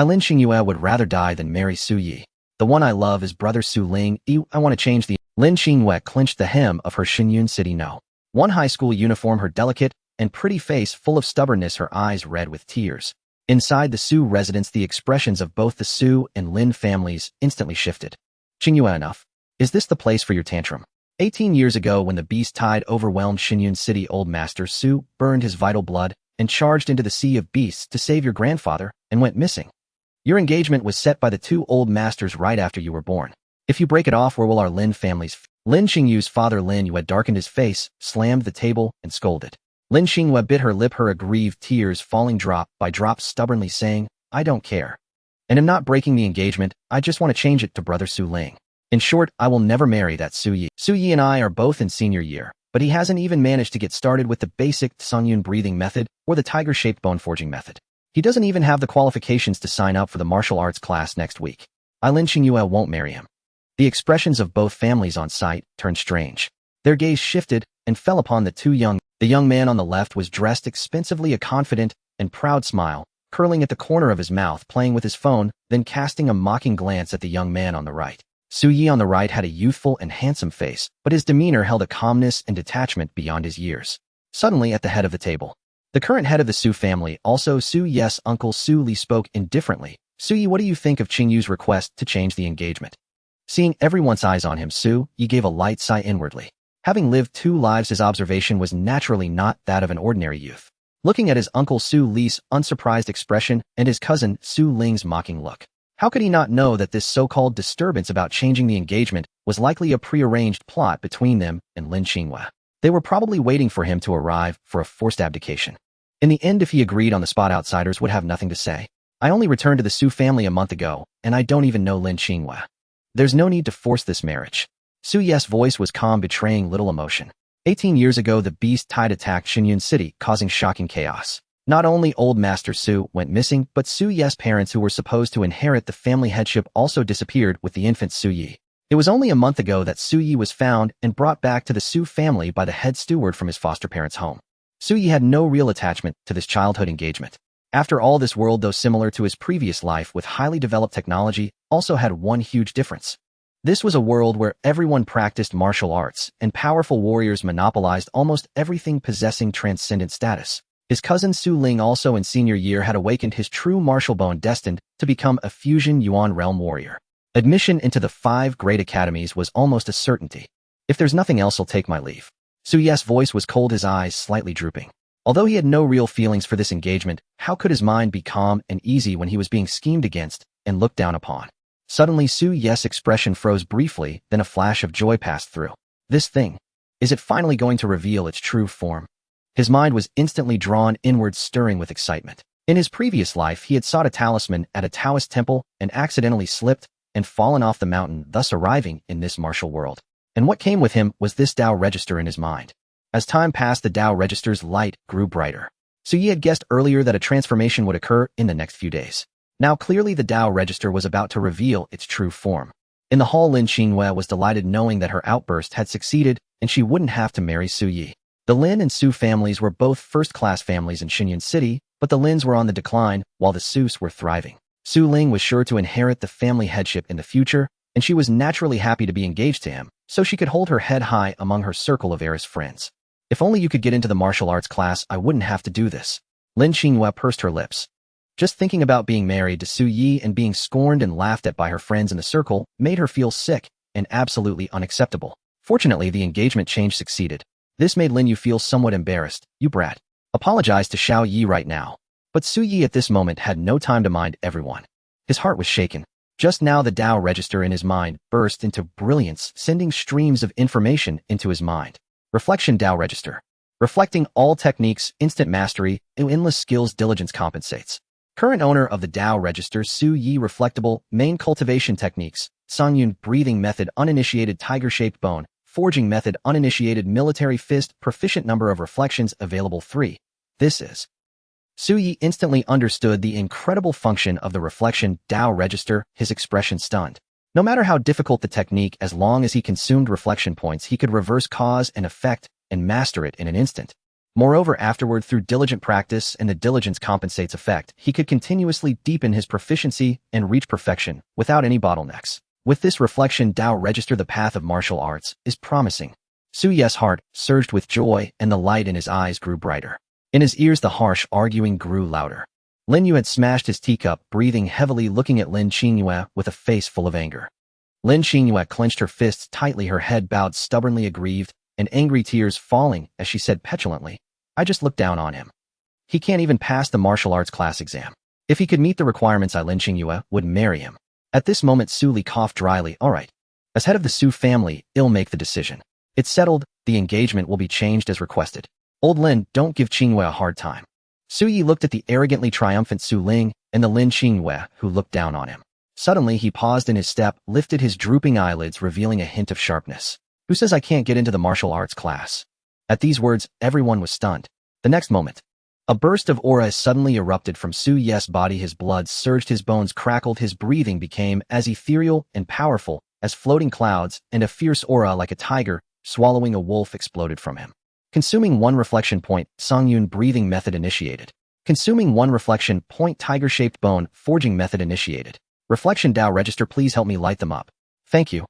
Lin Qingyue would rather die than marry Su Yi. The one I love is brother Su Ling. I want to change the... Lin Qingyue clenched the hem of her Xinyun City no. One high school uniform, her delicate and pretty face full of stubbornness, her eyes red with tears. Inside the Su residence, the expressions of both the Su and Lin families instantly shifted. Qingyue, enough. Is this the place for your tantrum? 18 years ago, when the beast tide overwhelmed Xinyun City, old master Su burned his vital blood and charged into the sea of beasts to save your grandfather and went missing. Your engagement was set by the two old masters right after you were born. If you break it off, where will our Lin families... Lin Qingyue's father Lin Yue darkened his face, slammed the table, and scolded. Lin Qingyue bit her lip, her aggrieved tears falling drop by drop, stubbornly saying, I don't care. And am not breaking the engagement, I just want to change it to brother Su Ling. In short, I will never marry that Su Yi. Su Yi and I are both in senior year, but he hasn't even managed to get started with the basic Sunyun breathing method or the tiger-shaped bone forging method. He doesn't even have the qualifications to sign up for the martial arts class next week. Lin Qingyue won't marry him. The expressions of both families on site turned strange. Their gaze shifted and fell upon the two young. The young man on the left was dressed expensively, a confident and proud smile curling at the corner of his mouth, playing with his phone, then casting a mocking glance at the young man on the right. Su Yi on the right had a youthful and handsome face, but his demeanor held a calmness and detachment beyond his years. Suddenly, at the head of the table, the current head of the Su family, also Su Yi's uncle Su Li, spoke indifferently. Su Yi, what do you think of Qingyue's request to change the engagement? Seeing everyone's eyes on him, Su Yi gave a light sigh inwardly. Having lived 2 lives, his observation was naturally not that of an ordinary youth. Looking at his uncle Su Li's unsurprised expression and his cousin Su Ling's mocking look, how could he not know that this so-called disturbance about changing the engagement was likely a prearranged plot between them and Lin Qingyue? They were probably waiting for him to arrive for a forced abdication. In the end, if he agreed on the spot, outsiders would have nothing to say. I only returned to the Su family a month ago, and I don't even know Lin Qingyue. There's no need to force this marriage. Su Yi's voice was calm, betraying little emotion. 18 years ago, the beast tide attacked Xinyun City, causing shocking chaos. Not only old Master Su went missing, but Su Yi's parents, who were supposed to inherit the family headship, also disappeared with the infant Su Yi. It was only a month ago that Su Yi was found and brought back to the Su family by the head steward from his foster parents' home. Su Yi had no real attachment to this childhood engagement. After all, this world, though similar to his previous life with highly developed technology, also had one huge difference. This was a world where everyone practiced martial arts, and powerful warriors monopolized almost everything, possessing transcendent status. His cousin Su Ling, also in senior year, had awakened his true martial bone, destined to become a fusion Yuan realm warrior. Admission into the 5 great academies was almost a certainty. If there's nothing else, I'll take my leave. Su Yi's voice was cold, his eyes slightly drooping. Although he had no real feelings for this engagement, how could his mind be calm and easy when he was being schemed against and looked down upon? Suddenly, Su Yi's expression froze briefly, then a flash of joy passed through. This thing, is it finally going to reveal its true form? His mind was instantly drawn inward, stirring with excitement. In his previous life, he had sought a talisman at a Taoist temple and accidentally slipped and fallen off the mountain, thus arriving in this martial world. And what came with him was this Tao register in his mind. As time passed, the Tao register's light grew brighter. Su Yi had guessed earlier that a transformation would occur in the next few days. Now clearly the Tao register was about to reveal its true form. In the hall, Lin Qingyue was delighted, knowing that her outburst had succeeded and she wouldn't have to marry Su Yi. The Lin and Su families were both first-class families in Xinyun City, but the Lins were on the decline while the Sus were thriving. Su Ling was sure to inherit the family headship in the future, and she was naturally happy to be engaged to him, so she could hold her head high among her circle of heiress friends. If only you could get into the martial arts class, I wouldn't have to do this. Lin Qingyue pursed her lips. Just thinking about being married to Su Yi and being scorned and laughed at by her friends in the circle made her feel sick and absolutely unacceptable. Fortunately, the engagement change succeeded. This made Lin Yu feel somewhat embarrassed. You brat. Apologize to Xiao Yi right now. But Su Yi at this moment had no time to mind everyone. His heart was shaken. Just now the Tao register in his mind burst into brilliance, sending streams of information into his mind. Reflection Tao register. Reflecting all techniques, instant mastery, and endless skills, diligence compensates. Current owner of the Tao register, Su Yi. Reflectable, main cultivation techniques, Sunyun breathing method, uninitiated tiger-shaped bone, forging method, uninitiated military fist, proficient number of reflections available 3. This is. Su Yi instantly understood the incredible function of the reflection Tao register, his expression stunned. No matter how difficult the technique, as long as he consumed reflection points, he could reverse cause and effect and master it in an instant. Moreover, afterward, through diligent practice and the diligence compensates effect, he could continuously deepen his proficiency and reach perfection without any bottlenecks. With this reflection, Dao register the path of martial arts is promising. Su Ye's heart surged with joy and the light in his eyes grew brighter. In his ears the harsh arguing grew louder. Lin Yu had smashed his teacup, breathing heavily, looking at Lin Qingyue with a face full of anger. Lin Qingyue clenched her fists tightly, her head bowed stubbornly, aggrieved, and angry tears falling as she said petulantly, "I just looked down on him. He can't even pass the martial arts class exam. If he could meet the requirements, Lin Qingyue would marry him." At this moment, Su Li coughed dryly. "All right. As head of the Su family, I'll make the decision. It's settled, the engagement will be changed as requested. Old Lin, don't give Qingyue a hard time." Su Yi looked at the arrogantly triumphant Su Ling and the Lin Qingyue who looked down on him. Suddenly he paused in his step, lifted his drooping eyelids, revealing a hint of sharpness. "Who says I can't get into the martial arts class?" At these words, everyone was stunned. The next moment, a burst of aura suddenly erupted from Su Ye's body. His blood surged, his bones crackled, his breathing became as ethereal and powerful as floating clouds, and a fierce aura like a tiger swallowing a wolf exploded from him. Consuming one reflection point, Songyun breathing method initiated. Consuming one reflection point, tiger-shaped bone forging method initiated. Reflection Dao register, please help me light them up. Thank you.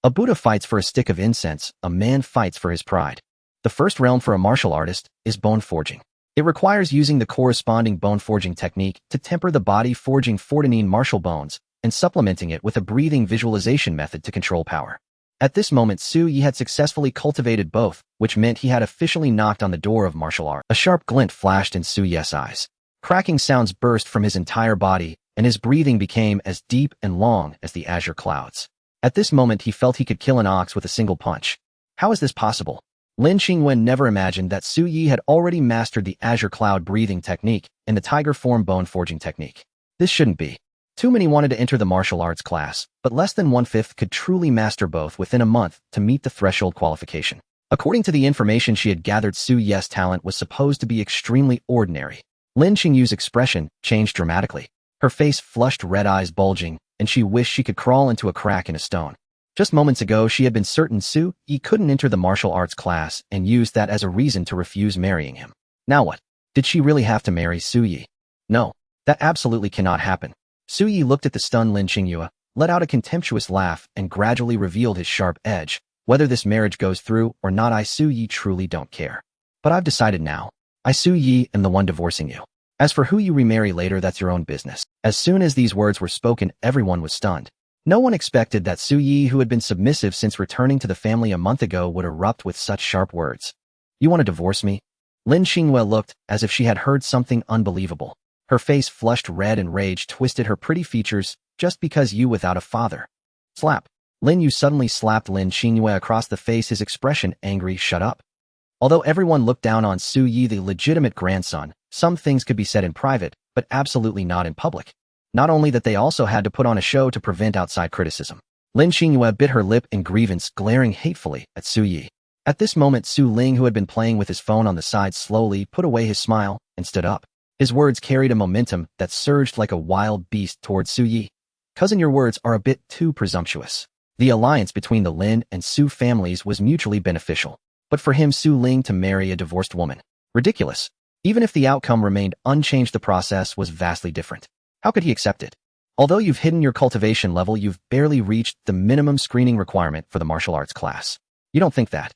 A Buddha fights for a stick of incense, a man fights for his pride. The first realm for a martial artist is bone forging. It requires using the corresponding bone forging technique to temper the body, forging 14 martial bones, and supplementing it with a breathing visualization method to control power. At this moment, Su Yi had successfully cultivated both, which meant he had officially knocked on the door of martial art. A sharp glint flashed in Su Ye's eyes. Cracking sounds burst from his entire body, and his breathing became as deep and long as the azure clouds. At this moment, he felt he could kill an ox with a single punch. How is this possible? Lin Qingyue never imagined that Su Yi had already mastered the azure cloud breathing technique and the tiger form bone forging technique. This shouldn't be. Too many wanted to enter the martial arts class, but less than 1/5 could truly master both within a month to meet the threshold qualification. According to the information she had gathered, Su Ye's talent was supposed to be extremely ordinary. Lin Qingyue's expression changed dramatically. Her face flushed, red eyes bulging, and she wished she could crawl into a crack in a stone. Just moments ago, she had been certain Su Yi couldn't enter the martial arts class and used that as a reason to refuse marrying him. Now what? Did she really have to marry Su Yi? No, that absolutely cannot happen. Su Yi looked at the stunned Lin Qingyue, let out a contemptuous laugh, and gradually revealed his sharp edge. Whether this marriage goes through or not, I Su Yi truly don't care. But I've decided now. I Su Yi am the one divorcing you. As for who you remarry later, that's your own business. As soon as these words were spoken, everyone was stunned. No one expected that Su Yi, who had been submissive since returning to the family a month ago, would erupt with such sharp words. You want to divorce me? Lin Qingyue looked as if she had heard something unbelievable. Her face flushed red and rage twisted her pretty features. Just because you without a father. Slap. Lin Yu suddenly slapped Lin Qingyue across the face, his expression angry. Shut up. Although everyone looked down on Su Yi, the legitimate grandson, some things could be said in private, but absolutely not in public. Not only that, they also had to put on a show to prevent outside criticism. Lin Qingyue bit her lip in grievance, glaring hatefully at Su Yi. At this moment, Su Ling, who had been playing with his phone on the side, slowly put away his smile and stood up. His words carried a momentum that surged like a wild beast towards Su Yi. Cousin, your words are a bit too presumptuous. The alliance between the Lin and Su families was mutually beneficial. But for him, Su Ling, to marry a divorced woman. Ridiculous. Even if the outcome remained unchanged, the process was vastly different. How could he accept it? Although you've hidden your cultivation level, you've barely reached the minimum screening requirement for the martial arts class. You don't think that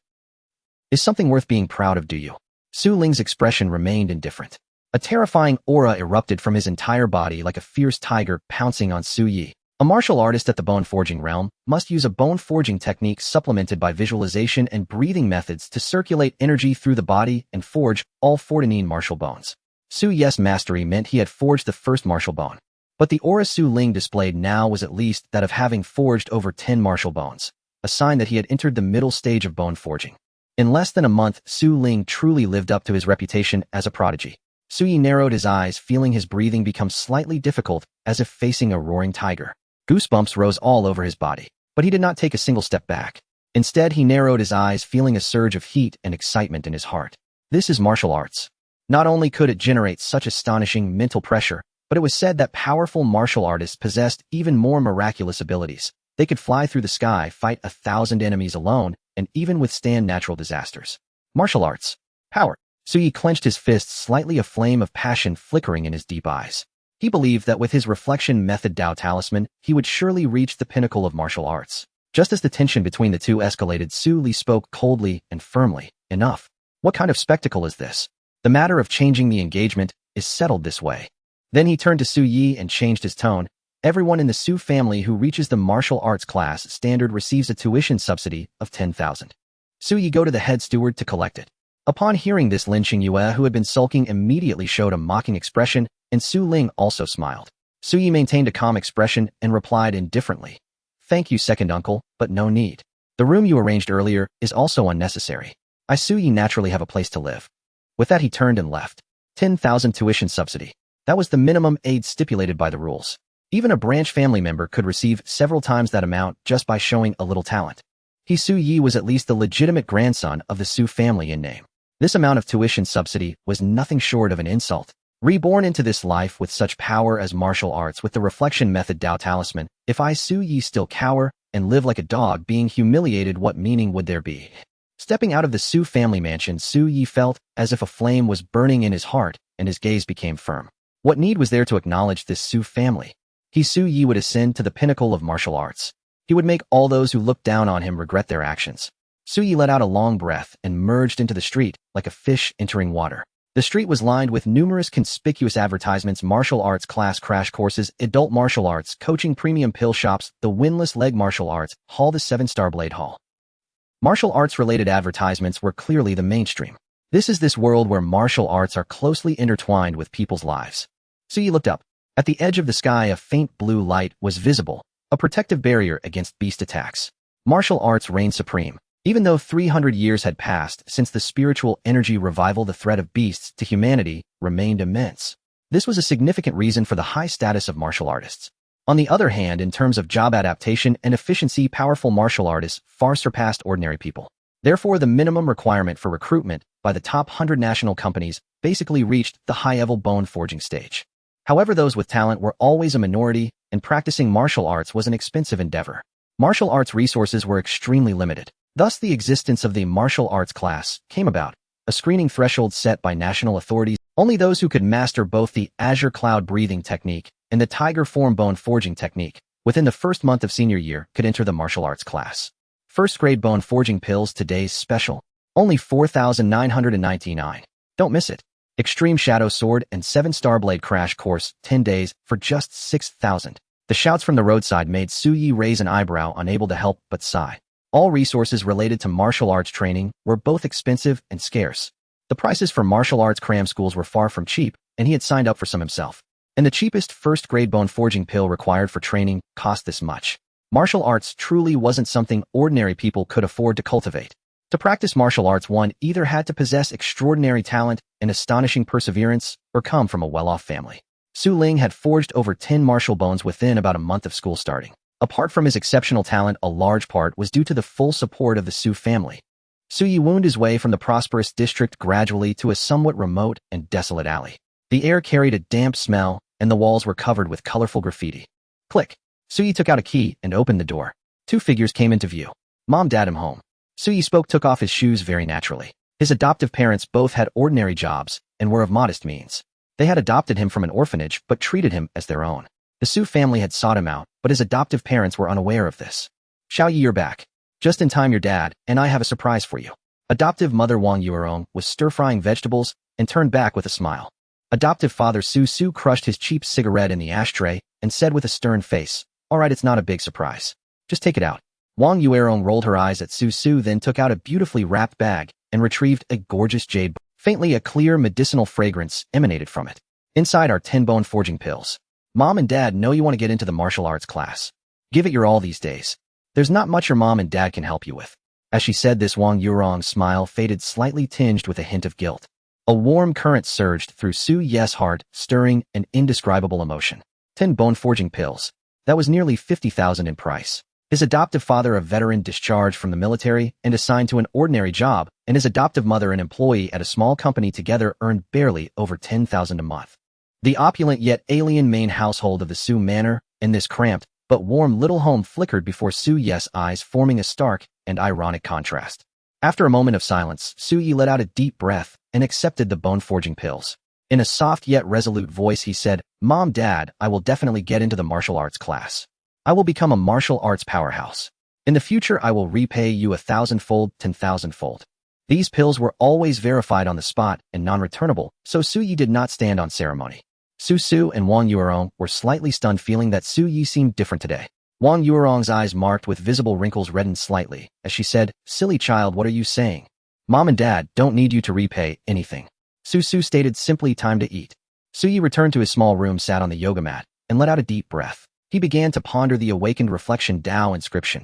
is something worth being proud of, do you? Su Ling's expression remained indifferent. A terrifying aura erupted from his entire body like a fierce tiger pouncing on Su Yi. A martial artist at the bone forging realm must use a bone forging technique supplemented by visualization and breathing methods to circulate energy through the body and forge all 14 martial bones. Su Yi's mastery meant he had forged the first martial bone. But the aura Su Ling displayed now was at least that of having forged over 10 martial bones, a sign that he had entered the middle stage of bone forging. In less than a month, Su Ling truly lived up to his reputation as a prodigy. Su Yi narrowed his eyes, feeling his breathing become slightly difficult, as if facing a roaring tiger. Goosebumps rose all over his body, but he did not take a single step back. Instead, he narrowed his eyes, feeling a surge of heat and excitement in his heart. This is martial arts. Not only could it generate such astonishing mental pressure, but it was said that powerful martial artists possessed even more miraculous abilities. They could fly through the sky, fight 1,000 enemies alone, and even withstand natural disasters. Martial arts. Power. Su Yi clenched his fists, slightly a flame of passion flickering in his deep eyes. He believed that with his reflection method Dao talisman, he would surely reach the pinnacle of martial arts. Just as the tension between the two escalated, Su Li spoke coldly and firmly. Enough. What kind of spectacle is this? The matter of changing the engagement is settled this way. Then he turned to Su Yi and changed his tone. Everyone in the Su family who reaches the martial arts class standard receives a tuition subsidy of 10,000. Su Yi, go to the head steward to collect it. Upon hearing this, Lin Qingyue, who had been sulking, immediately showed a mocking expression, and Su Ling also smiled. Su Yi maintained a calm expression and replied indifferently. Thank you, second uncle, but no need. The room you arranged earlier is also unnecessary. I, Su Yi, naturally have a place to live. With that, he turned and left. 10,000 tuition subsidy. That was the minimum aid stipulated by the rules. Even a branch family member could receive several times that amount just by showing a little talent. He, Su Yi, was at least the legitimate grandson of the Su family in name. This amount of tuition subsidy was nothing short of an insult. Reborn into this life with such power as martial arts with the reflection method Dao talisman, if I, Su Yi, still cower and live like a dog being humiliated, what meaning would there be? Stepping out of the Su family mansion, Su Yi felt as if a flame was burning in his heart, and his gaze became firm. What need was there to acknowledge this Su family? He, Su Yi, would ascend to the pinnacle of martial arts. He would make all those who looked down on him regret their actions. Su Yi let out a long breath and merged into the street like a fish entering water. The street was lined with numerous conspicuous advertisements: martial arts class crash courses, adult martial arts, coaching, premium pill shops, the winless leg martial arts hall, the 7-star blade hall. Martial arts-related advertisements were clearly the mainstream. This is this world where martial arts are closely intertwined with people's lives. Su Yi looked up. At the edge of the sky, a faint blue light was visible, a protective barrier against beast attacks. Martial arts reigned supreme. Even though 300 years had passed since the spiritual energy revival, the threat of beasts to humanity remained immense. This was a significant reason for the high status of martial artists. On the other hand, in terms of job adaptation and efficiency, powerful martial artists far surpassed ordinary people. Therefore, the minimum requirement for recruitment by the top 100 national companies basically reached the high-level bone forging stage. However, those with talent were always a minority, and practicing martial arts was an expensive endeavor. Martial arts resources were extremely limited. Thus, the existence of the martial arts class came about, a screening threshold set by national authorities. Only those who could master both the azure cloud breathing technique and the tiger form bone forging technique within the first month of senior year could enter the martial arts class. First grade bone forging pills, today's special. Only 4,999. Don't miss it. Extreme Shadow Sword and 7-star Blade Crash Course, 10 days, for just 6,000. The shouts from the roadside made Su Yi raise an eyebrow, unable to help but sigh. All resources related to martial arts training were both expensive and scarce. The prices for martial arts cram schools were far from cheap, and he had signed up for some himself. And the cheapest first-grade bone forging pill required for training cost this much. Martial arts truly wasn't something ordinary people could afford to cultivate. To practice martial arts, one either had to possess extraordinary talent and astonishing perseverance or come from a well-off family. Su Ling had forged over 10 martial bones within about a month of school starting. Apart from his exceptional talent, a large part was due to the full support of the Su family. Su Yi wound his way from the prosperous district gradually to a somewhat remote and desolate alley. The air carried a damp smell, and the walls were covered with colorful graffiti. Click. Su Yi took out a key and opened the door. Two figures came into view. Mom, Dad, I'm home. Su Yi took off his shoes very naturally. His adoptive parents both had ordinary jobs and were of modest means. They had adopted him from an orphanage but treated him as their own. The Su family had sought him out, but his adoptive parents were unaware of this. Xiao Yi, you're back. Just in time, your dad and I have a surprise for you. Adoptive mother Wang Yuerong was stir-frying vegetables and turned back with a smile. Adoptive father Su crushed his cheap cigarette in the ashtray and said with a stern face, all right, it's not a big surprise. Just take it out. Wang Yuerong rolled her eyes at Su, then took out a beautifully wrapped bag and retrieved a gorgeous jade. Faintly, a clear medicinal fragrance emanated from it. Inside are 10 bone forging pills. Mom and Dad know you want to get into the martial arts class. Give it your all these days. There's not much your mom and dad can help you with. As she said this, Wang Yuerong's smile faded, slightly tinged with a hint of guilt. A warm current surged through Su Ye's heart, stirring an indescribable emotion. 10 bone forging pills. That was nearly 50,000 in price. His adoptive father, a veteran discharged from the military and assigned to an ordinary job, and his adoptive mother, an employee at a small company, together earned barely over 10,000 a month. The opulent yet alien main household of the Su manor, in this cramped but warm little home, flickered before Su Ye's eyes, forming a stark and ironic contrast. After a moment of silence, Su Yi let out a deep breath and accepted the bone-forging pills. In a soft yet resolute voice he said, "Mom, Dad, I will definitely get into the martial arts class. I will become a martial arts powerhouse. In the future I will repay you 1,000-fold, 10,000-fold." These pills were always verified on the spot and non-returnable, so Su Yi did not stand on ceremony. Su Su and Wang Yuerong were slightly stunned, feeling that Su Yi seemed different today. Wang Yuerong's eyes marked with visible wrinkles reddened slightly, as she said, "Silly child, what are you saying? Mom and Dad don't need you to repay anything." Su Su stated simply, "Time to eat." Su Yi returned to his small room, sat on the yoga mat, and let out a deep breath. He began to ponder the awakened reflection Tao inscription.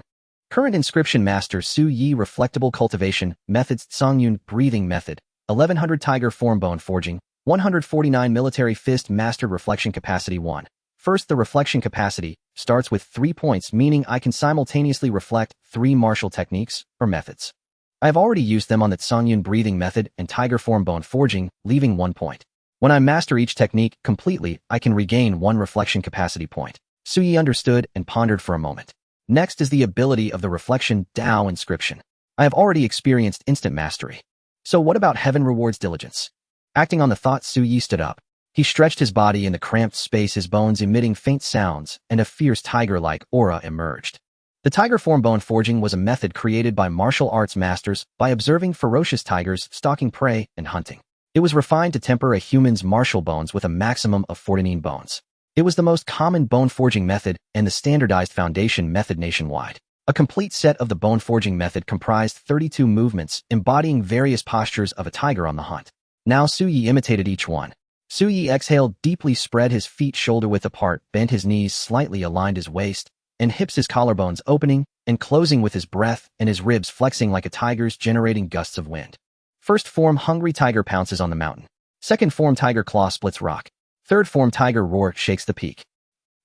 Current inscription master Su Yi reflectable cultivation methods Songyun breathing method 1100 tiger form bone forging 149 military fist mastered reflection capacity 1. First, the reflection capacity starts with 3 points, meaning I can simultaneously reflect 3 martial techniques or methods. I have already used them on the Songyun breathing method and tiger form bone forging, leaving 1 point. When I master each technique completely, I can regain 1 reflection capacity point. Su Yi understood and pondered for a moment. Next is the ability of the reflection Tao inscription. I have already experienced instant mastery. So what about heaven rewards diligence? Acting on the thought, Su Yi stood up. He stretched his body in the cramped space, his bones emitting faint sounds, and a fierce tiger-like aura emerged. The tiger form bone forging was a method created by martial arts masters by observing ferocious tigers stalking prey and hunting. It was refined to temper a human's martial bones with a maximum of 14 bones. It was the most common bone forging method and the standardized foundation method nationwide. A complete set of the bone forging method comprised 32 movements embodying various postures of a tiger on the hunt. Now Su Yi imitated each one. Su Yi exhaled deeply, spread his feet shoulder-width apart, bent his knees slightly, aligned his waist and hips, his collarbones opening and closing with his breath and his ribs flexing like a tiger's, generating gusts of wind. First form, hungry tiger pounces on the mountain. Second form, tiger claw splits rock. Third form, tiger roar shakes the peak.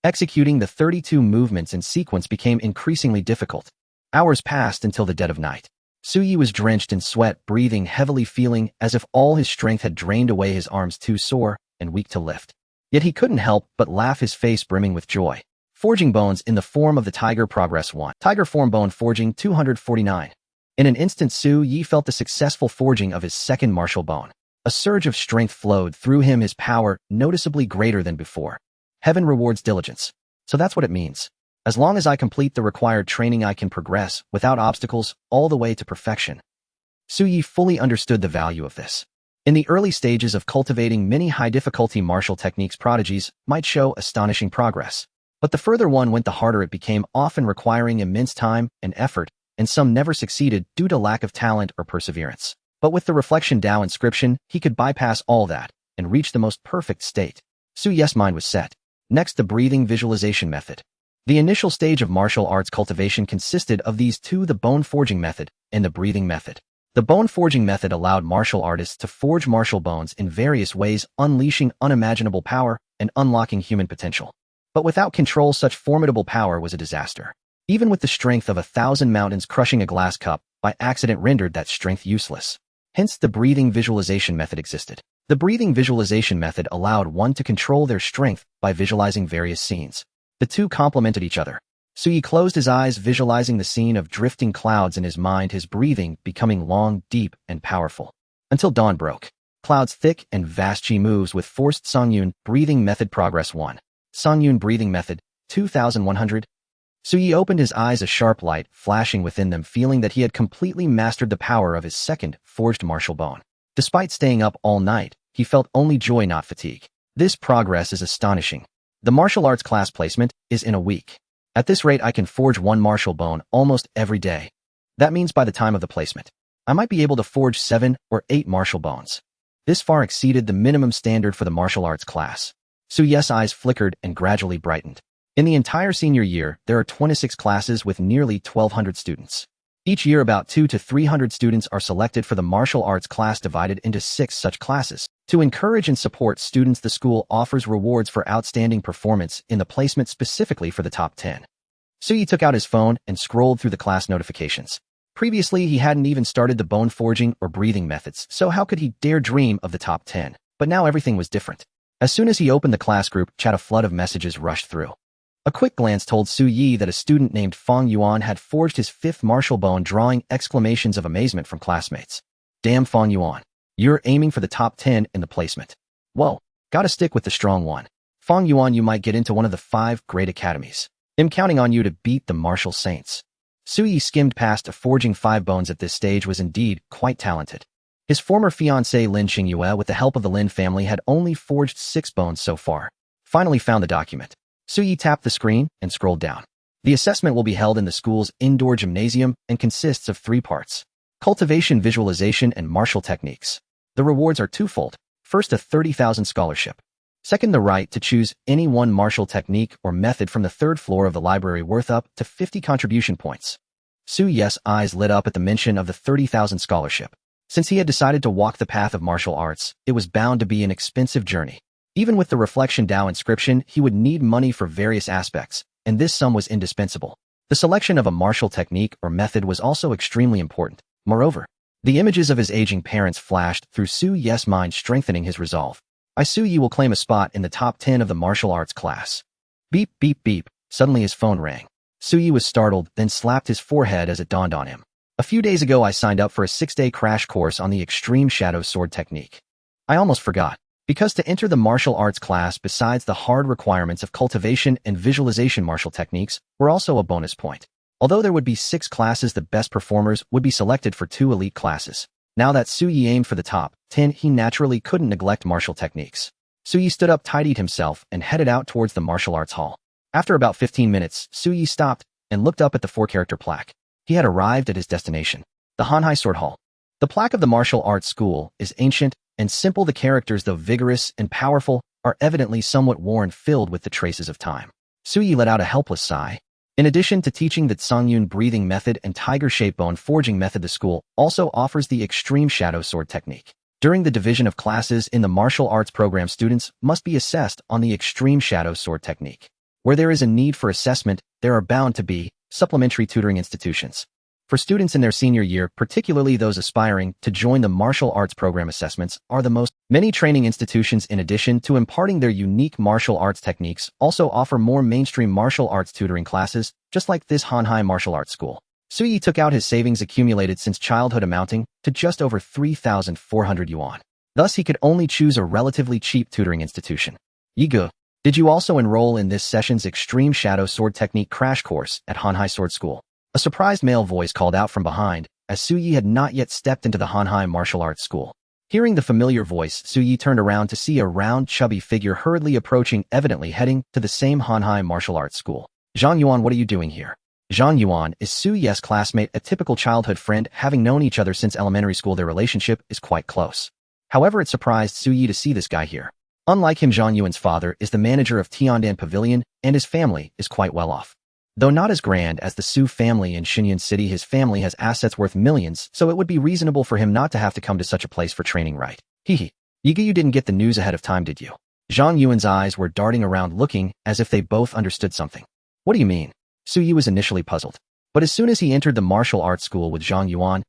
Executing the 32 movements in sequence became increasingly difficult. Hours passed until the dead of night. Su Yi was drenched in sweat, breathing heavily, feeling as if all his strength had drained away, his arms too sore and weak to lift. Yet he couldn't help but laugh, his face brimming with joy. Forging bones in the form of the tiger, progress 1. Tiger form bone forging 249. In an instant, Su Yi felt the successful forging of his second martial bone. A surge of strength flowed through him, his power noticeably greater than before. Heaven rewards diligence. So that's what it means. As long as I complete the required training, I can progress without obstacles all the way to perfection. Su Yi fully understood the value of this. In the early stages of cultivating many high-difficulty martial techniques, prodigies might show astonishing progress. But the further one went, the harder it became, often requiring immense time and effort, and some never succeeded due to lack of talent or perseverance. But with the reflection Tao inscription, he could bypass all that and reach the most perfect state. Su Yi's mind was set. Next, the breathing visualization method. The initial stage of martial arts cultivation consisted of these two, the bone forging method and the breathing method. The bone forging method allowed martial artists to forge martial bones in various ways, unleashing unimaginable power and unlocking human potential. But without control, such formidable power was a disaster. Even with the strength of 1,000 mountains, crushing a glass cup by accident rendered that strength useless. Hence, the breathing visualization method existed. The breathing visualization method allowed one to control their strength by visualizing various scenes. The two complemented each other. Su Yi closed his eyes, visualizing the scene of drifting clouds in his mind, his breathing becoming long, deep, and powerful. Until dawn broke. Clouds thick and vast. She moves with forced. Songyun breathing method, progress 1. Songyun breathing method 2100. Su Yi opened his eyes, a sharp light flashing within them, feeling that he had completely mastered the power of his second forged martial bone. Despite staying up all night, he felt only joy, not fatigue. This progress is astonishing. The martial arts class placement is in a week. At this rate, I can forge 1 martial bone almost every day. That means by the time of the placement, I might be able to forge 7 or 8 martial bones. This far exceeded the minimum standard for the martial arts class. Su Yi's eyes flickered and gradually brightened. In the entire senior year, there are 26 classes with nearly 1,200 students. Each year, about 200 to 300 students are selected for the martial arts class, divided into 6 such classes. To encourage and support students, the school offers rewards for outstanding performance in the placement specifically for the top 10. Su Yi took out his phone and scrolled through the class notifications. Previously, he hadn't even started the bone forging or breathing methods, so how could he dare dream of the top 10? But now everything was different. As soon as he opened the class group chat, a flood of messages rushed through. A quick glance told Su Yi that a student named Fang Yuan had forged his 5th martial bone, drawing exclamations of amazement from classmates. Damn Fang Yuan. You're aiming for the top 10 in the placement. Whoa, gotta stick with the strong one. Fang Yuan, you might get into one of the 5 great academies. I'm counting on you to beat the martial saints. Su Yi skimmed past a forging 5 bones at this stage was indeed quite talented. His former fiancée Lin Qingyue, with the help of the Lin family, had only forged 6 bones so far. Finally found the document. Su Yi tapped the screen and scrolled down. The assessment will be held in the school's indoor gymnasium and consists of 3 parts: cultivation, visualization, and martial techniques. The rewards are twofold. First, a 30,000 scholarship. Second, the right to choose any one martial technique or method from the 3rd floor of the library worth up to 50 contribution points. Su Yi's eyes lit up at the mention of the 30,000 scholarship. Since he had decided to walk the path of martial arts, it was bound to be an expensive journey. Even with the Reflection Dao inscription, he would need money for various aspects, and this sum was indispensable. The selection of a martial technique or method was also extremely important. Moreover, the images of his aging parents flashed through Su Yi's mind, strengthening his resolve. Su Yi will claim a spot in the top 10 of the martial arts class. Beep, beep, beep. Suddenly his phone rang. Su Yi was startled, then slapped his forehead as it dawned on him. A few days ago I signed up for a 6-day crash course on the extreme shadow sword technique. I almost forgot. Because to enter the martial arts class, besides the hard requirements of cultivation and visualization martial techniques, were also a bonus point. Although there would be 6 classes, the best performers would be selected for 2 elite classes. Now that Su Yi aimed for the top 10, he naturally couldn't neglect martial techniques. Su Yi stood up, tidied himself, and headed out towards the martial arts hall. After about 15 minutes, Su Yi stopped and looked up at the 4-character plaque. He had arrived at his destination, the Hanhai Sword Hall. The plaque of the martial arts school is ancient and simple. The characters, though vigorous and powerful, are evidently somewhat worn, filled with the traces of time. Su Yi let out a helpless sigh. In addition to teaching the Tsangyun breathing method and tiger shape bone forging method, the school also offers the extreme shadow sword technique. During the division of classes in the martial arts program, students must be assessed on the extreme shadow sword technique. Where there is a need for assessment, there are bound to be supplementary tutoring institutions. For students in their senior year, particularly those aspiring to join the martial arts program, assessments are the most. Many training institutions, in addition to imparting their unique martial arts techniques, also offer more mainstream martial arts tutoring classes, just like this Hanhai Martial Arts School. Su Yi took out his savings accumulated since childhood, amounting to just over 3,400 yuan. Thus, he could only choose a relatively cheap tutoring institution. Yigu, did you also enroll in this session's extreme shadow sword technique crash course at Hanhai Sword School? A surprised male voice called out from behind, as Su Yi had not yet stepped into the Hanhai Martial Arts School. Hearing the familiar voice, Su Yi turned around to see a round, chubby figure hurriedly approaching, evidently heading to the same Hanhai Martial Arts School. Zhang Yuan, what are you doing here? Zhang Yuan is Su Yi's classmate, a typical childhood friend. Having known each other since elementary school, their relationship is quite close. However, it surprised Su Yi to see this guy here. Unlike him, Zhang Yuan's father is the manager of Tiandan Pavilion, and his family is quite well off. Though not as grand as the Su family in Shenyang City, his family has assets worth millions, so it would be reasonable for him not to have to come to such a place for training, right? Hehe. Yiga, you didn't get the news ahead of time, did you? Zhang Yuan's eyes were darting around, looking as if they both understood something. What do you mean? Su Yi was initially puzzled. But as soon as he entered the martial arts school with Zhang Yuan,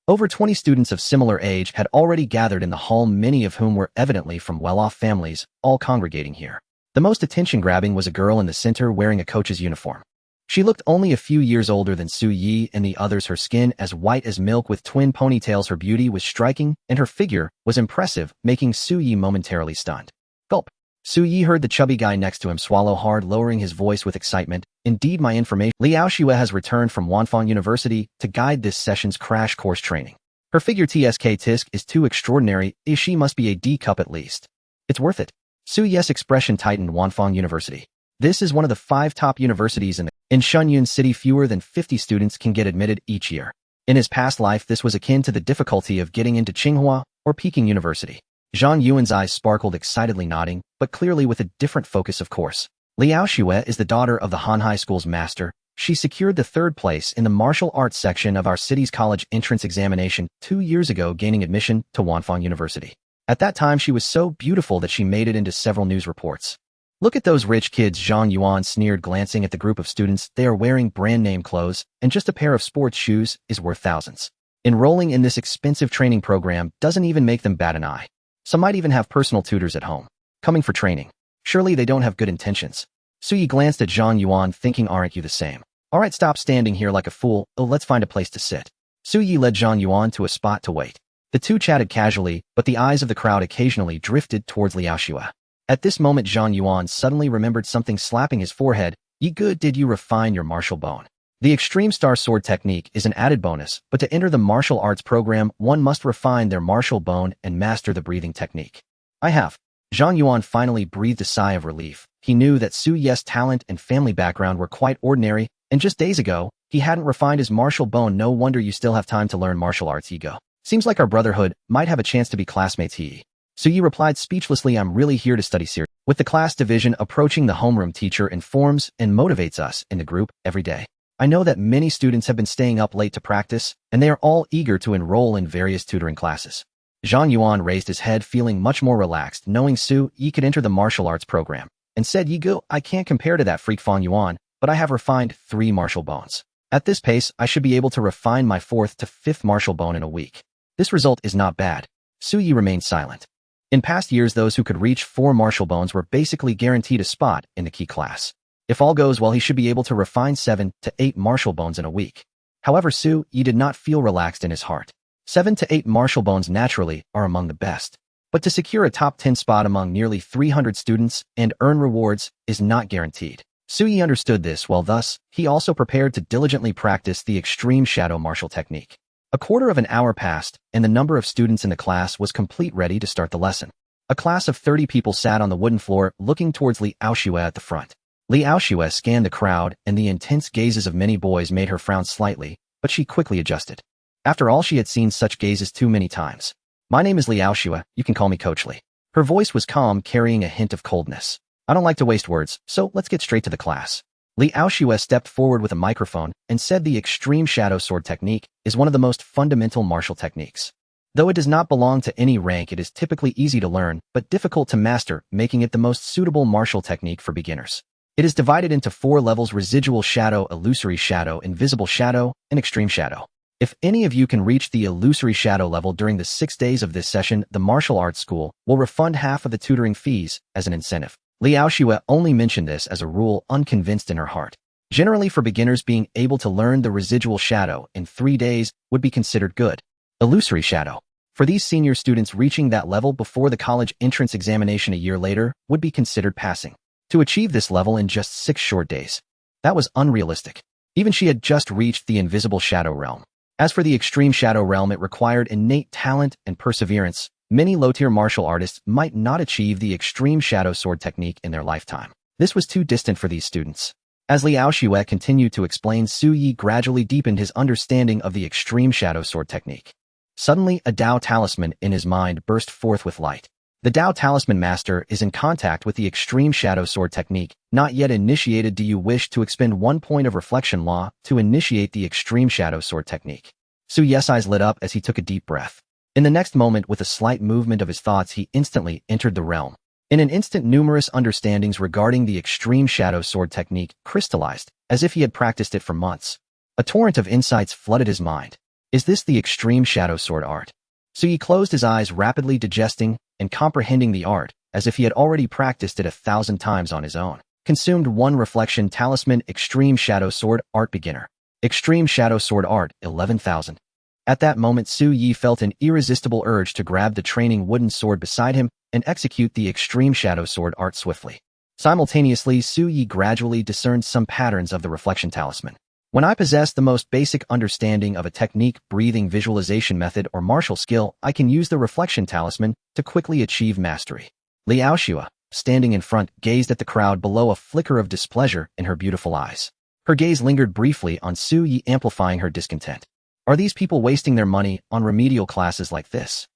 over 20 students of similar age had already gathered in the hall, many of whom were evidently from well-off families, all congregating here. The most attention-grabbing was a girl in the center wearing a coach's uniform. She looked only a few years older than Su Yi and the others, her skin as white as milk with twin ponytails. Her beauty was striking, and her figure was impressive, making Su Yi momentarily stunned. Gulp. Su Yi heard the chubby guy next to him swallow hard, lowering his voice with excitement. Indeed, my information. Liao Xue has returned from Wanfang University to guide this session's crash course training. Her figure tisk is too extraordinary. She must be a D cup at least. It's worth it. Su Yi's expression tightened. Wanfang University. This is one of the 5 top universities in Shenyang City. Fewer than 50 students can get admitted each year. In his past life, this was akin to the difficulty of getting into Tsinghua or Peking University. Zhang Yuan's eyes sparkled, excitedly nodding, but clearly with a different focus, of course. Liao Xue is the daughter of the Hanhai School's master. She secured the 3rd place in the martial arts section of our city's college entrance examination 2 years ago, gaining admission to Wanfang University. At that time, she was so beautiful that she made it into several news reports. Look at those rich kids, Zhang Yuan sneered, glancing at the group of students. They are wearing brand-name clothes, and just a pair of sports shoes is worth thousands. Enrolling in this expensive training program doesn't even make them bat an eye. Some might even have personal tutors at home. Coming for training. Surely they don't have good intentions. Su Yi glanced at Zhang Yuan, thinking, aren't you the same? Alright, stop standing here like a fool. Oh, let's find a place to sit. Su Yi led Zhang Yuan to a spot to wait. The two chatted casually, but the eyes of the crowd occasionally drifted towards Liao Xue. At this moment Zhang Yuan suddenly remembered something slapping his forehead. Ye good, did you refine your martial bone? The Extreme Star Sword technique is an added bonus, but to enter the martial arts program, one must refine their martial bone and master the breathing technique. I have. Zhang Yuan finally breathed a sigh of relief. He knew that Su Ye's talent and family background were quite ordinary, and just days ago, he hadn't refined his martial bone. No wonder you still have time to learn martial arts, Ego. Seems like our brotherhood might have a chance to be classmates, he. Su Yi replied speechlessly, I'm really here to study seriously. With the class division approaching, the homeroom teacher informs and motivates us in the group every day. I know that many students have been staying up late to practice, and they are all eager to enroll in various tutoring classes. Zhang Yuan raised his head, feeling much more relaxed, knowing Su Yi could enter the martial arts program, and said, Yigu, I can't compare to that freak Fang Yuan, but I have refined 3 martial bones. At this pace, I should be able to refine my 4th to 5th martial bone in a week. This result is not bad. Su Yi remained silent. In past years, those who could reach 4 martial bones were basically guaranteed a spot in the key class. If all goes well, he should be able to refine 7 to 8 martial bones in a week. However, Su Yi did not feel relaxed in his heart. 7 to 8 martial bones naturally are among the best. But to secure a top 10 spot among nearly 300 students and earn rewards is not guaranteed. Su Yi understood this, while thus, he also prepared to diligently practice the extreme shadow martial technique. A quarter of an hour passed, and the number of students in the class was complete, ready to start the lesson. A class of 30 people sat on the wooden floor, looking towards Liao Xue at the front. Liao Xue scanned the crowd, and the intense gazes of many boys made her frown slightly, but she quickly adjusted. After all, she had seen such gazes too many times. My name is Liao Xue, you can call me Coach Li. Her voice was calm, carrying a hint of coldness. I don't like to waste words, so let's get straight to the class. Liao Xue stepped forward with a microphone and said the extreme shadow sword technique is one of the most fundamental martial techniques. Though it does not belong to any rank, it is typically easy to learn, but difficult to master, making it the most suitable martial technique for beginners. It is divided into 4 levels: residual shadow, illusory shadow, invisible shadow, and extreme shadow. If any of you can reach the illusory shadow level during the 6 days of this session, the martial arts school will refund half of the tutoring fees as an incentive. Liao Xue only mentioned this as a rule, unconvinced in her heart. Generally, for beginners, being able to learn the residual shadow in 3 days would be considered good. Illusory shadow. For these senior students, reaching that level before the college entrance examination a year later would be considered passing. To achieve this level in just 6 short days, that was unrealistic. Even she had just reached the invisible shadow realm. As for the extreme shadow realm, it required innate talent and perseverance. Many low-tier martial artists might not achieve the extreme shadow sword technique in their lifetime. This was too distant for these students. As Liao Xue continued to explain, Su Yi gradually deepened his understanding of the extreme shadow sword technique. Suddenly, a Dao talisman in his mind burst forth with light. The Dao talisman master is in contact with the extreme shadow sword technique, not yet initiated. Do you wish to expend 1 point of reflection law to initiate the extreme shadow sword technique? Su Yi's eyes lit up as he took a deep breath. In the next moment, with a slight movement of his thoughts, he instantly entered the realm. In an instant, numerous understandings regarding the extreme shadow sword technique crystallized, as if he had practiced it for months. A torrent of insights flooded his mind. Is this the extreme shadow sword art? So he closed his eyes, rapidly digesting and comprehending the art, as if he had already practiced it 1,000 times on his own. Consumed 1 reflection talisman. Extreme shadow sword art beginner. Extreme shadow sword art 11,000. At that moment, Su Yi felt an irresistible urge to grab the training wooden sword beside him and execute the extreme shadow sword art swiftly. Simultaneously, Su Yi gradually discerned some patterns of the reflection talisman. When I possess the most basic understanding of a technique, breathing, visualization method, or martial skill, I can use the reflection talisman to quickly achieve mastery. Liao Xue, standing in front, gazed at the crowd below, a flicker of displeasure in her beautiful eyes. Her gaze lingered briefly on Su Yi, amplifying her discontent. Are these people wasting their money on remedial classes like this?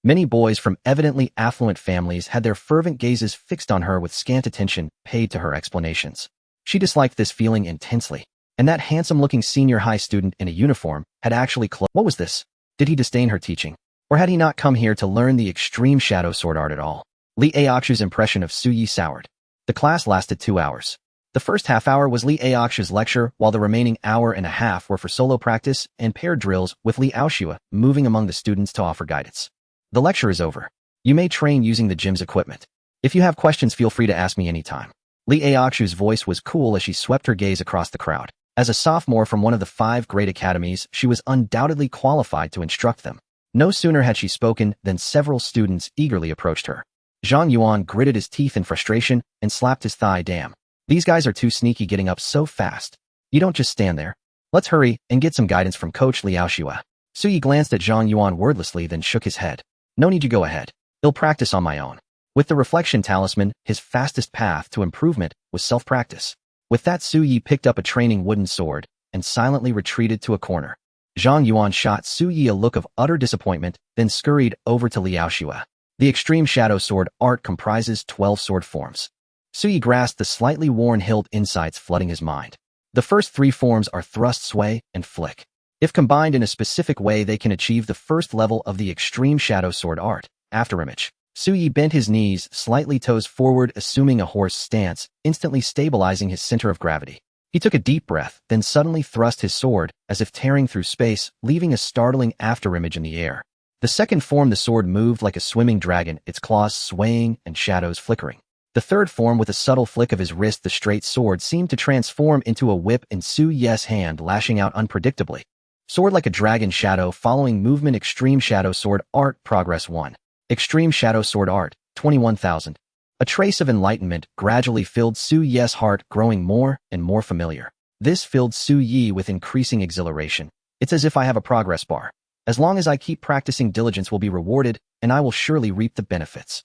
Many boys from evidently affluent families had their fervent gazes fixed on her with scant attention paid to her explanations. She disliked this feeling intensely, and that handsome-looking senior high student in a uniform had actually What was this? Did he disdain her teaching? Or had he not come here to learn the extreme shadow sword art at all? Li Aoxu's impression of Su Yi soured. The class lasted 2 hours. The first half hour was Li Aoxu's lecture, while the remaining hour and a half were for solo practice and paired drills with Liao Xue, moving among the students to offer guidance. The lecture is over. You may train using the gym's equipment. If you have questions, feel free to ask me anytime. Li Aoxu's voice was cool as she swept her gaze across the crowd. As a sophomore from one of the 5 great academies, she was undoubtedly qualified to instruct them. No sooner had she spoken than several students eagerly approached her. Zhang Yuan gritted his teeth in frustration and slapped his thigh. Damn. These guys are too sneaky, getting up so fast. You don't just stand there. Let's hurry and get some guidance from Coach Liaoxue. Suyi glanced at Zhang Yuan wordlessly, then shook his head. No need, you go ahead. I'll practice on my own. With the reflection talisman, his fastest path to improvement was self-practice. With that, Suyi picked up a training wooden sword and silently retreated to a corner. Zhang Yuan shot Suyi a look of utter disappointment, then scurried over to Liaoxue. The extreme shadow sword art comprises 12 sword forms. Suyi grasped the slightly worn hilt, insights flooding his mind. The first 3 forms are thrust, sway, and flick. If combined in a specific way, they can achieve the first level of the extreme shadow sword art, afterimage. Suyi bent his knees, slightly toes forward, assuming a horse stance, instantly stabilizing his center of gravity. He took a deep breath, then suddenly thrust his sword, as if tearing through space, leaving a startling afterimage in the air. The second form, the sword moved like a swimming dragon, its claws swaying and shadows flickering. The third form, with a subtle flick of his wrist, the straight sword seemed to transform into a whip in Suyi's hand, lashing out unpredictably. Sword like a dragon, shadow following movement, extreme shadow sword art, progress 1. Extreme shadow sword art, 21,000. A trace of enlightenment gradually filled Suyi's heart, growing more and more familiar. This filled Suyi with increasing exhilaration. It's as if I have a progress bar. As long as I keep practicing, diligence will be rewarded, and I will surely reap the benefits.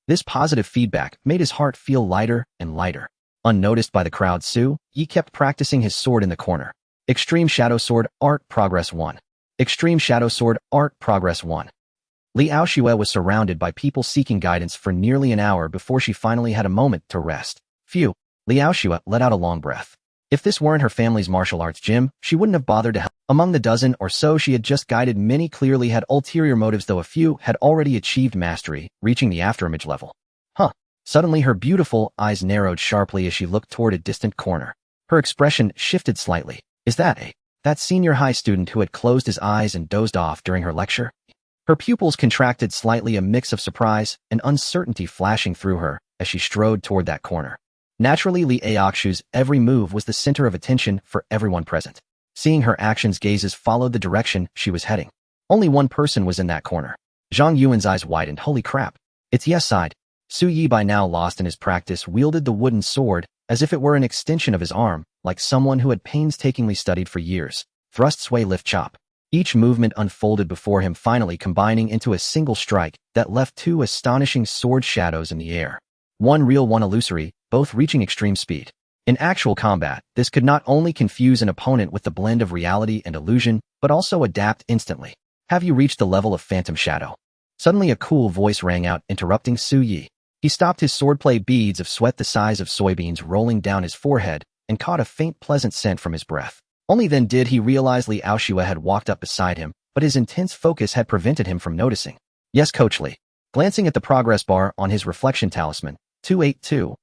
This positive feedback made his heart feel lighter and lighter. Unnoticed by the crowd, Suyi kept practicing his sword in the corner. Extreme shadow sword art, progress 1. Extreme shadow sword art, progress 1. Liaoxue was surrounded by people seeking guidance for nearly an hour before she finally had a moment to rest. Phew. Liaoxue let out a long breath. If this weren't her family's martial arts gym, she wouldn't have bothered to help. Among the dozen or so she had just guided, many clearly had ulterior motives, though a few had already achieved mastery, reaching the afterimage level. Suddenly her beautiful eyes narrowed sharply as she looked toward a distant corner. Her expression shifted slightly. Is that senior high student who had closed his eyes and dozed off during her lecture? Her pupils contracted slightly, a mix of surprise and uncertainty flashing through her as she strode toward that corner. Naturally, Liaoxue's every move was the center of attention for everyone present. Seeing her actions, gazes followed the direction she was heading. Only one person was in that corner. Zhang Yuan's eyes widened. Holy crap. It's yes side. Suyi, by now lost in his practice, wielded the wooden sword as if it were an extension of his arm, like someone who had painstakingly studied for years. Thrust, sway, lift, chop. Each movement unfolded before him, finally combining into a single strike that left 2 astonishing sword shadows in the air. One real, one illusory, both reaching extreme speed. In actual combat, this could not only confuse an opponent with the blend of reality and illusion, but also adapt instantly. Have you reached the level of phantom shadow? Suddenly a cool voice rang out, interrupting Suyi. He stopped his swordplay, beads of sweat the size of soybeans rolling down his forehead, and caught a faint pleasant scent from his breath. Only then did he realize Liaoxue had walked up beside him, but his intense focus had prevented him from noticing. Yes, Coach Li. Glancing at the progress bar on his reflection talisman, 282-1000,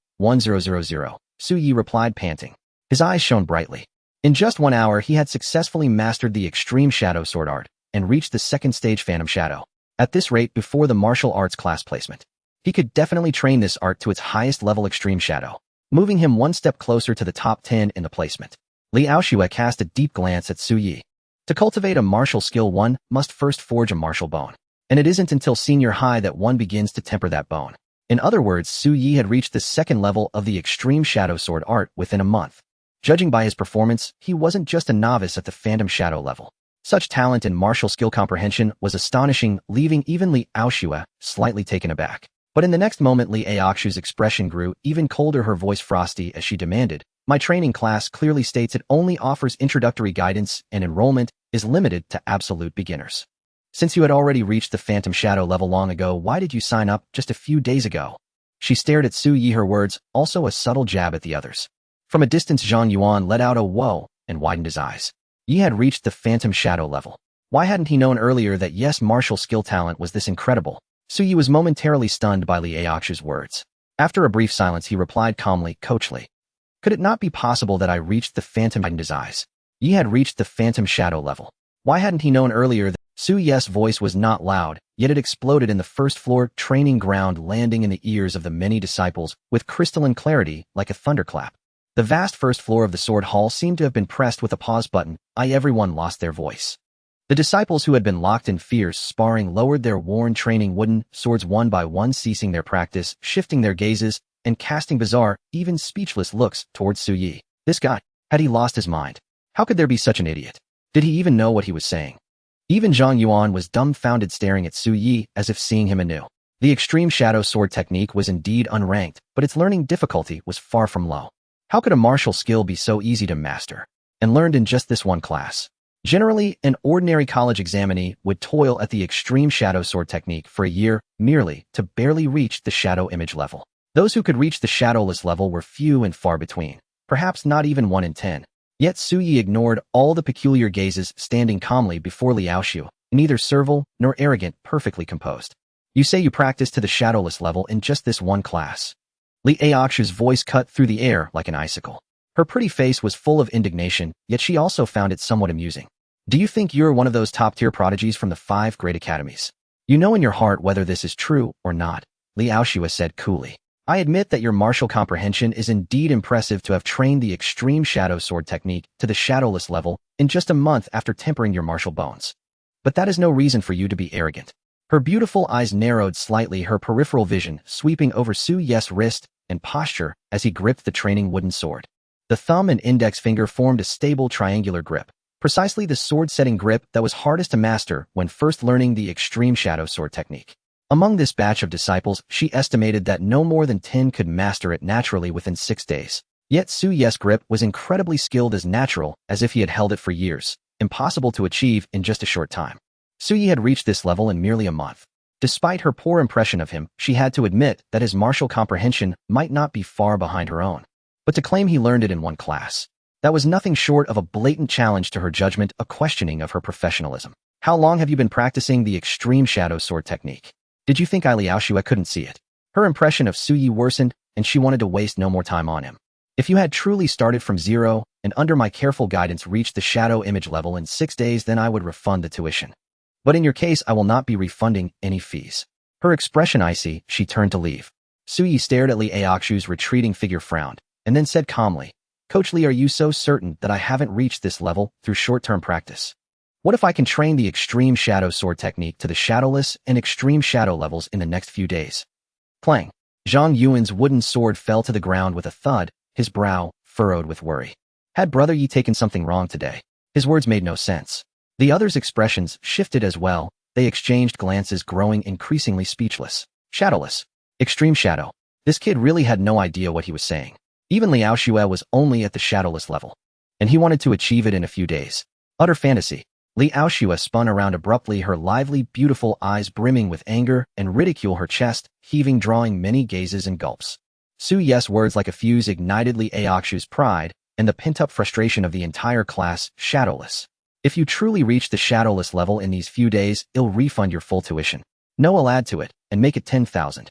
Suyi replied, panting. His eyes shone brightly. In just 1 hour, he had successfully mastered the extreme shadow sword art and reached the second stage, phantom shadow. At this rate, before the martial arts class placement, he could definitely train this art to its highest level, extreme shadow, moving him one step closer to the top 10 in the placement. Liaoxue cast a deep glance at Suyi. To cultivate a martial skill, one must first forge a martial bone. And it isn't until senior high that one begins to temper that bone. In other words, Suyi had reached the second level of the extreme shadow sword art within a month. Judging by his performance, he wasn't just a novice at the phantom shadow level. Such talent and martial skill comprehension was astonishing, leaving even Liaoxue slightly taken aback. But in the next moment, Liaoxue's expression grew even colder, her voice frosty as she demanded, "My training class clearly states it only offers introductory guidance and enrollment is limited to absolute beginners. Since you had already reached the phantom shadow level long ago, why did you sign up just a few days ago?" She stared at Suyi, her words also a subtle jab at the others. From a distance, Zhang Yuan let out a whoa and widened his eyes. He had reached the phantom shadow level. Why hadn't he known earlier that yes, martial skill talent was this incredible? Suyi was momentarily stunned by Liaoxue's words. After a brief silence, he replied calmly, "Coach Li, could it not be possible that I reached the phantom?" Widened his eyes. He had reached the phantom shadow level. Why hadn't he known earlier that Suyi's voice was not loud, yet it exploded in the first floor training ground, landing in the ears of the many disciples with crystalline clarity like a thunderclap. The vast first floor of the sword hall seemed to have been pressed with a pause button. Everyone lost their voice. The disciples who had been locked in fierce sparring lowered their worn training wooden swords one by one, ceasing their practice, shifting their gazes, and casting bizarre, even speechless looks towards Su Yi. This guy, had he lost his mind? How could there be such an idiot? Did he even know what he was saying? Even Zhang Yuan was dumbfounded, staring at Su Yi as if seeing him anew. The extreme shadow sword technique was indeed unranked, but its learning difficulty was far from low. How could a martial skill be so easy to master, and learned in just this one class? Generally, an ordinary college examinee would toil at the extreme shadow sword technique for a year merely to barely reach the shadow image level. Those who could reach the shadowless level were few and far between, perhaps not even 1 in 10. Yet Su Yi ignored all the peculiar gazes, standing calmly before Liaoxiu, neither servile nor arrogant, perfectly composed. You say you practiced to the shadowless level in just this one class? Liaoxiu's voice cut through the air like an icicle. Her pretty face was full of indignation, yet she also found it somewhat amusing. Do you think you're one of those top-tier prodigies from the 5 great academies? You know in your heart whether this is true or not, Liaoxiu said coolly. I admit that your martial comprehension is indeed impressive to have trained the extreme shadow sword technique to the shadowless level in just a month after tempering your martial bones. But that is no reason for you to be arrogant. Her beautiful eyes narrowed slightly, her peripheral vision sweeping over Su Yi's wrist and posture as he gripped the training wooden sword. The thumb and index finger formed a stable triangular grip, precisely the sword-setting grip that was hardest to master when first learning the extreme shadow sword technique. Among this batch of disciples, she estimated that no more than 10 could master it naturally within 6 days. Yet Su Yi's grip was incredibly skilled, as natural as if he had held it for years, impossible to achieve in just a short time. Su Yi had reached this level in merely a month. Despite her poor impression of him, she had to admit that his martial comprehension might not be far behind her own. But to claim he learned it in one class, that was nothing short of a blatant challenge to her judgment, a questioning of her professionalism. How long have you been practicing the extreme shadow sword technique? Did you think Liaoxiu couldn't see it? Her impression of Su Yi worsened, and she wanted to waste no more time on him. If you had truly started from zero, and under my careful guidance reached the shadow image level in 6 days, then I would refund the tuition. But in your case, I will not be refunding any fees. Her expression icy, she turned to leave. Su Yi stared at Liaoxiu's retreating figure, frowned, and then said calmly, Coach Li, are you so certain that I haven't reached this level through short-term practice? What if I can train the extreme shadow sword technique to the shadowless and extreme shadow levels in the next few days? Clang! Zhang Yuan's wooden sword fell to the ground with a thud, his brow furrowed with worry. Had Brother Yi taken something wrong today? His words made no sense. The others' expressions shifted as well. They exchanged glances, growing increasingly speechless. Shadowless. Extreme shadow. This kid really had no idea what he was saying. Even Liaoxiu was only at the shadowless level, and he wanted to achieve it in a few days. Utter fantasy. Liaoxiu spun around abruptly, her lively, beautiful eyes brimming with anger and ridicule, her chest heaving, drawing many gazes and gulps. Su Yi's words like a fuse ignited Liaoxiu's pride and the pent-up frustration of the entire class. Shadowless. If you truly reach the shadowless level in these few days, I'll refund your full tuition. No, I'll add to it and make it 10,000.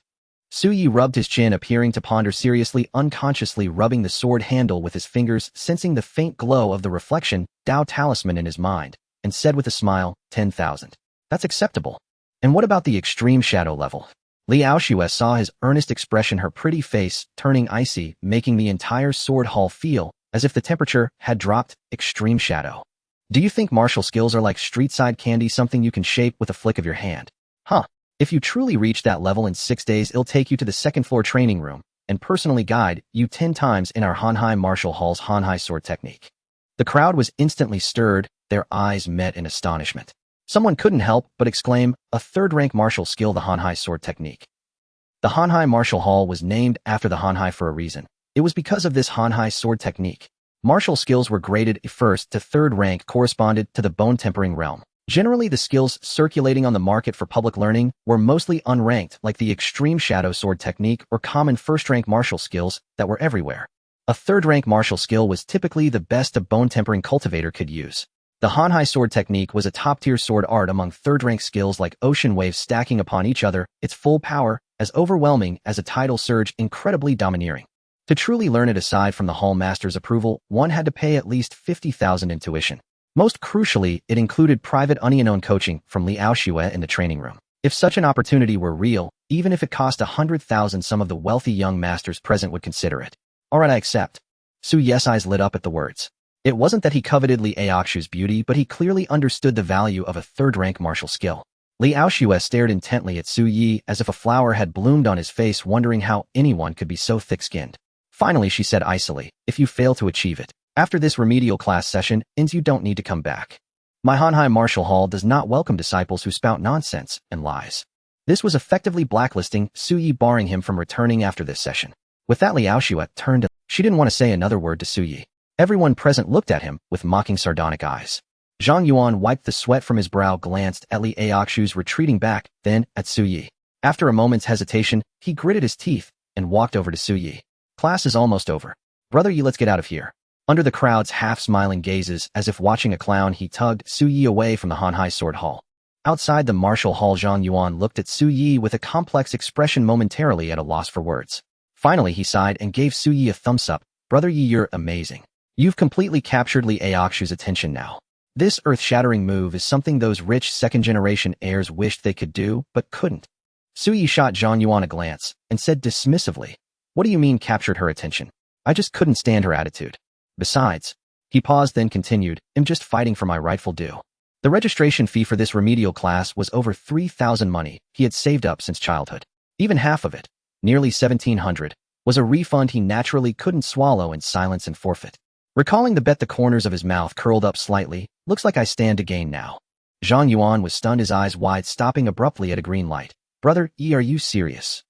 Su Yi rubbed his chin, appearing to ponder seriously, unconsciously rubbing the sword handle with his fingers, sensing the faint glow of the reflection Tao talisman in his mind, and said with a smile, 10,000. That's acceptable. And what about the extreme shadow level? Liaoxiu saw his earnest expression, her pretty face turning icy, making the entire sword hall feel as if the temperature had dropped. Extreme shadow. Do you think martial skills are like street-side candy, something you can shape with a flick of your hand? Huh. If you truly reach that level in 6 days, I'll take you to the second-floor training room and personally guide you 10 times in our Hanhai Martial Hall's Hanhai sword technique. The crowd was instantly stirred, their eyes met in astonishment. Someone couldn't help but exclaim, a third-rank martial skill, the Hanhai sword technique. The Hanhai Martial Hall was named after the Hanhai for a reason. It was because of this Hanhai sword technique. Martial skills were graded first to third rank, corresponded to the bone-tempering realm. Generally, the skills circulating on the market for public learning were mostly unranked, like the extreme shadow sword technique or common first-rank martial skills that were everywhere. A third-rank martial skill was typically the best a bone-tempering cultivator could use. The Hanhai sword technique was a top-tier sword art among third-rank skills, like ocean waves stacking upon each other, its full power as overwhelming as a tidal surge, incredibly domineering. To truly learn it, aside from the hall master's approval, one had to pay at least 50,000 in tuition. Most crucially, it included private unknown coaching from Liaoxiu in the training room. If such an opportunity were real, even if it cost 100,000, some of the wealthy young masters present would consider it. All right, I accept. Su Yi's eyes lit up at the words. It wasn't that he coveted Li Aoxu's beauty, but he clearly understood the value of a third-rank martial skill. Li Aoxue stared intently at Su Yi as if a flower had bloomed on his face, wondering how anyone could be so thick-skinned. Finally, she said icily, "If you fail to achieve it, after this remedial class session ends, you don't need to come back. My Hanhai Martial Hall does not welcome disciples who spout nonsense and lies." This was effectively blacklisting Su Yi, barring him from returning after this session. With that, Li Aoxue turned and she didn't want to say another word to Su Yi. Everyone present looked at him with mocking sardonic eyes. Zhang Yuan wiped the sweat from his brow, glanced at Li Aoxu's retreating back, then at Su Yi. After a moment's hesitation, he gritted his teeth and walked over to Su Yi. "Class is almost over. Brother Yi, let's get out of here." Under the crowd's half-smiling gazes, as if watching a clown, he tugged Su Yi away from the Hanhai Sword Hall. Outside the martial hall, Zhang Yuan looked at Su Yi with a complex expression, momentarily at a loss for words. Finally, he sighed and gave Su Yi a thumbs up. "Brother Yi, you're amazing. You've completely captured Li Aoxu's attention now. This earth-shattering move is something those rich second-generation heirs wished they could do, but couldn't." Su Yi shot Zhang Yuan a glance and said dismissively, "What do you mean captured her attention? I just couldn't stand her attitude. Besides," he paused, then continued, "I'm just fighting for my rightful due." The registration fee for this remedial class was over 3,000 money he had saved up since childhood. Even half of it, nearly 1,700, was a refund he naturally couldn't swallow in silence and forfeit. Recalling the bet, the corners of his mouth curled up slightly. "Looks like I stand to gain now." Zhang Yuan was stunned, his eyes wide, stopping abruptly at a green light. "Brother Yi, are you serious?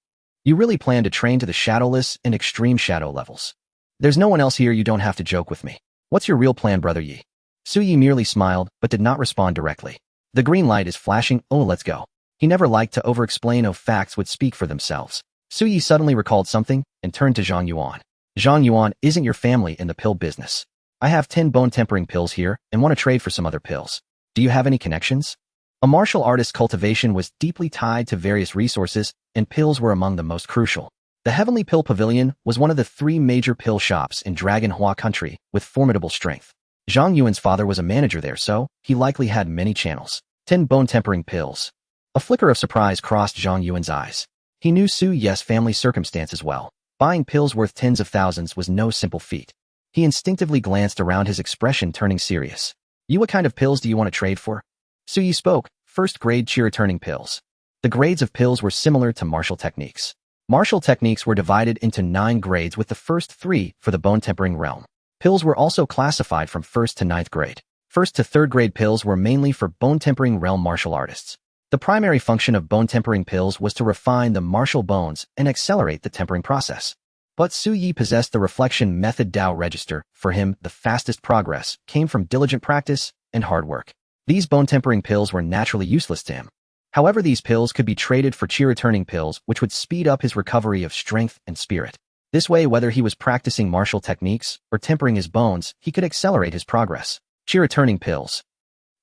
You really plan to train to the shadowless and extreme shadow levels? There's no one else here, you don't have to joke with me. What's your real plan, Brother Yi?" Su Yi merely smiled, but did not respond directly. "The green light is flashing, oh let's go." He never liked to over-explain, facts would speak for themselves. Su Yi suddenly recalled something and turned to Zhang Yuan. "Zhang Yuan, isn't your family in the pill business? I have 10 bone-tempering pills here and want to trade for some other pills. Do you have any connections?" A martial artist's cultivation was deeply tied to various resources, and pills were among the most crucial. The Heavenly Pill Pavilion was one of the 3 major pill shops in Dragon Hua country with formidable strength. Zhang Yuan's father was a manager there, so he likely had many channels. 10 bone-tempering pills. A flicker of surprise crossed Zhang Yuan's eyes. He knew Su Yi's family circumstances well. Buying pills worth tens of thousands was no simple feat. He instinctively glanced around, his expression turning serious. "You, what kind of pills do you want to trade for?" Su Yi spoke. "First-grade chi-returning pills." The grades of pills were similar to martial techniques. Martial techniques were divided into 9 grades, with the first 3 for the bone-tempering realm. Pills were also classified from 1st to 9th grade. 1st to 3rd grade pills were mainly for bone-tempering realm martial artists. The primary function of bone-tempering pills was to refine the martial bones and accelerate the tempering process. But Su Yi possessed the reflection method Tao register. For him, the fastest progress came from diligent practice and hard work. These bone-tempering pills were naturally useless to him. However, these pills could be traded for chi-returning pills, which would speed up his recovery of strength and spirit. This way, whether he was practicing martial techniques or tempering his bones, he could accelerate his progress. Chi-returning pills.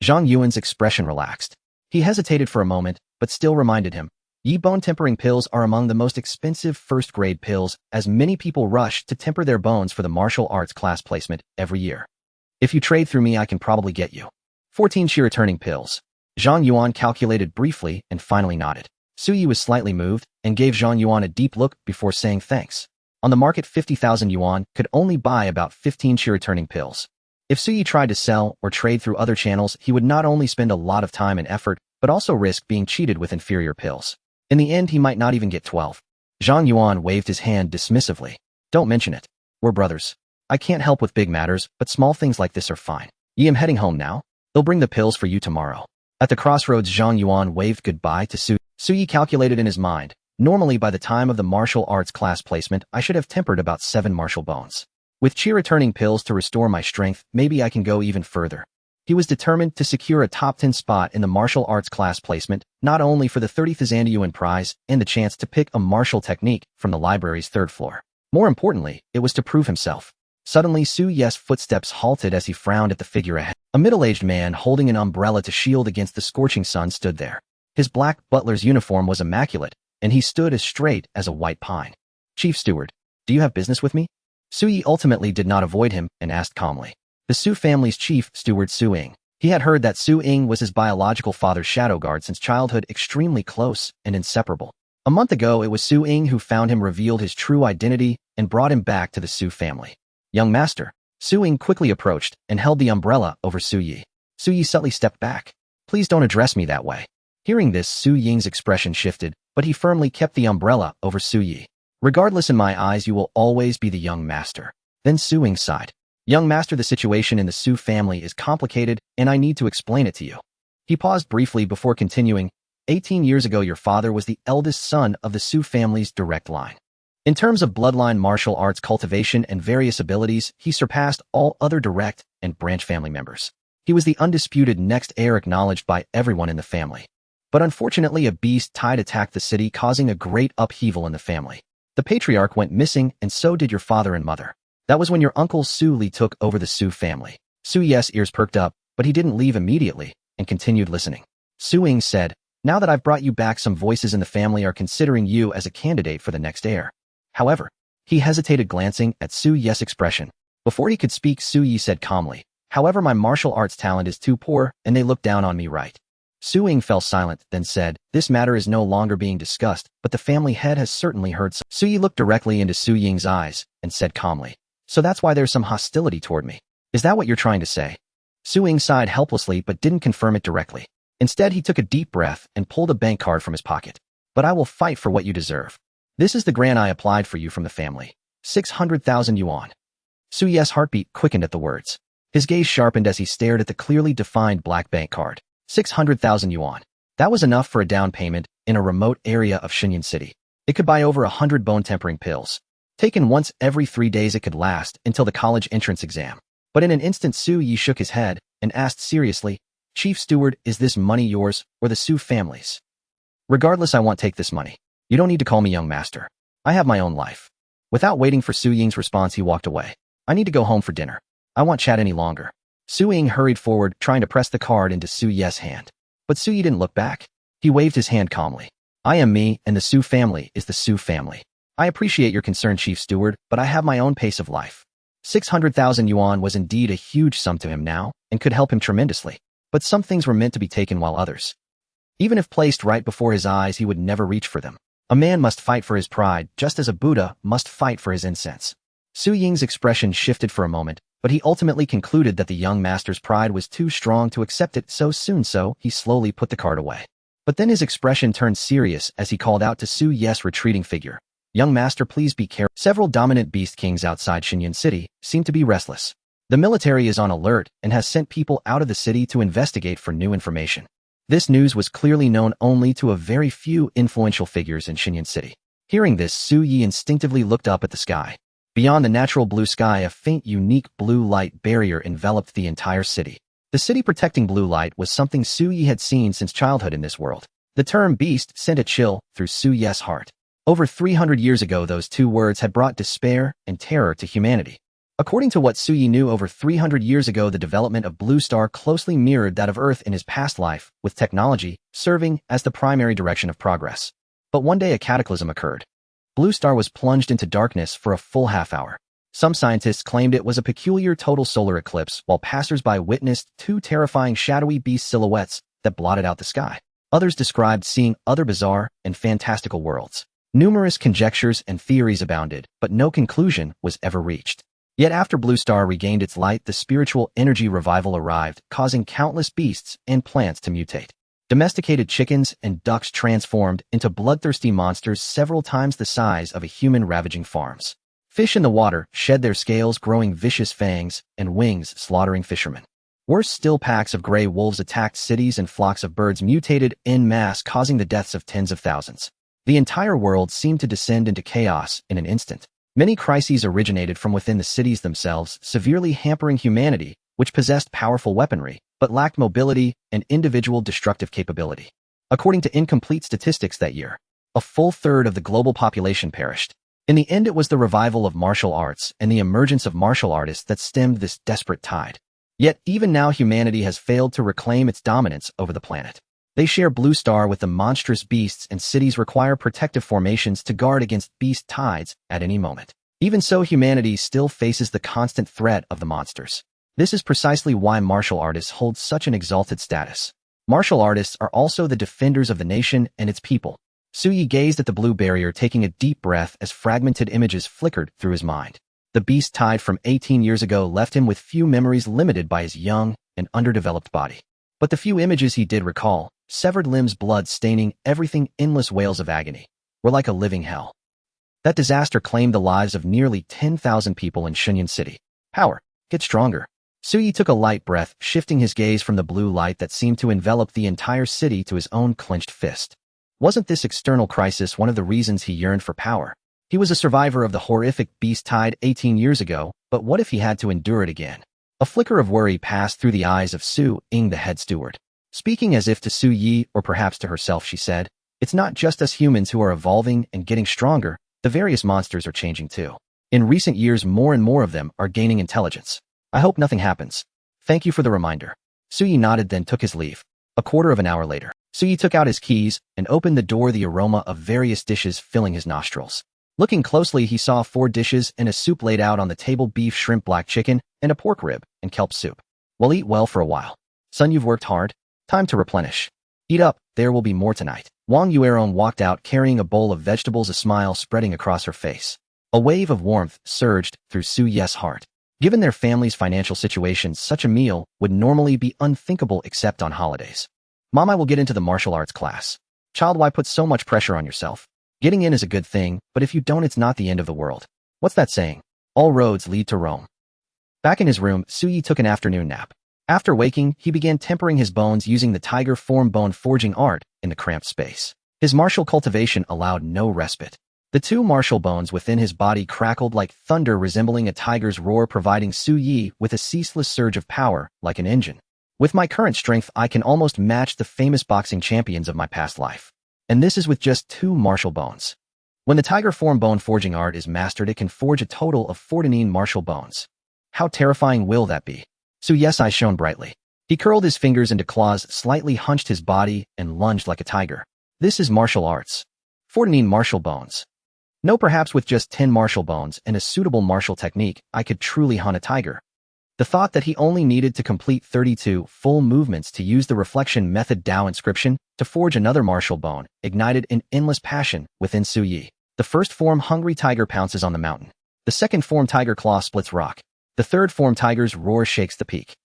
Zhang Yuan's expression relaxed. He hesitated for a moment, but still reminded him, "Yi, bone-tempering pills are among the most expensive first-grade pills, as many people rush to temper their bones for the martial arts class placement every year. If you trade through me, I can probably get you 14 chi-returning pills." Zhang Yuan calculated briefly and finally nodded. Su Yi was slightly moved and gave Zhang Yuan a deep look before saying thanks. On the market, 50,000 yuan could only buy about 15 chi-returning pills. If Su Yi tried to sell or trade through other channels, he would not only spend a lot of time and effort, but also risk being cheated with inferior pills. In the end, he might not even get 12. Zhang Yuan waved his hand dismissively. "Don't mention it. We're brothers. I can't help with big matters, but small things like this are fine. Yi, I'm heading home now. They'll bring the pills for you tomorrow." At the crossroads, Zhang Yuan waved goodbye to Su Yi. Su Yi calculated in his mind, "Normally, by the time of the martial arts class placement, I should have tempered about 7 martial bones. With chi-returning pills to restore my strength, maybe I can go even further." He was determined to secure a top 10 spot in the martial arts class placement, not only for the 30th Yuan prize and the chance to pick a martial technique from the library's 3rd floor. More importantly, it was to prove himself. Suddenly, Su Yi's footsteps halted as he frowned at the figure ahead. A middle-aged man holding an umbrella to shield against the scorching sun stood there. His black butler's uniform was immaculate, and he stood as straight as a white pine. "Chief Steward, do you have business with me?" Su Yi ultimately did not avoid him and asked calmly. The Su family's chief steward, Su Ying. He had heard that Su Ying was his biological father's shadow guard since childhood, extremely close and inseparable. A month ago, it was Su Ying who found him, revealed his true identity, and brought him back to the Su family. "Young master," Su Ying quickly approached and held the umbrella over Su Yi. Su Yi subtly stepped back. Please don't address me that way. Hearing this, Su Ying's expression shifted, but he firmly kept the umbrella over Su Yi. Regardless, in my eyes, you will always be the young master. Then Su Ying sighed. Young master, the situation in the Su family is complicated, and I need to explain it to you. He paused briefly before continuing. 18 years ago, your father was the eldest son of the Su family's direct line. In terms of bloodline, martial arts cultivation, and various abilities, he surpassed all other direct and branch family members. He was the undisputed next heir, acknowledged by everyone in the family. But unfortunately, a beast tide attacked the city, causing a great upheaval in the family. The patriarch went missing, and so did your father and mother. That was when your uncle Su Li took over the Su family. Su Yi's ears perked up, but he didn't leave immediately and continued listening. Su Ying said, now that I've brought you back, some voices in the family are considering you as a candidate for the next heir. However, he hesitated, glancing at Su Yi's expression. Before he could speak, Su Yi said calmly, however, my martial arts talent is too poor, and they look down on me, right? Su Ying fell silent, then said, this matter is no longer being discussed, but the family head has certainly heard some. Su Yi looked directly into Su Ying's eyes and said calmly, so that's why there's some hostility toward me. Is that what you're trying to say? Su Ying sighed helplessly but didn't confirm it directly. Instead, he took a deep breath and pulled a bank card from his pocket. But I will fight for what you deserve. This is the grant I applied for you from the family. 600,000 yuan. Su Yi's heartbeat quickened at the words. His gaze sharpened as he stared at the clearly defined black bank card. 600,000 yuan. That was enough for a down payment in a remote area of Shenyun City. It could buy over 100 bone-tempering pills. Taken once every 3 days, it could last until the college entrance exam. But in an instant, Su Yi shook his head and asked seriously, Chief Steward, is this money yours or the Su family's? Regardless, I won't take this money. You don't need to call me young master. I have my own life. Without waiting for Su Ying's response, he walked away. I need to go home for dinner. I won't chat any longer. Su Ying hurried forward, trying to press the card into Su Yi's hand. But Su Yi didn't look back. He waved his hand calmly. I am me, and the Su family is the Su family. I appreciate your concern, Chief Steward, but I have my own pace of life. 600,000 yuan was indeed a huge sum to him now, and could help him tremendously. But some things were meant to be taken, while others, even if placed right before his eyes, he would never reach for them. A man must fight for his pride, just as a Buddha must fight for his incense. Su Ying's expression shifted for a moment, but he ultimately concluded that the young master's pride was too strong to accept it so soon, so he slowly put the card away. But then his expression turned serious as he called out to Su Yi's retreating figure. Young master, please be careful. Several dominant beast kings outside Shenyun City seem to be restless. The military is on alert and has sent people out of the city to investigate for new information. This news was clearly known only to a very few influential figures in Shenyun City. Hearing this, Su Yi instinctively looked up at the sky. Beyond the natural blue sky, a faint, unique blue light barrier enveloped the entire city. The city protecting blue light was something Su Yi had seen since childhood in this world. The term beast sent a chill through Su Yi's heart. Over 300 years ago, those two words had brought despair and terror to humanity. According to what Su Yi knew, over 300 years ago, the development of Blue Star closely mirrored that of Earth in his past life, with technology serving as the primary direction of progress. But one day a cataclysm occurred. Blue Star was plunged into darkness for a full half-hour. Some scientists claimed it was a peculiar total solar eclipse, while passers-by witnessed two terrifying shadowy beast silhouettes that blotted out the sky. Others described seeing other bizarre and fantastical worlds. Numerous conjectures and theories abounded, but no conclusion was ever reached. Yet after Blue Star regained its light, the spiritual energy revival arrived, causing countless beasts and plants to mutate. Domesticated chickens and ducks transformed into bloodthirsty monsters several times the size of a human, ravaging farms. Fish in the water shed their scales, growing vicious fangs, and wings, slaughtering fishermen. Worse still, packs of gray wolves attacked cities, and flocks of birds mutated en masse, causing the deaths of tens of thousands. The entire world seemed to descend into chaos in an instant. Many crises originated from within the cities themselves, severely hampering humanity, which possessed powerful weaponry, but lacked mobility and individual destructive capability. According to incomplete statistics that year, a full third of the global population perished. In the end, it was the revival of martial arts and the emergence of martial artists that stemmed this desperate tide. Yet, even now, humanity has failed to reclaim its dominance over the planet. They share Blue Star with the monstrous beasts, and cities require protective formations to guard against beast tides at any moment. Even so, humanity still faces the constant threat of the monsters. This is precisely why martial artists hold such an exalted status. Martial artists are also the defenders of the nation and its people. Su Yi gazed at the blue barrier, taking a deep breath as fragmented images flickered through his mind. The beast tied from 18 years ago left him with few memories, limited by his young and underdeveloped body. But the few images he did recall, severed limbs, blood staining everything, endless wails of agony, were like a living hell. That disaster claimed the lives of nearly 10,000 people in Shenyang City. Power. Get stronger. Suyi took a light breath, shifting his gaze from the blue light that seemed to envelop the entire city to his own clenched fist. Wasn't this external crisis one of the reasons he yearned for power? He was a survivor of the horrific beast tide 18 years ago, but what if he had to endure it again? A flicker of worry passed through the eyes of Su Ying, the head steward. Speaking as if to Su Yi, or perhaps to herself, she said, "It's not just us humans who are evolving and getting stronger, the various monsters are changing too. In recent years, more and more of them are gaining intelligence. I hope nothing happens. Thank you for the reminder." Su Yi nodded, then took his leave. A quarter of an hour later, Su Yi took out his keys and opened the door, the aroma of various dishes filling his nostrils. Looking closely, he saw 4 dishes and a soup laid out on the table: beef, shrimp, black chicken, and a pork rib, and kelp soup. "Well, eat well for a while. Son, you've worked hard. Time to replenish. Eat up, there will be more tonight." Wang Yuerong walked out carrying a bowl of vegetables, a smile spreading across her face. A wave of warmth surged through Su Ye's heart. Given their family's financial situation, such a meal would normally be unthinkable except on holidays. "Mom, I will get into the martial arts class." "Child, why put so much pressure on yourself? Getting in is a good thing, but if you don't, it's not the end of the world. What's that saying? All roads lead to Rome." Back in his room, Su Yi took an afternoon nap. After waking, he began tempering his bones using the tiger form bone forging art in the cramped space. His martial cultivation allowed no respite. The 2 martial bones within his body crackled like thunder, resembling a tiger's roar, providing Su Yi with a ceaseless surge of power like an engine. "With my current strength, I can almost match the famous boxing champions of my past life. And this is with just 2 martial bones. When the tiger form bone forging art is mastered, it can forge a total of 14 martial bones. How terrifying will that be?" Su Ye's eyes shone brightly. He curled his fingers into claws, slightly hunched his body, and lunged like a tiger. "This is martial arts. 14 martial bones. No, perhaps with just 10 martial bones and a suitable martial technique, I could truly hunt a tiger." The thought that he only needed to complete 32 full movements to use the reflection method Dao inscription to forge another martial bone ignited an endless passion within Su Yi. The first form, hungry tiger, pounces on the mountain. The second form, tiger claw, splits rock. The third form, tiger's roar, shakes the peak.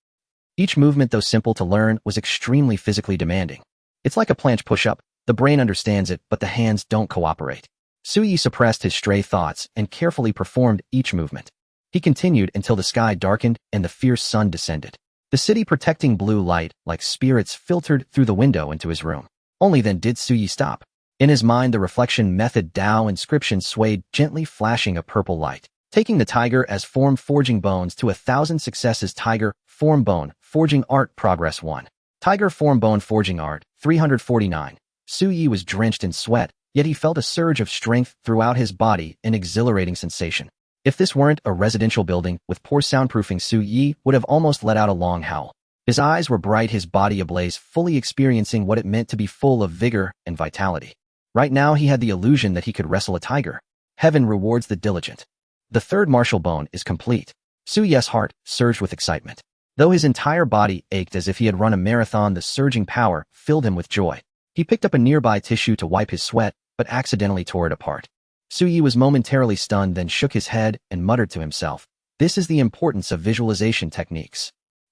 Each movement, though simple to learn, was extremely physically demanding. It's like a planche push-up. The brain understands it, but the hands don't cooperate. Su Yi suppressed his stray thoughts and carefully performed each movement. He continued until the sky darkened and the fierce sun descended. The city protecting blue light, like spirits, filtered through the window into his room. Only then did Su Yi stop. In his mind, the reflection method Dao inscription swayed, gently flashing a purple light. Taking the tiger as form forging bones to 1,000 successes. Tiger form bone forging art progress 1. Tiger form bone forging art 349. Su Yi was drenched in sweat, yet he felt a surge of strength throughout his body, an exhilarating sensation. If this weren't a residential building with poor soundproofing, Su Yi would have almost let out a long howl. His eyes were bright, his body ablaze, fully experiencing what it meant to be full of vigor and vitality. Right now he had the illusion that he could wrestle a tiger. Heaven rewards the diligent. The third martial bone is complete. Su Ye's heart surged with excitement. Though his entire body ached as if he had run a marathon, the surging power filled him with joy. He picked up a nearby tissue to wipe his sweat, but accidentally tore it apart. Su Yi was momentarily stunned, then shook his head and muttered to himself, "This is the importance of visualization techniques.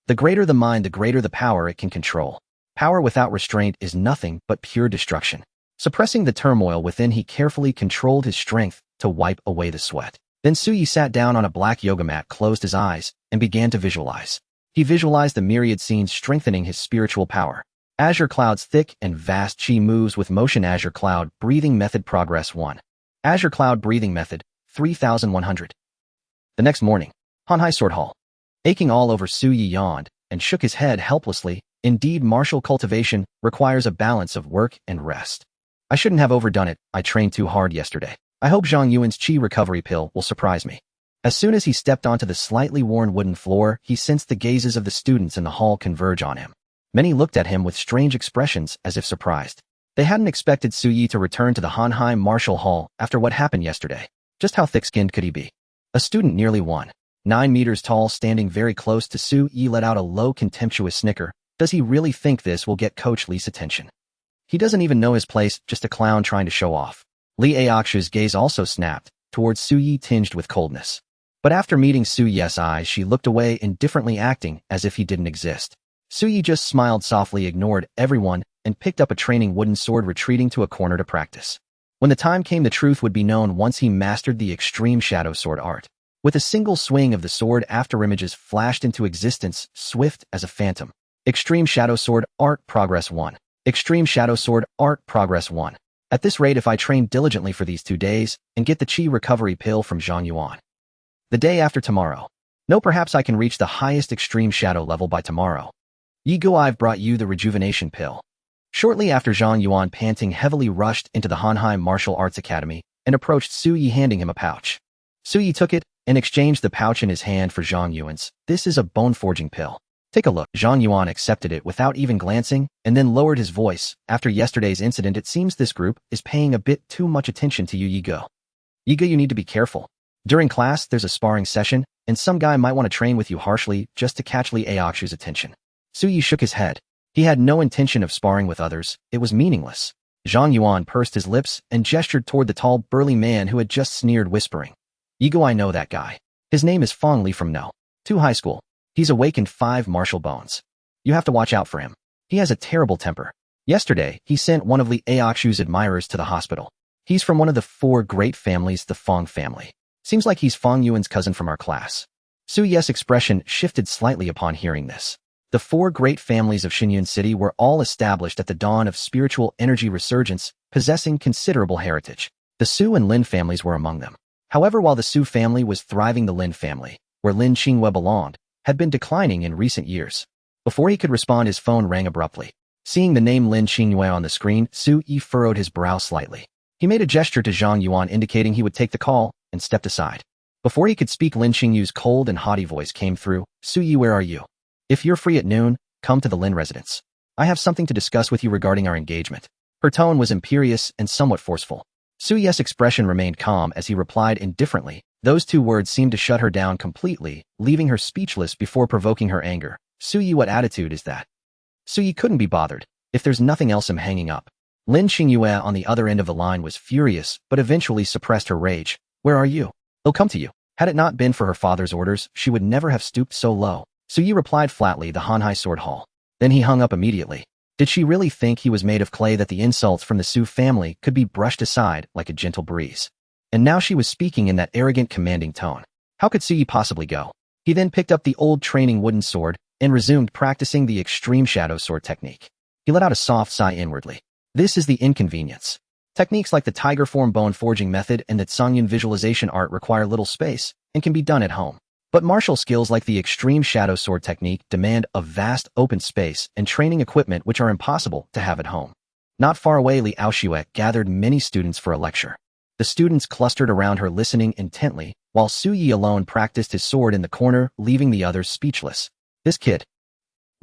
The greater the mind, the greater the power it can control. Power without restraint is nothing but pure destruction." Suppressing the turmoil within, he carefully controlled his strength to wipe away the sweat. Then Su Yi sat down on a black yoga mat, closed his eyes, and began to visualize. He visualized the myriad scenes strengthening his spiritual power. Azure clouds, thick and vast. Chi moves with motion. Azure cloud breathing method progress 1. Azure cloud breathing method 3100. The next morning, Hanhai Sword Hall. Aching all over, Su Yi yawned and shook his head helplessly. Indeed, martial cultivation requires a balance of work and rest. "I shouldn't have overdone it. I trained too hard yesterday. I hope Zhang Yuan's Qi recovery pill will surprise me." As soon as he stepped onto the slightly worn wooden floor, he sensed the gazes of the students in the hall converge on him. Many looked at him with strange expressions, as if surprised. They hadn't expected Su Yi to return to the Hanhai Martial Hall after what happened yesterday. Just how thick-skinned could he be? A student nearly 1.9 meters tall, standing very close to Su Yi, let out a low, contemptuous snicker. Does he really think this will get Coach Li's attention? He doesn't even know his place, just a clown trying to show off. Li Aixu's gaze also snapped towards Su Yi, tinged with coldness. But after meeting Su Yi's eyes, she looked away, indifferently acting as if he didn't exist. Su Yi just smiled softly, ignored everyone, and picked up a training wooden sword, retreating to a corner to practice. When the time came, the truth would be known once he mastered the extreme shadow sword art. With a single swing of the sword, afterimages flashed into existence, swift as a phantom. Extreme Shadow Sword Art Progress 1. Extreme Shadow Sword Art Progress 1. At this rate, if I train diligently for these 2 days and get the Qi recovery pill from Zhang Yuan. The day after tomorrow. No, perhaps I can reach the highest extreme shadow level by tomorrow. Yi Guo, I've brought you the rejuvenation pill. Shortly after, Zhang Yuan, panting heavily, rushed into the Hanhai Martial Arts Academy and approached Su Yi, handing him a pouch. Su Yi took it and exchanged the pouch in his hand for Zhang Yuan's. This is a bone-forging pill. Take a look. Zhang Yuan accepted it without even glancing and then lowered his voice. After yesterday's incident, it seems this group is paying a bit too much attention to you, Yi Guo. Yi Guo, you need to be careful. During class, there's a sparring session, and some guy might want to train with you harshly just to catch Li Aoxu's attention. Su Yi shook his head. He had no intention of sparring with others. It was meaningless. Zhang Yuan pursed his lips and gestured toward the tall, burly man who had just sneered, whispering, Yi Guo, I know that guy. His name is Feng Li from No. 2 High School. He's awakened 5 martial bones. You have to watch out for him. He has a terrible temper. Yesterday, he sent one of Li Aoxu's admirers to the hospital. He's from one of the 4 great families, the Feng family. Seems like he's Feng Yuan's cousin from our class. Su Yi's expression shifted slightly upon hearing this. The 4 great families of Xinyun City were all established at the dawn of spiritual energy resurgence, possessing considerable heritage. The Su and Lin families were among them. However, while the Su family was thriving, the Lin family, where Lin Qingyue belonged, had been declining in recent years. Before he could respond, his phone rang abruptly. Seeing the name Lin Qingyue on the screen, Su Yi furrowed his brow slightly. He made a gesture to Zhang Yuan indicating he would take the call, and stepped aside. Before he could speak, Lin Qingyue's cold and haughty voice came through. Su Yi, where are you? If you're free at noon, come to the Lin residence. I have something to discuss with you regarding our engagement. Her tone was imperious and somewhat forceful. Su Yi's expression remained calm as he replied indifferently. Those 2 words seemed to shut her down completely, leaving her speechless before provoking her anger. Su Yi, what attitude is that? Su Yi couldn't be bothered. If there's nothing else, I'm hanging up. Lin Qingyue on the other end of the line was furious, but eventually suppressed her rage. Where are you? I'll come to you. Had it not been for her father's orders, she would never have stooped so low. Su Yi replied flatly, the Hanhai Sword Hall. Then he hung up immediately. Did she really think he was made of clay, that the insults from the Su family could be brushed aside like a gentle breeze? And now she was speaking in that arrogant, commanding tone. How could Su Yi possibly go? He then picked up the old training wooden sword and resumed practicing the extreme shadow sword technique. He let out a soft sigh inwardly. This is the inconvenience. Techniques like the tiger form bone forging method and the Tsongyun visualization art require little space and can be done at home. But martial skills like the extreme shadow sword technique demand a vast open space and training equipment which are impossible to have at home. Not far away, Li Aoxue gathered many students for a lecture. The students clustered around her, listening intently, while Su Yi alone practiced his sword in the corner, leaving the others speechless. This kid.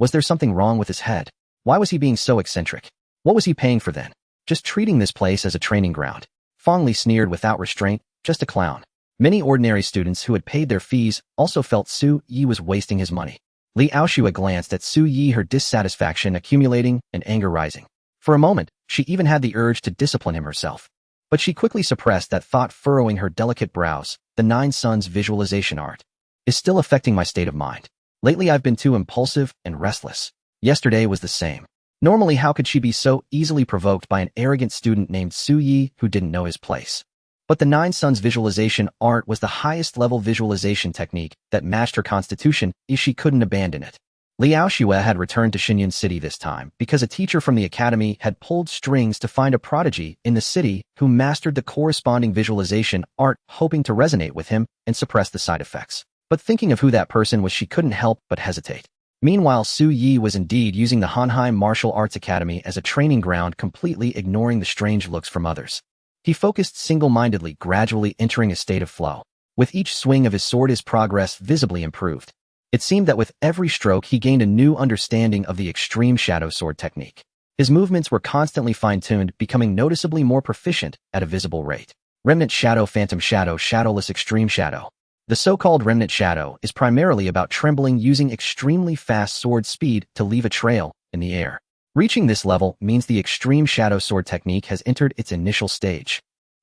Was there something wrong with his head? Why was he being so eccentric? What was he paying for then? Just treating this place as a training ground. Feng Li sneered without restraint, just a clown. Many ordinary students who had paid their fees also felt Su Yi was wasting his money. Li Aoxue glanced at Su Yi, her dissatisfaction accumulating and anger rising. For a moment, she even had the urge to discipline him herself. But she quickly suppressed that thought, furrowing her delicate brows. The 9 Suns visualization art is still affecting my state of mind. Lately I've been too impulsive and restless. Yesterday was the same. Normally, how could she be so easily provoked by an arrogant student named Su Yi who didn't know his place? But the 9 Suns visualization art was the highest level visualization technique that matched her constitution, if she couldn't abandon it. Li Aoxue had returned to Xinyun City this time because a teacher from the academy had pulled strings to find a prodigy in the city who mastered the corresponding visualization art, hoping to resonate with him and suppress the side effects. But thinking of who that person was, she couldn't help but hesitate. Meanwhile, Su Yi was indeed using the Hanhai Martial Arts Academy as a training ground, completely ignoring the strange looks from others. He focused single-mindedly, gradually entering a state of flow. With each swing of his sword, his progress visibly improved. It seemed that with every stroke he gained a new understanding of the extreme shadow sword technique. His movements were constantly fine-tuned, becoming noticeably more proficient at a visible rate. Remnant Shadow, Phantom Shadow, Shadowless Extreme Shadow. The so-called Remnant Shadow is primarily about trembling, using extremely fast sword speed to leave a trail in the air. Reaching this level means the extreme shadow sword technique has entered its initial stage.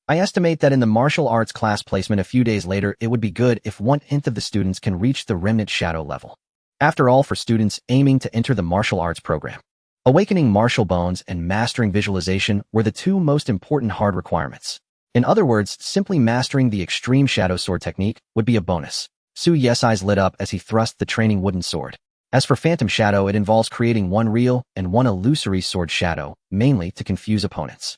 I estimate that in the martial arts class placement a few days later, it would be good if 1/10 of the students can reach the remnant shadow level. After all, for students aiming to enter the martial arts program, awakening martial bones and mastering visualization were the two most important hard requirements. In other words, simply mastering the extreme shadow sword technique would be a bonus. Su Ye's eyes lit up as he thrust the training wooden sword. As for phantom shadow, it involves creating one real and one illusory sword shadow, mainly to confuse opponents.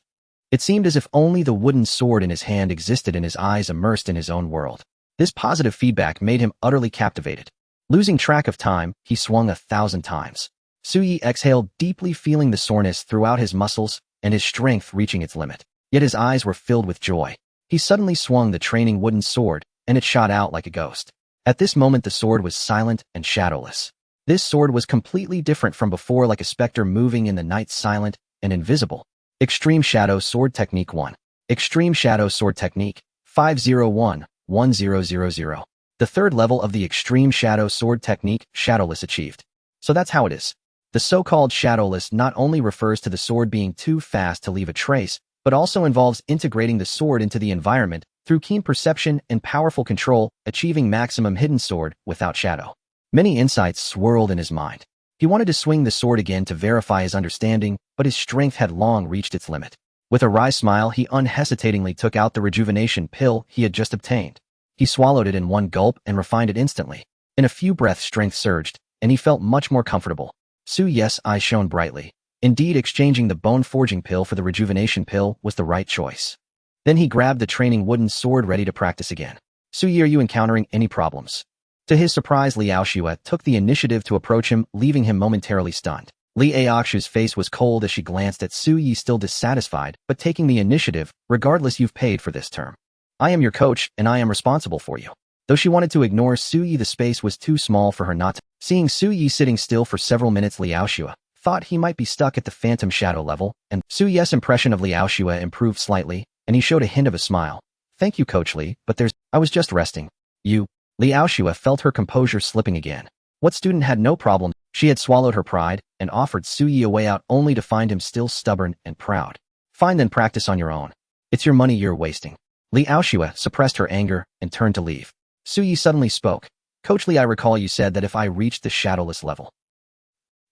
It seemed as if only the wooden sword in his hand existed and his eyes immersed in his own world. This positive feedback made him utterly captivated. Losing track of time, he swung 1,000 times. Su Yi exhaled deeply, feeling the soreness throughout his muscles and his strength reaching its limit. Yet his eyes were filled with joy. He suddenly swung the training wooden sword, and it shot out like a ghost. At this moment the sword was silent and shadowless. This sword was completely different from before, like a specter moving in the night, silent and invisible. Extreme Shadow Sword Technique 1. Extreme Shadow Sword Technique 501-1000. The third level of the Extreme Shadow Sword Technique, Shadowless, achieved. So that's how it is. The so-called Shadowless not only refers to the sword being too fast to leave a trace, but also involves integrating the sword into the environment through keen perception and powerful control, achieving maximum hidden sword without shadow. Many insights swirled in his mind. He wanted to swing the sword again to verify his understanding, but his strength had long reached its limit. With a wry smile, he unhesitatingly took out the rejuvenation pill he had just obtained. He swallowed it in one gulp and refined it instantly. In a few breaths, strength surged, and he felt much more comfortable. Su Ye's eyes shone brightly. Indeed, exchanging the bone-forging pill for the rejuvenation pill was the right choice. Then he grabbed the training wooden sword, ready to practice again. Su Yi, are you encountering any problems? To his surprise, Liao Xue took the initiative to approach him, leaving him momentarily stunned. Li Aoxu's face was cold as she glanced at Su Yi, still dissatisfied, but taking the initiative. Regardless, you've paid for this term. I am your coach, and I am responsible for you. Though she wanted to ignore Su Yi, the space was too small for her not to. Seeing Su Yi sitting still for several minutes, Liao Xue thought he might be stuck at the phantom shadow level, and Su Yi's impression of Liao Xue improved slightly, and he showed a hint of a smile. Thank you, Coach Li, but I was just resting. You. Liao Xue felt her composure slipping again. What student had no problem? She had swallowed her pride and offered Su Yi a way out, only to find him still stubborn and proud. Fine, then practice on your own. It's your money you're wasting. Liao Xue suppressed her anger and turned to leave. Su Yi suddenly spoke. Coach Li, I recall you said that if I reached the shadowless level,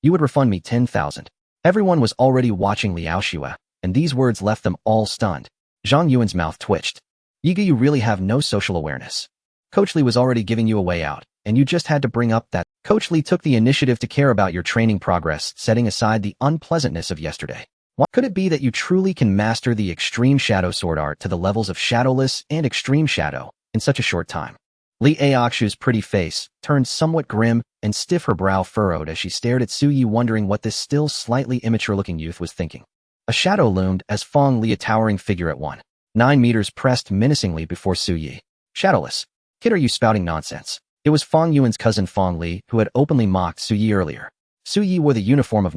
you would refund me 10,000. Everyone was already watching Liao Xue, and these words left them all stunned. Zhang Yuan's mouth twitched. Yiga, you really have no social awareness. Coach Li was already giving you a way out, and you just had to bring up that. Coach Li took the initiative to care about your training progress, setting aside the unpleasantness of yesterday. Why could it be that you truly can master the extreme shadow sword art to the levels of shadowless and extreme shadow in such a short time? Li Aoxu's pretty face turned somewhat grim and stiff, her brow furrowed as she stared at Su Yi, wondering what this still slightly immature-looking youth was thinking. A shadow loomed as Fong Li, a towering figure at 1.9 meters, pressed menacingly before Su Yi. Shadowless. Kid, are you spouting nonsense? It was Fong Yuan's cousin Fong Li who had openly mocked Su Yi earlier. Su Yi wore the uniform of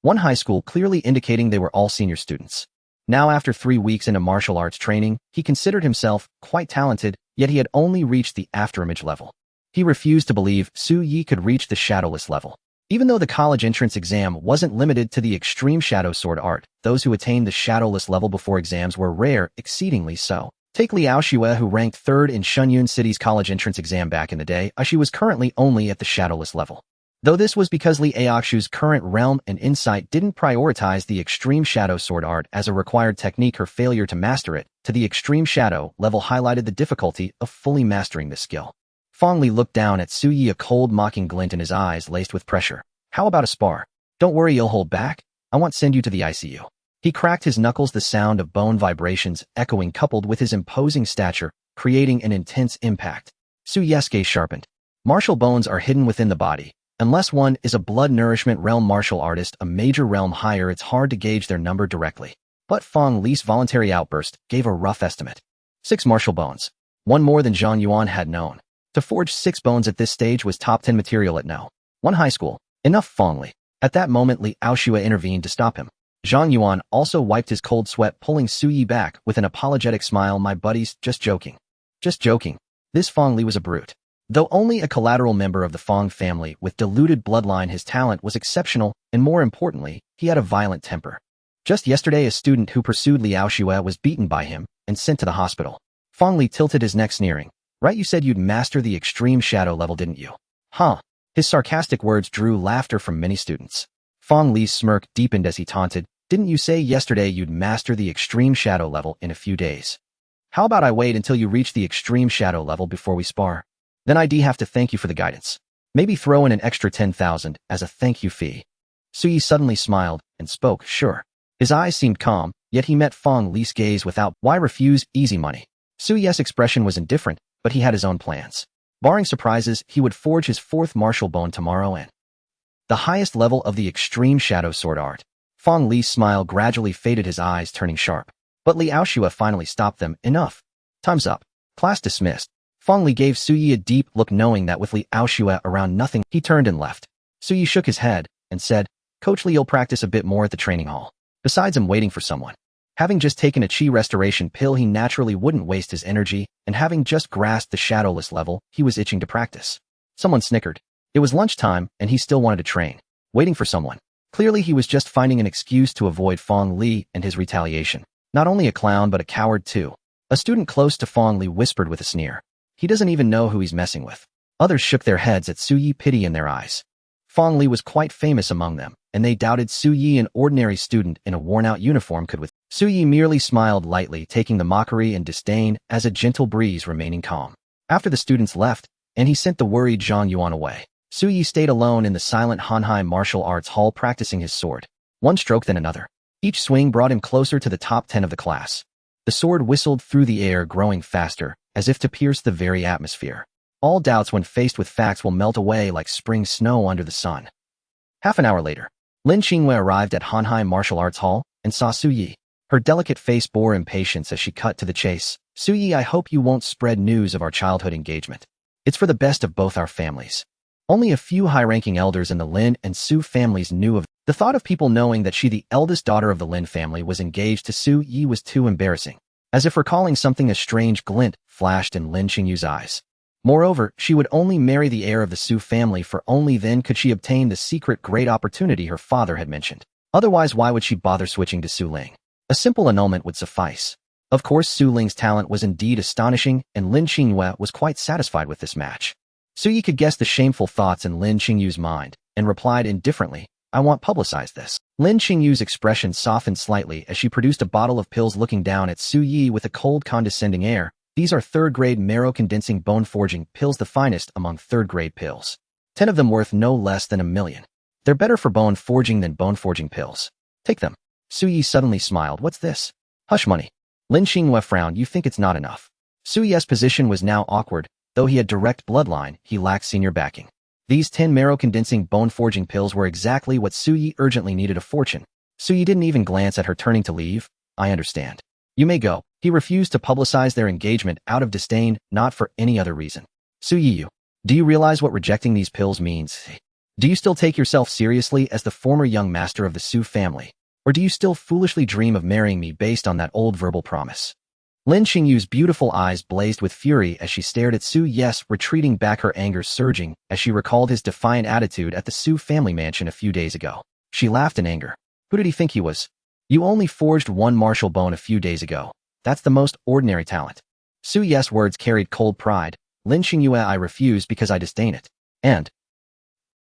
one high school, clearly indicating they were all senior students. Now, after 3 weeks into martial arts training, he considered himself quite talented, yet he had only reached the afterimage level. He refused to believe Su Yi could reach the shadowless level. Even though the college entrance exam wasn't limited to the extreme shadow sword art, those who attained the shadowless level before exams were rare, exceedingly so. Take Liao Xue, who ranked 3rd in Shenyun City's college entrance exam back in the day. She was currently only at the shadowless level. Though this was because Li Aoxu's current realm and insight didn't prioritize the extreme shadow sword art as a required technique, her failure to master it to the extreme shadow level highlighted the difficulty of fully mastering this skill. Fong Li looked down at Su Yi, a cold, mocking glint in his eyes laced with pressure. How about a spar? Don't worry, you'll hold back. I won't send you to the ICU. He cracked his knuckles, the sound of bone vibrations echoing, coupled with his imposing stature, creating an intense impact. Su Yi's gaze sharpened. Martial bones are hidden within the body. Unless one is a blood nourishment realm martial artist, a major realm higher, it's hard to gauge their number directly. But Fong Li's voluntary outburst gave a rough estimate. 6 martial bones. One more than Zhang Yuan had known. To forge 6 bones at this stage was top 10 material at one high school. Enough, Fong Li. At that moment, Li Aoxue intervened to stop him. Zhang Yuan also wiped his cold sweat, pulling Su Yi back with an apologetic smile. My buddies, just joking. Just joking. This Fong Li was a brute. Though only a collateral member of the Fong family with diluted bloodline, his talent was exceptional, and more importantly, he had a violent temper. Just yesterday, a student who pursued Liao Xue was beaten by him, and sent to the hospital. Fong Li tilted his neck, sneering. Right, you said you'd master the extreme shadow level, didn't you? Huh? His sarcastic words drew laughter from many students. Fong Li's smirk deepened as he taunted, didn't you say yesterday you'd master the extreme shadow level in a few days? How about I wait until you reach the extreme shadow level before we spar? Then I'd have to thank you for the guidance. Maybe throw in an extra 10,000 as a thank you fee. Suyi suddenly smiled and spoke, sure. His eyes seemed calm, yet he met Fong Li's gaze without, why refuse, easy money. Suyi's expression was indifferent, but he had his own plans. Barring surprises, he would forge his 4th martial bone tomorrow and the highest level of the extreme shadow sword art. Fong Li's smile gradually faded, his eyes turning sharp. But Li Aoshua finally stopped them. Enough. Time's up. Class dismissed. Fong Li gave Suyi a deep look, knowing that with Li Aoshua around nothing, he turned and left. Suyi shook his head and said, Coach Li, you'll practice a bit more at the training hall. Besides, I'm waiting for someone. Having just taken a chi restoration pill, he naturally wouldn't waste his energy, and having just grasped the shadowless level, he was itching to practice. Someone snickered. It was lunchtime, and he still wanted to train. Waiting for someone. Clearly, he was just finding an excuse to avoid Fong Li and his retaliation. Not only a clown, but a coward too. A student close to Fong Li whispered with a sneer. He doesn't even know who he's messing with. Others shook their heads at Suyi, pity in their eyes. Fong Li was quite famous among them, and they doubted Suyi, an ordinary student in a worn-out uniform, could with. Suyi merely smiled lightly, taking the mockery and disdain as a gentle breeze, remaining calm. After the students left, and he sent the worried Zhang Yuan away, Suyi stayed alone in the silent Hanhai martial arts hall, practicing his sword. One stroke then another. Each swing brought him closer to the top 10 of the class. The sword whistled through the air, growing faster, as if to pierce the very atmosphere. All doubts when faced with facts will melt away like spring snow under the sun. Half an hour later, Lin Qingyue arrived at Hanhai Martial Arts Hall and saw Suyi. Her delicate face bore impatience as she cut to the chase. Suyi, I hope you won't spread news of our childhood engagement. It's for the best of both our families. Only a few high-ranking elders in the Lin and Su families knew of it. The thought of people knowing that she, the eldest daughter of the Lin family, was engaged to Su Yi was too embarrassing. As if recalling something, a strange glint flashed in Lin Qingyue's eyes. Moreover, she would only marry the heir of the Su family, for only then could she obtain the secret great opportunity her father had mentioned. Otherwise, why would she bother switching to Su Ling? A simple annulment would suffice. Of course, Su Ling's talent was indeed astonishing, and Lin Qingyue was quite satisfied with this match. Su Yi could guess the shameful thoughts in Lin Qingyue's mind, and replied indifferently, I won't publicize this. Lin Qingyue's expression softened slightly as she produced a bottle of pills, looking down at Su Yi with a cold, condescending air. These are third-grade marrow-condensing bone-forging pills, the finest among third-grade pills. 10 of them worth no less than $1 million. They're better for bone-forging than bone-forging pills. Take them. Su Yi suddenly smiled. What's this? Hush money. Lin Qingyue frowned. You think it's not enough? Su Yi's position was now awkward. Though he had direct bloodline, he lacked senior backing. These 10 marrow-condensing bone-forging pills were exactly what Su Yi urgently needed. A fortune. Su Yi didn't even glance at her, turning to leave. I understand. You may go. He refused to publicize their engagement out of disdain, not for any other reason. Su Yi, do you realize what rejecting these pills means? Do you still take yourself seriously as the former young master of the Su family? Or do you still foolishly dream of marrying me based on that old verbal promise? Lin Qingyue's beautiful eyes blazed with fury as she stared at Su Yi, retreating back, her anger surging as she recalled his defiant attitude at the Su family mansion a few days ago. She laughed in anger. Who did he think he was? You only forged one martial bone a few days ago. That's the most ordinary talent. Su Yi's words carried cold pride. Lin Qingyue, I refuse because I disdain it. And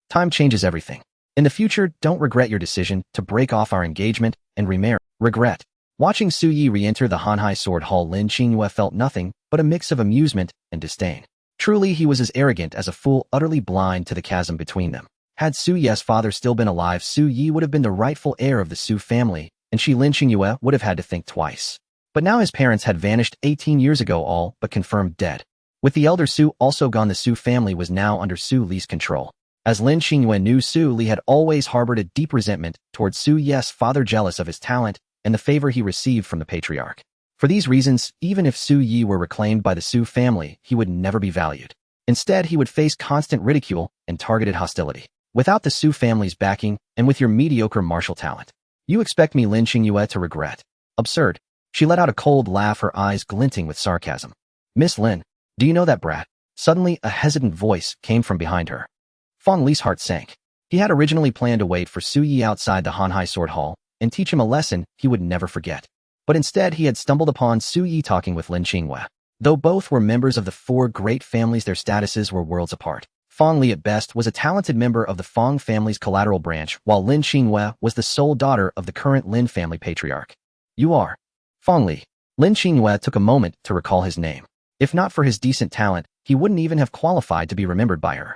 time changes everything. In the future, don't regret your decision to break off our engagement and remarry. Regret. Watching Su Yi re-enter the Hanhai Sword Hall, Lin Qingyue felt nothing but a mix of amusement and disdain. Truly, he was as arrogant as a fool, utterly blind to the chasm between them. Had Su Yi's father still been alive, Su Yi would have been the rightful heir of the Su family, and she, Lin Qingyue, would have had to think twice. But now his parents had vanished 18 years ago, all but confirmed dead. With the elder Su also gone, the Su family was now under Su Li's control. As Lin Qingyue knew, Su Li had always harbored a deep resentment towards Su Yi's father, jealous of his talent and the favor he received from the patriarch. For these reasons, even if Su Yi were reclaimed by the Su family, he would never be valued. Instead, he would face constant ridicule and targeted hostility. Without the Su family's backing, and with your mediocre martial talent, you expect me, Lin Qingyue, to regret? Absurd. She let out a cold laugh, her eyes glinting with sarcasm. Miss Lin, do you know that brat? Suddenly, a hesitant voice came from behind her. Fong Li's heart sank. He had originally planned to wait for Su Yi outside the Hanhai Sword Hall and teach him a lesson he would never forget. But instead he had stumbled upon Su Yi talking with Lin Qingyue. Though both were members of the four great families, their statuses were worlds apart. Fang Li at best was a talented member of the Fang family's collateral branch, while Lin Qingyue was the sole daughter of the current Lin family patriarch. You are Fang Li. Lin Qingyue took a moment to recall his name. If not for his decent talent, he wouldn't even have qualified to be remembered by her.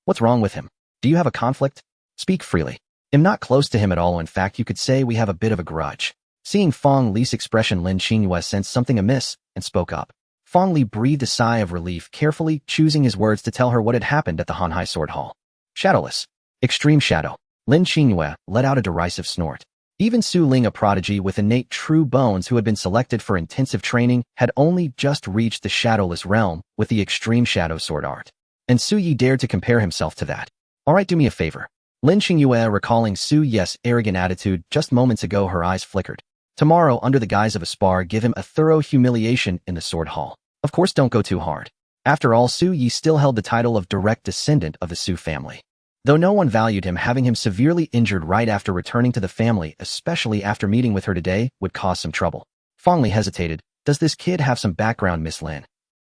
What's wrong with him? Do you have a conflict? Speak freely. I'm not close to him at all. In fact, you could say we have a bit of a grudge. Seeing Fang Li's expression, Lin Qingyue sensed something amiss and spoke up. Fang Li breathed a sigh of relief, carefully choosing his words to tell her what had happened at the Hanhai Sword Hall. Shadowless. Extreme shadow. Lin Qingyue let out a derisive snort. Even Su Ling, a prodigy with innate true bones who had been selected for intensive training, had only just reached the shadowless realm with the extreme shadow sword art. And Su Yi dared to compare himself to that. Alright, do me a favor. Lin Qingyue, recalling Su Yi's arrogant attitude just moments ago, her eyes flickered. Tomorrow, under the guise of a spar, give him a thorough humiliation in the sword hall. Of course, don't go too hard. After all, Su Yi still held the title of direct descendant of the Su family. Though no one valued him, having him severely injured right after returning to the family, especially after meeting with her today, would cause some trouble. Fang Li hesitated. Does this kid have some background, Miss Lin?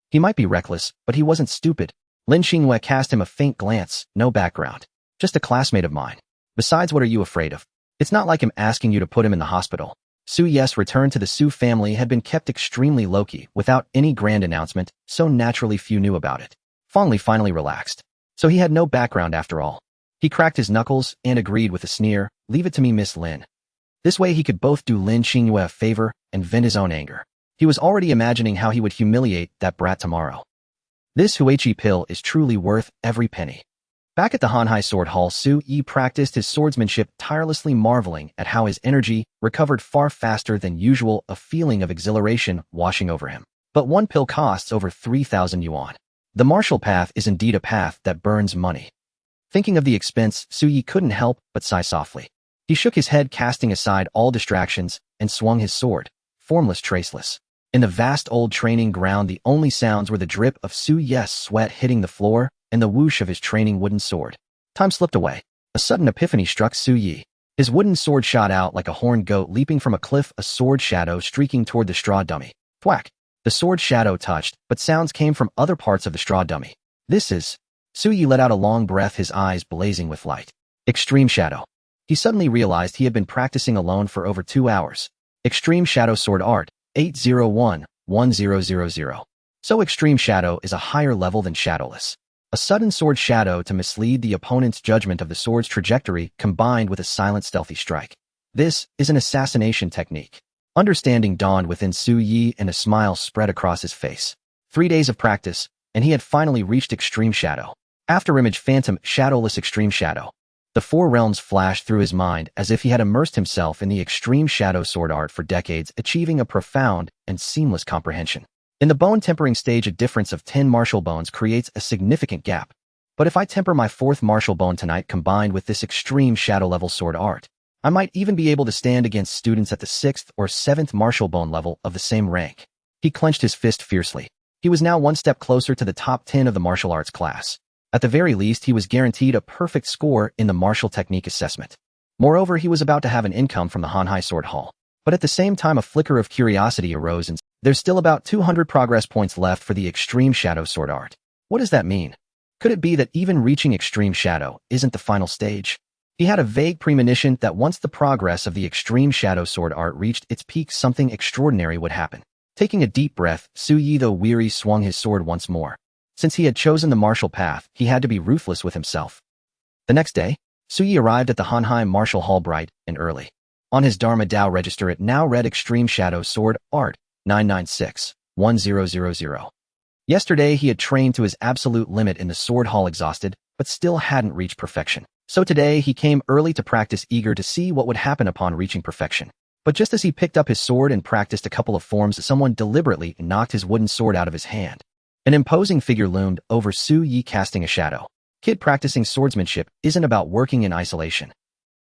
He might be reckless, but he wasn't stupid. Lin Qingyue cast him a faint glance. No background. Just a classmate of mine. Besides, what are you afraid of? It's not like I'm asking you to put him in the hospital. Su Yi's return to the Su family had been kept extremely low-key, without any grand announcement, so naturally few knew about it. Fang Li finally relaxed. So he had no background after all. He cracked his knuckles and agreed with a sneer. Leave it to me, Miss Lin. This way he could both do Lin Qingyue a favor and vent his own anger. He was already imagining how he would humiliate that brat tomorrow. This Huichi pill is truly worth every penny. Back at the Hanhai Sword Hall, Su Yi practiced his swordsmanship, tirelessly marveling at how his energy recovered far faster than usual, a feeling of exhilaration washing over him. But one pill costs over 3,000 yuan. The martial path is indeed a path that burns money. Thinking of the expense, Su Yi couldn't help but sigh softly. He shook his head, casting aside all distractions, and swung his sword, formless, traceless. In the vast old training ground, the only sounds were the drip of Su Yi's sweat hitting the floor and the whoosh of his training wooden sword. Time slipped away. A sudden epiphany struck Su Yi. His wooden sword shot out like a horned goat leaping from a cliff, a sword shadow streaking toward the straw dummy. Thwack! The sword shadow touched, but sounds came from other parts of the straw dummy. This is... Su Yi let out a long breath, his eyes blazing with light. Extreme shadow. He suddenly realized he had been practicing alone for over 2 hours. Extreme shadow sword art, 801-1000. So extreme shadow is a higher level than shadowless. A sudden sword shadow to mislead the opponent's judgment of the sword's trajectory combined with a silent stealthy strike. This is an assassination technique. Understanding dawned within Su Yi and a smile spread across his face. 3 days of practice, and he had finally reached extreme shadow. Afterimage phantom, shadowless extreme shadow. The 4 realms flashed through his mind as if he had immersed himself in the extreme shadow sword art for decades, achieving a profound and seamless comprehension. In the bone tempering stage, a difference of 10 martial bones creates a significant gap. But if I temper my 4th martial bone tonight combined with this extreme shadow level sword art, I might even be able to stand against students at the 6th or 7th martial bone level of the same rank. He clenched his fist fiercely. He was now one step closer to the top 10 of the martial arts class. At the very least, he was guaranteed a perfect score in the martial technique assessment. Moreover, he was about to have an income from the Hanhai Sword Hall. But at the same time, a flicker of curiosity arose, and there's still about 200 progress points left for the extreme shadow sword art. What does that mean? Could it be that even reaching extreme shadow isn't the final stage? He had a vague premonition that once the progress of the extreme shadow sword art reached its peak, something extraordinary would happen. Taking a deep breath, Su Yi, though weary, swung his sword once more. Since he had chosen the martial path, he had to be ruthless with himself. The next day, Su Yi arrived at the Hanhai Martial Hall bright and early. On his Dharma Dao register it now read Extreme Shadow Sword Art 996-1000. Yesterday he had trained to his absolute limit in the sword hall, exhausted, but still hadn't reached perfection. So today he came early to practice, eager to see what would happen upon reaching perfection. But just as he picked up his sword and practiced a couple of forms, someone deliberately knocked his wooden sword out of his hand. An imposing figure loomed over Su Yi, casting a shadow. Kid, practicing swordsmanship isn't about working in isolation.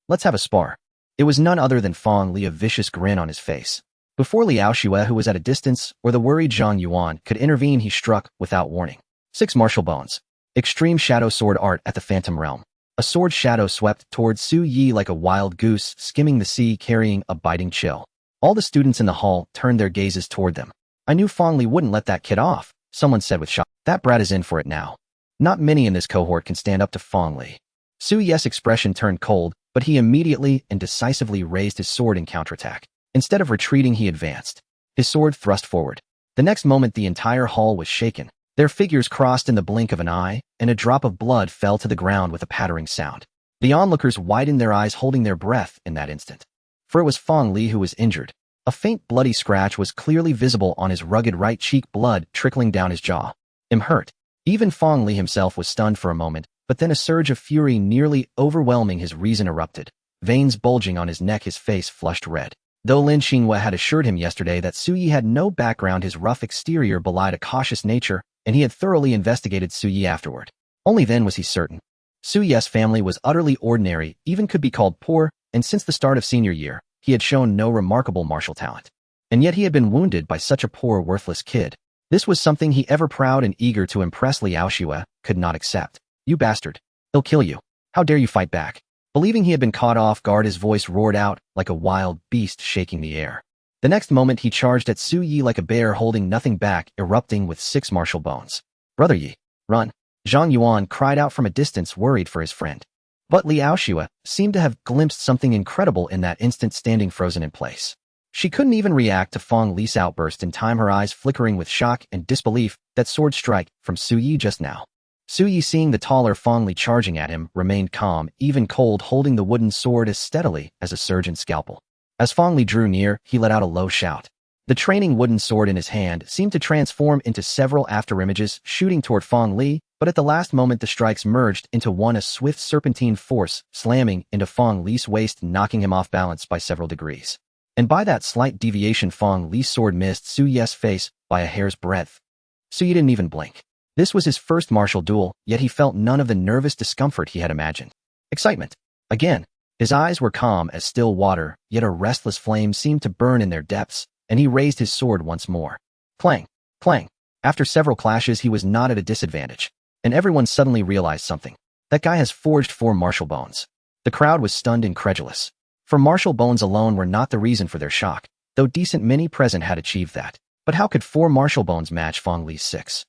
Let's have a spar. It was none other than Fang Li, a vicious grin on his face. Before Liao Xue, who was at a distance, or the worried Zhang Yuan, could intervene, he struck without warning. 6 martial bones. Extreme shadow sword art at the Phantom Realm. A sword shadow swept towards Su Yi like a wild goose skimming the sea, carrying a biting chill. All the students in the hall turned their gazes toward them. I knew Fong Li wouldn't let that kid off, someone said with shock. That brat is in for it now. Not many in this cohort can stand up to Fong Li. Su Ye's expression turned cold, but he immediately and decisively raised his sword in counterattack. Instead of retreating, he advanced. His sword thrust forward. The next moment, the entire hall was shaken. Their figures crossed in the blink of an eye, and a drop of blood fell to the ground with a pattering sound. The onlookers widened their eyes, holding their breath in that instant. For it was Fong Li who was injured. A faint bloody scratch was clearly visible on his rugged right cheek, blood trickling down his jaw. "I'm hurt." Even Fong Li himself was stunned for a moment, but then a surge of fury nearly overwhelming his reason erupted. Veins bulging on his neck, his face flushed red. Though Lin Qingyue had assured him yesterday that Su Yi had no background, his rough exterior belied a cautious nature, and he had thoroughly investigated Su Yi afterward. Only then was he certain. Su Yi's family was utterly ordinary, even could be called poor, and since the start of senior year, he had shown no remarkable martial talent. And yet he had been wounded by such a poor, worthless kid. This was something he, ever proud and eager to impress Li Qingyue, could not accept. "You bastard. He'll kill you. How dare you fight back?" Believing he had been caught off guard, his voice roared out like a wild beast shaking the air. The next moment he charged at Su Yi like a bear, holding nothing back, erupting with 6 martial bones. "Brother Yi, run!" Zhang Yuan cried out from a distance, worried for his friend. But Li Qingyue seemed to have glimpsed something incredible in that instant, standing frozen in place. She couldn't even react to Fong Li's outburst in time, her eyes flickering with shock and disbelief. That sword strike from Su Yi just now. Su Yi, seeing the taller Fong Li charging at him, remained calm, even cold, holding the wooden sword as steadily as a surgeon's scalpel. As Fong Li drew near, he let out a low shout. The training wooden sword in his hand seemed to transform into several afterimages, shooting toward Fong Li, but at the last moment the strikes merged into one, a swift serpentine force, slamming into Fong Li's waist, knocking him off balance by several degrees. And by that slight deviation, Fong Li's sword missed Su Yi's face by a hair's breadth. Su Yi didn't even blink. This was his first martial duel, yet he felt none of the nervous discomfort he had imagined. Excitement. Again. His eyes were calm as still water, yet a restless flame seemed to burn in their depths, and he raised his sword once more. Clang, clang. After several clashes, he was not at a disadvantage, and everyone suddenly realized something. That guy has forged 4 martial bones. The crowd was stunned, incredulous. For martial bones alone were not the reason for their shock, though decent many present had achieved that. But how could 4 martial bones match Fong Li's 6?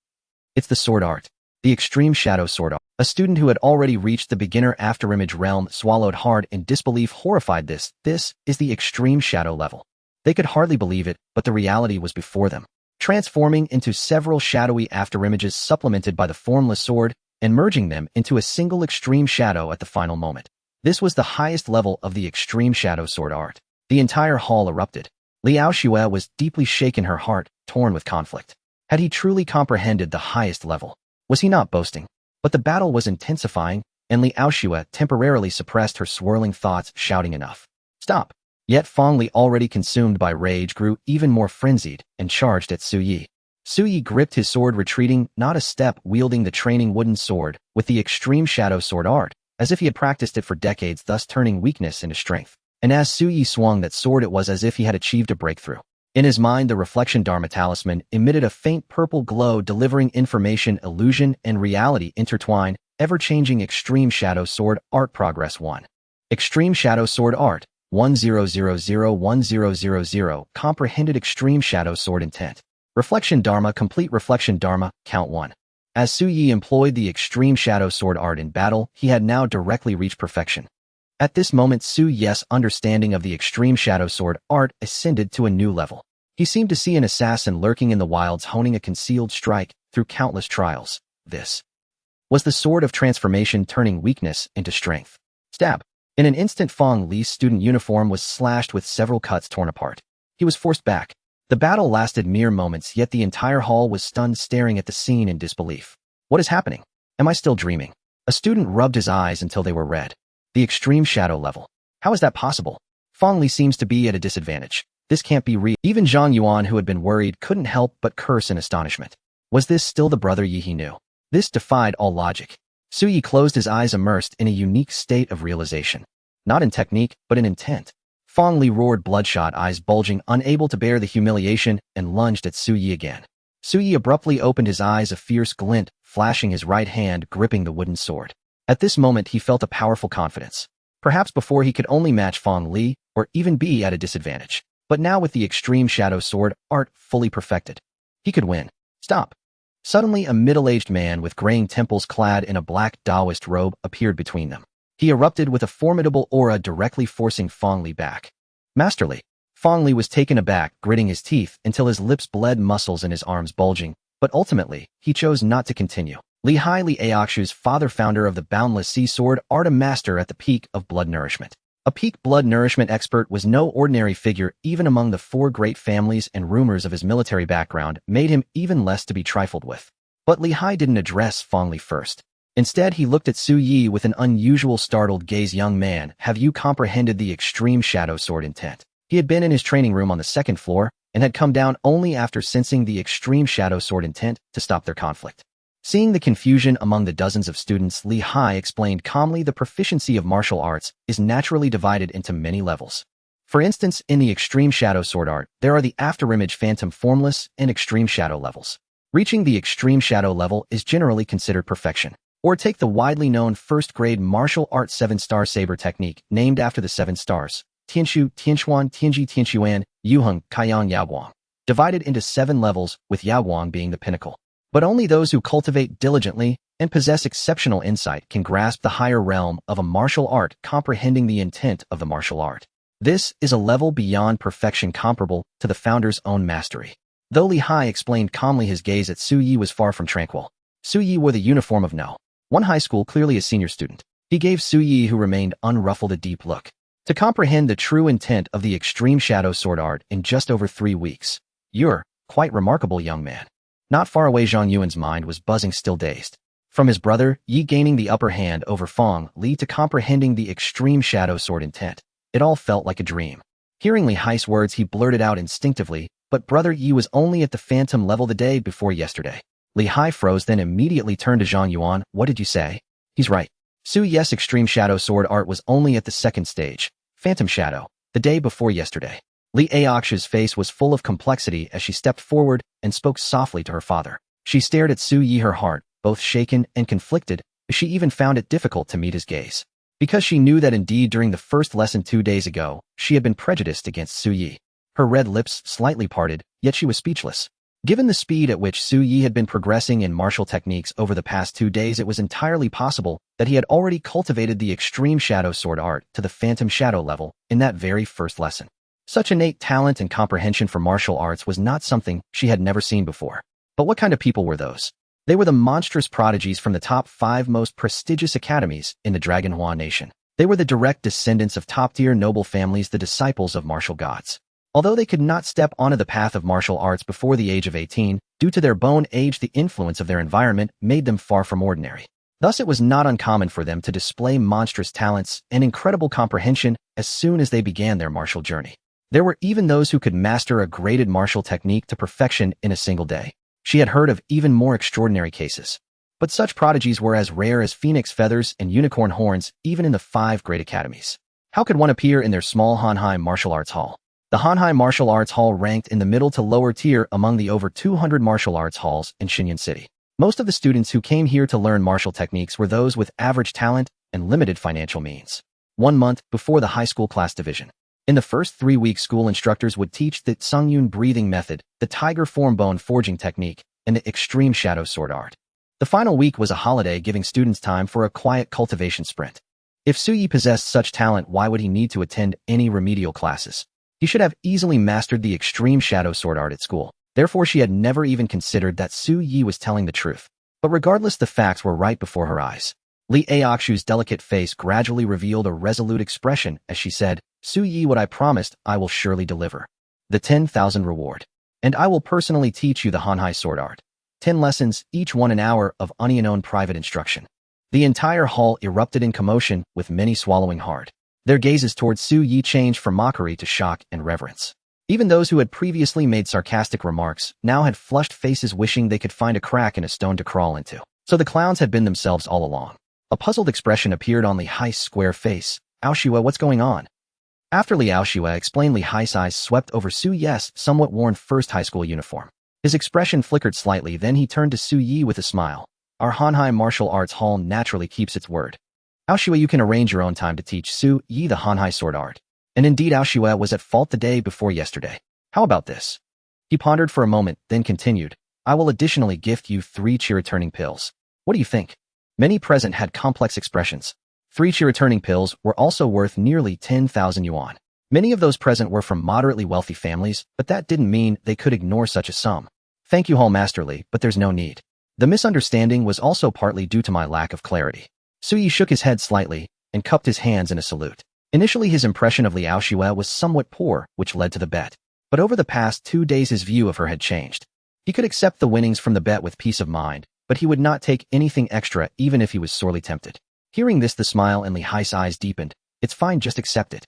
It's the sword art. The extreme shadow sword art. A student who had already reached the beginner afterimage realm swallowed hard in disbelief, horrified. This is the extreme shadow level. They could hardly believe it, but the reality was before them. Transforming into several shadowy afterimages supplemented by the formless sword, and merging them into a single extreme shadow at the final moment. This was the highest level of the extreme shadow sword art. The entire hall erupted. Li Qingyue was deeply shaken, her heart torn with conflict. Had he truly comprehended the highest level? Was he not boasting? But the battle was intensifying, and Li Qingyue temporarily suppressed her swirling thoughts, shouting, "Enough. Stop." Yet Fong Li, already consumed by rage, grew even more frenzied and charged at Su Yi. Su Yi gripped his sword, retreating not a step, wielding the training wooden sword with the extreme shadow sword art, as if he had practiced it for decades, thus turning weakness into strength. And as Su Yi swung that sword, it was as if he had achieved a breakthrough. In his mind, the reflection Dharma talisman emitted a faint purple glow, delivering information, illusion, and reality intertwined, ever-changing extreme shadow sword art. Progress 1. Extreme shadow sword art, 10001000. Comprehended extreme shadow sword intent. Reflection Dharma complete. Reflection Dharma, count 1. As Su Yi employed the extreme shadow sword art in battle, he had now directly reached perfection. At this moment, Su Yi's understanding of the extreme shadow sword art ascended to a new level. He seemed to see an assassin lurking in the wilds, honing a concealed strike through countless trials. This was the sword of transformation, turning weakness into strength. Stab. In an instant, Fong Li's student uniform was slashed with several cuts, torn apart. He was forced back. The battle lasted mere moments, yet the entire hall was stunned, staring at the scene in disbelief. What is happening? Am I still dreaming? A student rubbed his eyes until they were red. The extreme shadow level. How is that possible? Fong Li seems to be at a disadvantage. This can't be real. Even Zhang Yuan, who had been worried, couldn't help but curse in astonishment. Was this still the brother Yi he knew? This defied all logic. Su Yi closed his eyes, immersed in a unique state of realization. Not in technique, but in intent. Fong Li roared, bloodshot eyes bulging, unable to bear the humiliation, and lunged at Su Yi again. Su Yi abruptly opened his eyes, a fierce glint flashing, his right hand gripping the wooden sword. At this moment, he felt a powerful confidence. Perhaps before he could only match Fong Li, or even be at a disadvantage. But now with the extreme shadow sword art fully perfected, he could win. Stop. Suddenly, a middle-aged man with graying temples clad in a black Taoist robe appeared between them. He erupted with a formidable aura directly forcing Fong Li back. Masterly. Fong Li was taken aback, gritting his teeth until his lips bled, muscles in his arms bulging, but ultimately, he chose not to continue. Li Aoxu's father, founder of the Boundless Sea Sword art, a master at the peak of blood nourishment. A peak blood nourishment expert was no ordinary figure even among the four great families, and rumors of his military background made him even less to be trifled with. But Li Hai didn't address Fong Li first. Instead, he looked at Su Yi with an unusual startled gaze. Young man, have you comprehended the extreme shadow sword intent? He had been in his training room on the second floor and had come down only after sensing the extreme shadow sword intent to stop their conflict. Seeing the confusion among the dozens of students, Li Hai explained calmly, the proficiency of martial arts is naturally divided into many levels. For instance, in the extreme shadow sword art, there are the afterimage, phantom, formless, and extreme shadow levels. Reaching the extreme shadow level is generally considered perfection. Or take the widely known first-grade martial art 7-star saber technique, named after the 7 stars, Tianshu, Tianchuan, Tianji, Tianchuan, Yuheng, Kaiyang, Yaoguang, divided into 7 levels, with Yaoguang being the pinnacle. But only those who cultivate diligently and possess exceptional insight can grasp the higher realm of a martial art, comprehending the intent of the martial art. This is a level beyond perfection, comparable to the founder's own mastery. Though Li Hai explained calmly, his gaze at Su Yi was far from tranquil. Su Yi wore the uniform of one high school, clearly a senior student. He gave Su Yi, who remained unruffled, a deep look. To comprehend the true intent of the extreme shadow sword art in just over 3 weeks. You're quite remarkable, young man. Not far away, Zhang Yuan's mind was buzzing, still dazed. From his brother, Yi gaining the upper hand over Fong Li to comprehending the extreme shadow sword intent, it all felt like a dream. Hearing Li Hai's words, he blurted out instinctively, but brother, Yi was only at the phantom level the day before yesterday. Li Hai froze, then immediately turned to Zhang Yuan. What did you say? He's right. Su Yi's extreme shadow sword art was only at the 2nd stage, phantom shadow, the day before yesterday. Li Aoxu's face was full of complexity as she stepped forward and spoke softly to her father. She stared at Su Yi, her heart both shaken and conflicted, as she even found it difficult to meet his gaze. Because she knew that indeed during the first lesson 2 days ago, she had been prejudiced against Su Yi. Her red lips slightly parted, yet she was speechless. Given the speed at which Su Yi had been progressing in martial techniques over the past 2 days, it was entirely possible that he had already cultivated the extreme shadow sword art to the phantom shadow level in that very first lesson. Such innate talent and comprehension for martial arts was not something she had never seen before. But what kind of people were those? They were the monstrous prodigies from the top 5 most prestigious academies in the Dragonhua nation. They were the direct descendants of top-tier noble families, the disciples of martial gods. Although they could not step onto the path of martial arts before the age of 18, due to their bone age, the influence of their environment made them far from ordinary. Thus, it was not uncommon for them to display monstrous talents and incredible comprehension as soon as they began their martial journey. There were even those who could master a graded martial technique to perfection in a single day. She had heard of even more extraordinary cases. But such prodigies were as rare as phoenix feathers and unicorn horns, even in the 5 great academies. How could one appear in their small Hanhai Martial Arts Hall? The Hanhai Martial Arts Hall ranked in the middle to lower tier among the over 200 martial arts halls in Xinyan City. Most of the students who came here to learn martial techniques were those with average talent and limited financial means. 1 month before the high school class division. In the first 3 weeks, school instructors would teach the Tsungyun breathing method, the tiger form bone forging technique, and the extreme shadow sword art. The final week was a holiday, giving students time for a quiet cultivation sprint. If Su Yi possessed such talent, why would he need to attend any remedial classes? He should have easily mastered the extreme shadow sword art at school. Therefore, she had never even considered that Su Yi was telling the truth. But regardless, the facts were right before her eyes. Li Aoxu's delicate face gradually revealed a resolute expression as she said, Su Yi, what I promised, I will surely deliver. The 10,000 reward. And I will personally teach you the Hanhai sword art. 10 lessons, each 1 hour of unknown private instruction. The entire hall erupted in commotion, with many swallowing hard. Their gazes towards Su Yi changed from mockery to shock and reverence. Even those who had previously made sarcastic remarks now had flushed faces, wishing they could find a crack in a stone to crawl into. So the clowns had been themselves all along. A puzzled expression appeared on Li Hai's square face. Aoshua, what's going on? After Li Aoshua explained, Li Hai's eyes swept over Su Yi's somewhat worn first high school uniform. His expression flickered slightly, then he turned to Su Yi with a smile. Our Hanhai Martial Arts Hall naturally keeps its word. Aoshua, you can arrange your own time to teach Su Yi the Hanhai sword art. And indeed Aoshue was at fault the day before yesterday. How about this? He pondered for a moment, then continued, I will additionally gift you 3 chi-returning pills. What do you think? Many present had complex expressions. 3 chi-returning pills were also worth nearly 10,000 yuan. Many of those present were from moderately wealthy families, but that didn't mean they could ignore such a sum. Thank you, Hall Masterly, but there's no need. The misunderstanding was also partly due to my lack of clarity. Suyi shook his head slightly and cupped his hands in a salute. Initially his impression of Li Aoshue was somewhat poor, which led to the bet. But over the past 2 days his view of her had changed. He could accept the winnings from the bet with peace of mind, but he would not take anything extra even if he was sorely tempted. Hearing this, the smile in Li Hai's eyes deepened. It's fine, just accept it.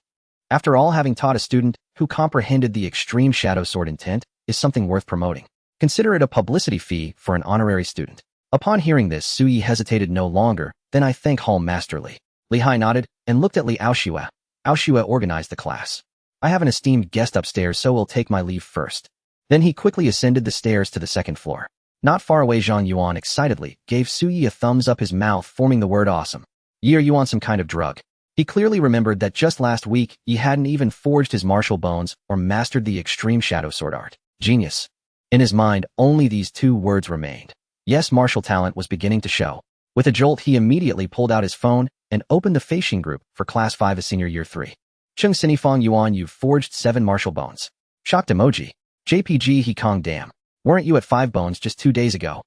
After all, having taught a student who comprehended the extreme shadow sword intent is something worth promoting. Consider it a publicity fee for an honorary student. Upon hearing this, Suyi hesitated no longer. Then I thank Hall Masterly. Li Hai nodded and looked at Li Aoshue. Aoshue organized the class. I have an esteemed guest upstairs, so will take my leave first. Then he quickly ascended the stairs to the 2nd floor. Not far away, Zhang Yuan excitedly gave Suyi a thumbs up, his mouth forming the word awesome. Yi, are you on some kind of drug? He clearly remembered that just last week he hadn't even forged his martial bones or mastered the extreme shadow sword art. Genius. In his mind, only these 2 words remained. Yes, martial talent was beginning to show. With a jolt, he immediately pulled out his phone and opened the Feixing group for Class 5 of Senior Year 3. Chung Sini Fong Yuan, you've forged 7 martial bones. Shocked emoji. JPG He Kong, damn. Weren't you at 5 bones just 2 days ago?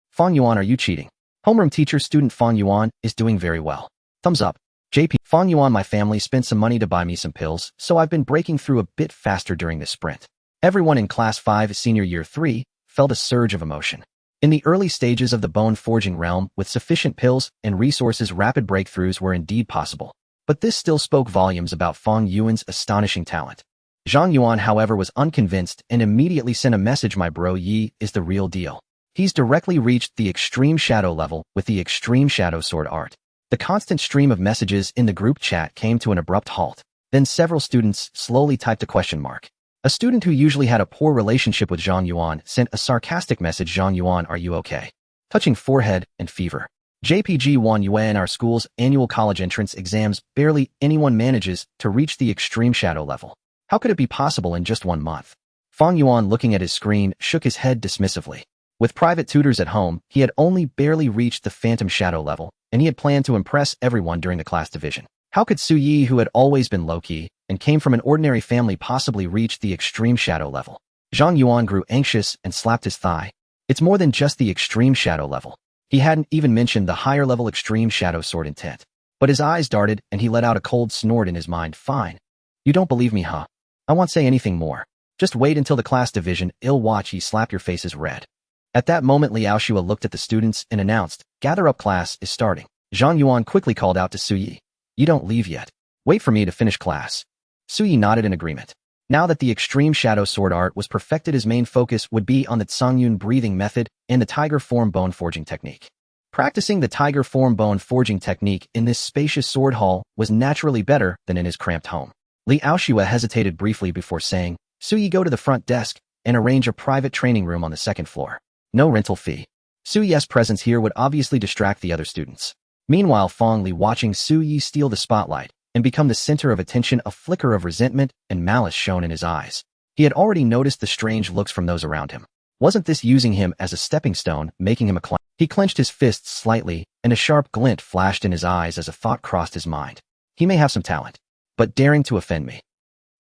Fong Yuan, are you cheating? Homeroom teacher student Fong Yuan is doing very well. Thumbs up. JP. Fong Yuan, my family spent some money to buy me some pills, so I've been breaking through a bit faster during this sprint. Everyone in Class 5 Senior Year 3 felt a surge of emotion. In the early stages of the bone forging realm, with sufficient pills and resources, rapid breakthroughs were indeed possible. But this still spoke volumes about Fong Yuan's astonishing talent. Zhang Yuan, however, was unconvinced and immediately sent a message, my bro Yi is the real deal. He's directly reached the extreme shadow level with the extreme shadow sword art. The constant stream of messages in the group chat came to an abrupt halt. Then several students slowly typed a question mark. A student who usually had a poor relationship with Zhang Yuan sent a sarcastic message, Zhang Yuan, are you okay? Touching forehead and fever. JPG Wan Yue, in our school's annual college entrance exams, barely anyone manages to reach the extreme shadow level. How could it be possible in just 1 month? Fong Yuan, looking at his screen, shook his head dismissively. With private tutors at home, he had only barely reached the phantom shadow level, and he had planned to impress everyone during the class division. How could Su Yi, who had always been low-key and came from an ordinary family, possibly reach the extreme shadow level? Zhang Yuan grew anxious and slapped his thigh. It's more than just the extreme shadow level. He hadn't even mentioned the higher-level extreme shadow sword intent. But his eyes darted, and he let out a cold snort in his mind. Fine. You don't believe me, huh? I won't say anything more. Just wait until the class division. I'll watch ye slap your faces red. At that moment, Li Aoshue looked at the students and announced, gather up, class is starting. Zhang Yuan quickly called out to Su Yi. You don't leave yet. Wait for me to finish class. Su Yi nodded in agreement. Now that the extreme shadow sword art was perfected, his main focus would be on the Tsangyun breathing method and the tiger form bone forging technique. Practicing the tiger form bone forging technique in this spacious sword hall was naturally better than in his cramped home. Li Aoshue hesitated briefly before saying, Su Yi, go to the front desk and arrange a private training room on the 2nd floor. No rental fee. Su Yi's presence here would obviously distract the other students. Meanwhile, Fong Li, watching Su Yi steal the spotlight and become the center of attention, a flicker of resentment and malice shone in his eyes. He had already noticed the strange looks from those around him. Wasn't this using him as a stepping stone, making him a clown? He clenched his fists slightly, and a sharp glint flashed in his eyes as a thought crossed his mind. He may have some talent, but daring to offend me.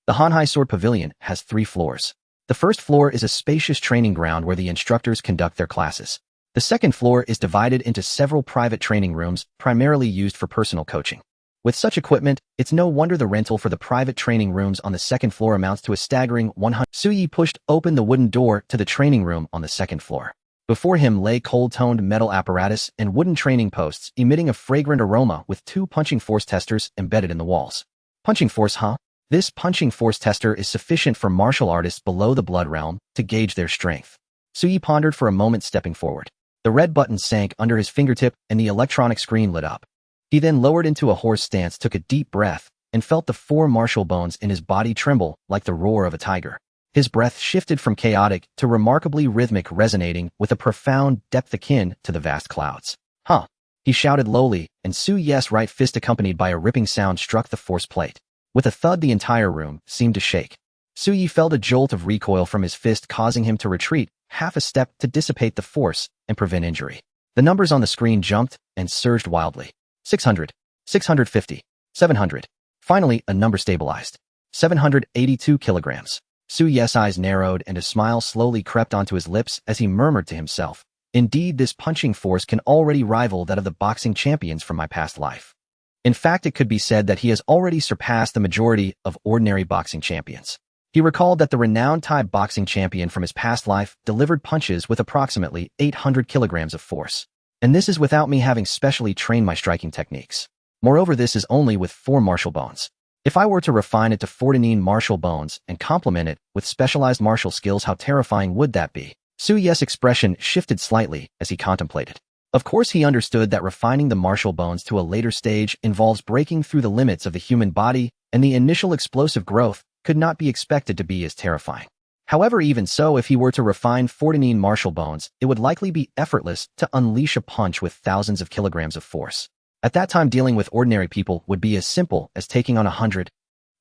The Hanhai Sword Pavilion has 3 floors. The 1st floor is a spacious training ground where the instructors conduct their classes. The 2nd floor is divided into several private training rooms, primarily used for personal coaching. With such equipment, it's no wonder the rental for the private training rooms on the 2nd floor amounts to a staggering 100. Su Yi pushed open the wooden door to the training room on the 2nd floor. Before him lay cold-toned metal apparatus and wooden training posts emitting a fragrant aroma with 2 punching force testers embedded in the walls. Punching force, huh? This punching force tester is sufficient for martial artists below the blood realm to gauge their strength. Su Yi pondered for a moment, stepping forward. The red button sank under his fingertip and the electronic screen lit up. He then lowered into a horse stance, took a deep breath, and felt the 4 martial bones in his body tremble like the roar of a tiger. His breath shifted from chaotic to remarkably rhythmic, resonating with a profound depth akin to the vast clouds. Huh! He shouted lowly, and Su Yi's right fist, accompanied by a ripping sound, struck the force plate. With a thud, the entire room seemed to shake. Su Yi felt a jolt of recoil from his fist, causing him to retreat half a step to dissipate the force and prevent injury. The numbers on the screen jumped and surged wildly. 600, 650, 700. Finally, a number stabilized. 782 kilograms. Su Yi's eyes narrowed and a smile slowly crept onto his lips as he murmured to himself, "Indeed, this punching force can already rival that of the boxing champions from my past life." In fact, it could be said that he has already surpassed the majority of ordinary boxing champions. He recalled that the renowned Thai boxing champion from his past life delivered punches with approximately 800 kilograms of force. And this is without me having specially trained my striking techniques. Moreover, this is only with 4 martial bones. If I were to refine it to 14 martial bones and complement it with specialized martial skills, how terrifying would that be? Su Yi's expression shifted slightly as he contemplated. Of course, he understood that refining the martial bones to a later stage involves breaking through the limits of the human body, and the initial explosive growth could not be expected to be as terrifying. However, even so, if he were to refine 14 martial bones, it would likely be effortless to unleash a punch with thousands of kilograms of force. At that time, dealing with ordinary people would be as simple as taking on 100.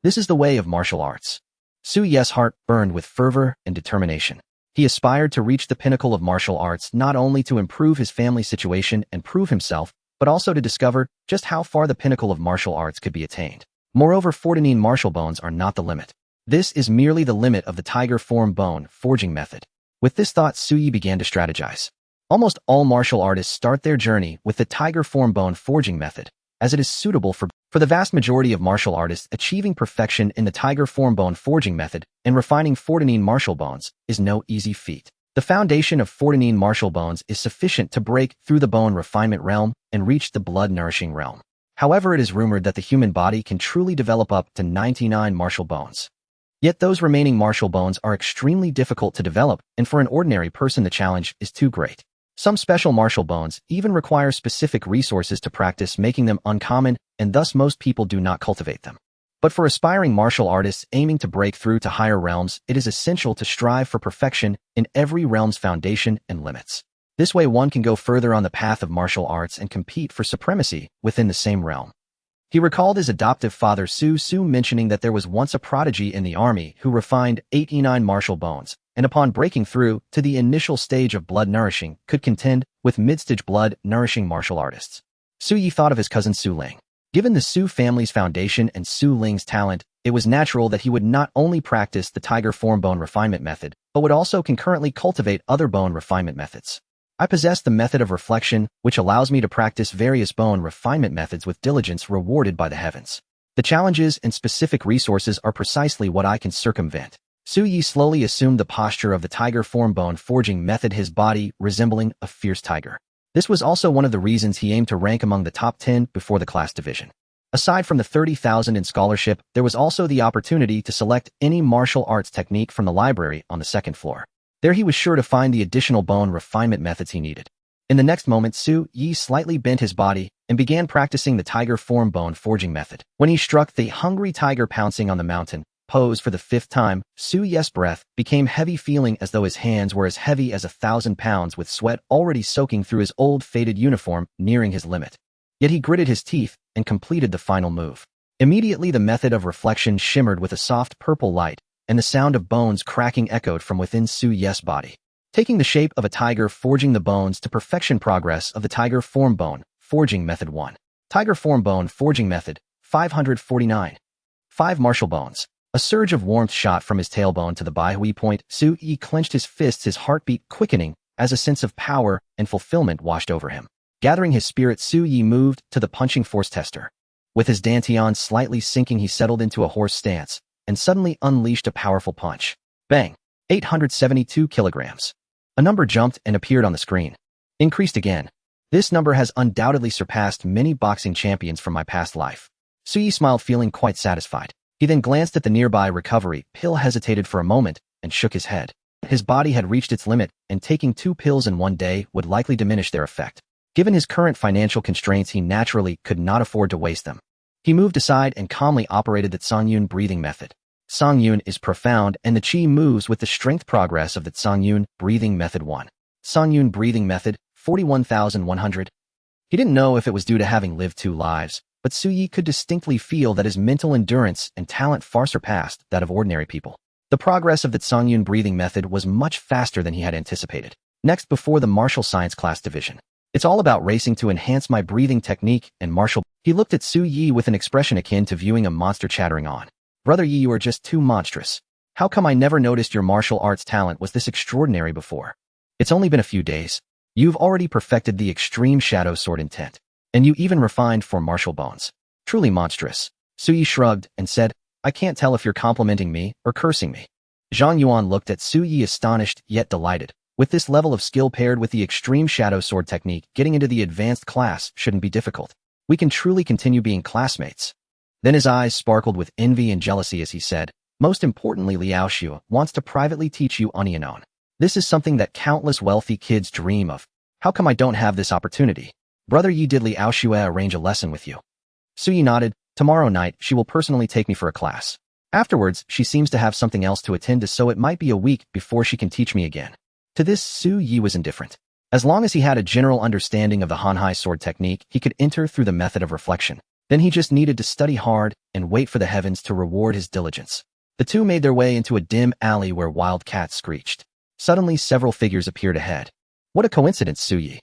This is the way of martial arts. Su Yi's heart burned with fervor and determination. He aspired to reach the pinnacle of martial arts, not only to improve his family situation and prove himself, but also to discover just how far the pinnacle of martial arts could be attained. Moreover, 14 martial bones are not the limit. This is merely the limit of the tiger form bone forging method. With this thought, Su Yi began to strategize. Almost all martial artists start their journey with the tiger form bone forging method, as it is suitable for the vast majority of martial artists. Achieving perfection in the tiger form bone forging method and refining 14 martial bones is no easy feat. The foundation of 14 martial bones is sufficient to break through the bone refinement realm and reach the blood-nourishing realm. However, it is rumored that the human body can truly develop up to 99 martial bones. Yet those remaining martial bones are extremely difficult to develop, and for an ordinary person the challenge is too great. Some special martial bones even require specific resources to practice, making them uncommon, and thus most people do not cultivate them. But for aspiring martial artists aiming to break through to higher realms, it is essential to strive for perfection in every realm's foundation and limits. This way one can go further on the path of martial arts and compete for supremacy within the same realm. He recalled his adoptive father Su mentioning that there was once a prodigy in the army who refined 89 martial bones, and upon breaking through to the initial stage of blood nourishing, could contend with mid-stage blood nourishing martial artists. Su Yi thought of his cousin Su Ling. Given the Su family's foundation and Su Ling's talent, it was natural that he would not only practice the tiger form bone refinement method, but would also concurrently cultivate other bone refinement methods. I possess the method of reflection, which allows me to practice various bone refinement methods with diligence rewarded by the heavens. The challenges and specific resources are precisely what I can circumvent. Su Yi slowly assumed the posture of the tiger form bone forging method, his body resembling a fierce tiger. This was also one of the reasons he aimed to rank among the top 10 before the class division. Aside from the 30,000 in scholarship, there was also the opportunity to select any martial arts technique from the library on the second floor. There he was sure to find the additional bone refinement methods he needed. In the next moment, Su Yi slightly bent his body and began practicing the tiger form bone forging method. When he struck the hungry tiger pouncing on the mountain pose for the 5th time, Su Yi's breath became heavy, feeling as though his hands were as heavy as 1,000 pounds, with sweat already soaking through his old faded uniform, nearing his limit. Yet he gritted his teeth and completed the final move. Immediately the method of reflection shimmered with a soft purple light, and the sound of bones cracking echoed from within Su Yi's body. Taking the shape of a tiger, forging the bones to perfection. Progress of the tiger form bone forging method 1. Tiger form bone forging method 549. 5 martial bones. A surge of warmth shot from his tailbone to the Baihui point. Su Yi clenched his fists, his heartbeat quickening as a sense of power and fulfillment washed over him. Gathering his spirit, Su Yi moved to the punching force tester. With his dantian slightly sinking, he settled into a horse stance and suddenly unleashed a powerful punch. Bang! 872 kilograms. A number jumped and appeared on the screen. Increased again. This number has undoubtedly surpassed many boxing champions from my past life. Su Yi smiled, feeling quite satisfied. He then glanced at the nearby recovery pill, hesitated for a moment, and shook his head. His body had reached its limit, and taking 2 pills in one day would likely diminish their effect. Given his current financial constraints, he naturally could not afford to waste them. He moved aside and calmly operated the Tsangyun breathing method. Tsangyun is profound, and the qi moves with the strength. Progress of the Tsangyun breathing method 1. Tsangyun breathing method 41,100. He didn't know if it was due to having lived 2 lives, but Su Yi could distinctly feel that his mental endurance and talent far surpassed that of ordinary people. The progress of the Tsangyun breathing method was much faster than he had anticipated. Next, before the martial science class division. It's all about racing to enhance my breathing technique and martial. He looked at Su Yi with an expression akin to viewing a monster chattering on. Brother Yi, you are just too monstrous. How come I never noticed your martial arts talent was this extraordinary before? It's only been a few days. You've already perfected the extreme shadow sword intent. And you even refined for martial bones. Truly monstrous. Su Yi shrugged and said, I can't tell if you're complimenting me or cursing me. Zhang Yuan looked at Su Yi astonished yet delighted. With this level of skill paired with the extreme shadow sword technique, getting into the advanced class shouldn't be difficult. We can truly continue being classmates. Then his eyes sparkled with envy and jealousy as he said, most importantly, Liao Xue wants to privately teach you Onianon. This is something that countless wealthy kids dream of. How come I don't have this opportunity? Brother Yi, did Liao Xue arrange a lesson with you? Su Yi nodded. Tomorrow night, she will personally take me for a class. Afterwards, she seems to have something else to attend to, so it might be a week before she can teach me again. To this, Su Yi was indifferent. As long as he had a general understanding of the Hanhai sword technique, he could enter through the method of reflection. Then he just needed to study hard and wait for the heavens to reward his diligence. The two made their way into a dim alley where wild cats screeched. Suddenly, several figures appeared ahead. What a coincidence, Su Yi.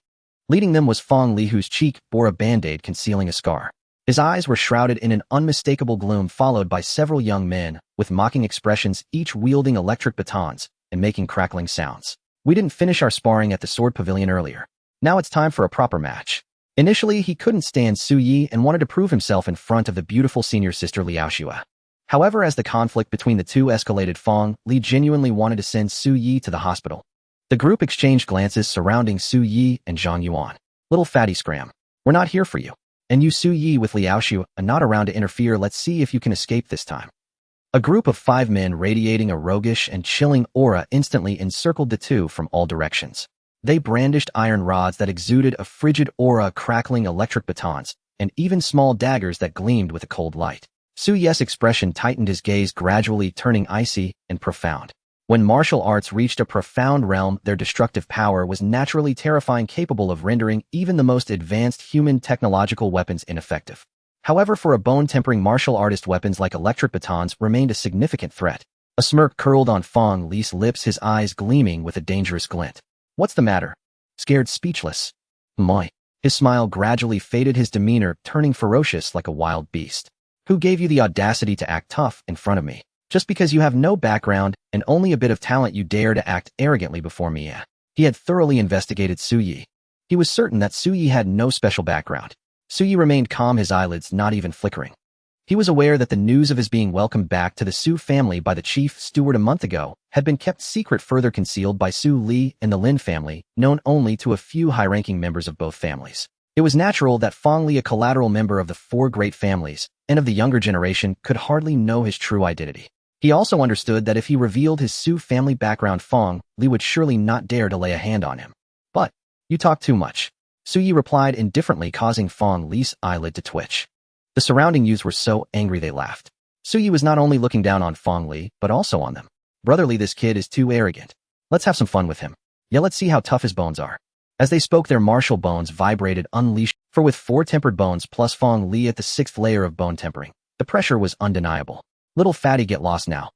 Leading them was Fong Li, whose cheek bore a band-aid concealing a scar. His eyes were shrouded in an unmistakable gloom, followed by several young men with mocking expressions, each wielding electric batons and making crackling sounds. We didn't finish our sparring at the sword pavilion earlier. Now it's time for a proper match. Initially, he couldn't stand Su Yi and wanted to prove himself in front of the beautiful senior sister Liao Xue. However, as the conflict between the two escalated, Fong Li genuinely wanted to send Su Yi to the hospital. The group exchanged glances surrounding Su Yi and Zhang Yuan. Little fatty scram. We're not here for you. And you, Su Yi, with Liao Xue, are not around to interfere. Let's see if you can escape this time. A group of 5 men radiating a roguish and chilling aura instantly encircled the two from all directions. They brandished iron rods that exuded a frigid aura, crackling electric batons, and even small daggers that gleamed with a cold light. Su Yi's expression tightened, his gaze gradually turning icy and profound. When martial arts reached a profound realm, their destructive power was naturally terrifying, capable of rendering even the most advanced human technological weapons ineffective. However, for a bone-tempering martial artist, weapons like electric batons remained a significant threat. A smirk curled on Fong Li's lips, his eyes gleaming with a dangerous glint. What's the matter? Scared speechless? Moi. His smile gradually faded, his demeanor turning ferocious like a wild beast. Who gave you the audacity to act tough in front of me? Just because you have no background and only a bit of talent, you dare to act arrogantly before me? He had thoroughly investigated Su Yi. He was certain that Su Yi had no special background. Su Yi remained calm, his eyelids not even flickering. He was aware that the news of his being welcomed back to the Su family by the chief steward a month ago had been kept secret, further concealed by Su Li and the Lin family, known only to a few high-ranking members of both families. It was natural that Fong Li, a collateral member of the 4 great families and of the younger generation, could hardly know his true identity. He also understood that if he revealed his Su family background, Fong Li would surely not dare to lay a hand on him. But, you talk too much. Su Yi replied indifferently, causing Fong Li's eyelid to twitch. The surrounding youths were so angry they laughed. Su Yi was not only looking down on Fong Li, but also on them. Brotherly, this kid is too arrogant. Let's have some fun with him. Yeah, let's see how tough his bones are. As they spoke, their martial bones vibrated, unleashed. For with 4 tempered bones plus Fong Li at the 6th layer of bone tempering, the pressure was undeniable. Little fatty, get lost now.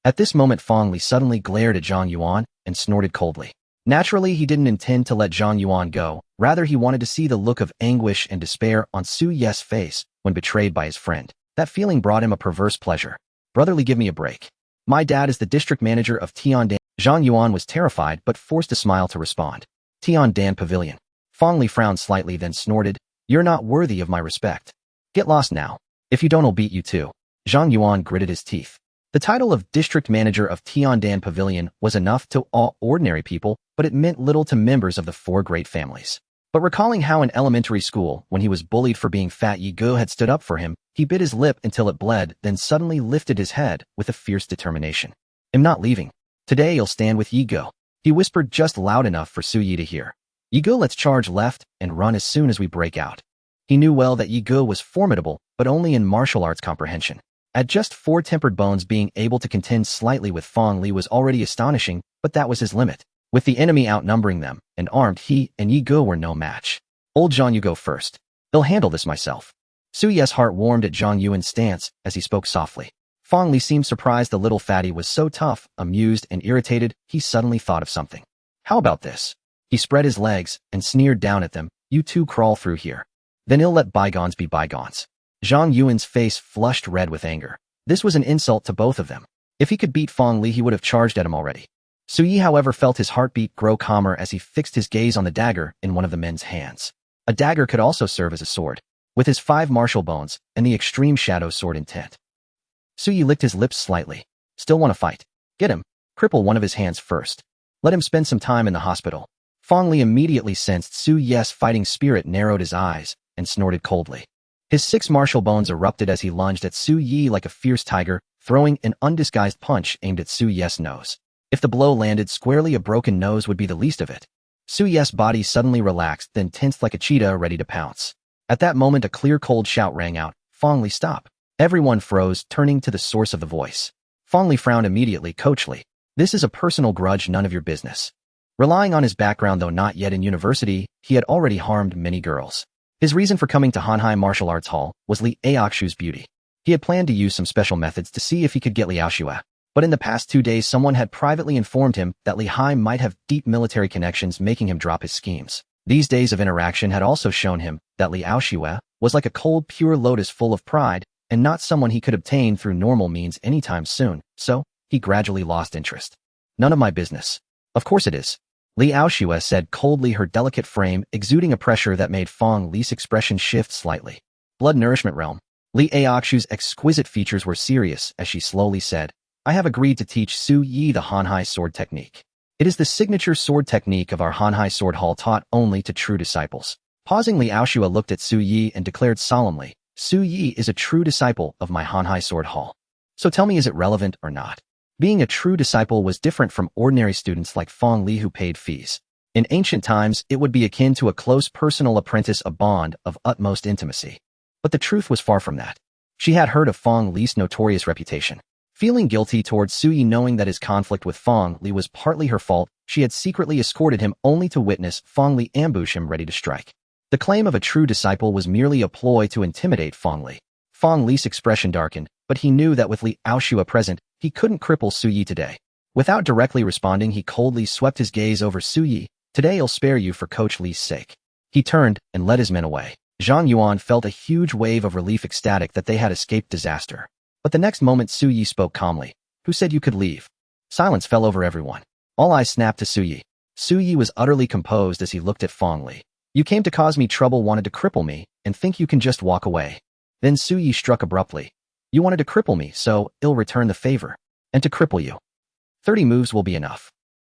At this moment, Fong Li suddenly glared at Zhang Yuan and snorted coldly. Naturally, he didn't intend to let Zhang Yuan go. Rather, he wanted to see the look of anguish and despair on Su Yi's face when betrayed by his friend. That feeling brought him a perverse pleasure. Brotherly, give me a break. My dad is the district manager of Tiandan. Zhang Yuan was terrified but forced a smile to respond. Tiandan Pavilion. Fong Li frowned slightly, then snorted, You're not worthy of my respect. Get lost now. If you don't, I'll beat you too. Zhang Yuan gritted his teeth. The title of district manager of Tiandan Pavilion was enough to awe ordinary people, but it meant little to members of the 4 great families. But recalling how in elementary school, when he was bullied for being fat, Yi Ge had stood up for him, he bit his lip until it bled, then suddenly lifted his head with a fierce determination. I'm not leaving. Today you'll stand with Yi Ge. He whispered just loud enough for Su Yi to hear. Yi Ge, let's charge left and run as soon as we break out. He knew well that Yi Ge was formidable, but only in martial arts comprehension. At just 4 tempered bones, being able to contend slightly with Fong Li was already astonishing, but that was his limit. With the enemy outnumbering them and armed, he and Yi Ge were no match. Old Zhang, you go first. They'll handle this myself. Su Ye's heart warmed at Zhang Yuan's stance as he spoke softly. Fong Li seemed surprised the little fatty was so tough, amused, and irritated, he suddenly thought of something. How about this? He spread his legs and sneered down at them. You two crawl through here. Then he'll let bygones be bygones. Zhang Yuan's face flushed red with anger. This was an insult to both of them. If he could beat Fong Li, he would have charged at him already. Su Yi, however, felt his heartbeat grow calmer as he fixed his gaze on the dagger in one of the men's hands. A dagger could also serve as a sword, with his 5 martial bones and the extreme shadow sword intent. Su Yi licked his lips slightly. Still want to fight? Get him. Cripple one of his hands first. Let him spend some time in the hospital. Fong Li immediately sensed Su Ye's fighting spirit, narrowed his eyes, and snorted coldly. His 6 martial bones erupted as he lunged at Su Yi like a fierce tiger, throwing an undisguised punch aimed at Su Ye's nose. If the blow landed squarely, a broken nose would be the least of it. Su Ye's body suddenly relaxed, then tensed like a cheetah ready to pounce. At that moment, a clear, cold shout rang out. Fong Li, stop. Everyone froze, turning to the source of the voice. Fong Li frowned immediately. Coach Li, this is a personal grudge, none of your business. Relying on his background, though not yet in university, he had already harmed many girls. His reason for coming to Hanhai Martial Arts Hall was Li Aoxu's beauty. He had planned to use some special methods to see if he could get Li Aoxue. But in the past 2 days, someone had privately informed him that Li Hai might have deep military connections, making him drop his schemes. These days of interaction had also shown him that Li Aoxue was like a cold, pure lotus full of pride, and not someone he could obtain through normal means anytime soon, so he gradually lost interest. None of my business. Of course it is. Li Aoxue said coldly, her delicate frame exuding a pressure that made Fong Li's expression shift slightly. Blood nourishment realm. Li Aoxue's exquisite features were serious as she slowly said, I have agreed to teach Su Yi the Hanhai sword technique. It is the signature sword technique of our Hanhai sword hall, taught only to true disciples. Pausing, Li Aoxue looked at Su Yi and declared solemnly, Su Yi is a true disciple of my Hanhai sword hall. So tell me, is it relevant or not? Being a true disciple was different from ordinary students like Fong Li who paid fees. In ancient times, it would be akin to a close personal apprentice, a bond of utmost intimacy. But the truth was far from that. She had heard of Fong Li's notorious reputation. Feeling guilty towards Su Yi, knowing that his conflict with Fong Li was partly her fault, she had secretly escorted him only to witness Fong Li ambush him ready to strike. The claim of a true disciple was merely a ploy to intimidate Fong Li. Fong Li's expression darkened, but he knew that with Li Aoxue present, he couldn't cripple Su Yi today. Without directly responding, he coldly swept his gaze over Su Yi. Today I'll spare you for Coach Li's sake. He turned and led his men away. Zhang Yuan felt a huge wave of relief, ecstatic that they had escaped disaster. But the next moment Su Yi spoke calmly. Who said you could leave? Silence fell over everyone. All eyes snapped to Su Yi. Su Yi was utterly composed as he looked at Fong Li. You came to cause me trouble, wanted to cripple me, and think you can just walk away. Then Su Yi struck abruptly. You wanted to cripple me, so I'll return the favor. And to cripple you. 30 moves will be enough.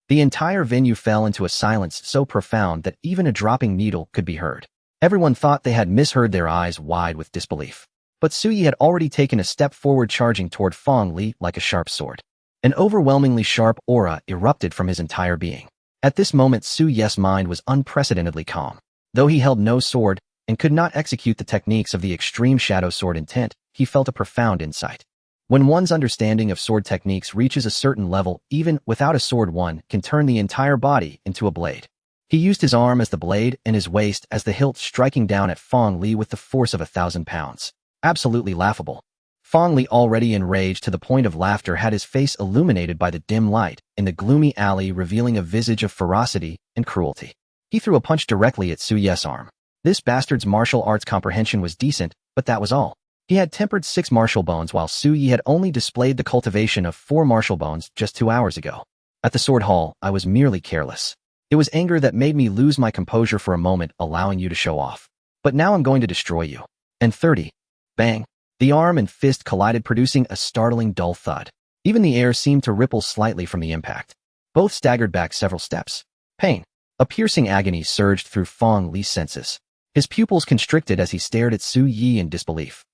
The entire venue fell into a silence so profound that even a dropping needle could be heard. Everyone thought they had misheard, their eyes wide with disbelief. But Su Yi had already taken a step forward, charging toward Fong Li like a sharp sword. An overwhelmingly sharp aura erupted from his entire being. At this moment, Su Yi's mind was unprecedentedly calm. Though he held no sword and could not execute the techniques of the extreme shadow sword intent, he felt a profound insight. When one's understanding of sword techniques reaches a certain level, even without a sword, one can turn the entire body into a blade. He used his arm as the blade and his waist as the hilt, striking down at Fong Li with the force of 1,000 pounds. Absolutely laughable. Fong Li, already enraged to the point of laughter, had his face illuminated by the dim light in the gloomy alley, revealing a visage of ferocity and cruelty. He threw a punch directly at Su Yi's arm. This bastard's martial arts comprehension was decent, but that was all. He had tempered 6 martial bones, while Su Yi had only displayed the cultivation of 4 martial bones just 2 hours ago. At the sword hall, I was merely careless. It was anger that made me lose my composure for a moment, allowing you to show off. But now I'm going to destroy you. And 30. Bang. The arm and fist collided, producing a startling dull thud. Even the air seemed to ripple slightly from the impact. Both staggered back several steps. Pain. A piercing agony surged through Fong Li's senses. His pupils constricted as he stared at Su Yi in disbelief.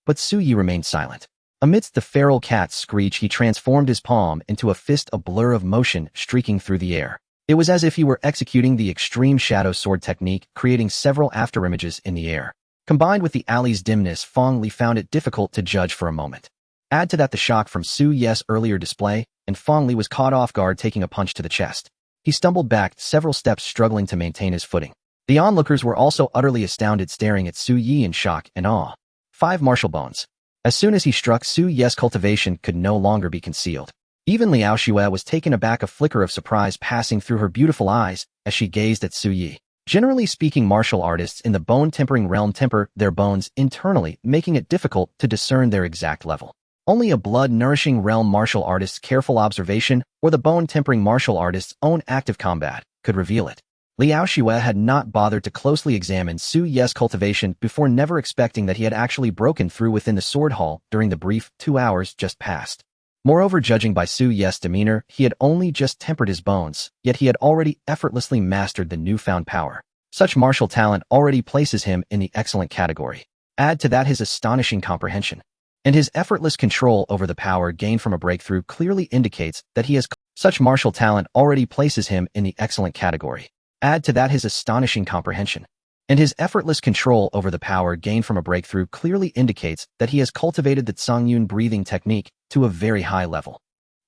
But Su Yi remained silent. Amidst the feral cat's screech, he transformed his palm into a fist, a blur of motion streaking through the air. It was as if he were executing the extreme shadow sword technique, creating several afterimages in the air. Combined with the alley's dimness, Fong Li found it difficult to judge for a moment. Add to that the shock from Su Yi's earlier display, and Fong Li was caught off guard, taking a punch to the chest. He stumbled back several steps, struggling to maintain his footing. The onlookers were also utterly astounded, staring at Su Yi in shock and awe. 5 martial bones. As soon as he struck, Su Yi's cultivation could no longer be concealed. Even Liao Xue was taken aback, a flicker of surprise passing through her beautiful eyes as she gazed at Su Yi. Generally speaking, martial artists in the bone-tempering realm temper their bones internally, making it difficult to discern their exact level. Only a blood-nourishing realm martial artist's careful observation or the bone-tempering martial artist's own active combat could reveal it. Liao Xue had not bothered to closely examine Su Yi's cultivation before, never expecting that he had actually broken through within the sword hall during the brief 2 hours just past. Moreover, judging by Su Yi's demeanor, he had only just tempered his bones, yet he had already effortlessly mastered the newfound power. Such martial talent already places him in the excellent category. Add to that his astonishing comprehension. And his effortless control over the power gained from a breakthrough clearly indicates that he has such martial talent already places him in the excellent category. Add to that his astonishing comprehension. And his effortless control over the power gained from a breakthrough clearly indicates that he has cultivated the Tsangyun breathing technique to a very high level.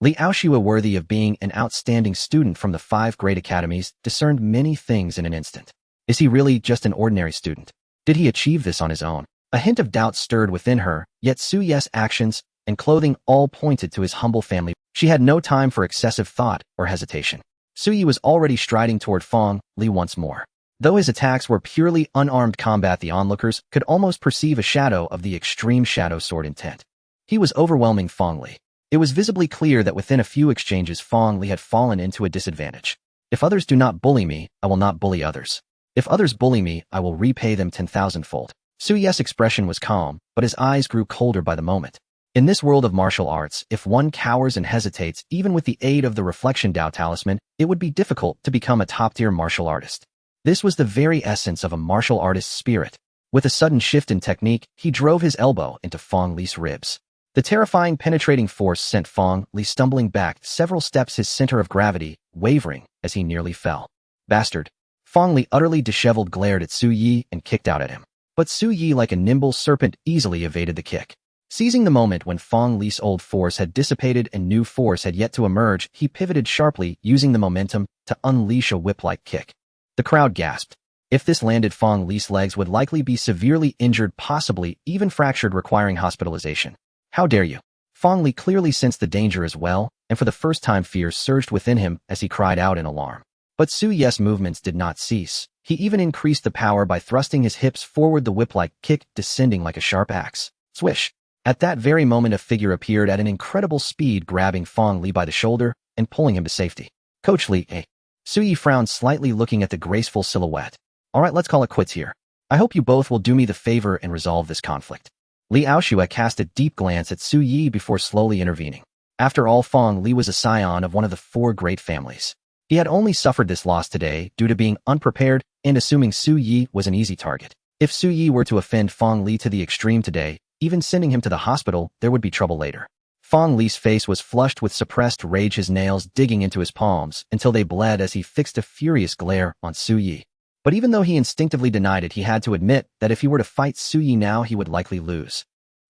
Liao Xue, worthy of being an outstanding student from the 5 great academies, discerned many things in an instant. Is he really just an ordinary student? Did he achieve this on his own? A hint of doubt stirred within her, yet Su Yi's actions and clothing all pointed to his humble family. She had no time for excessive thought or hesitation. Su Yi was already striding toward Fong Li once more. Though his attacks were purely unarmed combat, the onlookers could almost perceive a shadow of the extreme shadow sword intent. He was overwhelming Fong Li. It was visibly clear that within a few exchanges Fong Li had fallen into a disadvantage. If others do not bully me, I will not bully others. If others bully me, I will repay them 10,000-fold. Su Yi's expression was calm, but his eyes grew colder by the moment. In this world of martial arts, if one cowers and hesitates, even with the aid of the Reflection Dao Talisman, it would be difficult to become a top-tier martial artist. This was the very essence of a martial artist's spirit. With a sudden shift in technique, he drove his elbow into Fong Li's ribs. The terrifying penetrating force sent Fong Li stumbling back several steps, his center of gravity wavering as he nearly fell. Bastard! Fong Li, utterly disheveled, glared at Su Yi and kicked out at him. But Su Yi, like a nimble serpent, easily evaded the kick. Seizing the moment when Fong Li's old force had dissipated and new force had yet to emerge, he pivoted sharply, using the momentum to unleash a whip-like kick. The crowd gasped. If this landed, Fong Li's legs would likely be severely injured, possibly even fractured, requiring hospitalization. How dare you? Fong Li clearly sensed the danger as well, and for the first time fear surged within him as he cried out in alarm. But Su Yi's movements did not cease. He even increased the power by thrusting his hips forward, the whip-like kick descending like a sharp axe. Swish! At that very moment, a figure appeared at an incredible speed, grabbing Fong Li by the shoulder and pulling him to safety. Coach Li, eh? Su Yi frowned slightly, looking at the graceful silhouette. All right, let's call it quits here. I hope you both will do me the favor and resolve this conflict. Liao Xue cast a deep glance at Su Yi before slowly intervening. After all, Fong Li was a scion of one of the 4 great families. He had only suffered this loss today due to being unprepared and assuming Su Yi was an easy target. If Su Yi were to offend Fong Li to the extreme today, even sending him to the hospital, there would be trouble later. Fong Li's face was flushed with suppressed rage, his nails digging into his palms until they bled as he fixed a furious glare on Su Yi. But even though he instinctively denied it, he had to admit that if he were to fight Su Yi now, he would likely lose.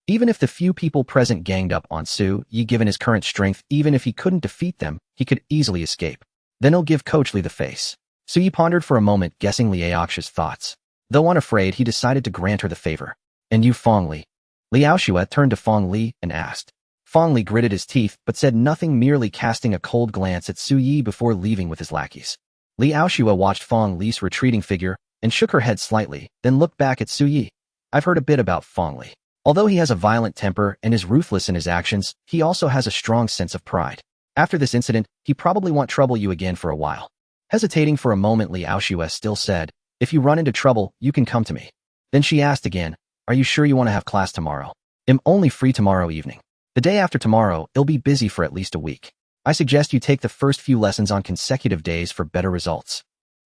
Even if the few people present ganged up on Su Yi, given his current strength, even if he couldn't defeat them, he could easily escape. Then he'll give Coach Li the face. Su Yi pondered for a moment, guessing Liao Xue's thoughts. Though unafraid, he decided to grant her the favor. And you, Fong Li? Liao Xue turned to Fong Li and asked. Fong Li gritted his teeth but said nothing, merely casting a cold glance at Su Yi before leaving with his lackeys. Liao Xue watched Fong Li's retreating figure and shook her head slightly, then looked back at Su Yi. I've heard a bit about Fong Li. Although he has a violent temper and is ruthless in his actions, he also has a strong sense of pride. After this incident, he probably won't trouble you again for a while. Hesitating for a moment, Liao Xue still said, if you run into trouble, you can come to me. Then she asked again, are you sure you want to have class tomorrow? I'm only free tomorrow evening. The day after tomorrow, it'll be busy for at least a week. I suggest you take the first few lessons on consecutive days for better results.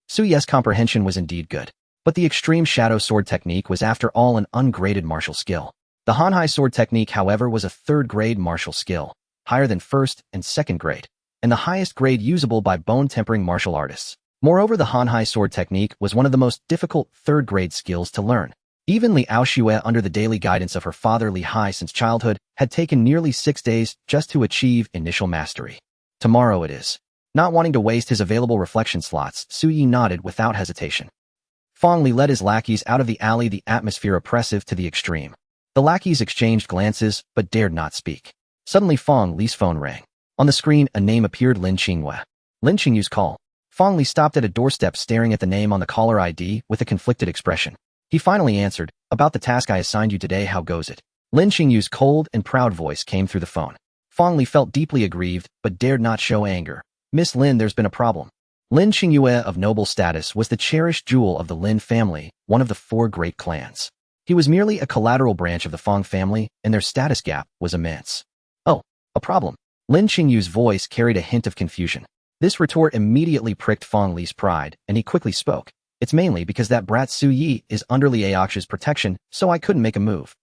Su Yi's comprehension was indeed good, but the extreme shadow sword technique was after all an ungraded martial skill. The Hanhai sword technique, however, was a 3rd-grade martial skill, higher than 1st and 2nd grade, and the highest grade usable by bone-tempering martial artists. Moreover, the Hanhai sword technique was one of the most difficult 3rd-grade skills to learn. Even Liao Xue, under the daily guidance of her father Li Hai since childhood, had taken nearly 6 days just to achieve initial mastery. Tomorrow it is. Not wanting to waste his available reflection slots, Su Yi nodded without hesitation. Fong Li led his lackeys out of the alley, the atmosphere oppressive to the extreme. The lackeys exchanged glances, but dared not speak. Suddenly Fong Li's phone rang. On the screen, a name appeared: Lin Qingyue. Lin Qingyue's call. Fong Li stopped at a doorstep, staring at the name on the caller ID with a conflicted expression. He finally answered, "About the task I assigned you today, how goes it?" Lin Qingyue's cold and proud voice came through the phone. Fong Li felt deeply aggrieved, but dared not show anger. "Miss Lin, there's been a problem." Lin Qingyue, of noble status, was the cherished jewel of the Lin family, one of the 4 great clans. He was merely a collateral branch of the Fong family, and their status gap was immense. "Oh, a problem." Lin Qingyue's voice carried a hint of confusion. This retort immediately pricked Fong Li's pride, and he quickly spoke. "It's mainly because that brat Su Yi is under Li Aox's protection, so I couldn't make a move."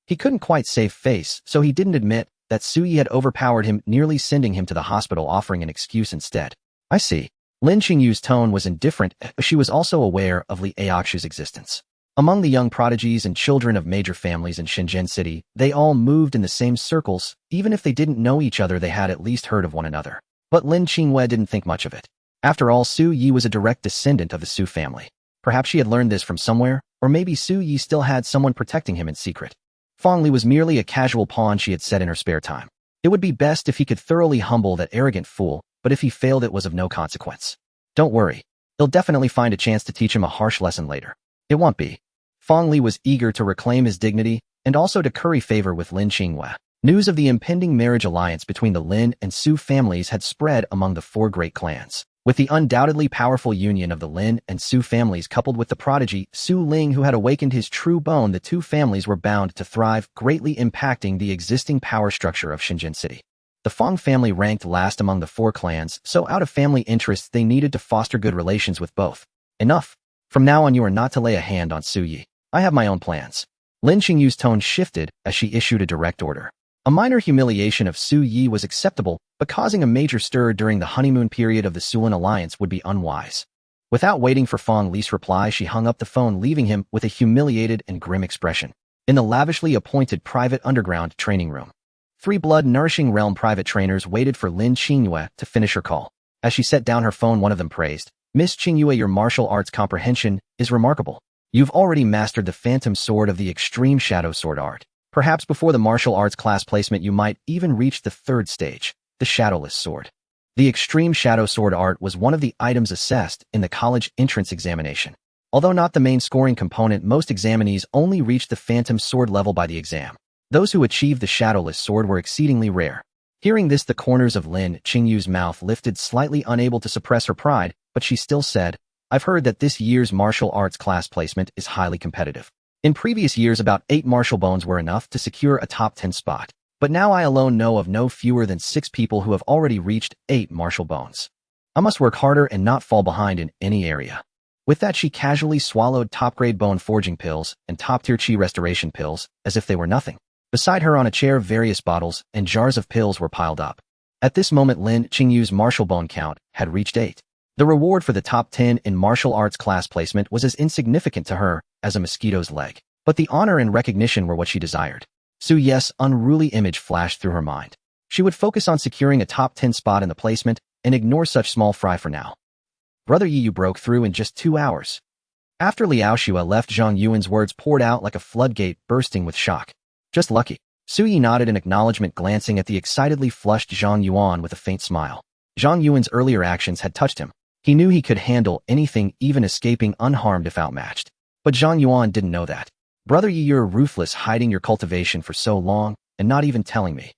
He couldn't quite save face, so he didn't admit that Su Yi had overpowered him, nearly sending him to the hospital, offering an excuse instead. "I see." Lin Qingyue's tone was indifferent, but she was also aware of Li Aox's existence. Among the young prodigies and children of major families in Shenzhen City, they all moved in the same circles. Even if they didn't know each other, they had at least heard of one another. But Lin Qingyue didn't think much of it. After all, Su Yi was a direct descendant of the Su family. Perhaps she had learned this from somewhere, or maybe Su Yi still had someone protecting him in secret. Fong Li was merely a casual pawn, she had said in her spare time. It would be best if he could thoroughly humble that arrogant fool, but if he failed, it was of no consequence. Don't worry. He'll definitely find a chance to teach him a harsh lesson later. It won't be. Fong Li was eager to reclaim his dignity and also to curry favor with Lin Qingyue. News of the impending marriage alliance between the Lin and Su families had spread among the 4 great clans. With the undoubtedly powerful union of the Lin and Su families coupled with the prodigy Su Ling, who had awakened his true bone, the 2 families were bound to thrive, greatly impacting the existing power structure of Shenzhen City. The Fong family ranked last among the 4 clans, so out of family interests they needed to foster good relations with both. "Enough. From now on you are not to lay a hand on Su Yi. I have my own plans." Lin Qingyue's tone shifted as she issued a direct order. A minor humiliation of Su Yi was acceptable, but causing a major stir during the honeymoon period of the Sulin alliance would be unwise. Without waiting for Fong Li's reply, she hung up the phone, leaving him with a humiliated and grim expression. In the lavishly appointed private underground training room, 3 blood-nourishing realm private trainers waited for Lin Qingyue to finish her call. As she set down her phone, one of them praised, "Miss Qingyue, your martial arts comprehension is remarkable. You've already mastered the phantom sword of the extreme shadow sword art. Perhaps before the martial arts class placement you might even reach the 3rd stage, the shadowless sword." The extreme shadow sword art was one of the items assessed in the college entrance examination. Although not the main scoring component, most examinees only reached the phantom sword level by the exam. Those who achieved the shadowless sword were exceedingly rare. Hearing this, the corners of Lin Qingyue's mouth lifted slightly, unable to suppress her pride, but she still said, "I've heard that this year's martial arts class placement is highly competitive. In previous years, about 8 martial bones were enough to secure a top 10 spot. But now I alone know of no fewer than 6 people who have already reached 8 martial bones. I must work harder and not fall behind in any area." With that, she casually swallowed top-grade bone forging pills and top-tier chi restoration pills as if they were nothing. Beside her on a chair, various bottles and jars of pills were piled up. At this moment, Lin Qingyue's martial bone count had reached 8. The reward for the top 10 in martial arts class placement was as insignificant to her as a mosquito's leg. But the honor and recognition were what she desired. Su Yi's unruly image flashed through her mind. She would focus on securing a top 10 spot in the placement and ignore such small fry for now. Brother Yi, you broke through in just 2 hours. After Liao Shua left, Zhang Yuan's words poured out like a floodgate, bursting with shock. "Just lucky." Su Yi nodded in acknowledgement, glancing at the excitedly flushed Zhang Yuan with a faint smile. Zhang Yuan's earlier actions had touched him. He knew he could handle anything, even escaping unharmed if outmatched. But Zhang Yuan didn't know that. "Brother Yi, you're ruthless, hiding your cultivation for so long, and not even telling me."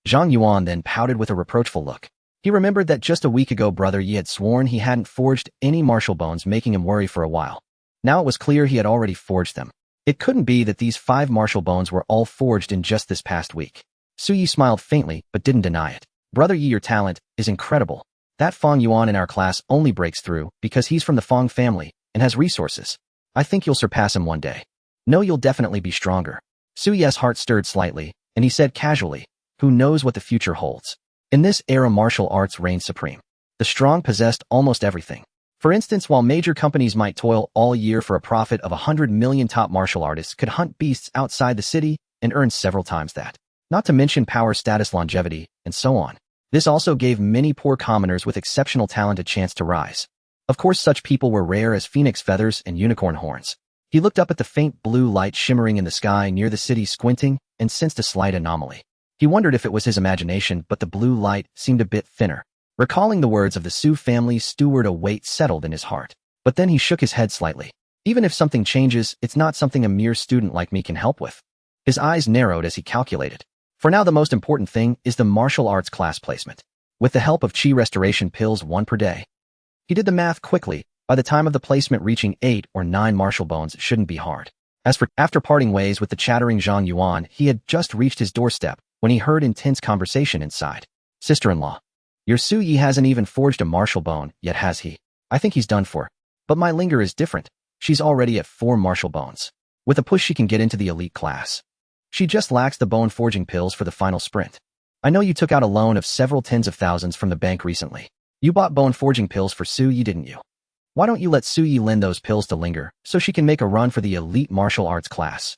Zhang Yuan then pouted with a reproachful look. He remembered that just a week ago Brother Yi had sworn he hadn't forged any martial bones, making him worry for a while. Now it was clear he had already forged them. It couldn't be that these 5 martial bones were all forged in just this past week. Su Yi smiled faintly, but didn't deny it. "Brother Yi, your talent is incredible. That Fong Yuan in our class only breaks through because he's from the Fong family and has resources. I think you'll surpass him one day. No, you'll definitely be stronger." Su Yi's heart stirred slightly, and he said casually, "Who knows what the future holds?" In this era, martial arts reigned supreme. The strong possessed almost everything. For instance, while major companies might toil all year for a profit of 100 million, top martial artists could hunt beasts outside the city and earn several times that. Not to mention power, status, longevity, and so on. This also gave many poor commoners with exceptional talent a chance to rise. Of course, such people were rare as phoenix feathers and unicorn horns. He looked up at the faint blue light shimmering in the sky near the city, squinting, and sensed a slight anomaly. He wondered if it was his imagination, but the blue light seemed a bit thinner. Recalling the words of the Su family steward, a weight settled in his heart. But then he shook his head slightly. Even if something changes, it's not something a mere student like me can help with. His eyes narrowed as he calculated. For now, the most important thing is the martial arts class placement. With the help of chi restoration pills, 1 per day. He did the math quickly. By the time of the placement, reaching 8 or 9 martial bones shouldn't be hard. After parting ways with the chattering Zhang Yuan, he had just reached his doorstep when he heard intense conversation inside. Sister-in-law. Your Su Yi hasn't even forged a martial bone yet, has he? I think he's done for. But my Linger is different. She's already at 4 martial bones. With a push, she can get into the elite class. She just lacks the bone forging pills for the final sprint. I know you took out a loan of several tens of thousands from the bank recently. You bought bone forging pills for Su Yi, didn't you? Why don't you let Su Yi lend those pills to Linger so she can make a run for the elite martial arts class?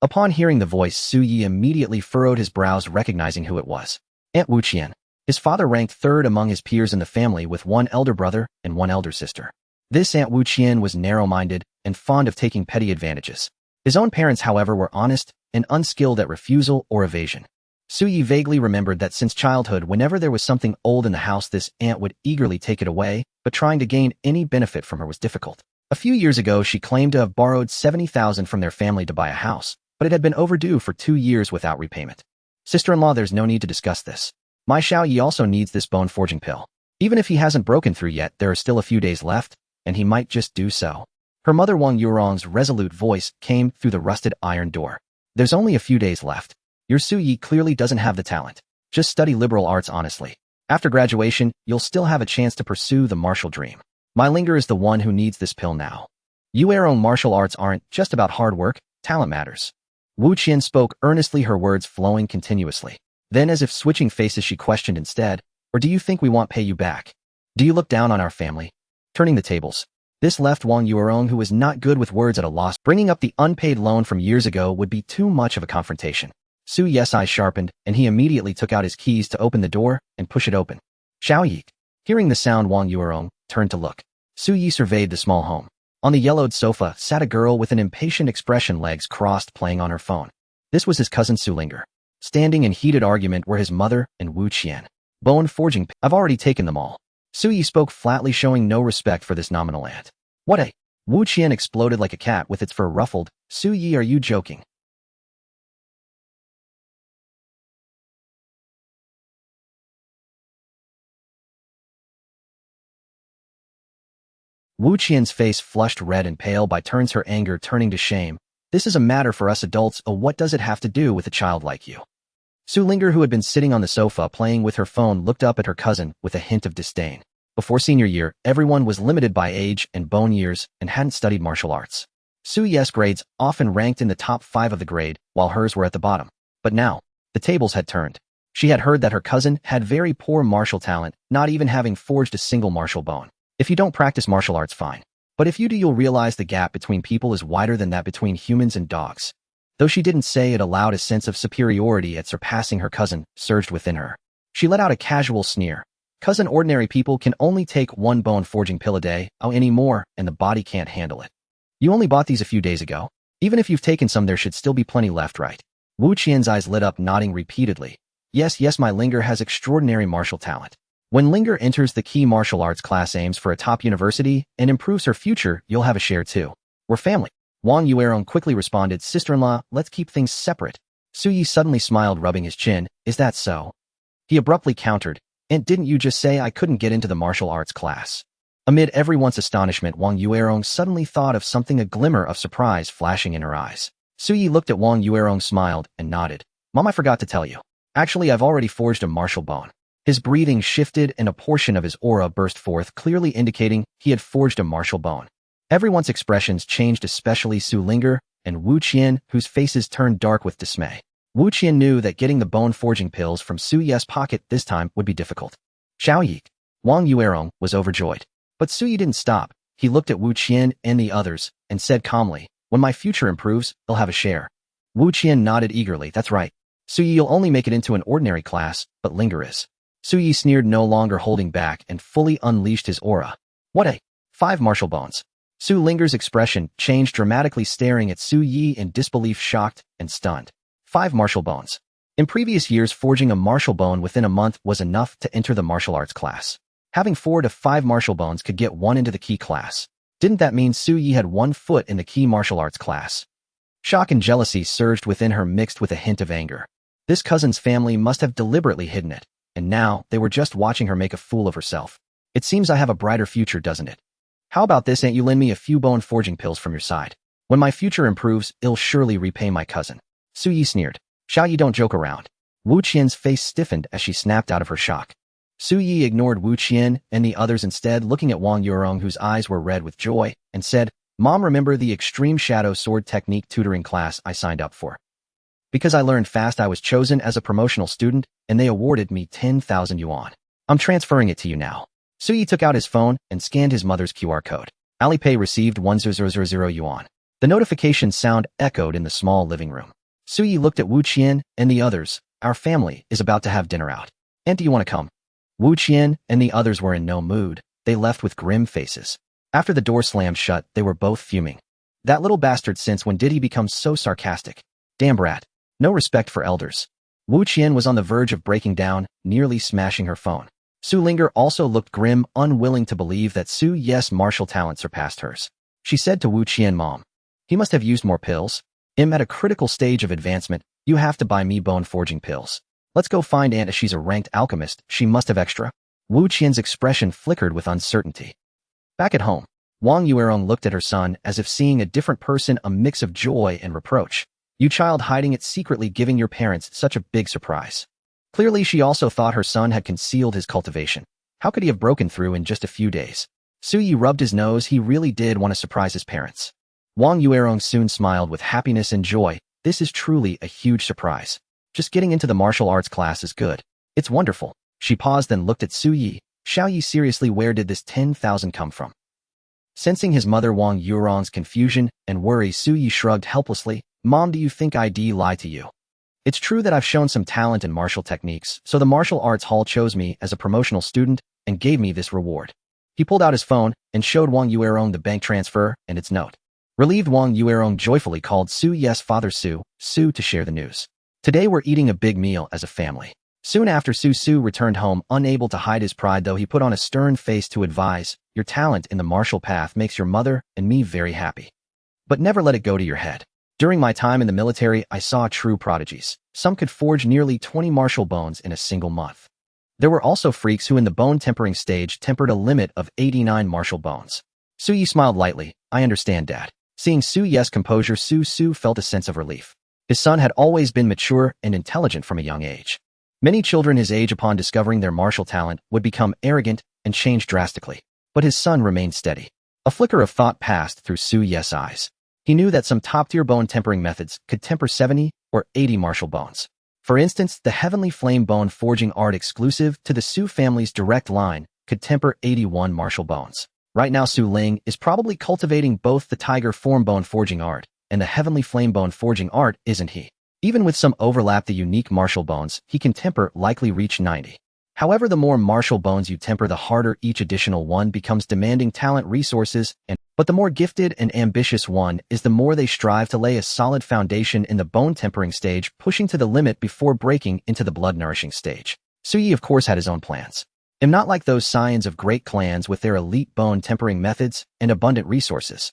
Upon hearing the voice, Su Yi immediately furrowed his brows, recognizing who it was. Aunt Wu Qian. His father ranked 3rd among his peers in the family with 1 elder brother and 1 elder sister. This Aunt Wu Qian was narrow-minded and fond of taking petty advantages. His own parents, however, were honest and unskilled at refusal or evasion. Su Yi vaguely remembered that since childhood, whenever there was something old in the house, this aunt would eagerly take it away, but trying to gain any benefit from her was difficult. A few years ago, she claimed to have borrowed 70,000 from their family to buy a house, but it had been overdue for 2 years without repayment. Sister-in-law, there's no need to discuss this. My Xiao Yi also needs this bone forging pill. Even if he hasn't broken through yet, there are still a few days left, and he might just do so. Her mother Wang Yurong's resolute voice came through the rusted iron door. There's only a few days left. Your Su Yi clearly doesn't have the talent. Just study liberal arts honestly. After graduation, you'll still have a chance to pursue the martial dream. My Linger is the one who needs this pill now. Your own martial arts aren't just about hard work, talent matters. Wu Qian spoke earnestly, her words flowing continuously. Then, as if switching faces, she questioned instead, or do you think we won't pay you back? Do you look down on our family? Turning the tables. This left Wang Yurong, who was not good with words, at a loss. Bringing up the unpaid loan from years ago would be too much of a confrontation. Su Yi's eyes sharpened, and he immediately took out his keys to open the door and push it open. Xiao Yi. Hearing the sound, Wang Yurong turned to look. Su Yi surveyed the small home. On the yellowed sofa sat a girl with an impatient expression, legs crossed, playing on her phone. This was his cousin Su Linger. Standing in heated argument were his mother and Wu Qian. Bone forging. I've already taken them all. Su Yi spoke flatly, showing no respect for this nominal aunt. What a... Wu Qian exploded like a cat with its fur ruffled. Su Yi, are you joking? Wu Qian's face flushed red and pale by turns, her anger turning to shame. This is a matter for us adults. Oh, what does it have to do with a child like you? Su Linger, who had been sitting on the sofa playing with her phone, looked up at her cousin with a hint of disdain. Before senior year, everyone was limited by age and bone years and hadn't studied martial arts. Su Yi's grades often ranked in the top 5 of the grade, while hers were at the bottom. But now, the tables had turned. She had heard that her cousin had very poor martial talent, not even having forged a single martial bone. If you don't practice martial arts, fine. But if you do, you'll realize the gap between people is wider than that between humans and dogs. Though she didn't say it aloud, a sense of superiority at surpassing her cousin surged within her. She let out a casual sneer. Cousin, ordinary people can only take 1 bone forging pill a day, any more, and the body can't handle it. You only bought these a few days ago. Even if you've taken some, there should still be plenty left, right? Wu Qian's eyes lit up, nodding repeatedly. Yes, my Linger has extraordinary martial talent. When Linger enters the key martial arts class, aims for a top university, and improves her future, you'll have a share too. We're family. Wang Yurong quickly responded, Sister-in-law, let's keep things separate. Su Yi suddenly smiled, rubbing his chin. Is that so? He abruptly countered. And didn't you just say I couldn't get into the martial arts class? Amid everyone's astonishment, Wang Yurong suddenly thought of something, a glimmer of surprise flashing in her eyes. Su Yi looked at Wang Yurong, smiled, and nodded. Mom, I forgot to tell you. Actually, I've already forged a martial bone. His breathing shifted and a portion of his aura burst forth, clearly indicating he had forged a martial bone. Everyone's expressions changed, especially Su Linger and Wu Qian, whose faces turned dark with dismay. Wu Qian knew that getting the bone forging pills from Su Yi's pocket this time would be difficult. Xiao Yi. Wang Yurong was overjoyed. But Su Yi didn't stop. He looked at Wu Qian and the others and said calmly, when my future improves, they'll have a share. Wu Qian nodded eagerly. That's right. Su Yi, you'll only make it into an ordinary class, but Linger is. Su Yi sneered, no longer holding back, and fully unleashed his aura. What a... 5 martial bones. Su Linger's expression changed dramatically, staring at Su Yi in disbelief, shocked and stunned. 5 martial bones. In previous years, forging a martial bone within a month was enough to enter the martial arts class. Having 4 to 5 martial bones could get one into the key class. Didn't that mean Su Yi had 1 foot in the key martial arts class? Shock and jealousy surged within her, mixed with a hint of anger. This cousin's family must have deliberately hidden it, and now they were just watching her make a fool of herself. It seems I have a brighter future, doesn't it? How about this, ain't you lend me a few bone forging pills from your side? When my future improves, I'll surely repay my cousin. Su Yi sneered. Xiao Yi, don't joke around. Wu Qian's face stiffened as she snapped out of her shock. Su Yi ignored Wu Qian and the others, instead looking at Wang Yurong, whose eyes were red with joy, and said, Mom, remember the extreme shadow sword technique tutoring class I signed up for? Because I learned fast, I was chosen as a promotional student, and they awarded me 10,000 yuan. I'm transferring it to you now. Su Yi took out his phone and scanned his mother's QR code. Alipay received 10,000 yuan. The notification sound echoed in the small living room. Su Yi looked at Wu Qian and the others. Our family is about to have dinner out. And do you want to come? Wu Qian and the others were in no mood. They left with grim faces. After the door slammed shut, they were both fuming. That little bastard, since when did he become so sarcastic? Damn brat. No respect for elders. Wu Qian was on the verge of breaking down, nearly smashing her phone. Su Linger also looked grim, unwilling to believe that Su Yi's martial talent surpassed hers. She said to Wu Qian, Mom, he must have used more pills. I'm at a critical stage of advancement. You have to buy me bone forging pills. Let's go find Aunt. She's a ranked alchemist. She must have extra. Wu Qian's expression flickered with uncertainty. Back at home, Wang Yuerong looked at her son as if seeing a different person, a mix of joy and reproach. You child, hiding it secretly, giving your parents such a big surprise. Clearly, she also thought her son had concealed his cultivation. How could he have broken through in just a few days? Su Yi rubbed his nose. He really did want to surprise his parents. Wang Yuerong soon smiled with happiness and joy. This is truly a huge surprise. Just getting into the martial arts class is good. It's wonderful. She paused, then looked at Su Yi. Xiao Yi, seriously, where did this 10,000 come from? Sensing his mother Wang Yuerong's confusion and worry, Su Yi shrugged helplessly. Mom, do you think I'd lie to you? It's true that I've shown some talent in martial techniques, so the martial arts hall chose me as a promotional student and gave me this reward. He pulled out his phone and showed Wang Yuerong the bank transfer and its note. Relieved, Wang Yuerong joyfully called Su Yi's father Su to share the news. Today we're eating a big meal as a family. Soon after, Su returned home, unable to hide his pride, though he put on a stern face to advise, your talent in the martial path makes your mother and me very happy. But never let it go to your head. During my time in the military, I saw true prodigies. Some could forge nearly 20 martial bones in a single month. There were also freaks who in the bone tempering stage tempered a limit of 89 martial bones. Su Yi smiled lightly. I understand, Dad. Seeing Su Yi's composure, Su felt a sense of relief. His son had always been mature and intelligent from a young age. Many children his age, upon discovering their martial talent, would become arrogant and change drastically. But his son remained steady. A flicker of thought passed through Su Yi's eyes. He knew that some top-tier bone tempering methods could temper 70 or 80 martial bones. For instance, the Heavenly Flame bone forging art exclusive to the Su family's direct line could temper 81 martial bones. Right now, Su Ling is probably cultivating both the Tiger Form bone forging art and the Heavenly Flame bone forging art, isn't he? Even with some overlap, the unique martial bones he can temper likely reach 90. However, the more martial bones you temper, the harder each additional one becomes, demanding talent, resources, but the more gifted and ambitious one is, the more they strive to lay a solid foundation in the bone tempering stage, pushing to the limit before breaking into the blood-nourishing stage. Su Yi, of course, had his own plans. I'm not like those scions of great clans with their elite bone tempering methods and abundant resources.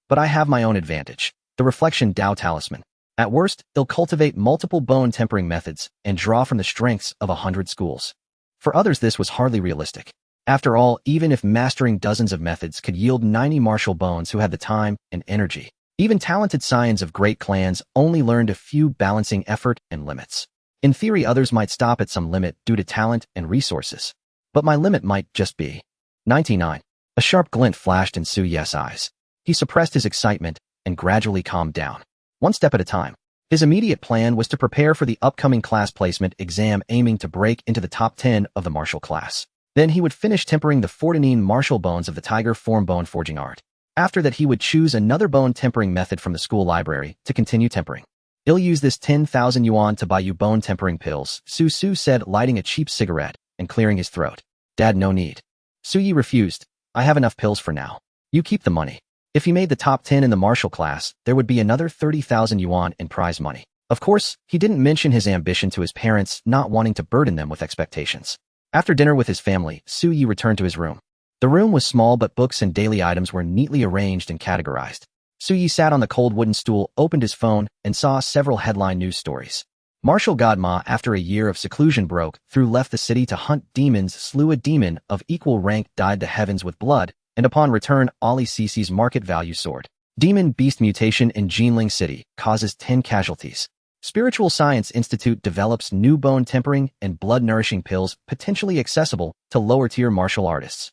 But I have my own advantage, the Reflection Dao Talisman. At worst, they'll cultivate multiple bone tempering methods and draw from the strengths of 100 schools. For others, this was hardly realistic. After all, even if mastering dozens of methods could yield 90 martial bones who had the time and energy, even talented scions of great clans only learned a few, balancing effort and limits. In theory, others might stop at some limit due to talent and resources. But my limit might just be 99. A sharp glint flashed in Su Yi's eyes. He suppressed his excitement and gradually calmed down. One step at a time. His immediate plan was to prepare for the upcoming class placement exam, aiming to break into the top 10 of the martial class. Then he would finish tempering the 14 martial bones of the Tiger Form bone forging art. After that, he would choose another bone tempering method from the school library to continue tempering. I'll use this 10,000 yuan to buy you bone tempering pills, Su said, lighting a cheap cigarette and clearing his throat. Dad, no need. Su Yi refused. I have enough pills for now. You keep the money. If he made the top 10 in the martial class, there would be another 30,000 yuan in prize money. Of course, he didn't mention his ambition to his parents, not wanting to burden them with expectations. After dinner with his family, Su Yi returned to his room. The room was small, but books and daily items were neatly arranged and categorized. Su Yi sat on the cold wooden stool, opened his phone, and saw several headline news stories. Martial god Ma, after a year of seclusion, broke through, left the city to hunt demons, slew a demon of equal rank, dyed the heavens with blood, and upon return, Ali Cc's market value soared. Demon beast mutation in Jinling City causes 10 casualties. Spiritual Science Institute develops new bone tempering and blood-nourishing pills potentially accessible to lower-tier martial artists.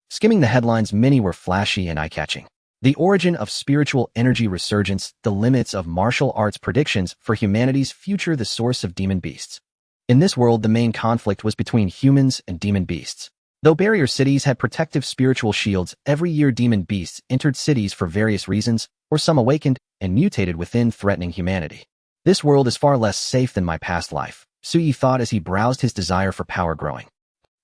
Skimming the headlines, many were flashy and eye-catching. The origin of spiritual energy resurgence, the limits of martial arts predictions for humanity's future, the source of demon beasts. In this world, the main conflict was between humans and demon beasts. Though barrier cities had protective spiritual shields, every year demon beasts entered cities for various reasons, or some awakened and mutated within, threatening humanity. This world is far less safe than my past life, Su Yi thought as he browsed, his desire for power growing.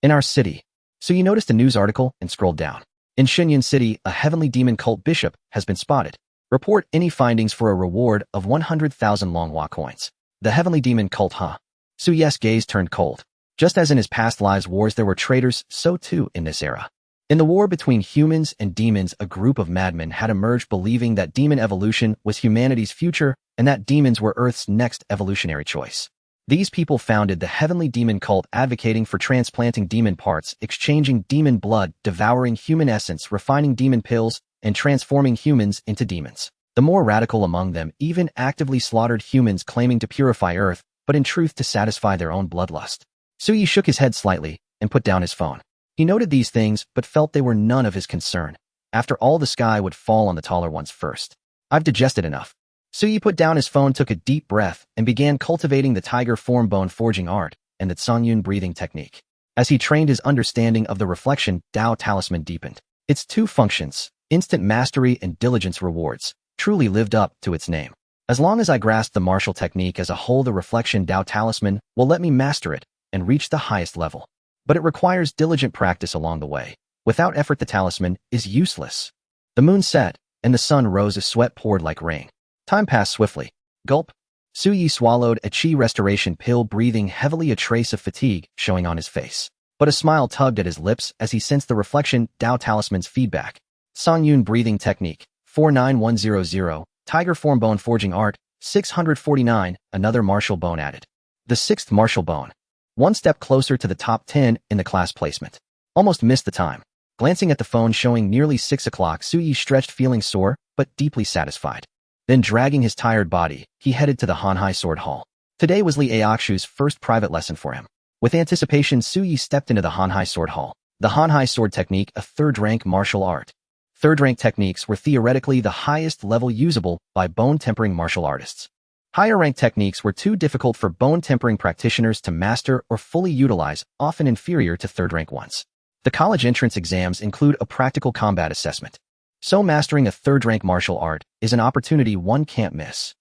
In our city, Su Yi noticed a news article and scrolled down. In Shenyun City, a heavenly demon cult bishop has been spotted. Report any findings for a reward of 100,000 Longhua coins. The heavenly demon cult, huh? Su Yi's gaze turned cold. Just as in his past lives' wars there were traitors, so too in this era. In the war between humans and demons, a group of madmen had emerged believing that demon evolution was humanity's future and that demons were Earth's next evolutionary choice. These people founded the heavenly demon cult, advocating for transplanting demon parts, exchanging demon blood, devouring human essence, refining demon pills, and transforming humans into demons. The more radical among them even actively slaughtered humans, claiming to purify Earth, but in truth to satisfy their own bloodlust. Su Yi shook his head slightly and put down his phone. He noted these things, but felt they were none of his concern. After all, the sky would fall on the taller ones first. I've digested enough. Su Yi put down his phone, took a deep breath, and began cultivating the tiger form bone forging art and the Tsangyun breathing technique. As he trained, his understanding of the reflection Tao talisman deepened. Its two functions, instant mastery and diligence rewards, truly lived up to its name. As long as I grasp the martial technique as a whole, the reflection Tao talisman will let me master it and reach the highest level. But it requires diligent practice along the way. Without effort, the talisman is useless. The moon set, and the sun rose as sweat poured like rain. Time passed swiftly. Gulp. Su Yi swallowed a chi restoration pill, breathing heavily, a trace of fatigue showing on his face. But a smile tugged at his lips as he sensed the reflection Tao talisman's feedback. Tsangyun breathing technique, 49100, tiger form bone forging art, 649, another martial bone added. The sixth martial bone. One step closer to the top 10 in the class placement. Almost missed the time. Glancing at the phone showing nearly 6 o'clock, Su Yi stretched, feeling sore, but deeply satisfied. Then, dragging his tired body, he headed to the Hanhai Sword Hall. Today was Li Aixu's first private lesson for him. With anticipation, Su Yi stepped into the Hanhai Sword Hall. The Hanhai Sword Technique, a third-rank martial art. Third-rank techniques were theoretically the highest level usable by bone-tempering martial artists. Higher-rank techniques were too difficult for bone-tempering practitioners to master or fully utilize, often inferior to third-rank ones. The college entrance exams include a practical combat assessment. So mastering a third-rank martial art is an opportunity one can't miss.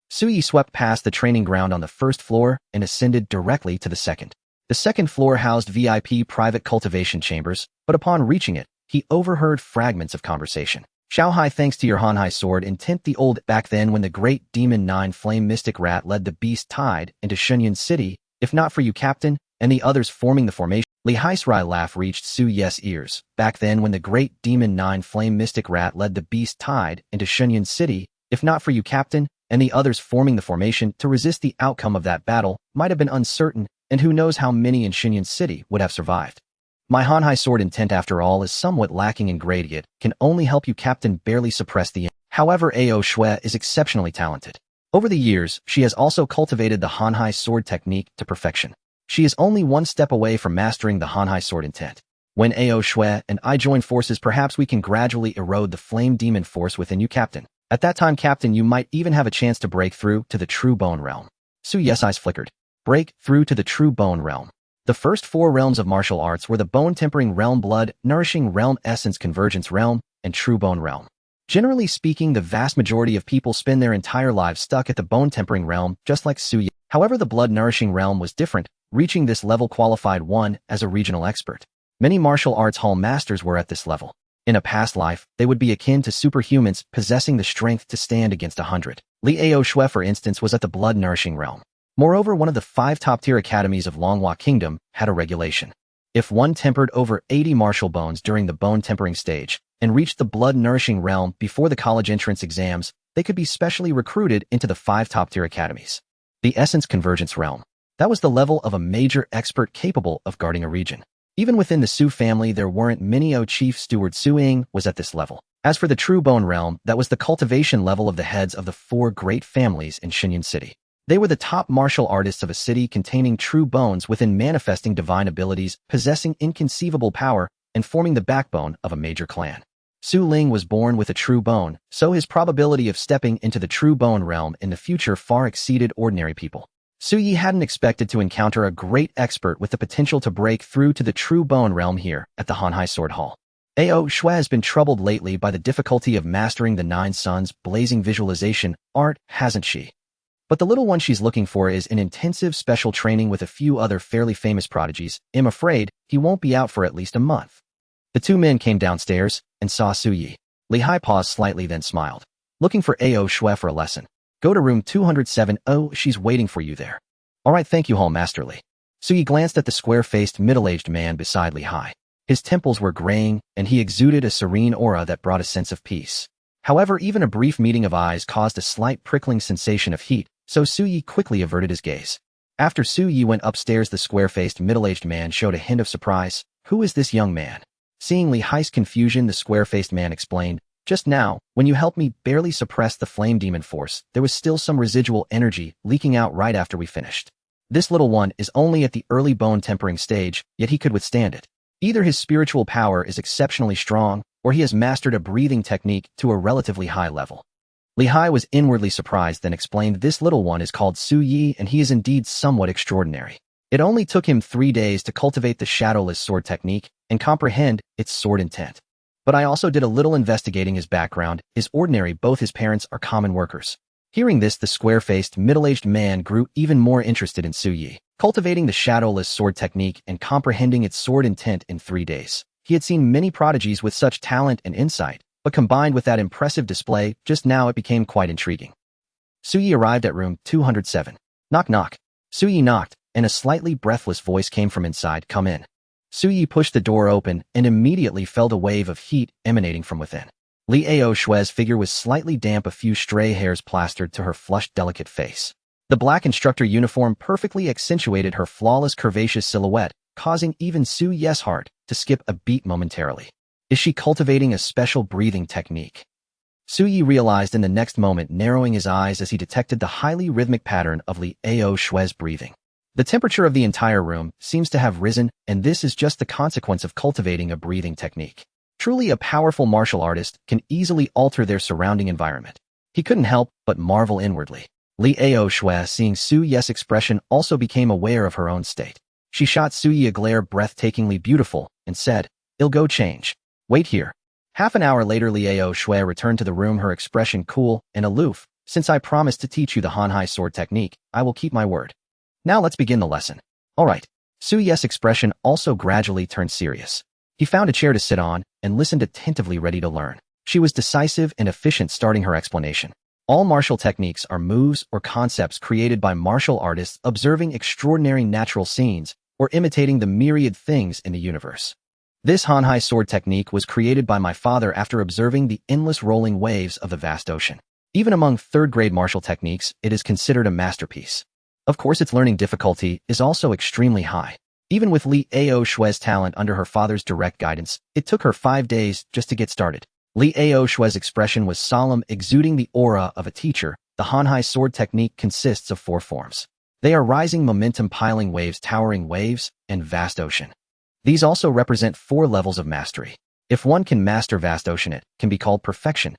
Su Yi swept past the training ground on the first floor and ascended directly to the second. The second floor housed VIP private cultivation chambers, but upon reaching it, he overheard fragments of conversation. Xiaohai, thanks to your Hanhai sword intent, the old back then when the great demon Nine Flame Mystic Rat led the beast tide into Shenyun City, if not for you, Captain, and the others forming the formation. Li Haisrai laugh reached Su Yi's ears. Back then when the great demon Nine Flame Mystic Rat led the beast tide into Shenyun City, if not for you, Captain, and the others forming the formation to resist, the outcome of that battle might have been uncertain, and who knows how many in Shenyun City would have survived. My Hanhai sword intent, after all, is somewhat lacking in grade. It can only help you, Captain, barely suppress the. However, Ao Shui is exceptionally talented. Over the years, she has also cultivated the Hanhai sword technique to perfection. She is only one step away from mastering the Hanhai sword intent. When Ao Shui and I join forces, perhaps we can gradually erode the flame demon force within you, Captain. At that time, Captain, you might even have a chance to break through to the true bone realm. Su Yi's eyes flickered. Break through to the true bone realm. The first 4 realms of martial arts were the bone-tempering realm, blood-nourishing realm, essence convergence realm, and true bone realm. Generally speaking, the vast majority of people spend their entire lives stuck at the bone-tempering realm, just like Su Yi. However, the blood-nourishing realm was different. Reaching this level qualified one as a regional expert. Many martial arts hall masters were at this level. In a past life, they would be akin to superhumans possessing the strength to stand against 100. Liao Shui, for instance, was at the blood-nourishing realm. Moreover, one of the 5 top-tier academies of Longhua Kingdom had a regulation. If one tempered over 80 martial bones during the bone-tempering stage and reached the blood-nourishing realm before the college entrance exams, they could be specially recruited into the 5 top-tier academies. The Essence Convergence realm. That was the level of a major expert capable of guarding a region. Even within the Su family, there weren't many. Chief Steward Su Ying was at this level. As for the True Bone realm, that was the cultivation level of the heads of the 4 great families in Xinyun City. They were the top martial artists of a city containing true bones within manifesting divine abilities, possessing inconceivable power, and forming the backbone of a major clan. Su Ling was born with a true bone, so his probability of stepping into the true bone realm in the future far exceeded ordinary people. Su Yi hadn't expected to encounter a great expert with the potential to break through to the true bone realm here at the Hanhai Sword Hall. Ao Shui has been troubled lately by the difficulty of mastering the 9 Suns blazing visualization art, hasn't she? But the little one she's looking for is in intensive special training with a few other fairly famous prodigies. I'm afraid he won't be out for at least a month. The 2 men came downstairs and saw Su Yi. Li Hai paused slightly, then smiled. Looking for Ao Shui for a lesson. Go to room 207. Oh, she's waiting for you there. All right, thank you, Hall Masterly. Su Yi glanced at the square-faced, middle-aged man beside Li Hai. His temples were graying, and he exuded a serene aura that brought a sense of peace. However, even a brief meeting of eyes caused a slight prickling sensation of heat, so Su Yi quickly averted his gaze. After Su Yi went upstairs, the square-faced, middle-aged man showed a hint of surprise. Who is this young man? Seeing Li Hai's confusion, the square-faced man explained, just now, when you helped me barely suppress the flame demon force, there was still some residual energy leaking out right after we finished. This little one is only at the early bone tempering stage, yet he could withstand it. Either his spiritual power is exceptionally strong, or he has mastered a breathing technique to a relatively high level. Li Hai was inwardly surprised, then explained, this little one is called Su Yi, and he is indeed somewhat extraordinary. It only took him 3 days to cultivate the shadowless sword technique and comprehend its sword intent. But I also did a little investigating his background. Is ordinary, both his parents are common workers. Hearing this, the square-faced, middle-aged man grew even more interested in Su Yi. Cultivating the shadowless sword technique and comprehending its sword intent in 3 days. He had seen many prodigies with such talent and insight, but combined with that impressive display, just now it became quite intriguing. Su Yi arrived at room 207. Knock knock. Su Yi knocked, and a slightly breathless voice came from inside. Come in. Su Yi pushed the door open and immediately felt a wave of heat emanating from within. Liao Shui's figure was slightly damp, a few stray hairs plastered to her flushed, delicate face. The black instructor uniform perfectly accentuated her flawless, curvaceous silhouette, causing even Su Yi's heart to skip a beat momentarily. Is she cultivating a special breathing technique? Su Yi realized in the next moment, narrowing his eyes as he detected the highly rhythmic pattern of Liao Shui's breathing. The temperature of the entire room seems to have risen, and this is just the consequence of cultivating a breathing technique. Truly, a powerful martial artist can easily alter their surrounding environment. He couldn't help but marvel inwardly. Liao Shui, seeing Su Yi's expression, also became aware of her own state. She shot Su Yi a glare breathtakingly beautiful and said, "I'll go change. Wait here." Half an hour later, Liao Shui returned to the room, her expression cool and aloof. Since I promised to teach you the Hanhai sword technique, I will keep my word. Now let's begin the lesson. All right. Su Yi's expression also gradually turned serious. He found a chair to sit on and listened attentively, ready to learn. She was decisive and efficient, starting her explanation. All martial techniques are moves or concepts created by martial artists observing extraordinary natural scenes or imitating the myriad things in the universe. This Hanhai sword technique was created by my father after observing the endless rolling waves of the vast ocean. Even among third-grade martial techniques, it is considered a masterpiece. Of course, its learning difficulty is also extremely high. Even with Liao Shui's talent under her father's direct guidance, it took her 5 days just to get started. Liao Shui's expression was solemn, exuding the aura of a teacher. The Hanhai sword technique consists of 4 forms. They are rising momentum, piling waves, towering waves, and vast ocean. These also represent 4 levels of mastery. If one can master vast ocean, it can be called perfection.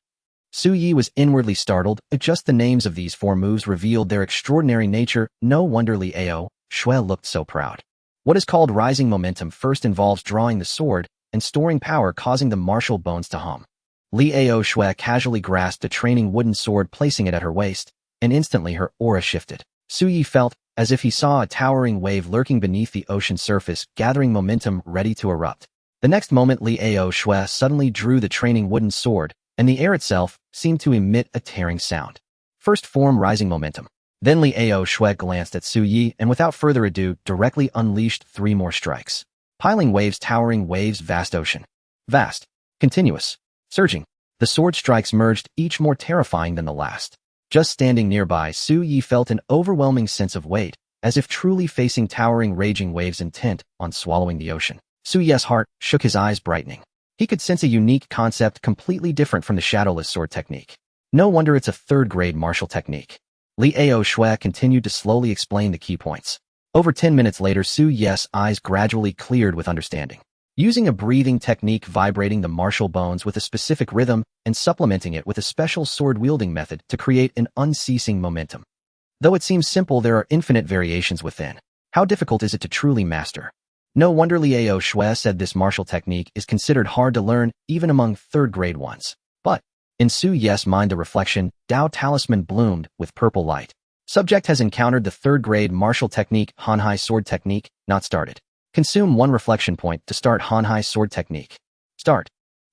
Su Yi was inwardly startled. Just the names of these 4 moves revealed their extraordinary nature. No wonder Liao Shui looked so proud. What is called rising momentum first involves drawing the sword and storing power, causing the martial bones to hum. Liao Shui casually grasped a training wooden sword, placing it at her waist, and instantly her aura shifted. Su Yi felt as if he saw a towering wave lurking beneath the ocean surface, gathering momentum, ready to erupt. The next moment Li Shui suddenly drew the training wooden sword, and the air itself seemed to emit a tearing sound. First form rising momentum. Then Li Shui glanced at Su Yi and without further ado directly unleashed 3 more strikes. Piling waves, towering waves, vast ocean. Vast. Continuous. Surging. The sword strikes merged, each more terrifying than the last. Just standing nearby, Su Yi felt an overwhelming sense of weight, as if truly facing towering raging waves intent on swallowing the ocean. Su Yi's heart shook, his eyes brightening. He could sense a unique concept completely different from the shadowless sword technique. No wonder it's a third-grade martial technique. Li Shui continued to slowly explain the key points. Over 10 minutes later, Su Yi's eyes gradually cleared with understanding. Using a breathing technique, vibrating the martial bones with a specific rhythm and supplementing it with a special sword-wielding method to create an unceasing momentum. Though it seems simple, there are infinite variations within. How difficult is it to truly master? No wonder Li Shui said this martial technique is considered hard to learn even among third-grade ones. But in Su Yi's mind, the reflection, Tao Talisman bloomed with purple light. Subject has encountered the third-grade martial technique, Hanhai sword technique, not started. Consume 1 reflection point to start Hanhai sword technique. Start.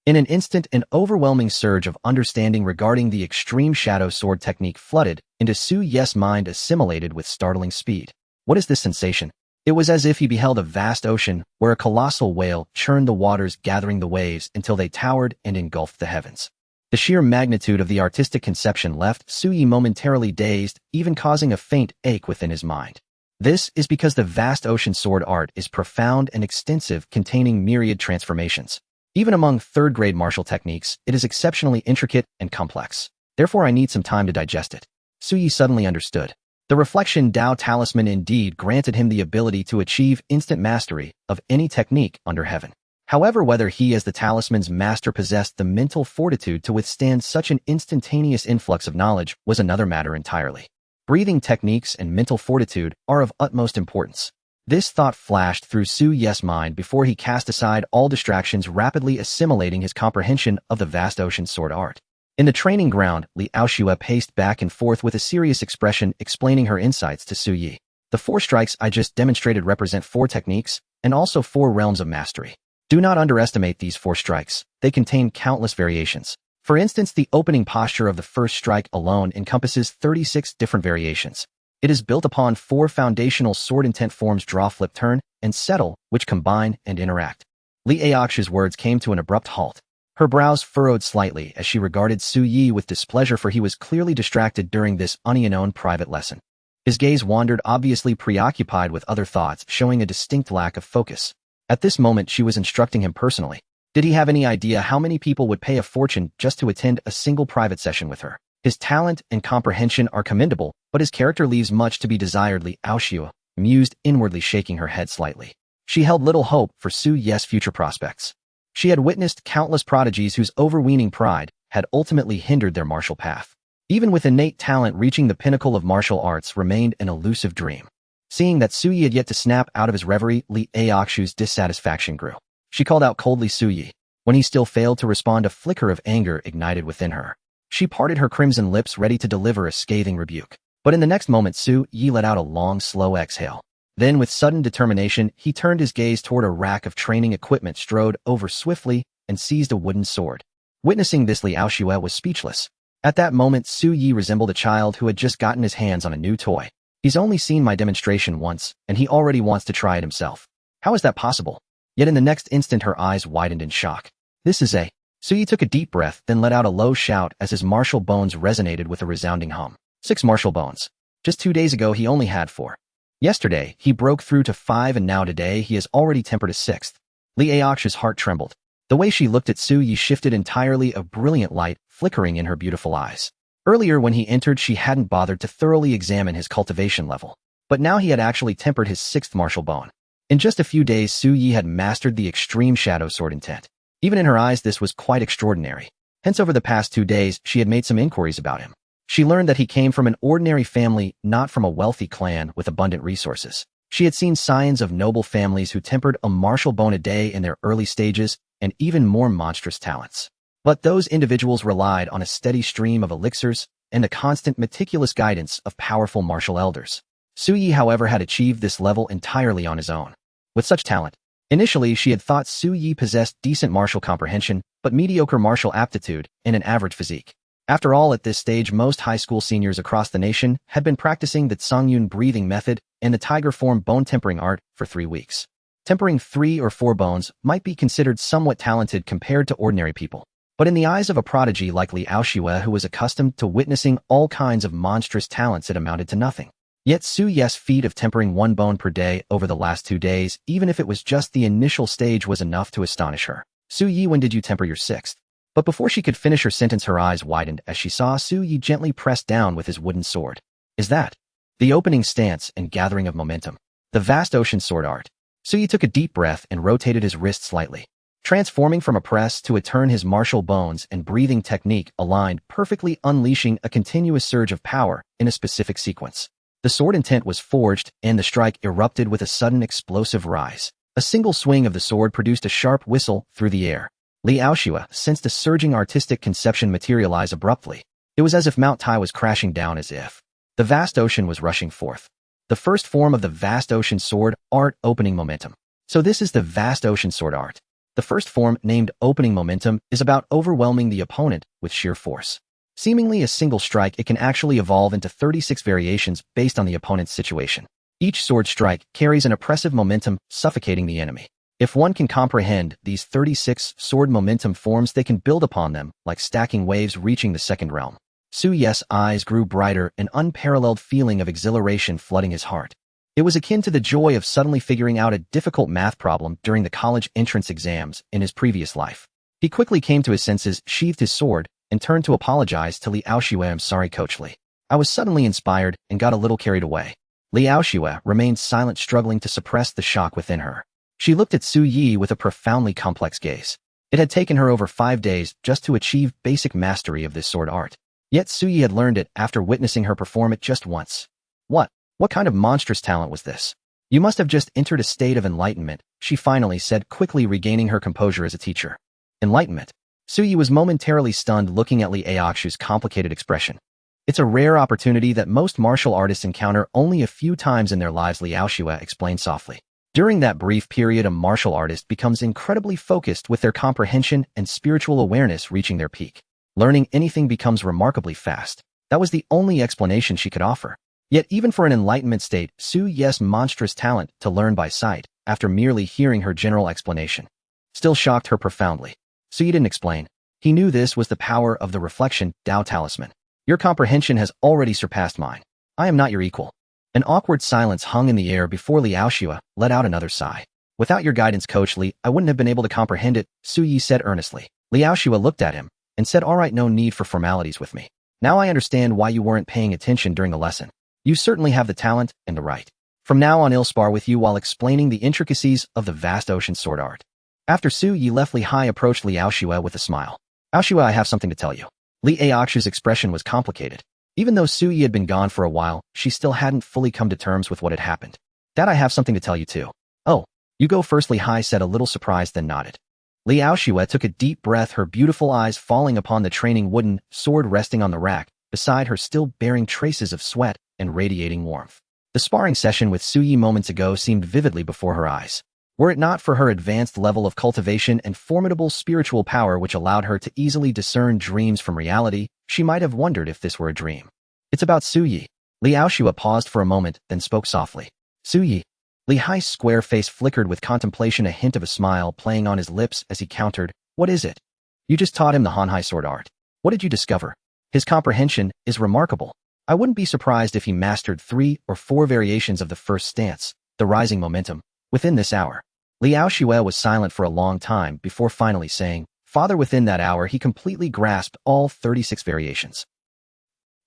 In an instant, an overwhelming surge of understanding regarding the extreme shadow sword technique flooded into Su Yi's mind, assimilated with startling speed. What is this sensation? It was as if he beheld a vast ocean where a colossal whale churned the waters, gathering the waves until they towered and engulfed the heavens. The sheer magnitude of the artistic conception left Su Yi momentarily dazed, even causing a faint ache within his mind. This is because the vast ocean sword art is profound and extensive, containing myriad transformations. Even among third-grade martial techniques, it is exceptionally intricate and complex. Therefore, I need some time to digest it. Su Yi suddenly understood. The reflection Tao Talisman indeed granted him the ability to achieve instant mastery of any technique under heaven. However, whether he as the talisman's master possessed the mental fortitude to withstand such an instantaneous influx of knowledge was another matter entirely. Breathing techniques and mental fortitude are of utmost importance. This thought flashed through Su Yi's mind before he cast aside all distractions, rapidly assimilating his comprehension of the vast ocean sword art. In the training ground, Li Qingyue paced back and forth with a serious expression, explaining her insights to Su Yi. The 4 strikes I just demonstrated represent 4 techniques, and also 4 realms of mastery. Do not underestimate these 4 strikes. They contain countless variations. For instance, the opening posture of the first strike alone encompasses 36 different variations. It is built upon 4 foundational sword intent forms: draw, flip, turn, and settle, which combine and interact. Li Qinyue's words came to an abrupt halt. Her brows furrowed slightly as she regarded Su Yi with displeasure, for he was clearly distracted during this unknown private lesson. His gaze wandered, obviously preoccupied with other thoughts, showing a distinct lack of focus. At this moment, she was instructing him personally. Did he have any idea how many people would pay a fortune just to attend a single private session with her? His talent and comprehension are commendable, but his character leaves much to be desired. Li Qingyue mused, inwardly shaking her head slightly. She held little hope for Su Yi's future prospects. She had witnessed countless prodigies whose overweening pride had ultimately hindered their martial path. Even with innate talent, reaching the pinnacle of martial arts remained an elusive dream. Seeing that Su Yi had yet to snap out of his reverie, Li Qinyue's dissatisfaction grew. She called out coldly Su Yi. When he still failed to respond, a flicker of anger ignited within her. She parted her crimson lips, ready to deliver a scathing rebuke. But in the next moment, Su Yi let out a long, slow exhale. Then, with sudden determination, he turned his gaze toward a rack of training equipment, strode over swiftly, and seized a wooden sword. Witnessing this, Li Qingyue was speechless. At that moment, Su Yi resembled a child who had just gotten his hands on a new toy. He's only seen my demonstration once, and he already wants to try it himself. How is that possible? Yet in the next instant, her eyes widened in shock. This is a... Su Yi took a deep breath, then let out a low shout as his martial bones resonated with a resounding hum. 6 martial bones. Just 2 days ago, he only had 4. Yesterday, he broke through to 5, and now today, he has already tempered a 6th. Li Qinyue's heart trembled. The way she looked at Su Yi shifted entirely, a brilliant light flickering in her beautiful eyes. Earlier, when he entered, she hadn't bothered to thoroughly examine his cultivation level. But now he had actually tempered his 6th martial bone. In just a few days, Su Yi had mastered the extreme shadow sword intent. Even in her eyes, this was quite extraordinary. Hence, over the past 2 days, she had made some inquiries about him. She learned that he came from an ordinary family, not from a wealthy clan with abundant resources. She had seen signs of noble families who tempered a martial bone a day in their early stages, and even more monstrous talents. But those individuals relied on a steady stream of elixirs and the constant meticulous guidance of powerful martial elders. Su Yi, however, had achieved this level entirely on his own. With such talent, Initially, she had thought Su Yi possessed decent martial comprehension, but mediocre martial aptitude and an average physique. After all, at this stage, most high school seniors across the nation had been practicing the Tsangyun breathing method and the tiger form bone tempering art for 3 weeks. Tempering 3 or 4 bones might be considered somewhat talented compared to ordinary people. But in the eyes of a prodigy like Li Qingyue, who was accustomed to witnessing all kinds of monstrous talents, it amounted to nothing. Yet Su Yi's feat of tempering 1 bone per day over the last 2 days, even if it was just the initial stage, was enough to astonish her. Su Yi, when did you temper your 6th? But before she could finish her sentence, her eyes widened as she saw Su Yi gently press down with his wooden sword. Is that the opening stance and gathering of momentum? The vast ocean sword art. Su Yi took a deep breath and rotated his wrist slightly, transforming from a press to a turn. His martial bones and breathing technique aligned perfectly, unleashing a continuous surge of power in a specific sequence. The sword intent was forged, and the strike erupted with a sudden explosive rise. A single swing of the sword produced a sharp whistle through the air. Li Qingyue sensed a surging artistic conception materialize abruptly. It was as if Mount Tai was crashing down, as if the vast ocean was rushing forth. The first form of the vast ocean sword art, opening momentum. So this is the vast ocean sword art. The first form, named opening momentum, is about overwhelming the opponent with sheer force. Seemingly a single strike, it can actually evolve into 36 variations based on the opponent's situation. Each sword strike carries an oppressive momentum, suffocating the enemy. If one can comprehend these 36 sword momentum forms, they can build upon them like stacking waves reaching the second realm. Su Yi's eyes grew brighter, an unparalleled feeling of exhilaration flooding his heart. It was akin to the joy of suddenly figuring out a difficult math problem during the college entrance exams in his previous life. He quickly came to his senses, sheathed his sword, and turned to apologize to Li Qingyue. I'm sorry, Coach Li. I was suddenly inspired and got a little carried away. Li Qingyue remained silent, struggling to suppress the shock within her. She looked at Su Yi with a profoundly complex gaze. It had taken her over 5 days just to achieve basic mastery of this sword art. Yet Su Yi had learned it after witnessing her perform it just once. What kind of monstrous talent was this? You must have just entered a state of enlightenment, she finally said, quickly regaining her composure as a teacher. Enlightenment? Su Yi was momentarily stunned, looking at Li Qingyue's complicated expression. It's a rare opportunity that most martial artists encounter only a few times in their lives, Li Qingyue explained softly. During that brief period, a martial artist becomes incredibly focused, with their comprehension and spiritual awareness reaching their peak. Learning anything becomes remarkably fast. That was the only explanation she could offer. Yet even for an enlightenment state, Su Yi's monstrous talent to learn by sight, after merely hearing her general explanation, still shocked her profoundly. Su Yi didn't explain. He knew this was the power of the reflection Tao talisman. Your comprehension has already surpassed mine. I am not your equal. An awkward silence hung in the air before Li Qingyue let out another sigh. Without your guidance, Coach Li, I wouldn't have been able to comprehend it, Su Yi said earnestly. Li Qingyue looked at him and said, all right, no need for formalities with me. Now I understand why you weren't paying attention during the lesson. You certainly have the talent and the right. From now on, I'll spar with you while explaining the intricacies of the vast ocean sword art. After Su Yi left, Li Hai approached Li Qingyue with a smile. Qingyue, I have something to tell you. Li Qingyue's expression was complicated. Even though Su Yi had been gone for a while, she still hadn't fully come to terms with what had happened. Dad, I have something to tell you too. Oh, you go first, Li Hai said, a little surprised, then nodded. Li Qingyue took a deep breath, her beautiful eyes falling upon the training wooden sword resting on the rack beside her, still bearing traces of sweat and radiating warmth. The sparring session with Su Yi moments ago seemed vividly before her eyes. Were it not for her advanced level of cultivation and formidable spiritual power, which allowed her to easily discern dreams from reality, she might have wondered if this were a dream. It's about Su Yi. Li Qingyue paused for a moment, then spoke softly. Su Yi. Li Hai's square face flickered with contemplation, a hint of a smile playing on his lips as he countered, what is it? You just taught him the Hanhai sword art. What did you discover? His comprehension is remarkable. I wouldn't be surprised if he mastered 3 or 4 variations of the first stance, the rising momentum, within this hour. Li Qingyue was silent for a long time before finally saying, Father, within that hour he completely grasped all 36 variations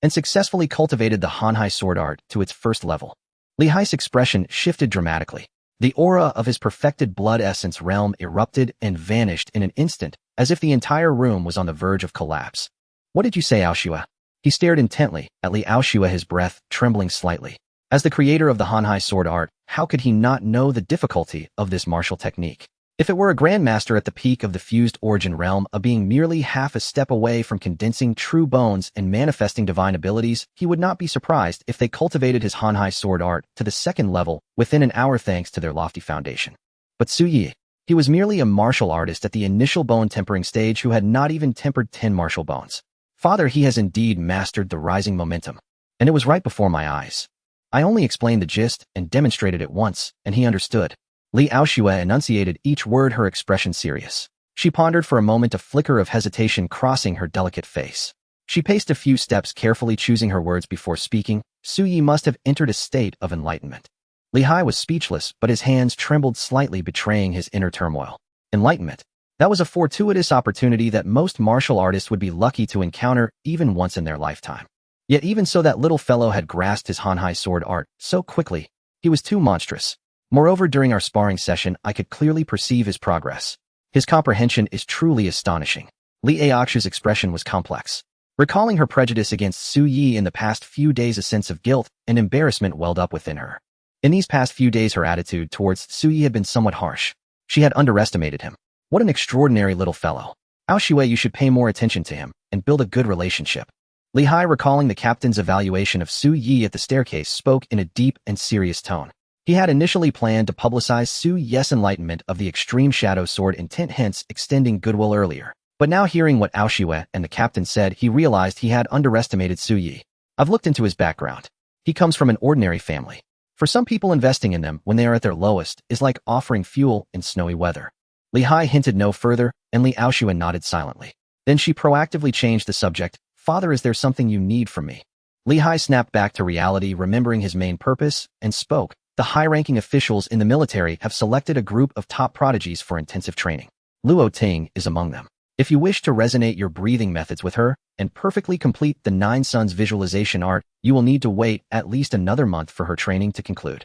and successfully cultivated the Hanhai sword art to its first level. Li Hai's expression shifted dramatically. The aura of his perfected blood essence realm erupted and vanished in an instant, as if the entire room was on the verge of collapse. What did you say, Qingyue? He stared intently at Li Qingyue, his breath trembling slightly. As the creator of the Hanhai sword art, how could he not know the difficulty of this martial technique? If it were a grandmaster at the peak of the fused origin realm, a being merely half a step away from condensing true bones and manifesting divine abilities, he would not be surprised if they cultivated his Hanhai sword art to the second level within an hour thanks to their lofty foundation. But Su Yi, he was merely a martial artist at the initial bone tempering stage who had not even tempered 10 martial bones. Father, he has indeed mastered the rising momentum. And it was right before my eyes. I only explained the gist and demonstrated it once, and he understood. Li Qingyue enunciated each word, her expression serious. She pondered for a moment, a flicker of hesitation crossing her delicate face. She paced a few steps, carefully choosing her words before speaking. Su Yi must have entered a state of enlightenment. Li Hai was speechless, but his hands trembled slightly, betraying his inner turmoil. Enlightenment. That was a fortuitous opportunity that most martial artists would be lucky to encounter even once in their lifetime. Yet even so, that little fellow had grasped his Hanhai sword art so quickly. He was too monstrous. Moreover, during our sparring session, I could clearly perceive his progress. His comprehension is truly astonishing. Li Aoxu's expression was complex. Recalling her prejudice against Su Yi in the past few days, a sense of guilt and embarrassment welled up within her. In these past few days, her attitude towards Su Yi had been somewhat harsh. She had underestimated him. What an extraordinary little fellow. Qingyue, you should pay more attention to him and build a good relationship. Li Hai, recalling the captain's evaluation of Su Yi at the staircase, spoke in a deep and serious tone. He had initially planned to publicize Su Yi's enlightenment of the extreme shadow sword intent, hence extending goodwill earlier. But now, hearing what Qingyue and the captain said, he realized he had underestimated Su Yi. I've looked into his background. He comes from an ordinary family. For some people, investing in them when they are at their lowest is like offering fuel in snowy weather. Li Hai hinted no further, and Li Qingyue nodded silently. Then she proactively changed the subject. Father, is there something you need from me? Li Hai snapped back to reality, remembering his main purpose, and spoke. The high-ranking officials in the military have selected a group of top prodigies for intensive training. Luo Ting is among them. If you wish to resonate your breathing methods with her and perfectly complete the 9 suns visualization art, you will need to wait at least another month for her training to conclude.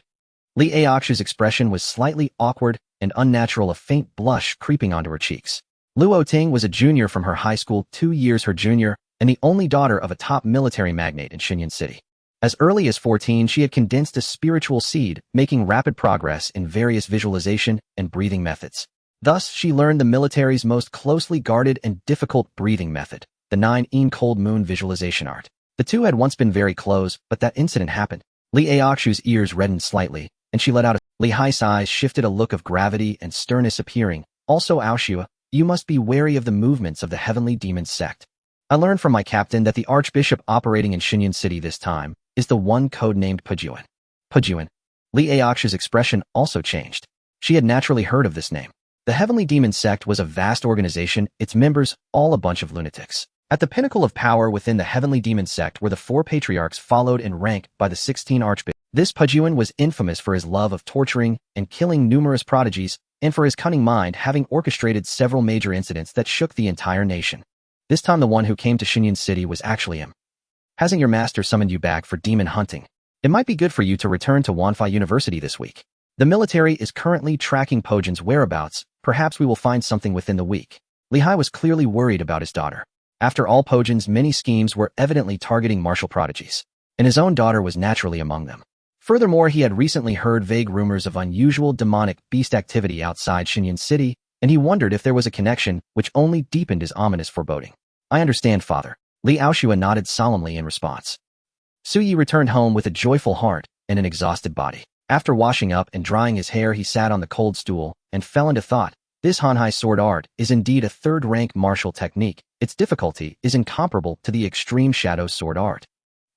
Li Aoxu's expression was slightly awkward and unnatural, a faint blush creeping onto her cheeks. Luo Ting was a junior from her high school, 2 years her junior, and the only daughter of a top military magnate in Xinyun City. As early as 14, she had condensed a spiritual seed, making rapid progress in various visualization and breathing methods. Thus, she learned the military's most closely guarded and difficult breathing method, the 9 cold moon visualization art. The two had once been very close, but that incident happened. Li Aoxu's ears reddened slightly, and she let out a Li Hai's eyes shifted, a look of gravity and sternness appearing. Also, Qingyue, you must be wary of the movements of the heavenly demon sect. I learned from my captain that the archbishop operating in Xinyun City this time is the one codenamed Pujuan. Pujuan. Li Aoxu's expression also changed. She had naturally heard of this name. The Heavenly Demon Sect was a vast organization, its members all a bunch of lunatics. At the pinnacle of power within the Heavenly Demon Sect were the 4 patriarchs, followed in rank by the 16 archbishops. This Pujuan was infamous for his love of torturing and killing numerous prodigies, and for his cunning mind, having orchestrated several major incidents that shook the entire nation. This time the one who came to Xinyun City was actually him. Hasn't your master summoned you back for demon hunting? It might be good for you to return to Wanfei University this week. The military is currently tracking Pojan's whereabouts. Perhaps we will find something within the week. Li Hai was clearly worried about his daughter. After all, Pojan's many schemes were evidently targeting martial prodigies, and his own daughter was naturally among them. Furthermore, he had recently heard vague rumors of unusual demonic beast activity outside Xinyun City, and he wondered if there was a connection, which only deepened his ominous foreboding. I understand, father. Li Qingyue nodded solemnly in response. Su Yi returned home with a joyful heart and an exhausted body. After washing up and drying his hair, he sat on the cold stool and fell into thought. This Hanhai sword art is indeed a third-rank martial technique. Its difficulty is incomparable to the extreme shadow sword art.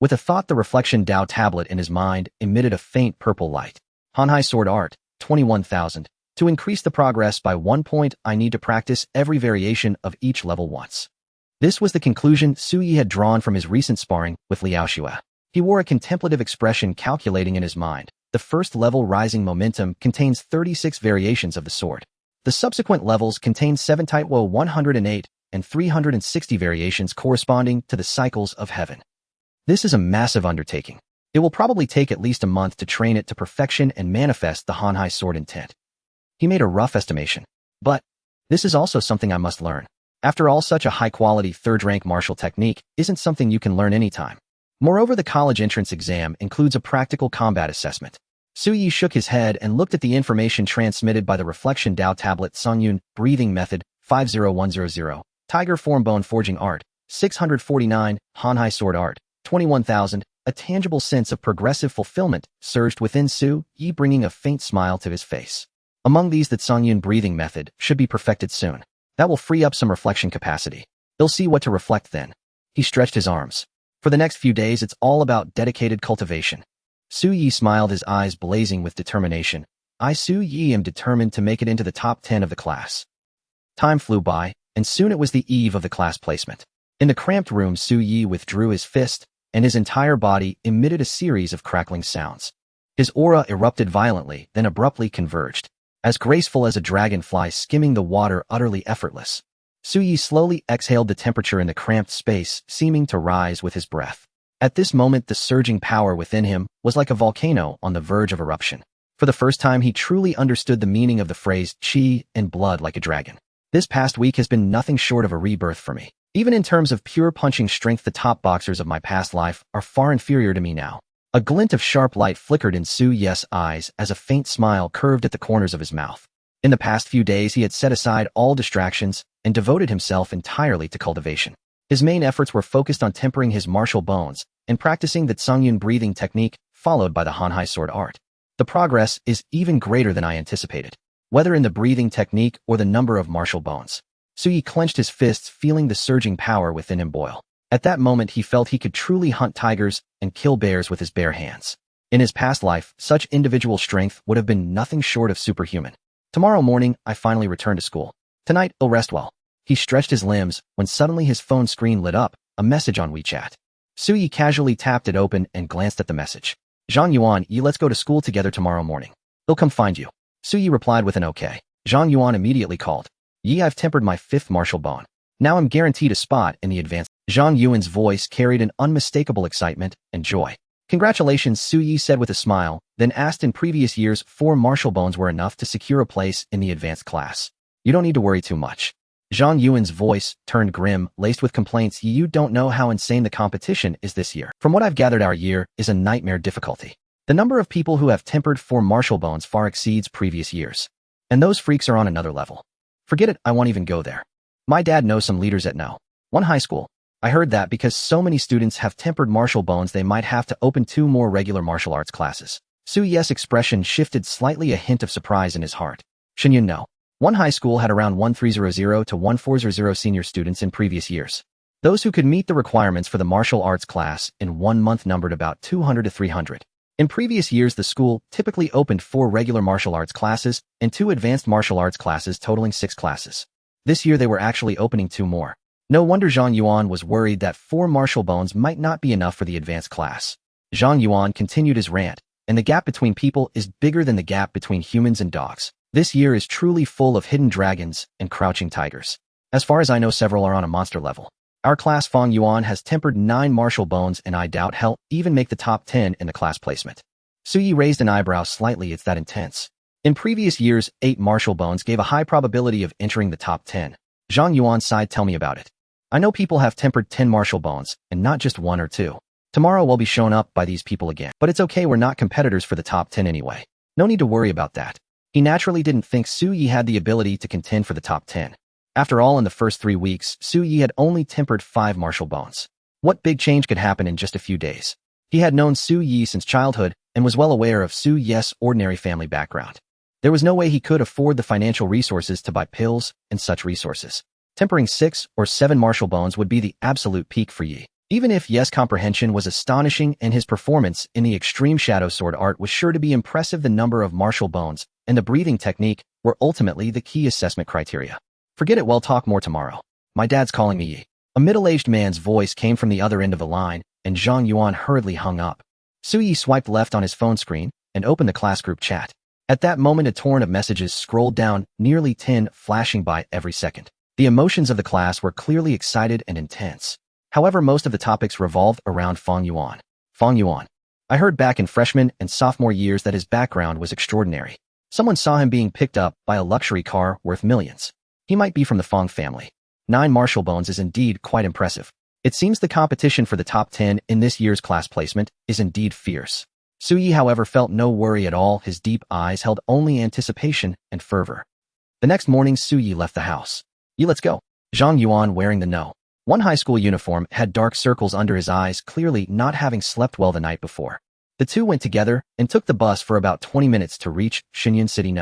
With a thought, the reflection Dao tablet in his mind emitted a faint purple light. Hanhai sword art, 21,000. To increase the progress by 1 point, I need to practice every variation of each level once. This was the conclusion Su Yi had drawn from his recent sparring with Li Qingyue. He wore a contemplative expression, calculating in his mind. The first level, rising momentum, contains 36 variations of the sword. The subsequent levels contain 7 type 108 and 360 variations corresponding to the cycles of heaven. This is a massive undertaking. It will probably take at least a month to train it to perfection and manifest the Hanhai sword intent. He made a rough estimation. But this is also something I must learn. After all, such a high-quality third-rank martial technique isn't something you can learn anytime. Moreover, the college entrance exam includes a practical combat assessment. Su Yi shook his head and looked at the information transmitted by the reflection Dao tablet. Songyun, breathing method, 50100. Tiger form bone forging art, 649. Hanhai sword art, 21,000. A tangible sense of progressive fulfillment surged within Su Yi, bringing a faint smile to his face. Among these, that Songyun breathing method should be perfected soon. That will free up some reflection capacity. They'll see what to reflect then. He stretched his arms. For the next few days, it's all about dedicated cultivation. Su Yi smiled, his eyes blazing with determination. I, Su Yi, am determined to make it into the top 10 of the class. Time flew by, and soon it was the eve of the class placement. In the cramped room, Su Yi withdrew his fist, and his entire body emitted a series of crackling sounds. His aura erupted violently, then abruptly converged. As graceful as a dragonfly skimming the water, utterly effortless. Su Yi slowly exhaled, the temperature in the cramped space seeming to rise with his breath. At this moment, the surging power within him was like a volcano on the verge of eruption. For the first time, he truly understood the meaning of the phrase, "Qi and blood like a dragon." This past week has been nothing short of a rebirth for me. Even in terms of pure punching strength, the top boxers of my past life are far inferior to me now. A glint of sharp light flickered in Su Yi's eyes as a faint smile curved at the corners of his mouth. In the past few days, he had set aside all distractions and devoted himself entirely to cultivation. His main efforts were focused on tempering his martial bones and practicing the Songyun breathing technique, followed by the Hanhai sword art. The progress is even greater than I anticipated, whether in the breathing technique or the number of martial bones. Su Yi clenched his fists, feeling the surging power within him boil. At that moment, he felt he could truly hunt tigers and kill bears with his bare hands. In his past life, such individual strength would have been nothing short of superhuman. Tomorrow morning, I finally return to school. Tonight, I'll rest well. He stretched his limbs when suddenly his phone screen lit up, a message on WeChat. Su Yi casually tapped it open and glanced at the message. Zhang Yuan, let's go to school together tomorrow morning. They'll come find you. Su Yi replied with an okay. Zhang Yuan immediately called. I've tempered my 5th martial bone. Now I'm guaranteed a spot in the advanced. Zhang Yuan's voice carried an unmistakable excitement and joy. Congratulations, Su Yi said with a smile, then asked, in previous years, 4 martial bones were enough to secure a place in the advanced class. You don't need to worry too much. Zhang Yuan's voice turned grim, laced with complaints. You don't know how insane the competition is this year. From what I've gathered, our year is a nightmare difficulty. The number of people who have tempered 4 martial bones far exceeds previous years. And those freaks are on another level. Forget it, I won't even go there. My dad knows some leaders at one high school. I heard that because so many students have tempered martial bones, they might have to open 2 more regular martial arts classes. Su Yi's expression shifted slightly, a hint of surprise in his heart. Shinyun, no. One high school had around 1300 to 1400 senior students in previous years. Those who could meet the requirements for the martial arts class in 1 month numbered about 200 to 300. In previous years, the school typically opened 4 regular martial arts classes and 2 advanced martial arts classes, totaling 6 classes. This year, they were actually opening 2 more. No wonder Zhang Yuan was worried that 4 martial bones might not be enough for the advanced class. Zhang Yuan continued his rant, and the gap between people is bigger than the gap between humans and dogs. This year is truly full of hidden dragons and crouching tigers. As far as I know, several are on a monster level. Our class, Fang Yuan, has tempered 9 martial bones, and I doubt he'll even make the top 10 in the class placement. Su Yi raised an eyebrow slightly. It's that intense. In previous years, 8 martial bones gave a high probability of entering the top 10. Zhang Yuan sighed. Tell me about it. I know people have tempered 10 martial bones, and not just 1 or 2. Tomorrow we'll be shown up by these people again. But it's okay, we're not competitors for the top 10 anyway. No need to worry about that. He naturally didn't think Su Yi had the ability to contend for the top 10. After all, in the first 3 weeks, Su Yi had only tempered 5 martial bones. What big change could happen in just a few days? He had known Su Yi since childhood and was well aware of Su Yi's ordinary family background. There was no way he could afford the financial resources to buy pills and such resources. Tempering 6 or 7 martial bones would be the absolute peak for Yi. Even if Yi's comprehension was astonishing and his performance in the extreme shadow sword art was sure to be impressive, the number of martial bones and the breathing technique were ultimately the key assessment criteria. Forget it, we'll talk more tomorrow. My dad's calling me, Yi. A middle-aged man's voice came from the other end of the line, and Zhang Yuan hurriedly hung up. Su Yi swiped left on his phone screen and opened the class group chat. At that moment, a torrent of messages scrolled down, nearly 10 flashing by every second. The emotions of the class were clearly excited and intense. However, most of the topics revolved around Fang Yuan. Fang Yuan. I heard back in freshman and sophomore years that his background was extraordinary. Someone saw him being picked up by a luxury car worth millions. He might be from the Fang family. 9 martial bones is indeed quite impressive. It seems the competition for the top 10 in this year's class placement is indeed fierce. Su Yi, however, felt no worry at all. His deep eyes held only anticipation and fervor. The next morning, Su Yi left the house. Let's go. Zhang Yuan, wearing the one high school uniform, had dark circles under his eyes, clearly not having slept well the night before. The two went together and took the bus for about 20 minutes to reach Shinyun City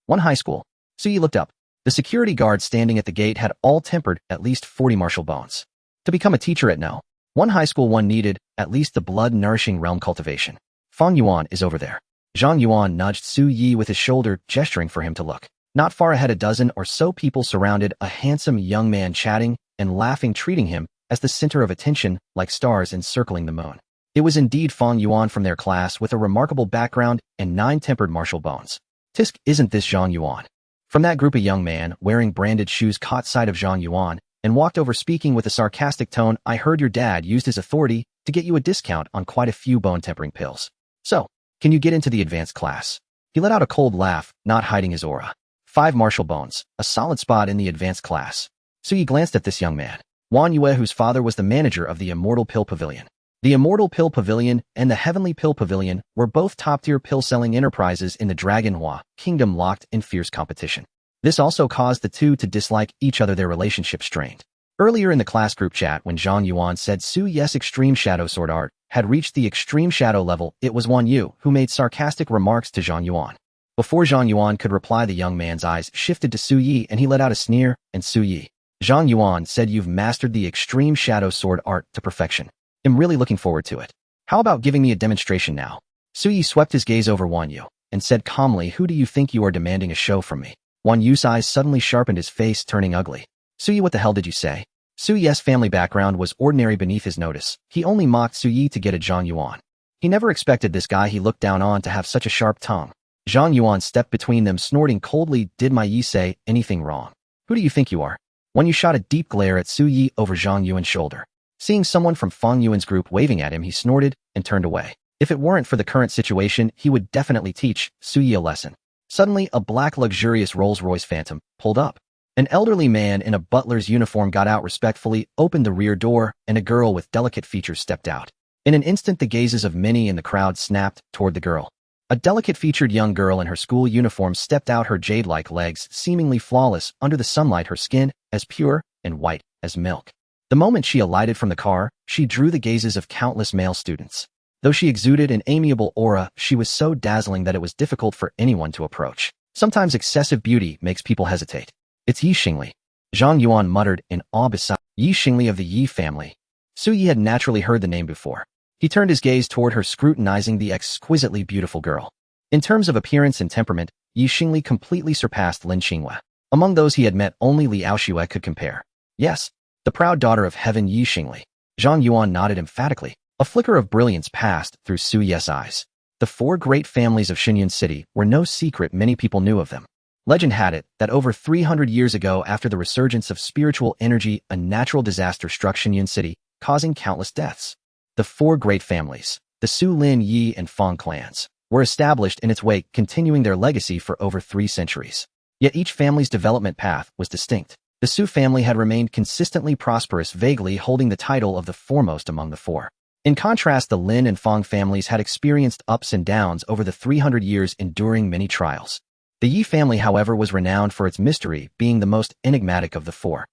One high school. Su Yi looked up. The security guard standing at the gate had all tempered at least 40 martial bones. To become a teacher at No. One high school, one needed at least the blood-nourishing realm cultivation. Fang Yuan is over there. Zhang Yuan nudged Su Yi with his shoulder, gesturing for him to look. Not far ahead, a dozen or so people surrounded a handsome young man, chatting and laughing, treating him as the center of attention like stars encircling the moon. It was indeed Fang Yuan from their class, with a remarkable background and 9 tempered martial bones. Tisk, isn't this Zhang Yuan? From that group, a young man wearing branded shoes caught sight of Zhang Yuan and walked over, speaking with a sarcastic tone. I heard your dad used his authority to get you a discount on quite a few bone-tempering pills. So, can you get into the advanced class? He let out a cold laugh, not hiding his aura. 5 martial bones, a solid spot in the advanced class. Su Yi glanced at this young man, Wan Yue, whose father was the manager of the Immortal Pill Pavilion. The Immortal Pill Pavilion and the Heavenly Pill Pavilion were both top-tier pill-selling enterprises in the Dragonhua Kingdom, locked in fierce competition. This also caused the two to dislike each other, their relationship strained. Earlier in the class group chat, when Zhang Yuan said Su Yi's extreme shadow sword art had reached the extreme shadow level, it was Wan Yu who made sarcastic remarks to Zhang Yuan. Before Zhang Yuan could reply, the young man's eyes shifted to Su Yi and he let out a sneer, and Su Yi. Zhang Yuan said, you've mastered the extreme shadow sword art to perfection. I'm really looking forward to it. How about giving me a demonstration now? Su Yi swept his gaze over Wan Yu and said calmly, who do you think you are, demanding a show from me? Wan Yu's eyes suddenly sharpened, his face turning ugly. Su Yi, what the hell did you say? Su Yi's family background was ordinary beneath his notice. He only mocked Su Yi to get at Zhang Yuan. He never expected this guy he looked down on to have such a sharp tongue. Zhang Yuan stepped between them, snorting coldly, did my Yi say anything wrong? Who do you think you are? Wan Yu shot a deep glare at Su Yi over Zhang Yuan's shoulder. Seeing someone from Fang Yuan's group waving at him, he snorted and turned away. If it weren't for the current situation, he would definitely teach Su Yi a lesson. Suddenly, a black luxurious Rolls-Royce Phantom pulled up. An elderly man in a butler's uniform got out respectfully, opened the rear door, and a girl with delicate features stepped out. In an instant, the gazes of many in the crowd snapped toward the girl. A delicate-featured young girl in her school uniform stepped out, her jade-like legs seemingly flawless under the sunlight, her skin as pure and white as milk. The moment she alighted from the car, she drew the gazes of countless male students. Though she exuded an amiable aura, she was so dazzling that it was difficult for anyone to approach. Sometimes excessive beauty makes people hesitate. It's Yi Xingli. Zhang Yuan muttered in awe. Beside Yi Xingli of the Yi family. Su Yi had naturally heard the name before. He turned his gaze toward her, scrutinizing the exquisitely beautiful girl. In terms of appearance and temperament, Yi Xingli completely surpassed Lin Qingyue. Among those he had met, only Liao Xue could compare. Yes, the proud daughter of heaven, Yi Xingli. Zhang Yuan nodded emphatically. A flicker of brilliance passed through Su Yi's eyes. The 4 great families of Xinyun City were no secret. Many people knew of them. Legend had it that over 300 years ago, after the resurgence of spiritual energy, a natural disaster struck Xinyun City, causing countless deaths. The 4 great families, the Su, Lin, Yi, and Fang clans, were established in its wake, continuing their legacy for over 3 centuries. Yet each family's development path was distinct. The Su family had remained consistently prosperous, vaguely holding the title of the foremost among the 4. In contrast, the Lin and Fang families had experienced ups and downs over the 300 years, enduring many trials. The Yi family, however, was renowned for its mystery, being the most enigmatic of the 4.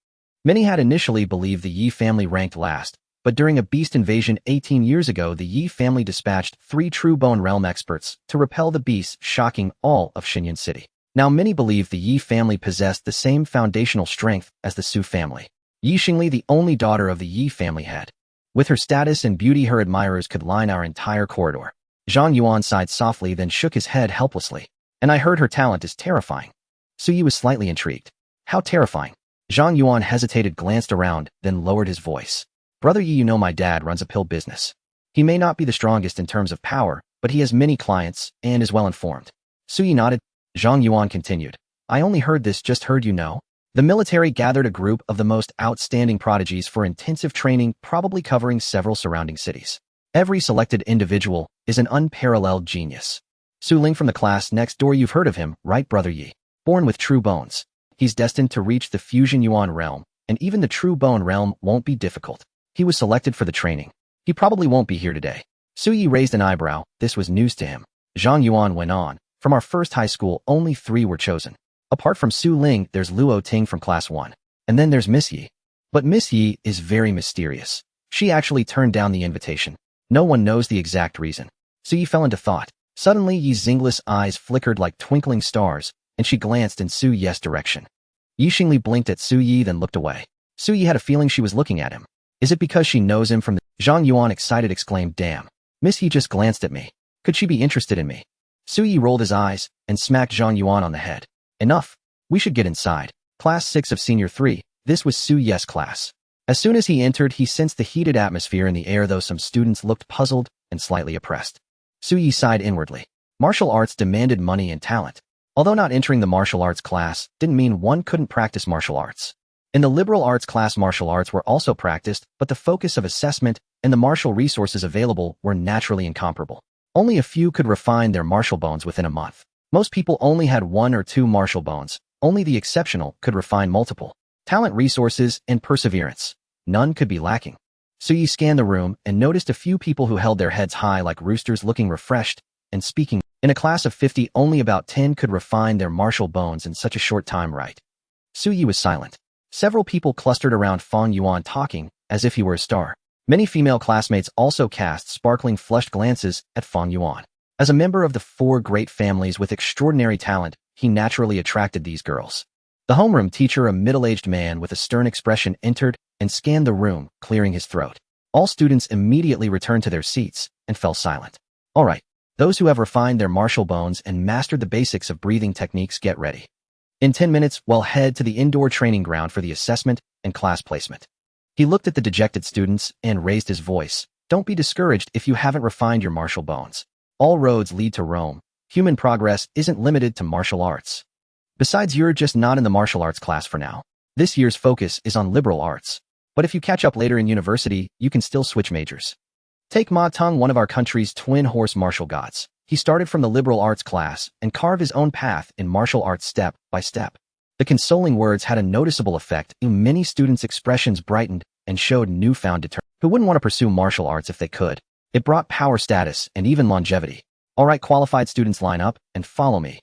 Many had initially believed the Yi family ranked last, but during a beast invasion 18 years ago, the Yi family dispatched 3 true bone realm experts to repel the beasts, shocking all of Xinyun City. Now many believe the Yi family possessed the same foundational strength as the Su family. Yi Xingli, the only daughter of the Yi family, had. With her status and beauty, her admirers could line our entire corridor. Zhang Yuan sighed softly, then shook his head helplessly. And I heard her talent is terrifying. Su Yi was slightly intrigued. How terrifying? Zhang Yuan hesitated, glanced around, then lowered his voice. Brother Yi, you know my dad runs a pill business. He may not be the strongest in terms of power, but he has many clients and is well informed. Su Yi nodded. Zhang Yuan continued. I only heard this, just heard, you know. The military gathered a group of the most outstanding prodigies for intensive training, probably covering several surrounding cities. Every selected individual is an unparalleled genius. Su Ling from the class next door, you've heard of him, right, Brother Yi? Born with true bones. He's destined to reach the Fusion Yuan realm, and even the true bone realm won't be difficult. He was selected for the training. He probably won't be here today. Su Yi raised an eyebrow. This was news to him. Zhang Yuan went on. From our first high school, only 3 were chosen. Apart from Su Ling, there's Luo Ting from class 1. And then there's Miss Yi. But Miss Yi is very mysterious. She actually turned down the invitation. No one knows the exact reason. Su Yi fell into thought. Suddenly, Yi Xingli's eyes flickered like twinkling stars, and she glanced in Su Ye's direction. Yi Xingli blinked at Su Yi then looked away. Su Yi had a feeling she was looking at him. Is it because she knows him from the— Zhang Yuan excited exclaimed, damn. Miss Yi just glanced at me. Could she be interested in me? Su Yi rolled his eyes and smacked Zhang Yuan on the head. Enough. We should get inside. Class 6 of Senior 3. This was Su Ye's class. As soon as he entered, he sensed the heated atmosphere in the air, though some students looked puzzled and slightly oppressed. Su Yi sighed inwardly. Martial arts demanded money and talent. Although not entering the martial arts class didn't mean one couldn't practice martial arts. In the liberal arts class, martial arts were also practiced, but the focus of assessment and the martial resources available were naturally incomparable. Only a few could refine their martial bones within a month. Most people only had 1 or 2 martial bones. Only the exceptional could refine multiple. Talent, resources, and perseverance. None could be lacking. Su Yi scanned the room and noticed a few people who held their heads high like roosters, looking refreshed and speaking. In a class of 50, only about 10 could refine their martial bones in such a short time, right? Su Yi was silent. Several people clustered around Fang Yuan talking as if he were a star. Many female classmates also cast sparkling, flushed glances at Fang Yuan. As a member of the 4 great families with extraordinary talent, he naturally attracted these girls. The homeroom teacher, a middle-aged man with a stern expression, entered and scanned the room, clearing his throat. All students immediately returned to their seats and fell silent. All right, those who have refined their martial bones and mastered the basics of breathing techniques, get ready. In 10 minutes, we'll head to the indoor training ground for the assessment and class placement. He looked at the dejected students and raised his voice. Don't be discouraged if you haven't refined your martial bones. All roads lead to Rome. Human progress isn't limited to martial arts. Besides, you're just not in the martial arts class for now. This year's focus is on liberal arts. But if you catch up later in university, you can still switch majors. Take Ma Teng, one of our country's twin horse martial gods. He started from the liberal arts class and carved his own path in martial arts step by step. The consoling words had a noticeable effect. Many students' expressions brightened and showed newfound determination. Who wouldn't want to pursue martial arts if they could? It brought power, status, and even longevity. All right, qualified students, line up and follow me.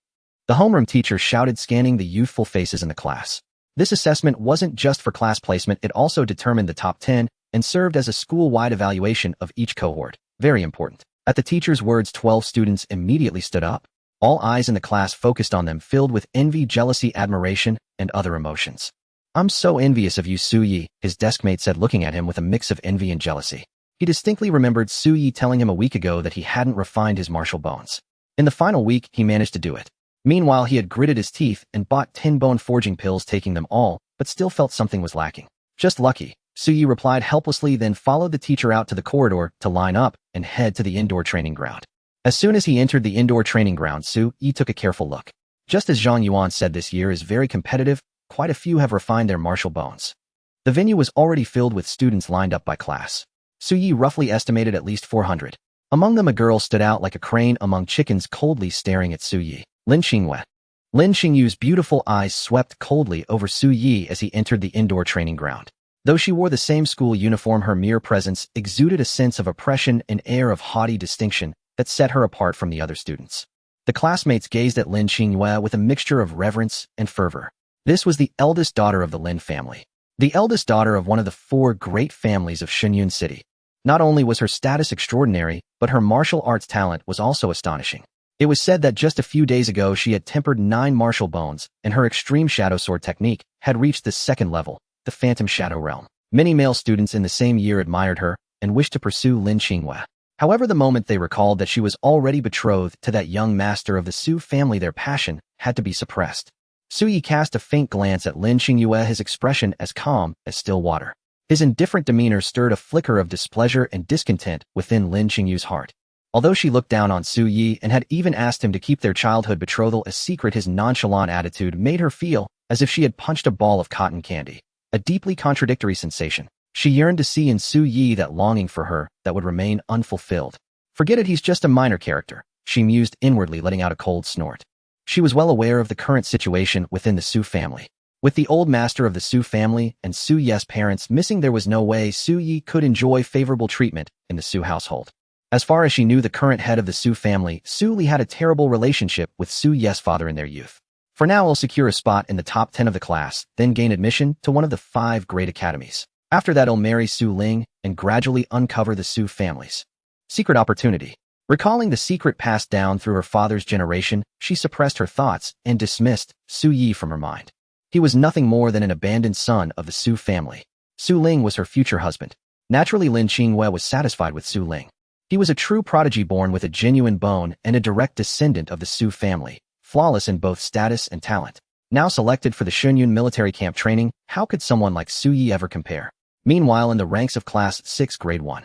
The homeroom teacher shouted, scanning the youthful faces in the class. This assessment wasn't just for class placement, it also determined the top 10 and served as a school-wide evaluation of each cohort. Very important. At the teacher's words, 12 students immediately stood up. All eyes in the class focused on them, filled with envy, jealousy, admiration, and other emotions. I'm so envious of you, Su Yi, his deskmate said, looking at him with a mix of envy and jealousy. He distinctly remembered Su Yi telling him a week ago that he hadn't refined his martial bones. In the final week, he managed to do it. Meanwhile, he had gritted his teeth and bought 10 bone-forging pills, taking them all, but still felt something was lacking. Just lucky, Su Yi replied helplessly, then followed the teacher out to the corridor to line up and head to the indoor training ground. As soon as he entered the indoor training ground, Su Yi took a careful look. Just as Zhang Yuan said, this year is very competitive. Quite a few have refined their martial bones. The venue was already filled with students lined up by class. Su Yi roughly estimated at least 400. Among them, a girl stood out like a crane among chickens, coldly staring at Su Yi. Lin Qingyue. Lin Qingyue's beautiful eyes swept coldly over Su Yi as he entered the indoor training ground. Though she wore the same school uniform, her mere presence exuded a sense of oppression, an air of haughty distinction that set her apart from the other students. The classmates gazed at Lin Qingyue with a mixture of reverence and fervor. This was the eldest daughter of the Lin family. The eldest daughter of one of the 4 great families of Shenyun City. Not only was her status extraordinary, but her martial arts talent was also astonishing. It was said that just a few days ago she had tempered 9 martial bones, and her extreme shadow sword technique had reached the 2nd level, the Phantom Shadow Realm. Many male students in the same year admired her and wished to pursue Lin Qingyue. However, the moment they recalled that she was already betrothed to that young master of the Su family, their passion had to be suppressed. Su Yi cast a faint glance at Lin Qingyue, his expression as calm as still water. His indifferent demeanor stirred a flicker of displeasure and discontent within Lin Qingyue's heart. Although she looked down on Su Yi and had even asked him to keep their childhood betrothal a secret, his nonchalant attitude made her feel as if she had punched a ball of cotton candy. A deeply contradictory sensation. She yearned to see in Su Yi that longing for her that would remain unfulfilled. Forget it, he's just a minor character, she mused inwardly, letting out a cold snort. She was well aware of the current situation within the Su family. With the old master of the Su family and Su Ye's parents missing, there was no way Su Yi could enjoy favorable treatment in the Su household. As far as she knew, the current head of the Su family, Su Li, had a terrible relationship with Su Ye's father in their youth. For now, he'll secure a spot in the top 10 of the class, then gain admission to one of the 5 great academies. After that, he'll marry Su Ling and gradually uncover the Su family's secret opportunity. Recalling the secret passed down through her father's generation, she suppressed her thoughts and dismissed Su Yi from her mind. He was nothing more than an abandoned son of the Su family. Su Ling was her future husband. Naturally, Lin Qingyue was satisfied with Su Ling. He was a true prodigy born with a genuine bone and a direct descendant of the Su family, flawless in both status and talent. Now selected for the Shenyun military camp training, how could someone like Su Yi ever compare? Meanwhile, in the ranks of Class 6 Grade 1,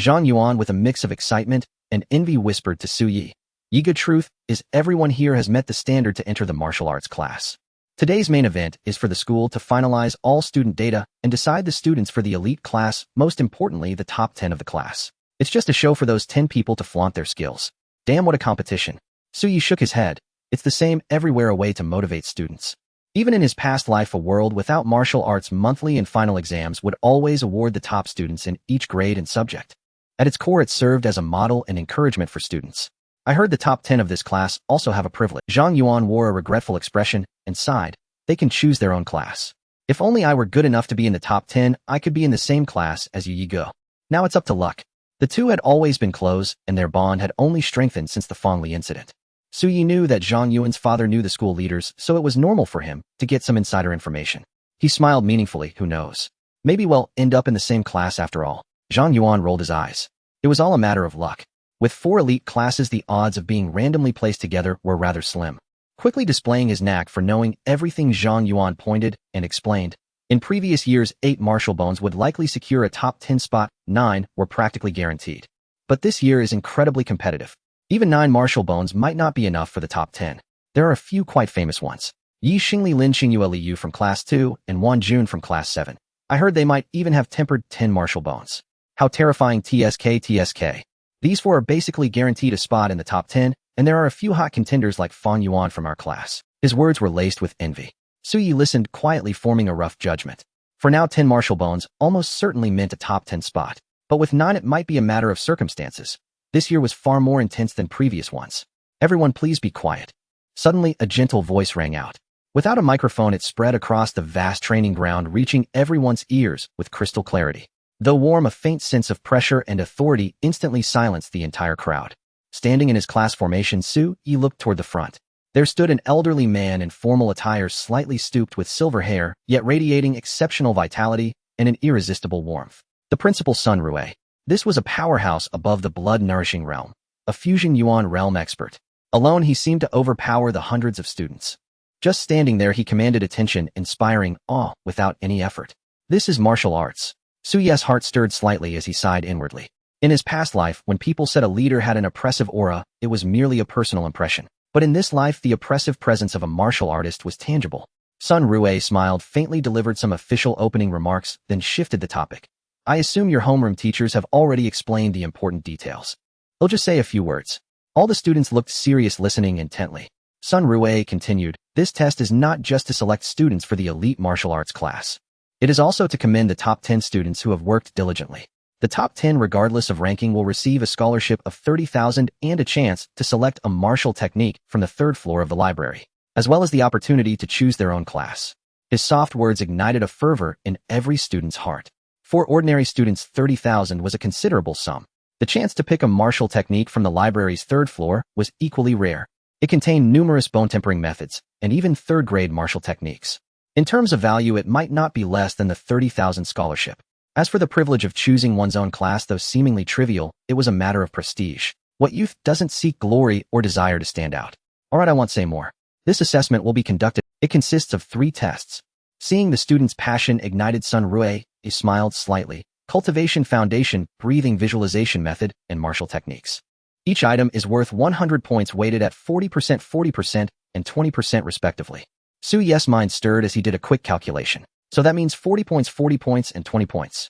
Zhang Yuan, with a mix of excitement and envy, whispered to Su Yi, "Yiga, truth is everyone here has met the standard to enter the martial arts class. Today's main event is for the school to finalize all student data and decide the students for the elite class, most importantly the top 10 of the class. It's just a show for those 10 people to flaunt their skills. Damn, what a competition." Su Yi shook his head. It's the same everywhere, a way to motivate students. Even in his past life, a world without martial arts monthly and final exams would always award the top students in each grade and subject. At its core, it served as a model and encouragement for students. I heard the top 10 of this class also have a privilege. Zhang Yuan wore a regretful expression and sighed. They can choose their own class. If only I were good enough to be in the top 10, I could be in the same class as Yi Go. Now it's up to luck. The two had always been close, and their bond had only strengthened since the Fengli incident. Su Yi knew that Zhang Yuan's father knew the school leaders, so it was normal for him to get some insider information. He smiled meaningfully. Who knows? Maybe we'll end up in the same class after all. Zhang Yuan rolled his eyes. It was all a matter of luck. With 4 elite classes, the odds of being randomly placed together were rather slim. Quickly displaying his knack for knowing everything, Zhang Yuan pointed and explained. In previous years, 8 martial bones would likely secure a top 10 spot, 9 were practically guaranteed. But this year is incredibly competitive. Even 9 martial bones might not be enough for the top 10. There are a few quite famous ones. Yi Xingli, Lin Qingyue, Li Yu from Class 2, and Wan Jun from Class 7. I heard they might even have tempered 10 martial bones. How terrifying. TSK. These 4 are basically guaranteed a spot in the top 10, and there are a few hot contenders like Fan Yuan from our class. His words were laced with envy. Su Yi listened quietly, forming a rough judgment. For now, 10 martial bones almost certainly meant a top 10 spot. But with 9, it might be a matter of circumstances. This year was far more intense than previous ones. Everyone, please be quiet. Suddenly, a gentle voice rang out. Without a microphone, it spread across the vast training ground, reaching everyone's ears with crystal clarity. Though warm, a faint sense of pressure and authority instantly silenced the entire crowd. Standing in his class formation, Su Yi looked toward the front. There stood an elderly man in formal attire, slightly stooped, with silver hair, yet radiating exceptional vitality and an irresistible warmth. The principal, Sun Rue. This was a powerhouse above the blood-nourishing realm, a fusion yuan realm expert. Alone, he seemed to overpower the hundreds of students. Just standing there, he commanded attention, inspiring awe without any effort. This is martial arts. Su Yi's heart stirred slightly as he sighed inwardly. In his past life, when people said a leader had an oppressive aura, it was merely a personal impression. But in this life, the oppressive presence of a martial artist was tangible. Sun Rue smiled faintly, delivered some official opening remarks, then shifted the topic. I assume your homeroom teachers have already explained the important details. I'll just say a few words. All the students looked serious, listening intently. Sun Rue continued, this test is not just to select students for the elite martial arts class. It is also to commend the top 10 students who have worked diligently. The top 10, regardless of ranking, will receive a scholarship of 30,000 and a chance to select a martial technique from the 3rd floor of the library, as well as the opportunity to choose their own class. His soft words ignited a fervor in every student's heart. For ordinary students, 30,000 was a considerable sum. The chance to pick a martial technique from the library's 3rd floor was equally rare. It contained numerous bone-tempering methods, and even 3rd-grade martial techniques. In terms of value, it might not be less than the 30,000 scholarship. As for the privilege of choosing one's own class, though seemingly trivial, it was a matter of prestige. What youth doesn't seek glory or desire to stand out? Alright, I won't say more. This assessment will be conducted. It consists of 3 tests. Seeing the student's passion ignited, Sun Rue, he smiled slightly. Cultivation Foundation, Breathing Visualization Method, and Martial Techniques. Each item is worth 100 points, weighted at 40%, 40%, and 20% respectively. Su Yi's mind stirred as he did a quick calculation. So that means 40 points, and 20 points.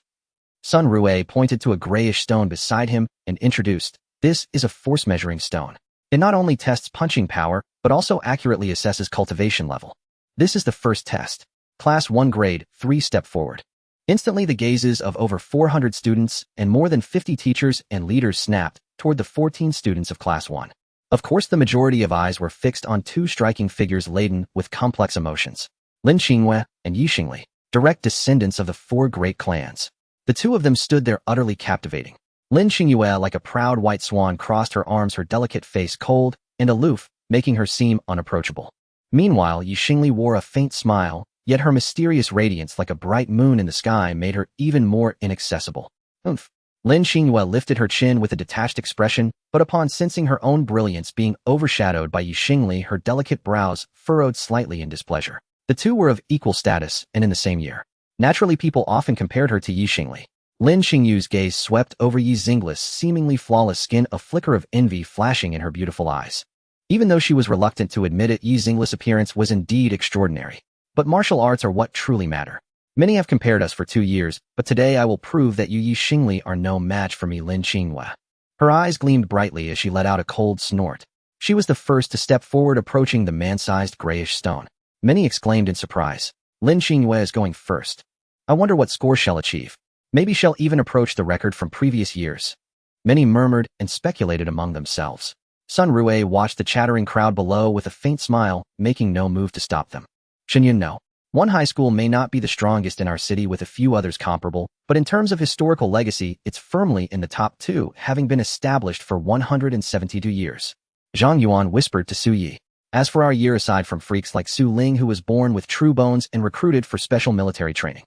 Sun Rue pointed to a grayish stone beside him and introduced, this is a force measuring stone. It not only tests punching power, but also accurately assesses cultivation level. This is the first test. Class 1 grade, 3, step forward. Instantly, the gazes of over 400 students and more than 50 teachers and leaders snapped toward the 14 students of Class 1. Of course, the majority of eyes were fixed on 2 striking figures laden with complex emotions. Lin Qingyue and Yi Xingli, direct descendants of the 4 great clans. The 2 of them stood there utterly captivating. Lin Qingyue, like a proud white swan, crossed her arms, her delicate face cold and aloof, making her seem unapproachable. Meanwhile, Yi Xingli wore a faint smile, yet her mysterious radiance like a bright moon in the sky made her even more inaccessible. Oomph. Lin Qingyue lifted her chin with a detached expression, but upon sensing her own brilliance being overshadowed by Yi Xingli, her delicate brows furrowed slightly in displeasure. The two were of equal status and in the same year. Naturally, people often compared her to Yi Xingli. Lin Qingyue's gaze swept over Yi Xingli's seemingly flawless skin, a flicker of envy flashing in her beautiful eyes. Even though she was reluctant to admit it, Yi Xingli's appearance was indeed extraordinary. But martial arts are what truly matter. Many have compared us for 2 years, but today I will prove that you Yi Xingli are no match for me, Lin Qingyue. Her eyes gleamed brightly as she let out a cold snort. She was the first to step forward, approaching the man-sized grayish stone. Many exclaimed in surprise. Lin Qingyue is going first. I wonder what score she'll achieve. Maybe she'll even approach the record from previous years. Many murmured and speculated among themselves. Sun Rue watched the chattering crowd below with a faint smile, making no move to stop them. Shenyun, no. One high school may not be the strongest in our city with a few others comparable, but in terms of historical legacy, it's firmly in the top 2, having been established for 172 years. Zhang Yuan whispered to Su Yi. As for our year, aside from freaks like Su Ling, who was born with true bones and recruited for special military training,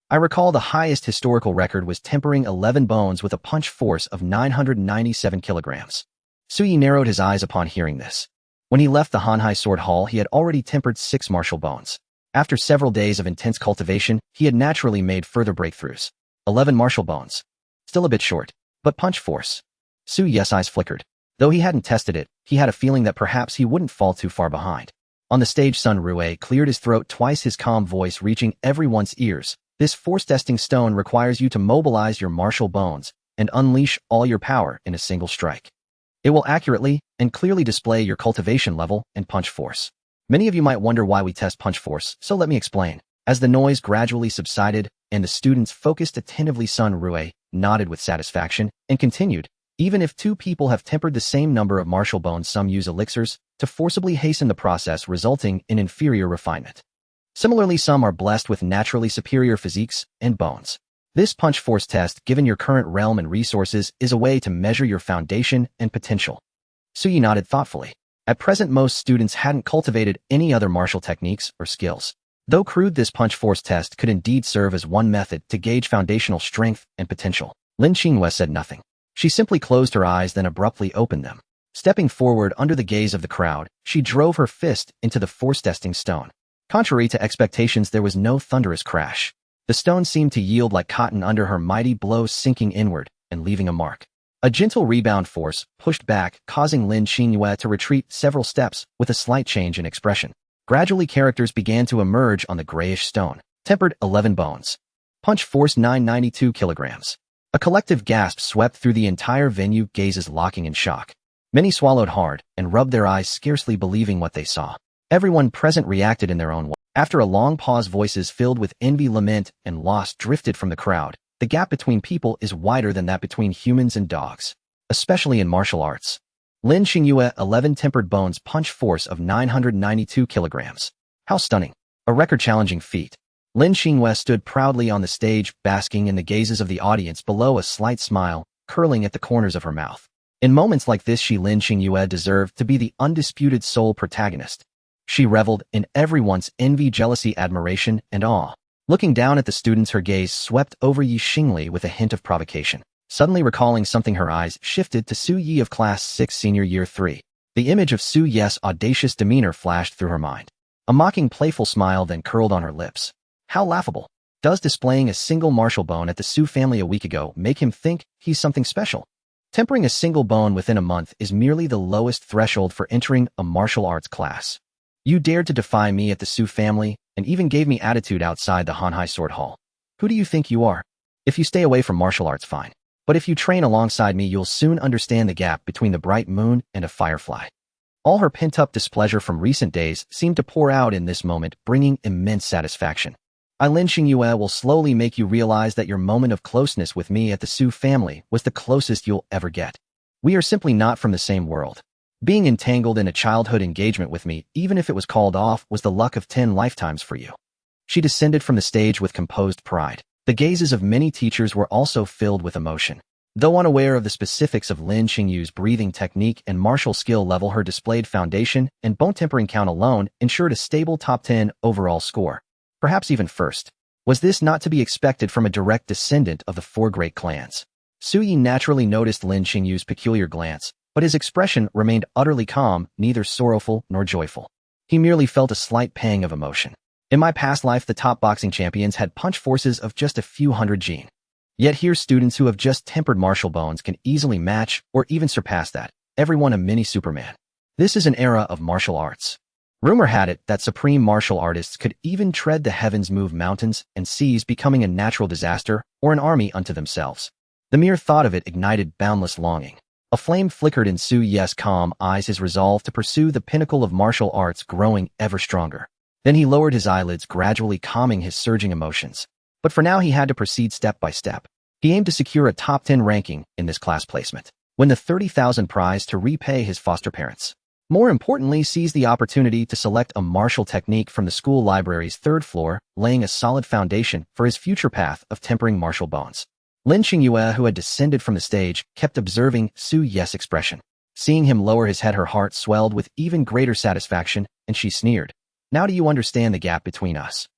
I recall the highest historical record was tempering 11 bones with a punch force of 997 kilograms. Su Yi narrowed his eyes upon hearing this. When he left the Hanhai Sword Hall, he had already tempered 6 martial bones. After several days of intense cultivation, he had naturally made further breakthroughs. 11 martial bones. Still a bit short, but punch force. Su Yi's eyes flickered. Though he hadn't tested it, he had a feeling that perhaps he wouldn't fall too far behind. On the stage, Sun Rue cleared his throat twice, his calm voice reaching everyone's ears. This force-testing stone requires you to mobilize your martial bones and unleash all your power in a single strike. It will accurately and clearly display your cultivation level and punch force. Many of you might wonder why we test punch force, so let me explain. As the noise gradually subsided and the students focused attentively, Sun Rue nodded with satisfaction and continued. Even if 2 people have tempered the same number of martial bones, some use elixirs to forcibly hasten the process, resulting in inferior refinement. Similarly, some are blessed with naturally superior physiques and bones. This punch force test, given your current realm and resources, is a way to measure your foundation and potential. Su Yi nodded thoughtfully. At present, most students hadn't cultivated any other martial techniques or skills. Though crude, this punch force test could indeed serve as one method to gauge foundational strength and potential. Lin Qingyue said nothing. She simply closed her eyes, then abruptly opened them. Stepping forward under the gaze of the crowd, she drove her fist into the force-testing stone. Contrary to expectations, there was no thunderous crash. The stone seemed to yield like cotton under her mighty blow, sinking inward and leaving a mark. A gentle rebound force pushed back, causing Lin Qingyue to retreat several steps with a slight change in expression. Gradually, characters began to emerge on the grayish stone. Tempered 11 bones. Punch force 992 kilograms. A collective gasp swept through the entire venue, gazes locking in shock. Many swallowed hard and rubbed their eyes, scarcely believing what they saw. Everyone present reacted in their own way. After a long pause, voices filled with envy, lament, and loss drifted from the crowd. The gap between people is wider than that between humans and dogs, especially in martial arts. Lin Qingyue, 11 tempered bones, punch force of 992 kilograms. How stunning. A record-challenging feat. Lin Qingyue stood proudly on the stage, basking in the gazes of the audience below, a slight smile curling at the corners of her mouth. In moments like this, Lin Qingyue deserved to be the undisputed sole protagonist. She reveled in everyone's envy, jealousy, admiration, and awe. Looking down at the students, her gaze swept over Yi Xingli with a hint of provocation. Suddenly recalling something, her eyes shifted to Su Yi of Class 6, Senior Year 3. The image of Su Yi's audacious demeanor flashed through her mind. A mocking, playful smile then curled on her lips. How laughable. Does displaying a single martial bone at the Su family a week ago make him think he's something special? Tempering a single bone within a month is merely the lowest threshold for entering a martial arts class. You dared to defy me at the Su family, and even gave me attitude outside the Hanhai Sword Hall. Who do you think you are? If you stay away from martial arts, fine. But if you train alongside me, you'll soon understand the gap between the bright moon and a firefly. All her pent-up displeasure from recent days seemed to pour out in this moment, bringing immense satisfaction. Lin Qingyue will slowly make you realize that your moment of closeness with me at the Su family was the closest you'll ever get. We are simply not from the same world. Being entangled in a childhood engagement with me, even if it was called off, was the luck of 10 lifetimes for you. She descended from the stage with composed pride. The gazes of many teachers were also filled with emotion. Though unaware of the specifics of Lin Qingyue's breathing technique and martial skill level, her displayed foundation and bone tempering count alone ensured a stable top 10 overall score, perhaps even first. Was this not to be expected from a direct descendant of the four great clans? Su Yi naturally noticed Lin Qingyue's peculiar glance, but his expression remained utterly calm, neither sorrowful nor joyful. He merely felt a slight pang of emotion. In my past life, the top boxing champions had punch forces of just a few hundred gene. Yet here students who have just tempered martial bones can easily match or even surpass that, everyone a mini Superman. This is an era of martial arts. Rumor had it that supreme martial artists could even tread the heavens, move mountains and seas, becoming a natural disaster or an army unto themselves. The mere thought of it ignited boundless longing. A flame flickered in Su Yi's calm eyes, his resolve to pursue the pinnacle of martial arts growing ever stronger. Then he lowered his eyelids, gradually calming his surging emotions. But for now he had to proceed step by step. He aimed to secure a top 10 ranking in this class placement, win the 30,000 prize to repay his foster parents. More importantly, seize the opportunity to select a martial technique from the school library's third floor, laying a solid foundation for his future path of tempering martial bones. Lin Qingyue, who had descended from the stage, kept observing Su Yi's expression. Seeing him lower his head, her heart swelled with even greater satisfaction, and she sneered. Now do you understand the gap between us?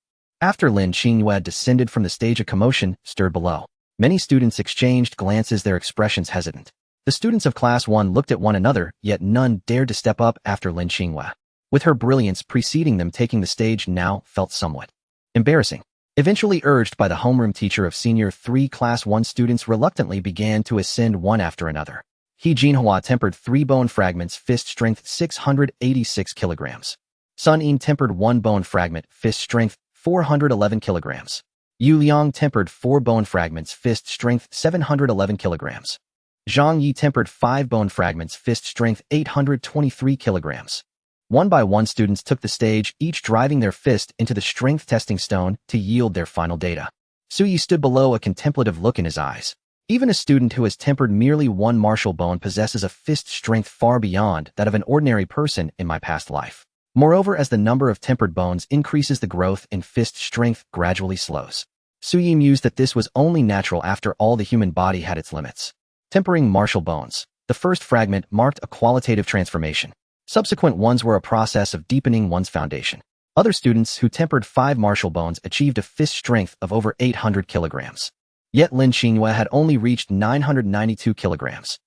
After Lin Qingyue descended from the stage, a commotion stirred below. Many students exchanged glances, their expressions hesitant. The students of Class 1 looked at one another, yet none dared to step up after Lin Qingyue. With her brilliance preceding them, taking the stage now felt somewhat embarrassing. Eventually urged by the homeroom teacher of Senior 3, Class 1 students reluctantly began to ascend one after another. He Jinhua tempered 3 bone fragments, fist strength 686 kilograms. Sun Yin tempered 1 bone fragment, fist strength 411 kilograms. Yu Liang tempered 4 bone fragments, fist strength 711 kilograms. Zhang Yi tempered 5 bone fragments, fist strength 823 kilograms. One by one, students took the stage, each driving their fist into the strength testing stone to yield their final data. Su Yi stood below, a contemplative look in his eyes. Even a student who has tempered merely 1 martial bone possesses a fist strength far beyond that of an ordinary person in my past life. Moreover, as the number of tempered bones increases, the growth in fist strength gradually slows. Su Yi mused that this was only natural. After all, the human body had its limits. Tempering martial bones. The first fragment marked a qualitative transformation. Subsequent ones were a process of deepening one's foundation. Other students who tempered 5 martial bones achieved a fist strength of over 800 kilograms. Yet Lin Qingyue had only reached 992 kilograms.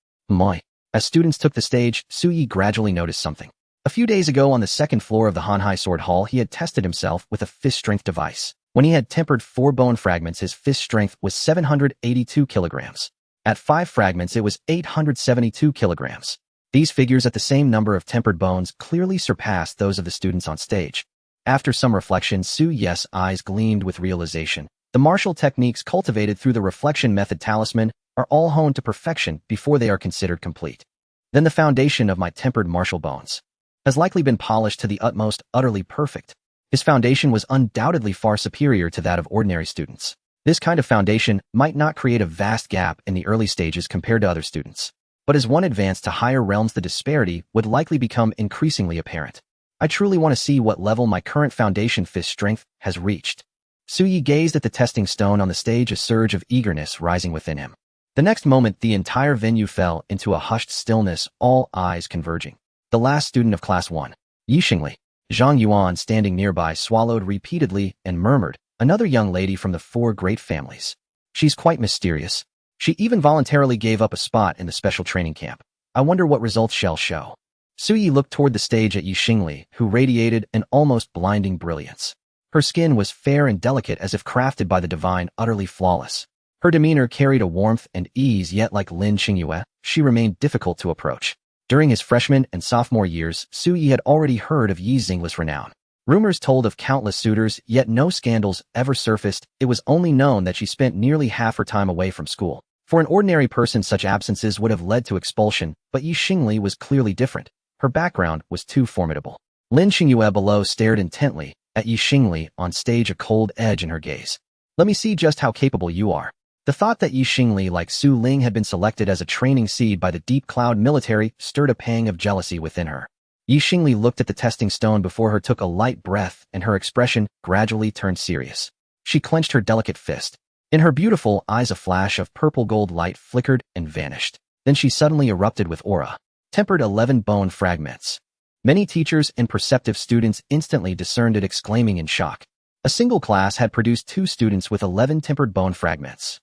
As students took the stage, Su Yi gradually noticed something. A few days ago on the second floor of the Hanhai Sword Hall, he had tested himself with a fist strength device. When he had tempered 4 bone fragments, his fist strength was 782 kilograms. At 5 fragments, it was 872 kilograms. These figures at the same number of tempered bones clearly surpassed those of the students on stage. After some reflection, Su Yi's eyes gleamed with realization. The martial techniques cultivated through the reflection method talisman are all honed to perfection before they are considered complete. Then the foundation of my tempered martial bones has likely been polished to the utmost, utterly perfect. His foundation was undoubtedly far superior to that of ordinary students. This kind of foundation might not create a vast gap in the early stages compared to other students, but as one advanced to higher realms, the disparity would likely become increasingly apparent. I truly want to see what level my current foundation fist strength has reached. Su Yi gazed at the testing stone on the stage, a surge of eagerness rising within him. The next moment, the entire venue fell into a hushed stillness, all eyes converging. The last student of Class 1, Yixingli, Zhang Yuan, standing nearby, swallowed repeatedly and murmured, "Another young lady from the 4 great families. She's quite mysterious. She even voluntarily gave up a spot in the special training camp. I wonder what results she'll show." Su Yi looked toward the stage at Yixingli, who radiated an almost blinding brilliance. Her skin was fair and delicate, as if crafted by the divine, utterly flawless. Her demeanor carried a warmth and ease, yet like Lin Qingyue, she remained difficult to approach. During his freshman and sophomore years, Su Yi had already heard of Yixingli's renown. Rumors told of countless suitors, yet no scandals ever surfaced. It was only known that she spent nearly half her time away from school. For an ordinary person, such absences would have led to expulsion, but Yixingli was clearly different. Her background was too formidable. Lin Qingyue below stared intently at Yixingli on stage, a cold edge in her gaze. "Let me see just how capable you are." The thought that Yixingli, like Su Ling, had been selected as a training seed by the Deep Cloud military stirred a pang of jealousy within her. Yixingli looked at the testing stone before her, took a light breath, and her expression gradually turned serious. She clenched her delicate fist. In her beautiful eyes a flash of purple-gold light flickered and vanished. Then she suddenly erupted with aura. Tempered 11 bone fragments. Many teachers and perceptive students instantly discerned it, exclaiming in shock. A single class had produced 2 students with 11 tempered bone fragments.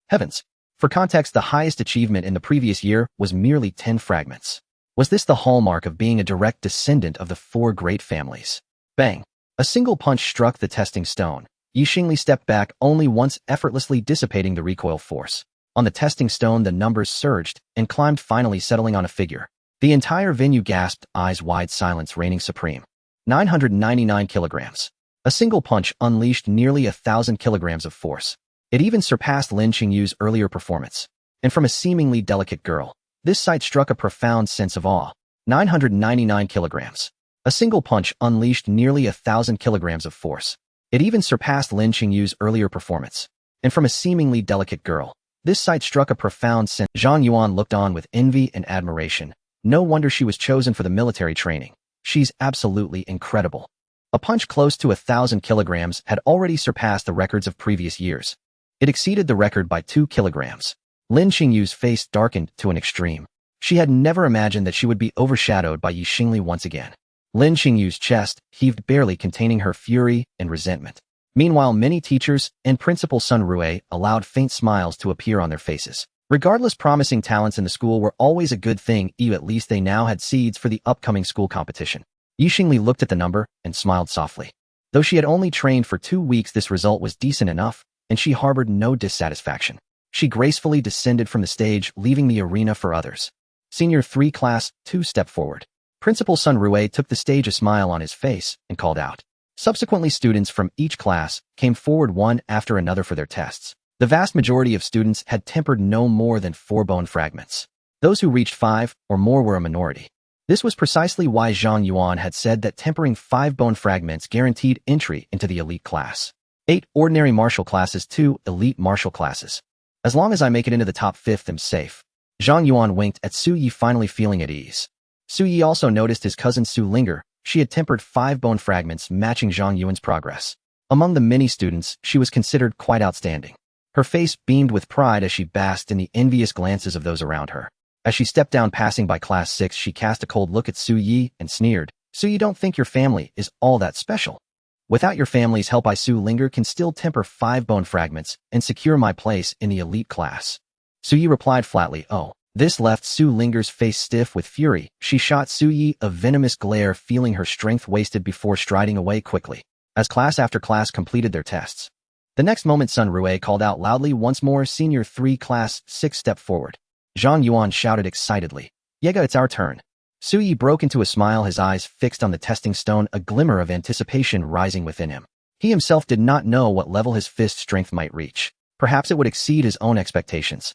Heavens! For context, the highest achievement in the previous year was merely 10 fragments. Was this the hallmark of being a direct descendant of the 4 great families? Bang! A single punch struck the testing stone. Yi Xingli stepped back only once, effortlessly dissipating the recoil force. On the testing stone, the numbers surged and climbed, finally settling on a figure. The entire venue gasped, eyes wide, silence reigning supreme. 999 kilograms. A single punch unleashed nearly 1,000 kilograms of force. It even surpassed Lin Qingyue's earlier performance. And from a seemingly delicate girl, this sight struck a profound sense of awe. 999 kilograms. A single punch unleashed nearly 1,000 kilograms of force. It even surpassed Lin Qingyue's earlier performance. And from a seemingly delicate girl, this sight struck a profound sense. Zhang Yuan looked on with envy and admiration. No wonder she was chosen for the military training. She's absolutely incredible. A punch close to 1,000 kilograms had already surpassed the records of previous years. It exceeded the record by 2 kilograms. Lin Qingyue's face darkened to an extreme. She had never imagined that she would be overshadowed by Yi Xingli once again. Lin Qingyue's chest heaved, barely containing her fury and resentment. Meanwhile, many teachers and Principal Sun Rue allowed faint smiles to appear on their faces. Regardless, promising talents in the school were always a good thing, at least they now had seeds for the upcoming school competition. Yi Xingli looked at the number and smiled softly. Though she had only trained for 2 weeks, this result was decent enough, and she harbored no dissatisfaction. She gracefully descended from the stage, leaving the arena for others. Senior 3 Class 2 stepped forward. Principal Sun Rue took the stage, a smile on his face, and called out. Subsequently, students from each class came forward one after another for their tests. The vast majority of students had tempered no more than 4 bone fragments. Those who reached 5 or more were a minority. This was precisely why Zhang Yuan had said that tempering 5 bone fragments guaranteed entry into the elite class. 8 ordinary martial classes, 2 elite martial classes. As long as I make it into the top 5th, I'm safe. Zhang Yuan winked at Su Yi, finally feeling at ease. Su Yi also noticed his cousin Su Linger. She had tempered 5 bone fragments, matching Zhang Yuan's progress. Among the many students, she was considered quite outstanding. Her face beamed with pride as she basked in the envious glances of those around her. As she stepped down, passing by Class 6, she cast a cold look at Su Yi and sneered. So you don't think your family is all that special? Without your family's help, I, Su Linger, can still temper 5 bone fragments and secure my place in the elite class. Su Yi replied flatly, oh. This left Su Linger's face stiff with fury. She shot Su Yi a venomous glare, feeling her strength wasted before striding away quickly. As class after class completed their tests. The next moment, Sun Rue called out loudly once more. Senior 3 Class 6 stepped forward. Zhang Yuan shouted excitedly. Yega, it's our turn. Su Yi broke into a smile, his eyes fixed on the testing stone, a glimmer of anticipation rising within him. He himself did not know what level his fist strength might reach. Perhaps it would exceed his own expectations.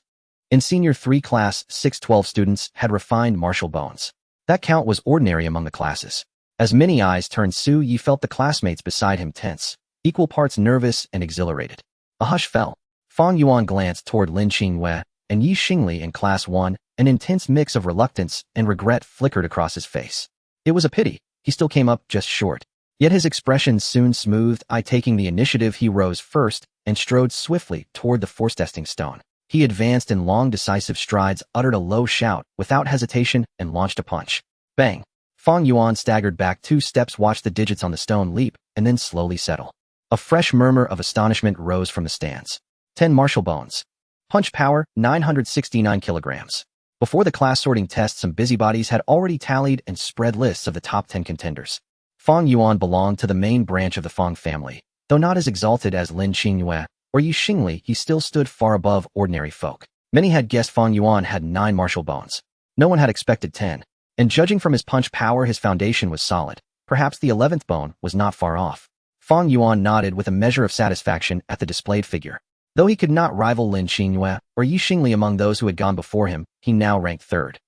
In Senior 3 Class 6, 12 students had refined martial bones. That count was ordinary among the classes. As many eyes turned, Su Yi felt the classmates beside him tense, equal parts nervous and exhilarated. A hush fell. Fang Yuan glanced toward Lin Qingyue and Yi Xingli in Class 1, an intense mix of reluctance and regret flickered across his face. It was a pity, he still came up just short. Yet his expression soon smoothed. Taking the initiative, he rose first and strode swiftly toward the force testing stone. He advanced in long, decisive strides, uttered a low shout without hesitation, and launched a punch. Bang! Fang Yuan staggered back 2 steps, watched the digits on the stone leap, and then slowly settle. A fresh murmur of astonishment rose from the stands. 10 martial bones. Punch power, 969 kilograms. Before the class sorting test, some busybodies had already tallied and spread lists of the top 10 contenders. Fang Yuan belonged to the main branch of the Fang family. Though not as exalted as Lin Qingyue or Yi Xingli, he still stood far above ordinary folk. Many had guessed Fang Yuan had 9 martial bones. No one had expected 10. And judging from his punch power, his foundation was solid. Perhaps the 11th bone was not far off. Fang Yuan nodded with a measure of satisfaction at the displayed figure. Though he could not rival Lin Qingyue or Yi Xingli among those who had gone before him, he now ranked 3rd.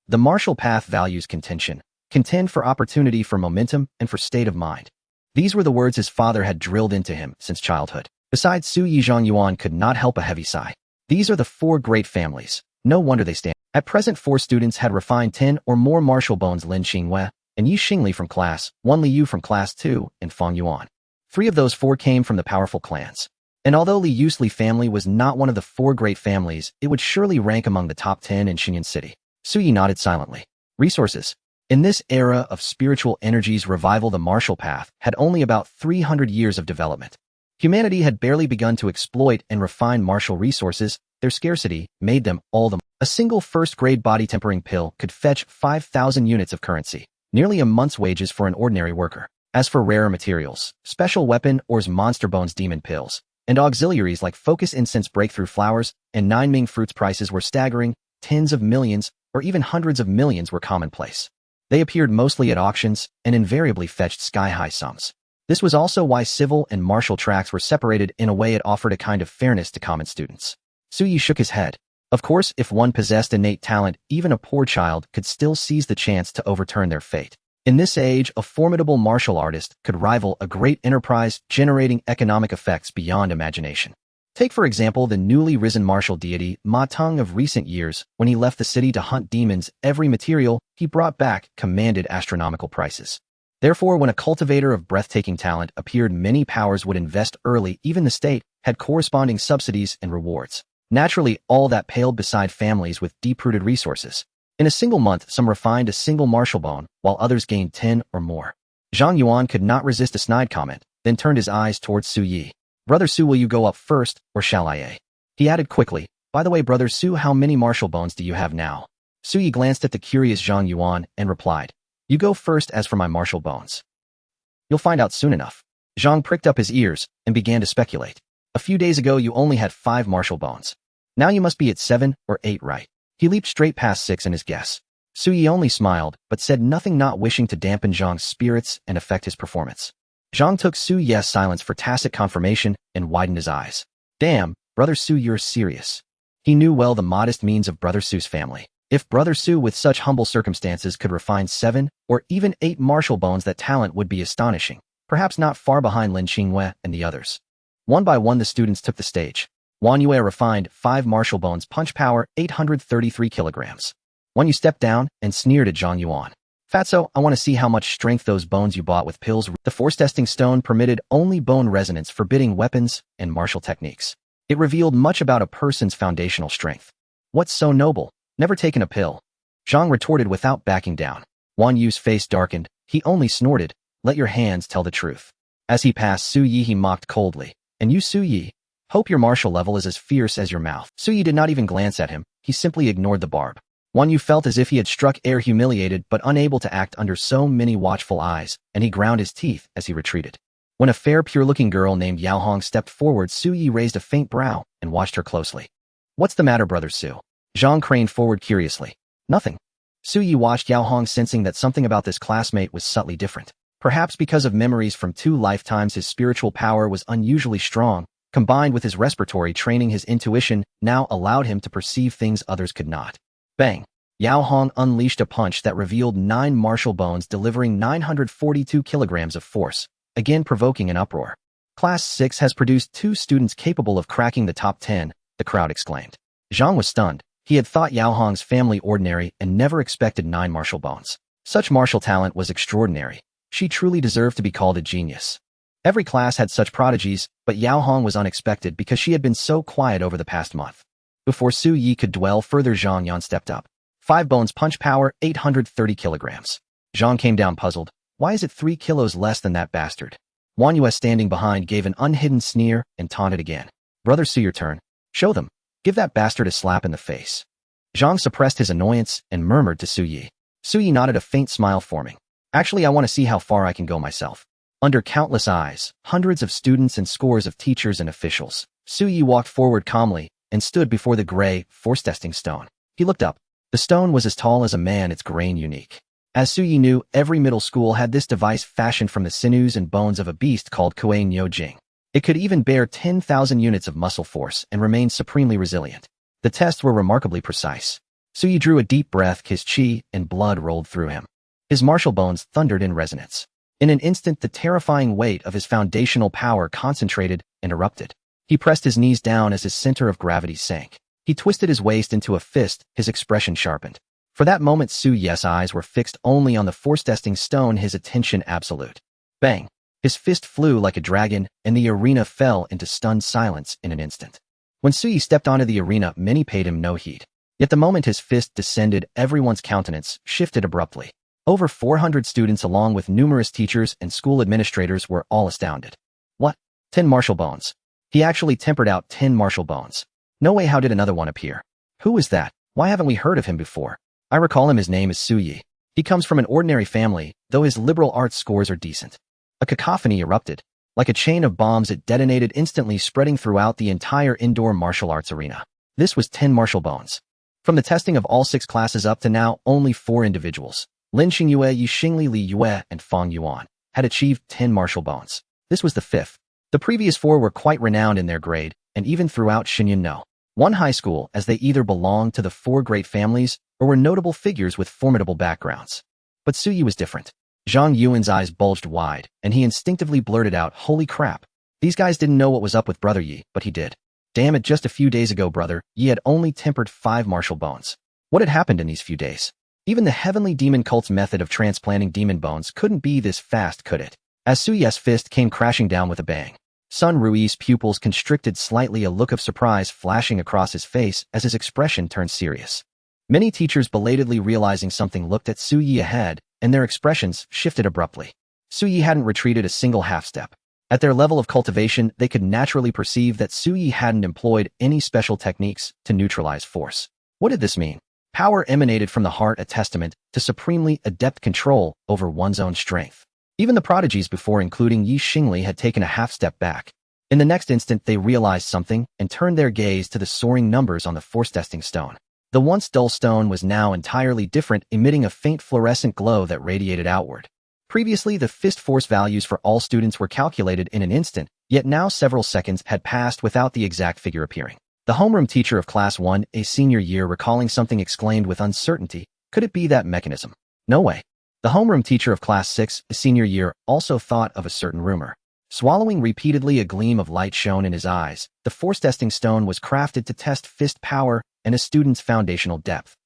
The martial path values contention. Contend for opportunity, for momentum, and for state of mind. These were the words his father had drilled into him since childhood. Besides Su Yi, Zhang Yuan could not help a heavy sigh. These are the 4 great families. No wonder they stand. At present, 4 students had refined 10 or more martial bones: Lin Qingyue and Yi Xingli from Class 1, Li Yu from Class 2, and Fang Yuan. 3 of those 4 came from the powerful clans. And although Li Yusli family was not one of the 4 great families, it would surely rank among the top 10 in Xinyan City. Suyi nodded silently. Resources. In this era of spiritual energies revival, the martial path had only about 300 years of development. Humanity had barely begun to exploit and refine martial resources. Their scarcity made them all the more. A single first-grade body-tempering pill could fetch 5,000 units of currency, nearly a month's wages for an ordinary worker. As for rarer materials, special weapon ores, monster bones, demon pills, and auxiliaries like focus incense, breakthrough flowers, and 9 Ming fruits, prices were staggering. Tens of millions or even hundreds of millions were commonplace. They appeared mostly at auctions and invariably fetched sky-high sums. This was also why civil and martial tracks were separated. In a way, it offered a kind of fairness to common students. Suyi shook his head. Of course, if one possessed innate talent, even a poor child could still seize the chance to overturn their fate. In this age, a formidable martial artist could rival a great enterprise, generating economic effects beyond imagination. Take, for example, the newly risen martial deity Ma Teng of recent years. When he left the city to hunt demons, every material he brought back commanded astronomical prices. Therefore, when a cultivator of breathtaking talent appeared, many powers would invest early. Even the state had corresponding subsidies and rewards. Naturally, all that paled beside families with deep-rooted resources. In a single month, some refined a single martial bone, while others gained 10 or more. Zhang Yuan could not resist a snide comment, then turned his eyes towards Su Yi. Brother Su, will you go up first, or shall I? He added quickly, by the way, Brother Su, how many martial bones do you have now? Su Yi glanced at the curious Zhang Yuan and replied, you go first. As for my martial bones, you'll find out soon enough. Zhang pricked up his ears and began to speculate. A few days ago, you only had 5 martial bones. Now you must be at 7 or 8, right? He leaped straight past 6 in his guess. Su Yi only smiled, but said nothing, not wishing to dampen Zhang's spirits and affect his performance. Zhang took Su Yi's silence for tacit confirmation and widened his eyes. Damn, Brother Su, you're serious. He knew well the modest means of Brother Su's family. If Brother Su with such humble circumstances could refine 7 or even 8 martial bones, that talent would be astonishing, perhaps not far behind Lin Qingyue and the others. One by one the students took the stage. Wang Yue refined 5 martial bones, punch power 833 kilograms. One, you stepped down and sneered at Zhang Yuan. Fatso, I want to see how much strength those bones you bought with pills. The force testing stone permitted only bone resonance, forbidding weapons and martial techniques. It revealed much about a person's foundational strength. What's so noble? Never taken a pill? Zhang retorted without backing down. Wang Yu's face darkened. He only snorted, let your hands tell the truth. As he passed Su Yi, he mocked coldly. And you, Su Yi? Hope your martial level is as fierce as your mouth. Su Yi did not even glance at him. He simply ignored the barb. Wang Yu felt as if he had struck air, humiliated but unable to act under so many watchful eyes, and he ground his teeth as he retreated. When a fair, pure-looking girl named Yao Hong stepped forward, Su Yi raised a faint brow and watched her closely. What's the matter, Brother Su? Zhang craned forward curiously. Nothing. Su Yi watched Yao Hong, sensing that something about this classmate was subtly different. Perhaps because of memories from 2 lifetimes, his spiritual power was unusually strong, combined with his respiratory training. His intuition now allowed him to perceive things others could not. Bang! Yao Hong unleashed a punch that revealed 9 martial bones, delivering 942 kilograms of force, again provoking an uproar. Class 6 has produced 2 students capable of cracking the top 10, the crowd exclaimed. Zhang was stunned. He had thought Yao Hong's family ordinary and never expected 9 martial bones. Such martial talent was extraordinary. She truly deserved to be called a genius. Every class had such prodigies, but Yao Hong was unexpected because she had been so quiet over the past month. Before Su Yi could dwell further, Zhang Yan stepped up. 5 bones, punch power 830 kilograms. Zhang came down puzzled. Why is it 3 kilos less than that bastard? Wang Yue, standing behind, gave an unhidden sneer and taunted again. Brother Su, your turn. Show them. Give that bastard a slap in the face. Zhang suppressed his annoyance and murmured to Su Yi. Su Yi nodded, a faint smile forming. Actually, I want to see how far I can go myself. Under countless eyes, hundreds of students and scores of teachers and officials, Su Yi walked forward calmly and stood before the gray, force-testing stone. He looked up. The stone was as tall as a man, its grain unique. As Su Yi knew, every middle school had this device fashioned from the sinews and bones of a beast called Kuei Niu Jing. It could even bear 10,000 units of muscle force and remain supremely resilient. The tests were remarkably precise. Su Yi drew a deep breath, his qi and blood rolled through him. His martial bones thundered in resonance. In an instant, the terrifying weight of his foundational power concentrated and erupted. He pressed his knees down as his center of gravity sank. He twisted his waist into a fist, his expression sharpened. For that moment, Su Yi's eyes were fixed only on the force-testing stone, his attention absolute. Bang! His fist flew like a dragon, and the arena fell into stunned silence in an instant. When Suyi stepped onto the arena, many paid him no heed. Yet the moment his fist descended, everyone's countenance shifted abruptly. Over 400 students along with numerous teachers and school administrators were all astounded. What? 10 martial bones. He actually tempered out 10 martial bones. No way, how did another one appear? Who was that? Why haven't we heard of him before? I recall him, his name is Suyi. He comes from an ordinary family, though his liberal arts scores are decent. A cacophony erupted. Like a chain of bombs, it detonated instantly, spreading throughout the entire indoor martial arts arena. This was 10 martial bones. From the testing of all 6 classes up to now, only 4 individuals, Lin Qingyue, Yi Xingli, Li Yue, and Fang Yuan, had achieved 10 martial bones. This was the 5th. The previous 4 were quite renowned in their grade, and even throughout Xinyun one high school, as they either belonged to the 4 great families or were notable figures with formidable backgrounds. But Suyi was different. Zhang Yuan's eyes bulged wide, and he instinctively blurted out, "Holy crap. These guys didn't know what was up with Brother Yi, but he did. Damn it, just a few days ago, Brother Yi had only tempered 5 martial bones. What had happened in these few days? Even the heavenly demon cult's method of transplanting demon bones couldn't be this fast, could it?" As Suyi's fist came crashing down with a bang, Sun Rui's pupils constricted slightly, a look of surprise flashing across his face as his expression turned serious. Many teachers, belatedly realizing something, looked at Suyi ahead, and their expressions shifted abruptly. Suyi hadn't retreated a single half-step. At their level of cultivation, they could naturally perceive that Suyi hadn't employed any special techniques to neutralize force. What did this mean? Power emanated from the heart, a testament to supremely adept control over one's own strength. Even the prodigies before, including Yi Xingli, had taken a half-step back. In the next instant, they realized something and turned their gaze to the soaring numbers on the force-testing stone. The once dull stone was now entirely different, emitting a faint fluorescent glow that radiated outward. Previously, the fist force values for all students were calculated in an instant, yet now several seconds had passed without the exact figure appearing. The homeroom teacher of Class 1A senior year, recalling something, exclaimed with uncertainty, "Could it be that mechanism?" No way. The homeroom teacher of Class 6A senior year also thought of a certain rumor. Swallowing repeatedly, a gleam of light shone in his eyes. The force-testing stone was crafted to test fist power and a student's foundational depth.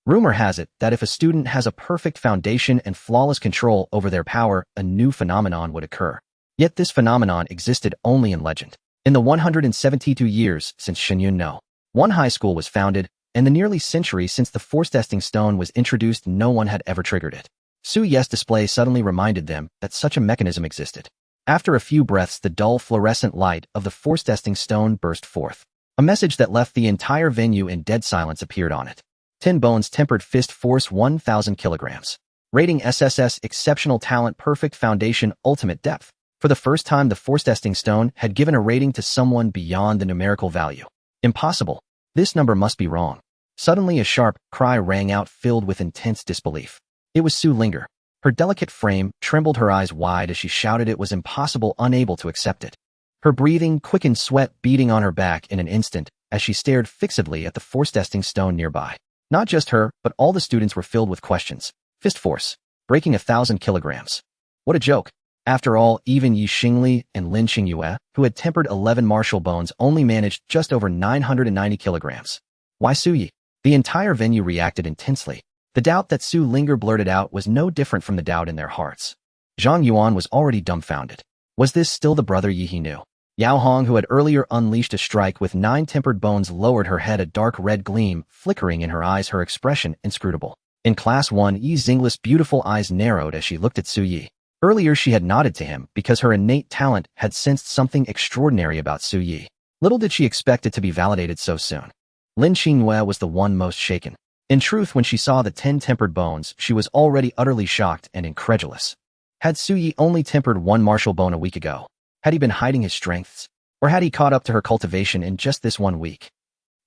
Rumor has it that if a student has a perfect foundation and flawless control over their power, a new phenomenon would occur. Yet this phenomenon existed only in legend. In the 172 years since Xinyun one high school was founded, and the nearly century since the force-testing stone was introduced, no one had ever triggered it. Suyi's display suddenly reminded them that such a mechanism existed. After a few breaths, the dull fluorescent light of the force-testing stone burst forth. A message that left the entire venue in dead silence appeared on it. 10 bones, tempered fist force 1,000 kilograms. Rating SSS, exceptional talent, perfect foundation, ultimate depth. For the first time, the force-testing stone had given a rating to someone beyond the numerical value. Impossible. This number must be wrong. Suddenly, a sharp cry rang out, filled with intense disbelief. It was Su Linger. Her delicate frame trembled, her eyes wide as she shouted it was impossible, unable to accept it. Her breathing quickened, sweat beading on her back in an instant as she stared fixedly at the force-testing stone nearby. Not just her, but all the students were filled with questions. Fist force. Breaking 1,000 kilograms. What a joke. After all, even Yi Xingli and Lin Qingyue, who had tempered 11 martial bones, only managed just over 990 kilograms. Why Suyi? The entire venue reacted intensely. The doubt that Su Linger blurted out was no different from the doubt in their hearts. Zhang Yuan was already dumbfounded. Was this still the Brother Yi he knew? Yao Hong, who had earlier unleashed a strike with 9 tempered bones, lowered her head, a dark red gleam flickering in her eyes, her expression inscrutable. In Class 1, Yi Xingli's beautiful eyes narrowed as she looked at Suyi. Earlier she had nodded to him because her innate talent had sensed something extraordinary about Suyi. Little did she expect it to be validated so soon. Lin Qingyue was the one most shaken. In truth, when she saw the 10 tempered bones, she was already utterly shocked and incredulous. Had Suyi only tempered 1 martial bone a week ago? Had he been hiding his strengths? Or had he caught up to her cultivation in just this 1 week?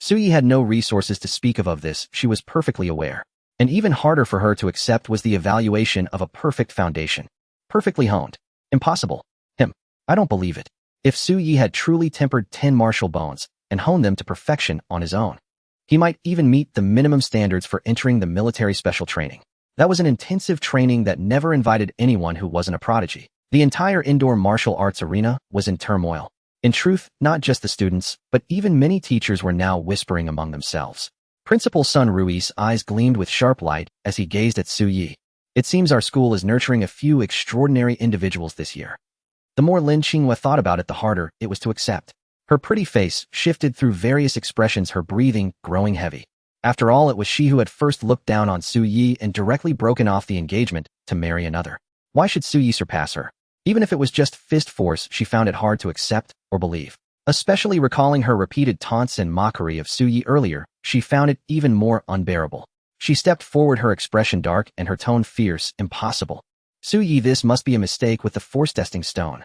Suyi had no resources to speak of this, she was perfectly aware. And even harder for her to accept was the evaluation of a perfect foundation. Perfectly honed. Impossible. I don't believe it. If Suyi had truly tempered 10 martial bones and honed them to perfection on his own, he might even meet the minimum standards for entering the military special training. That was an intensive training that never invited anyone who wasn't a prodigy. The entire indoor martial arts arena was in turmoil. In truth, not just the students, but even many teachers were now whispering among themselves. Principal Sun Rui's eyes gleamed with sharp light as he gazed at Suyi. It seems our school is nurturing a few extraordinary individuals this year. The more Lin Qingyue thought about it, the harder it was to accept. Her pretty face shifted through various expressions, her breathing growing heavy. After all, it was she who had first looked down on Su Yi and directly broken off the engagement to marry another. Why should Su Yi surpass her? Even if it was just fist force, she found it hard to accept or believe. Especially recalling her repeated taunts and mockery of Su Yi earlier, she found it even more unbearable. She stepped forward, her expression dark and her tone fierce. Impossible. Su Yi, this must be a mistake with the force-testing stone.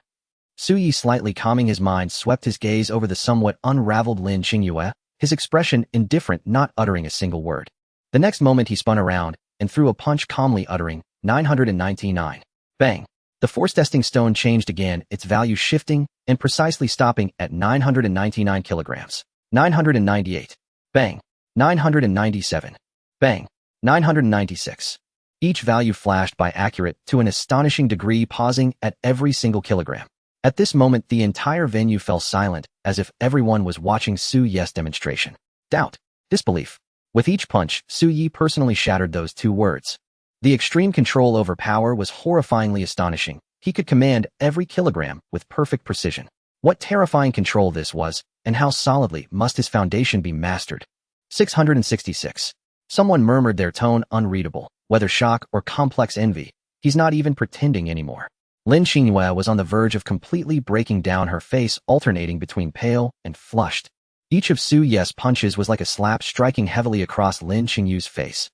Su Yi, slightly calming his mind, swept his gaze over the somewhat unraveled Lin Qingyue, his expression indifferent, not uttering a single word. The next moment he spun around and threw a punch, calmly uttering, 999. Bang! The force-testing stone changed again, its value shifting and precisely stopping at 999 kilograms. 998. Bang! 997. Bang! 996. Each value flashed by accurate to an astonishing degree, pausing at every single kilogram. At this moment, the entire venue fell silent, as if everyone was watching Su Yi's demonstration. Doubt. Disbelief. With each punch, Su Yi personally shattered those two words. The extreme control over power was horrifyingly astonishing. He could command every kilogram with perfect precision. What terrifying control this was, and how solidly must his foundation be mastered. 666. Someone murmured, their tone unreadable, whether shock or complex envy. He's not even pretending anymore. Lin Qingyue was on the verge of completely breaking down, her face alternating between pale and flushed. Each of Su Yi's punches was like a slap striking heavily across Lin Qingyue's face.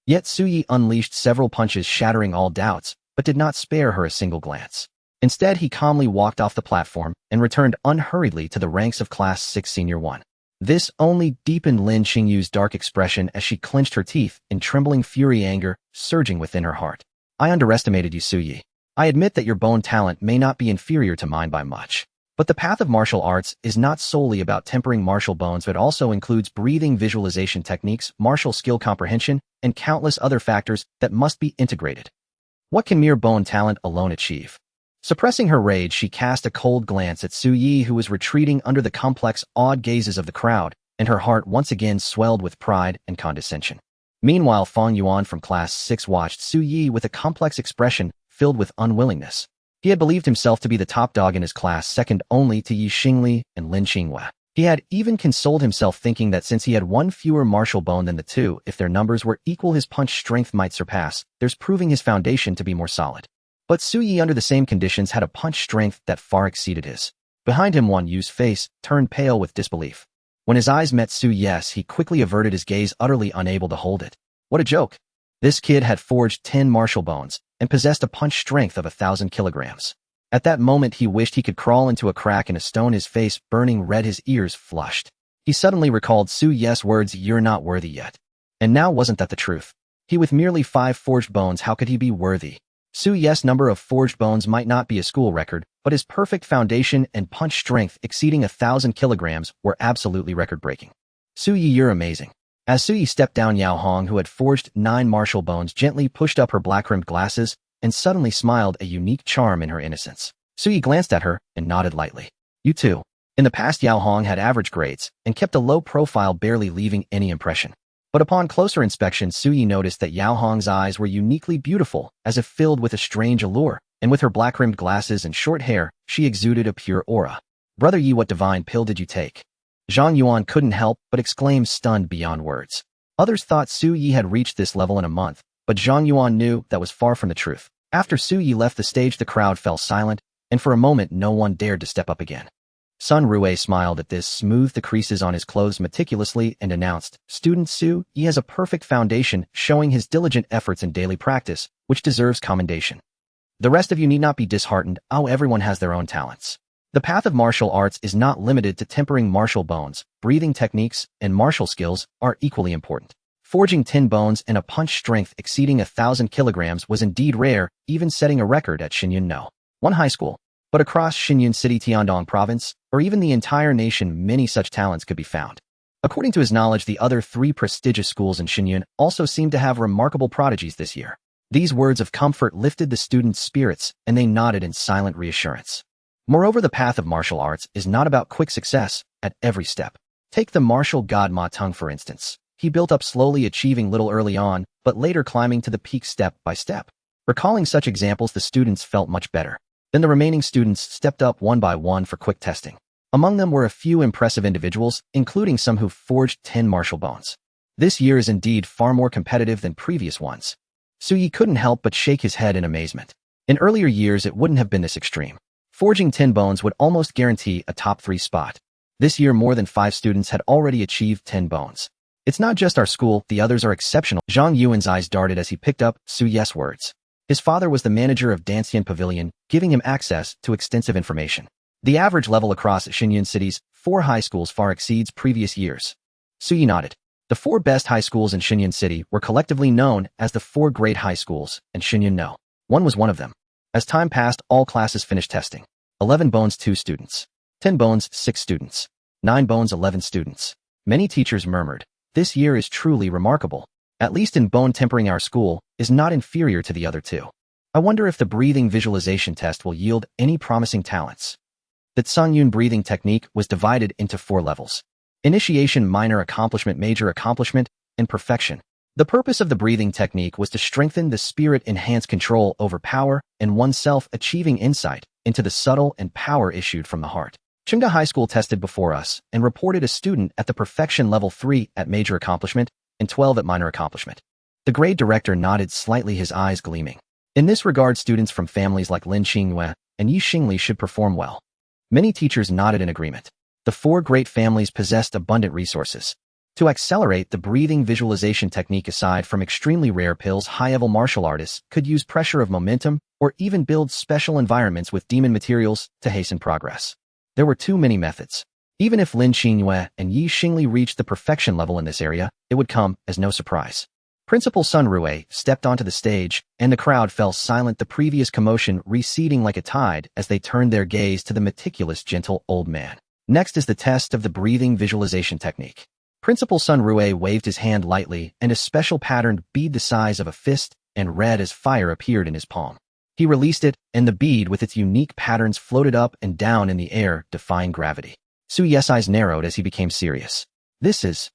Yet Su Yi unleashed several punches, shattering all doubts, but did not spare her a single glance. Instead, he calmly walked off the platform and returned unhurriedly to the ranks of Class 6 Senior 1. This only deepened Lin Qingyue's dark expression as she clenched her teeth in trembling fury, anger surging within her heart. I underestimated you, Su Yi. I admit that your bone talent may not be inferior to mine by much. But the path of martial arts is not solely about tempering martial bones, but also includes breathing, visualization techniques, martial skill comprehension, and countless other factors that must be integrated. What can mere bone talent alone achieve? Suppressing her rage, she cast a cold glance at Su Yi, who was retreating under the complex, awed gazes of the crowd, and her heart once again swelled with pride and condescension. Meanwhile, Fang Yuan from Class 6 watched Su Yi with a complex expression filled with unwillingness. He had believed himself to be the top dog in his class, second only to Yi Xingli and Lin Qingyue. He had even consoled himself thinking that since he had one fewer martial bone than the two, if their numbers were equal, his punch strength might surpass, thus proving his foundation to be more solid. But Su Yi, under the same conditions, had a punch strength that far exceeded his. Behind him, Wan Yu's face turned pale with disbelief. When his eyes met Su Yi's, he quickly averted his gaze, utterly unable to hold it. What a joke! This kid had forged 10 martial bones and possessed a punch strength of 1,000 kilograms. At that moment, he wished he could crawl into a crack in a stone, his face burning red, his ears flushed. He suddenly recalled Su Yi's words, "You're not worthy yet." And now, wasn't that the truth? He with merely 5 forged bones, how could he be worthy? Su Yi's number of forged bones might not be a school record, but his perfect foundation and punch strength exceeding 1,000 kilograms were absolutely record-breaking. Su Yi, you're amazing. As Su Yi stepped down, Yao Hong, who had forged 9 martial bones, gently pushed up her black-rimmed glasses and suddenly smiled, a unique charm in her innocence. Su Yi glanced at her and nodded lightly. You too. In the past, Yao Hong had average grades and kept a low profile, barely leaving any impression. But upon closer inspection, Su Yi noticed that Yao Hong's eyes were uniquely beautiful, as if filled with a strange allure, and with her black-rimmed glasses and short hair, she exuded a pure aura. Brother Yi, what divine pill did you take? Zhang Yuan couldn't help but exclaim, stunned beyond words. Others thought Su Yi had reached this level in a month, but Zhang Yuan knew that was far from the truth. After Su Yi left the stage, the crowd fell silent, and for a moment no one dared to step up again. Sun Rue smiled at this, smoothed the creases on his clothes meticulously, and announced, Student Su Yi has a perfect foundation, showing his diligent efforts in daily practice, which deserves commendation. The rest of you need not be disheartened. Everyone has their own talents. The path of martial arts is not limited to tempering martial bones. Breathing techniques and martial skills are equally important. Forging 10 bones and a punch strength exceeding 1,000 kilograms was indeed rare, even setting a record at Xinyun No. 1 high school. But across Xinyun City, Tiandong Province, or even the entire nation, many such talents could be found. According to his knowledge, the other 3 prestigious schools in Xinyun also seemed to have remarkable prodigies this year. These words of comfort lifted the students' spirits, and they nodded in silent reassurance. Moreover, the path of martial arts is not about quick success at every step. Take the martial god Ma Teng, for instance. He built up slowly, achieving little early on, but later climbing to the peak step by step. Recalling such examples, the students felt much better. Then the remaining students stepped up one by one for quick testing. Among them were a few impressive individuals, including some who forged 10 martial bones. This year is indeed far more competitive than previous ones. Suyi couldn't help but shake his head in amazement. In earlier years, it wouldn't have been this extreme. Forging 10 bones would almost guarantee a top 3 spot. This year, more than 5 students had already achieved 10 bones. It's not just our school, the others are exceptional. Zhang Yuan's eyes darted as he picked up Suyi's words. His father was the manager of Dancian Pavilion, giving him access to extensive information. The average level across Xinyun City's 4 high schools far exceeds previous years. Suyi nodded. The 4 best high schools in Xinyun City were collectively known as the 4 Great High Schools, and Xinyun No. 1 was one of them. As time passed, all classes finished testing. 11 bones 2 students. 10 bones 6 students. 9 bones 11 students. Many teachers murmured, "This year is truly remarkable. At least in bone tempering our school is not inferior to the other 2. I wonder if the breathing visualization test will yield any promising talents." The Tsangyun breathing technique was divided into 4 levels. Initiation, minor accomplishment, major accomplishment, and perfection. The purpose of the breathing technique was to strengthen the spirit, enhance control over power, and oneself, achieving insight into the subtle and power issued from the heart. Chengda High School tested before us and reported a student at the perfection level 3 at major accomplishment and 12 at minor accomplishment. The grade director nodded slightly, his eyes gleaming. In this regard, students from families like Lin Qingyue and Yi Xingli should perform well. Many teachers nodded in agreement. The 4 great families possessed abundant resources. To accelerate the breathing visualization technique, aside from extremely rare pills, high-level martial artists could use pressure of momentum or even build special environments with demon materials to hasten progress. There were too many methods. Even if Lin Qingyue and Yi Xingli reached the perfection level in this area, it would come as no surprise. Principal Sun Rue stepped onto the stage, and the crowd fell silent, the previous commotion receding like a tide as they turned their gaze to the meticulous, gentle old man. Next is the test of the breathing visualization technique. Principal Sun Rue waved his hand lightly, and a special patterned bead the size of a fist and red as fire appeared in his palm. He released it, and the bead with its unique patterns floated up and down in the air, defying gravity. Suyi's eyes narrowed as he became serious. This is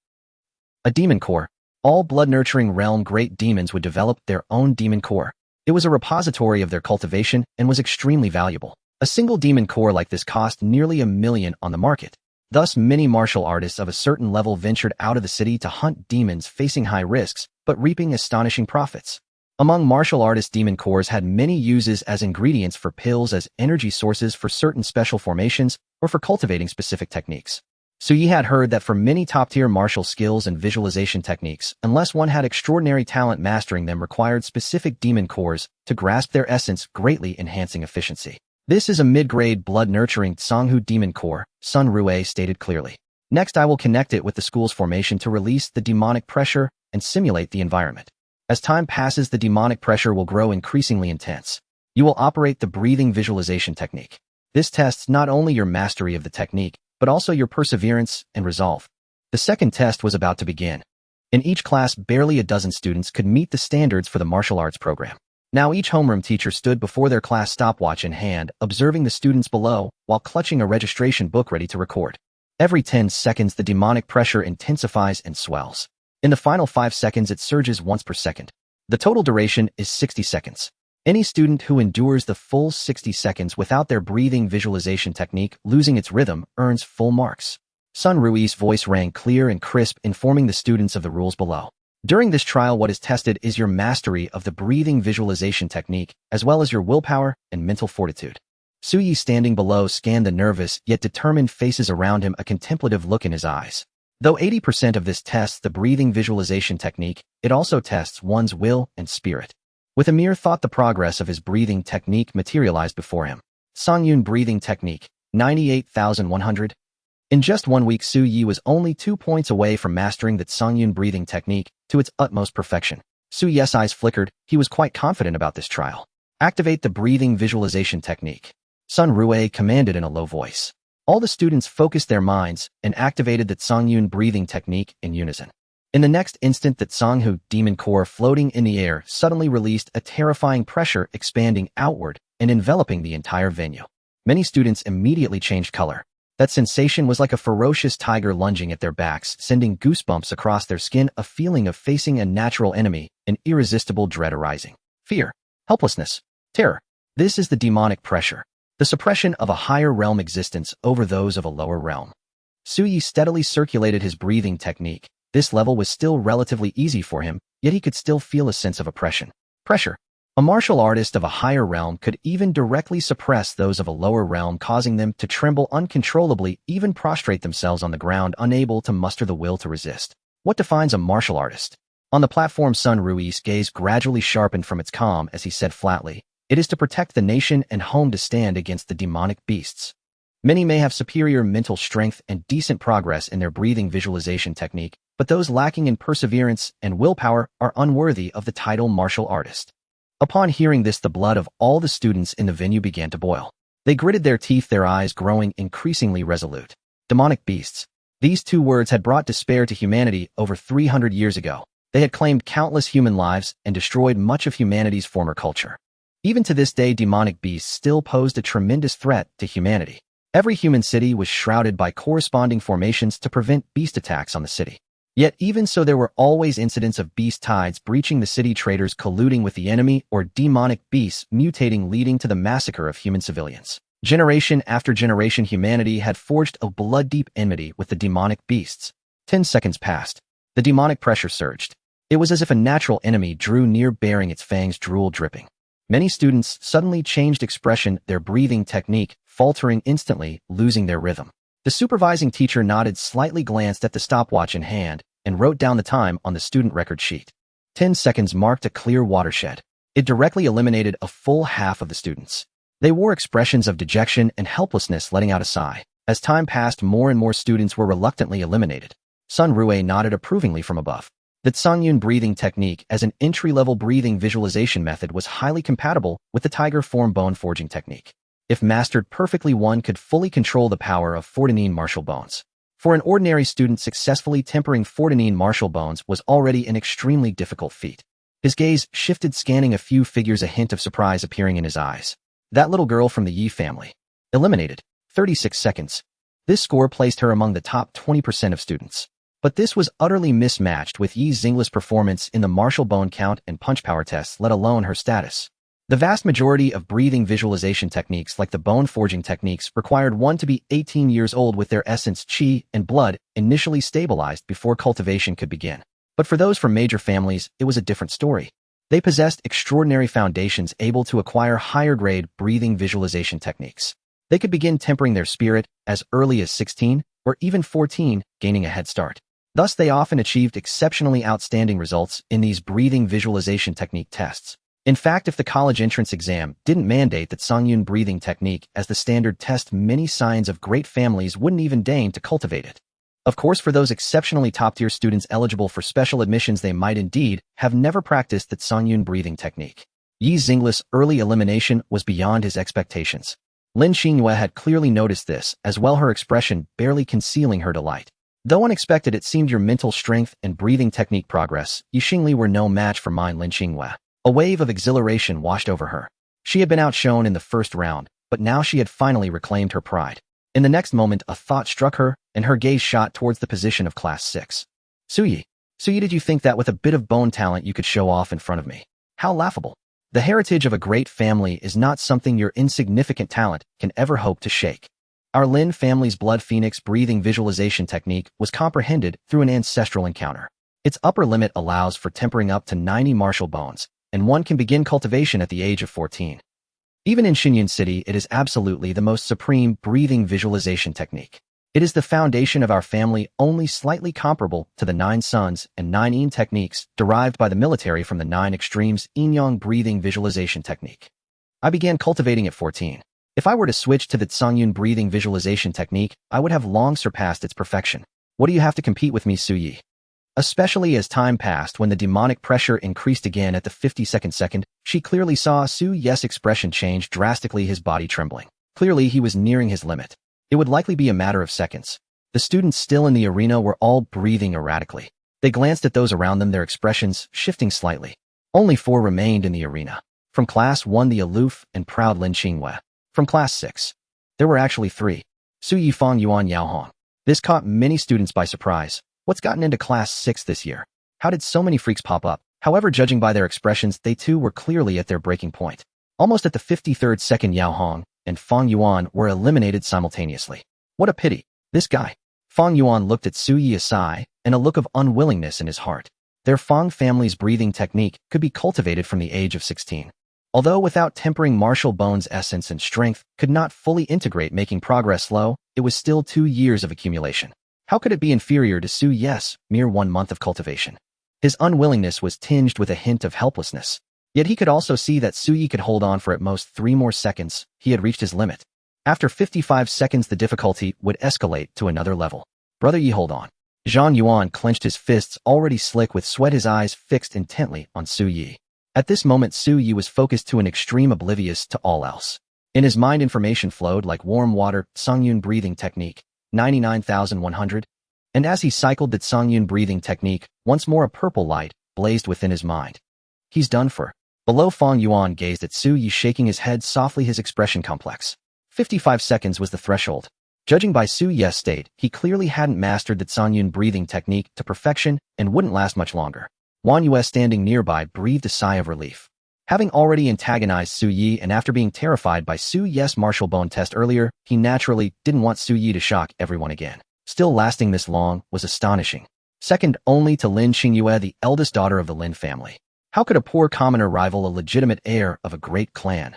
a demon core. All blood-nurturing realm great demons would develop their own demon core. It was a repository of their cultivation and was extremely valuable. A single demon core like this cost nearly $1 million on the market. Thus, many martial artists of a certain level ventured out of the city to hunt demons, facing high risks, but reaping astonishing profits. Among martial artists, demon cores had many uses as ingredients for pills, as energy sources for certain special formations, or for cultivating specific techniques. Suyi had heard that for many top-tier martial skills and visualization techniques, unless one had extraordinary talent, mastering them required specific demon cores to grasp their essence, greatly enhancing efficiency. This is a mid-grade blood-nurturing Tsanghu demon core, Sun Rue stated clearly. Next, I will connect it with the school's formation to release the demonic pressure and simulate the environment. As time passes, the demonic pressure will grow increasingly intense. You will operate the breathing visualization technique. This tests not only your mastery of the technique, but also your perseverance and resolve. The second test was about to begin. In each class, barely a dozen students could meet the standards for the martial arts program. Now each homeroom teacher stood before their class, stopwatch in hand, observing the students below while clutching a registration book ready to record. Every 10 seconds, the demonic pressure intensifies and swells. In the final 5 seconds, it surges once per second. The total duration is 60 seconds. Any student who endures the full 60 seconds without their breathing visualization technique losing its rhythm earns full marks. Sun Rui's voice rang clear and crisp, informing the students of the rules below. During this trial, what is tested is your mastery of the breathing visualization technique, as well as your willpower and mental fortitude. Suyi, standing below, scanned the nervous yet determined faces around him, a contemplative look in his eyes. Though 80% of this tests the breathing visualization technique, it also tests one's will and spirit. With a mere thought, the progress of his breathing technique materialized before him. Songyun breathing technique, 98,100. In just 1 week, Suyi was only 2 points away from mastering the Songyun breathing technique to its utmost perfection. Suyi's eyes flickered. He was quite confident about this trial. Activate the breathing visualization technique. Sun Rue commanded in a low voice. All the students focused their minds and activated the Songyun breathing technique in unison. In the next instant, the Tsanghu demon core floating in the air suddenly released a terrifying pressure, expanding outward and enveloping the entire venue. Many students immediately changed color. That sensation was like a ferocious tiger lunging at their backs, sending goosebumps across their skin, a feeling of facing a natural enemy, an irresistible dread arising. Fear, helplessness, terror. This is the demonic pressure, the suppression of a higher realm existence over those of a lower realm. Suyi steadily circulated his breathing technique. This level was still relatively easy for him, yet he could still feel a sense of oppression. Pressure. A martial artist of a higher realm could even directly suppress those of a lower realm, causing them to tremble uncontrollably, even prostrate themselves on the ground, unable to muster the will to resist. What defines a martial artist? On the platform, Sun Rui's gaze gradually sharpened from its calm as he said flatly, "It is to protect the nation and home to stand against the demonic beasts." Many may have superior mental strength and decent progress in their breathing visualization technique, but those lacking in perseverance and willpower are unworthy of the title martial artist. Upon hearing this, the blood of all the students in the venue began to boil. They gritted their teeth, their eyes growing increasingly resolute. Demonic beasts. These two words had brought despair to humanity over 300 years ago. They had claimed countless human lives and destroyed much of humanity's former culture. Even to this day, demonic beasts still posed a tremendous threat to humanity. Every human city was shrouded by corresponding formations to prevent beast attacks on the city. Yet even so, there were always incidents of beast tides breaching the city, traders colluding with the enemy, or demonic beasts mutating, leading to the massacre of human civilians. Generation after generation, humanity had forged a blood-deep enmity with the demonic beasts. 10 seconds passed. The demonic pressure surged. It was as if a natural enemy drew near, bearing its fangs, drool dripping. Many students suddenly changed expression, their breathing technique faltering instantly, losing their rhythm. The supervising teacher nodded slightly, glanced at the stopwatch in hand, and wrote down the time on the student record sheet. 10 seconds marked a clear watershed. It directly eliminated a full half of the students. They wore expressions of dejection and helplessness, letting out a sigh. As time passed, more and more students were reluctantly eliminated. Sun Rue nodded approvingly from above. The Tsangyun breathing technique as an entry-level breathing visualization method was highly compatible with the tiger form bone forging technique. If mastered perfectly, one could fully control the power of Fortinine martial bones. For an ordinary student, successfully tempering Fortinine martial bones was already an extremely difficult feat. His gaze shifted, scanning a few figures, a hint of surprise appearing in his eyes. That little girl from the Yi family. Eliminated. 36 seconds. This score placed her among the top 20% of students. But this was utterly mismatched with Yi Xingle's performance in the martial bone count and punch power tests, let alone her status. The vast majority of breathing visualization techniques, like the bone forging techniques, required one to be 18 years old with their essence, qi, and blood initially stabilized before cultivation could begin. But for those from major families, it was a different story. They possessed extraordinary foundations, able to acquire higher-grade breathing visualization techniques. They could begin tempering their spirit as early as 16 or even 14, gaining a head start. Thus, they often achieved exceptionally outstanding results in these breathing visualization technique tests. In fact, if the college entrance exam didn't mandate that Tsangyun breathing technique as the standard test, many scions of great families wouldn't even deign to cultivate it. Of course, for those exceptionally top-tier students eligible for special admissions, they might indeed have never practiced the Tsangyun breathing technique. Yi Xingle's early elimination was beyond his expectations. Lin Qingyue had clearly noticed this, as well, her expression barely concealing her delight. Though unexpected, it seemed your mental strength and breathing technique progress, Yi Xingli, were no match for mine, Lin Qingyue. A wave of exhilaration washed over her. She had been outshone in the first round, but now she had finally reclaimed her pride. In the next moment, a thought struck her, and her gaze shot towards the position of Class 6. Suyi, did you think that with a bit of bone talent you could show off in front of me? How laughable. The heritage of a great family is not something your insignificant talent can ever hope to shake. Our Lin family's blood phoenix breathing visualization technique was comprehended through an ancestral encounter. Its upper limit allows for tempering up to 90 martial bones, and one can begin cultivation at the age of 14. Even in Xinyun City, it is absolutely the most supreme breathing visualization technique. It is the foundation of our family, only slightly comparable to the 9 Suns and 9 Yin techniques derived by the military from the 9 Extremes Yin-Yang breathing visualization technique. I began cultivating at 14. If I were to switch to the Tsangyun breathing visualization technique, I would have long surpassed its perfection. What do you have to compete with me, Suyi? Especially as time passed, when the demonic pressure increased again at the 52nd second, she clearly saw Suyi's expression change drastically, his body trembling. Clearly, he was nearing his limit. It would likely be a matter of seconds. The students still in the arena were all breathing erratically. They glanced at those around them, their expressions shifting slightly. Only 4 remained in the arena. From Class 1, the aloof and proud Lin Qingyue. From Class 6, there were actually 3. Suyi, Fang Yuan, Yao Hong. This caught many students by surprise. What's gotten into Class 6 this year? How did so many freaks pop up? However, judging by their expressions, they too were clearly at their breaking point. Almost at the 53rd second, Yao Hong and Feng Yuan were eliminated simultaneously. What a pity. This guy. Feng Yuan looked at Su Yi Asai, and a look of unwillingness in his heart. Their Feng family's breathing technique could be cultivated from the age of 16. Although without tempering martial bones essence and strength could not fully integrate, making progress slow, it was still 2 years of accumulation. How could it be inferior to Su Yi's mere 1 month of cultivation? His unwillingness was tinged with a hint of helplessness. Yet he could also see that Su Yi could hold on for at most 3 more seconds. He had reached his limit. After 55 seconds, the difficulty would escalate to another level. Brother Yi, hold on. Zhang Yuan clenched his fists, already slick with sweat, his eyes fixed intently on Su Yi. At this moment, Su Yi was focused to an extreme, oblivious to all else. In his mind, information flowed like warm water. Songyun breathing technique, 99,100. And as he cycled that Songyun breathing technique, once more a purple light blazed within his mind. He's done for. Below, Feng Yuan gazed at Su Yi, shaking his head softly, his expression complex. 55 seconds was the threshold. Judging by Su Yi's state, he clearly hadn't mastered the Songyun breathing technique to perfection and wouldn't last much longer. Wang Yue, standing nearby, breathed a sigh of relief. Having already antagonized Su Yi and after being terrified by Su Yi's martial bone test earlier, he naturally didn't want Su Yi to shock everyone again. Still lasting this long was astonishing. Second only to Lin Qingyue, the eldest daughter of the Lin family. How could a poor commoner rival a legitimate heir of a great clan?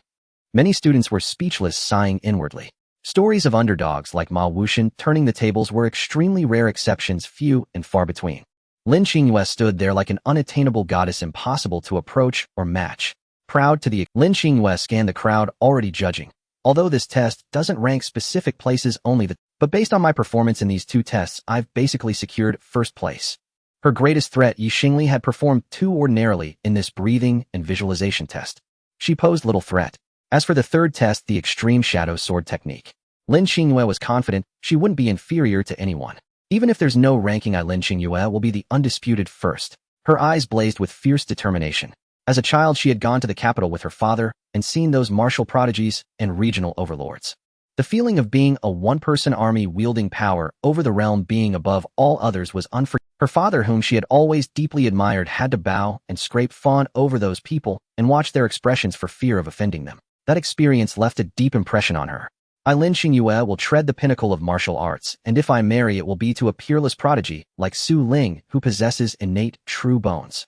Many students were speechless, sighing inwardly. Stories of underdogs like Ma Wuxian turning the tables were extremely rare, exceptions few and far between. Lin Qingyue stood there like an unattainable goddess, impossible to approach or match. Proud to the Lin Qingyue scanned the crowd, already judging. Although this test doesn't rank specific places, only but based on my performance in these 2 tests, I've basically secured first place. Her greatest threat, Yi Xingli, had performed too ordinarily in this breathing and visualization test. She posed little threat. As for the 3rd test, the extreme shadow sword technique, Lin Qingyue was confident she wouldn't be inferior to anyone. Even if there's no ranking, Lin Qingyue will be the undisputed first. Her eyes blazed with fierce determination. As a child, she had gone to the capital with her father and seen those martial prodigies and regional overlords. The feeling of being a one-person army wielding power over the realm, being above all others, was unforgettable. Her father, whom she had always deeply admired, had to bow and scrape fawn over those people and watch their expressions for fear of offending them. That experience left a deep impression on her. Lin Qingyue will tread the pinnacle of martial arts, and if I marry, it will be to a peerless prodigy like Su Ling, who possesses innate true bones.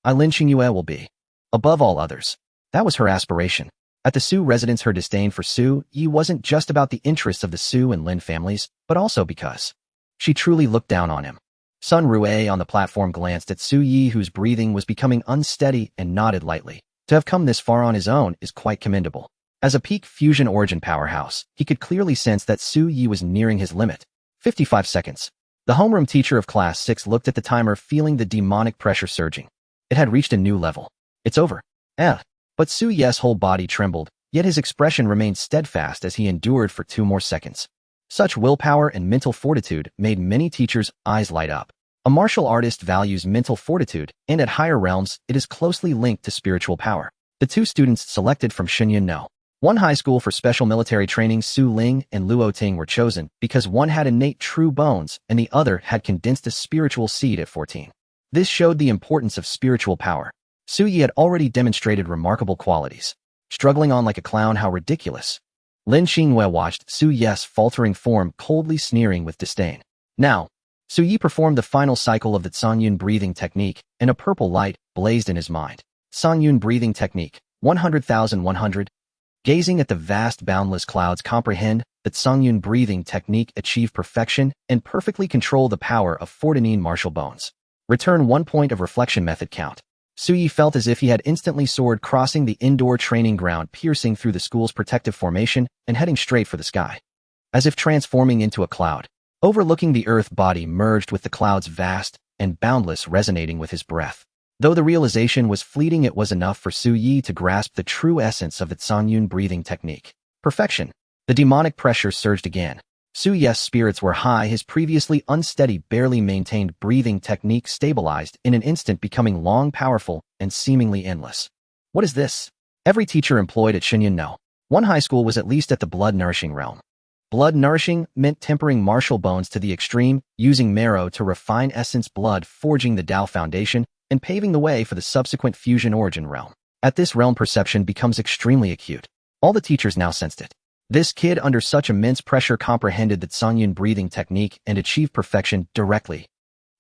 Lin Qingyue will be above all others. That was her aspiration. At the Su residence, her disdain for Su Yi wasn't just about the interests of the Su and Lin families, but also because she truly looked down on him. Sun Rue on the platform glanced at Su Yi, whose breathing was becoming unsteady, and nodded lightly. To have come this far on his own is quite commendable. As a peak fusion origin powerhouse, he could clearly sense that Su Yi was nearing his limit. 55 seconds. The homeroom teacher of Class 6 looked at the timer, feeling the demonic pressure surging. It had reached a new level. It's over. But Su Yi's whole body trembled, yet his expression remained steadfast as he endured for 2 more seconds. Such willpower and mental fortitude made many teachers' eyes light up. A martial artist values mental fortitude, and at higher realms, it is closely linked to spiritual power. The 2 students selected from Shenyun No. 1 high school for special military training, Su Ling and Luo Ting, were chosen because one had innate true bones and the other had condensed a spiritual seed at 14. This showed the importance of spiritual power. Su Yi had already demonstrated remarkable qualities. Struggling on like a clown, how ridiculous. Lin Qingyue watched Su Yi's faltering form, coldly sneering with disdain. Now, Su Yi performed the final cycle of the Songyun breathing technique, and a purple light blazed in his mind. Songyun breathing technique, 100,100. Gazing at the vast boundless clouds, comprehend that Songyun breathing technique achieve perfection and perfectly control the power of 14 martial bones. Return 1 point of reflection method count. Su Yi felt as if he had instantly soared, crossing the indoor training ground, piercing through the school's protective formation, and heading straight for the sky. As if transforming into a cloud, overlooking the earth, body merged with the clouds, vast and boundless, resonating with his breath. Though the realization was fleeting, it was enough for Su Yi to grasp the true essence of the Songyun breathing technique. Perfection. The demonic pressure surged again. Su Yi's spirits were high, his previously unsteady, barely maintained breathing technique stabilized in an instant, becoming long, powerful, and seemingly endless. What is this? Every teacher employed at Shenyun No. 1 high school was at least at the blood-nourishing realm. Blood-nourishing meant tempering martial bones to the extreme, using marrow to refine essence, blood, forging the Tao foundation, and paving the way for the subsequent fusion origin realm. At this realm, perception becomes extremely acute. All the teachers now sensed it. This kid, under such immense pressure, comprehended the Tsangyun breathing technique and achieved perfection directly.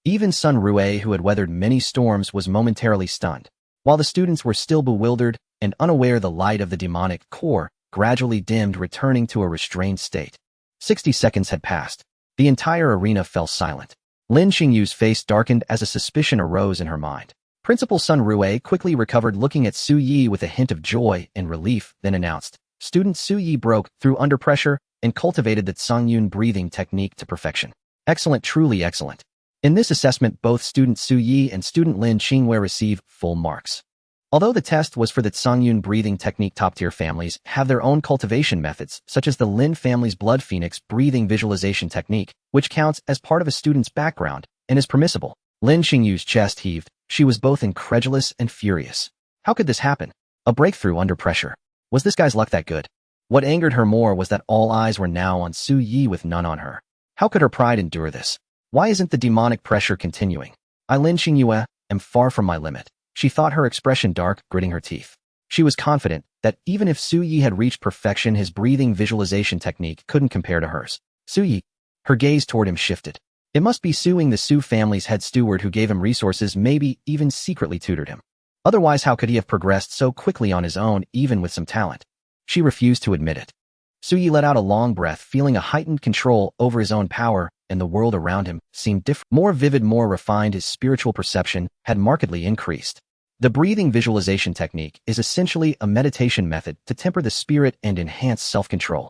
Even Sun Rue, who had weathered many storms, was momentarily stunned. While the students were still bewildered and unaware, the light of the demonic core gradually dimmed, returning to a restrained state. 60 seconds had passed. The entire arena fell silent. Lin Qingyue's face darkened as a suspicion arose in her mind. Principal Sun Rue quickly recovered, looking at Su Yi with a hint of joy and relief, then announced, "Student Su Yi broke through under pressure and cultivated the Tsangyun breathing technique to perfection. Excellent, truly excellent." In this assessment, both student Su Yi and student Lin Qingyue receive full marks. Although the test was for the Tsangyun breathing technique, top-tier families have their own cultivation methods, such as the Lin family's Blood Phoenix breathing visualization technique, which counts as part of a student's background and is permissible. Lin Qingyue's chest heaved. She was both incredulous and furious. How could this happen? A breakthrough under pressure. Was this guy's luck that good? What angered her more was that all eyes were now on Su Yi with none on her. How could her pride endure this? Why isn't the demonic pressure continuing? I, Lin Qingyue, am far from my limit. She thought, her expression dark, gritting her teeth. She was confident that even if Su Yi had reached perfection, his breathing visualization technique couldn't compare to hers. Su Yi. Her gaze toward him shifted. It must be Su Ying, the Su family's head steward, who gave him resources, maybe even secretly tutored him. Otherwise, how could he have progressed so quickly on his own, even with some talent? She refused to admit it. Su Yi let out a long breath, feeling a heightened control over his own power, and the world around him seemed different, more vivid, more refined. His spiritual perception had markedly increased. The breathing visualization technique is essentially a meditation method to temper the spirit and enhance self-control.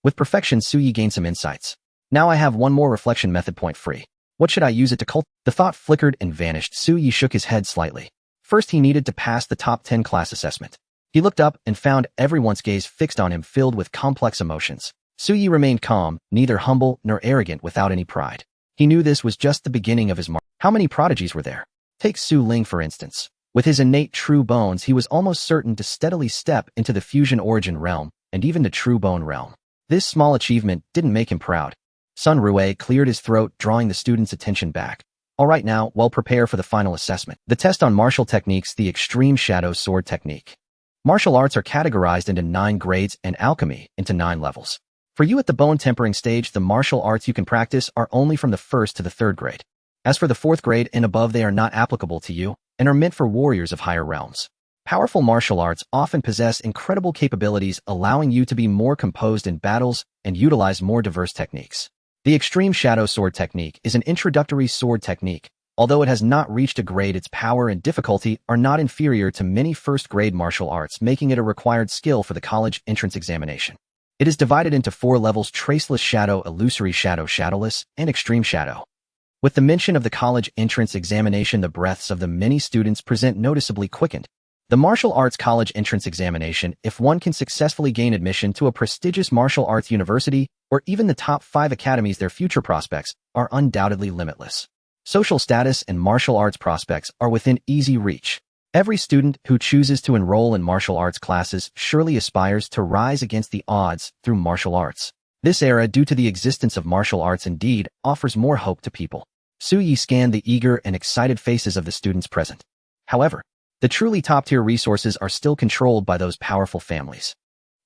With perfection, Su Yi gained some insights. Now I have one more reflection method point free. What should I use it to cult? The thought flickered and vanished. Su Yi shook his head slightly. First, he needed to pass the top 10 class assessment. He looked up and found everyone's gaze fixed on him, filled with complex emotions. Su Yi remained calm, neither humble nor arrogant, without any pride. He knew this was just the beginning of his march. How many prodigies were there? Take Su Ling, for instance. With his innate true bones, he was almost certain to steadily step into the fusion origin realm, and even the true bone realm. This small achievement didn't make him proud. Sun Rue cleared his throat, drawing the students' attention back. All right, now, well, prepare for the final assessment. The test on martial techniques, the extreme shadow sword technique. Martial arts are categorized into 9 grades and alchemy into 9 levels. For you at the bone tempering stage, the martial arts you can practice are only from the 1st to the 3rd grade. As for the 4th grade and above, they are not applicable to you and are meant for warriors of higher realms. Powerful martial arts often possess incredible capabilities, allowing you to be more composed in battles and utilize more diverse techniques. The extreme shadow sword technique is an introductory sword technique. Although it has not reached a grade, its power and difficulty are not inferior to many 1st-grade martial arts, making it a required skill for the college entrance examination. It is divided into 4 levels: traceless shadow, illusory shadow, shadowless, and extreme shadow. With the mention of the college entrance examination, the breaths of the many students present noticeably quickened. The martial arts college entrance examination, if one can successfully gain admission to a prestigious martial arts university or even the top 5 academies, their future prospects are undoubtedly limitless. Social status and martial arts prospects are within easy reach. Every student who chooses to enroll in martial arts classes surely aspires to rise against the odds through martial arts. This era, due to the existence of martial arts, indeed offers more hope to people. Su Yi scanned the eager and excited faces of the students present. However, the truly top-tier resources are still controlled by those powerful families.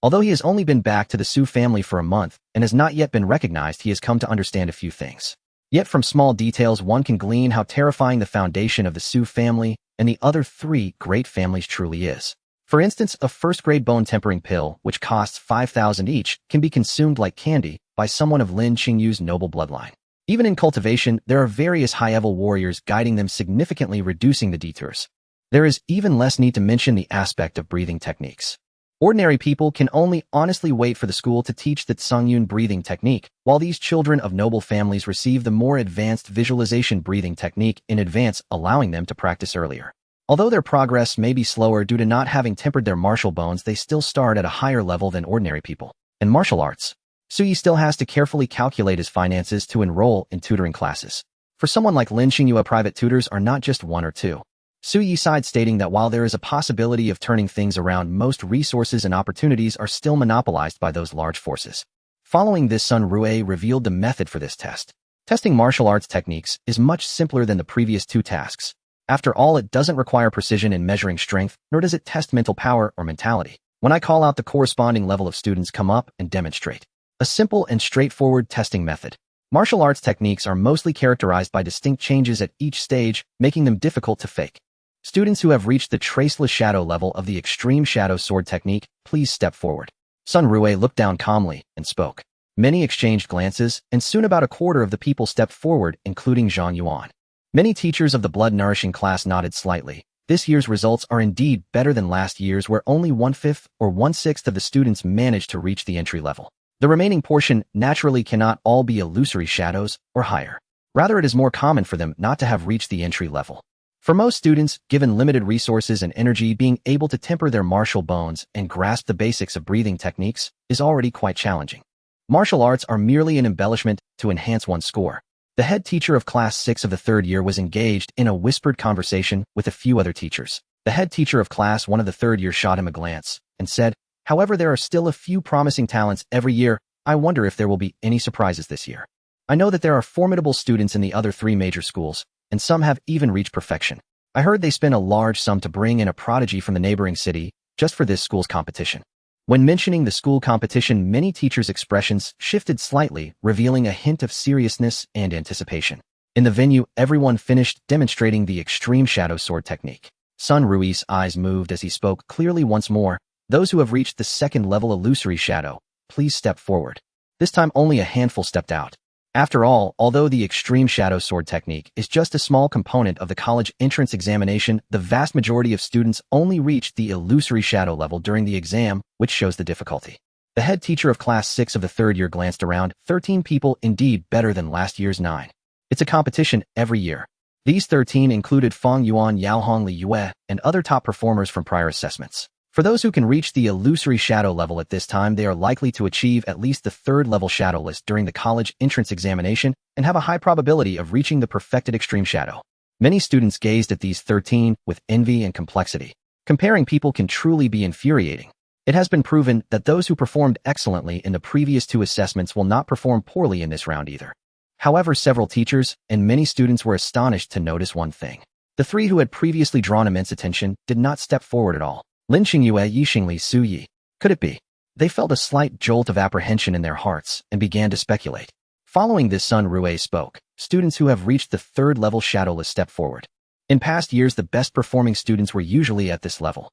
Although he has only been back to the Su family for a month and has not yet been recognized, he has come to understand a few things. Yet from small details, one can glean how terrifying the foundation of the Su family and the other 3 great families truly is. For instance, a 1st-grade bone tempering pill, which costs 5,000 each, can be consumed like candy by someone of Lin Qingyue's noble bloodline. Even in cultivation, there are various high-level warriors guiding them, significantly reducing the detours. There is even less need to mention the aspect of breathing techniques. Ordinary people can only honestly wait for the school to teach the Tsangyun breathing technique, while these children of noble families receive the more advanced visualization breathing technique in advance, allowing them to practice earlier. Although their progress may be slower due to not having tempered their martial bones, they still start at a higher level than ordinary people. In martial arts, Su Yi still has to carefully calculate his finances to enroll in tutoring classes. For someone like Lin Qingyue, private tutors are not just 1 or 2. Su Yi sighed, stating that while there is a possibility of turning things around, most resources and opportunities are still monopolized by those large forces. Following this, Sun Rue revealed the method for this test. Testing martial arts techniques is much simpler than the previous 2 tasks. After all, it doesn't require precision in measuring strength, nor does it test mental power or mentality. When I call out, the corresponding level of students come up and demonstrate. A simple and straightforward testing method. Martial arts techniques are mostly characterized by distinct changes at each stage, making them difficult to fake. Students who have reached the traceless shadow level of the extreme shadow sword technique, please step forward. Sun Rue looked down calmly and spoke. Many exchanged glances, and soon about a quarter of the people stepped forward, including Zhang Yuan. Many teachers of the blood-nourishing class nodded slightly. This year's results are indeed better than last year's, where only 1/5 or 1/6 of the students managed to reach the entry level. The remaining portion naturally cannot all be illusory shadows or higher. Rather, it is more common for them not to have reached the entry level. For most students, given limited resources and energy, being able to temper their martial bones and grasp the basics of breathing techniques is already quite challenging. Martial arts are merely an embellishment to enhance one's score. The head teacher of Class 6 of the third year was engaged in a whispered conversation with a few other teachers. The head teacher of Class 1 of the third year shot him a glance and said, "However, there are still a few promising talents every year. I wonder if there will be any surprises this year. I know that there are formidable students in the other 3 major schools, and some have even reached perfection. I heard they spent a large sum to bring in a prodigy from the neighboring city just for this school's competition." When mentioning the school competition, many teachers' expressions shifted slightly, revealing a hint of seriousness and anticipation. In the venue, everyone finished demonstrating the extreme shadow sword technique. Sun Rui's eyes moved as he spoke clearly once more. "Those who have reached the second level illusory shadow, please step forward." This time only a handful stepped out. After all, although the extreme shadow sword technique is just a small component of the college entrance examination, the vast majority of students only reached the illusory shadow level during the exam, which shows the difficulty. The head teacher of Class 6 of the third year glanced around. 13 people, indeed better than last year's 9. It's a competition every year. These 13 included Feng Yuan, Yaohong Li Yue, and other top performers from prior assessments. For those who can reach the illusory shadow level at this time, they are likely to achieve at least the third level shadow list during the college entrance examination and have a high probability of reaching the perfected extreme shadow. Many students gazed at these 13 with envy and complexity. Comparing people can truly be infuriating. It has been proven that those who performed excellently in the previous 2 assessments will not perform poorly in this round either. However, several teachers and many students were astonished to notice one thing. The 3 who had previously drawn immense attention did not step forward at all. Lin Qingyue, Yixingli, Su Yi. Could it be? They felt a slight jolt of apprehension in their hearts and began to speculate. Following this, Sun Rue spoke. "Students who have reached the third level shadow list step forward." In past years, the best performing students were usually at this level.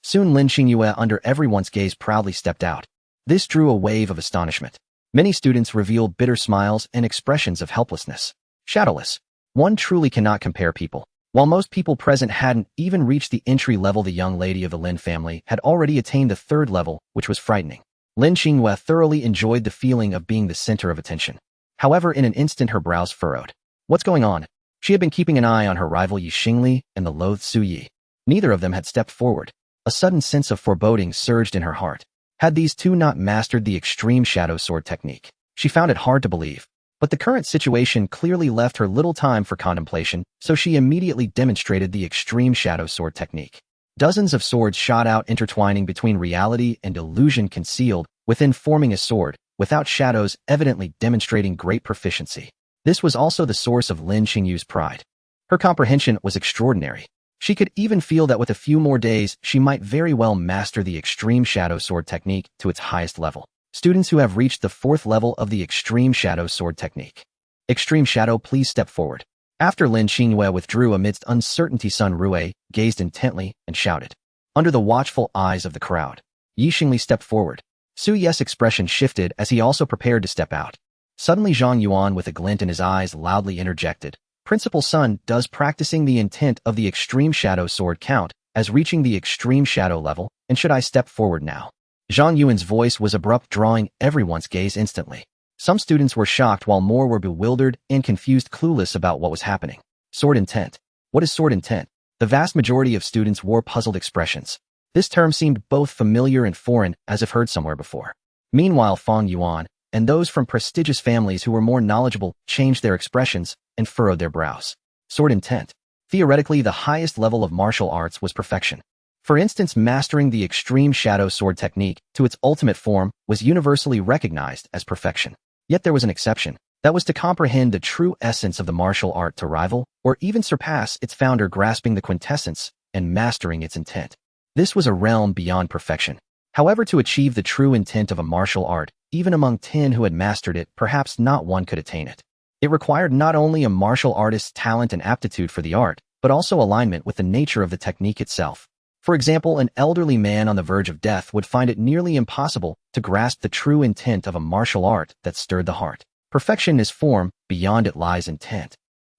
Soon Lin Qingyue, under everyone's gaze, proudly stepped out. This drew a wave of astonishment. Many students revealed bitter smiles and expressions of helplessness. Shadowless. One truly cannot compare people. While most people present hadn't even reached the entry level, the young lady of the Lin family had already attained the third level, which was frightening. Lin Qingyue thoroughly enjoyed the feeling of being the center of attention. However, in an instant her brows furrowed. What's going on? She had been keeping an eye on her rival Yixingli and the loathed Su Yi. Neither of them had stepped forward. A sudden sense of foreboding surged in her heart. Had these 2 not mastered the extreme shadow sword technique? She found it hard to believe. But the current situation clearly left her little time for contemplation, so she immediately demonstrated the extreme shadow sword technique. Dozens of swords shot out, intertwining between reality and illusion, concealed within, forming a sword, without shadows, evidently demonstrating great proficiency. This was also the source of Lin Qingyue's pride. Her comprehension was extraordinary. She could even feel that with a few more days, she might very well master the extreme shadow sword technique to its highest level. Students who have reached the 4th level of the extreme shadow sword technique. Extreme shadow, please step forward. After Lin Qingyue withdrew amidst uncertainty, Sun Rue gazed intently and shouted. Under the watchful eyes of the crowd, Yixingli stepped forward. Su Yi's expression shifted as he also prepared to step out. Suddenly Zhang Yuan, with a glint in his eyes, loudly interjected. "Principal Sun, does practicing the intent of the extreme shadow sword count as reaching the extreme shadow level, and should I step forward now?" Zhang Yuan's voice was abrupt, drawing everyone's gaze instantly. Some students were shocked, while more were bewildered and confused, clueless about what was happening. Sword intent. What is sword intent? The vast majority of students wore puzzled expressions. This term seemed both familiar and foreign, as if heard somewhere before. Meanwhile, Feng Yuan and those from prestigious families who were more knowledgeable changed their expressions and furrowed their brows. Sword intent. Theoretically, the highest level of martial arts was perfection. For instance, mastering the extreme shadow sword technique to its ultimate form was universally recognized as perfection. Yet there was an exception. That was to comprehend the true essence of the martial art to rival, or even surpass its founder, grasping the quintessence and mastering its intent. This was a realm beyond perfection. However, to achieve the true intent of a martial art, even among 10 who had mastered it, perhaps not one could attain it. It required not only a martial artist's talent and aptitude for the art, but also alignment with the nature of the technique itself. For example, an elderly man on the verge of death would find it nearly impossible to grasp the true intent of a martial art that stirred the heart. Perfection is form, beyond it lies intent.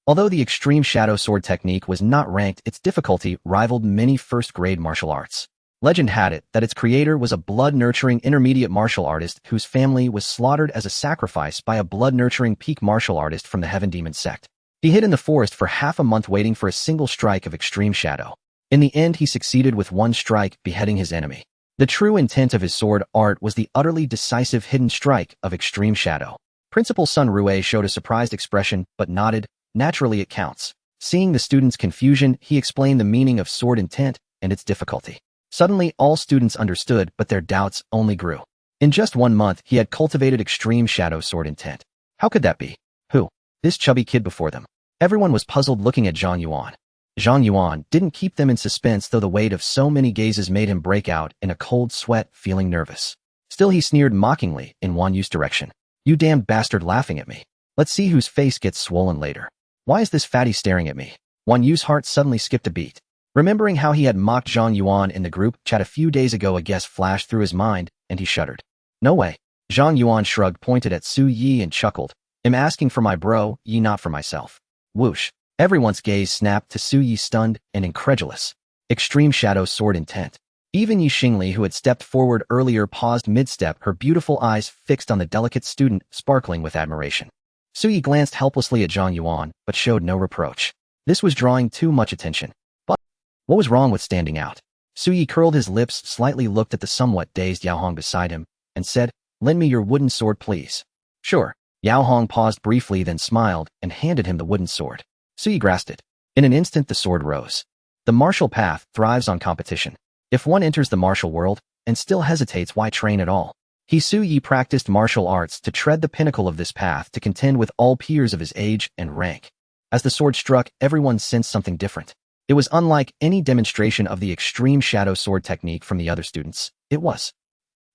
Although the extreme shadow sword technique was not ranked, its difficulty rivaled many first-grade martial arts. Legend had it that its creator was a blood-nurturing intermediate martial artist whose family was slaughtered as a sacrifice by a blood-nurturing peak martial artist from the Heaven Demon sect. He hid in the forest for half a month waiting for a single strike of extreme shadow. In the end, he succeeded with one strike, beheading his enemy. The true intent of his sword art was the utterly decisive hidden strike of extreme shadow. Principal Sun Rue showed a surprised expression, but nodded. Naturally, it counts. Seeing the students' confusion, he explained the meaning of sword intent and its difficulty. Suddenly, all students understood, but their doubts only grew. In just 1 month, he had cultivated extreme shadow sword intent. How could that be? Who? This chubby kid before them. Everyone was puzzled, looking at Zhang Yuan. Zhang Yuan didn't keep them in suspense, though the weight of so many gazes made him break out in a cold sweat, feeling nervous. Still, he sneered mockingly in Wan Yu's direction. You damned bastard, laughing at me. Let's see whose face gets swollen later. Why is this fatty staring at me? Wan Yu's heart suddenly skipped a beat. Remembering how he had mocked Zhang Yuan in the group chat a few days ago, a guess flashed through his mind, and he shuddered. No way. Zhang Yuan shrugged, pointed at Su Yi and chuckled. I'm asking for my bro, Yi, not for myself. Whoosh. Everyone's gaze snapped to Su Yi, stunned and incredulous. Extreme shadow sword intent. Even Yi Xingli, who had stepped forward earlier, paused mid-step, her beautiful eyes fixed on the delicate student, sparkling with admiration. Su Yi glanced helplessly at Zhang Yuan, but showed no reproach. This was drawing too much attention. But what was wrong with standing out? Su Yi curled his lips slightly, looked at the somewhat dazed Yao Hong beside him, and said, Lend me your wooden sword, please. Sure. Yao Hong paused briefly, then smiled and handed him the wooden sword. Su Yi grasped it. In an instant, the sword rose. The martial path thrives on competition. If one enters the martial world and still hesitates, why train at all? Su Yi practiced martial arts to tread the pinnacle of this path, to contend with all peers of his age and rank. As the sword struck, everyone sensed something different. It was unlike any demonstration of the extreme shadow sword technique from the other students. It was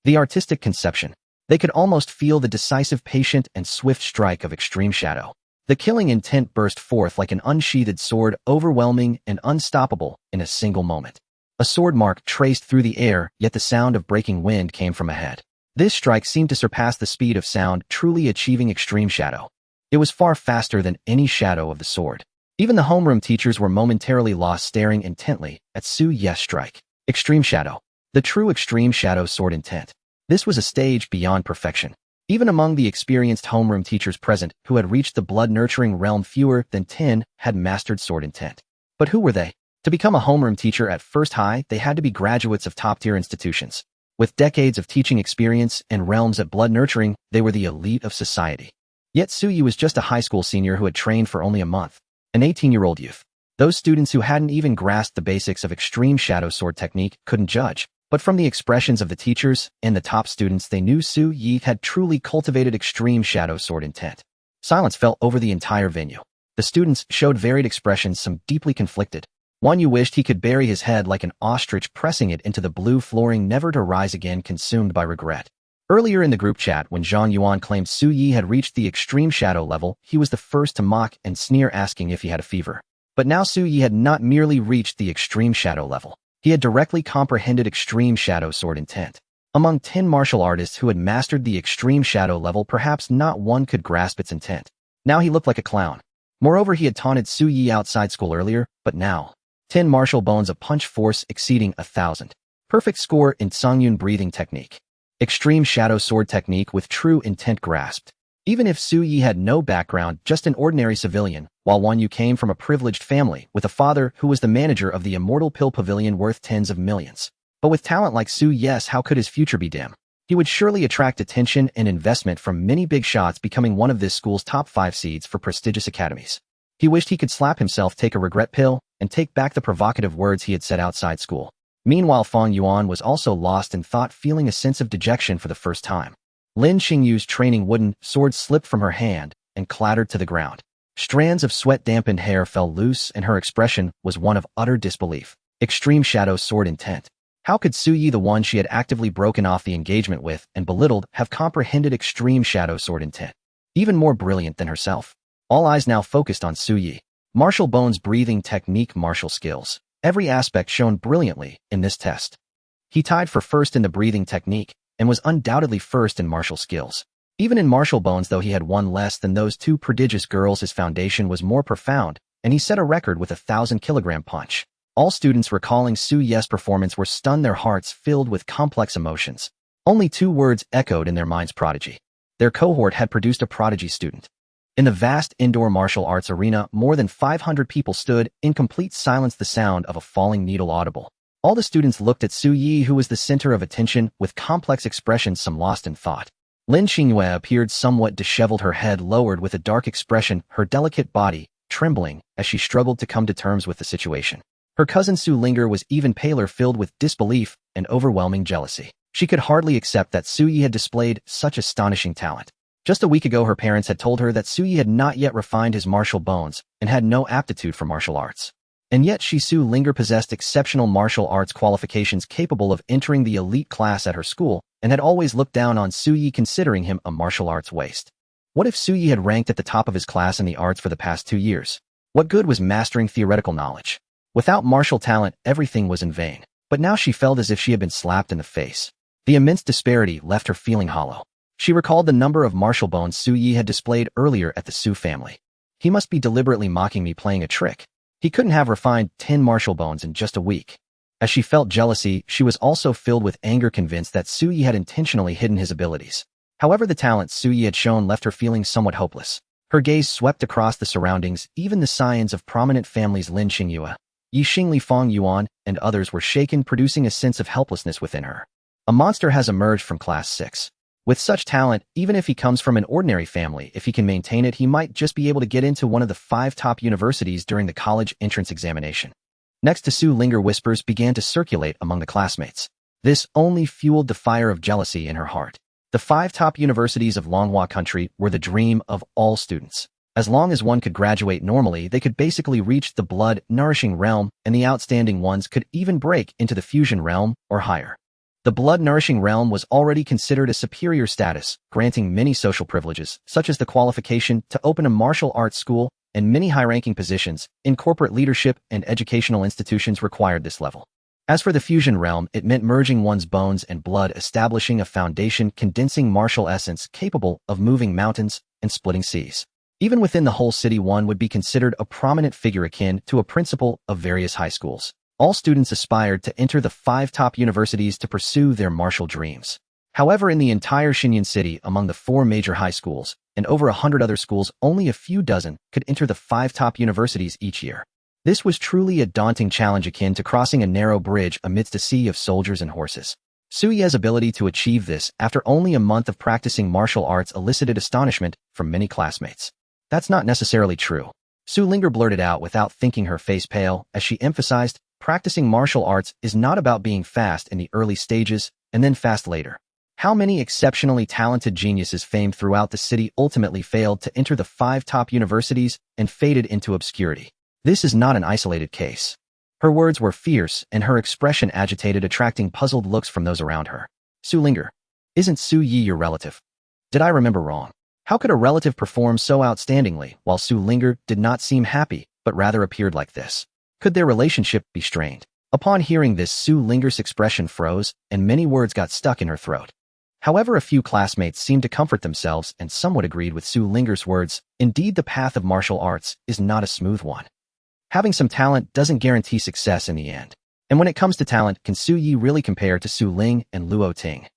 the artistic conception. They could almost feel the decisive, patient, and swift strike of extreme shadow. The killing intent burst forth like an unsheathed sword, overwhelming and unstoppable in a single moment. A sword mark traced through the air, yet the sound of breaking wind came from ahead. This strike seemed to surpass the speed of sound, truly achieving extreme shadow. It was far faster than any shadow of the sword. Even the homeroom teachers were momentarily lost, staring intently at Su Yi's strike. Extreme shadow. The true extreme shadow sword intent. This was a stage beyond perfection. Even among the experienced homeroom teachers present, who had reached the blood-nurturing realm, fewer than 10 had mastered sword intent. But who were they? To become a homeroom teacher at First High, they had to be graduates of top-tier institutions. With decades of teaching experience and realms at blood nurturing, they were the elite of society. Yet Su Yi was just a high school senior who had trained for only a month. An 18-year-old youth. Those students who hadn't even grasped the basics of extreme shadow sword technique couldn't judge. But from the expressions of the teachers and the top students, they knew Su Yi had truly cultivated extreme shadow sword intent. Silence fell over the entire venue. The students showed varied expressions, some deeply conflicted. Wan Yu wished he could bury his head like an ostrich, pressing it into the blue flooring, never to rise again, consumed by regret. Earlier in the group chat, when Zhang Yuan claimed Su Yi had reached the extreme shadow level, he was the first to mock and sneer, asking if he had a fever. But now Su Yi had not merely reached the extreme shadow level. He had directly comprehended extreme shadow sword intent. Among 10 martial artists who had mastered the extreme shadow level, perhaps not one could grasp its intent. Now he looked like a clown. Moreover, he had taunted Su Yi outside school earlier, but now 10 martial bones, a punch force exceeding 1,000. Perfect score in Songyun breathing technique. Extreme shadow sword technique with true intent grasped. Even if Su Yi had no background, just an ordinary civilian, while Wan Yu came from a privileged family with a father who was the manager of the Immortal Pill Pavilion worth tens of millions. But with talent like Su Yi's, how could his future be dim? He would surely attract attention and investment from many big shots, becoming one of this school's top 5 seeds for prestigious academies. He wished he could slap himself, take a regret pill, and take back the provocative words he had said outside school. Meanwhile, Fang Yuan was also lost in thought, feeling a sense of dejection for the first time. Lin Qingyue's training wooden sword slipped from her hand, and clattered to the ground. Strands of sweat-dampened hair fell loose, and her expression was one of utter disbelief. Extreme shadow sword intent. How could Suyi, the one she had actively broken off the engagement with and belittled, have comprehended extreme shadow sword intent? Even more brilliant than herself. All eyes now focused on Suyi. Martial bones, breathing technique, martial skills. Every aspect shone brilliantly in this test. He tied for first in the breathing technique and was undoubtedly first in martial skills. Even in martial bones, though he had one less than those two prodigious girls, his foundation was more profound, and he set a record with a 1,000-kilogram punch. All students recalling Suyi's performance were stunned, their hearts filled with complex emotions. Only two words echoed in their minds: prodigy. Their cohort had produced a prodigy student. In the vast indoor martial arts arena, more than 500 people stood in complete silence, the sound of a falling needle audible. All the students looked at Suyi, who was the center of attention, with complex expressions, some lost in thought. Lin Qingyue appeared somewhat disheveled, her head lowered with a dark expression, her delicate body trembling as she struggled to come to terms with the situation. Her cousin Su Ling'er was even paler, filled with disbelief and overwhelming jealousy. She could hardly accept that Suyi had displayed such astonishing talent. Just a week ago, her parents had told her that Suyi had not yet refined his martial bones and had no aptitude for martial arts. And yet Su Ling'er possessed exceptional martial arts qualifications, capable of entering the elite class at her school, and had always looked down on Suyi, considering him a martial arts waste. What if Suyi had ranked at the top of his class in the arts for the past 2 years? What good was mastering theoretical knowledge? Without martial talent, everything was in vain. But now she felt as if she had been slapped in the face. The immense disparity left her feeling hollow. She recalled the number of martial bones Suyi had displayed earlier at the Su family. He must be deliberately mocking me, playing a trick. He couldn't have refined 10 martial bones in just a week. As she felt jealousy, she was also filled with anger, convinced that Suyi had intentionally hidden his abilities. However, the talent Suyi had shown left her feeling somewhat hopeless. Her gaze swept across the surroundings. Even the scions of prominent families Lin Qingyue, Yi Xingli, Fang Yuan, and others were shaken, producing a sense of helplessness within her. A monster has emerged from Class 6. With such talent, even if he comes from an ordinary family, if he can maintain it, he might just be able to get into one of the 5 top universities during the college entrance examination. Next to Su Ling'er, whispers began to circulate among the classmates. This only fueled the fire of jealousy in her heart. The 5 top universities of Longhua country were the dream of all students. As long as one could graduate normally, they could basically reach the blood-nourishing realm, and the outstanding ones could even break into the fusion realm or higher. The blood-nourishing realm was already considered a superior status, granting many social privileges, such as the qualification to open a martial arts school, and many high-ranking positions in corporate leadership and educational institutions required this level. As for the fusion realm, it meant merging one's bones and blood, establishing a foundation, condensing martial essence capable of moving mountains and splitting seas. Even within the whole city, one would be considered a prominent figure akin to a principal of various high schools. All students aspired to enter the 5 top universities to pursue their martial dreams. However, in the entire Shenyang city, among the 4 major high schools and over 100 other schools, only a few dozen could enter the 5 top universities each year. This was truly a daunting challenge, akin to crossing a narrow bridge amidst a sea of soldiers and horses. Suyi's ability to achieve this after only a month of practicing martial arts elicited astonishment from many classmates. That's not necessarily true. Su Ling'er blurted out without thinking, her face pale, as she emphasized, practicing martial arts is not about being fast in the early stages and then fast later. How many exceptionally talented geniuses famed throughout the city ultimately failed to enter the 5 top universities and faded into obscurity? This is not an isolated case. Her words were fierce and her expression agitated, attracting puzzled looks from those around her. Su Ling'er, isn't Suyi your relative? Did I remember wrong? How could a relative perform so outstandingly while Su Ling'er did not seem happy, but rather appeared like this? Could their relationship be strained? Upon hearing this, Su Ling'er's expression froze and many words got stuck in her throat. However, a few classmates seemed to comfort themselves and somewhat agreed with Su Ling'er's words. Indeed, the path of martial arts is not a smooth one. Having some talent doesn't guarantee success in the end. And when it comes to talent, can Suyi really compare to Su Ling and Luo Ting?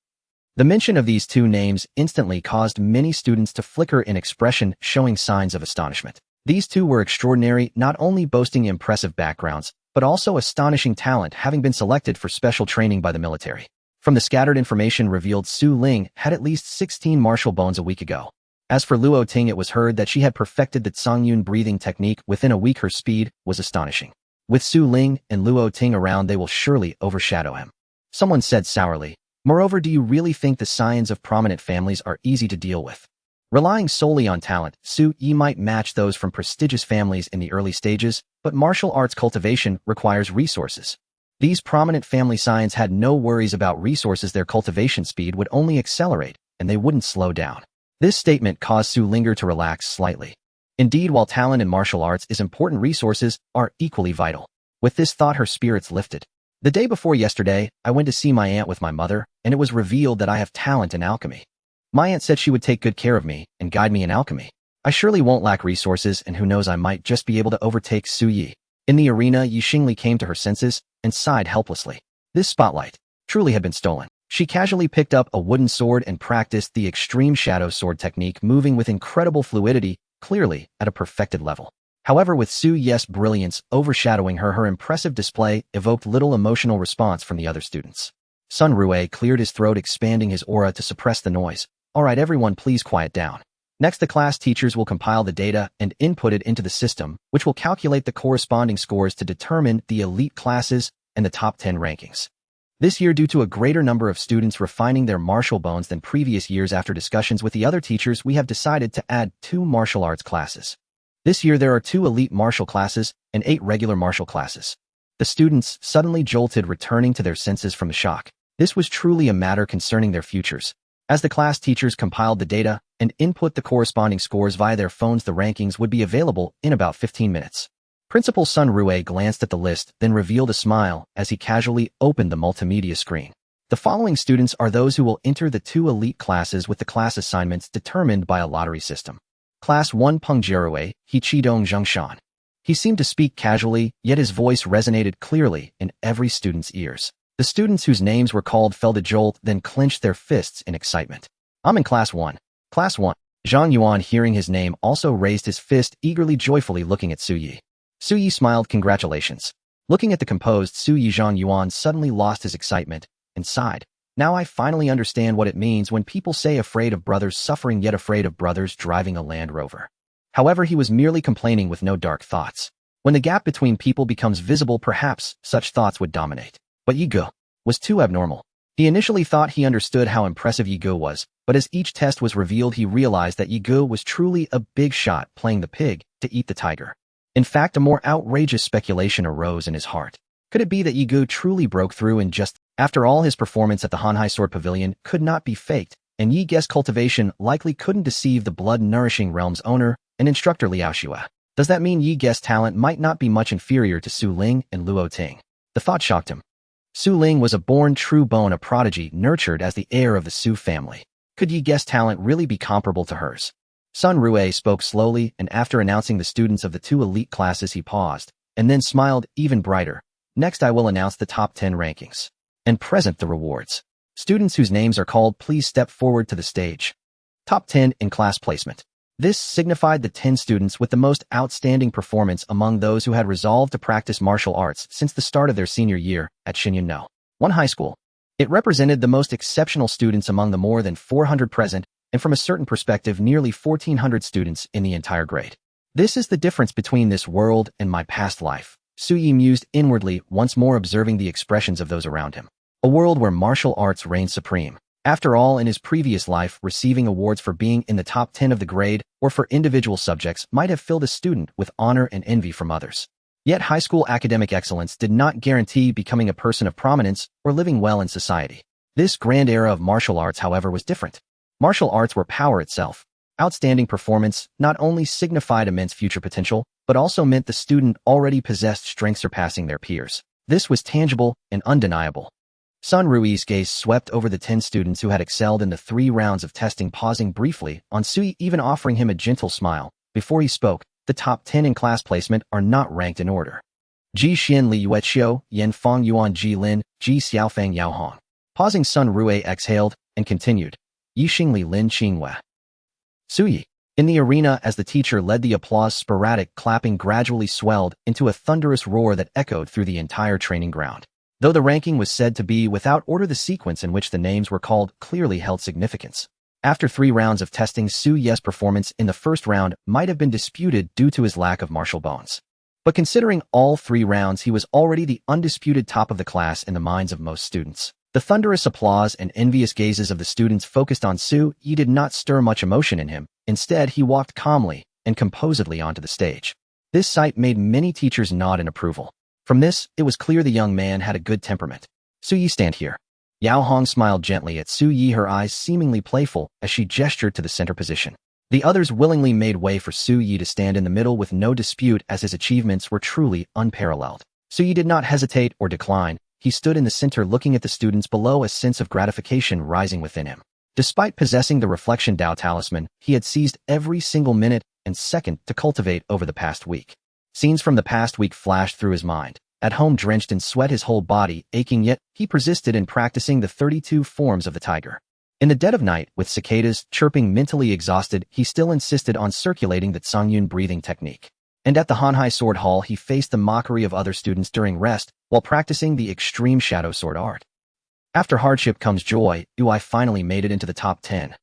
The mention of these 2 names instantly caused many students to flicker in expression, showing signs of astonishment. These 2 were extraordinary, not only boasting impressive backgrounds, but also astonishing talent, having been selected for special training by the military. From the scattered information revealed, Su Ling had at least 16 martial bones a week ago. As for Luo Ting, it was heard that she had perfected the Zhongyun breathing technique within a week. Her speed was astonishing. With Su Ling and Luo Ting around, they will surely overshadow him. Someone said sourly, moreover, do you really think the scions of prominent families are easy to deal with? Relying solely on talent, Su Yi might match those from prestigious families in the early stages, but martial arts cultivation requires resources. These prominent family scions had no worries about resources. Their cultivation speed would only accelerate, and they wouldn't slow down. This statement caused Su Linger to relax slightly. Indeed, while talent in martial arts is important, resources are equally vital. With this thought, her spirits lifted. The day before yesterday, I went to see my aunt with my mother, and it was revealed that I have talent in alchemy. My aunt said she would take good care of me and guide me in alchemy. I surely won't lack resources, and who knows, I might just be able to overtake Su Yi. In the arena, Yi Xingli came to her senses and sighed helplessly. This spotlight truly had been stolen. She casually picked up a wooden sword and practiced the extreme shadow sword technique, moving with incredible fluidity, clearly at a perfected level. However, with Su Yi's brilliance overshadowing her, her impressive display evoked little emotional response from the other students. Sun Rue cleared his throat, expanding his aura to suppress the noise. All right, everyone, please quiet down. Next, the class teachers will compile the data and input it into the system, which will calculate the corresponding scores to determine the elite classes and the top 10 rankings. This year, due to a greater number of students refining their martial bones than previous years, after discussions with the other teachers, we have decided to add 2 martial arts classes. This year, there are 2 elite martial classes and 8 regular martial classes. The students suddenly jolted, returning to their senses from the shock. This was truly a matter concerning their futures. As the class teachers compiled the data and input the corresponding scores via their phones, the rankings would be available in about 15 minutes. Principal Sun Rue glanced at the list, then revealed a smile as he casually opened the multimedia screen. The following students are those who will enter the 2 elite classes with the class assignments determined by a lottery system. Class 1, Peng Jierue, He Qidong Zhengshan. He seemed to speak casually, yet his voice resonated clearly in every student's ears. The students whose names were called felt a jolt, then clenched their fists in excitement. I'm in Class 1. Class 1. Zhang Yuan, hearing his name, also raised his fist, eagerly, joyfully looking at Su Yi. Su Yi smiled. Congratulations. Looking at the composed Su Yi, Zhang Yuan suddenly lost his excitement and sighed. Now I finally understand what it means when people say afraid of brothers suffering, yet afraid of brothers driving a Land Rover. However, he was merely complaining with no dark thoughts. When the gap between people becomes visible, perhaps such thoughts would dominate. But Yi Ge was too abnormal. He initially thought he understood how impressive Yi Ge was, but as each test was revealed, he realized that Yi Ge was truly a big shot, playing the pig to eat the tiger. In fact, a more outrageous speculation arose in his heart. Could it be that Yi Ge truly broke through and just, after all, his performance at the Hanhai Sword Pavilion could not be faked, and Yi Ge's cultivation likely couldn't deceive the blood-nourishing realm's owner and instructor Liao Xue? Does that mean Yi Ge's talent might not be much inferior to Su Ling and Luo Ting? The thought shocked him. Su Ling was a born true bone, a prodigy nurtured as the heir of the Su family. Could Yi Ge's talent really be comparable to hers? Sun Rue spoke slowly, and after announcing the students of the 2 elite classes, he paused, and then smiled even brighter. Next, I will announce the top 10 rankings and present the rewards. Students whose names are called, please step forward to the stage. Top 10 in class placement. This signified the 10 students with the most outstanding performance among those who had resolved to practice martial arts since the start of their senior year at Xinyun No. High School. It represented the most exceptional students among the more than 400 present, and from a certain perspective, nearly 1,400 students in the entire grade. This is the difference between this world and my past life. Su Yi mused inwardly, once more observing the expressions of those around him. A world where martial arts reigned supreme. After all, in his previous life, receiving awards for being in the top 10 of the grade or for individual subjects might have filled a student with honor and envy from others. Yet high school academic excellence did not guarantee becoming a person of prominence or living well in society. This grand era of martial arts, however, was different. Martial arts were power itself. Outstanding performance not only signified immense future potential, but also meant the student already possessed strength surpassing their peers. This was tangible and undeniable. Sun Rui's gaze swept over the 10 students who had excelled in the 3 rounds of testing, pausing briefly on Sui, even offering him a gentle smile. Before he spoke, the top 10 in class placement are not ranked in order. Ji Xian Li Yueqiu, Yan Feng Yuan Ji Lin, Ji Xiaofeng Yao Hong. Pausing, Sun Rue exhaled and continued. Yi Xingli Lin Qingyue. Suyi. In the arena, as the teacher led the applause, sporadic clapping gradually swelled into a thunderous roar that echoed through the entire training ground. Though the ranking was said to be without order, the sequence in which the names were called clearly held significance. After 3 rounds of testing, Su Ye's performance in the first round might have been disputed due to his lack of martial bones. But considering all 3 rounds, he was already the undisputed top of the class in the minds of most students. The thunderous applause and envious gazes of the students focused on Su Yi did not stir much emotion in him. Instead, he walked calmly and composedly onto the stage. This sight made many teachers nod in approval. From this, it was clear the young man had a good temperament. Su Yi, stand here. Yao Hong smiled gently at Su Yi, her eyes seemingly playful as she gestured to the center position. The others willingly made way for Su Yi to stand in the middle with no dispute, as his achievements were truly unparalleled. Su Yi did not hesitate or decline. He stood in the center looking at the students below, a sense of gratification rising within him. Despite possessing the Reflection Dao talisman, he had seized every single minute and second to cultivate over the past week. Scenes from the past week flashed through his mind. At home, drenched in sweat, his whole body aching, yet he persisted in practicing the 32 forms of the tiger. In the dead of night, with cicadas chirping, mentally exhausted, he still insisted on circulating the Tsangyun breathing technique. And at the Hanhai Sword Hall, he faced the mockery of other students during rest while practicing the extreme shadow sword art. After hardship comes joy. I finally made it into the top 10.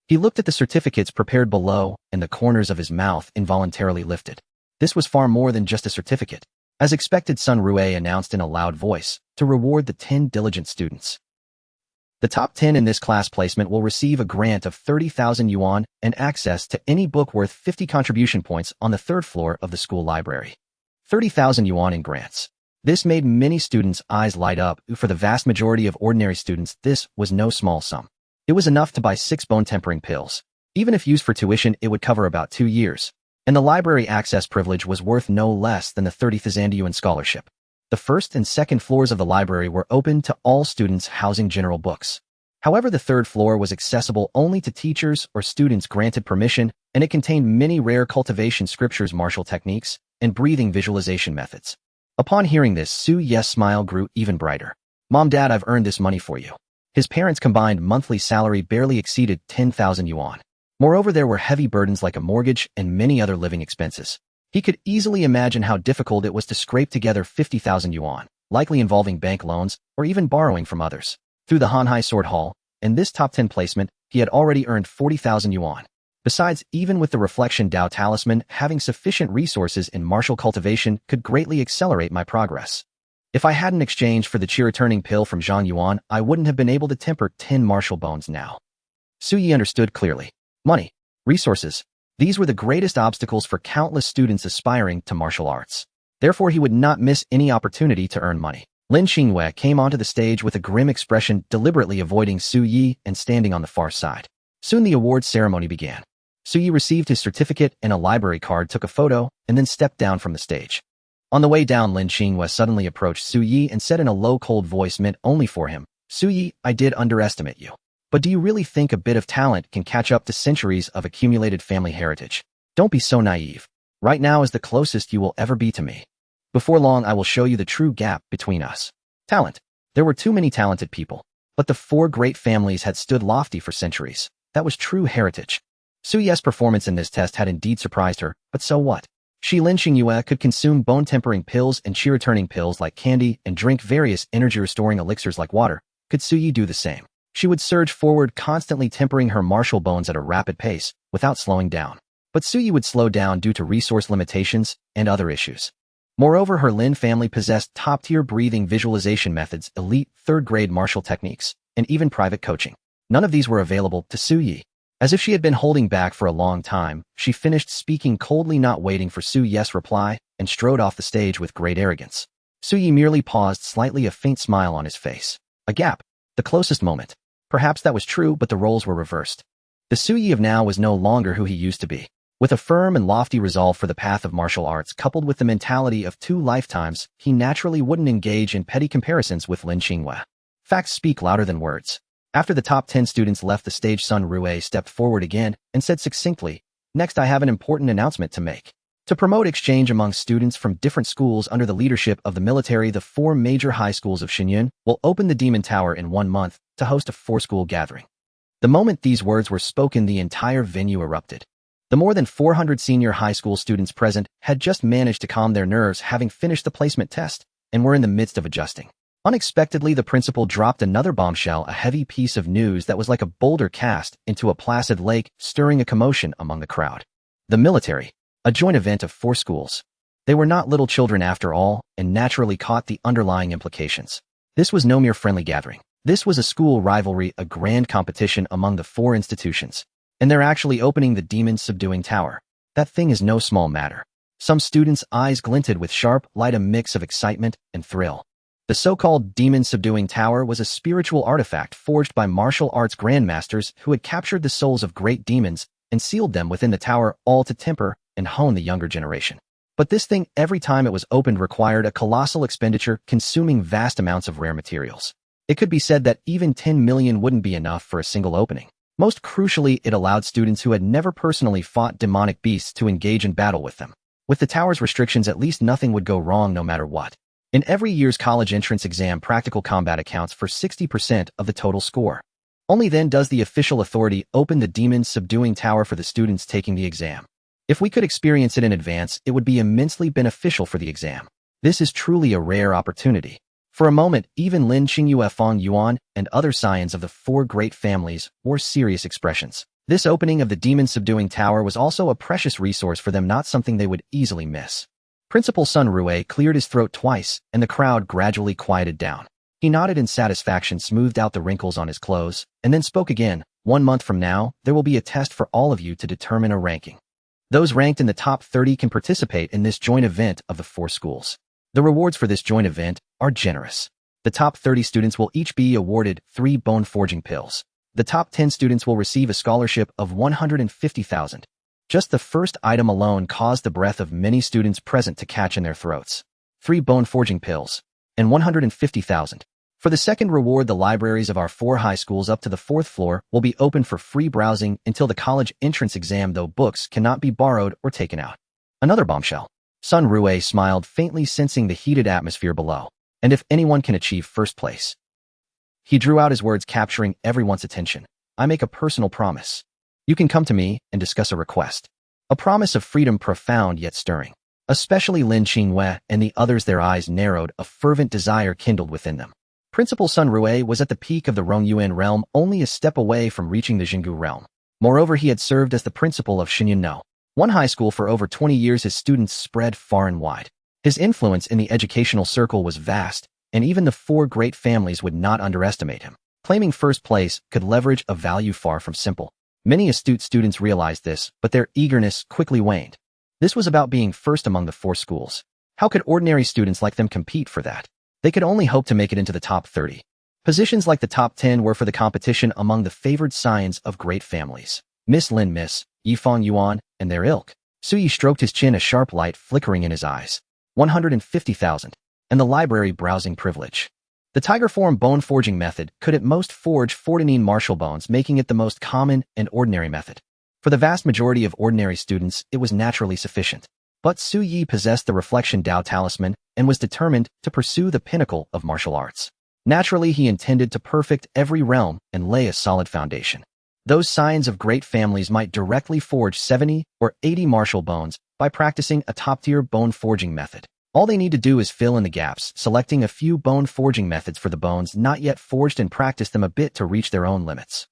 He looked at the certificates prepared below, and the corners of his mouth involuntarily lifted. This was far more than just a certificate. As expected, Sun Rue announced in a loud voice, to reward the 10 diligent students. The top 10 in this class placement will receive a grant of 30,000 yuan and access to any book worth 50 contribution points on the 3rd floor of the school library. 30,000 yuan in grants. This made many students' eyes light up. For the vast majority of ordinary students, this was no small sum. It was enough to buy 6 bone-tempering pills. Even if used for tuition, it would cover about 2 years. And the library access privilege was worth no less than the 30,000 yuan scholarship. The 1st and 2nd floors of the library were open to all students housing general books. However, the 3rd floor was accessible only to teachers or students granted permission, and it contained many rare cultivation scriptures, martial techniques, and breathing visualization methods. Upon hearing this, Su Ye's smile grew even brighter. Mom, Dad, I've earned this money for you. His parents' combined monthly salary barely exceeded 10,000 yuan. Moreover, there were heavy burdens like a mortgage and many other living expenses. He could easily imagine how difficult it was to scrape together 50,000 yuan, likely involving bank loans or even borrowing from others. Through the Hanhai Sword Hall, in this top 10 placement, he had already earned 40,000 yuan. Besides, even with the Reflection Dao talisman, having sufficient resources in martial cultivation could greatly accelerate my progress. If I hadn't exchanged for the chi-returning pill from Zhang Yuan, I wouldn't have been able to temper 10 martial bones now. Su Yi understood clearly. Money, resources, these were the greatest obstacles for countless students aspiring to martial arts. Therefore, he would not miss any opportunity to earn money. Lin Qingyue came onto the stage with a grim expression, deliberately avoiding Su Yi and standing on the far side. Soon the awards ceremony began. Su Yi received his certificate and a library card, took a photo, and then stepped down from the stage. On the way down, Lin Qingyue suddenly approached Su Yi and said in a low, cold voice meant only for him, "Su Yi, I did underestimate you. But do you really think a bit of talent can catch up to centuries of accumulated family heritage? Don't be so naive. Right now is the closest you will ever be to me. Before long, I will show you the true gap between us." Talent. There were too many talented people. But the 4 great families had stood lofty for centuries. That was true heritage. Su Ye's performance in this test had indeed surprised her, but so what? She, Lin Qingyue, could consume bone-tempering pills and chi-returning pills like candy and drink various energy-restoring elixirs like water. Could Su Yi do the same? She would surge forward, constantly tempering her martial bones at a rapid pace, without slowing down. But Su Yi would slow down due to resource limitations and other issues. Moreover, her Lin family possessed top-tier breathing visualization methods, elite 3rd-grade martial techniques, and even private coaching. None of these were available to Su Yi. As if she had been holding back for a long time, she finished speaking coldly, not waiting for Su Ye's reply, and strode off the stage with great arrogance. Su Yi merely paused, slightly, a faint smile on his face. A gap. The closest moment. Perhaps that was true, but the roles were reversed. The Su Yi of now was no longer who he used to be. With a firm and lofty resolve for the path of martial arts, coupled with the mentality of 2 lifetimes, he naturally wouldn't engage in petty comparisons with Lin Qingyue. Facts speak louder than words. After the top 10 students left the stage, Sun Rue stepped forward again and said succinctly, "Next, I have an important announcement to make. To promote exchange among students from different schools under the leadership of the military, the 4 major high schools of Shenyun will open the Demon Tower in 1 month to host a 4-school gathering." The moment these words were spoken, the entire venue erupted. The more than 400 senior high school students present had just managed to calm their nerves, having finished the placement test, and were in the midst of adjusting. Unexpectedly, the principal dropped another bombshell, a heavy piece of news that was like a boulder cast into a placid lake, stirring a commotion among the crowd. The military, a joint event of 4 schools. They were not little children after all, and naturally caught the underlying implications. This was no mere friendly gathering. This was a school rivalry, a grand competition among the 4 institutions. And they're actually opening the demon-subduing tower. That thing is no small matter. Some students' eyes glinted with sharp light, a mix of excitement and thrill. The so-called demon-subduing tower was a spiritual artifact forged by martial arts grandmasters who had captured the souls of great demons and sealed them within the tower, all to temper and hone the younger generation. But this thing, every time it was opened, required a colossal expenditure, consuming vast amounts of rare materials. It could be said that even 10 million wouldn't be enough for a single opening. Most crucially, it allowed students who had never personally fought demonic beasts to engage in battle with them. With the tower's restrictions, at least nothing would go wrong no matter what. In every year's college entrance exam, practical combat accounts for 60% of the total score. Only then does the official authority open the demon-subduing tower for the students taking the exam. If we could experience it in advance, it would be immensely beneficial for the exam. This is truly a rare opportunity. For a moment, even Lin Qingyue, Feng Yuan, and other scions of the four great families wore serious expressions. This opening of the demon-subduing tower was also a precious resource for them, not something they would easily miss. Principal Sun Rue cleared his throat twice, and the crowd gradually quieted down. He nodded in satisfaction, smoothed out the wrinkles on his clothes, and then spoke again. 1 month from now, there will be a test for all of you to determine a ranking. Those ranked in the top 30 can participate in this joint event of the 4 schools. The rewards for this joint event are generous. The top 30 students will each be awarded 3 bone-forging pills. The top 10 students will receive a scholarship of 150,000. Just the first item alone caused the breath of many students present to catch in their throats. 3 bone-forging pills and 150,000. For the second reward, the libraries of our 4 high schools up to the 4th floor will be open for free browsing until the college entrance exam, though books cannot be borrowed or taken out. Another bombshell. Sun Rue smiled faintly, sensing the heated atmosphere below. And if anyone can achieve first place. He drew out his words, capturing everyone's attention. I make a personal promise. You can come to me and discuss a request. A promise of freedom, profound yet stirring. Especially Lin Qingyue and the others, their eyes narrowed, a fervent desire kindled within them. Principal Sun Rue was at the peak of the Rongyuan realm, only a step away from reaching the Jinggu realm. Moreover, he had served as the principal of Xinyunno, one high school, for over 20 years. His students spread far and wide. His influence in the educational circle was vast, and even the 4 great families would not underestimate him. Claiming first place could leverage a value far from simple. Many astute students realized this, but their eagerness quickly waned. This was about being first among the 4 schools. How could ordinary students like them compete for that? They could only hope to make it into the top 30. Positions like the top 10 were for the competition among the favored scions of great families. Miss Lin, Miss Yifeng Yuan, and their ilk. Suyi stroked his chin, a sharp light flickering in his eyes. 150,000. And the library browsing privilege. The tiger form bone forging method could at most forge 14 martial bones, making it the most common and ordinary method. For the vast majority of ordinary students, it was naturally sufficient. But Su Yi possessed the Reflection Dao talisman and was determined to pursue the pinnacle of martial arts. Naturally, he intended to perfect every realm and lay a solid foundation. Those scions of great families might directly forge 70 or 80 martial bones by practicing a top-tier bone forging method. All they need to do is fill in the gaps, selecting a few bone forging methods for the bones not yet forged and practice them a bit to reach their own limits.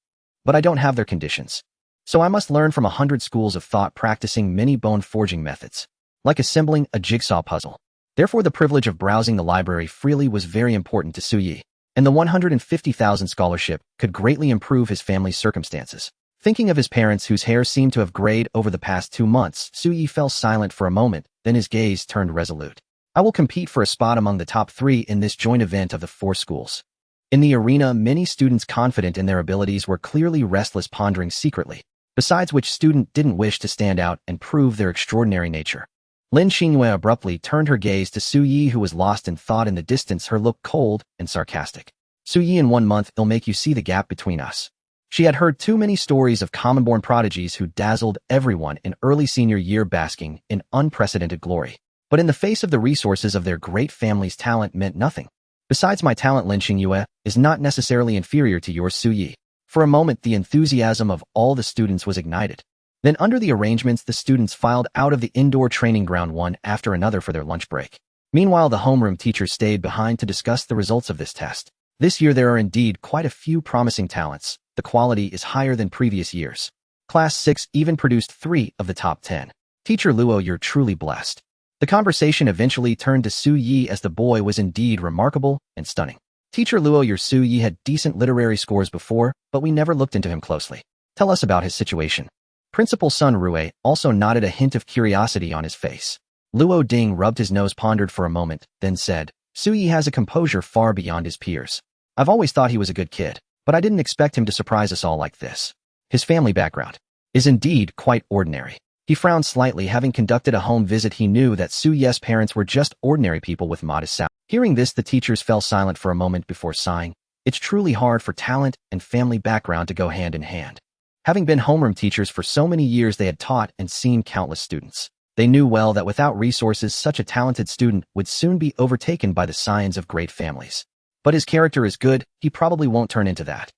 But I don't have their conditions. So I must learn from 100 schools of thought, practicing many bone forging methods, like assembling a jigsaw puzzle. Therefore, the privilege of browsing the library freely was very important to Su Yi, and the 150,000 scholarship could greatly improve his family's circumstances. Thinking of his parents, whose hair seemed to have grayed over the past 2 months, Su Yi fell silent for a moment, then his gaze turned resolute. I will compete for a spot among the top 3 in this joint event of the 4 schools. In the arena, many students confident in their abilities were clearly restless, pondering secretly. Besides which student didn't wish to stand out and prove their extraordinary nature? Lin Qingyue abruptly turned her gaze to Su Yi, who was lost in thought in the distance, her look cold and sarcastic. Su Yi, in 1 month, it'll make you see the gap between us. She had heard too many stories of common-born prodigies who dazzled everyone in early senior year, basking in unprecedented glory. But in the face of the resources of their great family's, talent meant nothing. Besides, my talent, Lin Qingyue, is not necessarily inferior to yours, Su Yi. For a moment, the enthusiasm of all the students was ignited. Then, under the arrangements, the students filed out of the indoor training ground one after another for their lunch break. Meanwhile, the homeroom teacher stayed behind to discuss the results of this test. This year there are indeed quite a few promising talents. The quality is higher than previous years. Class 6 even produced 3 of the top 10. Teacher Luo, you're truly blessed. The conversation eventually turned to Su Yi, as the boy was indeed remarkable and stunning. Teacher Luo, your Su Yi had decent literary scores before, but we never looked into him closely. Tell us about his situation. Principal Sun Rue also nodded, a hint of curiosity on his face. Luo Ding rubbed his nose, pondered for a moment, then said, Suyi has a composure far beyond his peers. I've always thought he was a good kid, but I didn't expect him to surprise us all like this. His family background is indeed quite ordinary. He frowned slightly. Having conducted a home visit, he knew that Suyi's parents were just ordinary people with modest salaries. Hearing this, the teachers fell silent for a moment before sighing. It's truly hard for talent and family background to go hand in hand. Having been homeroom teachers for so many years, they had taught and seen countless students. They knew well that without resources, such a talented student would soon be overtaken by the scions of great families. But his character is good, he probably won't turn into that.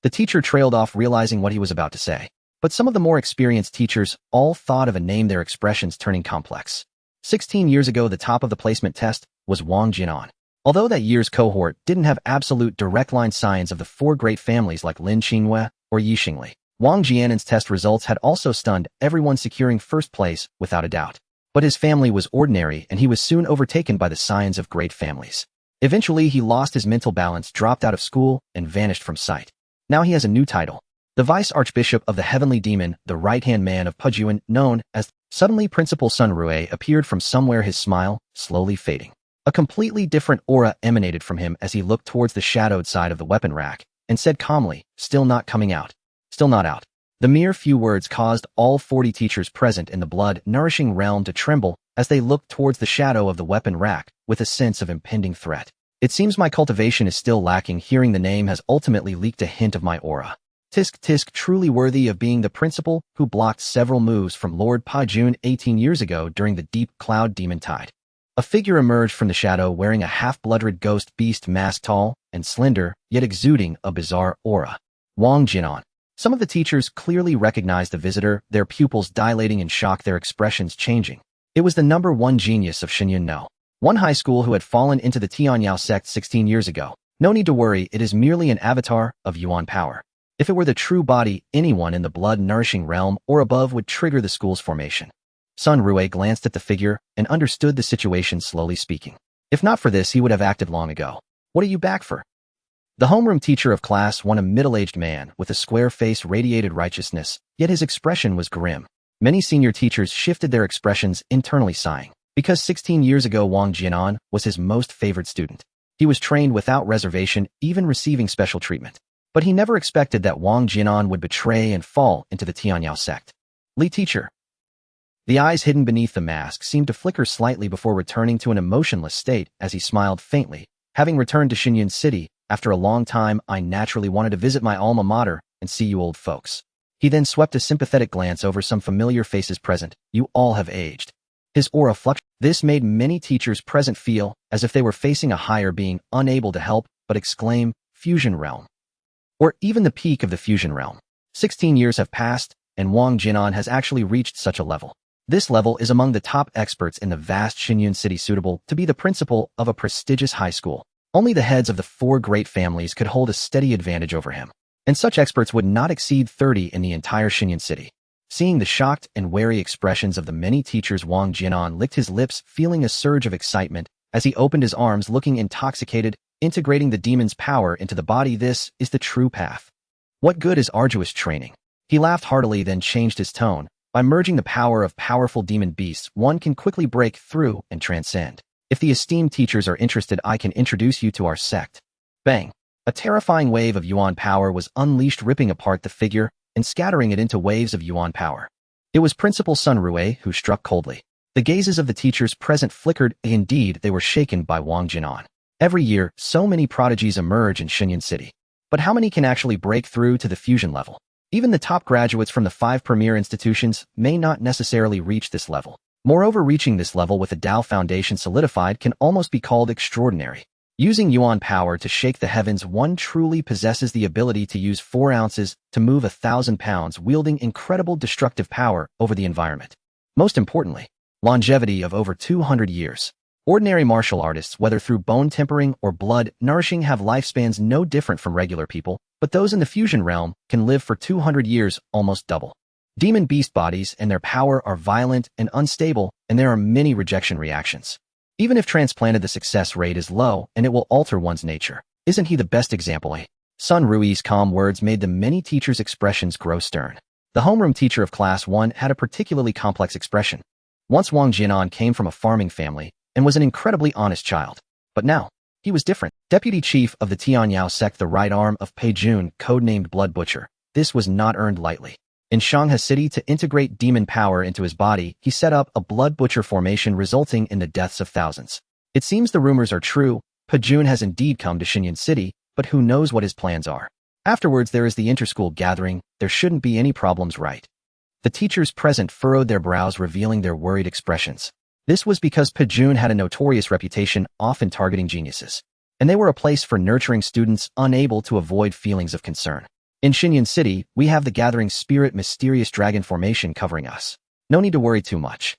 The teacher trailed off, realizing what he was about to say. But some of the more experienced teachers all thought of a name, their expressions turning complex. 16 years ago, the top of the placement test was Wang Jianan. Although that year's cohort didn't have absolute direct line scions of the four great families like Lin Qingyue or Yi Xingli, Wang Jianan's test results had also stunned everyone, securing first place without a doubt. But his family was ordinary, and he was soon overtaken by the scions of great families. Eventually, he lost his mental balance, dropped out of school, and vanished from sight. Now he has a new title. The Vice Archbishop of the Heavenly Demon, the right-hand man of Pujuan, known as. Suddenly, Principal Sun Rue appeared from somewhere, his smile slowly fading. A completely different aura emanated from him as he looked towards the shadowed side of the weapon rack, and said calmly, Still not coming out. Still not out. The mere few words caused all 40 teachers present in the blood-nourishing realm to tremble as they looked towards the shadow of the weapon rack with a sense of impending threat. It seems my cultivation is still lacking. Hearing the name has ultimately leaked a hint of my aura. Tisk tisk, truly worthy of being the principal who blocked several moves from Lord Pajun 18 years ago during the deep cloud demon tide. A figure emerged from the shadow wearing a half-blooded ghost beast mask, tall and slender, yet exuding a bizarre aura. Wang Jianan. Some of the teachers clearly recognized the visitor, their pupils dilating in shock, their expressions changing. It was the number one genius of Shenyun No. One high school who had fallen into the Tianyao sect 16 years ago. No need to worry, it is merely an avatar of Yuan power. If it were the true body, anyone in the blood-nourishing realm or above would trigger the school's formation. Sun Rue glanced at the figure and understood the situation, slowly speaking. If not for this, he would have acted long ago. What are you back for? The homeroom teacher of class 1, a middle-aged man with a square face, radiated righteousness, yet his expression was grim. Many senior teachers shifted their expressions, internally sighing, because 16 years ago Wang Jianan was his most favored student. He was trained without reservation, even receiving special treatment. But he never expected that Wang Jianan would betray and fall into the Tianyao sect. Li teacher. The eyes hidden beneath the mask seemed to flicker slightly before returning to an emotionless state as he smiled faintly. Having returned to Shenyun City, after a long time, I naturally wanted to visit my alma mater and see you old folks. He then swept a sympathetic glance over some familiar faces present. You all have aged. His aura fluctuated. This made many teachers present feel as if they were facing a higher being, unable to help but exclaim, Fusion Realm. Or even the peak of the Fusion Realm. 16 years have passed, and Wang Jianan has actually reached such a level. This level is among the top experts in the vast Shenyun city, suitable to be the principal of a prestigious high school. Only the heads of the four great families could hold a steady advantage over him, and such experts would not exceed 30 in the entire Shenyun city. Seeing the shocked and wary expressions of the many teachers, Wang Jianan licked his lips, feeling a surge of excitement as he opened his arms, looking intoxicated, integrating the demon's power into the body. This is the true path. What good is arduous training? He laughed heartily, then changed his tone. By merging the power of powerful demon beasts, one can quickly break through and transcend. If the esteemed teachers are interested, I can introduce you to our sect. Bang! A terrifying wave of Yuan power was unleashed, ripping apart the figure and scattering it into waves of Yuan power. It was Principal Sun Rue who struck coldly. The gazes of the teachers present flickered. Indeed, they were shaken by Wang Jianan. Every year, so many prodigies emerge in Shenyun City. But how many can actually break through to the fusion level? Even the top graduates from the 5 premier institutions may not necessarily reach this level. Moreover, reaching this level with the Tao foundation solidified can almost be called extraordinary. Using Yuan power to shake the heavens, one truly possesses the ability to use 4 ounces to move 1,000 pounds, wielding incredible destructive power over the environment. Most importantly, longevity of over 200 years. Ordinary martial artists, whether through bone tempering or blood nourishing, have lifespans no different from regular people, but those in the fusion realm can live for 200 years, almost double. Demon beast bodies and their power are violent and unstable, and there are many rejection reactions. Even if transplanted, the success rate is low and it will alter one's nature. Isn't he the best example? Sun Rui's calm words made the many teachers' expressions grow stern. The homeroom teacher of Class 1 had a particularly complex expression. Once Wang Jianan came from a farming family and was an incredibly honest child. But now, he was different. Deputy chief of the Tianyao sect, the right arm of Pei Jun, codenamed Blood Butcher. This was not earned lightly. In Shanghai City, to integrate demon power into his body, he set up a Blood Butcher formation resulting in the deaths of thousands. It seems the rumors are true. Pei Jun has indeed come to Xinyun City, but who knows what his plans are. Afterwards, there is the inter-school gathering. There shouldn't be any problems, right? The teachers present furrowed their brows, revealing their worried expressions. This was because Pei Jun had a notorious reputation, often targeting geniuses. And they were a place for nurturing students unable to avoid feelings of concern. In Xinyun City, we have the gathering spirit mysterious dragon formation covering us. No need to worry too much.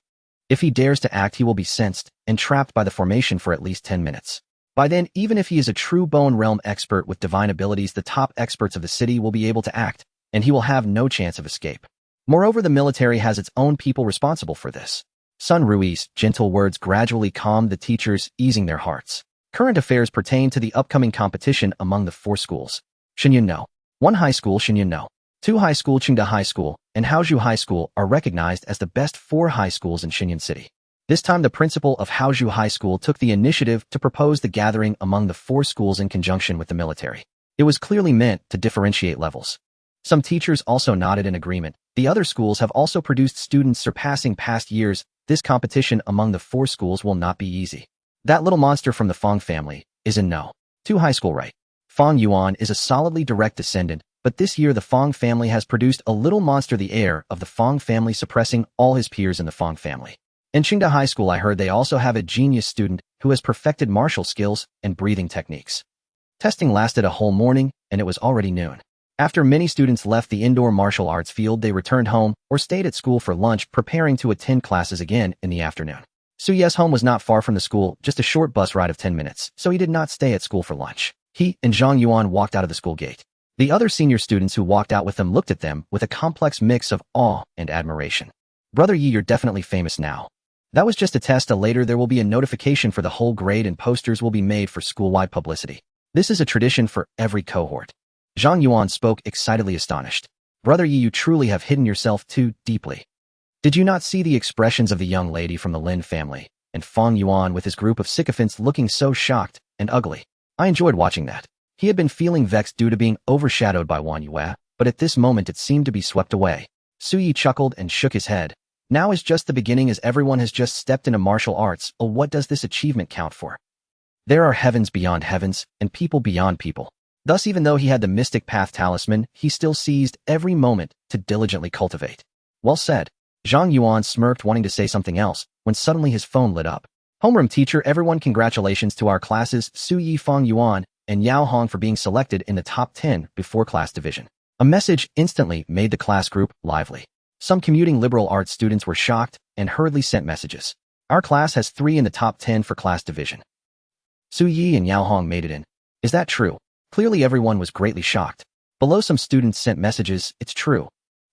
If he dares to act, he will be sensed and trapped by the formation for at least 10 minutes. By then, even if he is a true Bone Realm expert with divine abilities, the top experts of the city will be able to act, and he will have no chance of escape. Moreover, the military has its own people responsible for this. Sun Rui's gentle words gradually calmed the teachers, easing their hearts. Current affairs pertain to the upcoming competition among the 4 schools. Xinyun No. 1 High School, Xinyun No. 2 High School, Qingda High School, and Haozhou High School are recognized as the best 4 high schools in Xinyun City. This time, the principal of Haozhou High School took the initiative to propose the gathering among the 4 schools in conjunction with the military. It was clearly meant to differentiate levels. Some teachers also nodded in agreement. The other schools have also produced students surpassing past years. This competition among the 4 schools will not be easy. That little monster from the Fong family is in No. 2 High School, right? Fong Yuan is a solidly direct descendant, but this year the Fong family has produced a little monster, the heir of the Fong family, suppressing all his peers in the Fong family. In Qingda High School, I heard they also have a genius student who has perfected martial skills and breathing techniques. Testing lasted a whole morning, and it was already noon. After many students left the indoor martial arts field, they returned home or stayed at school for lunch, preparing to attend classes again in the afternoon. Su Ye's home was not far from the school, just a short bus ride of 10 minutes, so he did not stay at school for lunch. He and Zhang Yuan walked out of the school gate. The other senior students who walked out with them looked at them with a complex mix of awe and admiration. Brother Yi, you're definitely famous now. That was just a test. Later there will be a notification for the whole grade and posters will be made for school-wide publicity. This is a tradition for every cohort. Zhang Yuan spoke, excitedly astonished. Brother Yi, you truly have hidden yourself too deeply. Did you not see the expressions of the young lady from the Lin family, and Fong Yuan with his group of sycophants looking so shocked and ugly? I enjoyed watching that. He had been feeling vexed due to being overshadowed by Wang Yue, but at this moment it seemed to be swept away. Su Yi chuckled and shook his head. Now is just the beginning, as everyone has just stepped into martial arts. Oh, what does this achievement count for? There are heavens beyond heavens, and people beyond people. Thus, even though he had the mystic path talisman, he still seized every moment to diligently cultivate. Well said. Zhang Yuan smirked, wanting to say something else, when suddenly his phone lit up. Homeroom teacher, everyone, congratulations to our classes, Su Yi, Fong Yuan, and Yao Hong, for being selected in the top 10 before class division. A message instantly made the class group lively. Some commuting liberal arts students were shocked and hurriedly sent messages. Our class has 3 in the top 10 for class division. Su Yi and Yao Hong made it in. Is that true? Clearly everyone was greatly shocked. Below, some students sent messages. It's true.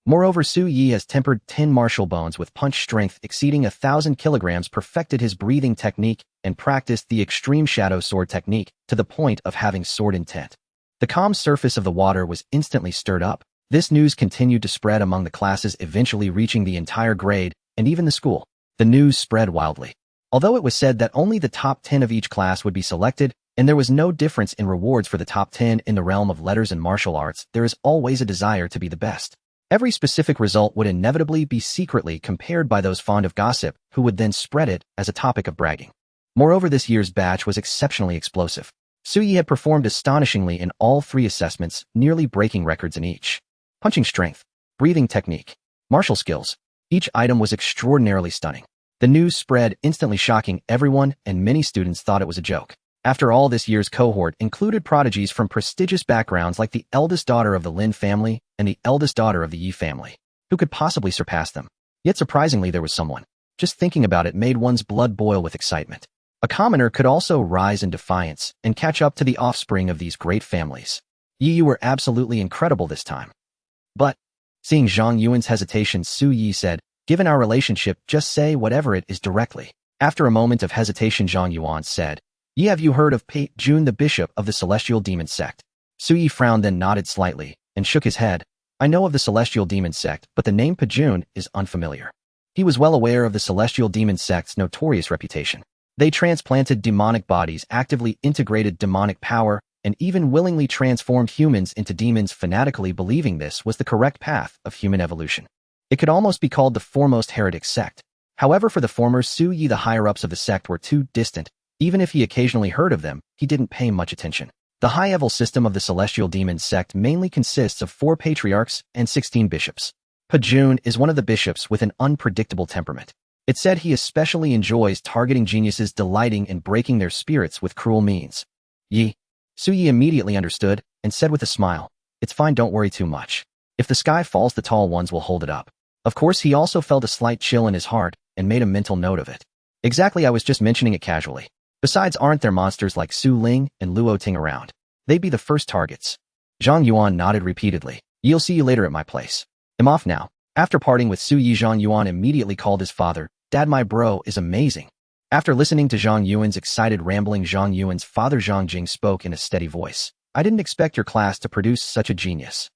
Moreover, Su Yi has tempered 10 martial bones with punch strength exceeding 1,000 kilograms, perfected his breathing technique, and practiced the extreme shadow sword technique to the point of having sword intent. The calm surface of the water was instantly stirred up. This news continued to spread among the classes, eventually reaching the entire grade and even the school. The news spread wildly. Although it was said that only the top 10 of each class would be selected, and there was no difference in rewards for the top 10 in the realm of letters and martial arts, there is always a desire to be the best. Every specific result would inevitably be secretly compared by those fond of gossip, who would then spread it as a topic of bragging. Moreover, this year's batch was exceptionally explosive. Su Yi had performed astonishingly in all 3 assessments, nearly breaking records in each. Punching strength, breathing technique, martial skills. Each item was extraordinarily stunning. The news spread, instantly shocking everyone, and many students thought it was a joke. After all, this year's cohort included prodigies from prestigious backgrounds like the eldest daughter of the Lin family and the eldest daughter of the Yi family. Who could possibly surpass them? Yet surprisingly, there was someone. Just thinking about it made one's blood boil with excitement. A commoner could also rise in defiance and catch up to the offspring of these great families. Yi, you were absolutely incredible this time. But, seeing Zhang Yuan's hesitation, Su Yi said, given our relationship, just say whatever it is directly. After a moment of hesitation, Zhang Yuan said, Yi, have you heard of Pei Jun, the bishop of the celestial demon sect? Suyi frowned then nodded slightly and shook his head. I know of the Celestial Demon Sect, but the name Pajun is unfamiliar. He was well aware of the Celestial Demon Sect's notorious reputation. They transplanted demonic bodies, actively integrated demonic power, and even willingly transformed humans into demons, fanatically believing this was the correct path of human evolution. It could almost be called the foremost heretic sect. However, for the former, Suyi, the higher-ups of the sect were too distant. Even if he occasionally heard of them, he didn't pay much attention. The high-level system of the Celestial Demon Sect mainly consists of 4 patriarchs and 16 bishops. Pajun is one of the bishops with an unpredictable temperament. It's said he especially enjoys targeting geniuses, delighting in breaking their spirits with cruel means. Suyi immediately understood and said with a smile, "It's fine, don't worry too much. If the sky falls, the tall ones will hold it up." Of course, he also felt a slight chill in his heart and made a mental note of it. Exactly, I was just mentioning it casually. Besides, aren't there monsters like Su Ling and Luo Ting around? They'd be the first targets. Zhang Yuan nodded repeatedly. "You'll see you later at my place. I'm off now." After parting with Suyi, Zhang Yuan immediately called his father. "Dad, my bro is amazing." After listening to Zhang Yuan's excited rambling, Zhang Yuan's father Zhang Jing spoke in a steady voice. "I didn't expect your class to produce such a genius.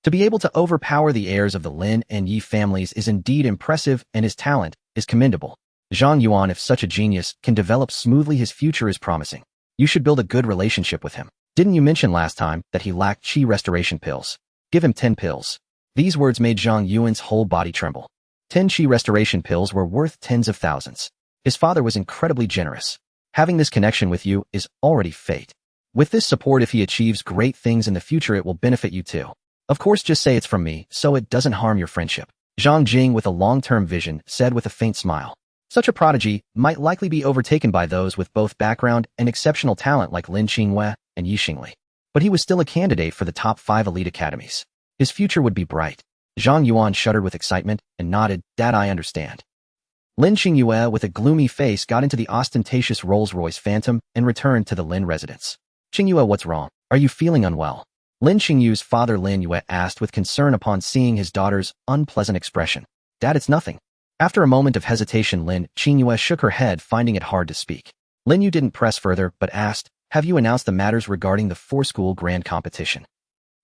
To be able to overpower the heirs of the Lin and Yi families is indeed impressive, and his talent is commendable. Zhang Yuan, if such a genius can develop smoothly, his future is promising. You should build a good relationship with him. Didn't you mention last time that he lacked qi restoration pills? Give him 10 pills. These words made Zhang Yuan's whole body tremble. 10 qi restoration pills were worth tens of thousands. His father was incredibly generous. Having this connection with you is already fate. With this support, if he achieves great things in the future, it will benefit you too. Of course, just say it's from me, so it doesn't harm your friendship." Zhang Jing, with a long-term vision, said with a faint smile. Such a prodigy might likely be overtaken by those with both background and exceptional talent like Lin Qingyue and Yi Xingli. But he was still a candidate for the top 5 elite academies. His future would be bright. Zhang Yuan shuddered with excitement and nodded. "Dad, I understand." Lin Qingyue, with a gloomy face, got into the ostentatious Rolls-Royce Phantom and returned to the Lin residence. "Qingyue, what's wrong? Are you feeling unwell?" Lin Qingyue's father Lin Yue asked with concern upon seeing his daughter's unpleasant expression. "Dad, it's nothing." After a moment of hesitation, Lin Qingyue shook her head, finding it hard to speak. Lin Yu didn't press further, but asked, "Have you announced the matters regarding the 4-school grand competition?"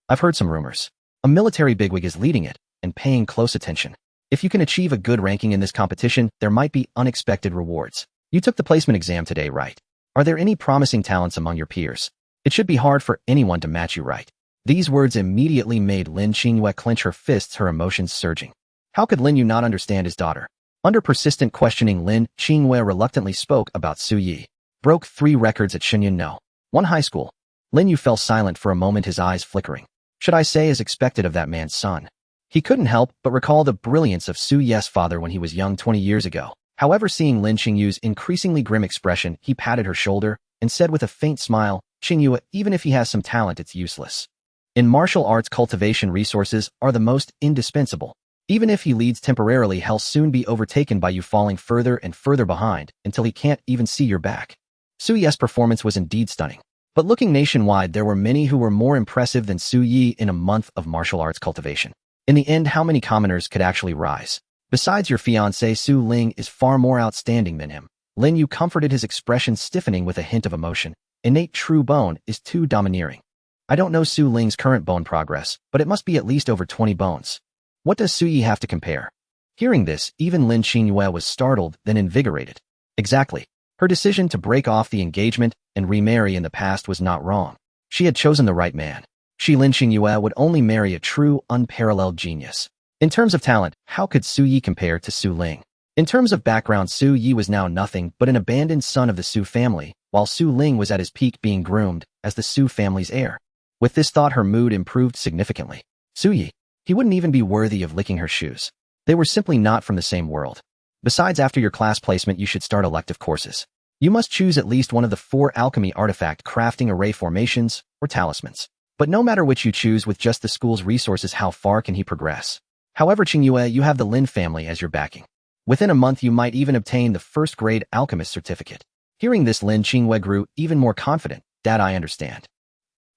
"I've heard some rumors. A military bigwig is leading it and paying close attention. If you can achieve a good ranking in this competition, there might be unexpected rewards. You took the placement exam today, right? Are there any promising talents among your peers? It should be hard for anyone to match you, right?" These words immediately made Lin Qingyue clench her fists, her emotions surging. How could Lin Yu not understand his daughter? Under persistent questioning, Lin Qingyue reluctantly spoke about Su Yi. Broke 3 records at Shenyun No. 1 high school. Lin Yu fell silent for a moment, his eyes flickering. Should I say as expected of that man's son? He couldn't help but recall the brilliance of Su Ye's father when he was young 20 years ago. However, seeing Lin Qingyue's increasingly grim expression, he patted her shoulder and said with a faint smile, "Qingyue, even if he has some talent, it's useless. In martial arts, cultivation resources are the most indispensable. Even if he leads temporarily, he'll soon be overtaken by you, falling further and further behind until he can't even see your back." Su Ye's performance was indeed stunning. But looking nationwide, there were many who were more impressive than Su Yi in a month of martial arts cultivation. In the end, how many commoners could actually rise? Besides, your fiancée Su Ling is far more outstanding than him. Lin Yu comforted, his expression stiffening with a hint of emotion. Innate true bone is too domineering. I don't know Su Ling's current bone progress, but it must be at least over 20 bones. What does Su Yi have to compare? Hearing this, even Lin Qingyue was startled, then invigorated. Exactly. Her decision to break off the engagement and remarry in the past was not wrong. She had chosen the right man. She, Lin Qingyue, would only marry a true, unparalleled genius. In terms of talent, how could Su Yi compare to Su Ling? In terms of background, Su Yi was now nothing but an abandoned son of the Su family, while Su Ling was at his peak, being groomed as the Su family's heir. With this thought, her mood improved significantly. Su Yi. He wouldn't even be worthy of licking her shoes. They were simply not from the same world. Besides, after your class placement, you should start elective courses. You must choose at least one of the 4 alchemy artifact crafting array formations or talismans. But no matter which you choose, with just the school's resources, how far can he progress? However, Qingyue, you have the Lin family as your backing. Within a month, you might even obtain the 1st-grade alchemist certificate. Hearing this, Lin Qingyue grew even more confident. "Dad, I understand."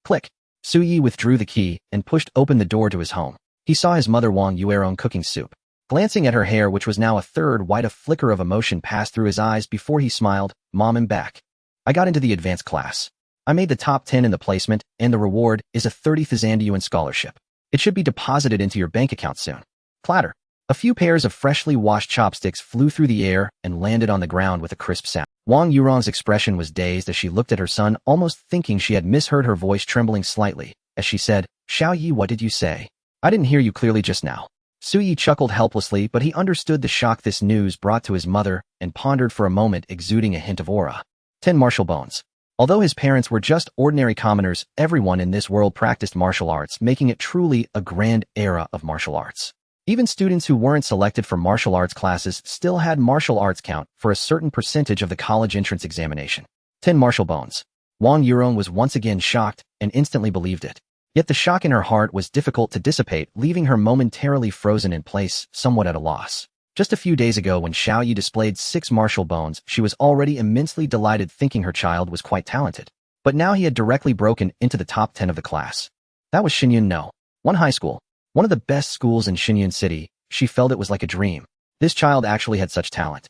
Click. Su Yi withdrew the key and pushed open the door to his home. He saw his mother Wang Yuerong cooking soup. Glancing at her hair, which was now a third white, a flicker of emotion passed through his eyes before he smiled. "Mom, I'm back. I got into the advanced class. I made the top 10 in the placement, and the reward is a 30,000 yuan scholarship. It should be deposited into your bank account soon. Clatter. A few pairs of freshly washed chopsticks flew through the air and landed on the ground with a crisp sound. Wang Yurong's expression was dazed as she looked at her son, almost thinking she had misheard, her voice trembling slightly, as she said, "Xiao Yi, what did you say? I didn't hear you clearly just now." Su Yi chuckled helplessly, but he understood the shock this news brought to his mother and pondered for a moment, exuding a hint of aura. 10 martial bones. Although his parents were just ordinary commoners, everyone in this world practiced martial arts, making it truly a grand era of martial arts. Even students who weren't selected for martial arts classes still had martial arts count for a certain percentage of the college entrance examination. 10 martial bones. Wang Yurong was once again shocked and instantly believed it. Yet the shock in her heart was difficult to dissipate, leaving her momentarily frozen in place, somewhat at a loss. Just a few days ago, when Xiao Yi displayed 6 martial bones, she was already immensely delighted, thinking her child was quite talented. But now he had directly broken into the top 10 of the class. That was Xinyun No. One high school. One of the best schools in Xinyun City. She felt it was like a dream. This child actually had such talent.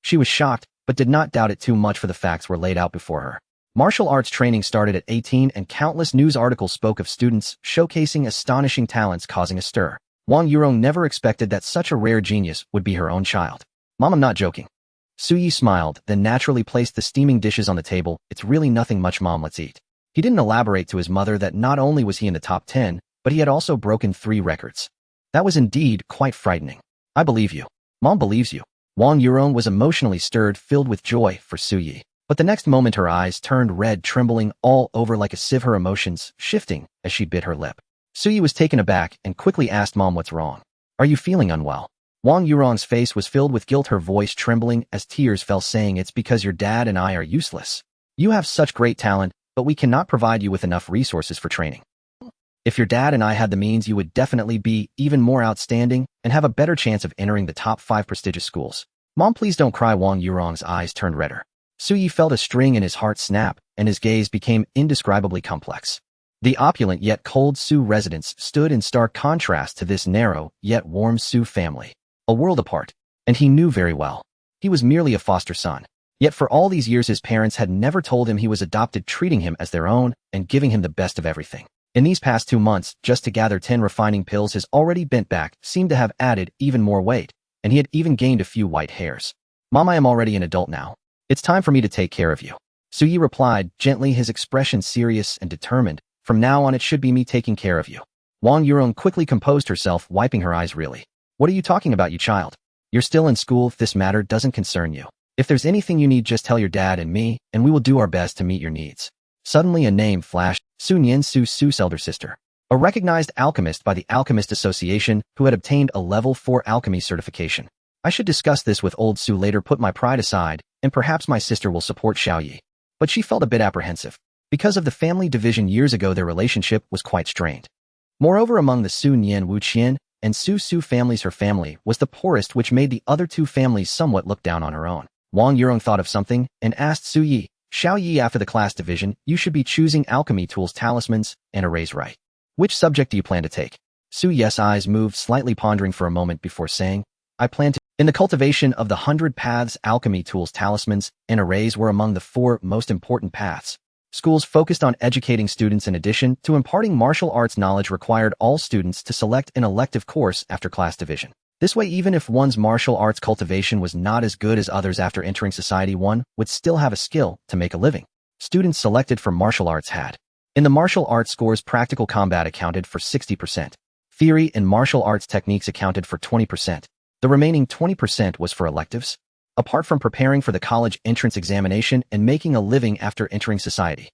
She was shocked, but did not doubt it too much, for the facts were laid out before her. Martial arts training started at 18, and countless news articles spoke of students showcasing astonishing talents, causing a stir. Wang Yurong never expected that such a rare genius would be her own child. "Mom, I'm not joking." Su Yi smiled, then naturally placed the steaming dishes on the table. "It's really nothing much, Mom, let's eat." He didn't elaborate to his mother that not only was he in the top 10, but he had also broken 3 records. That was indeed quite frightening. "I believe you. Mom believes you." Wang Yurong was emotionally stirred, filled with joy for Su Yi. But the next moment her eyes turned red, trembling all over like a sieve, her emotions shifting as she bit her lip. Su Yi was taken aback and quickly asked, "Mom, what's wrong? Are you feeling unwell?" Wang Yurong's face was filled with guilt, her voice trembling as tears fell, saying, "It's because your dad and I are useless. You have such great talent, but we cannot provide you with enough resources for training. If your dad and I had the means, you would definitely be even more outstanding and have a better chance of entering the top 5 prestigious schools." "Mom, please don't cry." Wang Yurong's eyes turned redder. Su Yi felt a string in his heart snap, and his gaze became indescribably complex. The opulent yet cold Su residence stood in stark contrast to this narrow yet warm Su family, a world apart. And he knew very well. He was merely a foster son. Yet for all these years his parents had never told him he was adopted, treating him as their own and giving him the best of everything. In these past 2 months, just to gather 10 refining pills, his already bent back seemed to have added even more weight, and he had even gained a few white hairs. "Mom, I am already an adult now. It's time for me to take care of you." Su Yi replied, gently, his expression serious and determined. "From now on, it should be me taking care of you." Wang Yurong quickly composed herself, wiping her eyes. "Really? What are you talking about, you child? You're still in school. If this matter doesn't concern you, if there's anything you need, just tell your dad and me, and we will do our best to meet your needs." Suddenly a name flashed: Su Nian, Su's elder sister. A recognized alchemist by the Alchemist Association who had obtained a level 4 alchemy certification. "I should discuss this with old Su later, put my pride aside, and perhaps my sister will support Xiao Yi." But she felt a bit apprehensive. Because of the family division years ago, their relationship was quite strained. Moreover, among the Su Nian Wuqian and Su families, her family was the poorest, which made the other 2 families somewhat look down on her own. Wang Yurong thought of something and asked Su Yi, "Xiao Yi, after the class division, you should be choosing alchemy tools, talismans, and arrays, right? Which subject do you plan to take?" Su Yi's eyes moved slightly, pondering for a moment before saying, "I plan to." In the cultivation of the 100 paths, alchemy tools, talismans, and arrays were among the 4 most important paths. Schools focused on educating students. In addition to imparting martial arts knowledge, required all students to select an elective course after class division. This way, even if one's martial arts cultivation was not as good as others after entering society, one would still have a skill to make a living. Students selected for martial arts had, in the martial arts scores, practical combat accounted for 60%. Theory and martial arts techniques accounted for 20%. The remaining 20% was for electives. Apart from preparing for the college entrance examination and making a living after entering society.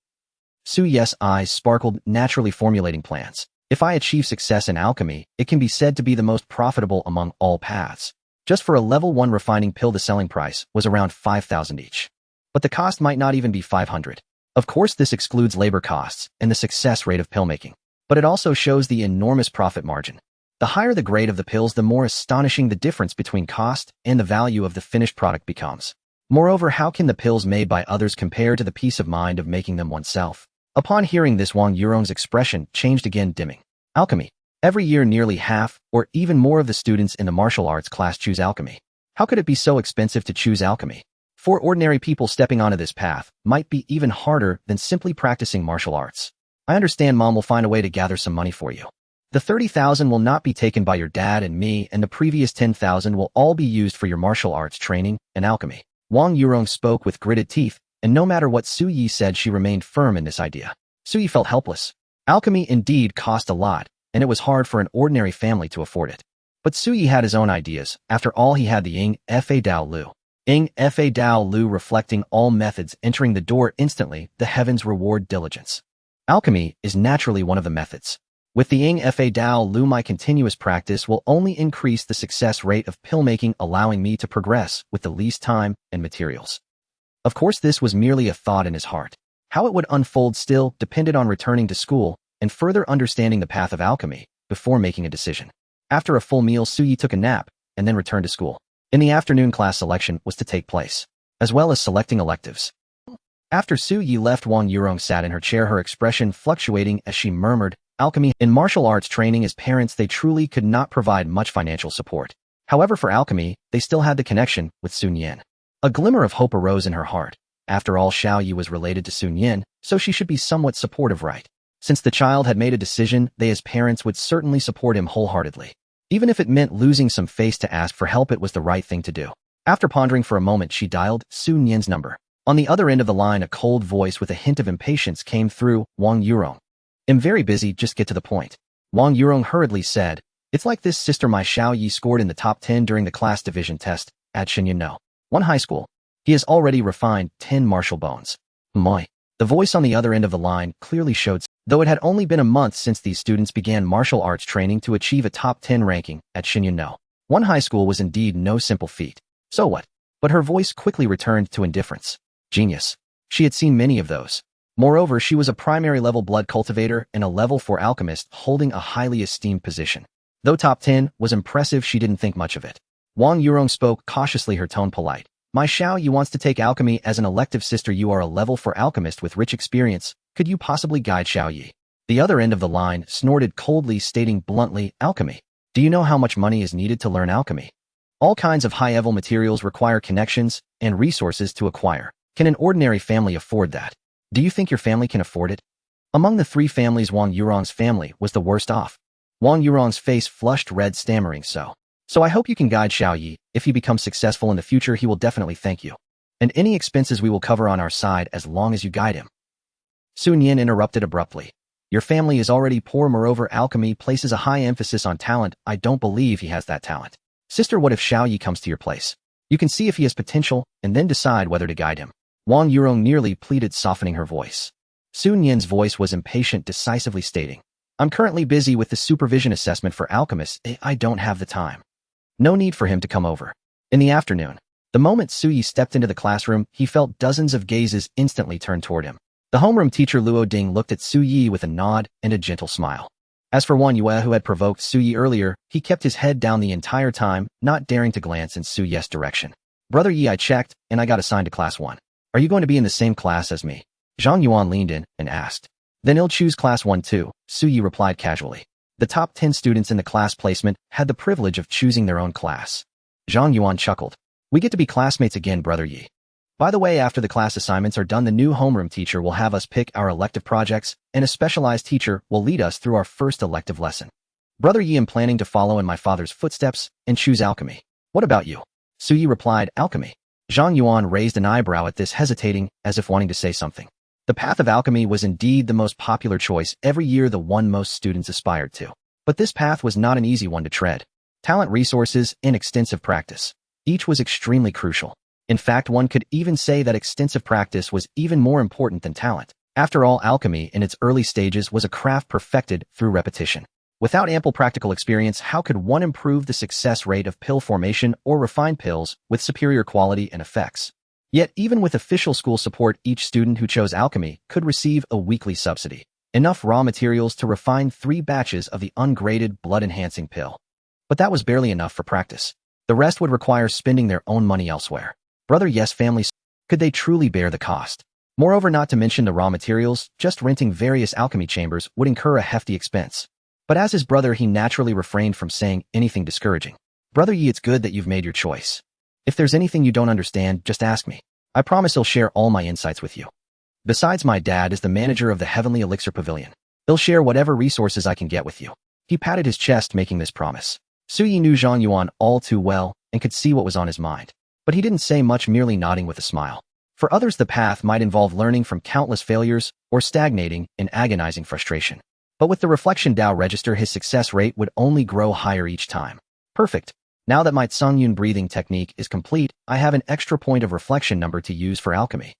Su Yi's eyes sparkled, naturally formulating plans. "If I achieve success in alchemy, it can be said to be the most profitable among all paths. Just for a level 1 refining pill, the selling price was around 5,000 each. But the cost might not even be 500. Of course, this excludes labor costs and the success rate of pill making. But it also shows the enormous profit margin. The higher the grade of the pills, the more astonishing the difference between cost and the value of the finished product becomes. Moreover, how can the pills made by others compare to the peace of mind of making them oneself?" Upon hearing this, Wang Yurong's expression changed again, dimming. Alchemy. Every year, nearly half or even more of the students in the martial arts class choose alchemy. How could it be so expensive to choose alchemy? For ordinary people, stepping onto this path might be even harder than simply practicing martial arts. I understand Mom will find a way to gather some money for you. The 30,000 will not be taken by your dad and me, and the previous 10,000 will all be used for your martial arts training and alchemy. Wang Yurong spoke with gritted teeth, and no matter what Su Yi said, she remained firm in this idea. Su Yi felt helpless. Alchemy indeed cost a lot, and it was hard for an ordinary family to afford it. But Su Yi had his own ideas. After all, he had the Ying Fa Dao Lu. Ying Fa Dao Lu, reflecting all methods, entering the door instantly, the heavens reward diligence. Alchemy is naturally one of the methods. With the Ying Fa Dao Lu, my continuous practice will only increase the success rate of pill making, allowing me to progress with the least time and materials. Of course, this was merely a thought in his heart. How it would unfold still depended on returning to school and further understanding the path of alchemy before making a decision. After a full meal, Su Yi took a nap and then returned to school. In the afternoon, class selection was to take place, as well as selecting electives. After Su Yi left, Wang Yurong sat in her chair, her expression fluctuating as she murmured, "Alchemy." In martial arts training, as parents, they truly could not provide much financial support. However, for alchemy, they still had the connection with Sun Yan. A glimmer of hope arose in her heart. After all, Xiao Yi was related to Sun Yan, so she should be somewhat supportive, right? Since the child had made a decision, they as parents would certainly support him wholeheartedly. Even if it meant losing some face to ask for help, it was the right thing to do. After pondering for a moment, she dialed Sun Yan's number. On the other end of the line, a cold voice with a hint of impatience came through. "Wang Yurong. I'm very busy, just get to the point." Wang Yurong hurriedly said, "It's like this, sister. My Xiao Yi scored in the top 10 during the class division test at Xinyun One high school. He has already refined 10 martial bones." Moi. The voice on the other end of the line clearly showed, though it had only been a month since these students began martial arts training, to achieve a top 10 ranking at Xinyun One high school was indeed no simple feat. So what? But her voice quickly returned to indifference. Genius. She had seen many of those. Moreover, she was a primary level blood cultivator and a level 4 alchemist, holding a highly esteemed position. Though top 10 was impressive, she didn't think much of it. Wang Yurong spoke cautiously, her tone polite. "My Xiao Yi wants to take alchemy as an elective, sister. You are a level 4 alchemist with rich experience. Could you possibly guide Xiao Yi?" The other end of the line snorted coldly, stating bluntly, "Alchemy. Do you know how much money is needed to learn alchemy? All kinds of high-level materials require connections and resources to acquire. Can an ordinary family afford that? Do you think your family can afford it?" Among the three families, Wang Yurong's family was the worst off. Wang Yurong's face flushed red, stammering, So I hope you can guide Xiao Yi. If he becomes successful in the future, he will definitely thank you. And any expenses we will cover on our side as long as you guide him." Sun Yan interrupted abruptly. "Your family is already poor. Moreover, alchemy places a high emphasis on talent. I don't believe he has that talent. Sister, what if Xiao Yi comes to your place? You can see if he has potential and then decide whether to guide him." Wang Yurong nearly pleaded, softening her voice. Sun Yan's voice was impatient, decisively stating, "I'm currently busy with the supervision assessment for alchemists. I don't have the time. No need for him to come over." In the afternoon, the moment Su Yi stepped into the classroom, he felt dozens of gazes instantly turned toward him. The homeroom teacher Luo Ding looked at Su Yi with a nod and a gentle smile. As for Wang Yue, who had provoked Su Yi earlier, he kept his head down the entire time, not daring to glance in Su Yi's direction. "Brother Yi, I checked, and I got assigned to class 1. Are you going to be in the same class as me?" Zhang Yuan leaned in and asked. "Then I'll choose class 1 too," Su Yi replied casually. The top 10 students in the class placement had the privilege of choosing their own class. Zhang Yuan chuckled. "We get to be classmates again, Brother Yi. By the way, after the class assignments are done, the new homeroom teacher will have us pick our elective projects, and a specialized teacher will lead us through our first elective lesson. Brother Yi, am planning to follow in my father's footsteps and choose alchemy. What about you?" Su Yi replied, "Alchemy." Zhang Yuan raised an eyebrow at this, hesitating, as if wanting to say something. The path of alchemy was indeed the most popular choice, every year the one most students aspired to. But this path was not an easy one to tread. Talent, resources, and extensive practice. Each was extremely crucial. In fact, one could even say that extensive practice was even more important than talent. After all, alchemy in its early stages was a craft perfected through repetition. Without ample practical experience, how could one improve the success rate of pill formation or refine pills with superior quality and effects? Yet, even with official school support, each student who chose alchemy could receive a weekly subsidy, enough raw materials to refine 3 batches of the ungraded blood-enhancing pill. But that was barely enough for practice. The rest would require spending their own money elsewhere. Brother Yes families, could they truly bear the cost? Moreover, not to mention the raw materials, just renting various alchemy chambers would incur a hefty expense. But as his brother, he naturally refrained from saying anything discouraging. "Brother Yi, it's good that you've made your choice. If there's anything you don't understand, just ask me. I promise he'll share all my insights with you. Besides, my dad is the manager of the Heavenly Elixir Pavilion. He'll share whatever resources I can get with you. He patted his chest, making this promise. Suyi knew Zhang Yuan all too well and could see what was on his mind. But he didn't say much, merely nodding with a smile. For others, the path might involve learning from countless failures or stagnating in agonizing frustration. But with the Reflection Tao register, his success rate would only grow higher each time. Perfect. Now that my Tsungyun breathing technique is complete, I have an extra point of reflection number to use for alchemy.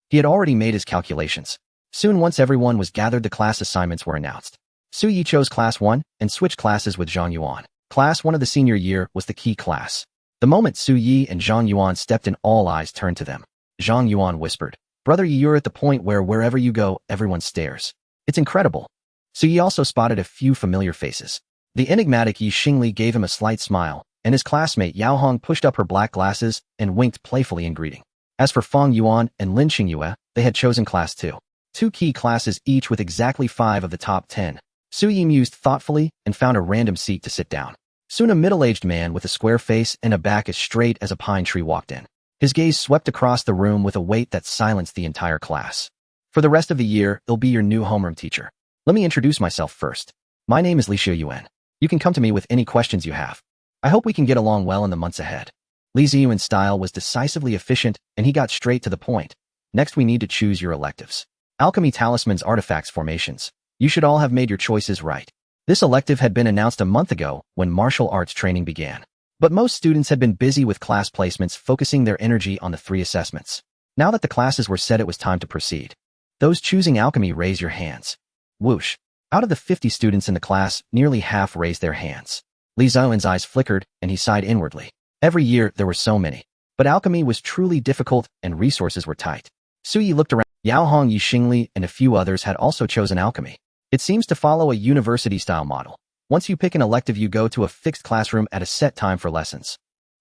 He had already made his calculations. Soon, once everyone was gathered, the class assignments were announced. Suyi chose Class 1 and switched classes with Zhang Yuan. Class 1 of the senior year was the key class. The moment Suyi and Zhang Yuan stepped in, all eyes turned to them. Zhang Yuan whispered, "Brother, you're at the point where wherever you go, everyone stares. It's incredible." Suyi also spotted a few familiar faces. The enigmatic Yi Xingli gave him a slight smile, and his classmate Yao Hong pushed up her black glasses and winked playfully in greeting. As for Feng Yuan and Lin Qingyue, they had chosen Class 2. Two key classes each with exactly 5 of the top 10. Suyi mused thoughtfully and found a random seat to sit down. Soon a middle-aged man with a square face and a back as straight as a pine tree walked in. His gaze swept across the room with a weight that silenced the entire class. "For the rest of the year, he'll be your new homeroom teacher. Let me introduce myself first. My name is Li Qingyue. You can come to me with any questions you have. I hope we can get along well in the months ahead." Li Qingyue's style was decisively efficient, and he got straight to the point. "Next, we need to choose your electives. Alchemy, talismans, artifacts, formations. You should all have made your choices right." This elective had been announced a month ago when martial arts training began. But most students had been busy with class placements, focusing their energy on the 3 assessments. Now that the classes were set, it was time to proceed. Those choosing alchemy, raise your hands. Whoosh. Out of the 50 students in the class, nearly half raised their hands. Li Zhaoen's eyes flickered, and he sighed inwardly. Every year, there were so many. But alchemy was truly difficult, and resources were tight. Suyi looked around. Yao Hong, Yi Xingli, and a few others had also chosen alchemy. It seems to follow a university-style model. Once you pick an elective, you go to a fixed classroom at a set time for lessons.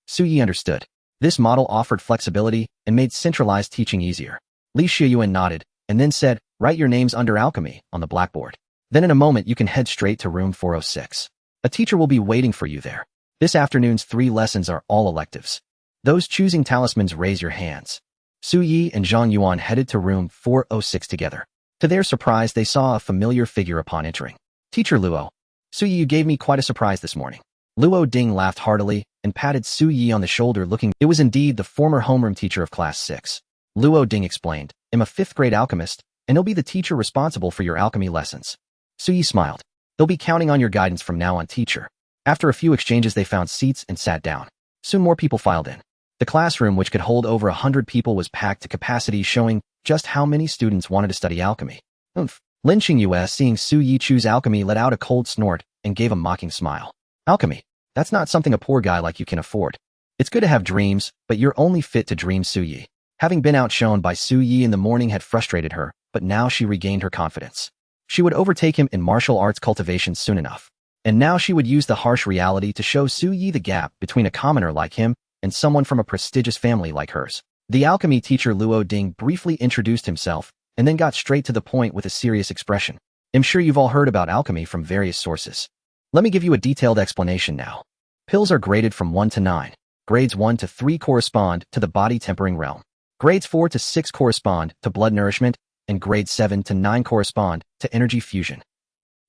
Suyi understood. This model offered flexibility and made centralized teaching easier. Li Qingyue nodded, and then said, "Write your names under alchemy on the blackboard. Then in a moment you can head straight to room 406. A teacher will be waiting for you there. This afternoon's 3 lessons are all electives. Those choosing talismans, raise your hands." Suyi and Zhang Yuan headed to room 406 together. To their surprise, they saw a familiar figure upon entering. "Teacher Luo. Suyi, you gave me quite a surprise this morning." Luo Ding laughed heartily and patted Suyi on the shoulder, looking. It was indeed the former homeroom teacher of Class 6. Luo Ding explained, "I'm a 5th-grade alchemist, and he'll be the teacher responsible for your alchemy lessons." Suyi smiled. "They'll be counting on your guidance from now on, teacher." After a few exchanges, they found seats and sat down. Soon more people filed in. The classroom, which could hold over 100 people, was packed to capacity, showing just how many students wanted to study alchemy. "Oomph." Lin Qingyue, seeing Suyi choose alchemy, let out a cold snort and gave a mocking smile. "Alchemy? That's not something a poor guy like you can afford. It's good to have dreams, but you're only fit to dream." Suyi, having been outshone by Suyi in the morning, had frustrated her, but now she regained her confidence. She would overtake him in martial arts cultivation soon enough. And now she would use the harsh reality to show Suyi the gap between a commoner like him and someone from a prestigious family like hers. The alchemy teacher Luo Ding briefly introduced himself and then got straight to the point with a serious expression. "I'm sure you've all heard about alchemy from various sources. Let me give you a detailed explanation now. Pills are graded from 1 to 9. Grades 1 to 3 correspond to the body tempering realm. Grades 4 to 6 correspond to blood nourishment, and grades 7 to 9 correspond to energy fusion.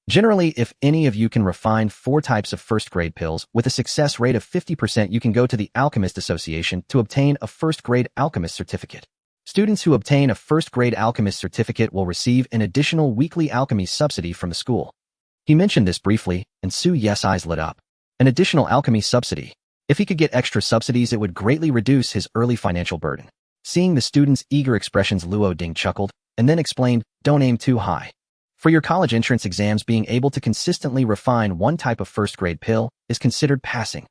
Generally, if any of you can refine 4 types of first-grade pills with a success rate of 50%, you can go to the Alchemist Association to obtain a first-grade alchemist certificate. Students who obtain a first-grade alchemist certificate will receive an additional weekly alchemy subsidy from the school." He mentioned this briefly, and Suyi's eyes lit up. An additional alchemy subsidy. If he could get extra subsidies, it would greatly reduce his early financial burden. Seeing the students' eager expressions, Luo Ding chuckled, and then explained, "Don't aim too high. For your college entrance exams, being able to consistently refine 1 type of first-grade pill is considered passing.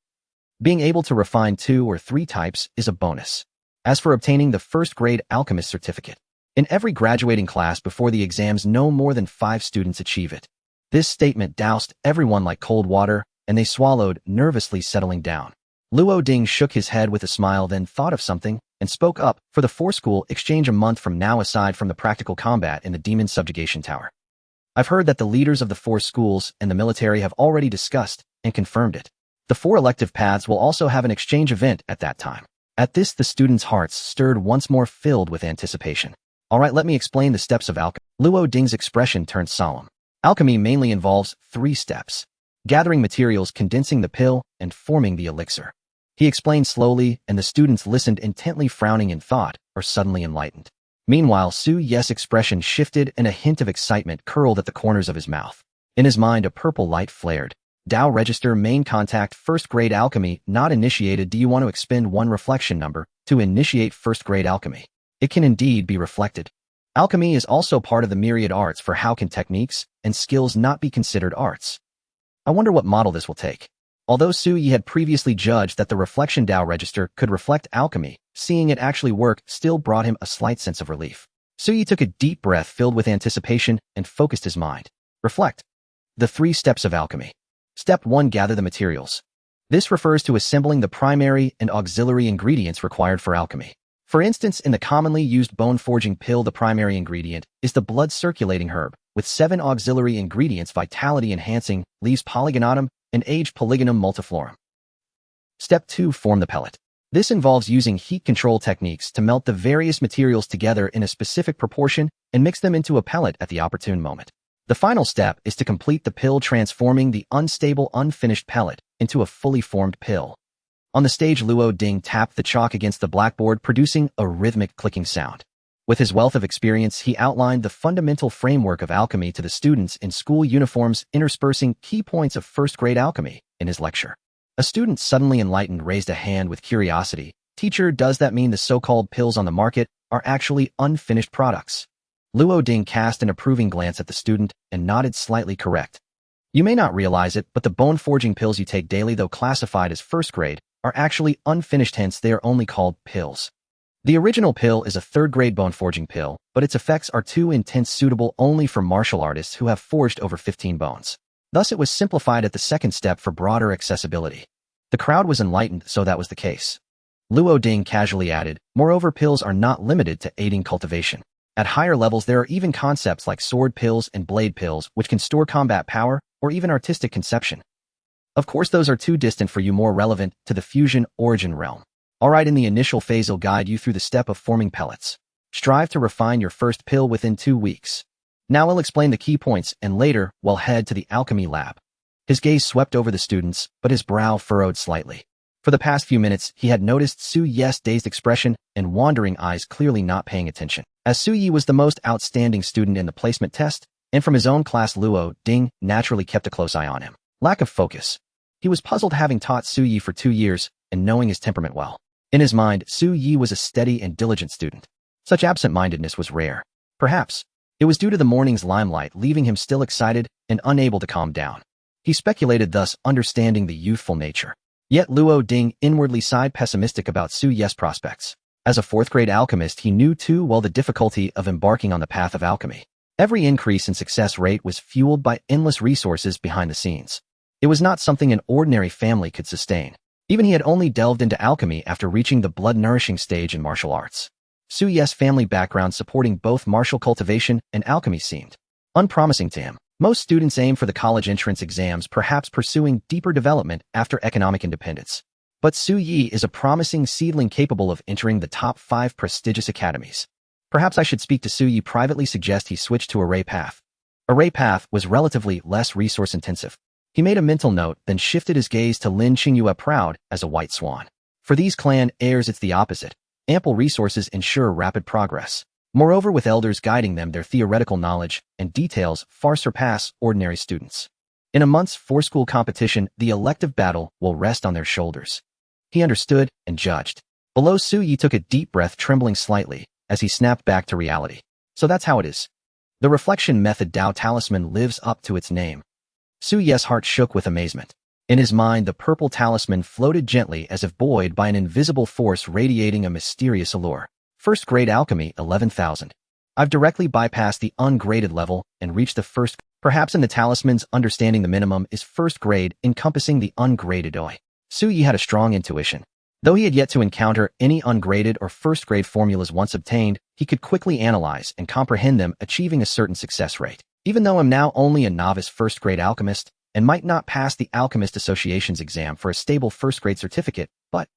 Being able to refine 2 or 3 types is a bonus. As for obtaining the first-grade alchemist certificate, in every graduating class before the exams, no more than 5 students achieve it." This statement doused everyone like cold water, and they swallowed, nervously settling down. Luo Ding shook his head with a smile, then thought of something and spoke up. "For the 4-school exchange a month from now, aside from the practical combat in the Demon Subjugation Tower, I've heard that the leaders of the 4 schools and the military have already discussed and confirmed it. The 4 elective paths will also have an exchange event at that time. At this, the students' hearts stirred once more, filled with anticipation. All right, let me explain the steps of alchemy. Luo Ding's expression turned solemn. Alchemy mainly involves 3 steps: gathering materials, condensing the pill, and forming the elixir. He explained slowly, and the students listened intently, frowning in thought, or suddenly enlightened. Meanwhile, Su Ye's expression shifted and a hint of excitement curled at the corners of his mouth. In his mind, a purple light flared. Tao Register Main Contact First Grade Alchemy Not Initiated. Do you want to expend 1 reflection number to initiate first grade alchemy? It can indeed be reflected. Alchemy is also part of the myriad arts, for how can techniques and skills not be considered arts? I wonder what model this will take. Although Su Yi had previously judged that the reflection Tao Register could reflect alchemy, seeing it actually work still brought him a slight sense of relief. Su Yi took a deep breath filled with anticipation and focused his mind. Reflect. The 3 steps of alchemy. Step 1. Gather the materials. This refers to assembling the primary and auxiliary ingredients required for alchemy. For instance, in the commonly used bone-forging pill, the primary ingredient is the blood-circulating herb, with 7 auxiliary ingredients: vitality-enhancing, leaves polygonatum, and age polygonum multiflorum. Step 2. Form the pellet. This involves using heat control techniques to melt the various materials together in a specific proportion and mix them into a pellet at the opportune moment. The final step is to complete the pill, transforming the unstable, unfinished pellet into a fully formed pill. On the stage, Luo Ding tapped the chalk against the blackboard, producing a rhythmic clicking sound. With his wealth of experience, he outlined the fundamental framework of alchemy to the students in school uniforms, interspersing key points of first-grade alchemy in his lecture. A student, suddenly enlightened, raised a hand with curiosity. Teacher, does that mean the so-called pills on the market are actually unfinished products? Luo Ding cast an approving glance at the student and nodded, slightly correct. You may not realize it, but the bone-forging pills you take daily, though classified as first grade, are actually unfinished, hence they are only called pills. The original pill is a third-grade bone-forging pill, but its effects are too intense, suitable only for martial artists who have forged over 15 bones. Thus it was simplified at the second step for broader accessibility. The crowd was enlightened, so that was the case. Luo Ding casually added, moreover, pills are not limited to aiding cultivation. At higher levels, there are even concepts like sword pills and blade pills, which can store combat power or even artistic conception. Of course, those are too distant for you, more relevant to the fusion origin realm. Alright, in the initial phase, I'll guide you through the step of forming pellets. Strive to refine your first pill within 2 weeks. Now I'll explain the key points, and later we'll head to the alchemy lab. His gaze swept over the students, but his brow furrowed slightly. For the past few minutes, he had noticed Su Ye's dazed expression and wandering eyes, clearly not paying attention. As Su Yi was the most outstanding student in the placement test, and from his own class, Luo Ding naturally kept a close eye on him. Lack of focus. He was puzzled, having taught Su Yi for 2 years and knowing his temperament well. In his mind, Su Yi was a steady and diligent student. Such absent-mindedness was rare. Perhaps it was due to the morning's limelight, leaving him still excited and unable to calm down. He speculated, thus understanding the youthful nature. Yet Luo Ding inwardly sighed, pessimistic about Su Ye's prospects. As a 4th-grade alchemist, he knew too well the difficulty of embarking on the path of alchemy. Every increase in success rate was fueled by endless resources behind the scenes. It was not something an ordinary family could sustain. Even he had only delved into alchemy after reaching the blood-nourishing stage in martial arts. Su Ye's family background supporting both martial cultivation and alchemy seemed unpromising to him. Most students aim for the college entrance exams, perhaps pursuing deeper development after economic independence. But Su Yi is a promising seedling capable of entering the top 5 prestigious academies. Perhaps I should speak to Su Yi privately, suggest he switch to Array Path. Array Path was relatively less resource-intensive. He made a mental note, then shifted his gaze to Lin Qingyue, proud as a white swan. For these clan heirs, it's the opposite. Ample resources ensure rapid progress. Moreover, with elders guiding them, their theoretical knowledge and details far surpass ordinary students. In a month's for-school competition, the elective battle will rest on their shoulders. He understood and judged. Below, Su Yi took a deep breath, trembling slightly as he snapped back to reality. So that's how it is. The reflection method Tao talisman lives up to its name. Su Ye's heart shook with amazement. In his mind, the purple talisman floated gently as if buoyed by an invisible force, radiating a mysterious allure. First grade alchemy, 11,000. I've directly bypassed the ungraded level and reached the first. Perhaps in the talisman's understanding, the minimum is first grade, encompassing the ungraded oi. Su Yi had a strong intuition. Though he had yet to encounter any ungraded or first-grade formulas, once obtained, he could quickly analyze and comprehend them, achieving a certain success rate. Even though I'm now only a novice first-grade alchemist and might not pass the Alchemist Association's exam for a stable first-grade certificate, but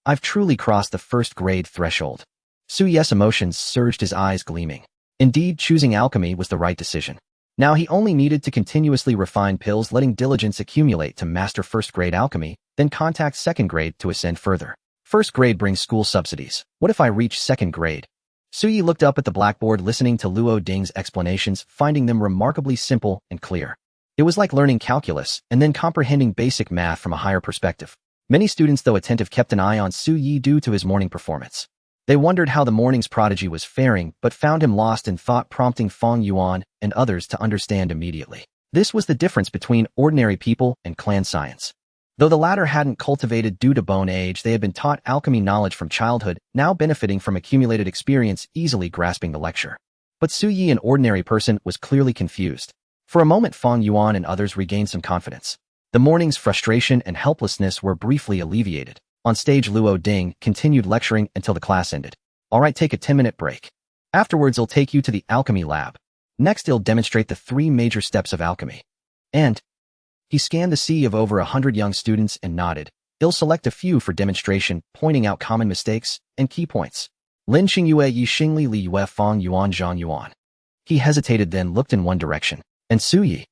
I've truly crossed the first grade threshold. Suye's emotions surged, his eyes gleaming. Indeed, choosing alchemy was the right decision. Now he only needed to continuously refine pills, letting diligence accumulate to master first grade alchemy, then contact second grade to ascend further. First grade brings school subsidies. What if I reach second grade? Suyi looked up at the blackboard, listening to Luo Ding's explanations, finding them remarkably simple and clear. It was like learning calculus and then comprehending basic math from a higher perspective. Many students, though attentive, kept an eye on Suyi due to his morning performance. They wondered how the morning's prodigy was faring, but found him lost in thought, prompting Feng Yuan and others to understand immediately. This was the difference between ordinary people and clan science. Though the latter hadn't cultivated due to bone age, they had been taught alchemy knowledge from childhood, now benefiting from accumulated experience, easily grasping the lecture. But Suyi, an ordinary person, was clearly confused. For a moment, Feng Yuan and others regained some confidence. The morning's frustration and helplessness were briefly alleviated. On stage, Luo Ding continued lecturing until the class ended. All right, take a 10-minute break. Afterwards, he'll take you to the alchemy lab. Next, he'll demonstrate the 3 major steps of alchemy. And he scanned the sea of over 100 young students and nodded. He'll select a few for demonstration, pointing out common mistakes and key points. Lin Qingyue, Yi Xingli, Li Yue, Feng Yuan, Zhang Yuan. He hesitated, then looked in one direction. And Suyi.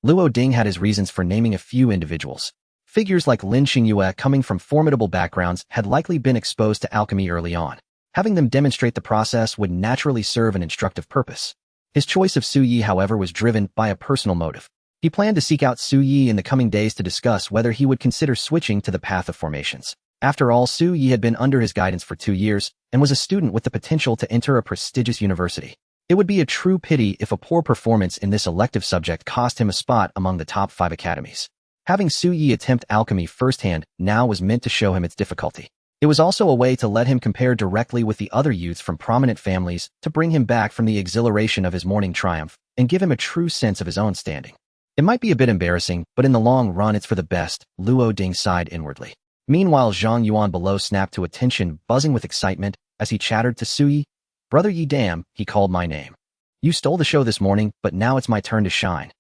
Luo Ding had his reasons for naming a few individuals. Figures like Lin Qingyue, coming from formidable backgrounds, had likely been exposed to alchemy early on. Having them demonstrate the process would naturally serve an instructive purpose. His choice of Suyi, however, was driven by a personal motive. He planned to seek out Suyi in the coming days to discuss whether he would consider switching to the path of formations. After all, Suyi had been under his guidance for 2 years and was a student with the potential to enter a prestigious university. It would be a true pity if a poor performance in this elective subject cost him a spot among the top 5 academies. Having Suyi attempt alchemy firsthand now was meant to show him its difficulty. It was also a way to let him compare directly with the other youths from prominent families, to bring him back from the exhilaration of his morning triumph and give him a true sense of his own standing. It might be a bit embarrassing, but in the long run it's for the best, Luo Ding sighed inwardly. Meanwhile, Zhang Yuan below snapped to attention, buzzing with excitement as he chattered to Suyi. Brother Yi, damn, he called my name. You stole the show this morning, but now it's my turn to shine.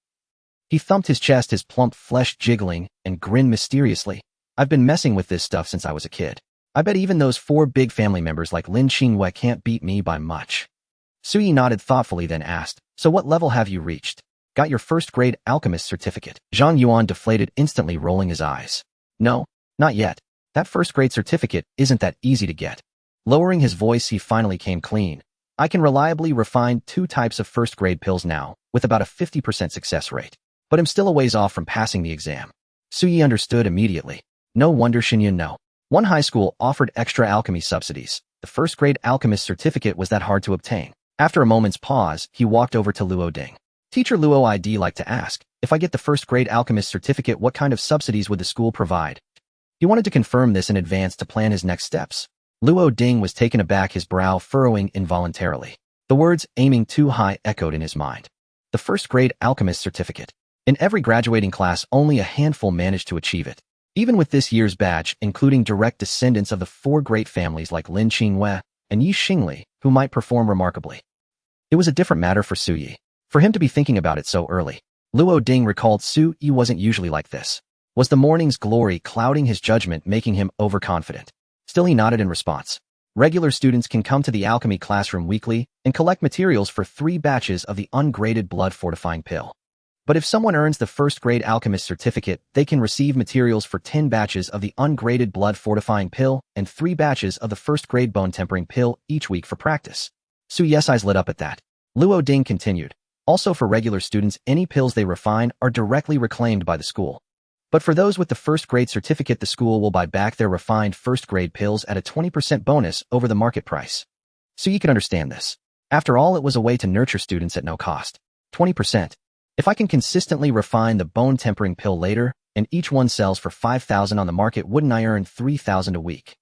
He thumped his chest, his plump flesh jiggling, and grinned mysteriously. I've been messing with this stuff since I was a kid. I bet even those 4 big family members like Lin Qingyue can't beat me by much. Suyi nodded thoughtfully, then asked, so what level have you reached? Got your first grade alchemist certificate? Zhang Yuan deflated instantly, rolling his eyes. No, not yet. That first grade certificate isn't that easy to get. Lowering his voice, he finally came clean. I can reliably refine 2 types of first grade pills now, with about a 50% success rate. But I'm still a ways off from passing the exam. Suyi understood immediately. No wonder Xinyun no. One high school offered extra alchemy subsidies. The first grade alchemist certificate was that hard to obtain. After a moment's pause, he walked over to Luo Ding. Teacher Luo, I'd like to ask, if I get the first grade alchemist certificate, what kind of subsidies would the school provide? He wanted to confirm this in advance to plan his next steps. Luo Ding was taken aback, his brow furrowing involuntarily. The words aiming too high echoed in his mind. The first grade alchemist certificate. In every graduating class, only a handful managed to achieve it. Even with this year's batch, including direct descendants of the 4 great families like Lin Qingyue and Yi Xingli, who might perform remarkably. It was a different matter for Suyi. For him to be thinking about it so early. Luo Ding recalled Suyi wasn't usually like this. Was the morning's glory clouding his judgment, making him overconfident? Still, he nodded in response. Regular students can come to the alchemy classroom weekly and collect materials for 3 batches of the ungraded blood fortifying pill. But if someone earns the first grade alchemist certificate, they can receive materials for 10 batches of the ungraded blood fortifying pill and 3 batches of the first grade bone tempering pill each week for practice. Suyi's eyes lit up at that. Luo Ding continued. Also, for regular students, any pills they refine are directly reclaimed by the school. But for those with the first grade certificate, the school will buy back their refined first grade pills at a 20% bonus over the market price. So you can understand this. After all, it was a way to nurture students at no cost. 20%. If I can consistently refine the bone tempering pill later, and each one sells for 5,000 on the market, wouldn't I earn 3,000 a week?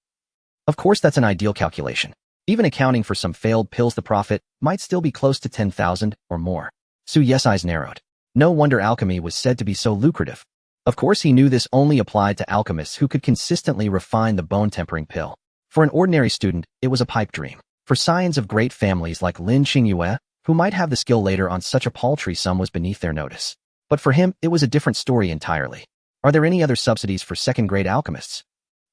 Of course, that's an ideal calculation. Even accounting for some failed pills, the profit might still be close to 10,000 or more. Suyi's eyes narrowed. No wonder alchemy was said to be so lucrative. Of course, he knew this only applied to alchemists who could consistently refine the bone tempering pill. For an ordinary student, it was a pipe dream. For scions of great families like Lin Qingyue, who might have the skill later on, such a paltry sum was beneath their notice. But for him, it was a different story entirely. Are there any other subsidies for second-grade alchemists?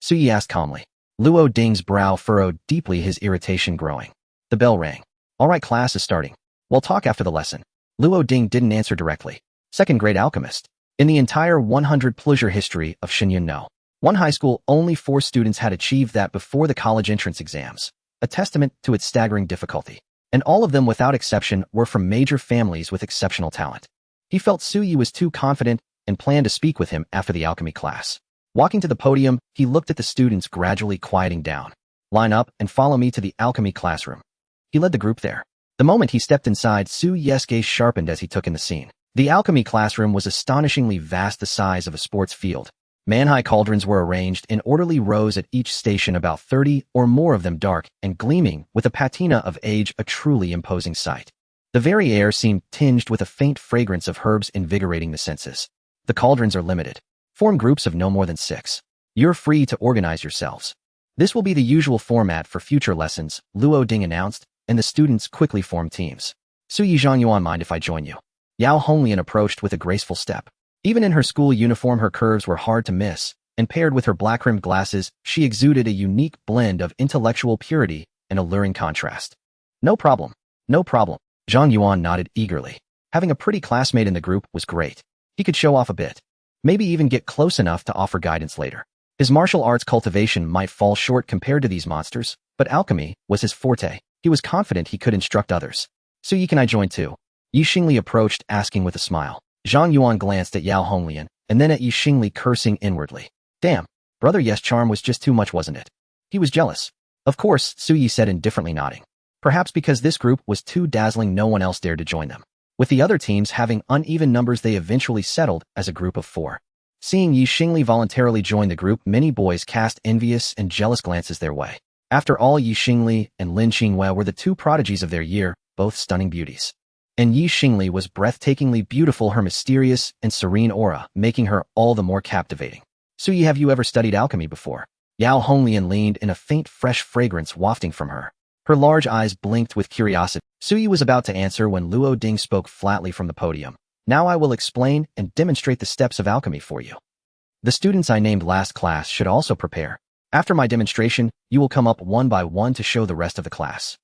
Suyi asked calmly. Luo Ding's brow furrowed deeply, his irritation growing. The bell rang. All right, class is starting. We'll talk after the lesson. Luo Ding didn't answer directly. Second grade alchemist. In the entire 100-plus-year history of Xinyun No. One high school, only 4 students had achieved that before the college entrance exams, a testament to its staggering difficulty. And all of them, without exception, were from major families with exceptional talent. He felt Suyi was too confident and planned to speak with him after the alchemy class. Walking to the podium, he looked at the students gradually quieting down. Line up and follow me to the alchemy classroom. He led the group there. The moment he stepped inside, Suyi's gaze sharpened as he took in the scene. The alchemy classroom was astonishingly vast, the size of a sports field. Man-high cauldrons were arranged in orderly rows at each station, about 30 or more of them dark and gleaming with a patina of age, a truly imposing sight. The very air seemed tinged with a faint fragrance of herbs, invigorating the senses. The cauldrons are limited. Form groups of no more than 6. You're free to organize yourselves. This will be the usual format for future lessons, Luo Ding announced, and the students quickly formed teams. Suyi Zhangyuan, mind if I join you? Yao Honglian approached with a graceful step. Even in her school uniform, her curves were hard to miss, and paired with her black-rimmed glasses, she exuded a unique blend of intellectual purity and alluring contrast. No problem. No problem. Zhang Yuan nodded eagerly. Having a pretty classmate in the group was great. He could show off a bit. Maybe even get close enough to offer guidance later. His martial arts cultivation might fall short compared to these monsters, but alchemy was his forte. He was confident he could instruct others. Suyi, can I join too? Yi Xingli approached, asking with a smile. Zhang Yuan glanced at Yao Honglian, and then at Yi Xingli, cursing inwardly. Damn, brother Yes' charm was just too much, wasn't it? He was jealous. Of course, Suyi said, indifferently nodding. Perhaps because this group was too dazzling, no one else dared to join them. With the other teams having uneven numbers, they eventually settled as a group of 4. Seeing Yi Xingli voluntarily join the group, many boys cast envious and jealous glances their way. After all, Yi Xingli and Lin Qingyue were the 2 prodigies of their year, both stunning beauties. And Yi Xingli was breathtakingly beautiful, her mysterious and serene aura making her all the more captivating. Suyi, have you ever studied alchemy before? Yao Honglian leaned in, a faint fresh fragrance wafting from her. Her large eyes blinked with curiosity. Suyi was about to answer when Luo Ding spoke flatly from the podium. Now I will explain and demonstrate the steps of alchemy for you. The students I named last class should also prepare. After my demonstration, you will come up one by one to show the rest of the class.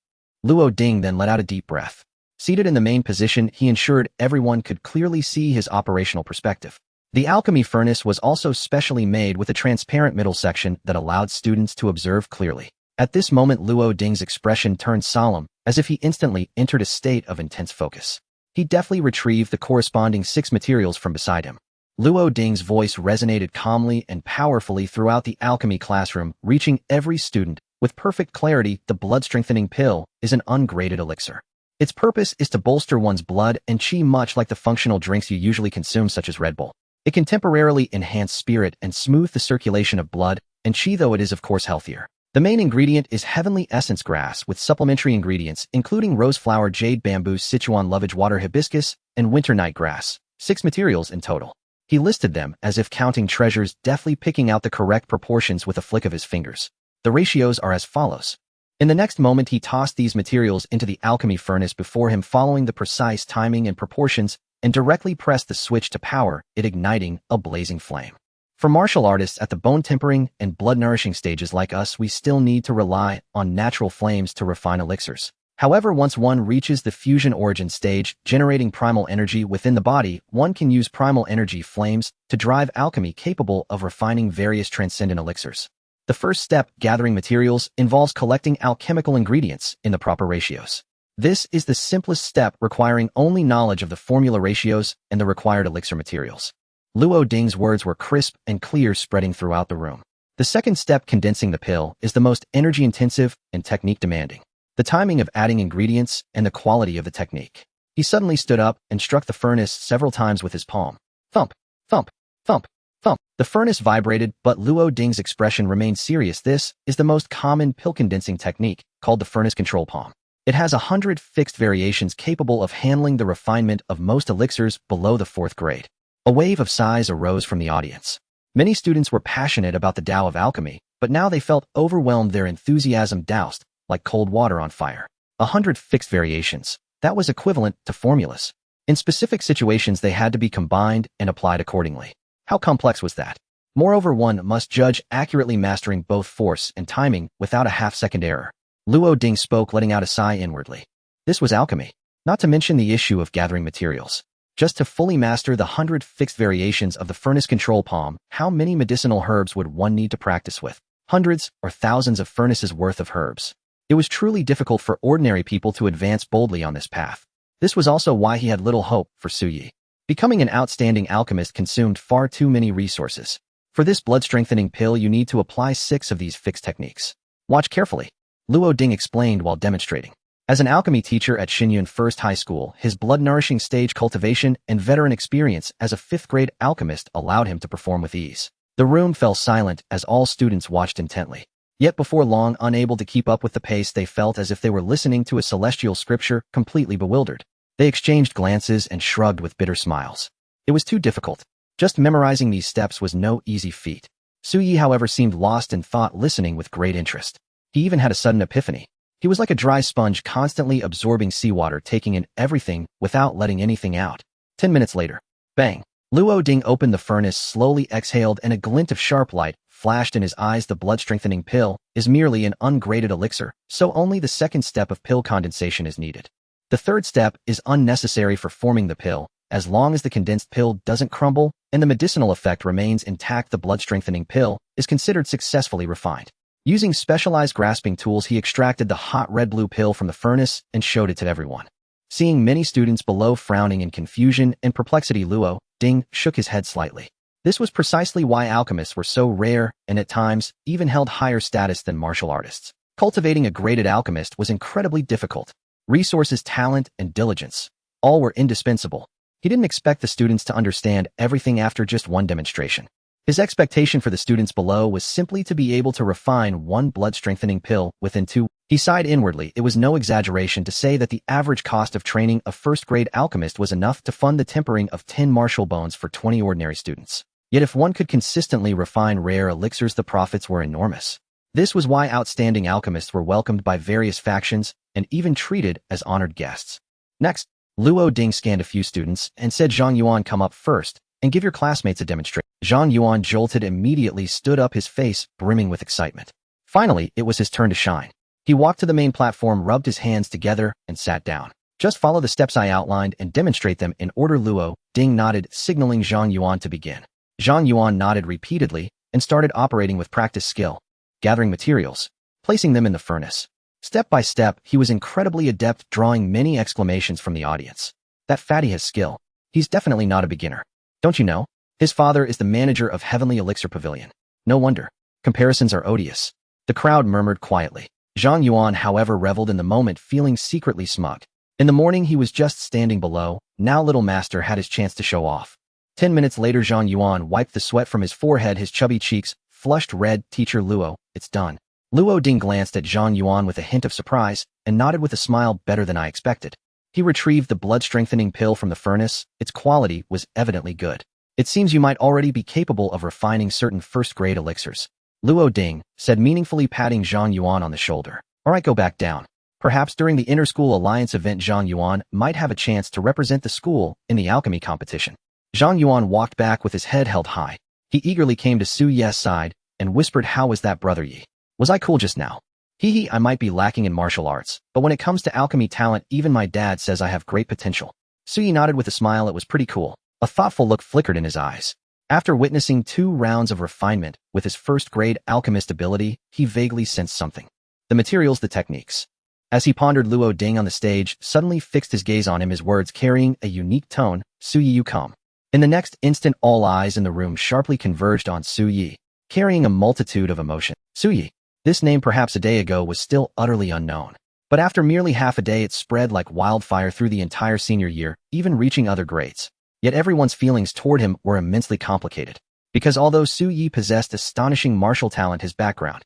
Luo Ding then let out a deep breath. Seated in the main position, he ensured everyone could clearly see his operational perspective. The alchemy furnace was also specially made with a transparent middle section that allowed students to observe clearly. At this moment, Luo Ding's expression turned solemn, as if he instantly entered a state of intense focus. He deftly retrieved the corresponding 6 materials from beside him. Luo Ding's voice resonated calmly and powerfully throughout the alchemy classroom, reaching every student with perfect clarity. The blood-strengthening pill is an ungraded elixir. Its purpose is to bolster one's blood and qi, much like the functional drinks you usually consume, such as Red Bull. It can temporarily enhance spirit and smooth the circulation of blood and qi, though it is of course healthier. The main ingredient is heavenly essence grass with supplementary ingredients including rose flower, jade, bamboo, Sichuan lovage water, hibiscus, and winter night grass. 6 materials in total. He listed them as if counting treasures, deftly picking out the correct proportions with a flick of his fingers. The ratios are as follows. In the next moment, he tossed these materials into the alchemy furnace before him, following the precise timing and proportions, and directly pressed the switch to power it, igniting a blazing flame. For martial artists at the bone-tempering and blood-nourishing stages like us, we still need to rely on natural flames to refine elixirs. However, once one reaches the fusion origin stage, generating primal energy within the body, one can use primal energy flames to drive alchemy capable of refining various transcendent elixirs. The first step, gathering materials, involves collecting alchemical ingredients in the proper ratios. This is the simplest step, requiring only knowledge of the formula ratios and the required elixir materials. Luo Ding's words were crisp and clear, spreading throughout the room. The second step, condensing the pill, is the most energy-intensive and technique-demanding. The timing of adding ingredients and the quality of the technique. He suddenly stood up and struck the furnace several times with his palm. Thump, thump, thump, thump. The furnace vibrated, but Luo Ding's expression remained serious. This is the most common pill condensing technique, called the furnace control palm. It has 100 fixed variations capable of handling the refinement of most elixirs below the 4th grade. A wave of sighs arose from the audience. Many students were passionate about the Tao of alchemy, but now they felt overwhelmed, their enthusiasm doused like cold water on fire. 100 fixed variations. That was equivalent to formulas. In specific situations, they had to be combined and applied accordingly. How complex was that? Moreover, one must judge accurately, mastering both force and timing without a half-second error. Luo Ding spoke, letting out a sigh inwardly. This was alchemy. Not to mention the issue of gathering materials. Just to fully master the 100 fixed variations of the furnace control palm, how many medicinal herbs would one need to practice with? Hundreds or thousands of furnaces worth of herbs. It was truly difficult for ordinary people to advance boldly on this path. This was also why he had little hope for Su Yi. Becoming an outstanding alchemist consumed far too many resources. For this blood-strengthening pill, you need to apply 6 of these fixed techniques. Watch carefully. Luo Ding explained while demonstrating. As an alchemy teacher at Xinyun First High School, his blood-nourishing stage cultivation and veteran experience as a 5th-grade alchemist allowed him to perform with ease. The room fell silent as all students watched intently. Yet before long, unable to keep up with the pace, they felt as if they were listening to a celestial scripture, completely bewildered. They exchanged glances and shrugged with bitter smiles. It was too difficult. Just memorizing these steps was no easy feat. Su Yi, however, seemed lost in thought, listening with great interest. He even had a sudden epiphany. He was like a dry sponge, constantly absorbing seawater, taking in everything without letting anything out. 10 minutes later, bang! Luo Ding opened the furnace, slowly exhaled, and a glint of sharp light flashed in his eyes. The blood-strengthening pill is merely an ungraded elixir, so only the 2nd step of pill condensation is needed. The 3rd step is unnecessary for forming the pill. As long as the condensed pill doesn't crumble and the medicinal effect remains intact, the blood-strengthening pill is considered successfully refined. Using specialized grasping tools, he extracted the hot red-blue pill from the furnace and showed it to everyone. Seeing many students below frowning in confusion and perplexity, Luo Ding shook his head slightly. This was precisely why alchemists were so rare and at times even held higher status than martial artists. Cultivating a graded alchemist was incredibly difficult. Resources, talent, and diligence, all were indispensable. He didn't expect the students to understand everything after just one demonstration. His expectation for the students below was simply to be able to refine one blood-strengthening pill within 2. He sighed inwardly. It was no exaggeration to say that the average cost of training a first-grade alchemist was enough to fund the tempering of 10 martial bones for 20 ordinary students. Yet if one could consistently refine rare elixirs, the profits were enormous. This was why outstanding alchemists were welcomed by various factions and even treated as honored guests. Next, Luo Ding scanned a few students and said, "Zhang Yuan, come up first and give your classmates a demonstration." Zhang Yuan jolted, immediately stood up, his face brimming with excitement. Finally, it was his turn to shine. He walked to the main platform, rubbed his hands together, and sat down. "Just follow the steps I outlined and demonstrate them in order." Luo Ding nodded, signaling Zhang Yuan to begin. Zhang Yuan nodded repeatedly and started operating with practiced skill, gathering materials, placing them in the furnace. Step by step, he was incredibly adept, drawing many exclamations from the audience. "That fatty has skill. He's definitely not a beginner. Don't you know? His father is the manager of Heavenly Elixir Pavilion. No wonder. Comparisons are odious." The crowd murmured quietly. Zhang Yuan, however, reveled in the moment, feeling secretly smug. In the morning, he was just standing below. Now little master had his chance to show off. 10 minutes later, Zhang Yuan wiped the sweat from his forehead, his chubby cheeks flushed red. "Teacher Luo, it's done." Luo Ding glanced at Zhang Yuan with a hint of surprise and nodded with a smile. "Better than I expected." He retrieved the blood-strengthening pill from the furnace. Its quality was evidently good. "It seems you might already be capable of refining certain first-grade elixirs," Luo Ding said meaningfully, patting Zhang Yuan on the shoulder. "All right, go back down. Perhaps during the Inter-School Alliance event, Zhang Yuan might have a chance to represent the school in the alchemy competition." Zhang Yuan walked back with his head held high. He eagerly came to Su Ye's side and whispered, "How was that, Brother Yi? Was I cool just now? Hee, I might be lacking in martial arts, but when it comes to alchemy talent, even my dad says I have great potential." Su Yi nodded with a smile. "It was pretty cool." A thoughtful look flickered in his eyes. After witnessing 2 rounds of refinement with his first-grade alchemist ability, he vaguely sensed something. The materials, the techniques. As he pondered, Luo Ding on the stage suddenly fixed his gaze on him, his words carrying a unique tone. "Su Yi, you come." In the next instant, all eyes in the room sharply converged on Su Yi, carrying a multitude of emotion. Su Yi. This name, perhaps a day ago, was still utterly unknown. But after merely half a day, it spread like wildfire through the entire senior year, even reaching other grades. Yet everyone's feelings toward him were immensely complicated. Because although Su Yi possessed astonishing martial talent, his background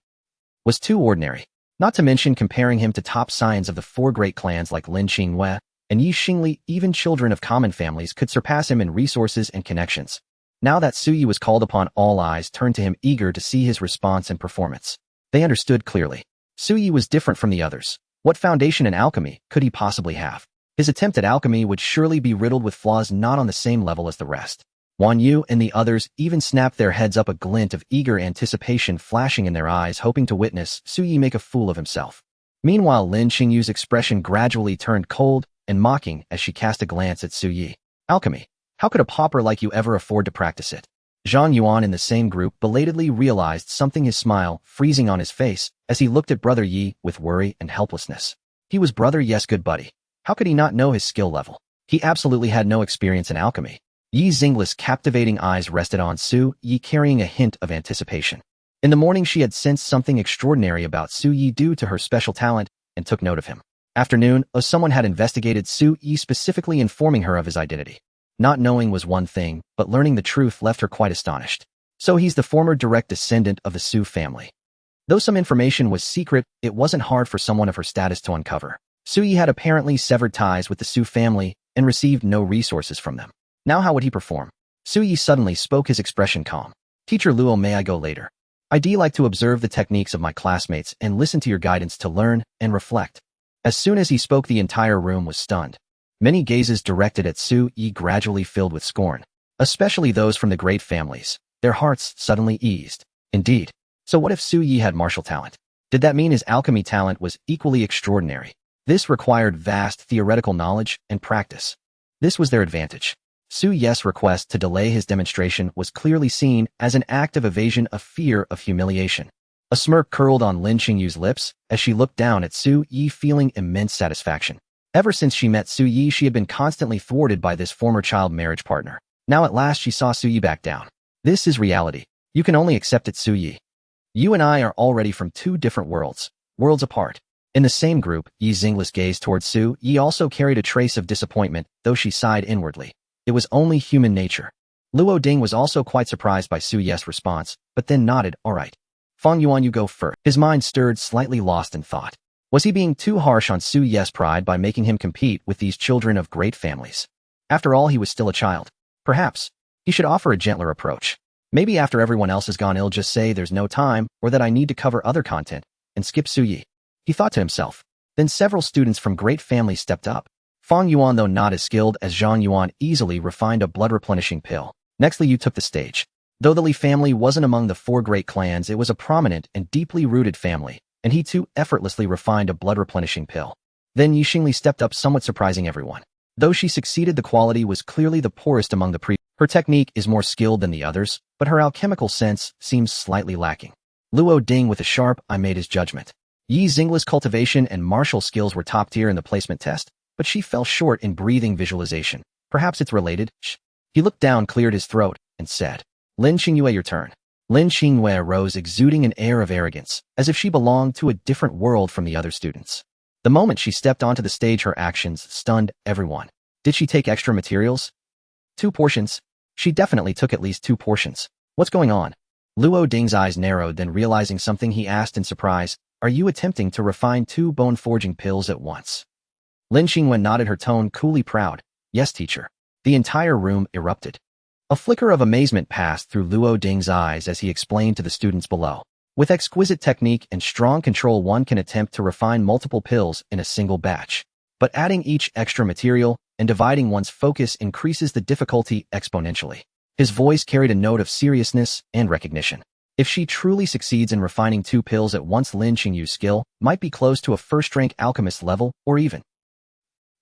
was too ordinary. Not to mention comparing him to top scions of the 4 great clans like Lin Qingyue and Yi Xingli, even children of common families could surpass him in resources and connections. Now that Su Yi was called upon, all eyes turned to him, eager to see his response and performance. They understood clearly. Su Yi was different from the others. What foundation in alchemy could he possibly have? His attempt at alchemy would surely be riddled with flaws, not on the same level as the rest. Wan Yu and the others even snapped their heads up, a glint of eager anticipation flashing in their eyes, hoping to witness Su Yi make a fool of himself. Meanwhile, Lin Qingyue's expression gradually turned cold and mocking as she cast a glance at Su Yi. Alchemy. How could a pauper like you ever afford to practice it? Zhang Yuan in the same group belatedly realized something, his smile freezing on his face as he looked at Brother Yi with worry and helplessness. He was Brother Yi's good buddy. How could he not know his skill level? He absolutely had no experience in alchemy. Yi Xingla's captivating eyes rested on Su Yi, carrying a hint of anticipation. In the morning, she had sensed something extraordinary about Su Yi due to her special talent and took note of him. Afternoon, someone had investigated Su Yi, specifically informing her of his identity. Not knowing was one thing, but learning the truth left her quite astonished. So he's the former direct descendant of the Su family. Though some information was secret, it wasn't hard for someone of her status to uncover. Su Yi had apparently severed ties with the Su family and received no resources from them. Now how would he perform? Su Yi suddenly spoke, his expression calm. Teacher Luo, may I go later? I'd like to observe the techniques of my classmates and listen to your guidance to learn and reflect. As soon as he spoke, the entire room was stunned. Many gazes directed at Su Yi gradually filled with scorn, especially those from the great families. Their hearts suddenly eased. Indeed. So what if Su Yi had martial talent? Did that mean his alchemy talent was equally extraordinary? This required vast theoretical knowledge and practice. This was their advantage. Su Yi's request to delay his demonstration was clearly seen as an act of evasion, of fear of humiliation. A smirk curled on Lin Qingyue's lips as she looked down at Su Yi, feeling immense satisfaction. Ever since she met Su Yi, she had been constantly thwarted by this former child marriage partner. Now at last she saw Su Yi back down. This is reality. You can only accept it, Su Yi. You and I are already from two different worlds apart. In the same group, Yi Xingla's gaze towards Su Yi also carried a trace of disappointment, though she sighed inwardly. It was only human nature. Luo Ding was also quite surprised by Su Yi's response, but then nodded, all right. Fang Yuan, you go first. His mind stirred, slightly lost in thought. Was he being too harsh on Su Yi's pride by making him compete with these children of great families? After all, he was still a child. Perhaps he should offer a gentler approach. Maybe after everyone else has gone, he'll just say there's no time or that I need to cover other content and skip Su Yi. He thought to himself. Then several students from great families stepped up. Fang Yuan, though not as skilled as Zhang Yuan, easily refined a blood-replenishing pill. Next, Li Yu took the stage. Though the Li family wasn't among the four great clans, it was a prominent and deeply rooted family, and he too effortlessly refined a blood-replenishing pill. Then Yi Xingli stepped up, somewhat surprising everyone. Though she succeeded, the quality was clearly the poorest among the Her technique is more skilled than the others, but her alchemical sense seems slightly lacking. Luo Ding with a sharp eye made his judgment. Yi Xingla's cultivation and martial skills were top tier in the placement test, but she fell short in breathing visualization. Perhaps it's related. Shh. He looked down, cleared his throat, and said, Lin Qingyue, your turn. Lin Qingyue rose, exuding an air of arrogance, as if she belonged to a different world from the other students. The moment she stepped onto the stage, her actions stunned everyone. Did she take extra materials? 2 portions? She definitely took at least 2 portions. What's going on? Luo Ding's eyes narrowed, then realizing something, he asked in surprise, are you attempting to refine 2 bone-forging pills at once? Lin Qingyue nodded, her tone coolly proud. Yes, teacher. The entire room erupted. A flicker of amazement passed through Luo Ding's eyes as he explained to the students below. With exquisite technique and strong control, one can attempt to refine multiple pills in a single batch. But adding each extra material and dividing one's focus increases the difficulty exponentially. His voice carried a note of seriousness and recognition. If she truly succeeds in refining 2 pills at once, Lin Qingyue's skill might be close to a first-rank alchemist level, or even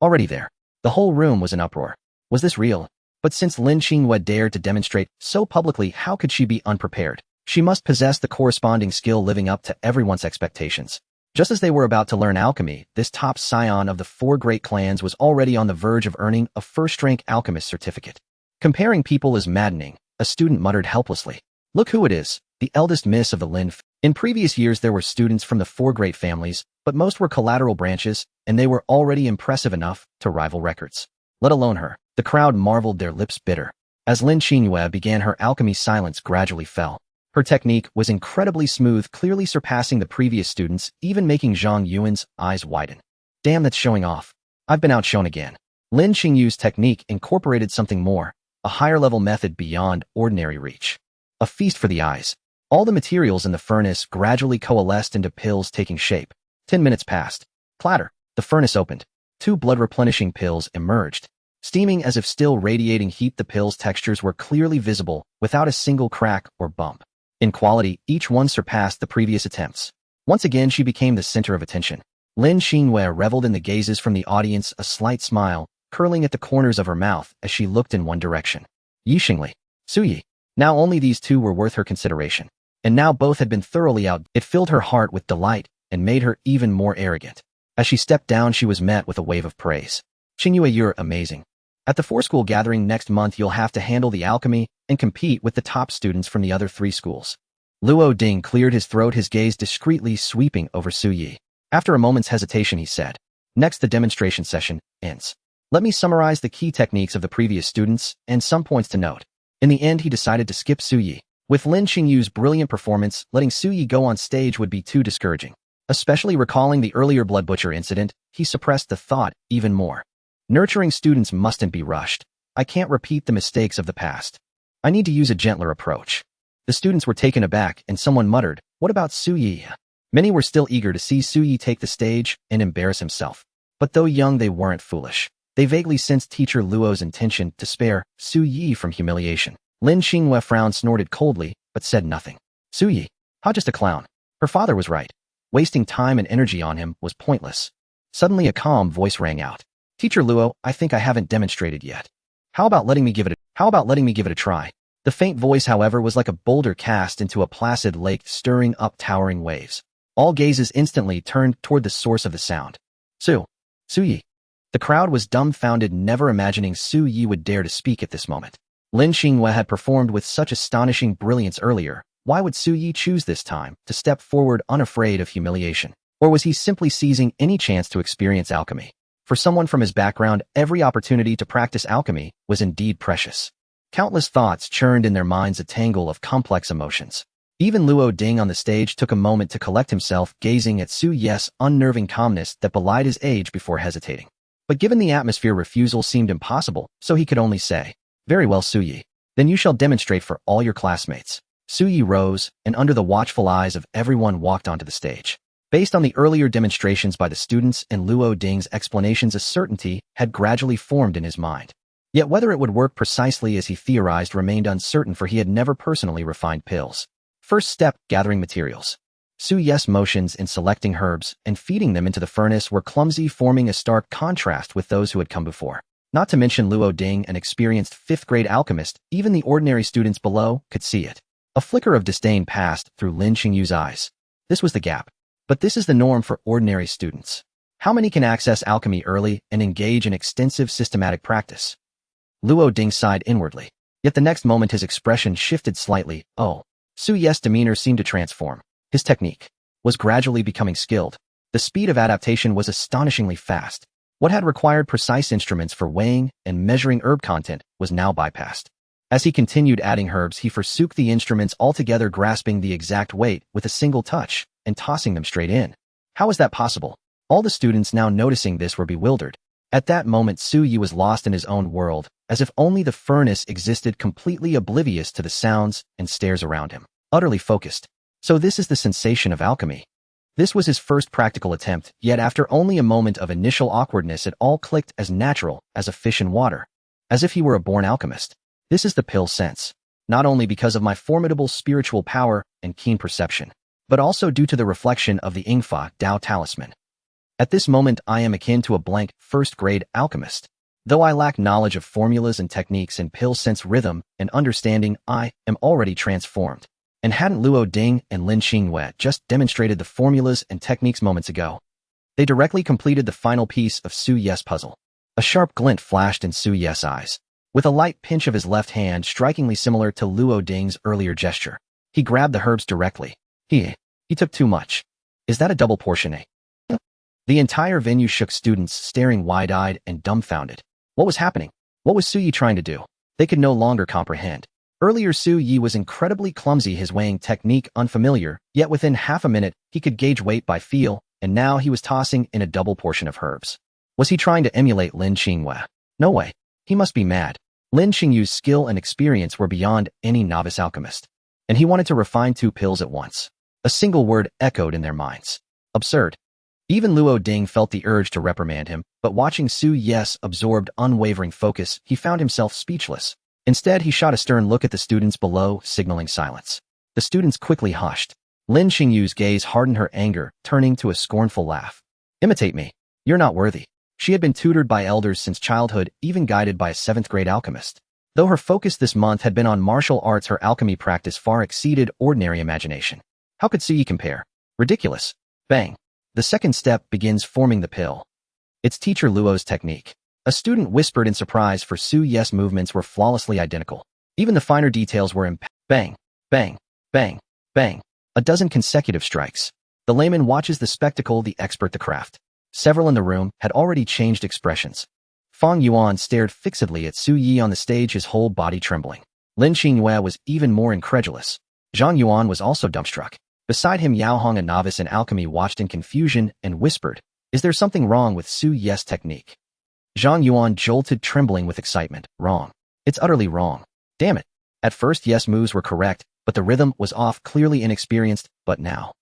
already there. The whole room was in uproar. Was this real? But since Lin Qingyue dared to demonstrate so publicly, how could she be unprepared? She must possess the corresponding skill, living up to everyone's expectations. Just as they were about to learn alchemy, this top scion of the 4 great clans was already on the verge of earning a first-rank alchemist certificate. Comparing people is maddening, a student muttered helplessly. Look who it is, the eldest miss of the Lin. In previous years there were students from the 4 great families, but most were collateral branches, and they were already impressive enough to rival records. Let alone her. The crowd marveled, their lips bitter. As Lin Qingyue began her alchemy, silence gradually fell. Her technique was incredibly smooth, clearly surpassing the previous students, even making Zhang Yuan's eyes widen. Damn, that's showing off. I've been outshone again. Lin Qingyue's technique incorporated something more, a higher-level method beyond ordinary reach. A feast for the eyes. All the materials in the furnace gradually coalesced into pills, taking shape. 10 minutes passed. Clatter. The furnace opened. 2 blood-replenishing pills emerged. Steaming as if still radiating heat, the pill's textures were clearly visible, without a single crack or bump. In quality, each one surpassed the previous attempts. Once again, she became the center of attention. Lin Qingyue reveled in the gazes from the audience, a slight smile curling at the corners of her mouth as she looked in one direction. Yixingli, Suyi. Now only these two were worth her consideration. And now both had been thoroughly out. It filled her heart with delight and made her even more arrogant. As she stepped down, she was met with a wave of praise. Qingyue, you're amazing. At the four-school gathering next month, you'll have to handle the alchemy and compete with the top students from the other 3 schools. Luo Ding cleared his throat, his gaze discreetly sweeping over Suyi. After a moment's hesitation, he said, "Next, the demonstration session ends. Let me summarize the key techniques of the previous students and some points to note." In the end, he decided to skip Suyi. With Lin Qingyue's brilliant performance, letting Suyi go on stage would be too discouraging. Especially recalling the earlier Blood Butcher incident, he suppressed the thought even more. Nurturing students mustn't be rushed. I can't repeat the mistakes of the past. I need to use a gentler approach. The students were taken aback and someone muttered, "What about Suyi?" Many were still eager to see Suyi take the stage and embarrass himself. But though young, they weren't foolish. They vaguely sensed teacher Luo's intention to spare Suyi from humiliation. Lin Qingyue frowned, snorted coldly, but said nothing. Suyi, how just a clown. Her father was right. Wasting time and energy on him was pointless. Suddenly a calm voice rang out. "Teacher Luo, I think I haven't demonstrated yet. How about letting me give it a try?" The faint voice, however, was like a boulder cast into a placid lake, stirring up towering waves. All gazes instantly turned toward the source of the sound. Suyi. The crowd was dumbfounded, never imagining Suyi would dare to speak at this moment. Lin Qingyue had performed with such astonishing brilliance earlier. Why would Suyi choose this time to step forward unafraid of humiliation? Or was he simply seizing any chance to experience alchemy? For someone from his background, every opportunity to practice alchemy was indeed precious. Countless thoughts churned in their minds, a tangle of complex emotions. Even Luo Ding on the stage took a moment to collect himself, gazing at Suyi's unnerving calmness that belied his age before hesitating. But given the atmosphere, refusal seemed impossible, so he could only say, "Very well, Suyi. Then you shall demonstrate for all your classmates." Suyi rose, and under the watchful eyes of everyone walked onto the stage. Based on the earlier demonstrations by the students and Luo Ding's explanations, a certainty had gradually formed in his mind. Yet whether it would work precisely as he theorized remained uncertain, for he had never personally refined pills. First step, gathering materials. Suyi's motions in selecting herbs and feeding them into the furnace were clumsy, forming a stark contrast with those who had come before. Not to mention Luo Ding, an experienced 5th-grade alchemist, even the ordinary students below could see it. A flicker of disdain passed through Lin Qingyue's eyes. This was the gap. But this is the norm for ordinary students. How many can access alchemy early and engage in extensive systematic practice? Luo Ding sighed inwardly. Yet the next moment his expression shifted slightly. Suyi's demeanor seemed to transform. His technique was gradually becoming skilled. The speed of adaptation was astonishingly fast. What had required precise instruments for weighing and measuring herb content was now bypassed. As he continued adding herbs, he forsook the instruments altogether, grasping the exact weight with a single touch and tossing them straight in. How was that possible? All the students, now noticing this, were bewildered. At that moment, Suyi was lost in his own world, as if only the furnace existed, completely oblivious to the sounds and stares around him. Utterly focused. So this is the sensation of alchemy. This was his first practical attempt, yet after only a moment of initial awkwardness, it all clicked as natural as a fish in water. As if he were a born alchemist. This is the pill sense. Not only because of my formidable spiritual power and keen perception, but also due to the reflection of the Ingfa Dao talisman. At this moment, I am akin to a blank, 1st-grade alchemist. Though I lack knowledge of formulas and techniques in pill sense rhythm and understanding, I am already transformed. And hadn't Luo Ding and Lin Qingyue just demonstrated the formulas and techniques moments ago? They directly completed the final piece of Suyi's puzzle. A sharp glint flashed in Suyi's eyes. With a light pinch of his left hand, strikingly similar to Luo Ding's earlier gesture, he grabbed the herbs directly. He took too much. Is that a double portion, eh? The entire venue shook, students staring wide-eyed and dumbfounded. What was happening? What was Suyi trying to do? They could no longer comprehend. Earlier, Suyi was incredibly clumsy, his weighing technique unfamiliar, yet within half a minute, he could gauge weight by feel, and now he was tossing in a double portion of herbs. Was he trying to emulate Lin Qingyue? No way. He must be mad. Lin Qingyue's skill and experience were beyond any novice alchemist. And he wanted to refine 2 pills at once. A single word echoed in their minds. Absurd. Even Luo Ding felt the urge to reprimand him, but watching Su Yes absorbed unwavering focus, he found himself speechless. Instead, he shot a stern look at the students below, signaling silence. The students quickly hushed. Lin Qingyue's gaze hardened her anger, turning to a scornful laugh. Imitate me. You're not worthy. She had been tutored by elders since childhood, even guided by a 7th-grade alchemist. Though her focus this month had been on martial arts, her alchemy practice far exceeded ordinary imagination. How could Suyi compare? Ridiculous. Bang. The second step begins forming the pill. It's teacher Luo's technique. A student whispered in surprise, for Su Yes' movements were flawlessly identical. Even the finer details were bang, bang, bang, bang. A dozen consecutive strikes. The layman watches the spectacle, the expert the craft. Several in the room had already changed expressions. Fang Yuan stared fixedly at Su Yi on the stage, his whole body trembling. Lin Qingyue was even more incredulous. Zhang Yuan was also dumbstruck. Beside him, Yao Hong, a novice in alchemy, watched in confusion and whispered, "Is there something wrong with Su Yes' technique?" Zhang Yuan jolted, trembling with excitement. Wrong. It's utterly wrong. Damn it. At first, Yes' moves were correct, but the rhythm was off, clearly inexperienced, but now.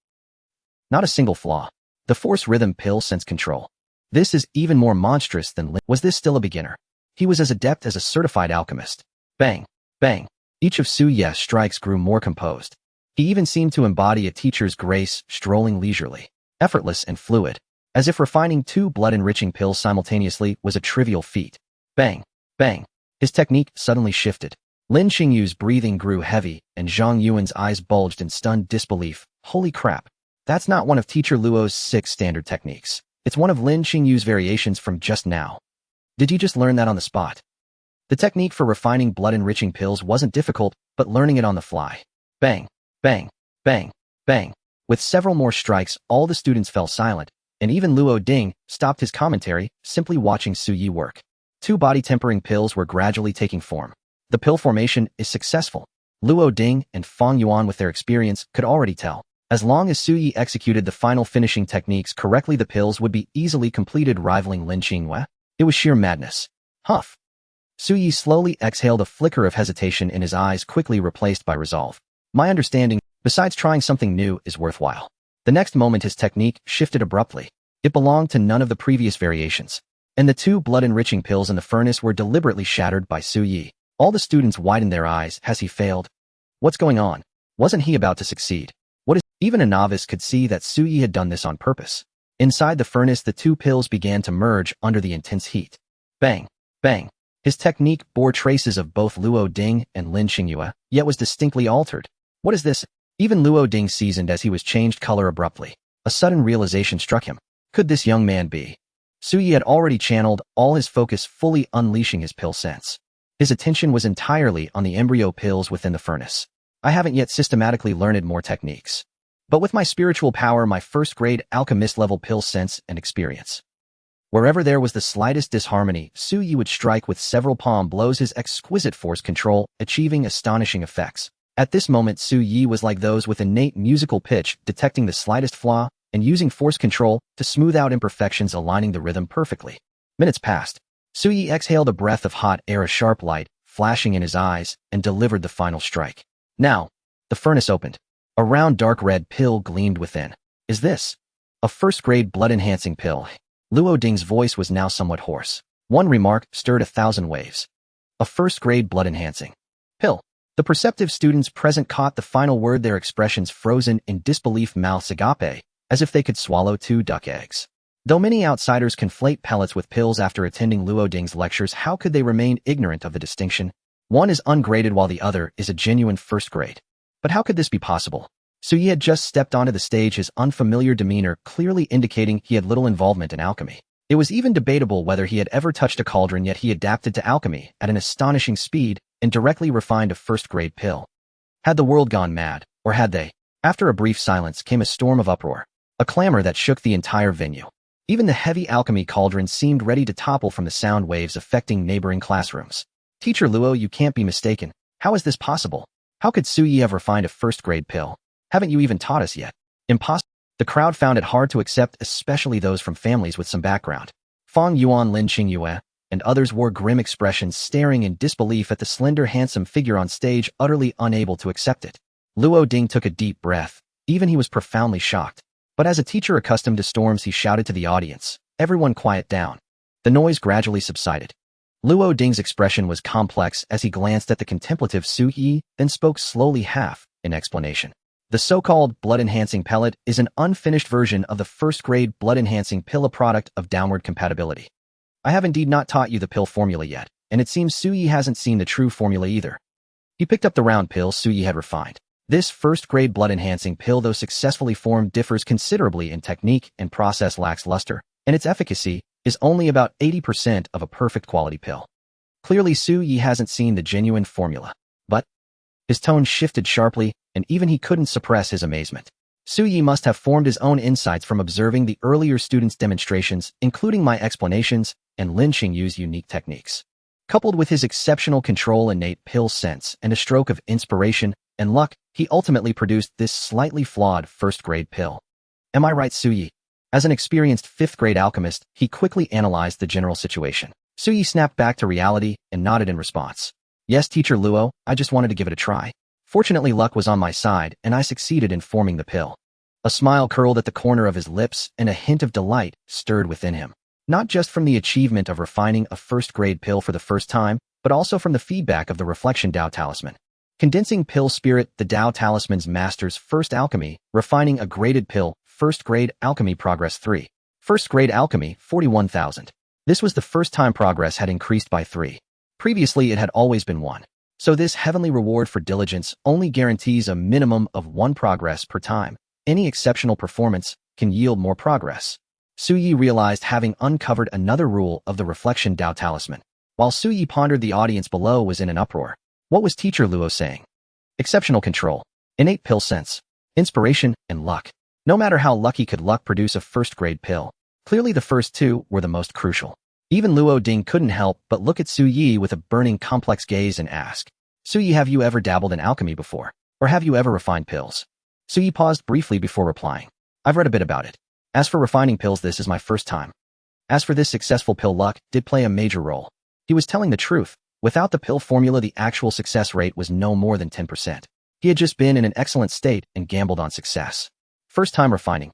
Not a single flaw. The force rhythm pill sensed control. This is even more monstrous than Lin. Was this still a beginner? He was as adept as a certified alchemist. Bang, bang. Each of Su Yes' strikes grew more composed. He even seemed to embody a teacher's grace, strolling leisurely, effortless and fluid, as if refining 2 blood-enriching pills simultaneously was a trivial feat. Bang, bang. His technique suddenly shifted. Lin Qingyue's breathing grew heavy, and Zhang Yuan's eyes bulged in stunned disbelief. Holy crap. That's not one of teacher Luo's 6 standard techniques. It's one of Lin Qingyue's variations from just now. Did you just learn that on the spot? The technique for refining blood-enriching pills wasn't difficult, but learning it on the fly. Bang, bang, bang, bang. With several more strikes, all the students fell silent, and even Luo Ding stopped his commentary, simply watching Su Yi work. 2 body-tempering pills were gradually taking form. The pill formation is successful. Luo Ding and Fang Yuan, with their experience, could already tell. As long as Su Yi executed the final finishing techniques correctly, the pills would be easily completed, rivaling Lin Qingyue. It was sheer madness. Huff. Su Yi slowly exhaled, a flicker of hesitation in his eyes quickly replaced by resolve. My understanding, besides trying something new, is worthwhile. The next moment his technique shifted abruptly. It belonged to none of the previous variations. And the 2 blood-enriching pills in the furnace were deliberately shattered by Su Yi. All the students widened their eyes. Has he failed? What's going on? Wasn't he about to succeed? Even a novice could see that Su Yi had done this on purpose. Inside the furnace, the 2 pills began to merge under the intense heat. Bang, bang. His technique bore traces of both Luo Ding and Lin Qingyue, yet was distinctly altered. What is this? Even Luo Ding seasoned as he was changed color abruptly. A sudden realization struck him. Could this young man be? Su Yi had already channeled all his focus, fully unleashing his pill sense. His attention was entirely on the embryo pills within the furnace. I haven't yet systematically learned more techniques. But with my spiritual power, my 1st-grade alchemist-level pill sense and experience. Wherever there was the slightest disharmony, Su Yi would strike with several palm blows, his exquisite force control, achieving astonishing effects. At this moment, Su Yi was like those with innate musical pitch, detecting the slightest flaw and using force control to smooth out imperfections, aligning the rhythm perfectly. Minutes passed. Su Yi exhaled a breath of hot air, a sharp light flashing in his eyes, and delivered the final strike. Now, the furnace opened. A round dark red pill gleamed within. Is this a 1st-grade blood-enhancing pill? Luo Ding's voice was now somewhat hoarse. One remark stirred 1,000 waves. A 1st-grade blood-enhancing pill. The perceptive students present caught the final word, their expressions frozen in disbelief, mouths agape, as if they could swallow 2 duck eggs. Though many outsiders conflate pellets with pills after attending Luo Ding's lectures, how could they remain ignorant of the distinction? One is ungraded while the other is a genuine 1st grade. But how could this be possible? Su Yi had just stepped onto the stage, his unfamiliar demeanor clearly indicating he had little involvement in alchemy. It was even debatable whether he had ever touched a cauldron, yet he adapted to alchemy at an astonishing speed and directly refined a 1st-grade pill. Had the world gone mad, or had they? After a brief silence came a storm of uproar, a clamor that shook the entire venue. Even the heavy alchemy cauldron seemed ready to topple from the sound waves affecting neighboring classrooms. Teacher Luo, you can't be mistaken. How is this possible? How could Su Yi have refined a 1st-grade pill? Haven't you even taught us yet? Impossible. The crowd found it hard to accept, especially those from families with some background. Fang Yuan, Lin Qingyue, and others wore grim expressions, staring in disbelief at the slender, handsome figure on stage, utterly unable to accept it. Luo Ding took a deep breath. Even he was profoundly shocked. But as a teacher accustomed to storms, he shouted to the audience, "Everyone quiet down." The noise gradually subsided. Luo Ding's expression was complex as he glanced at the contemplative Su Yi, then spoke slowly half in explanation. The so-called blood-enhancing pellet is an unfinished version of the first-grade blood-enhancing pill, a product of downward compatibility. I have indeed not taught you the pill formula yet, and it seems Su Yi hasn't seen the true formula either. He picked up the round pill Su Yi had refined. This first-grade blood-enhancing pill, though successfully formed, differs considerably in technique and process, lacks luster, and its efficacy is only about 80% of a perfect quality pill. Clearly, Su Yi hasn't seen the genuine formula. But his tone shifted sharply, and even he couldn't suppress his amazement. Su Yi must have formed his own insights from observing the earlier students' demonstrations, including my explanations and Lin Qingyue's unique techniques. Coupled with his exceptional control, innate pill sense, and a stroke of inspiration and luck, he ultimately produced this slightly flawed first-grade pill. Am I right, Su Yi? As an experienced fifth-grade alchemist, he quickly analyzed the general situation. Su Yi snapped back to reality and nodded in response. Yes, Teacher Luo, I just wanted to give it a try. Fortunately, luck was on my side, and I succeeded in forming the pill. A smile curled at the corner of his lips, and a hint of delight stirred within him. Not just from the achievement of refining a first-grade pill for the first time, but also from the feedback of the Reflection Tao Talisman. Condensing pill spirit, the Tao Talisman's master's first alchemy, refining a graded pill, first-grade alchemy progress 3. First-grade alchemy, 41,000. This was the first time progress had increased by 3. Previously, it had always been 1. So this heavenly reward for diligence only guarantees a minimum of 1 progress per time. Any exceptional performance can yield more progress. Su Yi realized having uncovered another rule of the Reflection Tao Talisman. While Su Yi pondered, the audience below was in an uproar. What was Teacher Luo saying? Exceptional control, innate pill sense, inspiration, and luck. No matter how lucky could luck produce a first-grade pill. Clearly the first two were the most crucial. Even Luo Ding couldn't help but look at Su Yi with a burning, complex gaze and ask, Su Yi, have you ever dabbled in alchemy before? Or have you ever refined pills? Su Yi paused briefly before replying. I've read a bit about it. As for refining pills, this is my first time. As for this successful pill, luck did play a major role. He was telling the truth. Without the pill formula, the actual success rate was no more than 10%. He had just been in an excellent state and gambled on success. First time refining.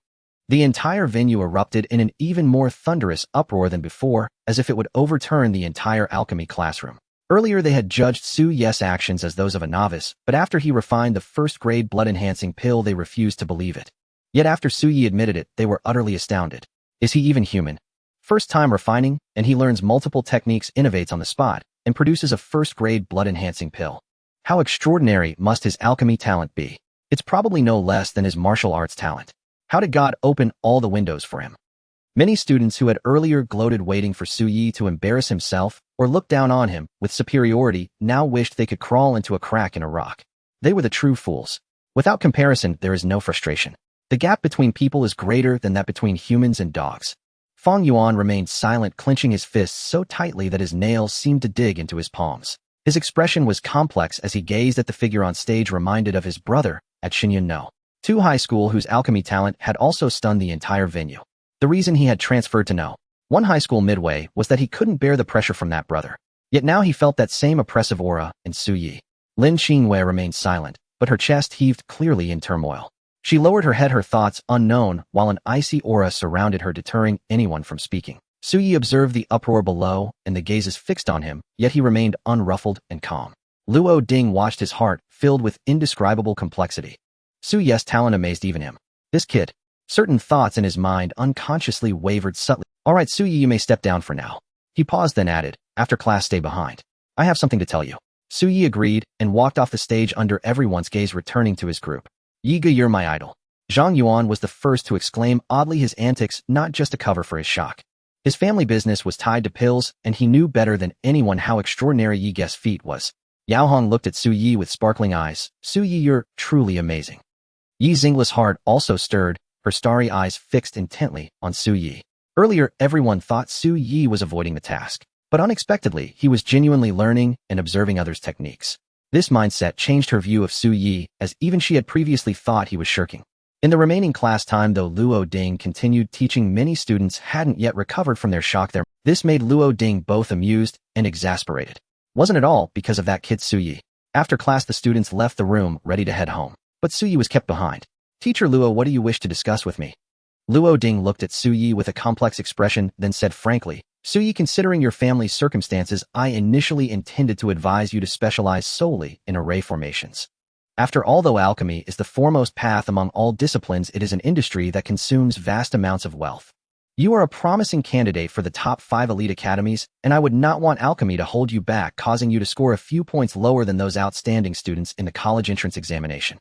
The entire venue erupted in an even more thunderous uproar than before, as if it would overturn the entire alchemy classroom. Earlier they had judged Su Yi's actions as those of a novice, but after he refined the first-grade blood-enhancing pill, they refused to believe it. Yet after Su Yi admitted it, they were utterly astounded. Is he even human? First time refining, and he learns multiple techniques, innovates on the spot, and produces a first-grade blood-enhancing pill. How extraordinary must his alchemy talent be? It's probably no less than his martial arts talent. How did God open all the windows for him? Many students who had earlier gloated waiting for Su Yi to embarrass himself or look down on him with superiority now wished they could crawl into a crack in a rock. They were the true fools. Without comparison, there is no frustration. The gap between people is greater than that between humans and dogs. Feng Yuan remained silent, clenching his fists so tightly that his nails seemed to dig into his palms. His expression was complex as he gazed at the figure on stage, reminded of his brother at Xinyun No. 2 high school, whose alchemy talent had also stunned the entire venue. The reason he had transferred to No. 1 high school midway was that he couldn't bear the pressure from that brother. Yet now he felt that same oppressive aura in Su Yi. Lin Qingyue remained silent, but her chest heaved clearly in turmoil. She lowered her head, her thoughts unknown, while an icy aura surrounded her, deterring anyone from speaking. Su Yi observed the uproar below and the gazes fixed on him, yet he remained unruffled and calm. Luo Ding watched, his heart filled with indescribable complexity. Su Yi's talent amazed even him. This kid. Certain thoughts in his mind unconsciously wavered subtly. All right, Su Yi, you may step down for now. He paused, then added, after class, stay behind. I have something to tell you. Su Yi agreed and walked off the stage under everyone's gaze, returning to his group. Yiga, you're my idol. Zhang Yuan was the first to exclaim, oddly his antics not just a cover for his shock. His family business was tied to pills, and he knew better than anyone how extraordinary Yiga's feat was. Yao Hong looked at Su Yi with sparkling eyes. Su Yi, you're truly amazing. Yi Xingla's heart also stirred, her starry eyes fixed intently on Su Yi. Earlier, everyone thought Su Yi was avoiding the task, but unexpectedly, he was genuinely learning and observing others' techniques. This mindset changed her view of Su Yi, as even she had previously thought he was shirking. In the remaining class time, though, Luo Ding continued teaching, many students hadn't yet recovered from their shock. This made Luo Ding both amused and exasperated. Wasn't it all because of that kid Su Yi? After class, the students left the room, ready to head home. But Su Yi was kept behind. Teacher Luo, what do you wish to discuss with me? Luo Ding looked at Su Yi with a complex expression, then said frankly, Su Yi, considering your family's circumstances, I initially intended to advise you to specialize solely in array formations. After all, though alchemy is the foremost path among all disciplines, it is an industry that consumes vast amounts of wealth. You are a promising candidate for the top 5 elite academies, and I would not want alchemy to hold you back, causing you to score a few points lower than those outstanding students in the college entrance examination.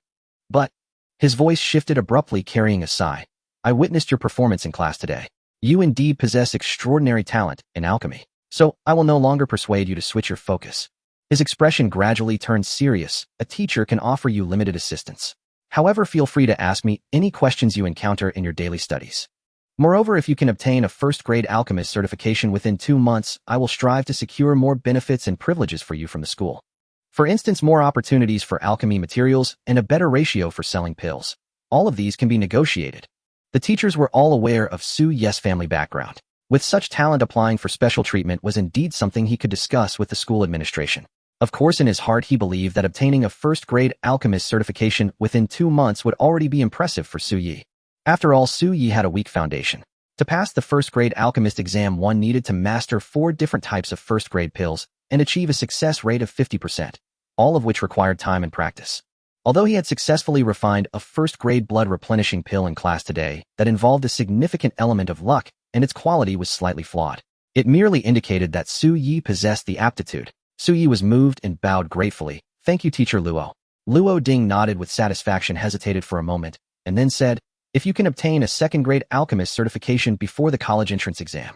But, his voice shifted abruptly, carrying a sigh. I witnessed your performance in class today. You indeed possess extraordinary talent in alchemy, so I will no longer persuade you to switch your focus. His expression gradually turned serious. A teacher can offer you limited assistance. However, feel free to ask me any questions you encounter in your daily studies. Moreover, if you can obtain a first-grade alchemist certification within 2 months, I will strive to secure more benefits and privileges for you from the school. For instance, more opportunities for alchemy materials and a better ratio for selling pills. All of these can be negotiated. The teachers were all aware of Su Yi's family background. With such talent, applying for special treatment was indeed something he could discuss with the school administration. Of course, in his heart, he believed that obtaining a first-grade alchemist certification within 2 months would already be impressive for Su Yi. After all, Su Yi had a weak foundation. To pass the first-grade alchemist exam, one needed to master 4 different types of first-grade pills and achieve a success rate of 50%, all of which required time and practice. Although he had successfully refined a first-grade blood-replenishing pill in class today that involved a significant element of luck, and its quality was slightly flawed, it merely indicated that Su Yi possessed the aptitude. Su Yi was moved and bowed gratefully. Thank you, Teacher Luo. Luo Ding nodded with satisfaction, hesitated for a moment, and then said, if you can obtain a second-grade alchemist certification before the college entrance exam,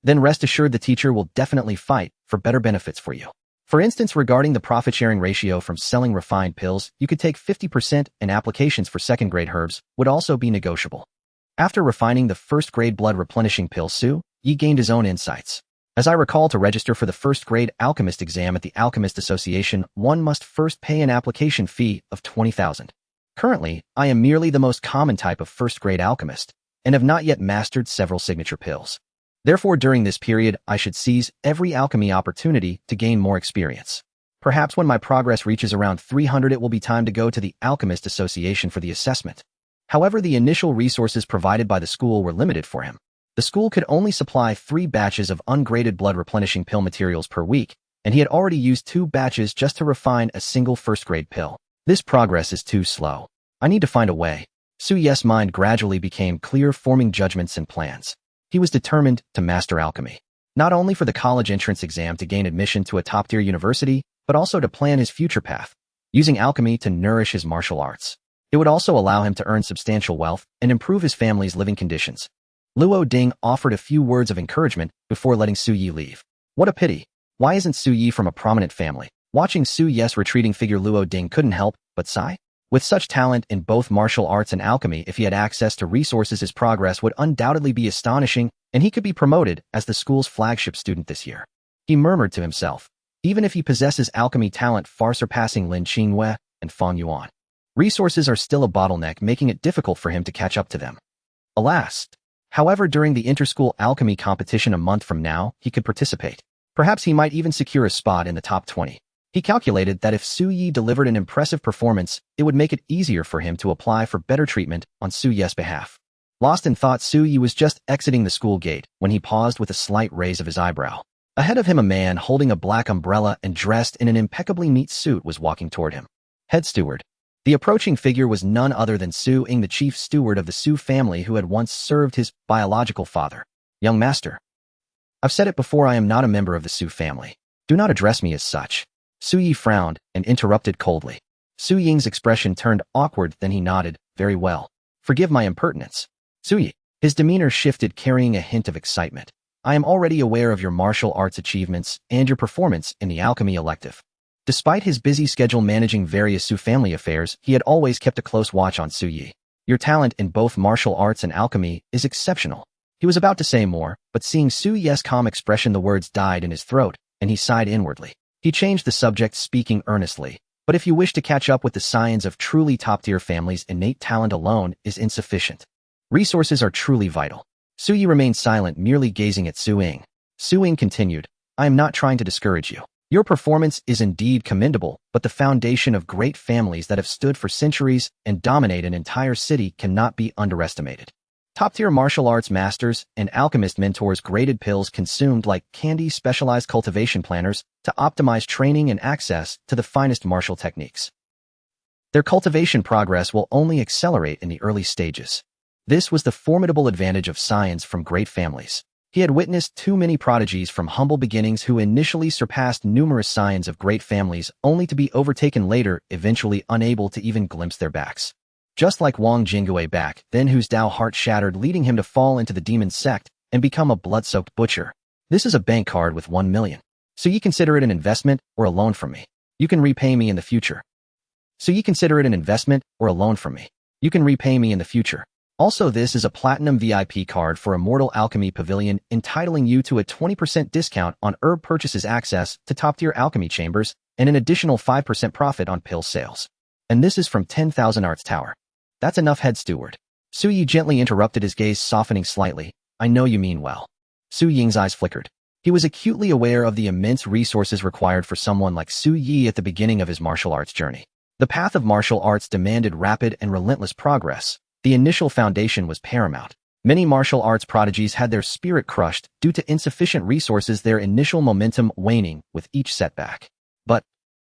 then rest assured the teacher will definitely fight for better benefits for you. For instance, regarding the profit-sharing ratio from selling refined pills, you could take 50%, and applications for second-grade herbs would also be negotiable. After refining the first-grade blood-replenishing pill, Su Yi gained his own insights. As I recall, to register for the first-grade alchemist exam at the Alchemist Association, one must first pay an application fee of 20,000. Currently, I am merely the most common type of first-grade alchemist, and have not yet mastered several signature pills. Therefore, during this period, I should seize every alchemy opportunity to gain more experience. Perhaps when my progress reaches around 300, it will be time to go to the Alchemist Association for the assessment. However, the initial resources provided by the school were limited for him. The school could only supply 3 batches of ungraded blood-replenishing pill materials per week, and he had already used 2 batches just to refine a single first-grade pill. This progress is too slow. I need to find a way. Su Yi's mind gradually became clear, forming judgments and plans. He was determined to master alchemy, not only for the college entrance exam to gain admission to a top-tier university, but also to plan his future path, using alchemy to nourish his martial arts. It would also allow him to earn substantial wealth and improve his family's living conditions. Luo Ding offered a few words of encouragement before letting Su Yi leave. What a pity. Why isn't Su Yi from a prominent family? Watching Su Yi's retreating figure, Luo Ding couldn't help but sigh. With such talent in both martial arts and alchemy, if he had access to resources, his progress would undoubtedly be astonishing, and he could be promoted as the school's flagship student this year. He murmured to himself, even if he possesses alchemy talent far surpassing Lin Qingyue and Fang Yuan, resources are still a bottleneck, making it difficult for him to catch up to them. Alas! However, during the inter-school alchemy competition a month from now, he could participate. Perhaps he might even secure a spot in the top 20. He calculated that if Su Yi delivered an impressive performance, it would make it easier for him to apply for better treatment on Su Yi's behalf. Lost in thought, Su Yi was just exiting the school gate when he paused with a slight raise of his eyebrow. Ahead of him, a man holding a black umbrella and dressed in an impeccably neat suit was walking toward him. Head steward. The approaching figure was none other than Su Ying, the chief steward of the Su family who had once served his biological father. Young master. I've said it before, I am not a member of the Su family. Do not address me as such. Su Yi frowned and interrupted coldly. Su Ying's expression turned awkward, then he nodded. Very well. Forgive my impertinence. Su Yi. His demeanor shifted, carrying a hint of excitement. I am already aware of your martial arts achievements and your performance in the alchemy elective. Despite his busy schedule managing various Su family affairs, he had always kept a close watch on Su Yi. Your talent in both martial arts and alchemy is exceptional. He was about to say more, but seeing Su Yi's calm expression, the words died in his throat, and he sighed inwardly. He changed the subject, speaking earnestly. But if you wish to catch up with the scions of truly top-tier families, innate talent alone is insufficient. Resources are truly vital. Su Yi remained silent, merely gazing at Su Ying. Su Ying continued, I am not trying to discourage you. Your performance is indeed commendable, but the foundation of great families that have stood for centuries and dominate an entire city cannot be underestimated. Top-tier martial arts masters and alchemist mentors graded pills consumed like candy specialized cultivation planners to optimize training and access to the finest martial techniques. Their cultivation progress will only accelerate in the early stages. This was the formidable advantage of science from great families. He had witnessed too many prodigies from humble beginnings who initially surpassed numerous scions of great families only to be overtaken later, eventually unable to even glimpse their backs. Just like Lin Qingyue back then, whose Tao heart shattered, leading him to fall into the demon sect and become a blood-soaked butcher. This is a bank card with 1 million. So you consider it an investment or a loan from me. You can repay me in the future. So you consider it an investment or a loan from me. You can repay me in the future. Also, this is a platinum VIP card for Immortal Alchemy Pavilion, entitling you to a 20% discount on herb purchases, access to top-tier alchemy chambers, and an additional 5% profit on pill sales. And this is from 10,000 Arts Tower. That's enough, head steward. Su Yi gently interrupted, his gaze softening slightly. I know you mean well. Su Ying's eyes flickered. He was acutely aware of the immense resources required for someone like Su Yi at the beginning of his martial arts journey. The path of martial arts demanded rapid and relentless progress. The initial foundation was paramount. Many martial arts prodigies had their spirit crushed due to insufficient resources, their initial momentum waning with each setback. But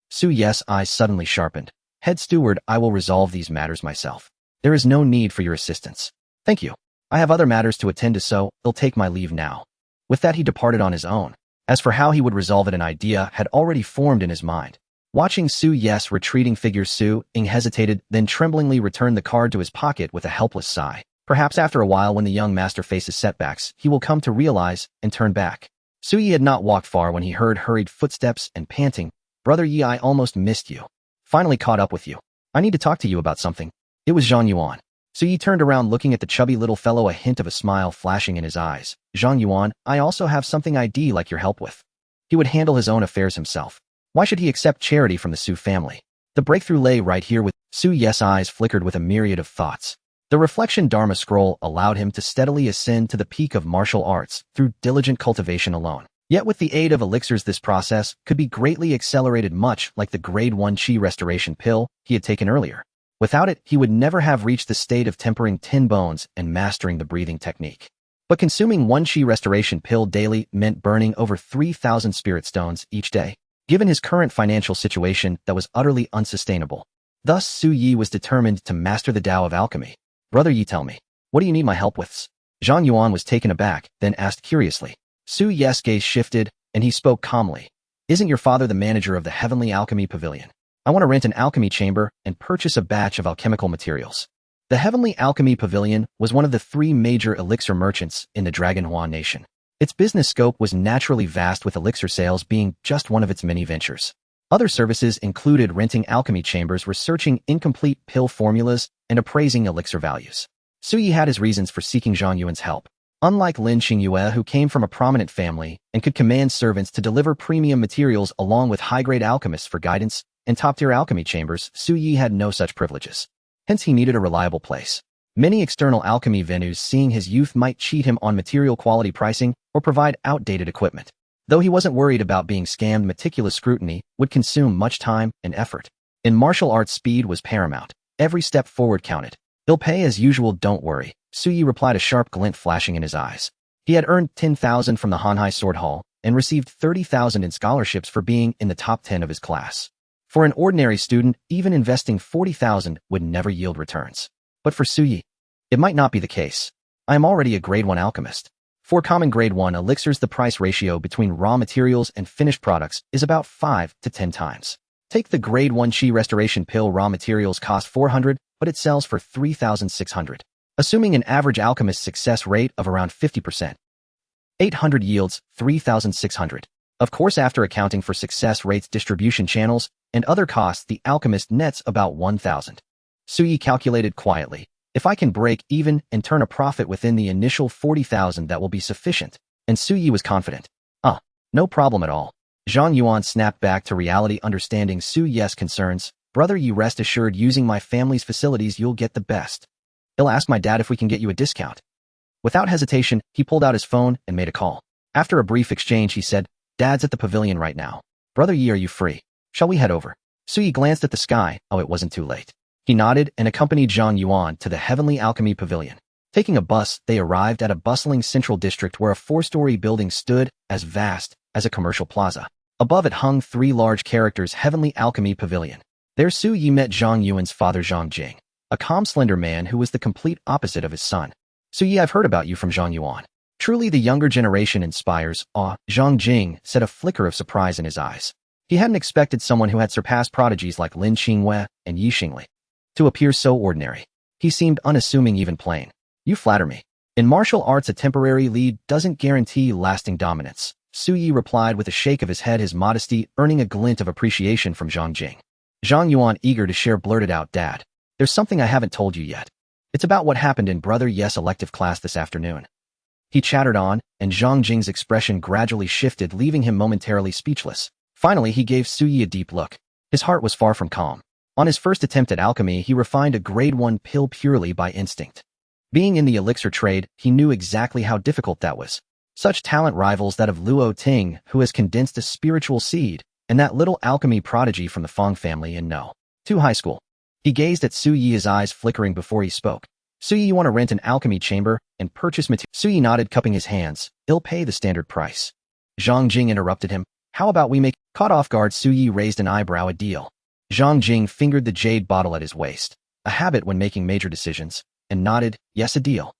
Su Yi's eyes suddenly sharpened. Head steward, I will resolve these matters myself. There is no need for your assistance. Thank you. I have other matters to attend to, so I'll take my leave now. With that, he departed on his own. As for how he would resolve it, an idea had already formed in his mind. Watching Su Yi's retreating figure, Su Ying hesitated, then tremblingly returned the card to his pocket with a helpless sigh. Perhaps after a while, when the young master faces setbacks, he will come to realize and turn back. Su Yi had not walked far when he heard hurried footsteps and panting, Brother Yi, I almost missed you. Finally caught up with you. I need to talk to you about something. It was Zhang Yuan. Su Yi turned around, looking at the chubby little fellow, a hint of a smile flashing in his eyes. Zhang Yuan, I also have something I'd like your help with. He would handle his own affairs himself. Why should he accept charity from the Su family? The breakthrough lay right here. With Su Yi's eyes flickered with a myriad of thoughts. The reflection Dharma scroll allowed him to steadily ascend to the peak of martial arts through diligent cultivation alone. Yet with the aid of elixirs, this process could be greatly accelerated, much like the grade 1 Qi restoration pill he had taken earlier. Without it, he would never have reached the state of tempering 10 bones and mastering the breathing technique. But consuming 1 Qi restoration pill daily meant burning over 3,000 spirit stones each day. Given his current financial situation, that was utterly unsustainable. Thus, Su Yi was determined to master the Tao of alchemy. Brother Yi, tell me, what do you need my help with? Zhang Yuan was taken aback, then asked curiously. Su Yi's gaze shifted, and he spoke calmly. Isn't your father the manager of the Heavenly Alchemy Pavilion? I want to rent an alchemy chamber and purchase a batch of alchemical materials. The Heavenly Alchemy Pavilion was one of the 3 major elixir merchants in the Dragonhua nation. Its business scope was naturally vast, with elixir sales being just one of its many ventures. Other services included renting alchemy chambers, researching incomplete pill formulas, and appraising elixir values. Su Yi had his reasons for seeking Zhang Yuan's help. Unlike Lin Qingyue, who came from a prominent family and could command servants to deliver premium materials along with high-grade alchemists for guidance and top-tier alchemy chambers, Su Yi had no such privileges. Hence, he needed a reliable place. Many external alchemy venues, seeing his youth, might cheat him on material quality pricing or provide outdated equipment. Though he wasn't worried about being scammed, meticulous scrutiny would consume much time and effort. In martial arts, speed was paramount. Every step forward counted. He'll pay as usual, don't worry, Su Yi replied, a sharp glint flashing in his eyes. He had earned 10,000 from the Hanhai Sword Hall and received 30,000 in scholarships for being in the top 10 of his class. For an ordinary student, even investing 40,000 would never yield returns. But for Su Yi, it might not be the case. I am already a grade 1 alchemist. For common grade 1 elixirs, the price ratio between raw materials and finished products is about 5 to 10 times. Take the grade 1 Qi restoration pill. Raw materials cost 400, but it sells for 3,600. Assuming an average alchemist success rate of around 50%. 800 yields 3,600. Of course, after accounting for success rates, distribution channels, and other costs, the alchemist nets about 1,000. Su Yi calculated quietly. If I can break even and turn a profit within the initial 40,000, that will be sufficient. And Su Yi was confident. No problem at all. Zhang Yuan snapped back to reality, understanding Su Yi's concerns. Brother Yi, rest assured, using my family's facilities, you'll get the best. I'll ask my dad if we can get you a discount. Without hesitation, he pulled out his phone and made a call. After a brief exchange, he said, Dad's at the pavilion right now. Brother Yi, are you free? Shall we head over? Su Yi glanced at the sky. Oh, it wasn't too late. He nodded and accompanied Zhang Yuan to the Heavenly Alchemy Pavilion. Taking a bus, they arrived at a bustling central district where a 4-story building stood as vast as a commercial plaza. Above it hung 3 large characters Heavenly Alchemy Pavilion. There Su Yi met Zhang Yuan's father Zhang Jing, a calm, slender man who was the complete opposite of his son. Su Yi, I've heard about you from Zhang Yuan. Truly the younger generation inspires awe, Zhang Jing said, a flicker of surprise in his eyes. He hadn't expected someone who had surpassed prodigies like Lin Qingyue and Yi Xingli to appear so ordinary. He seemed unassuming, even plain. You flatter me. In martial arts, a temporary lead doesn't guarantee lasting dominance, Su Yi replied with a shake of his head, his modesty earning a glint of appreciation from Zhang Jing. Zhang Yuan, eager to share, blurted out, Dad, there's something I haven't told you yet. It's about what happened in Brother Yes elective class this afternoon. He chattered on, and Zhang Jing's expression gradually shifted, leaving him momentarily speechless. Finally, he gave Su Yi a deep look. His heart was far from calm. On his first attempt at alchemy, he refined a grade 1 pill purely by instinct. Being in the elixir trade, he knew exactly how difficult that was. Such talent rivals that of Luo Ting, who has condensed a spiritual seed, and that little alchemy prodigy from the Fong family in No. 2 high school. He gazed at Su Yi, his eyes flickering before he spoke. Su Yi, you want to rent an alchemy chamber and purchase material? Su Yi nodded, cupping his hands. I'll pay the standard price. Zhang Jing interrupted him. How about we make... Caught off guard, Su Yi raised an eyebrow. A deal. Zhang Jing fingered the jade bottle at his waist, a habit when making major decisions, and nodded, yes, a deal.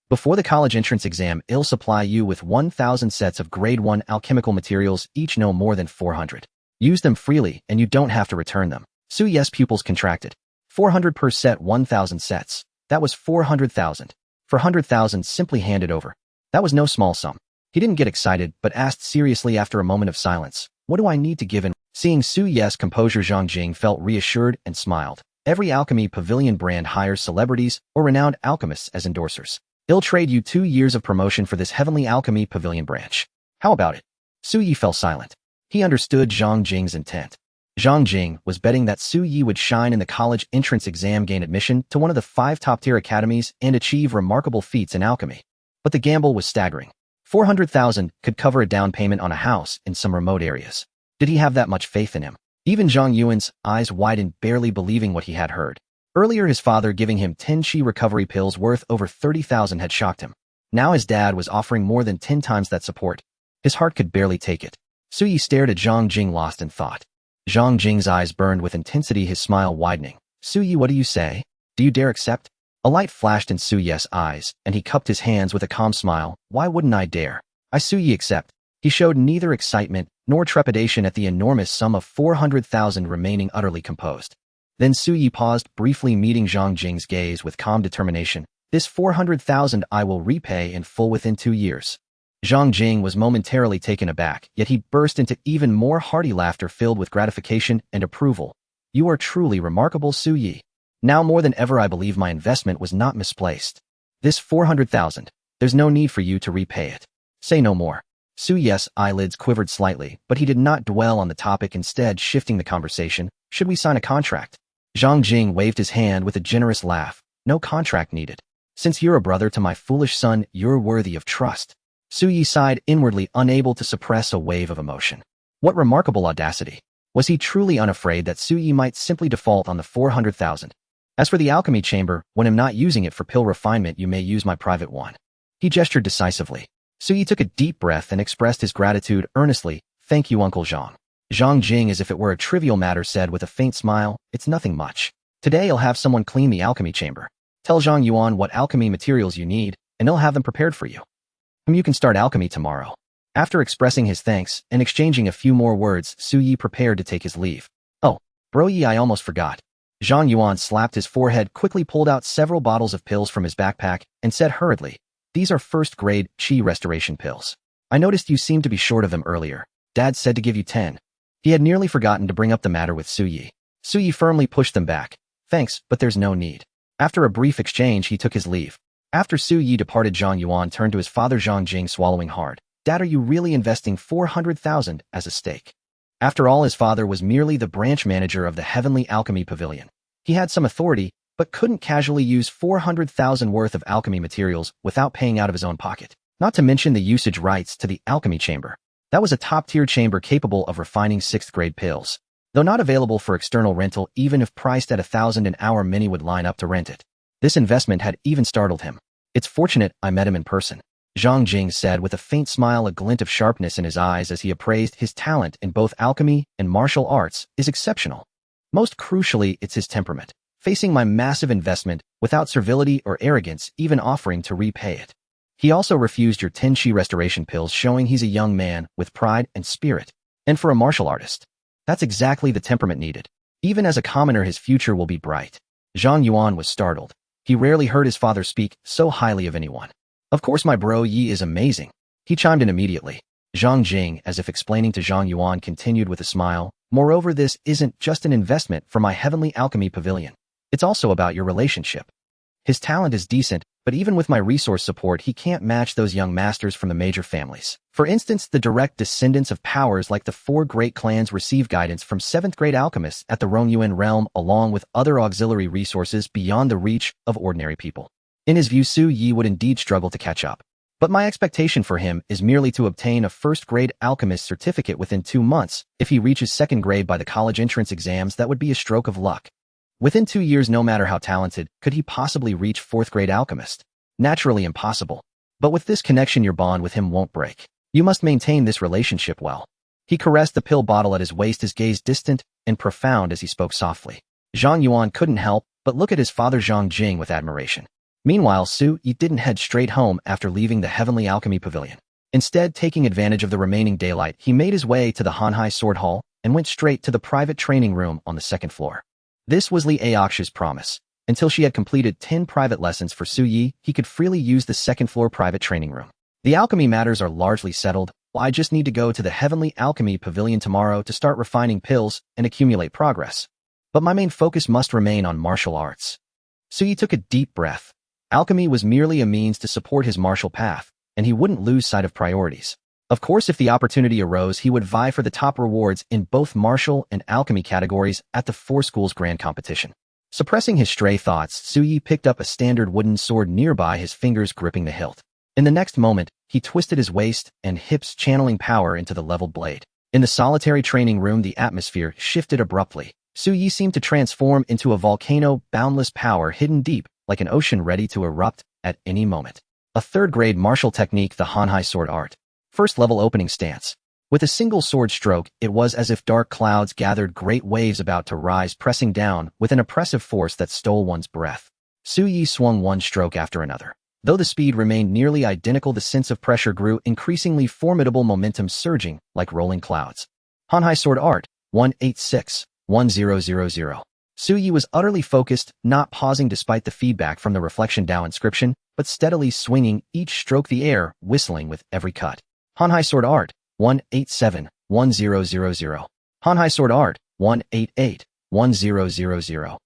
Before the college entrance exam, I'll supply you with 1,000 sets of grade 1 alchemical materials, each no more than 400. Use them freely, and you don't have to return them. Su Yi's pupils contracted. 400 per set, 1,000 sets. That was 400,000. For 100,000 simply handed over. That was no small sum. He didn't get excited, but asked seriously after a moment of silence, what do I need to give in? Seeing Su Yi's composure, Zhang Jing felt reassured and smiled. Every alchemy pavilion brand hires celebrities or renowned alchemists as endorsers. I'll trade you 2 years of promotion for this Heavenly Alchemy Pavilion branch. How about it? Su Yi fell silent. He understood Zhang Jing's intent. Zhang Jing was betting that Su Yi would shine in the college entrance exam, gain admission to one of the 5 top-tier academies, and achieve remarkable feats in alchemy. But the gamble was staggering. 400,000 could cover a down payment on a house in some remote areas. Did he have that much faith in him? Even Zhang Yuan's eyes widened, barely believing what he had heard. Earlier, his father giving him 10 chi recovery pills worth over 30,000 had shocked him. Now his dad was offering more than 10 times that support. His heart could barely take it. Su Yi stared at Zhang Jing, lost in thought. Zhang Jing's eyes burned with intensity, his smile widening. Su Yi, what do you say? Do you dare accept? A light flashed in Su Yi's eyes, and he cupped his hands with a calm smile. Why wouldn't I dare? I Su Yi accept. He showed neither excitement nor trepidation at the enormous sum of 400,000, remaining utterly composed. Then Su Yi paused, briefly meeting Zhang Jing's gaze with calm determination. This 400,000 I will repay in full within 2 years. Zhang Jing was momentarily taken aback, yet he burst into even more hearty laughter filled with gratification and approval. You are truly remarkable, Su Yi. Now more than ever I believe my investment was not misplaced. This 400,000, there's no need for you to repay it. Say no more. Su Yi's eyelids quivered slightly, but he did not dwell on the topic, instead shifting the conversation. Should we sign a contract? Zhang Jing waved his hand with a generous laugh. No contract needed. Since you're a brother to my foolish son, you're worthy of trust. Su Yi sighed inwardly, unable to suppress a wave of emotion. What remarkable audacity. Was he truly unafraid that Su Yi might simply default on the 400,000? As for the alchemy chamber, when I'm not using it for pill refinement, you may use my private one. He gestured decisively. Su Yi took a deep breath and expressed his gratitude earnestly. Thank you, Uncle Zhang. Zhang Jing, as if it were a trivial matter, said with a faint smile, it's nothing much. Today I'll have someone clean the alchemy chamber. Tell Zhang Yuan what alchemy materials you need, and he'll have them prepared for you. You can start alchemy tomorrow. After expressing his thanks and exchanging a few more words, Su Yi prepared to take his leave. Oh, bro Yi, I almost forgot. Zhang Yuan slapped his forehead, quickly pulled out several bottles of pills from his backpack, and said hurriedly, these are first-grade chi restoration pills. I noticed you seemed to be short of them earlier. Dad said to give you 10. He had nearly forgotten to bring up the matter with Su Yi. Su Yi firmly pushed them back. Thanks, but there's no need. After a brief exchange, he took his leave. After Su Yi departed, Zhang Yuan turned to his father Zhang Jing, swallowing hard. Dad, are you really investing 400,000 as a stake? After all, his father was merely the branch manager of the Heavenly Alchemy Pavilion. He had some authority, but couldn't casually use 400,000 worth of alchemy materials without paying out of his own pocket. Not to mention the usage rights to the alchemy chamber. That was a top-tier chamber capable of refining 6th-grade pills. Though not available for external rental, even if priced at 1,000 an hour, many would line up to rent it. This investment had even startled him. It's fortunate I met him in person, Zhang Jing said with a faint smile. A glint of sharpness in his eyes as he appraised his talent in both alchemy and martial arts is exceptional. Most crucially, it's his temperament, facing my massive investment without servility or arrogance, even offering to repay it. He also refused your Tenchi restoration pills, showing he's a young man with pride and spirit. And for a martial artist, that's exactly the temperament needed. Even as a commoner, his future will be bright. Zhang Yuan was startled. He rarely heard his father speak so highly of anyone. Of course my bro Yi is amazing. He chimed in immediately. Zhang Jing, as if explaining to Zhang Yuan, continued with a smile. Moreover, this isn't just an investment for my heavenly alchemy pavilion. It's also about your relationship. His talent is decent, but even with my resource support, he can't match those young masters from the major families. For instance, the direct descendants of powers like the 4 great clans receive guidance from 7th grade alchemists at the Rongyuan realm, along with other auxiliary resources beyond the reach of ordinary people. In his view, Su Yi would indeed struggle to catch up. But my expectation for him is merely to obtain a 1st grade alchemist certificate within 2 months. If he reaches 2nd grade by the college entrance exams, that would be a stroke of luck. Within 2 years, no matter how talented, could he possibly reach 4th grade alchemist? Naturally impossible. But with this connection, your bond with him won't break. You must maintain this relationship well. He caressed the pill bottle at his waist, his gaze distant and profound as he spoke softly. Zhang Yuan couldn't help but look at his father Zhang Jing with admiration. Meanwhile, Su Yi didn't head straight home after leaving the Heavenly Alchemy Pavilion. Instead, taking advantage of the remaining daylight, he made his way to the Hanhai Sword Hall and went straight to the private training room on the 2nd floor. This was Li Aox's promise. Until she had completed 10 private lessons for Su Yi, he could freely use the 2nd floor private training room. The alchemy matters are largely settled. I just need to go to the Heavenly Alchemy Pavilion tomorrow to start refining pills and accumulate progress. But my main focus must remain on martial arts. Su Yi took a deep breath. Alchemy was merely a means to support his martial path, and he wouldn't lose sight of priorities. Of course, if the opportunity arose, he would vie for the top rewards in both martial and alchemy categories at the 4 schools grand competition. Suppressing his stray thoughts, Su Yi picked up a standard wooden sword nearby, his fingers gripping the hilt. In the next moment, he twisted his waist and hips, channeling power into the leveled blade. In the solitary training room, the atmosphere shifted abruptly. Su Yi seemed to transform into a volcano, boundless power hidden deep, like an ocean ready to erupt at any moment. A 3rd grade martial technique, the Hanhai Sword Art. 1st level opening stance. With a single sword stroke, it was as if dark clouds gathered, great waves about to rise, pressing down with an oppressive force that stole one's breath. Su Yi swung one stroke after another. Though the speed remained nearly identical, the sense of pressure grew increasingly formidable, momentum surging like rolling clouds. Hanhai Sword Art, 186-1000. Su Yi was utterly focused, not pausing despite the feedback from the Reflection Dao inscription, but steadily swinging each stroke the air, whistling with every cut. Hanhai Sword Art, 187-1000. Hanhai Sword Art, 188-1000.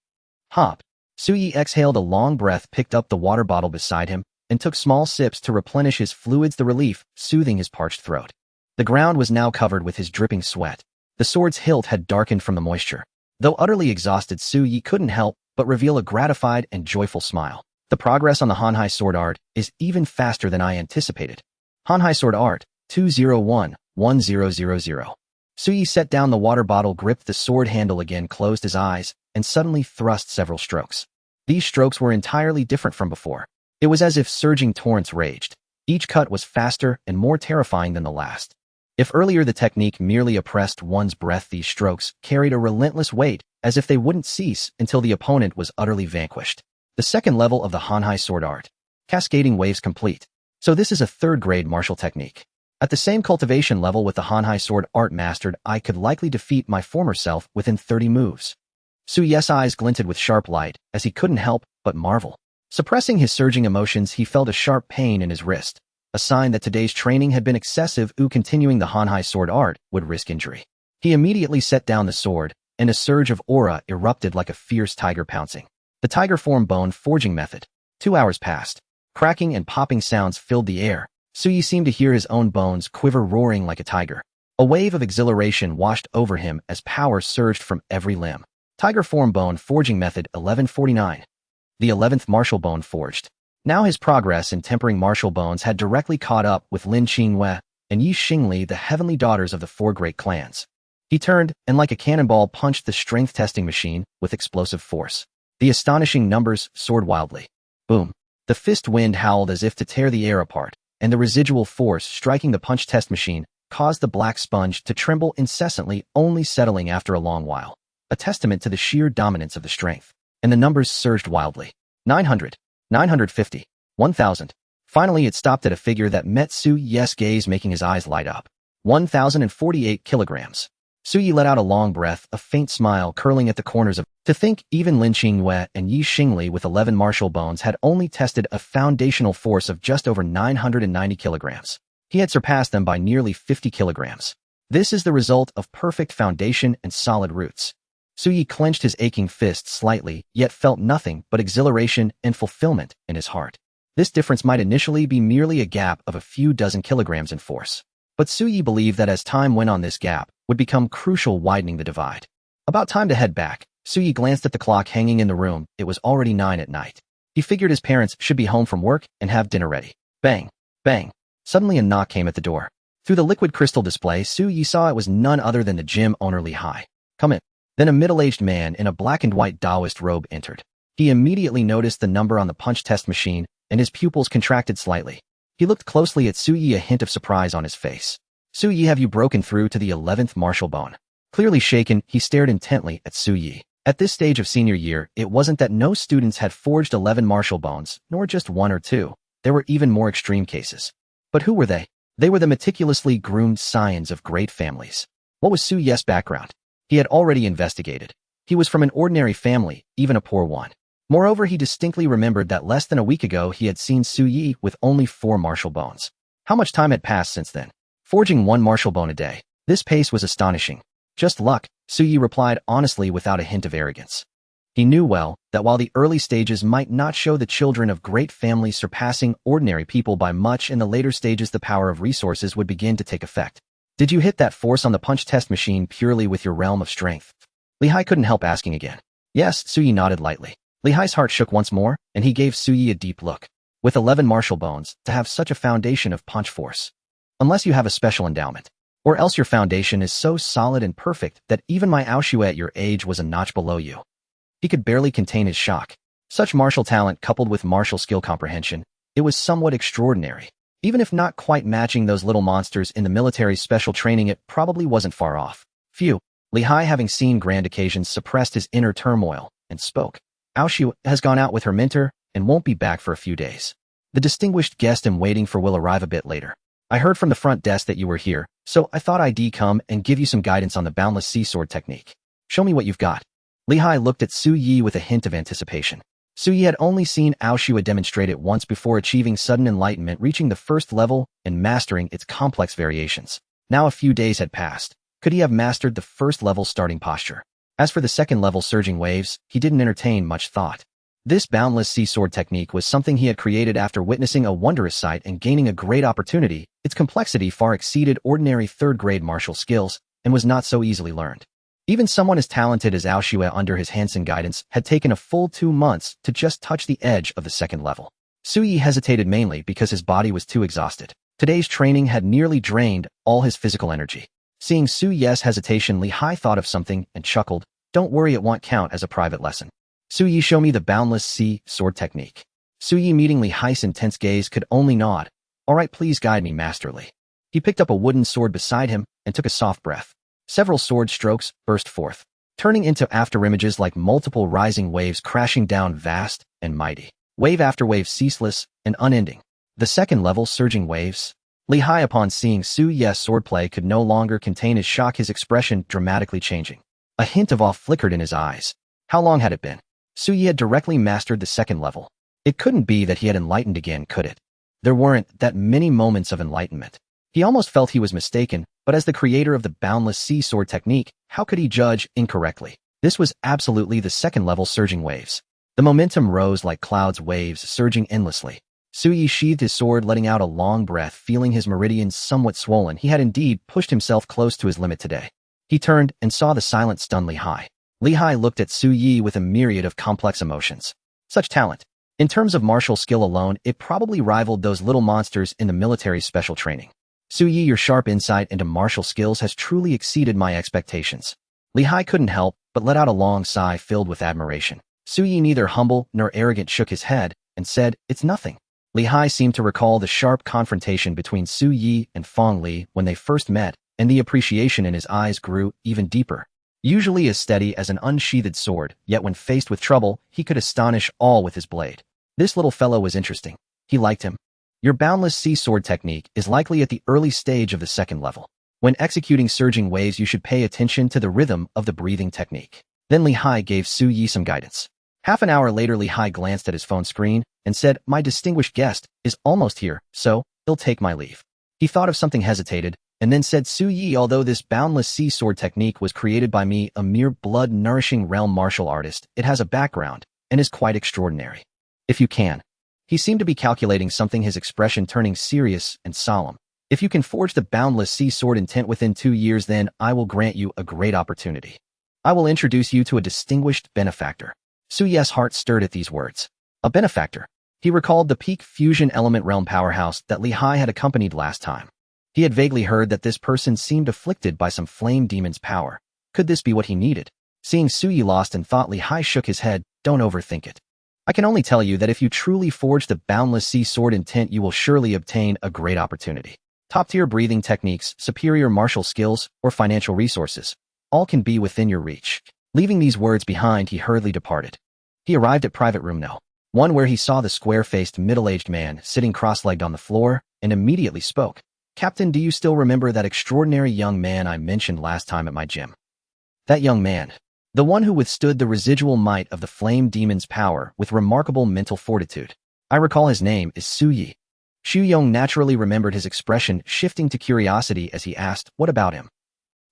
Hop. Su Yi exhaled a long breath, picked up the water bottle beside him, and took small sips to replenish his fluids, the relief soothing his parched throat. The ground was now covered with his dripping sweat. The sword's hilt had darkened from the moisture. Though utterly exhausted, Su Yi couldn't help but reveal a gratified and joyful smile. The progress on the Hanhai Sword Art is even faster than I anticipated. Hanhai Sword Art, 201-1000. Su Yi set down the water bottle, gripped the sword handle again, closed his eyes, and suddenly thrust several strokes. These strokes were entirely different from before. It was as if surging torrents raged. Each cut was faster and more terrifying than the last. If earlier the technique merely oppressed one's breath, these strokes carried a relentless weight, as if they wouldn't cease until the opponent was utterly vanquished. The 2nd level of the Hanhai Sword Art. Cascading waves complete. So this is a 3rd grade martial technique. At the same cultivation level with the Hanhai Sword Art mastered, I could likely defeat my former self within 30 moves. Su Yi's eyes glinted with sharp light, as he couldn't help but marvel. Suppressing his surging emotions, he felt a sharp pain in his wrist, a sign that today's training had been excessive. Continuing the Hanhai Sword Art would risk injury. He immediately set down the sword, and a surge of aura erupted like a fierce tiger pouncing. The tiger form bone forging method. 2 hours passed. Cracking and popping sounds filled the air. Su Yi seemed to hear his own bones quiver, roaring like a tiger. A wave of exhilaration washed over him as power surged from every limb. Tiger form bone forging method 1149. The 11th martial bone forged. Now his progress in tempering martial bones had directly caught up with Lin Qingyue and Yi Xingli, the heavenly daughters of the 4 great clans. He turned and like a cannonball punched the strength testing machine with explosive force. The astonishing numbers soared wildly. Boom. The fist wind howled as if to tear the air apart, and the residual force striking the punch test machine caused the black sponge to tremble incessantly, only settling after a long while, a testament to the sheer dominance of the strength. And the numbers surged wildly. 900, 950, 1,000. Finally, it stopped at a figure that met Su Yi's gaze, making his eyes light up. 1,048 kilograms. Su Yi let out a long breath, a faint smile curling at the corners of. To think even Lin Qingyue and Yi Xingli with 11 martial bones had only tested a foundational force of just over 990 kilograms. He had surpassed them by nearly 50 kilograms. This is the result of perfect foundation and solid roots. Su Yi clenched his aching fist slightly, yet felt nothing but exhilaration and fulfillment in his heart. This difference might initially be merely a gap of a few dozen kilograms in force. But Su Yi believed that as time went on, this gap would become crucial, widening the divide. About time to head back. Su Yi glanced at the clock hanging in the room. It was already 9 at night. He figured his parents should be home from work and have dinner ready. Bang! Bang! Suddenly a knock came at the door. Through the liquid crystal display, Su Yi saw it was none other than the gym owner Li Hai. Come in. Then a middle-aged man in a black and white Taoist robe entered. He immediately noticed the number on the punch test machine, and his pupils contracted slightly. He looked closely at Su Yi, a hint of surprise on his face. Su Yi, have you broken through to the 11th martial bone? Clearly shaken, he stared intently at Su Yi. At this stage of senior year, it wasn't that no students had forged 11 martial bones, nor just 1 or 2. There were even more extreme cases. But who were they? They were the meticulously groomed scions of great families. What was Su Yi's background? He had already investigated. He was from an ordinary family, even a poor one. Moreover, he distinctly remembered that less than a week ago he had seen Su Yi with only 4 martial bones. How much time had passed since then? Forging 1 martial bone a day. This pace was astonishing. Just luck, Su Yi replied honestly without a hint of arrogance. He knew well that while the early stages might not show the children of great families surpassing ordinary people by much, in the later stages the power of resources would begin to take effect. Did you hit that force on the punch test machine purely with your realm of strength? Li Hai couldn't help asking again. Yes, Su Yi nodded lightly. Li Hai's heart shook once more, and he gave Su Yi a deep look. With 11 martial bones, to have such a foundation of punch force. Unless you have a special endowment. Or else your foundation is so solid and perfect that even my Aoshue at your age was a notch below you. He could barely contain his shock. Such martial talent coupled with martial skill comprehension, it was somewhat extraordinary. Even if not quite matching those little monsters in the military special training, it probably wasn't far off. Phew. Li Hai, having seen grand occasions, suppressed his inner turmoil and spoke. Aoshue has gone out with her mentor and won't be back for a few days. The distinguished guest I'm waiting for will arrive a bit later. I heard from the front desk that you were here, so I thought I'd come and give you some guidance on the boundless sea sword technique. Show me what you've got. Li Hai looked at Su Yi with a hint of anticipation. Su Yi had only seen Aoshue demonstrate it once before, achieving sudden enlightenment, reaching the first level and mastering its complex variations. Now a few days had passed. Could he have mastered the first level starting posture? As for the second level surging waves, he didn't entertain much thought. This boundless sea sword technique was something he had created after witnessing a wondrous sight and gaining a great opportunity. Its complexity far exceeded ordinary third-grade martial skills and was not so easily learned. Even someone as talented as Aoshue, under his hands-on guidance, had taken a full 2 months to just touch the edge of the second level. Su Yi hesitated mainly because his body was too exhausted. Today's training had nearly drained all his physical energy. Seeing Su Yi's hesitation, Li Hai thought of something and chuckled. Don't worry, it won't count as a private lesson. Su Yi, show me the boundless sea sword technique. Su Yi, meeting Li Hai's intense gaze, could only nod. All right, please guide me, Master Li. He picked up a wooden sword beside him and took a soft breath. Several sword strokes burst forth, turning into afterimages like multiple rising waves crashing down, vast and mighty. Wave after wave, ceaseless and unending. The second level surging waves. Li Hai, upon seeing Su Yi's swordplay, could no longer contain his shock, his expression dramatically changing. A hint of awe flickered in his eyes. How long had it been? Su Yi had directly mastered the second level. It couldn't be that he had enlightened again, could it? There weren't that many moments of enlightenment. He almost felt he was mistaken, but as the creator of the boundless sea sword technique, how could he judge incorrectly? This was absolutely the second level surging waves. The momentum rose like clouds, waves surging endlessly. Su Yi sheathed his sword, letting out a long breath, feeling his meridians somewhat swollen. He had indeed pushed himself close to his limit today. He turned and saw the silent, stunned Li Hai. Li Hai looked at Su Yi with a myriad of complex emotions. Such talent. In terms of martial skill alone, it probably rivaled those little monsters in the military special training. Su Yi, your sharp insight into martial skills has truly exceeded my expectations. Li Hai couldn't help but let out a long sigh filled with admiration. Su Yi, neither humble nor arrogant, shook his head, and said, "It's nothing." Li Hai seemed to recall the sharp confrontation between Su Yi and Fong Li when they first met, and the appreciation in his eyes grew even deeper. Usually as steady as an unsheathed sword, yet when faced with trouble, he could astonish all with his blade. This little fellow was interesting. He liked him. Your boundless sea sword technique is likely at the early stage of the second level. When executing surging waves, you should pay attention to the rhythm of the breathing technique. Then Li Hai gave Su Yi some guidance. Half an hour later, Li Hai glanced at his phone screen and said, "My distinguished guest is almost here, so he'll take my leave." He thought of something, hesitated, and then said, "Su Yi, although this boundless sea sword technique was created by me, a mere blood-nourishing realm martial artist, it has a background and is quite extraordinary. If you can." He seemed to be calculating something, his expression turning serious and solemn. "If you can forge the boundless sea sword intent within 2 years, then I will grant you a great opportunity. I will introduce you to a distinguished benefactor." Su Yi's heart stirred at these words. A benefactor. He recalled the peak fusion element realm powerhouse that Li Hai had accompanied last time. He had vaguely heard that this person seemed afflicted by some flame demon's power. Could this be what he needed? Seeing Su Yi lost in thought, Li Hai shook his head. "Don't overthink it. I can only tell you that if you truly forge the boundless sea sword intent, you will surely obtain a great opportunity. Top-tier breathing techniques, superior martial skills, or financial resources, all can be within your reach." Leaving these words behind, he hurriedly departed. He arrived at private room No. 1, where he saw the square-faced middle-aged man sitting cross-legged on the floor, and immediately spoke. "Captain, do you still remember that extraordinary young man I mentioned last time at my gym?" That young man. The one who withstood the residual might of the flame demon's power with remarkable mental fortitude. "I recall, his name is Su Yi." Xu Yong naturally remembered, his expression shifting to curiosity as he asked, "What about him?"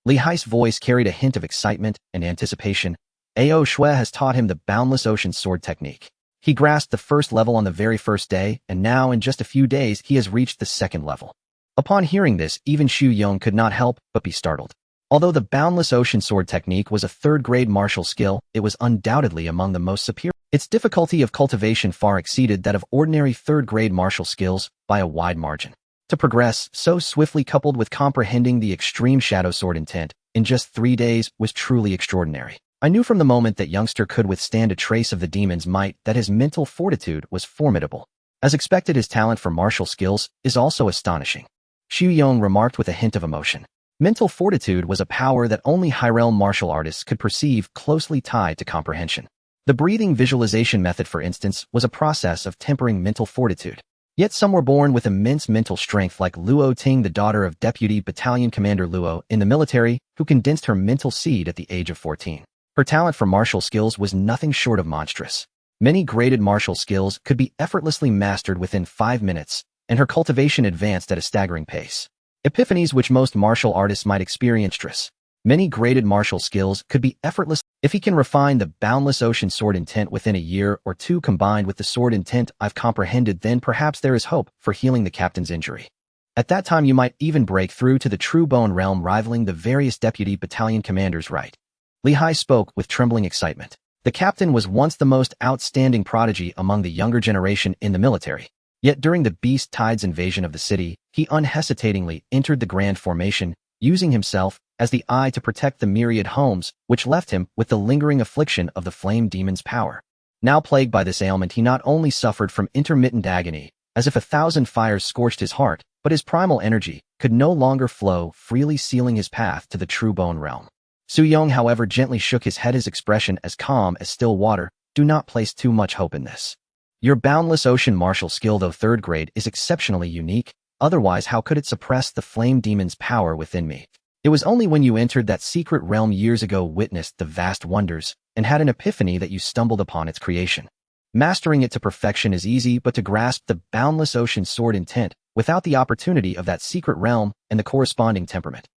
Li Hai's voice carried a hint of excitement and anticipation. "Ao Shui has taught him the boundless ocean sword technique. He grasped the first level on the very first day, and now in just a few days he has reached the second level." Upon hearing this, even Xu Yong could not help but be startled. Although the boundless ocean sword technique was a third-grade martial skill, it was undoubtedly among the most superior. Its difficulty of cultivation far exceeded that of ordinary third-grade martial skills by a wide margin. To progress so swiftly, coupled with comprehending the extreme shadow sword intent in just 3 days, was truly extraordinary. I knew from the moment that youngster could withstand a trace of the demon's might that his mental fortitude was formidable. As expected, his talent for martial skills is also astonishing. Xu Yong remarked with a hint of emotion. Mental fortitude was a power that only high-realm martial artists could perceive, closely tied to comprehension. The breathing visualization method, for instance, was a process of tempering mental fortitude. Yet some were born with immense mental strength, like Luo Ting, the daughter of Deputy Battalion Commander Luo in the military, who condensed her mental seed at the age of 14. Her talent for martial skills was nothing short of monstrous. Many graded martial skills could be effortlessly mastered within 5 minutes, and her cultivation advanced at a staggering pace. Epiphanies which most martial artists might experience. Many graded martial skills could be effortless. If he can refine the boundless ocean sword intent within a year or 2 combined with the sword intent I've comprehended, then perhaps there is hope for healing the captain's injury. At that time you might even break through to the true bone realm, rivaling the various deputy battalion commanders. Right? Li Hai spoke with trembling excitement. The captain was once the most outstanding prodigy among the younger generation in the military. Yet during the Beast Tides invasion of the city, he unhesitatingly entered the Grand Formation, using himself as the eye to protect the myriad homes, which left him with the lingering affliction of the flame demon's power. Now plagued by this ailment, he not only suffered from intermittent agony, as if 1,000 fires scorched his heart, but his primal energy could no longer flow freely, sealing his path to the true bone realm. Su Yong, however, gently shook his head, his expression as calm as still water. "Do not place too much hope in this. Your boundless ocean martial skill, though third grade, is exceptionally unique. Otherwise, how could it suppress the flame demon's power within me? It was only when you entered that secret realm years ago, witnessed the vast wonders, and had an epiphany that you stumbled upon its creation. Mastering it to perfection is easy, but to grasp the boundless ocean sword intent without the opportunity of that secret realm and the corresponding temperament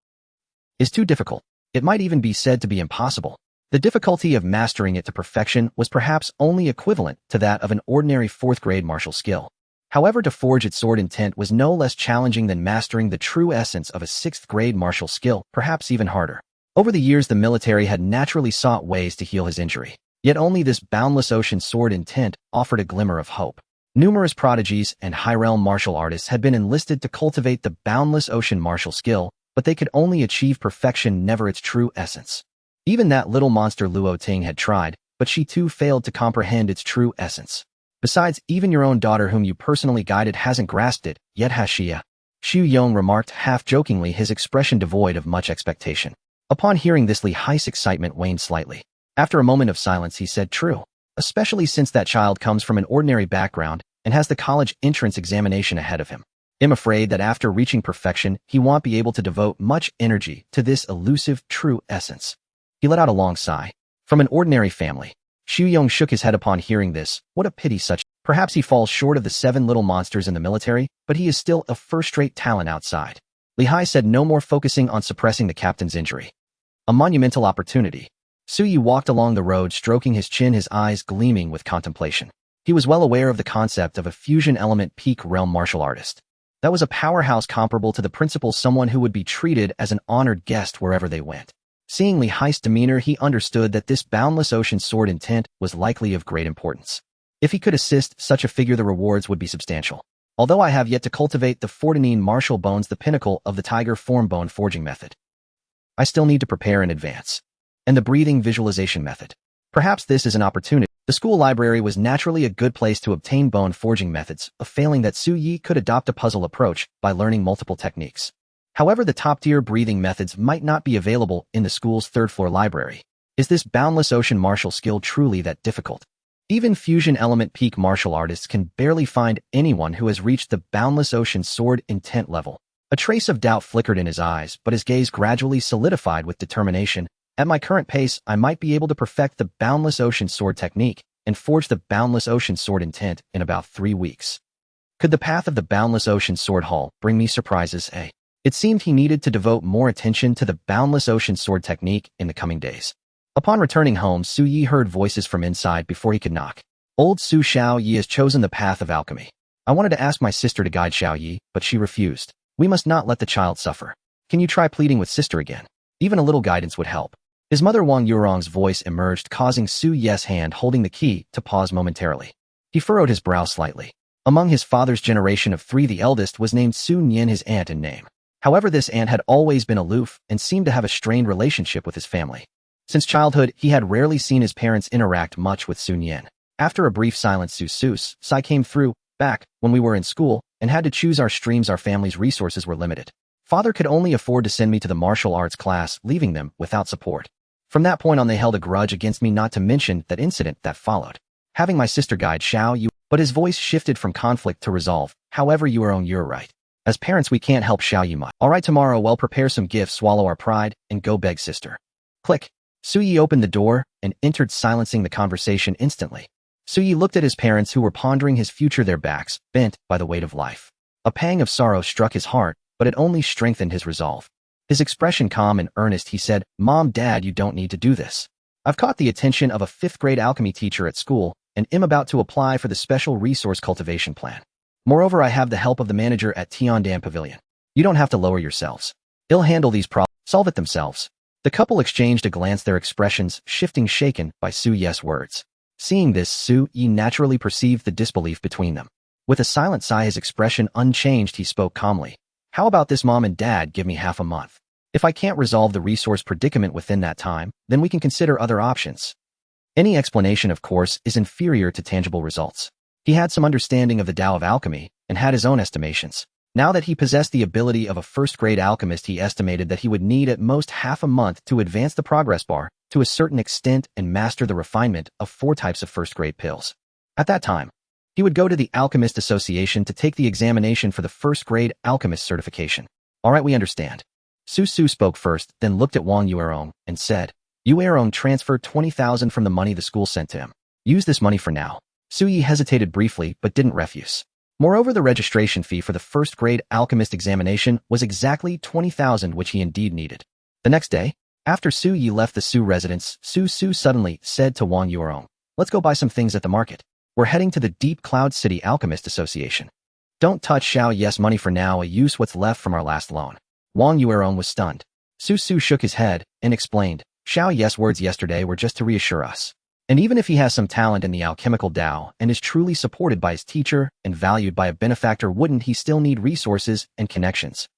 is too difficult. It might even be said to be impossible. The difficulty of mastering it to perfection was perhaps only equivalent to that of an ordinary 4th-grade martial skill. However, to forge its sword intent was no less challenging than mastering the true essence of a 6th-grade martial skill, perhaps even harder. Over the years, the military had naturally sought ways to heal his injury. Yet only this boundless ocean sword intent offered a glimmer of hope. Numerous prodigies and high-realm martial artists had been enlisted to cultivate the boundless ocean martial skill, but they could only achieve perfection, never its true essence. Even that little monster Luo Ting had tried, but she too failed to comprehend its true essence. Besides, even your own daughter whom you personally guided hasn't grasped it, yet has she? Xu Yong remarked half-jokingly, his expression devoid of much expectation. Upon hearing this, Li Hai's excitement waned slightly. After a moment of silence, he said, "True. Especially since that child comes from an ordinary background and has the college entrance examination ahead of him. I'm afraid that after reaching perfection, he won't be able to devote much energy to this elusive true essence." He let out a long sigh. From an ordinary family. Xu Yong shook his head upon hearing this. What a pity such. Perhaps he falls short of the 7 little monsters in the military, but he is still a first-rate talent outside. Li Hai said, no more focusing on suppressing the captain's injury. A monumental opportunity. Su Yi walked along the road, stroking his chin, his eyes gleaming with contemplation. He was well aware of the concept of a fusion element peak realm martial artist. That was a powerhouse comparable to the principal, someone who would be treated as an honored guest wherever they went. Seeing Li Hai's demeanor, he understood that this boundless ocean sword intent was likely of great importance. If he could assist such a figure, the rewards would be substantial. Although I have yet to cultivate the Fortinine martial bones, the pinnacle of the tiger form bone forging method, I still need to prepare in advance. And the breathing visualization method. Perhaps this is an opportunity. The school library was naturally a good place to obtain bone forging methods, a failing that Su Yi could adopt a puzzle approach by learning multiple techniques. However, the top-tier breathing methods might not be available in the school's third-floor library. Is this boundless ocean martial skill truly that difficult? Even fusion element peak martial artists can barely find anyone who has reached the boundless ocean sword intent level. A trace of doubt flickered in his eyes, but his gaze gradually solidified with determination. At my current pace, I might be able to perfect the boundless ocean sword technique and forge the boundless ocean sword intent in about 3 weeks. Could the path of the boundless ocean sword hall bring me surprises? It seemed he needed to devote more attention to the boundless ocean sword technique in the coming days. Upon returning home, Su Yi heard voices from inside before he could knock. Old Su Xiao Yi has chosen the path of alchemy. I wanted to ask my sister to guide Xiao Yi, but she refused. We must not let the child suffer. Can you try pleading with sister again? Even a little guidance would help. His mother Wang Yurong's voice emerged, causing Su Ye's hand holding the key to pause momentarily. He furrowed his brow slightly. Among his father's generation of 3, the eldest was named Su Nian, his aunt in name. However, this aunt had always been aloof and seemed to have a strained relationship with his family. Since childhood, he had rarely seen his parents interact much with Su Nian. After a brief silence, Sai came through. Back when we were in school and had to choose our streams, our family's resources were limited. Father could only afford to send me to the martial arts class, leaving them without support. From that point on, they held a grudge against me, not to mention that incident that followed. Having my sister guide Xiao Yu, but his voice shifted from conflict to resolve. However, you're right. As parents, we can't help Xiao Yu much. All right, tomorrow we'll prepare some gifts, swallow our pride, and go beg sister. Click. Su Yi opened the door and entered, silencing the conversation instantly. Su Yi looked at his parents, who were pondering his future, their backs bent by the weight of life. A pang of sorrow struck his heart, but it only strengthened his resolve. His expression calm and earnest, he said, "Mom, Dad, you don't need to do this. I've caught the attention of a 5th-grade alchemy teacher at school and am about to apply for the special resource cultivation plan. Moreover, I have the help of the manager at Tiandan Pavilion. You don't have to lower yourselves. They'll handle these problems, solve it themselves." The couple exchanged a glance, their expressions shifting, shaken by Su Ye's words. Seeing this, Su Yi naturally perceived the disbelief between them. With a silent sigh, his expression unchanged, he spoke calmly. "How about this, Mom and Dad? Give me half a month. If I can't resolve the resource predicament within that time, then we can consider other options." Any explanation, of course, is inferior to tangible results. He had some understanding of the Tao of alchemy and had his own estimations. Now that he possessed the ability of a 1st-grade alchemist, he estimated that he would need at most half a month to advance the progress bar to a certain extent and master the refinement of 4 types of 1st-grade pills. At that time, he would go to the Alchemist Association to take the examination for the 1st-grade alchemist certification. All right, we understand. Su spoke first, then looked at Wang Yuerong and said, "Yuerong, transfer 20,000 from the money the school sent to him. Use this money for now." Su Yi hesitated briefly but didn't refuse. Moreover, the registration fee for the 1st-grade alchemist examination was exactly 20,000, which he indeed needed. The next day, after Su Yi left the Su residence, Su suddenly said to Wang Yuerong, "Let's go buy some things at the market. We're heading to the Deep Cloud City Alchemist Association. Don't touch Xiao Ye's money for now. I use what's left from our last loan." Wang Yuerong was stunned. Su shook his head and explained, "Xiao Ye's words yesterday were just to reassure us. And even if he has some talent in the alchemical Tao and is truly supported by his teacher and valued by a benefactor, wouldn't he still need resources and connections?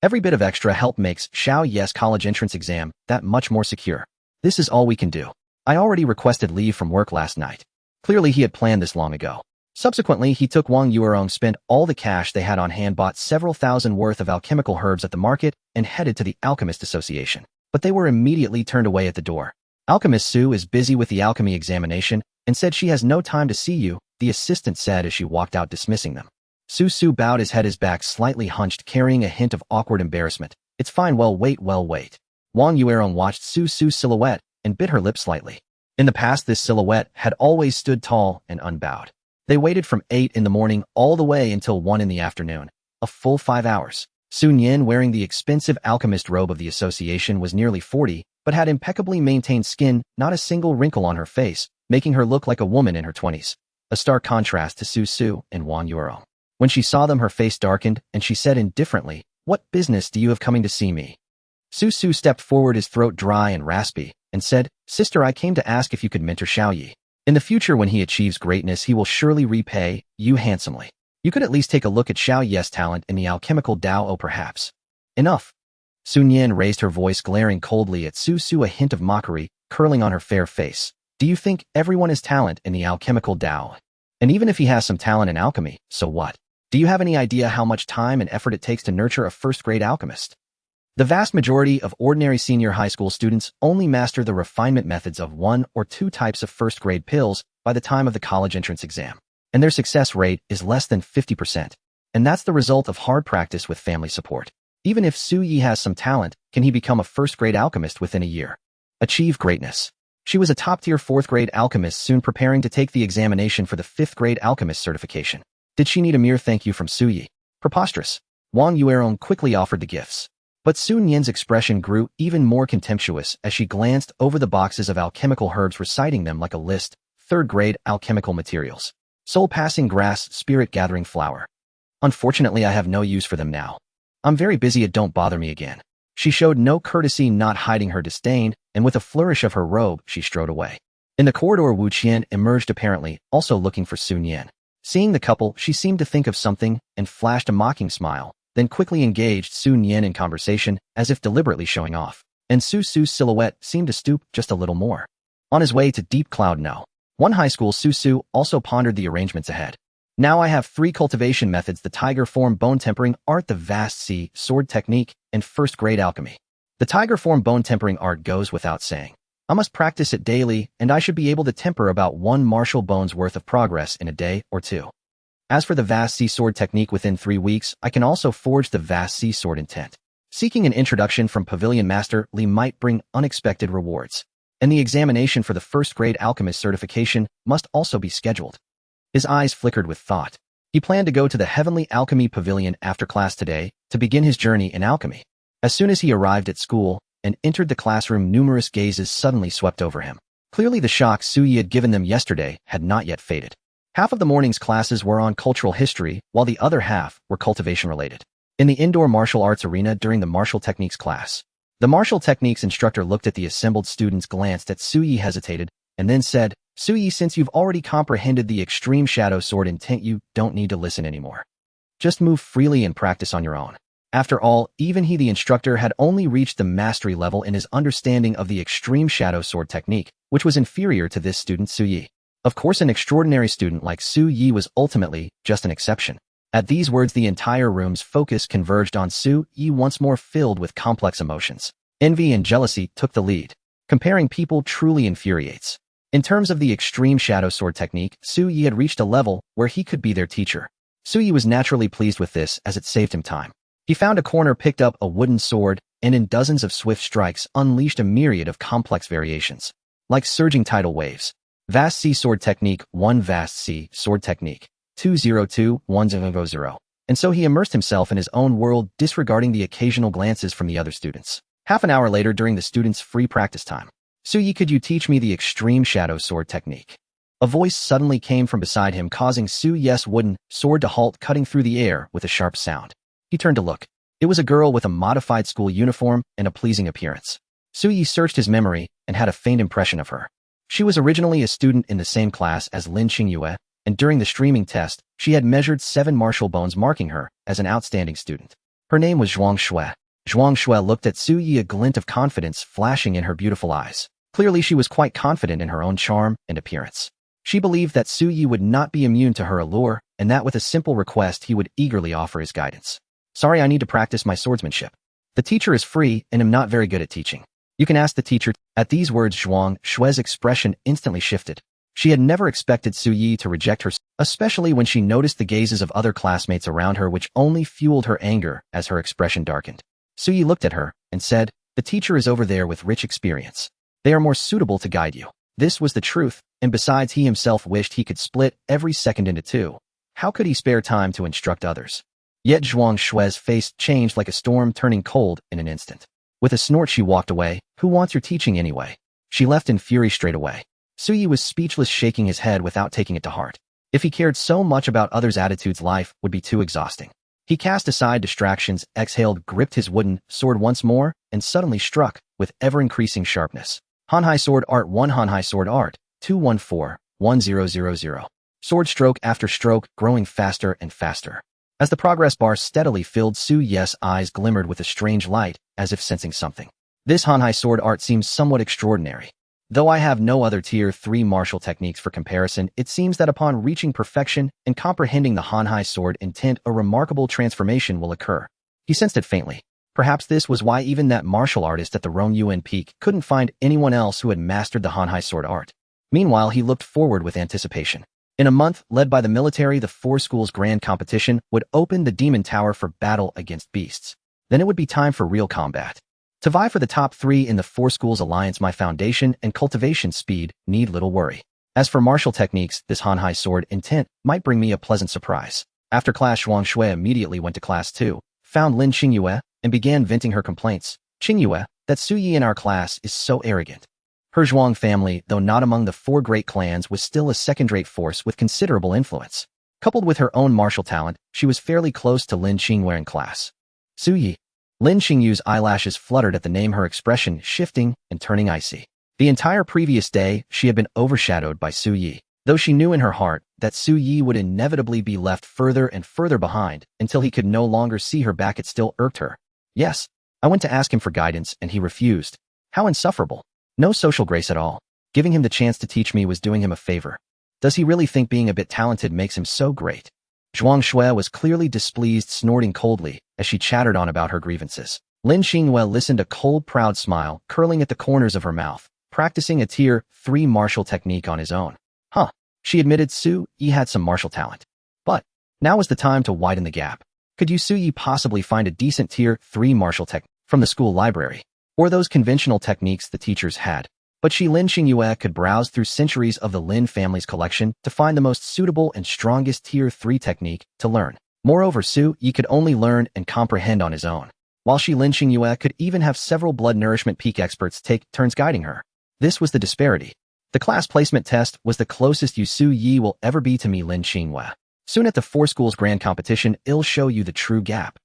Every bit of extra help makes Xiao Ye's college entrance exam that much more secure. This is all we can do. I already requested leave from work last night." Clearly he had planned this long ago. Subsequently, he took Wang Yuerong, spent all the cash they had on hand, bought several thousand worth of alchemical herbs at the market, and headed to the Alchemist Association. But they were immediately turned away at the door. Alchemist Su is busy with the alchemy examination and said she has no time to see you, the assistant said as she walked out, dismissing them. Su bowed his head, his back slightly hunched, carrying a hint of awkward embarrassment. It's fine, well wait. Wang Yuerong watched Su's silhouette and bit her lip slightly. In the past, this silhouette had always stood tall and unbowed. They waited from 8 in the morning all the way until 1 in the afternoon, a full 5 hours. Sun Yin, wearing the expensive alchemist robe of the association, was nearly 40, but had impeccably maintained skin, not a single wrinkle on her face, making her look like a woman in her 20s. A stark contrast to Su and Wang Yuerong. When she saw them, her face darkened, and she said indifferently, "What business do you have coming to see me?" Su stepped forward, his throat dry and raspy, and said, "Sister, I came to ask if you could mentor Xiaoyi. In the future, when he achieves greatness, he will surely repay you handsomely. You could at least take a look at Xiaoyi's talent in the alchemical Dao, perhaps." "Enough." Sun Yin raised her voice, glaring coldly at Su, a hint of mockery curling on her fair face. "Do you think everyone has talent in the alchemical Dao? And even if he has some talent in alchemy, so what? Do you have any idea how much time and effort it takes to nurture a first-grade alchemist? The vast majority of ordinary senior high school students only master the refinement methods of 1 or 2 types of first-grade pills by the time of the college entrance exam, and their success rate is less than 50%. And that's the result of hard practice with family support. Even if Su Yi has some talent, can he become a first-grade alchemist within a year? Achieve greatness. She was a top-tier 4th-grade alchemist, soon preparing to take the examination for the 5th-grade alchemist certification. Did she need a mere thank you from Su Yi? Preposterous. Wang Yuerong quickly offered the gifts. But Sun Yin's expression grew even more contemptuous as she glanced over the boxes of alchemical herbs, reciting them like a list. 3rd-grade alchemical materials. Soul-passing grass, spirit-gathering flower. Unfortunately, I have no use for them now. I'm very busy, don't bother me again. She showed no courtesy, not hiding her disdain, and with a flourish of her robe, she strode away. In the corridor, Wu Qian emerged, apparently also looking for Sun Yin. Seeing the couple, she seemed to think of something and flashed a mocking smile, then quickly engaged Sun Yin in conversation, as if deliberately showing off. And Su's silhouette seemed to stoop just a little more. On his way to Deep Cloud No. 1 high school, Su also pondered the arrangements ahead. Now I have 3 cultivation methods: the tiger form bone tempering art, the vast sea sword technique, and first-grade alchemy. The tiger form bone tempering art goes without saying. I must practice it daily, and I should be able to temper about 1 martial bone's worth of progress in a day or 2. As for the vast sea sword technique, within 3 weeks, I can also forge the vast sea sword intent. Seeking an introduction from Pavilion Master Li might bring unexpected rewards. And the examination for the first-grade alchemist certification must also be scheduled. His eyes flickered with thought. He planned to go to the Heavenly Alchemy Pavilion after class today to begin his journey in alchemy. As soon as he arrived at school and entered the classroom, numerous gazes suddenly swept over him. Clearly the shock Su Yi had given them yesterday had not yet faded. Half of the morning's classes were on cultural history, while the other half were cultivation-related. In the indoor martial arts arena during the martial techniques class, the martial techniques instructor looked at the assembled students, glanced at Su Yi, hesitated, and then said, "Su Yi, since you've already comprehended the extreme shadow sword intent, you don't need to listen anymore. Just move freely and practice on your own." After all, even he, the instructor, had only reached the mastery level in his understanding of the extreme shadow sword technique, which was inferior to this student Su Yi. Of course, an extraordinary student like Su Yi was ultimately just an exception. At these words, the entire room's focus converged on Su Yi, once more filled with complex emotions. Envy and jealousy took the lead. Comparing people truly infuriates. In terms of the extreme shadow sword technique, Su Yi had reached a level where he could be their teacher. Su Yi was naturally pleased with this, as it saved him time. He found a corner, picked up a wooden sword, and in dozens of swift strikes unleashed a myriad of complex variations. Like surging tidal waves. Vast Sea Sword Technique 1, Vast Sea Sword Technique 202-1000. And so he immersed himself in his own world, disregarding the occasional glances from the other students. Half an hour later, during the students' free practice time. "Su Yi, could you teach me the extreme shadow sword technique?" A voice suddenly came from beside him, causing Su Yi's wooden sword to halt, cutting through the air with a sharp sound. He turned to look. It was a girl with a modified school uniform and a pleasing appearance. Su Yi searched his memory and had a faint impression of her. She was originally a student in the same class as Lin Qingyue, and during the streaming test, she had measured 7 martial bones, marking her as an outstanding student. Her name was Zhuang Shui. Zhuang Shui looked at Su Yi, a glint of confidence flashing in her beautiful eyes. Clearly she was quite confident in her own charm and appearance. She believed that Su Yi would not be immune to her allure, and that with a simple request he would eagerly offer his guidance. Sorry, I need to practice my swordsmanship. The teacher is free and am not very good at teaching. You can ask the teacher. At these words, Zhuang Shue's expression instantly shifted. She had never expected Su Yi to reject her, especially when she noticed the gazes of other classmates around her, which only fueled her anger as her expression darkened. Su Yi looked at her and said, "The teacher is over there with rich experience. They are more suitable to guide you." This was the truth, and besides he himself wished he could split every second into two. How could he spare time to instruct others? Yet Zhuang Shue's face changed like a storm, turning cold in an instant. With a snort she walked away. Who wants your teaching anyway? She left in fury straight away. Su Yi was speechless, shaking his head without taking it to heart. If he cared so much about others' attitudes, life would be too exhausting. He cast aside distractions, exhaled, gripped his wooden sword once more, and suddenly struck with ever-increasing sharpness. Hanhai Sword Art 1 Hanhai Sword Art 214-1000. Sword stroke after stroke, growing faster and faster. As the progress bar steadily filled, Su Yi's eyes glimmered with a strange light, as if sensing something. This Hanhai Sword Art seems somewhat extraordinary. Though I have no other Tier 3 martial techniques for comparison, it seems that upon reaching perfection and comprehending the Hanhai Sword intent, a remarkable transformation will occur. He sensed it faintly. Perhaps this was why even that martial artist at the Rongyuan Peak couldn't find anyone else who had mastered the Hanhai Sword Art. Meanwhile, he looked forward with anticipation. In a month, led by the military, the four schools' grand competition would open the Demon Tower for battle against beasts. Then it would be time for real combat. To vie for the top 3 in the four schools alliance, my foundation and cultivation speed need little worry. As for martial techniques, this Hanhai Sword intent might bring me a pleasant surprise. After class, Zhuang Shui immediately went to class 2, found Lin Qingyue, and began venting her complaints. "Qingyue, that Su Yi in our class is so arrogant." Her Zhuang family, though not among the 4 great clans, was still a second-rate force with considerable influence. Coupled with her own martial talent, she was fairly close to Lin Qingyue in class. Su Yi. Lin Qingyue's eyelashes fluttered at the name, her expression shifting and turning icy. The entire previous day, she had been overshadowed by Su Yi, though she knew in her heart that Su Yi would inevitably be left further and further behind until he could no longer see her back. It still irked her. Yes, I went to ask him for guidance and he refused. How insufferable. No social grace at all. Giving him the chance to teach me was doing him a favor. Does he really think being a bit talented makes him so great? Zhuang Shui was clearly displeased, snorting coldly as she chattered on about her grievances. Lin Qingyue listened, a cold, proud smile curling at the corners of her mouth, practicing a Tier 3 martial technique on his own. She admitted Su Yi had some martial talent. But now was the time to widen the gap. Could Su Yi possibly find a decent Tier 3 martial technique from the school library? Or those conventional techniques the teachers had? But Lin Qingyue could browse through centuries of the Lin family's collection to find the most suitable and strongest Tier 3 technique to learn. Moreover, Su Yi could only learn and comprehend on his own, while Lin Qingyue could even have several blood nourishment peak experts take turns guiding her. This was the disparity. The class placement test was the closest Su Yi will ever be to me, Lin Qingyue. Soon at the four schools' grand competition, it'll show you the true gap.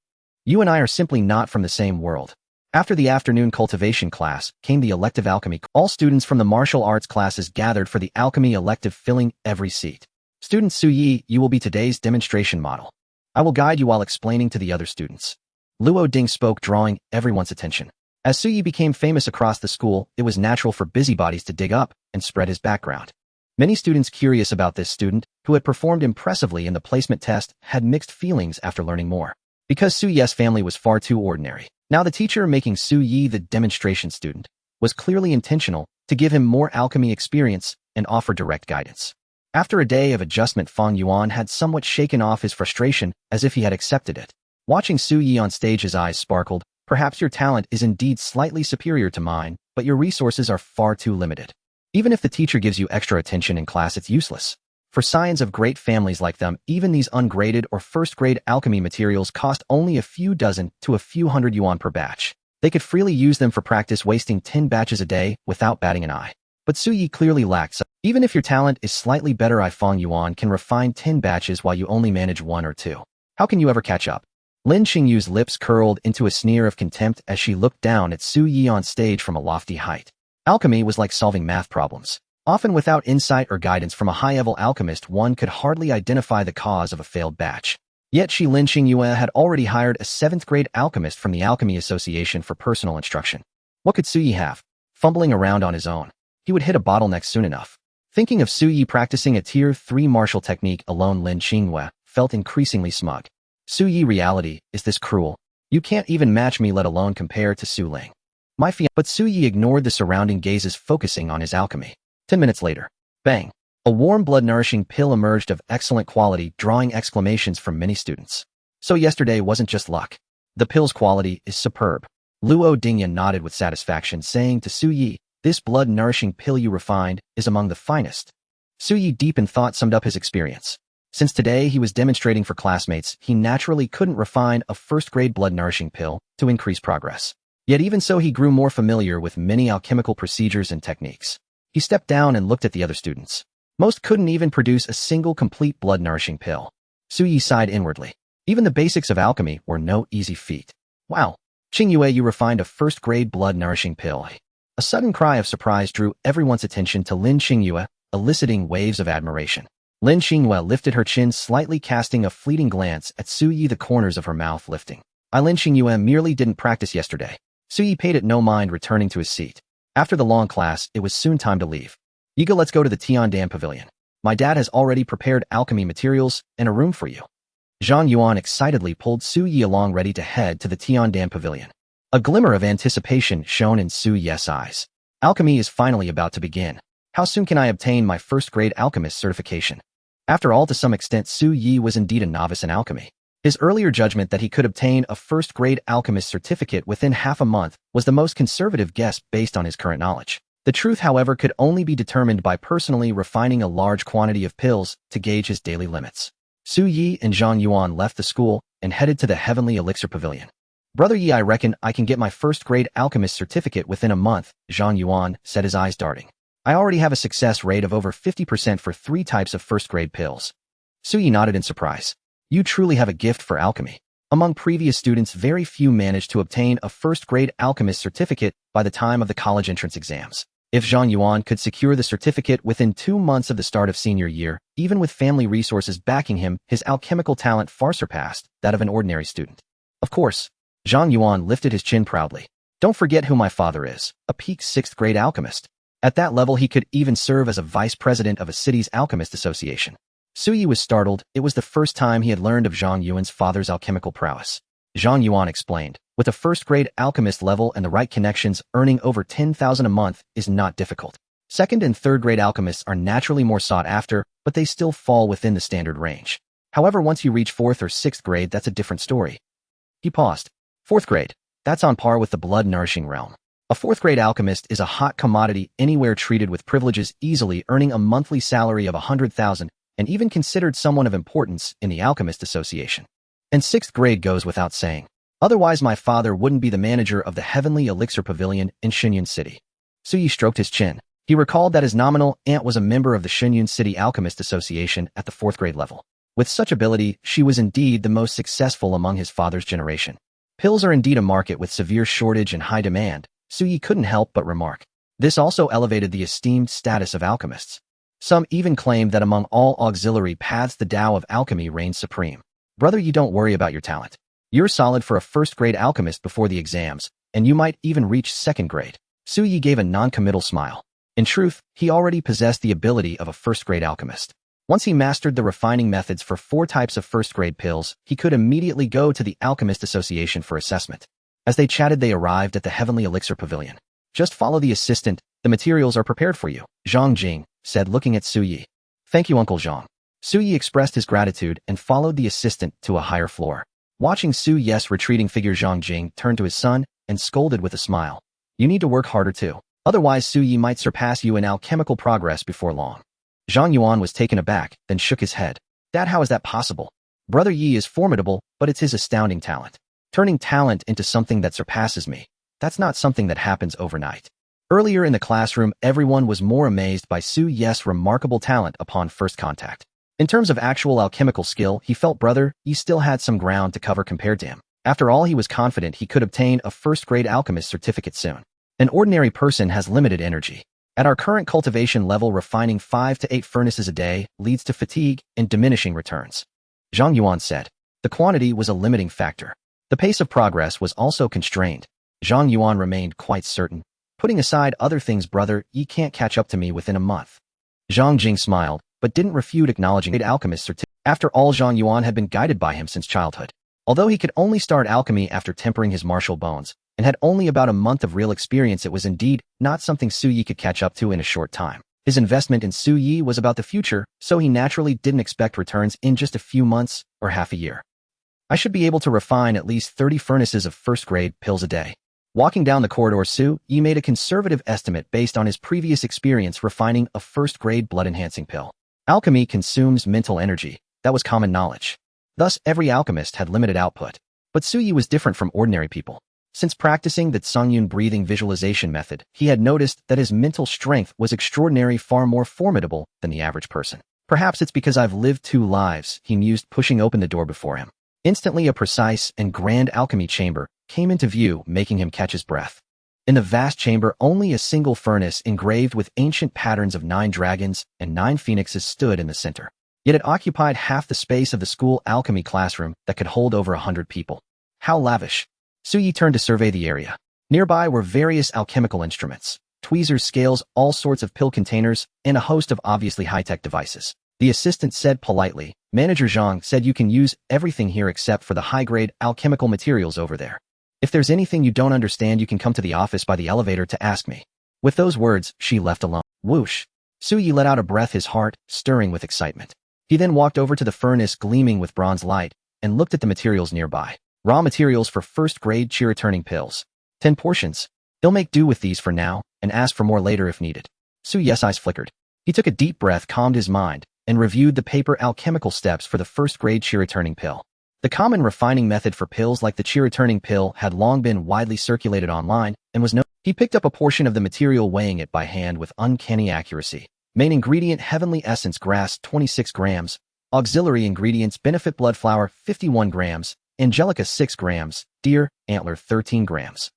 You and I are simply not from the same world. After the afternoon cultivation class came the elective alchemy. All students from the martial arts classes gathered for the alchemy elective, filling every seat. Student Su Yi, you will be today's demonstration model. I will guide you while explaining to the other students. Luo Ding spoke, drawing everyone's attention. As Su Yi became famous across the school, it was natural for busybodies to dig up and spread his background. Many students curious about this student, who had performed impressively in the placement test, had mixed feelings after learning more. Because Su Yi's family was far too ordinary. Now the teacher making Su Yi the demonstration student was clearly intentional to give him more alchemy experience and offer direct guidance. After a day of adjustment, Fang Yuan had somewhat shaken off his frustration, as if he had accepted it. Watching Su Yi on stage, his eyes sparkled. Perhaps your talent is indeed slightly superior to mine, but your resources are far too limited. Even if the teacher gives you extra attention in class, it's useless. For scions of great families like them, even these ungraded or first-grade alchemy materials cost only a few dozen to a few hundred yuan per batch. They could freely use them for practice, wasting 10 batches a day without batting an eye. But Su Yi clearly lacks. Even if your talent is slightly better, Fang Yuan can refine 10 batches while you only manage 1 or 2. How can you ever catch up? Lin Qingyue's lips curled into a sneer of contempt as she looked down at Su Yi on stage from a lofty height. Alchemy was like solving math problems. Often without insight or guidance from a high-level alchemist, one could hardly identify the cause of a failed batch. Yet Lin Qingyue had already hired a 7th-grade alchemist from the Alchemy Association for personal instruction. What could Su Yi have? Fumbling around on his own. He would hit a bottleneck soon enough. Thinking of Su Yi practicing a Tier 3 martial technique alone, Lin Qingyue felt increasingly smug. Su Yi, reality is this cruel. You can't even match me, let alone compare to Su Ling. But Su Yi ignored the surrounding gazes, focusing on his alchemy. 10 minutes later, bang! A warm blood-nourishing pill emerged of excellent quality, drawing exclamations from many students. So yesterday wasn't just luck. The pill's quality is superb. Luo Dingyan nodded with satisfaction, saying to Su Yi, this blood-nourishing pill you refined is among the finest. Su Yi, deep in thought, summed up his experience. Since today he was demonstrating for classmates, he naturally couldn't refine a first-grade blood-nourishing pill to increase progress. Yet even so, he grew more familiar with many alchemical procedures and techniques. He stepped down and looked at the other students. Most couldn't even produce a single complete blood-nourishing pill. Su Yi sighed inwardly. Even the basics of alchemy were no easy feat. Wow! Qingyue, you refined a first-grade blood-nourishing pill. A sudden cry of surprise drew everyone's attention to Lin Qingyue, eliciting waves of admiration. Lin Qingyue lifted her chin slightly, casting a fleeting glance at Su Yi, the corners of her mouth lifting. Lin Qingyue merely didn't practice yesterday. Su Yi paid it no mind, returning to his seat. After the long class, it was soon time to leave. Yiga, let's go to the Tiandam Pavilion. My dad has already prepared alchemy materials and a room for you. Zhang Yuan excitedly pulled Su Yi along, ready to head to the Tiandam Pavilion. A glimmer of anticipation shone in Su Yi's eyes. Alchemy is finally about to begin. How soon can I obtain my first-grade alchemist certification? After all, to some extent, Su Yi was indeed a novice in alchemy. His earlier judgment that he could obtain a first-grade alchemist certificate within half a month was the most conservative guess based on his current knowledge. The truth, however, could only be determined by personally refining a large quantity of pills to gauge his daily limits. Su Yi and Zhang Yuan left the school and headed to the Heavenly Elixir Pavilion. Brother Yi, I reckon I can get my first-grade alchemist certificate within a month, Zhang Yuan said, his eyes darting. I already have a success rate of over 50% for 3 types of first-grade pills. Su Yi nodded in surprise. You truly have a gift for alchemy. Among previous students, very few managed to obtain a first-grade alchemist certificate by the time of the college entrance exams. If Zhang Yuan could secure the certificate within 2 months of the start of senior year, even with family resources backing him, his alchemical talent far surpassed that of an ordinary student. Of course, Zhang Yuan lifted his chin proudly. Don't forget who my father is, a peak 6th-grade alchemist. At that level, he could even serve as a vice president of a city's alchemist association. Su Yi was startled. It was the first time he had learned of Zhang Yuan's father's alchemical prowess. Zhang Yuan explained, with a first-grade alchemist level and the right connections, earning over 10,000 a month is not difficult. Second and third-grade alchemists are naturally more sought after, but they still fall within the standard range. However, once you reach 4th or 6th grade, that's a different story. He paused. 4th grade. That's on par with the blood-nourishing realm. A 4th-grade alchemist is a hot commodity anywhere, treated with privileges, easily earning a monthly salary of 100,000, and even considered someone of importance in the Alchemist Association. And 6th grade goes without saying. Otherwise, my father wouldn't be the manager of the Heavenly Elixir Pavilion in Shenyun City. Su Yi stroked his chin. He recalled that his nominal aunt was a member of the Shenyun City Alchemist Association at the 4th grade level. With such ability, she was indeed the most successful among his father's generation. Pills are indeed a market with severe shortage and high demand, Su Yi couldn't help but remark. This also elevated the esteemed status of alchemists. Some even claimed that among all auxiliary paths, the Tao of alchemy reigns supreme. Brother, you don't worry about your talent. You're solid for a first-grade alchemist before the exams, and you might even reach 2nd grade. Su Yi gave a non-committal smile. In truth, he already possessed the ability of a first-grade alchemist. Once he mastered the refining methods for 4 types of first-grade pills, he could immediately go to the Alchemist Association for assessment. As they chatted, they arrived at the Heavenly Elixir Pavilion. Just follow the assistant, the materials are prepared for you, Zhang Jing said, looking at Su Yi. Thank you, Uncle Zhang. Su Yi expressed his gratitude and followed the assistant to a higher floor. Watching Su Yi's retreating figure, Zhang Jing turned to his son and scolded with a smile. You need to work harder too. Otherwise, Su Yi might surpass you in alchemical progress before long. Zhang Yuan was taken aback, then shook his head. Dad, how is that possible? Brother Yi is formidable, but it's his astounding talent. Turning talent into something that surpasses me. That's not something that happens overnight. Earlier in the classroom, everyone was more amazed by Su Yi's remarkable talent upon first contact. In terms of actual alchemical skill, he felt Brother Yi still had some ground to cover compared to him. After all, he was confident he could obtain a first-grade alchemist certificate soon. An ordinary person has limited energy. At our current cultivation level, refining 5 to 8 furnaces a day leads to fatigue and diminishing returns. Zhang Yuan said. The quantity was a limiting factor. The pace of progress was also constrained. Zhang Yuan remained quite certain. Putting aside other things, Brother Yi can't catch up to me within a month. Zhang Jing smiled, but didn't refute acknowledging alchemists. After all, Zhang Yuan had been guided by him since childhood. Although he could only start alchemy after tempering his martial bones, and had only about a month of real experience, it was indeed not something Su Yi could catch up to in a short time. His investment in Su Yi was about the future, so he naturally didn't expect returns in just a few months or half a year. I should be able to refine at least 30 furnaces of first-grade pills a day. Walking down the corridor, Su Yi made a conservative estimate based on his previous experience refining a first-grade blood-enhancing pill. Alchemy consumes mental energy. That was common knowledge. Thus, every alchemist had limited output. But Su Yi was different from ordinary people. Since practicing the Tsungyun breathing visualization method, he had noticed that his mental strength was extraordinary, far more formidable than the average person. Perhaps it's because I've lived 2 lives, he mused, pushing open the door before him. Instantly, a precise and grand alchemy chamber came into view, making him catch his breath. In the vast chamber, only a single furnace engraved with ancient patterns of 9 dragons and 9 phoenixes stood in the center. Yet it occupied half the space of the school alchemy classroom that could hold over 100 people. How lavish! Su Yi turned to survey the area. Nearby were various alchemical instruments, tweezers, scales, all sorts of pill containers, and a host of obviously high-tech devices. The assistant said politely, "Manager Zhang said you can use everything here except for the high-grade alchemical materials over there. If there's anything you don't understand, you can come to the office by the elevator to ask me." With those words, she left alone. Whoosh! Su Yi let out a breath, his heart stirring with excitement. He then walked over to the furnace gleaming with bronze light and looked at the materials nearby. Raw materials for first-grade chi-returning pills. 10 portions. He'll make do with these for now and ask for more later if needed. Su Yi's eyes flickered. He took a deep breath, calmed his mind, and reviewed the paper alchemical steps for the first-grade chi-returning pill. The common refining method for pills like the chi-returning pill had long been widely circulated online and was known. He picked up a portion of the material, weighing it by hand with uncanny accuracy. Main ingredient: heavenly essence grass 26 grams, auxiliary ingredients: benefit blood flower 51 grams, angelica 6 grams, deer antler 13 grams.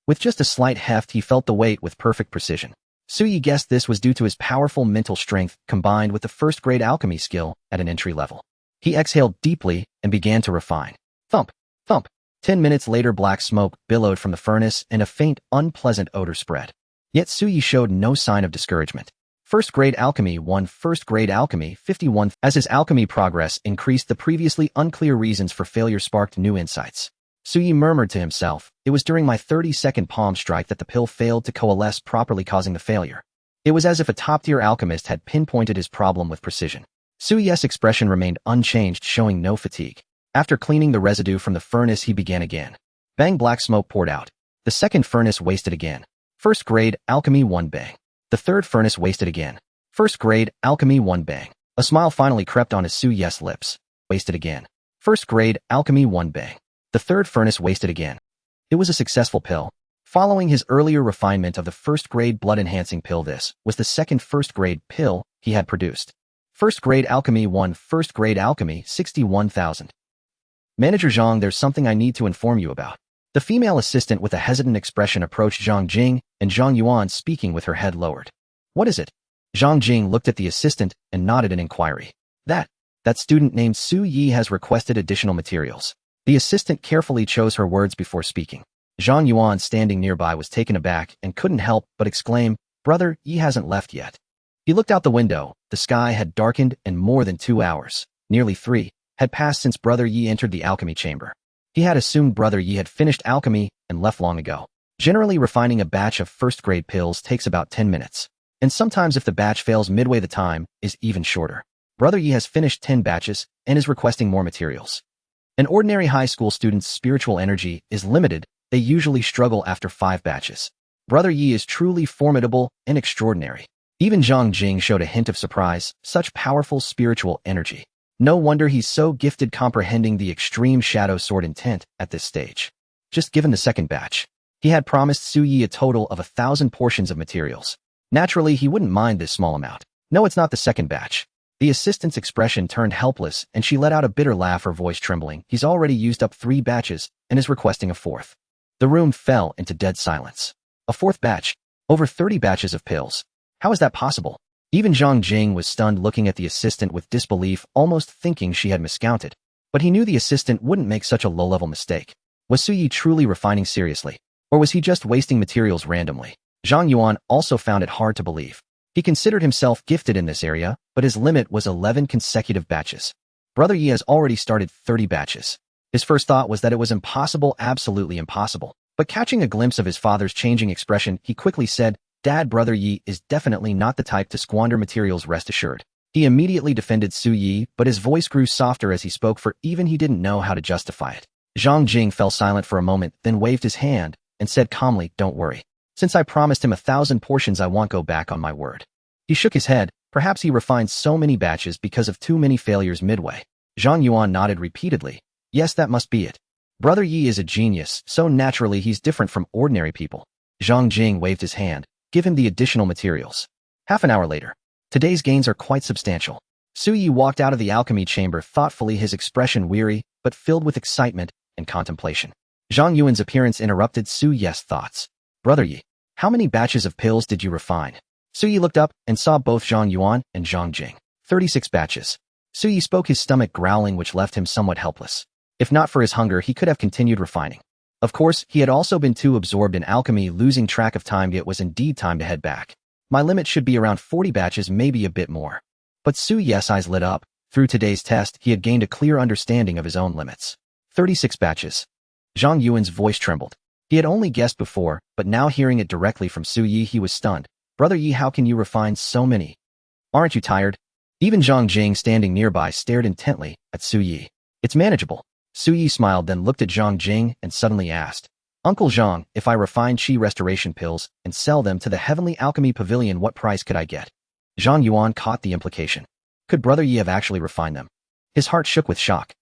With just a slight heft, he felt the weight with perfect precision. Su Yi guessed this was due to his powerful mental strength combined with the first-grade alchemy skill at an entry level. He exhaled deeply and began to refine. Thump! Thump! 10 minutes later, black smoke billowed from the furnace and a faint, unpleasant odor spread. Yet Su Yi showed no sign of discouragement. First-grade alchemy 1, first-grade alchemy 51. As his alchemy progress increased, the previously unclear reasons for failure sparked new insights. Su Yi murmured to himself, "It was during my 30-second palm strike that the pill failed to coalesce properly, causing the failure." It was as if a top-tier alchemist had pinpointed his problem with precision. Su Yi's expression remained unchanged, showing no fatigue. After cleaning the residue from the furnace, he began again. Bang! Black smoke poured out. The second furnace wasted again. First-grade alchemy 1, bang. The third furnace wasted again. First-grade alchemy 1, bang. A smile finally crept on Su Yi's lips. Wasted again. First-grade alchemy 1, bang. The third furnace wasted again. It was a successful pill. Following his earlier refinement of the first-grade blood-enhancing pill, this was the second first-grade pill he had produced. First-grade alchemy 1, first-grade alchemy 61,000. Manager Zhang, there's something I need to inform you about. The female assistant with a hesitant expression approached Zhang Jing and Zhang Yuan, speaking with her head lowered. What is it? Zhang Jing looked at the assistant and nodded in inquiry. That student named Su Yi has requested additional materials. The assistant carefully chose her words before speaking. Zhang Yuan, standing nearby, was taken aback and couldn't help but exclaim, "Brother, Yi hasn't left yet." He looked out the window. The sky had darkened and more than 2 hours, nearly 3, had passed since Brother Yi entered the alchemy chamber. He had assumed Brother Yi had finished alchemy and left long ago. Generally, refining a batch of first-grade pills takes about 10 minutes. And sometimes if the batch fails midway, the time is even shorter. Brother Yi has finished 10 batches and is requesting more materials. An ordinary high school student's spiritual energy is limited. They usually struggle after 5 batches. Brother Yi is truly formidable and extraordinary. Even Zhang Jing showed a hint of surprise. Such powerful spiritual energy. No wonder he's so gifted comprehending the extreme shadow sword intent at this stage. Just given the second batch, he had promised Su Yi a total of 1,000 portions of materials. Naturally, he wouldn't mind this small amount. No, it's not the second batch. The assistant's expression turned helpless and she let out a bitter laugh, her voice trembling. He's already used up 3 batches and is requesting a 4th. The room fell into dead silence. A 4th batch? Over 30 batches of pills. How is that possible? Even Zhang Jing was stunned, looking at the assistant with disbelief, almost thinking she had miscounted. But he knew the assistant wouldn't make such a low-level mistake. Was Su Yi truly refining seriously? Or was he just wasting materials randomly? Zhang Yuan also found it hard to believe. He considered himself gifted in this area, but his limit was 11 consecutive batches. Brother Yi has already started 30 batches. His first thought was that it was impossible, absolutely impossible. But catching a glimpse of his father's changing expression, he quickly said, "Dad, Brother Yi is definitely not the type to squander materials, rest assured." He immediately defended Su Yi, but his voice grew softer as he spoke, for even he didn't know how to justify it. Zhang Jing fell silent for a moment, then waved his hand and said calmly, "Don't worry. Since I promised him 1,000 portions, I won't go back on my word." He shook his head. Perhaps he refined so many batches because of too many failures midway. Zhang Yuan nodded repeatedly. Yes, that must be it. Brother Yi is a genius, so naturally he's different from ordinary people. Zhang Jing waved his hand. Give him the additional materials. Half an hour later. Today's gains are quite substantial. Su Yi walked out of the alchemy chamber thoughtfully, his expression weary, but filled with excitement and contemplation. Zhang Yuan's appearance interrupted Su Yi's thoughts. Brother Yi, how many batches of pills did you refine? Su Yi looked up and saw both Zhang Yuan and Zhang Jing. 36 batches. Su Yi spoke, his stomach growling, which left him somewhat helpless. If not for his hunger, he could have continued refining. Of course, he had also been too absorbed in alchemy, losing track of time. It was indeed time to head back. My limit should be around 40 batches, maybe a bit more. But Su Yi's eyes lit up. Through today's test, he had gained a clear understanding of his own limits. 36 batches. Zhang Yuan's voice trembled. He had only guessed before, but now hearing it directly from Su Yi, he was stunned. Brother Yi, how can you refine so many? Aren't you tired? Even Zhang Jing, standing nearby, stared intently at Su Yi. It's manageable. Su Yi smiled, then looked at Zhang Jing and suddenly asked, Uncle Zhang, if I refine qi restoration pills and sell them to the Heavenly Alchemy Pavilion, what price could I get? Zhang Yuan caught the implication. Could Brother Yi have actually refined them? His heart shook with shock.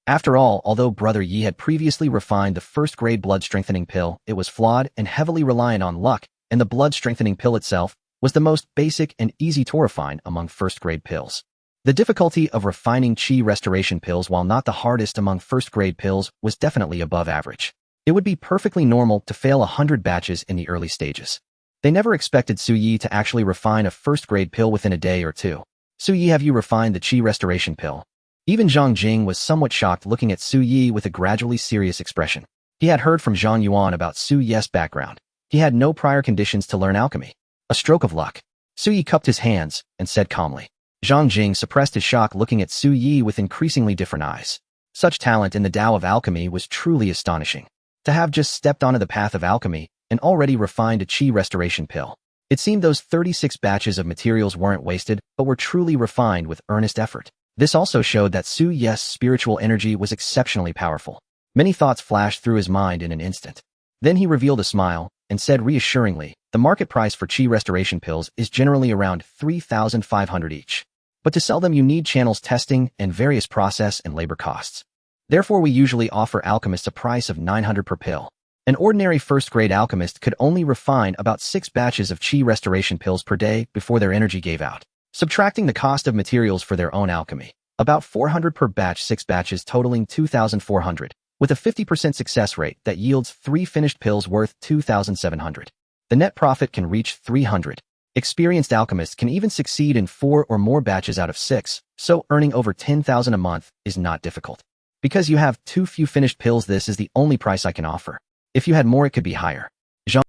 After all, although Brother Yi had previously refined the first-grade blood-strengthening pill, it was flawed and heavily reliant on luck, and the blood-strengthening pill itself was the most basic and easy to refine among first-grade pills. The difficulty of refining qi restoration pills, while not the hardest among first-grade pills, was definitely above average. It would be perfectly normal to fail 100 batches in the early stages. They never expected Su Yi to actually refine a first-grade pill within a day or two. Su Yi, have you refined the qi restoration pill? Even Zhang Jing was somewhat shocked, looking at Su Yi with a gradually serious expression. He had heard from Zhang Yuan about Su Yi's background. He had no prior conditions to learn alchemy. A stroke of luck. Su Yi cupped his hands and said calmly. Zhang Jing suppressed his shock, looking at Su Yi with increasingly different eyes. Such talent in the Tao of alchemy was truly astonishing. To have just stepped onto the path of alchemy and already refined a qi restoration pill. It seemed those 36 batches of materials weren't wasted, but were truly refined with earnest effort. This also showed that Su Yi's spiritual energy was exceptionally powerful. Many thoughts flashed through his mind in an instant. Then he revealed a smile and said reassuringly, the market price for qi restoration pills is generally around 3,500 each. But to sell them you need channels testing and various process and labor costs. Therefore we usually offer alchemists a price of 900 per pill. An ordinary first-grade alchemist could only refine about 6 batches of qi restoration pills per day before their energy gave out. Subtracting the cost of materials for their own alchemy, about 400 per batch, 6 batches totaling 2,400, with a 50% success rate that yields 3 finished pills worth 2,700. The net profit can reach 300. Experienced alchemists can even succeed in 4 or more batches out of 6, so earning over 10,000 a month is not difficult. Because you have too few finished pills, this is the only price I can offer. If you had more, it could be higher.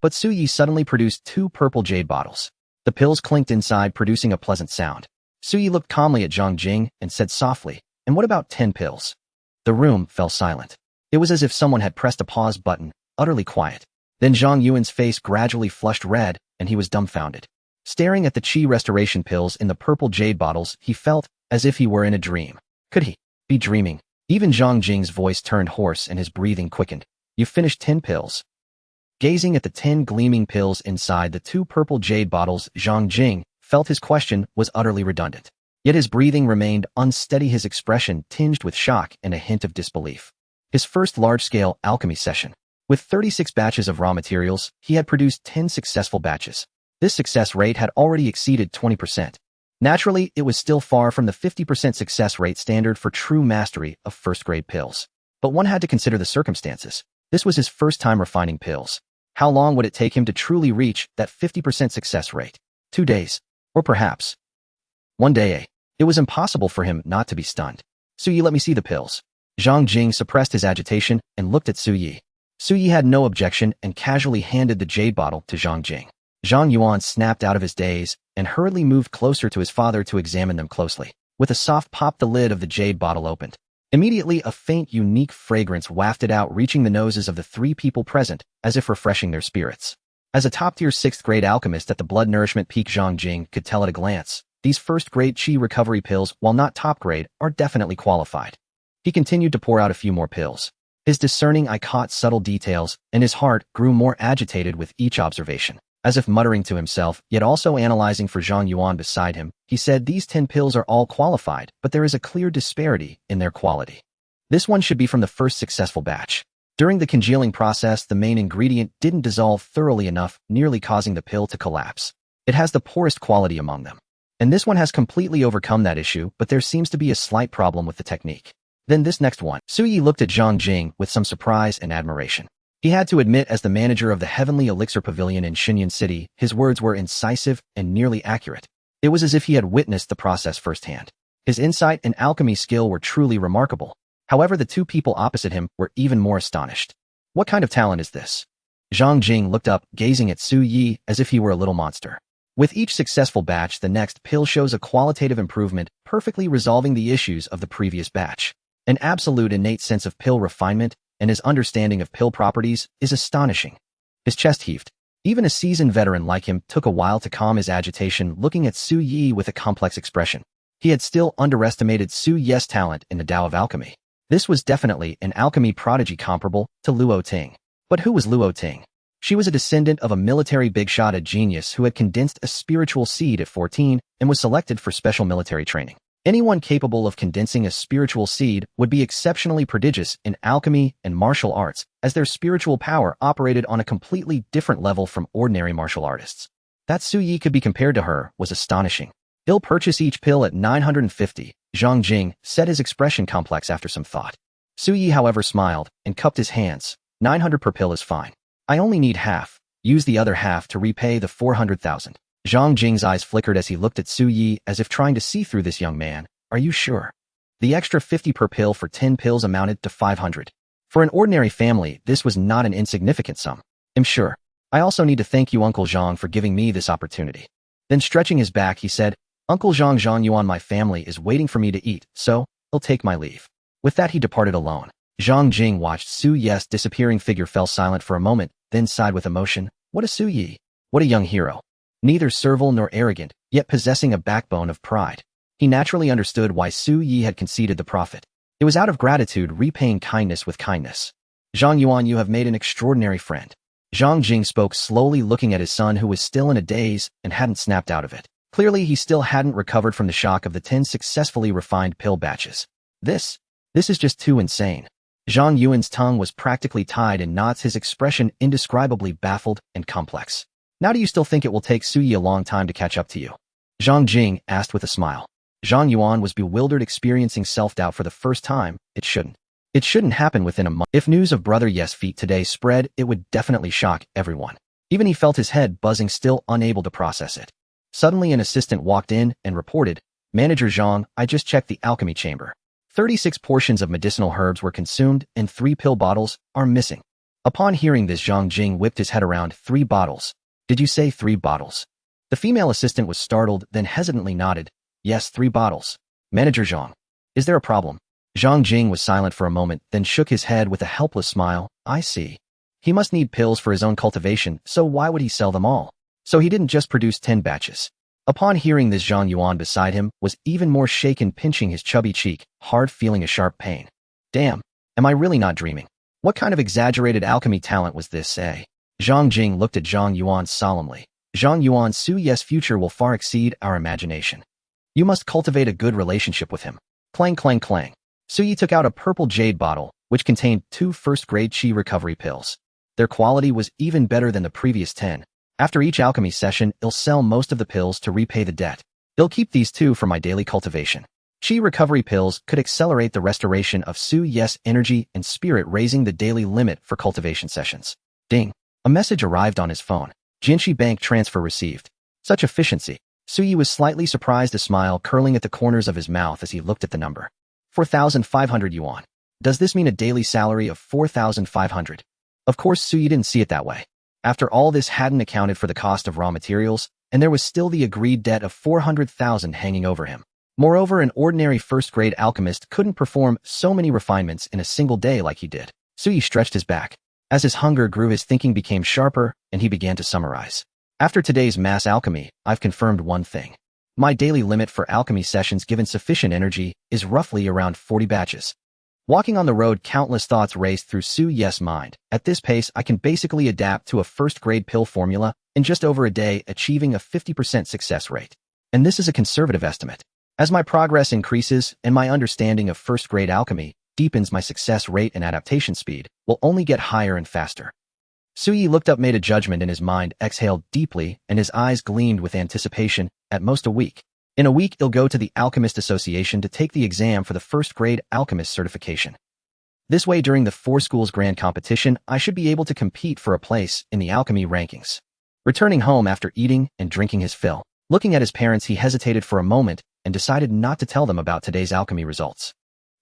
But Su Yi suddenly produced 2 purple jade bottles. The pills clinked inside, producing a pleasant sound. Su Yi looked calmly at Zhang Jing and said softly, and what about 10 pills? The room fell silent. It was as if someone had pressed a pause button, utterly quiet. Then Zhang Yuan's face gradually flushed red, and he was dumbfounded. Staring at the qi restoration pills in the purple jade bottles, he felt as if he were in a dream. Could he be dreaming? Even Zhang Jing's voice turned hoarse and his breathing quickened. You finished 10 pills. Gazing at the 10 gleaming pills inside the 2 purple jade bottles, Zhang Jing felt his question was utterly redundant. Yet his breathing remained unsteady, his expression tinged with shock and a hint of disbelief. His first large-scale alchemy session. With 36 batches of raw materials, he had produced 10 successful batches. This success rate had already exceeded 20%. Naturally, it was still far from the 50% success rate standard for true mastery of first-grade pills. But one had to consider the circumstances. This was his first time refining pills. How long would it take him to truly reach that 50% success rate? 2 days. Or perhaps 1 day. It was impossible for him not to be stunned. Su Yi, let me see the pills. Zhang Jing suppressed his agitation and looked at Su Yi. Su Yi had no objection and casually handed the jade bottle to Zhang Jing. Zhang Yuan snapped out of his daze and hurriedly moved closer to his father to examine them closely. With a soft pop, the lid of the jade bottle opened. Immediately, a faint, unique fragrance wafted out, reaching the noses of the three people present, as if refreshing their spirits. As a top-tier 6th-grade alchemist at the blood nourishment peak, Zhang Jing could tell at a glance, these first-grade qi recovery pills, while not top-grade, are definitely qualified. He continued to pour out a few more pills. His discerning eye caught subtle details, and his heart grew more agitated with each observation. As if muttering to himself, yet also analyzing for Zhang Yuan beside him, he said, "These 10 pills are all qualified, but there is a clear disparity in their quality. This one should be from the first successful batch." During the congealing process, the main ingredient didn't dissolve thoroughly enough, nearly causing the pill to collapse. It has the poorest quality among them. And this one has completely overcome that issue, but there seems to be a slight problem with the technique. Then this next one. Suyi looked at Zhang Jing with some surprise and admiration. He had to admit, as the manager of the Heavenly Elixir Pavilion in Xinyun City, his words were incisive and nearly accurate. It was as if he had witnessed the process firsthand. His insight and alchemy skill were truly remarkable. However, the two people opposite him were even more astonished. What kind of talent is this? Zhang Jing looked up, gazing at Su Yi as if he were a little monster. With each successful batch, the next pill shows a qualitative improvement, perfectly resolving the issues of the previous batch. An absolute innate sense of pill refinement, and his understanding of pill properties is astonishing. His chest heaved. Even a seasoned veteran like him took a while to calm his agitation, looking at Su Yi with a complex expression. He had still underestimated Su Yi's talent in the Tao of alchemy. This was definitely an alchemy prodigy comparable to Luo Ting. But who was Luo Ting? She was a descendant of a military big-shot, a genius who had condensed a spiritual seed at 14 and was selected for special military training. Anyone capable of condensing a spiritual seed would be exceptionally prodigious in alchemy and martial arts, as their spiritual power operated on a completely different level from ordinary martial artists. That Su Yi could be compared to her was astonishing. He'll purchase each pill at 950, Zhang Jing said, his expression complex after some thought. Su Yi, however, smiled and cupped his hands. 900 per pill is fine. I only need half. Use the other half to repay the 400,000. Zhang Jing's eyes flickered as he looked at Su Yi as if trying to see through this young man. Are you sure? The extra 50 per pill for 10 pills amounted to 500. For an ordinary family, this was not an insignificant sum. I'm sure. I also need to thank you, Uncle Zhang, for giving me this opportunity. Then stretching his back, he said, Uncle Zhang, Zhang Yuan, my family is waiting for me to eat, so I'll take my leave. With that, he departed alone. Zhang Jing watched Su Yi's disappearing figure, fell silent for a moment, then sighed with emotion. What a Su Yi! What a young hero! Neither servile nor arrogant, yet possessing a backbone of pride. He naturally understood why Su Yi had conceded the profit. It was out of gratitude, repaying kindness with kindness. Zhang Yuan, you have made an extraordinary friend. Zhang Jing spoke slowly, looking at his son, who was still in a daze and hadn't snapped out of it. Clearly, he still hadn't recovered from the shock of the 10 successfully refined pill batches. This is just too insane. Zhang Yuan's tongue was practically tied in knots, his expression indescribably baffled and complex. Now, do you still think it will take Su Yi a long time to catch up to you? Zhang Jing asked with a smile. Zhang Yuan was bewildered, experiencing self-doubt for the first time. It shouldn't happen within a month. If news of Brother Yes feat today spread, it would definitely shock everyone. Even he felt his head buzzing, still unable to process it. Suddenly, an assistant walked in and reported, Manager Zhang, I just checked the alchemy chamber. 36 portions of medicinal herbs were consumed and 3 pill bottles are missing. Upon hearing this, Zhang Jing whipped his head around. 3 bottles. Did you say 3 bottles? The female assistant was startled, then hesitantly nodded. Yes, 3 bottles. Manager Zhang. Is there a problem? Zhang Jing was silent for a moment, then shook his head with a helpless smile. I see. He must need pills for his own cultivation, so why would he sell them all? So he didn't just produce 10 batches. Upon hearing this, Zhang Yuan beside him was even more shaken, pinching his chubby cheek, hard, feeling a sharp pain. Damn, am I really not dreaming? What kind of exaggerated alchemy talent was this, eh? Zhang Jing looked at Zhang Yuan solemnly. Zhang Yuan, Su Yi's future will far exceed our imagination. You must cultivate a good relationship with him. Clang, clang, clang. Su Yi took out a purple jade bottle, which contained 2 first-grade qi recovery pills. Their quality was even better than the previous 10. After each alchemy session, I'll sell most of the pills to repay the debt. I'll keep these 2 for my daily cultivation. Qi recovery pills could accelerate the restoration of Su Yi's energy and spirit, raising the daily limit for cultivation sessions. Ding. A message arrived on his phone. Jinshi bank transfer received. Such efficiency. Su Yi was slightly surprised, a smile curling at the corners of his mouth as he looked at the number. 4,500 yuan. Does this mean a daily salary of 4,500? Of course, Su Yi didn't see it that way. After all, this hadn't accounted for the cost of raw materials, and there was still the agreed debt of 400,000 hanging over him. Moreover, an ordinary first-grade alchemist couldn't perform so many refinements in a single day like he did. Suyi stretched his back. As his hunger grew, his thinking became sharper, and he began to summarize. After today's mass alchemy, I've confirmed one thing. My daily limit for alchemy sessions given sufficient energy is roughly around 40 batches. Walking on the road, countless thoughts raced through Suyi's mind. At this pace, I can basically adapt to a first-grade pill formula in just over a day, achieving a 50% success rate. And this is a conservative estimate. As my progress increases and my understanding of first-grade alchemy deepens, my success rate and adaptation speed will only get higher and faster. Suyi looked up, made a judgment in his mind, exhaled deeply, and his eyes gleamed with anticipation. At most a week. In a week, he'll go to the Alchemist Association to take the exam for the first-grade alchemist certification. This way, during the 4 schools grand competition, I should be able to compete for a place in the alchemy rankings. Returning home after eating and drinking his fill, looking at his parents, he hesitated for a moment and decided not to tell them about today's alchemy results.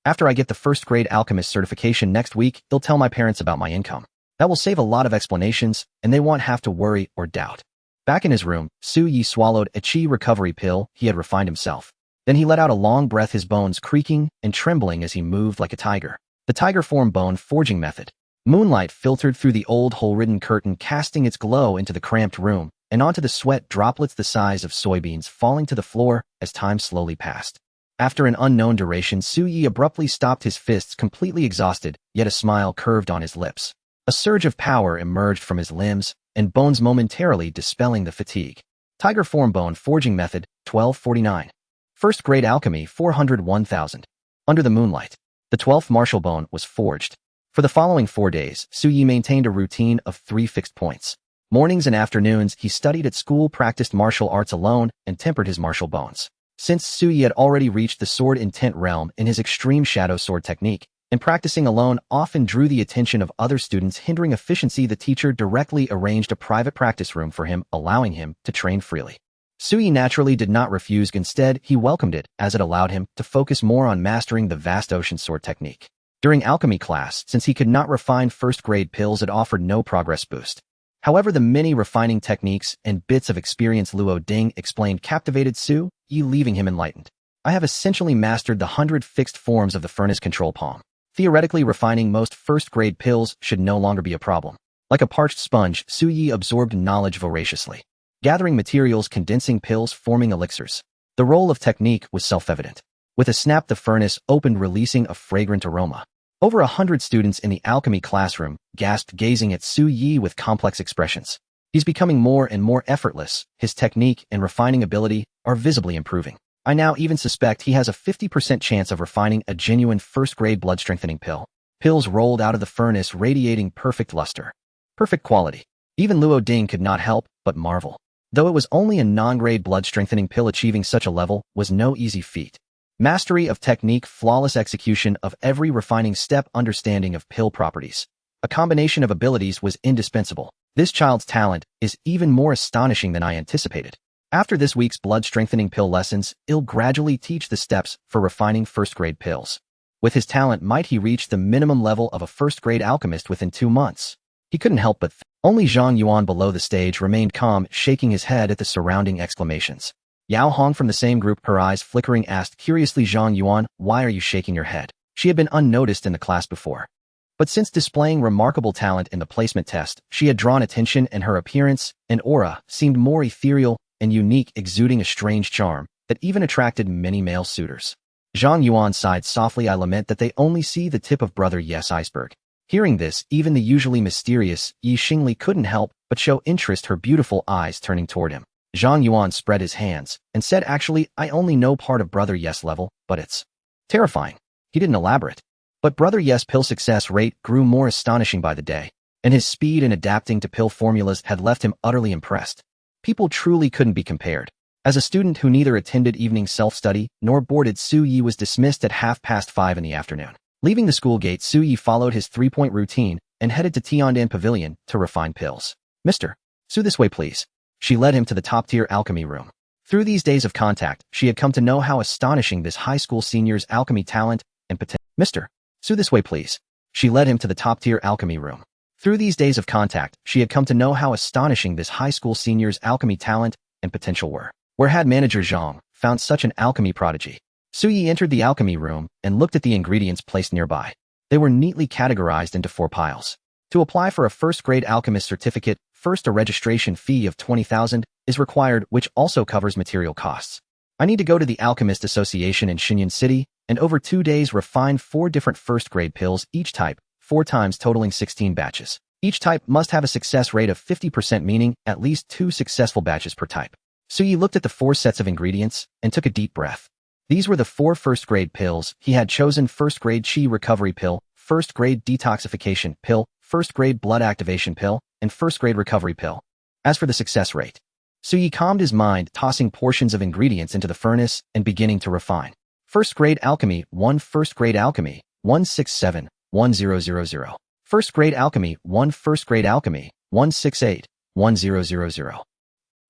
After I get the first-grade alchemist certification next week, he'll tell my parents about my income. That will save a lot of explanations, and they won't have to worry or doubt. Back in his room, Suyi swallowed a chi recovery pill he had refined himself. Then he let out a long breath, his bones creaking and trembling as he moved like a tiger. The tiger form bone forging method. Moonlight filtered through the old hole-ridden curtain, casting its glow into the cramped room and onto the sweat droplets the size of soybeans falling to the floor as time slowly passed. After an unknown duration, Suyi abruptly stopped, his fists completely exhausted, yet a smile curved on his lips. A surge of power emerged from his limbs, and bones momentarily dispelling the fatigue. Tiger form bone forging method, 1249. First grade alchemy, 401,000. Under the moonlight. The 12th martial bone was forged. For the following 4 days, Suyi maintained a routine of 3 fixed points. Mornings and afternoons, he studied at school, practiced martial arts alone, and tempered his martial bones. Since Suyi had already reached the sword intent realm in his extreme shadow sword technique, and practicing alone often drew the attention of other students, hindering efficiency, the teacher directly arranged a private practice room for him, allowing him to train freely. Suyi naturally did not refuse. Instead, he welcomed it, as it allowed him to focus more on mastering the vast ocean sword technique. During alchemy class, since he could not refine first-grade pills, it offered no progress boost. However, the many refining techniques and bits of experience Luo Ding explained captivated Suyi, leaving him enlightened. I have essentially mastered the 100 fixed forms of the furnace control palm. Theoretically, refining most first-grade pills should no longer be a problem. Like a parched sponge, Suyi absorbed knowledge voraciously. Gathering materials, condensing pills, forming elixirs. The role of technique was self-evident. With a snap, the furnace opened, releasing a fragrant aroma. Over 100 students in the alchemy classroom gasped, gazing at Suyi with complex expressions. He's becoming more and more effortless. His technique and refining ability are visibly improving. I now even suspect he has a 50% chance of refining a genuine first-grade blood-strengthening pill. Pills rolled out of the furnace, radiating perfect luster. Perfect quality. Even Luo Ding could not help but marvel. Though it was only a non-grade blood-strengthening pill, achieving such a level was no easy feat. Mastery of technique, flawless execution of every refining step, understanding of pill properties. A combination of abilities was indispensable. This child's talent is even more astonishing than I anticipated. After this week's blood-strengthening pill lessons, he'll gradually teach the steps for refining first-grade pills. With his talent, might he reach the minimum level of a first-grade alchemist within 2 months? He couldn't help but think. Only Zhang Yuan below the stage remained calm, shaking his head at the surrounding exclamations. Yao Hong from the same group, her eyes flickering, asked curiously, "Zhang Yuan, why are you shaking your head?" She had been unnoticed in the class before. But since displaying remarkable talent in the placement test, she had drawn attention, and her appearance and aura seemed more ethereal and unique, exuding a strange charm that even attracted many male suitors. Zhang Yuan sighed softly. "I lament that they only see the tip of Brother Yes' iceberg." Hearing this, even the usually mysterious Yi Xingli couldn't help but show interest, her beautiful eyes turning toward him. Zhang Yuan spread his hands and said, "Actually, I only know part of Brother Yes' level, but it's terrifying." He didn't elaborate. But Brother Yes' pill success rate grew more astonishing by the day, and his speed in adapting to pill formulas had left him utterly impressed. People truly couldn't be compared. As a student who neither attended evening self-study nor boarded, Suyi was dismissed at 5:30 in the afternoon. Leaving the school gate, Suyi followed his 3-point routine and headed to Tiandan Pavilion to refine pills. "Mr. Su, this way, please." She led him to the top-tier alchemy room. Through these days of contact, she had come to know how astonishing this high school senior's alchemy talent and potential. "Mr. Su, this way, please." She led him to the top-tier alchemy room. Through these days of contact, she had come to know how astonishing this high school senior's alchemy talent and potential were. Where had manager Zhang found such an alchemy prodigy? Su Yi entered the alchemy room and looked at the ingredients placed nearby. They were neatly categorized into 4 piles. To apply for a first-grade alchemist certificate, first a registration fee of 20,000 is required, which also covers material costs. I need to go to the Alchemist Association in Xinyun City and over 2 days refine 4 different first-grade pills, each type, 4 times totaling 16 batches. Each type must have a success rate of 50%, meaning at least 2 successful batches per type. Su Yi looked at the 4 sets of ingredients and took a deep breath. These were the 4 first-grade pills. He had chosen first-grade Qi recovery pill, first-grade detoxification pill, first-grade blood activation pill, and first-grade recovery pill. As for the success rate, Su Yi calmed his mind, tossing portions of ingredients into the furnace and beginning to refine. First-grade alchemy, 1 first-grade alchemy, 167, 1000. First-grade alchemy, 1 first-grade alchemy, 168, 1000.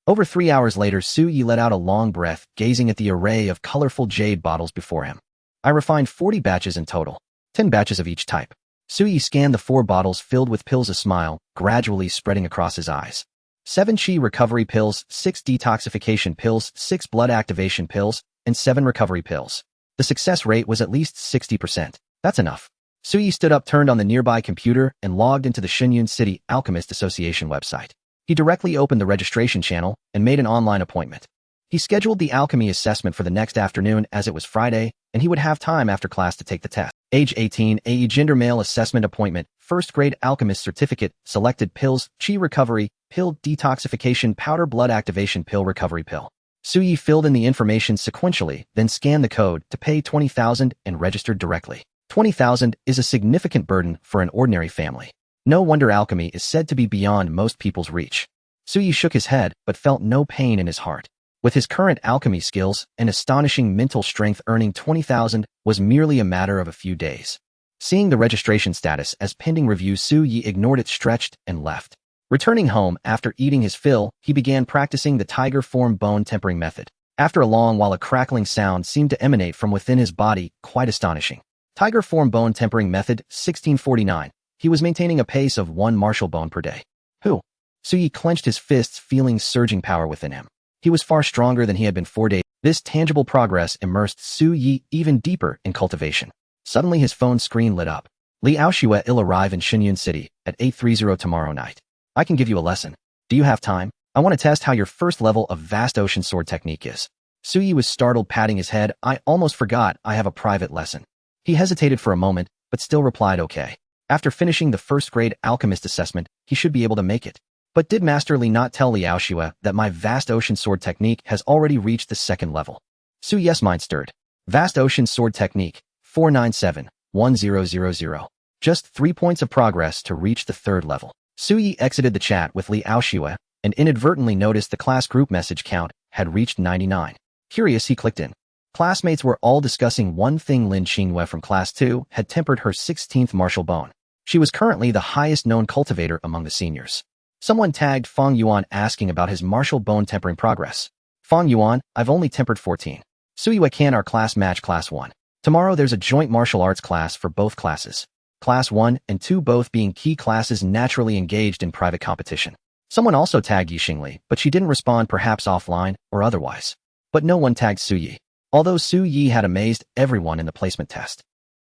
Over 3 hours later, Su Yi let out a long breath, gazing at the array of colorful jade bottles before him. I refined 40 batches in total, 10 batches of each type. Su Yi scanned the 4 bottles filled with pills, a smile gradually spreading across his eyes. 7 Qi recovery pills, 6 detoxification pills, 6 blood activation pills, and 7 recovery pills. The success rate was at least 60%. That's enough. Su Yi stood up, turned on the nearby computer, and logged into the Xinyun City Alchemist Association website. He directly opened the registration channel and made an online appointment. He scheduled the alchemy assessment for the next afternoon, as it was Friday, and he would have time after class to take the test. Age 18, AE gender male, assessment appointment, first grade alchemist certificate, selected pills, Qi recovery, pill detoxification powder, blood activation pill, recovery pill. Su Yi filled in the information sequentially, then scanned the code to pay 20,000 and registered directly. 20,000 is a significant burden for an ordinary family. No wonder alchemy is said to be beyond most people's reach. Su Yi shook his head but felt no pain in his heart. With his current alchemy skills and astonishing mental strength, earning 20,000 was merely a matter of a few days. Seeing the registration status as pending review, Su Yi ignored it, stretched, and left. Returning home after eating his fill, he began practicing the tiger form bone tempering method. After a long while, a crackling sound seemed to emanate from within his body, quite astonishing. Tiger form bone tempering method, 1649. He was maintaining a pace of 1 martial bone per day. Who? Su Yi clenched his fists, feeling surging power within him. He was far stronger than he had been 4 days. This tangible progress immersed Su Yi even deeper in cultivation. Suddenly his phone screen lit up. Li Qingyue will arrive in Xinyun City at 8:30 tomorrow night. I can give you a lesson. Do you have time? I want to test how your first level of vast ocean sword technique is. Su Yi was startled, patting his head. I almost forgot I have a private lesson. He hesitated for a moment, but still replied okay. After finishing the first-grade alchemist assessment, he should be able to make it. But did Master Li not tell Li Qingyue that my vast ocean sword technique has already reached the 2nd level? Su Yi's mind stirred. Vast ocean sword technique, 497, 1000. Just 3 points of progress to reach the 3rd level. Su Yi exited the chat with Li Qingyue and inadvertently noticed the class group message count had reached 99. Curious, he clicked in. Classmates were all discussing one thing: Lin Qingyue from class 2 had tempered her 16th martial bone. She was currently the highest known cultivator among the seniors. Someone tagged Fang Yuan asking about his martial bone tempering progress. Fang Yuan, I've only tempered 14. Su Yi, can our class match class 1? Tomorrow there's a joint martial arts class for both classes. Class 1 and 2 both being key classes naturally engaged in private competition. Someone also tagged Yi Xingli, but she didn't respond, perhaps offline or otherwise. But no one tagged Su Yi. Although Su Yi had amazed everyone in the placement test.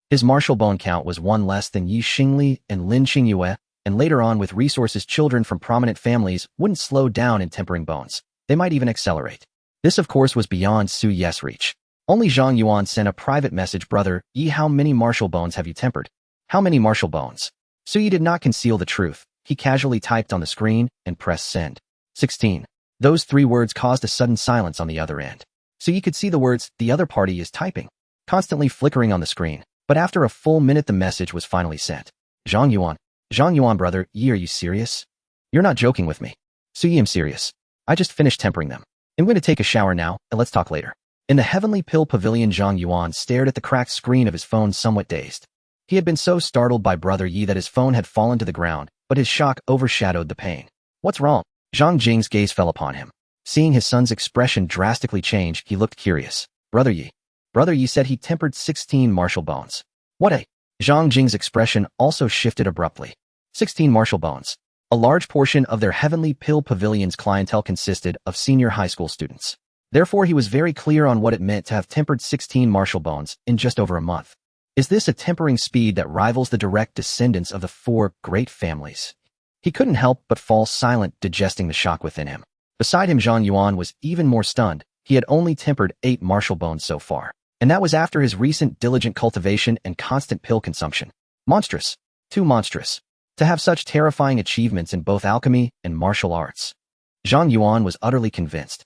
His martial bone count was 1 less than Yi Xingli and Lin Qingyue, and later on, with resources, children from prominent families wouldn't slow down in tempering bones. They might even accelerate. This, of course, was beyond Su Yi's reach. Only Zhang Yuan sent a private message. Brother, Yi, how many martial bones have you tempered? How many martial bones? Su Yi did not conceal the truth. He casually typed on the screen and pressed send. 16. Those 3 words caused a sudden silence on the other end. So you could see the words, the other party is typing, constantly flickering on the screen. But after a full minute, the message was finally sent. Zhang Yuan, brother, Yi, are you serious? You're not joking with me. Su Yi, I'm serious. I just finished tempering them. I'm going to take a shower now, and let's talk later. In the Heavenly Pill Pavilion, Zhang Yuan stared at the cracked screen of his phone, somewhat dazed. He had been so startled by Brother Yi that his phone had fallen to the ground, but his shock overshadowed the pain. What's wrong? Zhang Jing's gaze fell upon him. Seeing his son's expression drastically change, he looked curious. Brother Yi said he tempered 16 martial bones. What a... Zhang Jing's expression also shifted abruptly. 16 martial bones. A large portion of their Heavenly Pill Pavilion's clientele consisted of senior high school students. Therefore, he was very clear on what it meant to have tempered 16 martial bones in just over a month. Is this a tempering speed that rivals the direct descendants of the four great families? He couldn't help but fall silent, digesting the shock within him. Beside him, Zhang Yuan was even more stunned. He had only tempered 8 martial bones so far, and that was after his recent diligent cultivation and constant pill consumption. Monstrous. Too monstrous. To have such terrifying achievements in both alchemy and martial arts. Zhang Yuan was utterly convinced.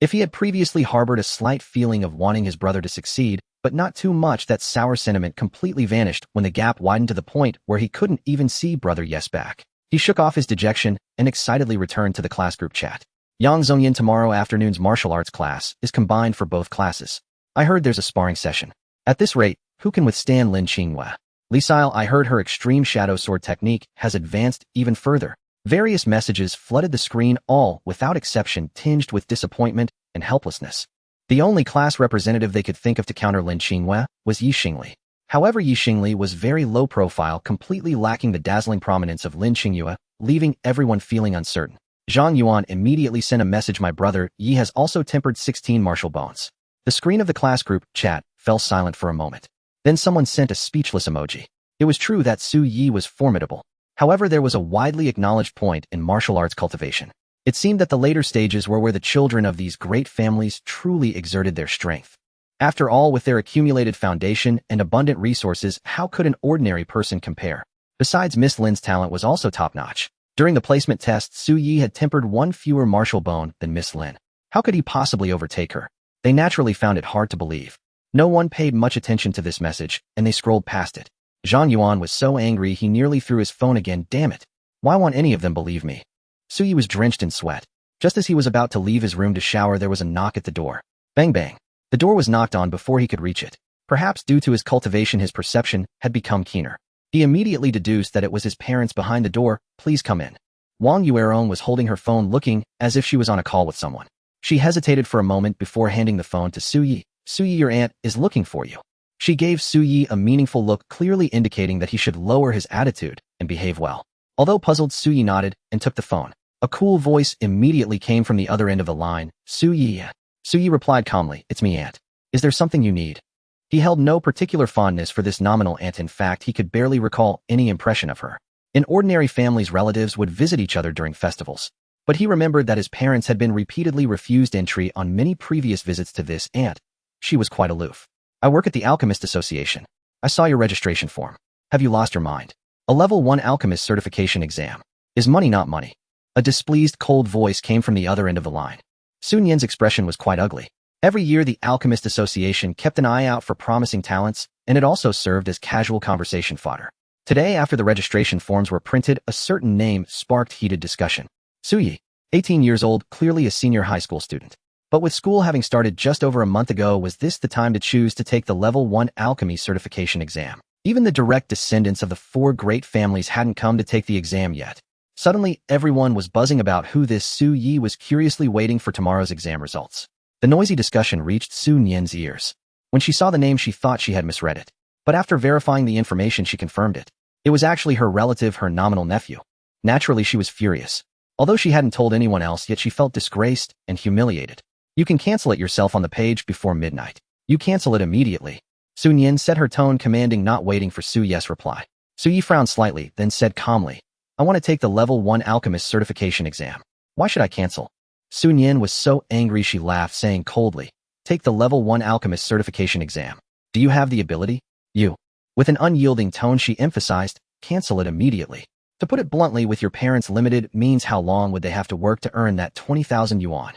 If he had previously harbored a slight feeling of wanting his brother to succeed, but not too much, that sour sentiment completely vanished when the gap widened to the point where he couldn't even see Brother Yes back. He shook off his dejection and excitedly returned to the class group chat. Yang Zhongyan, tomorrow afternoon's martial arts class is combined for both classes. I heard there's a sparring session. At this rate, who can withstand Lin Qingyue? Lisile, I heard her extreme shadow sword technique has advanced even further. Various messages flooded the screen, all, without exception, tinged with disappointment and helplessness. The only class representative they could think of to counter Lin Qingyue was Yi Xingli. However, Yi Xingli was very low profile, completely lacking the dazzling prominence of Lin Qingyue, leaving everyone feeling uncertain. Zhang Yuan immediately sent a message. My brother, Yi, has also tempered 16 martial bones. The screen of the class group chat fell silent for a moment. Then someone sent a speechless emoji. It was true that Su Yi was formidable. However, there was a widely acknowledged point in martial arts cultivation. It seemed that the later stages were where the children of these great families truly exerted their strength. After all, with their accumulated foundation and abundant resources, how could an ordinary person compare? Besides, Miss Lin's talent was also top-notch. During the placement test, Su Yi had tempered 1 fewer martial bone than Miss Lin. How could he possibly overtake her? They naturally found it hard to believe. No one paid much attention to this message, and they scrolled past it. Zhang Yuan was so angry he nearly threw his phone again. Damn it. Why won't any of them believe me? Su Yi was drenched in sweat. Just as he was about to leave his room to shower, there was a knock at the door. Bang bang. The door was knocked on before he could reach it. Perhaps due to his cultivation, his perception had become keener. He immediately deduced that it was his parents behind the door. Please come in. Wang Yuerong was holding her phone, looking as if she was on a call with someone. She hesitated for a moment before handing the phone to Su Yi. Su Yi, your aunt is looking for you. She gave Su Yi a meaningful look, clearly indicating that he should lower his attitude and behave well. Although puzzled, Su Yi nodded and took the phone. A cool voice immediately came from the other end of the line. Su Yi. Su Yi replied calmly, it's me, aunt. Is there something you need? He held no particular fondness for this nominal aunt. In fact, he could barely recall any impression of her. In ordinary families, relatives would visit each other during festivals. But he remembered that his parents had been repeatedly refused entry on many previous visits to this aunt. She was quite aloof. I work at the Alchemist Association. I saw your registration form. Have you lost your mind? A level 1 alchemist certification exam. Is money not money? A displeased, cold voice came from the other end of the line. Sun Yan's expression was quite ugly. Every year, the Alchemist Association kept an eye out for promising talents, and it also served as casual conversation fodder. Today, after the registration forms were printed, a certain name sparked heated discussion. Su Yi, 18 years old, clearly a senior high school student. But with school having started just over a month ago, was this the time to choose to take the Level 1 Alchemy certification exam? Even the direct descendants of the 4 great families hadn't come to take the exam yet. Suddenly, everyone was buzzing about who this Su Yi was, curiously waiting for tomorrow's exam results. The noisy discussion reached Sun Yan's ears. When she saw the name, she thought she had misread it. But after verifying the information, she confirmed it. It was actually her relative, her nominal nephew. Naturally, she was furious. Although she hadn't told anyone else, yet she felt disgraced and humiliated. You can cancel it yourself on the page before midnight. You cancel it immediately. Sun Yan set her tone commanding, not waiting for Su Yi's reply. Su Yi frowned slightly, then said calmly, I want to take the Level 1 Alchemist certification exam. Why should I cancel? Sun Yan was so angry she laughed, saying coldly, take the Level 1 Alchemist certification exam. Do you have the ability? You. With an unyielding tone, she emphasized, cancel it immediately. To put it bluntly, with your parents limited means, how long would they have to work to earn that 20,000 yuan?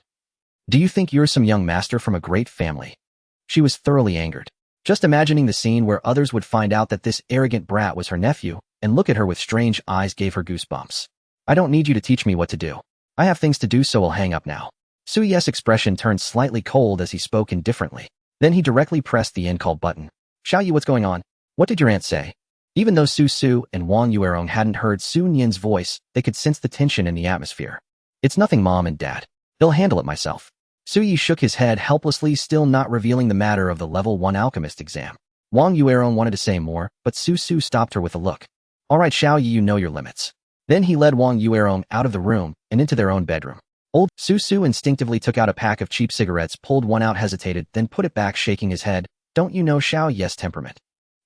Do you think you're some young master from a great family? She was thoroughly angered. Just imagining the scene where others would find out that this arrogant brat was her nephew and look at her with strange eyes gave her goosebumps. I don't need you to teach me what to do. I have things to do, so I'll hang up now. Su Yi's expression turned slightly cold as he spoke indifferently. Then he directly pressed the end call button. Xiao Yi, what's going on? What did your aunt say? Even though Su and Wang Yuerong hadn't heard Sun Yan's voice, they could sense the tension in the atmosphere. It's nothing, Mom and Dad. They'll handle it myself. Su Yi shook his head helplessly, still not revealing the matter of the Level 1 Alchemist exam. Wang Yuerong wanted to say more, but Su stopped her with a look. All right, Xiao Yi, you know your limits. Then he led Wang Yuerong out of the room and into their own bedroom. Old Su instinctively took out a pack of cheap cigarettes, pulled one out, hesitated, then put it back, shaking his head. Don't you know Xiao Ye's temperament?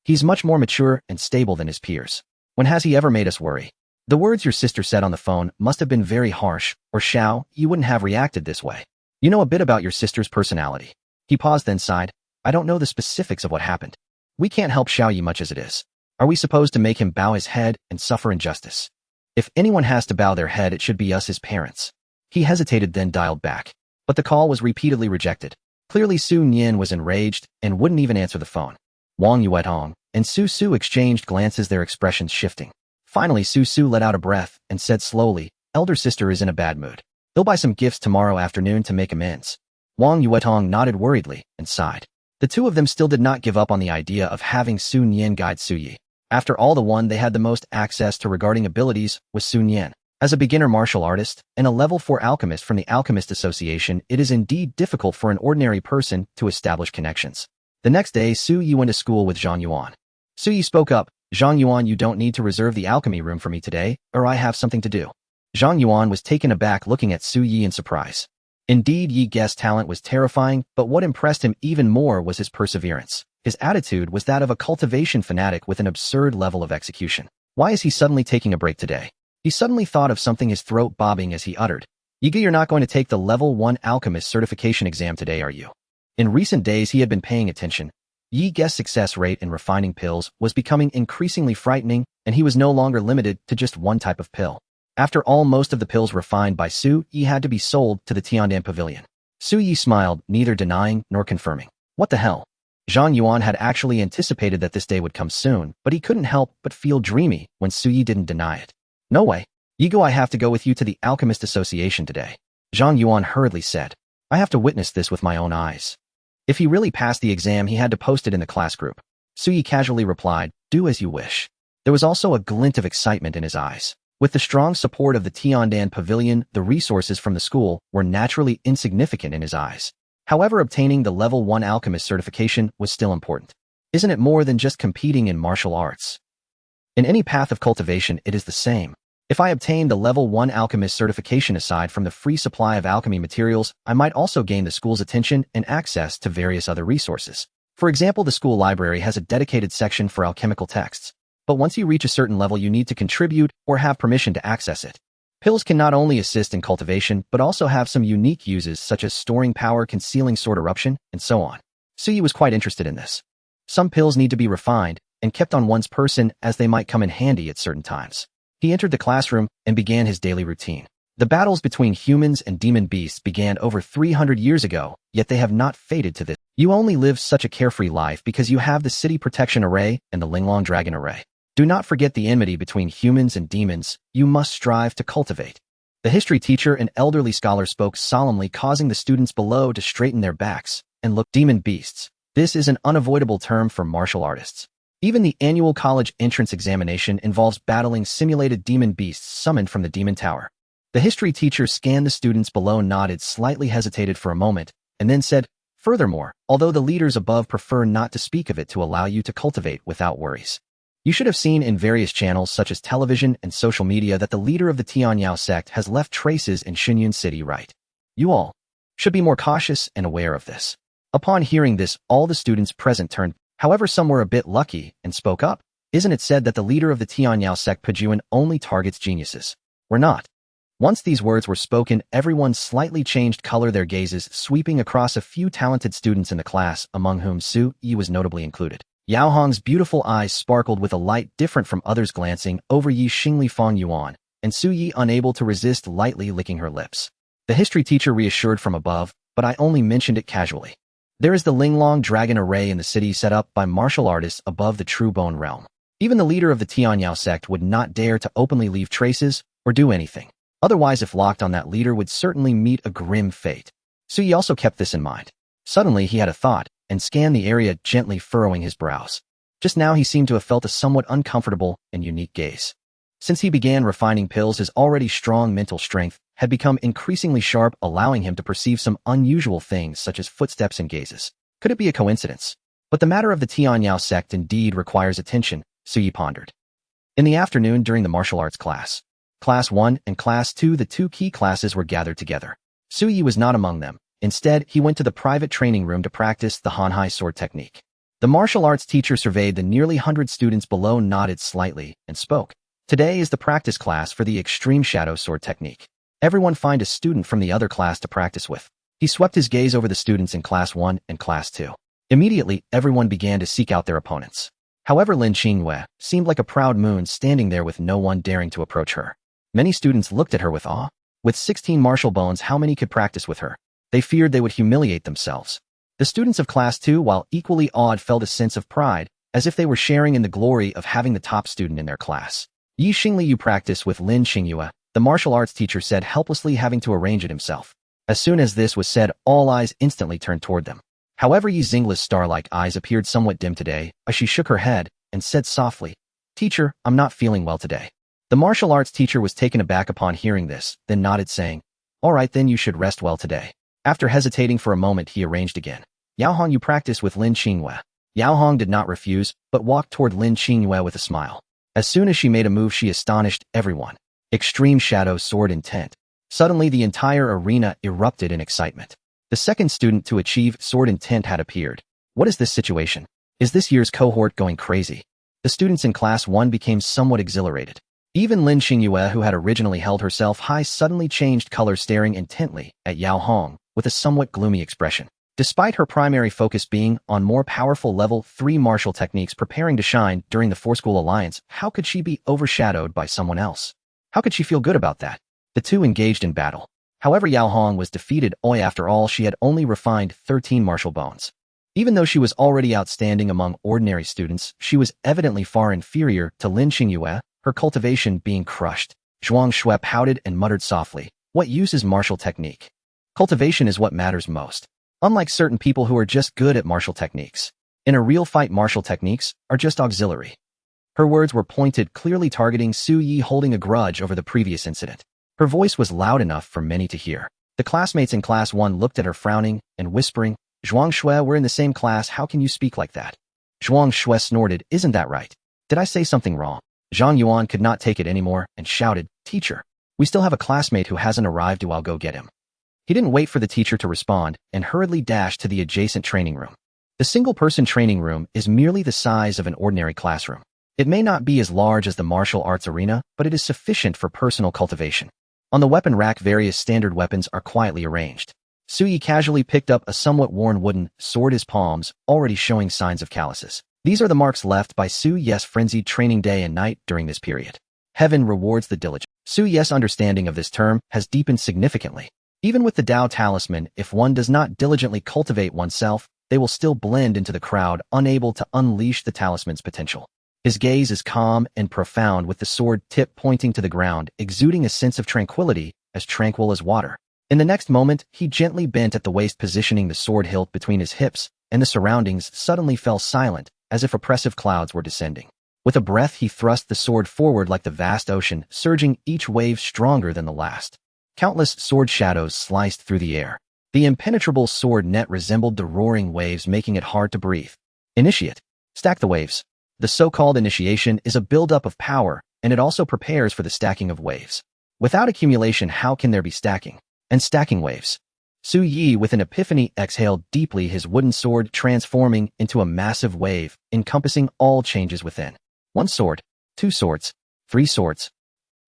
He's much more mature and stable than his peers. When has he ever made us worry? The words your sister said on the phone must have been very harsh, or Xiao, you wouldn't have reacted this way. You know a bit about your sister's personality. He paused, then sighed. I don't know the specifics of what happened. We can't help Xiao Yi much as it is. Are we supposed to make him bow his head and suffer injustice? If anyone has to bow their head, it should be us, his parents. He hesitated, then dialed back. But the call was repeatedly rejected. Clearly Su Nian was enraged and wouldn't even answer the phone. Wang Yuetong and Su exchanged glances, their expressions shifting. Finally Su let out a breath and said slowly, elder sister is in a bad mood. They'll buy some gifts tomorrow afternoon to make amends. Wang Yuetong nodded worriedly and sighed. The two of them still did not give up on the idea of having Su Nian guide Su Yi. After all, the one they had the most access to regarding abilities was Su Nian. As a beginner martial artist and a level 4 alchemist from the Alchemist Association, it is indeed difficult for an ordinary person to establish connections. The next day, Su Yi went to school with Zhang Yuan. Su Yi spoke up. Zhang Yuan, you don't need to reserve the alchemy room for me today, or I have something to do. Zhang Yuan was taken aback, looking at Su Yi in surprise. Indeed, Yi Ge's talent was terrifying, but what impressed him even more was his perseverance. His attitude was that of a cultivation fanatic with an absurd level of execution. Why is he suddenly taking a break today? He suddenly thought of something, his throat bobbing as he uttered, Yi Ge, you're not going to take the level 1 alchemist certification exam today, are you? In recent days he had been paying attention. Yi Ge's success rate in refining pills was becoming increasingly frightening, and he was no longer limited to just one type of pill. After all, most of the pills refined by Su Yi had to be sold to the Tiandan Pavilion. Su Yi smiled, neither denying nor confirming. What the hell? Zhang Yuan had actually anticipated that this day would come soon, but he couldn't help but feel dreamy when Su Yi didn't deny it. No way. Yi Ge, I have to go with you to the Alchemist Association today. Zhang Yuan hurriedly said. I have to witness this with my own eyes. If he really passed the exam, he had to post it in the class group. Su Yi casually replied, do as you wish. There was also a glint of excitement in his eyes. With the strong support of the Tiandan Pavilion, the resources from the school were naturally insignificant in his eyes. However, obtaining the level 1 alchemist certification was still important. Isn't it more than just competing in martial arts? In any path of cultivation, it is the same. If I obtain the level 1 alchemist certification, aside from the free supply of alchemy materials, I might also gain the school's attention and access to various other resources. For example, the school library has a dedicated section for alchemical texts. But once you reach a certain level, you need to contribute or have permission to access it. Pills can not only assist in cultivation, but also have some unique uses such as storing power, concealing sword eruption, and so on. Su Yi was quite interested in this. Some pills need to be refined and kept on one's person, as they might come in handy at certain times. He entered the classroom and began his daily routine. The battles between humans and demon beasts began over 300 years ago, yet they have not faded to this. You only live such a carefree life because you have the City Protection Array and the Linglong Dragon Array. Do not forget the enmity between humans and demons you must strive to cultivate. The history teacher, an elderly scholar, spoke solemnly, causing the students below to straighten their backs and look. Demon beasts. This is an unavoidable term for martial artists. Even the annual college entrance examination involves battling simulated demon beasts summoned from the demon tower. The history teacher scanned the students below, nodded, slightly hesitated for a moment, and then said, furthermore, although the leaders above prefer not to speak of it to allow you to cultivate without worries. You should have seen in various channels such as television and social media that the leader of the Tianyao sect has left traces in Xinyun City, right? You all should be more cautious and aware of this. Upon hearing this, all the students present turned. However, some were a bit lucky and spoke up. Isn't it said that the leader of the Tianyao sect, Pejuan, only targets geniuses? We're not. Once these words were spoken, everyone slightly changed color, their gazes sweeping across a few talented students in the class, among whom Su Yi was notably included. Yao Hong's beautiful eyes sparkled with a light different from others, glancing over Yi Xingli Fong Yuan, and Su Yi, unable to resist, lightly licking her lips. The history teacher reassured from above, but I only mentioned it casually. There is the Linglong Dragon Array in the city, set up by martial artists above the True Bone realm. Even the leader of the Tianyao sect would not dare to openly leave traces or do anything. Otherwise, if locked on, that leader would certainly meet a grim fate. Su Yi also kept this in mind. Suddenly he had a thought, and scanned the area, gently furrowing his brows. Just now he seemed to have felt a somewhat uncomfortable and unique gaze. Since he began refining pills, his already strong mental strength had become increasingly sharp, allowing him to perceive some unusual things such as footsteps and gazes. Could it be a coincidence? But the matter of the Tianyao sect indeed requires attention, Su Yi pondered. In the afternoon, during the martial arts class, Class 1 and Class 2, the two key classes, were gathered together. Su Yi was not among them. Instead, he went to the private training room to practice the Hanhai sword technique. The martial arts teacher surveyed the nearly 100 students below, nodded slightly, and spoke. Today is the practice class for the extreme shadow sword technique. Everyone find a student from the other class to practice with. He swept his gaze over the students in Class 1 and Class 2. Immediately, everyone began to seek out their opponents. However, Lin Qingyue seemed like a proud moon standing there with no one daring to approach her. Many students looked at her with awe. With 16 martial bones, how many could practice with her? They feared they would humiliate themselves. The students of Class 2, while equally awed, felt a sense of pride, as if they were sharing in the glory of having the top student in their class. Yi Xingli, you practice with Lin Qingyue, the martial arts teacher said, helplessly having to arrange it himself. As soon as this was said, all eyes instantly turned toward them. However, Yi Xingli's star-like eyes appeared somewhat dim today, as she shook her head and said softly, Teacher, I'm not feeling well today. The martial arts teacher was taken aback upon hearing this, then nodded, saying, All right, then you should rest well today. After hesitating for a moment, he arranged again. Yao Hong, you practice with Lin Qingyue. Yao Hong did not refuse, but walked toward Lin Qingyue with a smile. As soon as she made a move, she astonished everyone. Extreme shadow sword intent. Suddenly, the entire arena erupted in excitement. The second student to achieve sword intent had appeared. What is this situation? Is this year's cohort going crazy? The students in Class 1 became somewhat exhilarated. Even Lin Qingyue, who had originally held herself high, suddenly changed color, staring intently at Yao Hong with a somewhat gloomy expression. Despite her primary focus being on more powerful level 3 martial techniques preparing to shine during the four-school alliance, how could she be overshadowed by someone else? How could she feel good about that? The two engaged in battle. However, Yao Hong was defeated. After all, she had only refined 13 martial bones. Even though she was already outstanding among ordinary students, she was evidently far inferior to Lin Qingyue, her cultivation being crushed. Zhuang Shui pouted and muttered softly, What use is martial technique? Cultivation is what matters most. Unlike certain people who are just good at martial techniques. In a real fight, martial techniques are just auxiliary. Her words were pointed, clearly targeting Su Yi, holding a grudge over the previous incident. Her voice was loud enough for many to hear. The classmates in Class 1 looked at her, frowning and whispering, Zhuang Shui, we're in the same class, how can you speak like that? Zhuang Shui snorted, Isn't that right? Did I say something wrong? Zhang Yuan could not take it anymore and shouted, Teacher, we still have a classmate who hasn't arrived. I'll go get him. He didn't wait for the teacher to respond and hurriedly dashed to the adjacent training room. The single-person training room is merely the size of an ordinary classroom. It may not be as large as the martial arts arena, but it is sufficient for personal cultivation. On the weapon rack, various standard weapons are quietly arranged. Su Yi casually picked up a somewhat worn wooden sword, his palms already showing signs of calluses. These are the marks left by Su Yi's frenzied training day and night during this period. Heaven rewards the diligent. Su Yi's understanding of this term has deepened significantly. Even with the Tao talisman, if one does not diligently cultivate oneself, they will still blend into the crowd, unable to unleash the talisman's potential. His gaze is calm and profound, with the sword tip pointing to the ground, exuding a sense of tranquility, as tranquil as water. In the next moment, he gently bent at the waist, positioning the sword hilt between his hips, and the surroundings suddenly fell silent, as if oppressive clouds were descending. With a breath, he thrust the sword forward like the vast ocean, surging, each wave stronger than the last. Countless sword shadows sliced through the air. The impenetrable sword net resembled the roaring waves, making it hard to breathe. Initiate. Stack the waves. The so-called initiation is a buildup of power, and it also prepares for the stacking of waves. Without accumulation, how can there be stacking? And stacking waves. Su Yi, with an epiphany, exhaled deeply, his wooden sword transforming into a massive wave, encompassing all changes within. 1 sword, 2 swords, 3 swords,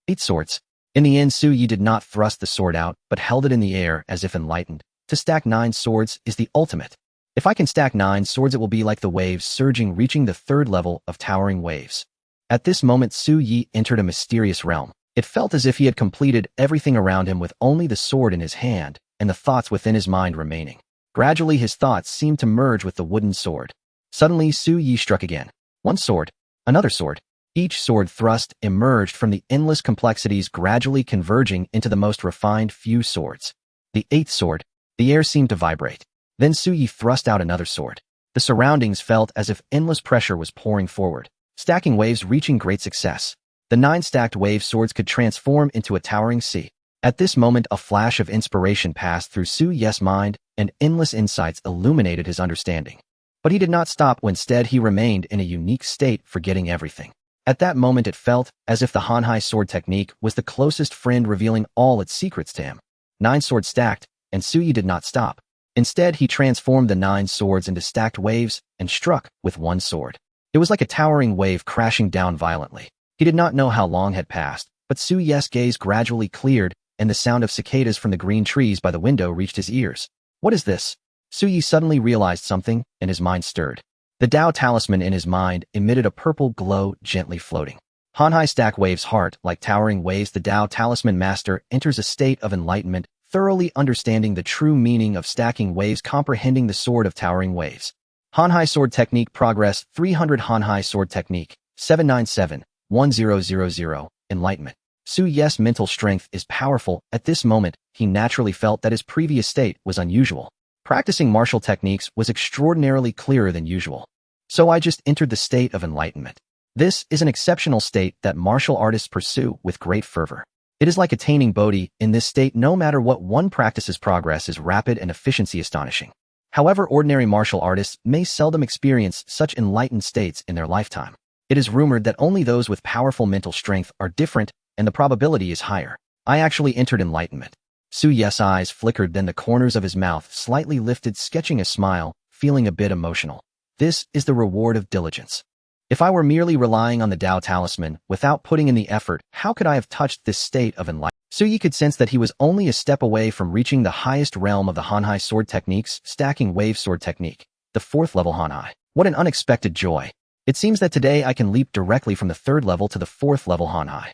8 swords. In the end, Su Yi did not thrust the sword out, but held it in the air as if enlightened. To stack 9 swords is the ultimate. If I can stack 9 swords, it will be like the waves surging, reaching the 3rd level of towering waves. At this moment, Su Yi entered a mysterious realm. It felt as if he had completed everything around him with only the sword in his hand, and the thoughts within his mind remaining. Gradually, his thoughts seemed to merge with the wooden sword. Suddenly, Su Yi struck again. 1 sword, another sword. Each sword thrust emerged from the endless complexities, gradually converging into the most refined few swords. The 8th sword. The air seemed to vibrate. Then Su Yi thrust out another sword. The surroundings felt as if endless pressure was pouring forward, stacking waves, reaching great success. The 9 stacked wave swords could transform into a towering sea. At this moment, a flash of inspiration passed through Su Yi's mind, and endless insights illuminated his understanding. But he did not stop. Instead, he remained in a unique state, forgetting everything. At that moment it felt as if the Hanhai sword technique was the closest friend revealing all its secrets to him. 9 swords stacked, and Suyi did not stop. Instead, he transformed the 9 swords into stacked waves and struck with 1 sword. It was like a towering wave crashing down violently. He did not know how long had passed, but Suyi's gaze gradually cleared, and the sound of cicadas from the green trees by the window reached his ears. What is this? Suyi suddenly realized something, and his mind stirred. The Tao talisman in his mind emitted a purple glow gently floating. Hanhai stack waves heart, like towering waves. The Tao talisman master enters a state of enlightenment, thoroughly understanding the true meaning of stacking waves, comprehending the sword of towering waves. Hanhai sword technique progress 300 Hanhai sword technique 797-1000 enlightenment. Suyi's mental strength is powerful. At this moment, he naturally felt that his previous state was unusual. Practicing martial techniques was extraordinarily clearer than usual. So I just entered the state of enlightenment. This is an exceptional state that martial artists pursue with great fervor. It is like attaining Bodhi. In this state, no matter what one practices, progress is rapid and efficiency astonishing. However, ordinary martial artists may seldom experience such enlightened states in their lifetime. It is rumored that only those with powerful mental strength are different, and the probability is higher. I actually entered enlightenment. Suyi's eyes flickered, then the corners of his mouth slightly lifted, sketching a smile, feeling a bit emotional. This is the reward of diligence. If I were merely relying on the Tao talisman without putting in the effort, how could I have touched this state of enlightenment? Suyi could sense that he was only a step away from reaching the highest realm of the Hanhai sword techniques, stacking wave sword technique, the 4th level Hanhai. What an unexpected joy. It seems that today I can leap directly from the 3rd level to the 4th level Hanhai.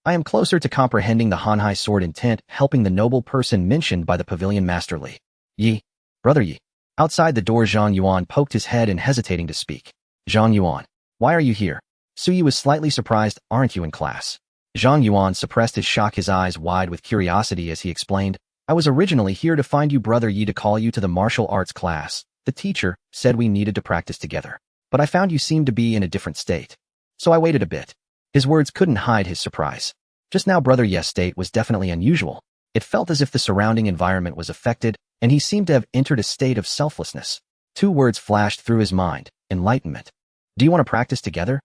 I am closer to comprehending the Hanhai sword intent, helping the noble person mentioned by the pavilion master Li. Yi. Brother Yi. Outside the door, Zhang Yuan poked his head and hesitating to speak. Zhang Yuan. Why are you here? Suyi was slightly surprised. Aren't you in class? Zhang Yuan suppressed his shock, his eyes wide with curiosity as he explained, I was originally here to find you, Brother Yi, to call you to the martial arts class. The teacher said we needed to practice together. But I found you seemed to be in a different state. So I waited a bit. His words couldn't hide his surprise. Just now Brother Yi's state was definitely unusual. It felt as if the surrounding environment was affected, and he seemed to have entered a state of selflessness. 2 words flashed through his mind, enlightenment. Do you want to practice together?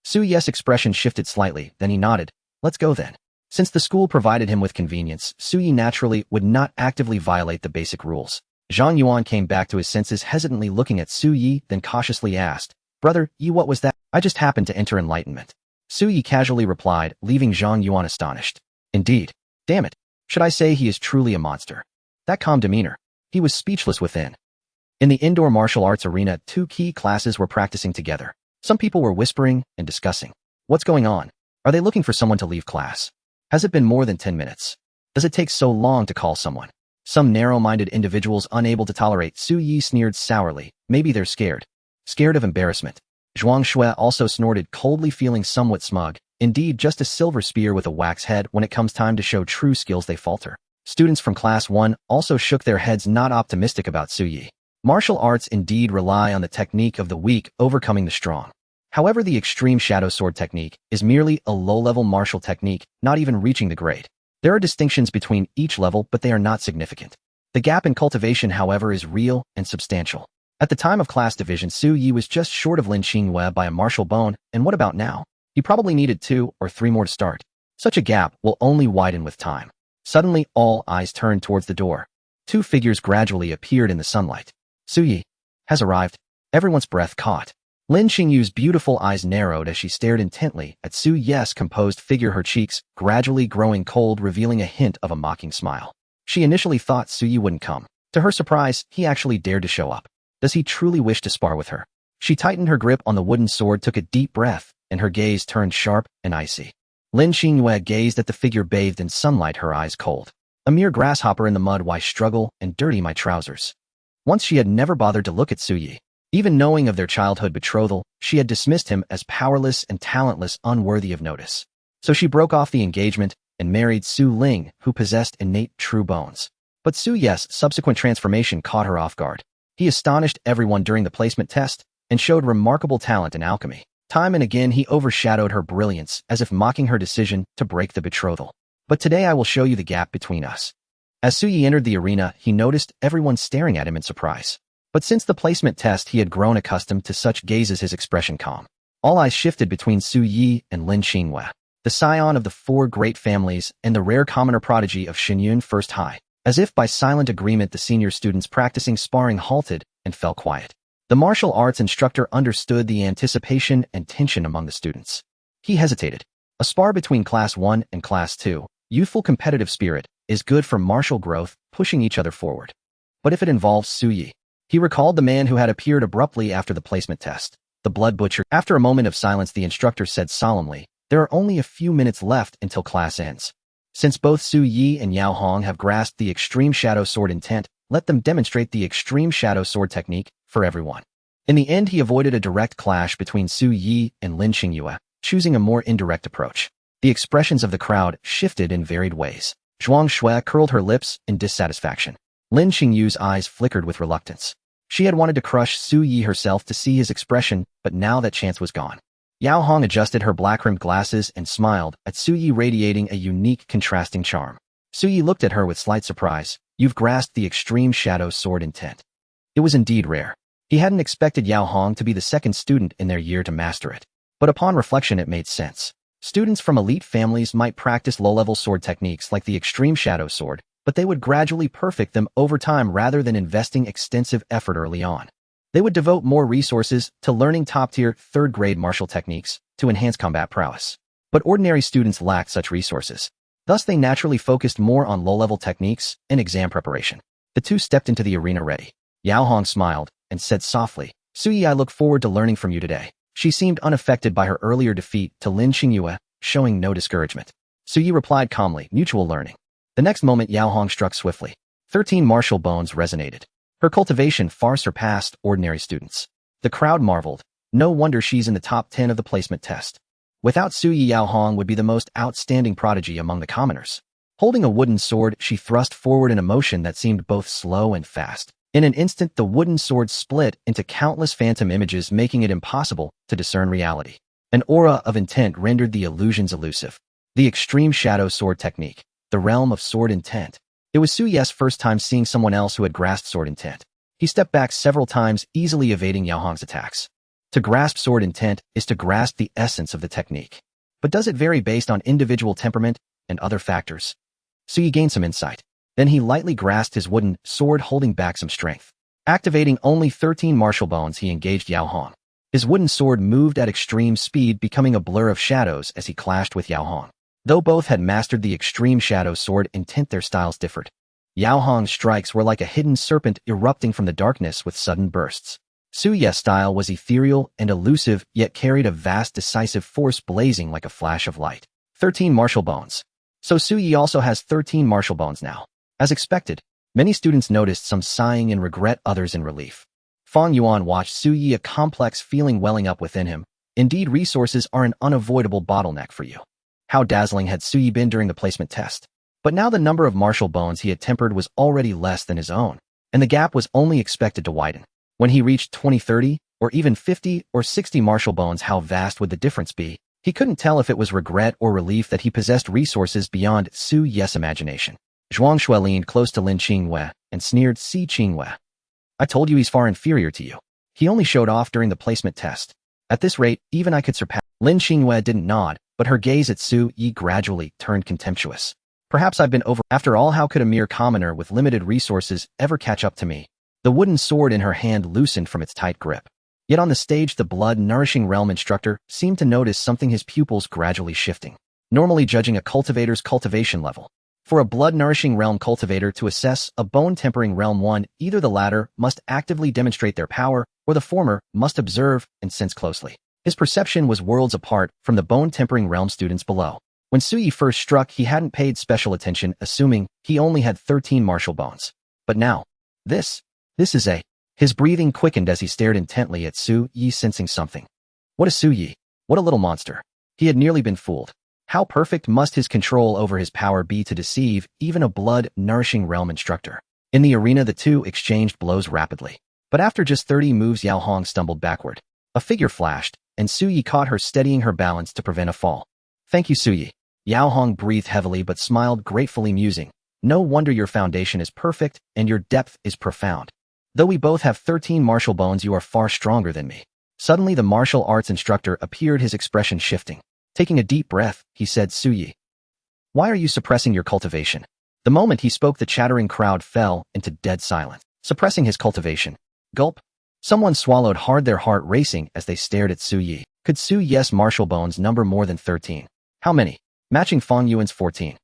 Suyi's expression shifted slightly, then he nodded. Let's go then. Since the school provided him with convenience, Suyi naturally would not actively violate the basic rules. Zhang Yuan came back to his senses, hesitantly looking at Suyi, then cautiously asked, Brother Yi, what was that? I just happened to enter enlightenment. Suyi casually replied, leaving Zhang Yuan astonished. Indeed. Damn it. Should I say he is truly a monster? That calm demeanor. He was speechless within. In the indoor martial arts arena, 2 key classes were practicing together. Some people were whispering and discussing. What's going on? Are they looking for someone to leave class? Has it been more than 10 minutes? Does it take so long to call someone? Some narrow-minded individuals unable to tolerate Suyi sneered sourly. Maybe they're scared. Scared of embarrassment. Zhuang Shui also snorted coldly, feeling somewhat smug. Indeed, just a silver spear with a wax head. When it comes time to show true skills, they falter. Students from Class 1 also shook their heads, not optimistic about Suyi. Martial arts indeed rely on the technique of the weak overcoming the strong. However, the extreme shadow sword technique is merely a low-level martial technique, not even reaching the grade. There are distinctions between each level, but they are not significant. The gap in cultivation, however, is real and substantial. At the time of class division, Suyi was just short of Lin Qingyue by a martial bone, and what about now? He probably needed 2 or 3 more to start. Such a gap will only widen with time. Suddenly, all eyes turned towards the door. 2 figures gradually appeared in the sunlight. Suyi has arrived. Everyone's breath caught. Lin Qingyue's beautiful eyes narrowed as she stared intently at Suyi's composed figure, her cheeks gradually growing cold, revealing a hint of a mocking smile. She initially thought Suyi wouldn't come. To her surprise, he actually dared to show up. Does he truly wish to spar with her? She tightened her grip on the wooden sword, took a deep breath, and her gaze turned sharp and icy. Lin Qingyue gazed at the figure bathed in sunlight, her eyes cold. A mere grasshopper in the mud, why struggle and dirty my trousers? Once she had never bothered to look at Suyi. Even knowing of their childhood betrothal, she had dismissed him as powerless and talentless, unworthy of notice. So she broke off the engagement and married Su Ling, who possessed innate true bones. But Suyi's subsequent transformation caught her off guard. He astonished everyone during the placement test and showed remarkable talent in alchemy. Time and again he overshadowed her brilliance, as if mocking her decision to break the betrothal. But today I will show you the gap between us. As Suyi entered the arena, he noticed everyone staring at him in surprise. But since the placement test, he had grown accustomed to such gazes, his expression calm. All eyes shifted between Su Yi and Lin Qingyue, the scion of the four great families and the rare commoner prodigy of Xinyun First High. As if by silent agreement, the senior students practicing sparring halted and fell quiet. The martial arts instructor understood the anticipation and tension among the students. He hesitated. A spar between Class 1 and Class 2, youthful competitive spirit, is good for martial growth, pushing each other forward. But if it involves Su Yi? He recalled the man who had appeared abruptly after the placement test, the blood butcher. After a moment of silence, the instructor said solemnly, "There are only a few minutes left until class ends. Since both Su Yi and Yao Hong have grasped the extreme shadow sword intent, let them demonstrate the extreme shadow sword technique for everyone." In the end, he avoided a direct clash between Su Yi and Lin Qingyue, choosing a more indirect approach. The expressions of the crowd shifted in varied ways. Zhuang Shui curled her lips in dissatisfaction. Lin Qingyue's eyes flickered with reluctance. She had wanted to crush Su Yi herself to see his expression, but now that chance was gone. Yao Hong adjusted her black-rimmed glasses and smiled at Su Yi, radiating a unique, contrasting charm. Su Yi looked at her with slight surprise. "You've grasped the extreme shadow sword intent." It was indeed rare. He hadn't expected Yao Hong to be the second student in their year to master it. But upon reflection, it made sense. Students from elite families might practice low-level sword techniques like the extreme shadow sword, but they would gradually perfect them over time rather than investing extensive effort early on. They would devote more resources to learning top-tier, third-grade martial techniques to enhance combat prowess. But ordinary students lacked such resources. Thus, they naturally focused more on low-level techniques and exam preparation. The two stepped into the arena ready. Yao Hong smiled and said softly, "Su Yi, I look forward to learning from you today." She seemed unaffected by her earlier defeat to Lin Qingyue, showing no discouragement. Su Yi replied calmly, "Mutual learning." The next moment, Yao Hong struck swiftly. 13 martial bones resonated. Her cultivation far surpassed ordinary students. The crowd marveled. No wonder she's in the top 10 of the placement test. Without Su Yi, Yao Hong would be the most outstanding prodigy among the commoners. Holding a wooden sword, she thrust forward in a motion that seemed both slow and fast. In an instant, the wooden sword split into countless phantom images, making it impossible to discern reality. An aura of intent rendered the illusions elusive. The extreme shadow sword technique. The realm of sword intent. It was Su Yi's first time seeing someone else who had grasped sword intent. He stepped back several times, easily evading Yao Hong's attacks. To grasp sword intent is to grasp the essence of the technique. But does it vary based on individual temperament and other factors? Su Yi gained some insight. Then he lightly grasped his wooden sword, holding back some strength. Activating only 13 martial bones, he engaged Yao Hong. His wooden sword moved at extreme speed, becoming a blur of shadows as he clashed with Yao Hong. Though both had mastered the extreme shadow sword intent, their styles differed. Yao Hong's strikes were like a hidden serpent erupting from the darkness with sudden bursts. Su Yi's style was ethereal and elusive, yet carried a vast decisive force, blazing like a flash of light. 13 martial bones. So Su Yi also has 13 martial bones now. As expected, many students noticed, some sighing in regret, others in relief. Fang Yuan watched Su Yi, a complex feeling welling up within him. Indeed, resources are an unavoidable bottleneck for you. How dazzling had Su Yi been during the placement test. But now the number of martial bones he had tempered was already less than his own, and the gap was only expected to widen. When he reached 20, 30, or even 50 or 60 martial bones, how vast would the difference be? He couldn't tell if it was regret or relief that he possessed resources beyond Su Yi's imagination. Zhuang Shui leaned close to Lin Qingyue and sneered, "See, Qingyue, I told you he's far inferior to you. He only showed off during the placement test. At this rate, even I could surpass." Lin Qingyue didn't nod, but her gaze at Su Yi gradually turned contemptuous. "Perhaps I've been over. After all, how could a mere commoner with limited resources ever catch up to me?" The wooden sword in her hand loosened from its tight grip. Yet on the stage, the blood-nourishing realm instructor seemed to notice something, his pupils gradually shifting. Normally judging a cultivator's cultivation level. For a blood-nourishing realm cultivator to assess a bone-tempering realm one, either the latter must actively demonstrate their power, or the former must observe and sense closely. His perception was worlds apart from the bone-tempering realm students below. When Su Yi first struck, he hadn't paid special attention, assuming he only had 13 martial bones. But now, this is a... His breathing quickened as he stared intently at Su Yi, sensing something. What a Su Yi! What a little monster! He had nearly been fooled. How perfect must his control over his power be to deceive even a blood-nourishing realm instructor? In the arena, the two exchanged blows rapidly. But after just 30 moves, Yao Hong stumbled backward. A figure flashed, and Su Yi caught her, steadying her balance to prevent a fall. "Thank you, Su Yi." Yao Hong breathed heavily but smiled gratefully, musing. "No wonder your foundation is perfect and your depth is profound. Though we both have 13 martial bones, you are far stronger than me." Suddenly the martial arts instructor appeared, his expression shifting. Taking a deep breath, he said, Suyi, why are you suppressing your cultivation? The moment he spoke, the chattering crowd fell into dead silence. Suppressing his cultivation. Gulp. Someone swallowed hard, their heart racing as they stared at Suyi. Could Suyi's martial bones number more than 13? How many? Matching Fang Yuan's 14.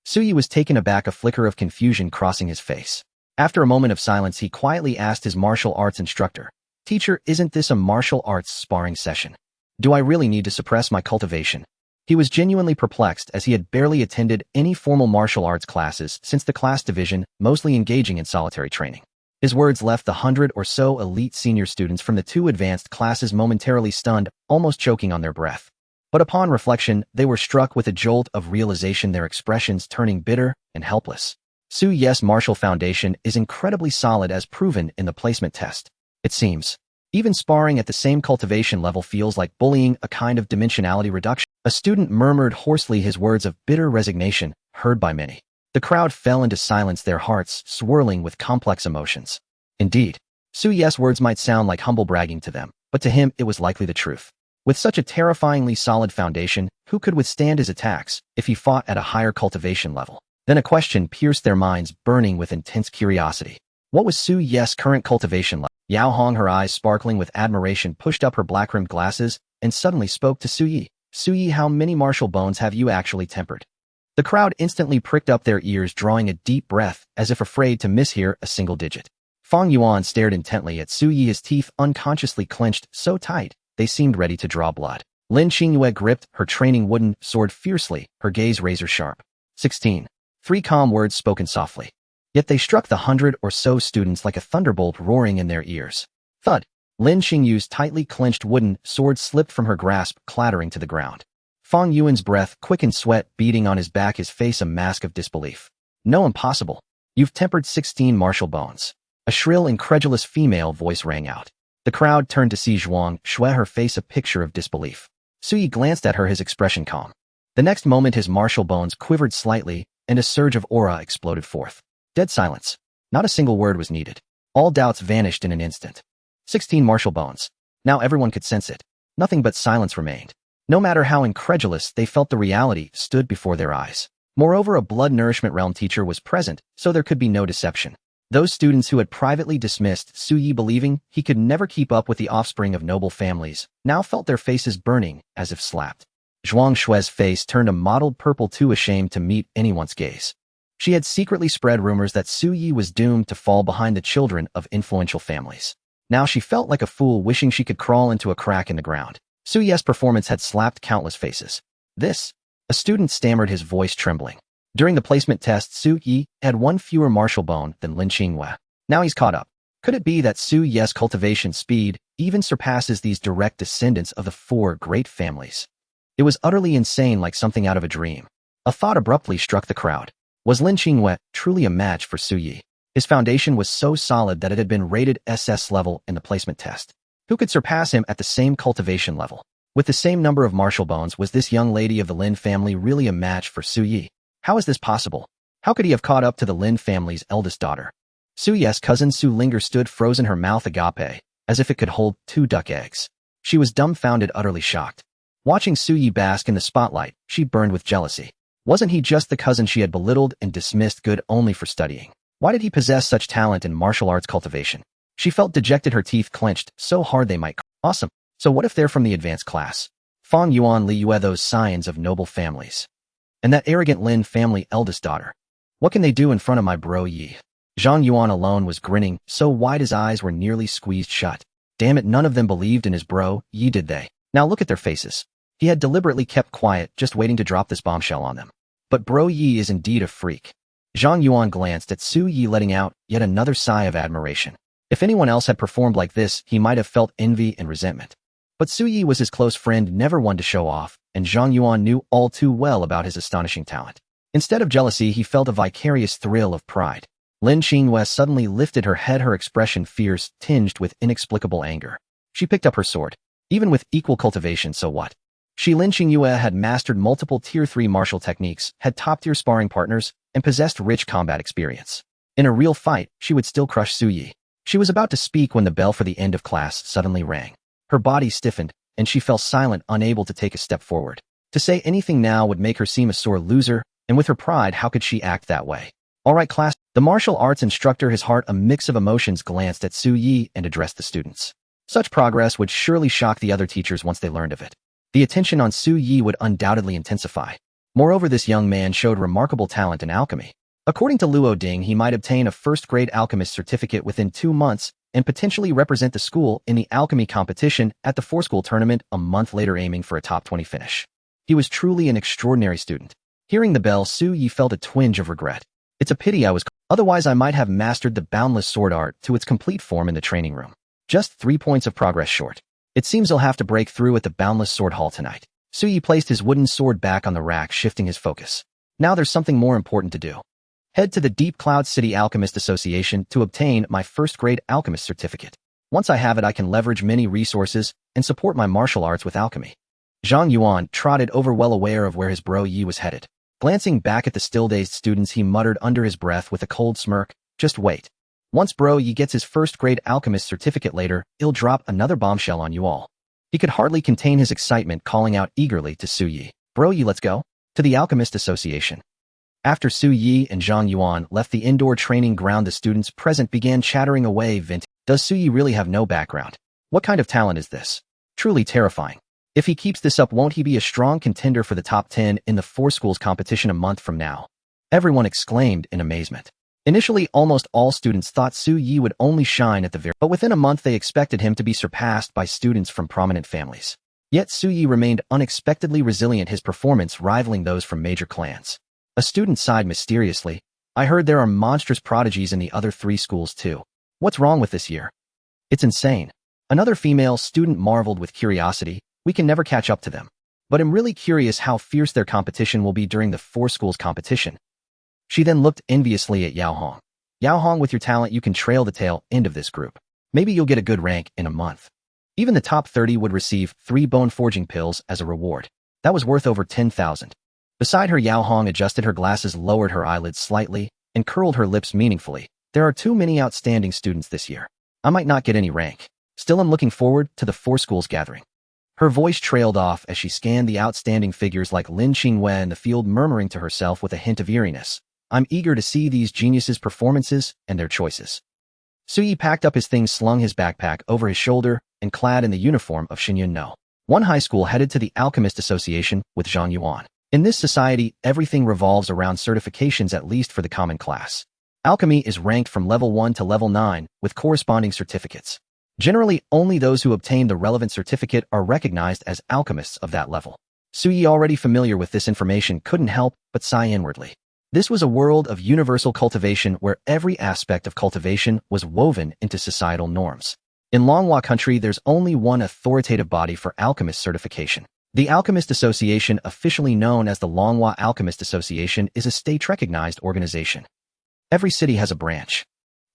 Suyi was taken aback, a flicker of confusion crossing his face. After a moment of silence, he quietly asked his martial arts instructor, Teacher, isn't this a martial arts sparring session? Do I really need to suppress my cultivation? He was genuinely perplexed, as he had barely attended any formal martial arts classes since the class division, mostly engaging in solitary training. His words left the 100 or so elite senior students from the 2 advanced classes momentarily stunned, almost choking on their breath. But upon reflection, they were struck with a jolt of realization, their expressions turning bitter and helpless. Suyi's martial foundation is incredibly solid, as proven in the placement test. It seems. Even sparring at the same cultivation level feels like bullying, a kind of dimensionality reduction. A student murmured hoarsely, his words of bitter resignation, heard by many. The crowd fell into silence, their hearts swirling with complex emotions. Indeed, Suyi's words might sound like humble bragging to them, but to him it was likely the truth. With such a terrifyingly solid foundation, who could withstand his attacks if he fought at a higher cultivation level? Then a question pierced their minds, burning with intense curiosity. What was Suyi's current cultivation level? Yao Hong, her eyes sparkling with admiration, pushed up her black-rimmed glasses and suddenly spoke to Suyi. Suyi, how many martial bones have you actually tempered? The crowd instantly pricked up their ears, drawing a deep breath, as if afraid to mishear a single digit. Fang Yuan stared intently at Suyi, his teeth unconsciously clenched so tight they seemed ready to draw blood. Lin Qingyue gripped her training wooden sword fiercely, her gaze razor-sharp. 16. 3 calm words spoken softly. Yet they struck the 100 or so students like a thunderbolt roaring in their ears. Thud! Lin Qingyue's tightly clenched wooden sword slipped from her grasp, clattering to the ground. Fang Yuan's breath quickened, sweat beading on his back, his face a mask of disbelief. No, impossible. You've tempered 16 martial bones. A shrill, incredulous female voice rang out. The crowd turned to see Zhuang Shui, her face a picture of disbelief. Suyi glanced at her, his expression calm. The next moment his martial bones quivered slightly, and a surge of aura exploded forth. Dead silence. Not a single word was needed. All doubts vanished in an instant. 16 martial bones. Now everyone could sense it. Nothing but silence remained. No matter how incredulous they felt, the reality stood before their eyes. Moreover, a blood nourishment realm teacher was present, so there could be no deception. Those students who had privately dismissed Suyi, believing he could never keep up with the offspring of noble families, now felt their faces burning as if slapped. Zhuang Shui's face turned a mottled purple, too ashamed to meet anyone's gaze. She had secretly spread rumors that Suyi was doomed to fall behind the children of influential families. Now she felt like a fool, wishing she could crawl into a crack in the ground. Suyi's performance had slapped countless faces. This? A student stammered, his voice trembling. During the placement test, Suyi had 1 fewer martial bone than Lin Qingyue. Now he's caught up. Could it be that Suyi's cultivation speed even surpasses these direct descendants of the 4 great families? It was utterly insane, like something out of a dream. A thought abruptly struck the crowd. Was Lin Qingyue truly a match for Suyi? His foundation was so solid that it had been rated SS level in the placement test. Who could surpass him at the same cultivation level? With the same number of martial bones, was this young lady of the Lin family really a match for Suyi? How is this possible? How could he have caught up to the Lin family's eldest daughter? Suyi's cousin Su Linger stood frozen, her mouth agape, as if it could hold 2 duck eggs. She was dumbfounded, utterly shocked. Watching Suyi bask in the spotlight, she burned with jealousy. Wasn't he just the cousin she had belittled and dismissed, good only for studying? Why did he possess such talent in martial arts cultivation? She felt dejected, her teeth clenched so hard they might crack. Awesome. So what if they're from the advanced class? Fang Yuan Li Yue, those scions of noble families. And that arrogant Lin family eldest daughter. What can they do in front of my bro Yi? Zhang Yuan alone was grinning, so wide his eyes were nearly squeezed shut. Damn it, none of them believed in his bro Yi, did they? Now look at their faces. He had deliberately kept quiet, just waiting to drop this bombshell on them. But bro Yi is indeed a freak. Zhang Yuan glanced at Suyi, letting out yet another sigh of admiration. If anyone else had performed like this, he might have felt envy and resentment. But Suyi was his close friend, never one to show off, and Zhang Yuan knew all too well about his astonishing talent. Instead of jealousy, he felt a vicarious thrill of pride. Lin Qingyue suddenly lifted her head, her expression fierce, tinged with inexplicable anger. She picked up her sword. Even with equal cultivation, so what? Lin Qingyue had mastered multiple Tier 3 martial techniques, had top-tier sparring partners, and possessed rich combat experience. In a real fight, she would still crush Suyi. She was about to speak when the bell for the end of class suddenly rang. Her body stiffened, and she fell silent, unable to take a step forward. To say anything now would make her seem a sore loser, and with her pride, how could she act that way? All right, class. The martial arts instructor, his heart a mix of emotions, glanced at Su Yi and addressed the students. Such progress would surely shock the other teachers once they learned of it. The attention on Su Yi would undoubtedly intensify. Moreover, this young man showed remarkable talent in alchemy. According to Luo Ding, he might obtain a first-grade alchemist certificate within 2 months and potentially represent the school in the alchemy competition at the four-school tournament a month later, aiming for a top 20 finish. He was truly an extraordinary student. Hearing the bell, Su Yi felt a twinge of regret. It's a pity I was. Otherwise, I might have mastered the boundless sword art to its complete form in the training room. Just 3 points of progress short. It seems I'll have to break through at the boundless sword hall tonight. Su Yi placed his wooden sword back on the rack, shifting his focus. Now there's something more important to do. Head to the Deep Cloud City Alchemist Association to obtain my first-grade alchemist certificate. Once I have it, I can leverage many resources and support my martial arts with alchemy. Zhang Yuan trotted over, well aware of where his bro Yi was headed. Glancing back at the still-dazed students, he muttered under his breath with a cold smirk, "Just wait. Once bro Yi gets his first-grade alchemist certificate later, he'll drop another bombshell on you all." He could hardly contain his excitement, calling out eagerly to Su Yi, "Bro Yi, let's go." To the Alchemist Association. After Su Yi and Zhang Yuan left the indoor training ground, the students present began chattering away. Does Su Yi really have no background? What kind of talent is this? Truly terrifying. If he keeps this up, won't he be a strong contender for the top 10 in the four schools competition a month from now? Everyone exclaimed in amazement. Initially, almost all students thought Su Yi would only shine at the very, but within a month they expected him to be surpassed by students from prominent families. Yet Su Yi remained unexpectedly resilient, his performance rivaling those from major clans. A student sighed mysteriously. "I heard there are monstrous prodigies in the other 3 schools too. What's wrong with this year? It's insane." Another female student marveled with curiosity. "We can never catch up to them. But I'm really curious how fierce their competition will be during the four schools competition." She then looked enviously at Yao Hong. "Yao Hong, with your talent, you can trail the tail end of this group. Maybe you'll get a good rank in a month." Even the top 30 would receive 3 bone-forging pills as a reward. That was worth over 10,000. Beside her, Yao Hong adjusted her glasses, lowered her eyelids slightly, and curled her lips meaningfully. "There are too many outstanding students this year. I might not get any rank. Still, I'm looking forward to the four schools gathering." Her voice trailed off as she scanned the outstanding figures like Lin Qingyue in the field, murmuring to herself with a hint of eeriness, "I'm eager to see these geniuses' performances and their choices." Su Yi packed up his things, slung his backpack over his shoulder, and clad in the uniform of Xinyun No. 1 high school, headed to the Alchemist Association with Zhang Yuan. In this society, everything revolves around certifications, at least for the common class. Alchemy is ranked from level 1 to level 9, with corresponding certificates. Generally, only those who obtain the relevant certificate are recognized as alchemists of that level. Su Yi, already familiar with this information, couldn't help but sigh inwardly. This was a world of universal cultivation where every aspect of cultivation was woven into societal norms. In Longhua country, there's only one authoritative body for alchemist certification. The Alchemist Association, officially known as the Longhua Alchemist Association, is a state-recognized organization. Every city has a branch.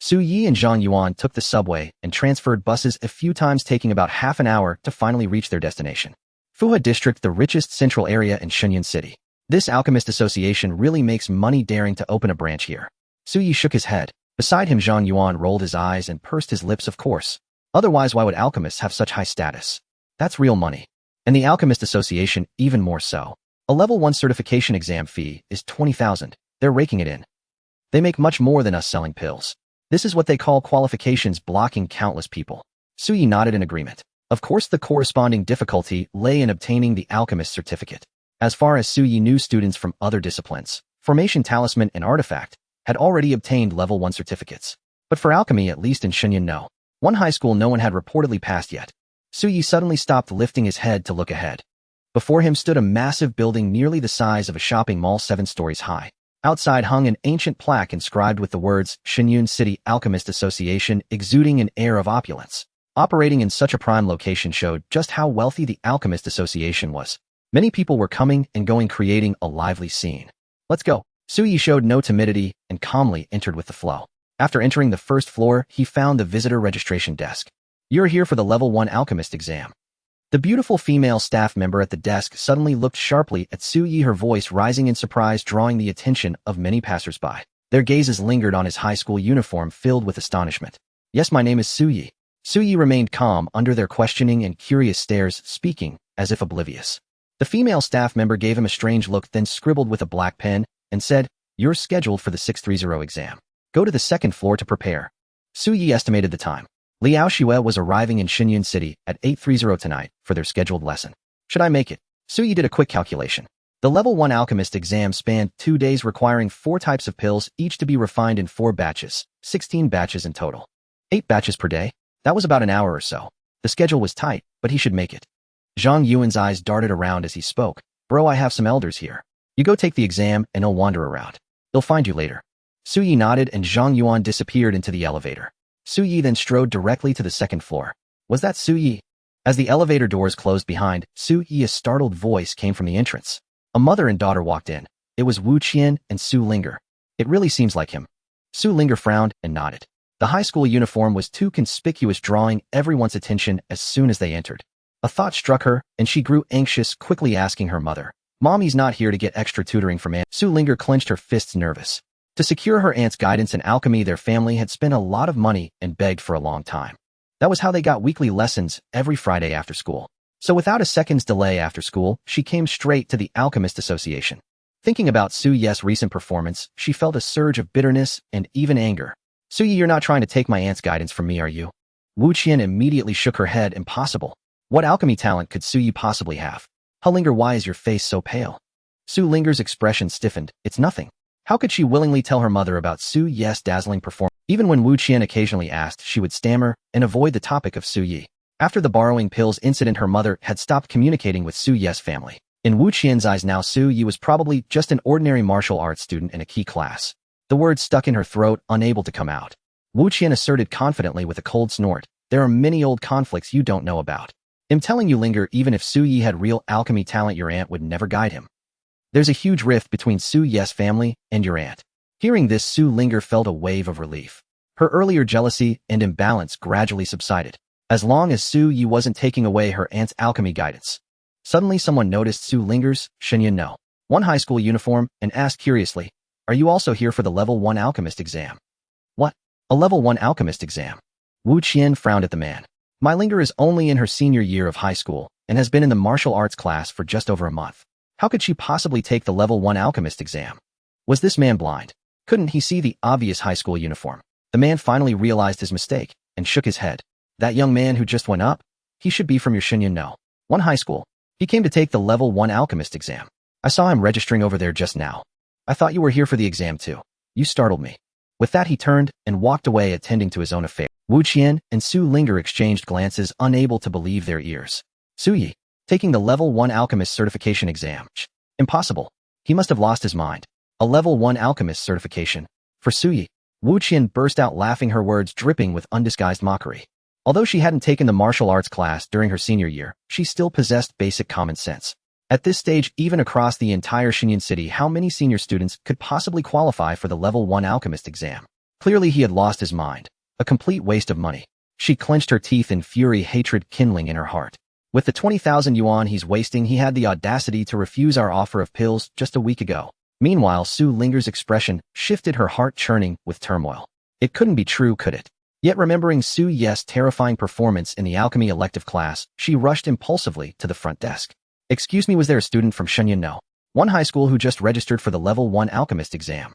Su Yi and Zhang Yuan took the subway and transferred buses a few times, taking about half an hour to finally reach their destination. Fuha District, the richest central area in Shenyang City. This Alchemist Association really makes money, daring to open a branch here. Su Yi shook his head. Beside him, Zhang Yuan rolled his eyes and pursed his lips. Of course. Otherwise, why would alchemists have such high status? That's real money. And the Alchemist Association even more so. A level 1 certification exam fee is 20,000. They're raking it in. They make much more than us selling pills. This is what they call qualifications, blocking countless people. Su Yi nodded in agreement. Of course, the corresponding difficulty lay in obtaining the alchemist certificate. As far as Su Yi knew, students from other disciplines, formation, talisman, and artifact, had already obtained level 1 certificates. But for alchemy, at least in Shenyang No. 1 high school, no one had reportedly passed yet. Su Yi suddenly stopped, lifting his head to look ahead. Before him stood a massive building nearly the size of a shopping mall, 7 stories high. Outside hung an ancient plaque inscribed with the words Shenyun City Alchemist Association, exuding an air of opulence. Operating in such a prime location showed just how wealthy the Alchemist Association was. Many people were coming and going, creating a lively scene. "Let's go." Su Yi showed no timidity and calmly entered with the flow. After entering the first floor, he found the visitor registration desk. "You're here for the level 1 alchemist exam." The beautiful female staff member at the desk suddenly looked sharply at Su Yi, her voice rising in surprise, drawing the attention of many passersby. Their gazes lingered on his high school uniform, filled with astonishment. "Yes, my name is Su Yi." Suyi remained calm under their questioning and curious stares, speaking as if oblivious. The female staff member gave him a strange look, then scribbled with a black pen and said, "You're scheduled for the 630 exam. Go to the second floor to prepare." Suyi estimated the time. Liao Xue was arriving in Xinyun City at 8:30 tonight for their scheduled lesson. Should I make it? Suyi did a quick calculation. The Level 1 Alchemist exam spanned 2 days, requiring 4 types of pills, each to be refined in 4 batches, 16 batches in total. 8 batches per day? That was about an hour or so. The schedule was tight, but he should make it. Zhang Yuan's eyes darted around as he spoke. "Bro, I have some elders here. You go take the exam and I'll wander around. They'll find you later." Suyi nodded and Zhang Yuan disappeared into the elevator. Suyi then strode directly to the second floor. Was that Suyi? As the elevator doors closed behind Suyi, a startled voice came from the entrance. A mother and daughter walked in. It was Wu Qian and Su Linger. "It really seems like him." Su Linger frowned and nodded. The high school uniform was too conspicuous, drawing everyone's attention as soon as they entered. A thought struck her, and she grew anxious, quickly asking her mother, "Mommy's not here to get extra tutoring from Aunt?" Su Linger clenched her fists, nervous. To secure her aunt's guidance in alchemy, their family had spent a lot of money and begged for a long time. That was how they got weekly lessons every Friday after school. So without a second's delay after school, she came straight to the Alchemist Association. Thinking about Su Ye's recent performance, she felt a surge of bitterness and even anger. "Suyi, you're not trying to take my aunt's guidance from me, are you?" Wu Qian immediately shook her head. "Impossible. What alchemy talent could Suyi possibly have?" "Linger, why is your face so pale?" Su Linger's expression stiffened. "It's nothing." How could she willingly tell her mother about Su Ye's dazzling performance? Even when Wu Qian occasionally asked, she would stammer and avoid the topic of Su Yi. After the borrowing pills incident, her mother had stopped communicating with Su Ye's family. In Wu Qian's eyes now, Su Yi was probably just an ordinary martial arts student in a key class. The words stuck in her throat, unable to come out. Wu Qian asserted confidently with a cold snort, "There are many old conflicts you don't know about. I'm telling you, Linger, even if Su Yi had real alchemy talent, your aunt would never guide him. There's a huge rift between Su Ye's family and your aunt." Hearing this, Su Linger felt a wave of relief. Her earlier jealousy and imbalance gradually subsided. As long as Su Yi wasn't taking away her aunt's alchemy guidance. Suddenly someone noticed Su Linger's Xinyun No. 1 high school uniform and asked curiously, "Are you also here for the Level 1 Alchemist exam?" "What? A Level 1 Alchemist exam?" Wu Qian frowned at the man. "My Linger is only in her senior year of high school and has been in the martial arts class for just over a month. How could she possibly take the Level 1 Alchemist exam?" Was this man blind? Couldn't he see the obvious high school uniform? The man finally realized his mistake and shook his head. "That young man who just went up? He should be from your Xinyun No. 1 high school. He came to take the Level 1 Alchemist exam. I saw him registering over there just now. I thought you were here for the exam too. You startled me." With that, he turned and walked away, attending to his own affairs. Wu Qian and Su Linger exchanged glances, unable to believe their ears. Suyi, taking the Level 1 Alchemist certification exam. Impossible. He must have lost his mind. A Level 1 Alchemist certification. For Suyi. Wu Qian burst out laughing, her words dripping with undisguised mockery. Although she hadn't taken the martial arts class during her senior year, she still possessed basic common sense. At this stage, even across the entire Xinyun City, how many senior students could possibly qualify for the Level 1 Alchemist exam? Clearly he had lost his mind. A complete waste of money. She clenched her teeth in fury, hatred kindling in her heart. With the 20,000 yuan he's wasting, he had the audacity to refuse our offer of pills just a week ago. Meanwhile, Su Linger's expression shifted, her heart churning with turmoil. It couldn't be true, could it? Yet remembering Su Ye's terrifying performance in the alchemy elective class, she rushed impulsively to the front desk. "Excuse me, was there a student from Xinyun No. 1 high school who just registered for the Level 1 Alchemist exam?"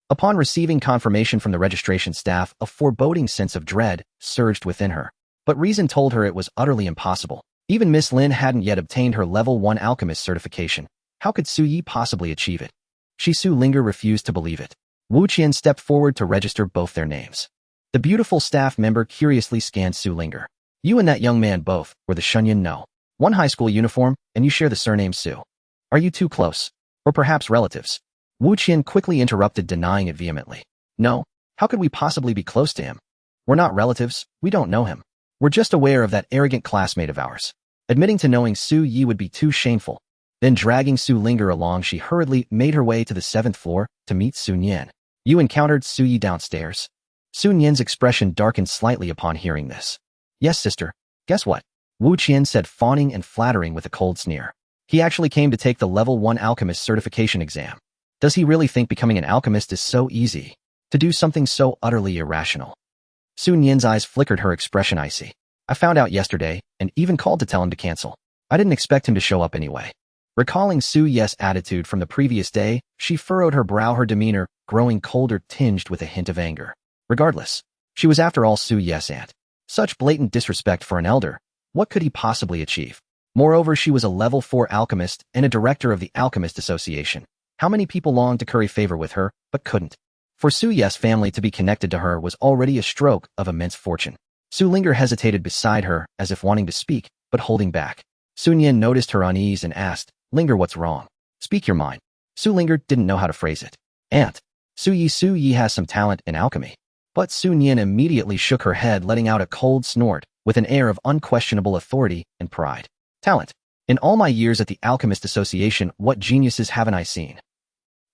Upon receiving confirmation from the registration staff, a foreboding sense of dread surged within her. But reason told her it was utterly impossible. Even Miss Lin hadn't yet obtained her Level 1 Alchemist certification. How could Su Yi possibly achieve it? Su Linger refused to believe it. Wu Qian stepped forward to register both their names. The beautiful staff member curiously scanned Su Linger. "You and that young man both were the Xinyun No. 1 high school uniform, and you share the surname Su. Are you too close? Or perhaps relatives?" Wu Qian quickly interrupted, denying it vehemently. "No. How could we possibly be close to him? We're not relatives. We don't know him. We're just aware of that arrogant classmate of ours." Admitting to knowing Su Yi would be too shameful. Then dragging Su Linger along, she hurriedly made her way to the 7th floor to meet Sun Yan. "You encountered Su Yi downstairs?" Sun Yan's expression darkened slightly upon hearing this. "Yes, sister. Guess what?" Wu Qian said, fawning and flattering with a cold sneer. "He actually came to take the Level 1 Alchemist certification exam. Does he really think becoming an alchemist is so easy? To do something so utterly irrational?" Su Nian's eyes flickered, her expression icy. I found out yesterday, and even called to tell him to cancel. I didn't expect him to show up anyway. Recalling Su Ye's attitude from the previous day, she furrowed her brow, her demeanor growing colder, tinged with a hint of anger. Regardless, she was after all Su Ye's aunt. Such blatant disrespect for an elder. What could he possibly achieve? Moreover, she was a level 4 alchemist and a director of the Alchemist Association. How many people longed to curry favor with her, but couldn't? For Su Ye's family to be connected to her was already a stroke of immense fortune. Su Linger hesitated beside her, as if wanting to speak, but holding back. Su Nian noticed her unease and asked, Linger, what's wrong? Speak your mind. Su Linger didn't know how to phrase it. Aunt. Su Yi has some talent in alchemy. But Su Nian immediately shook her head, letting out a cold snort, with an air of unquestionable authority and pride. Talent. In all my years at the Alchemist Association, what geniuses haven't I seen?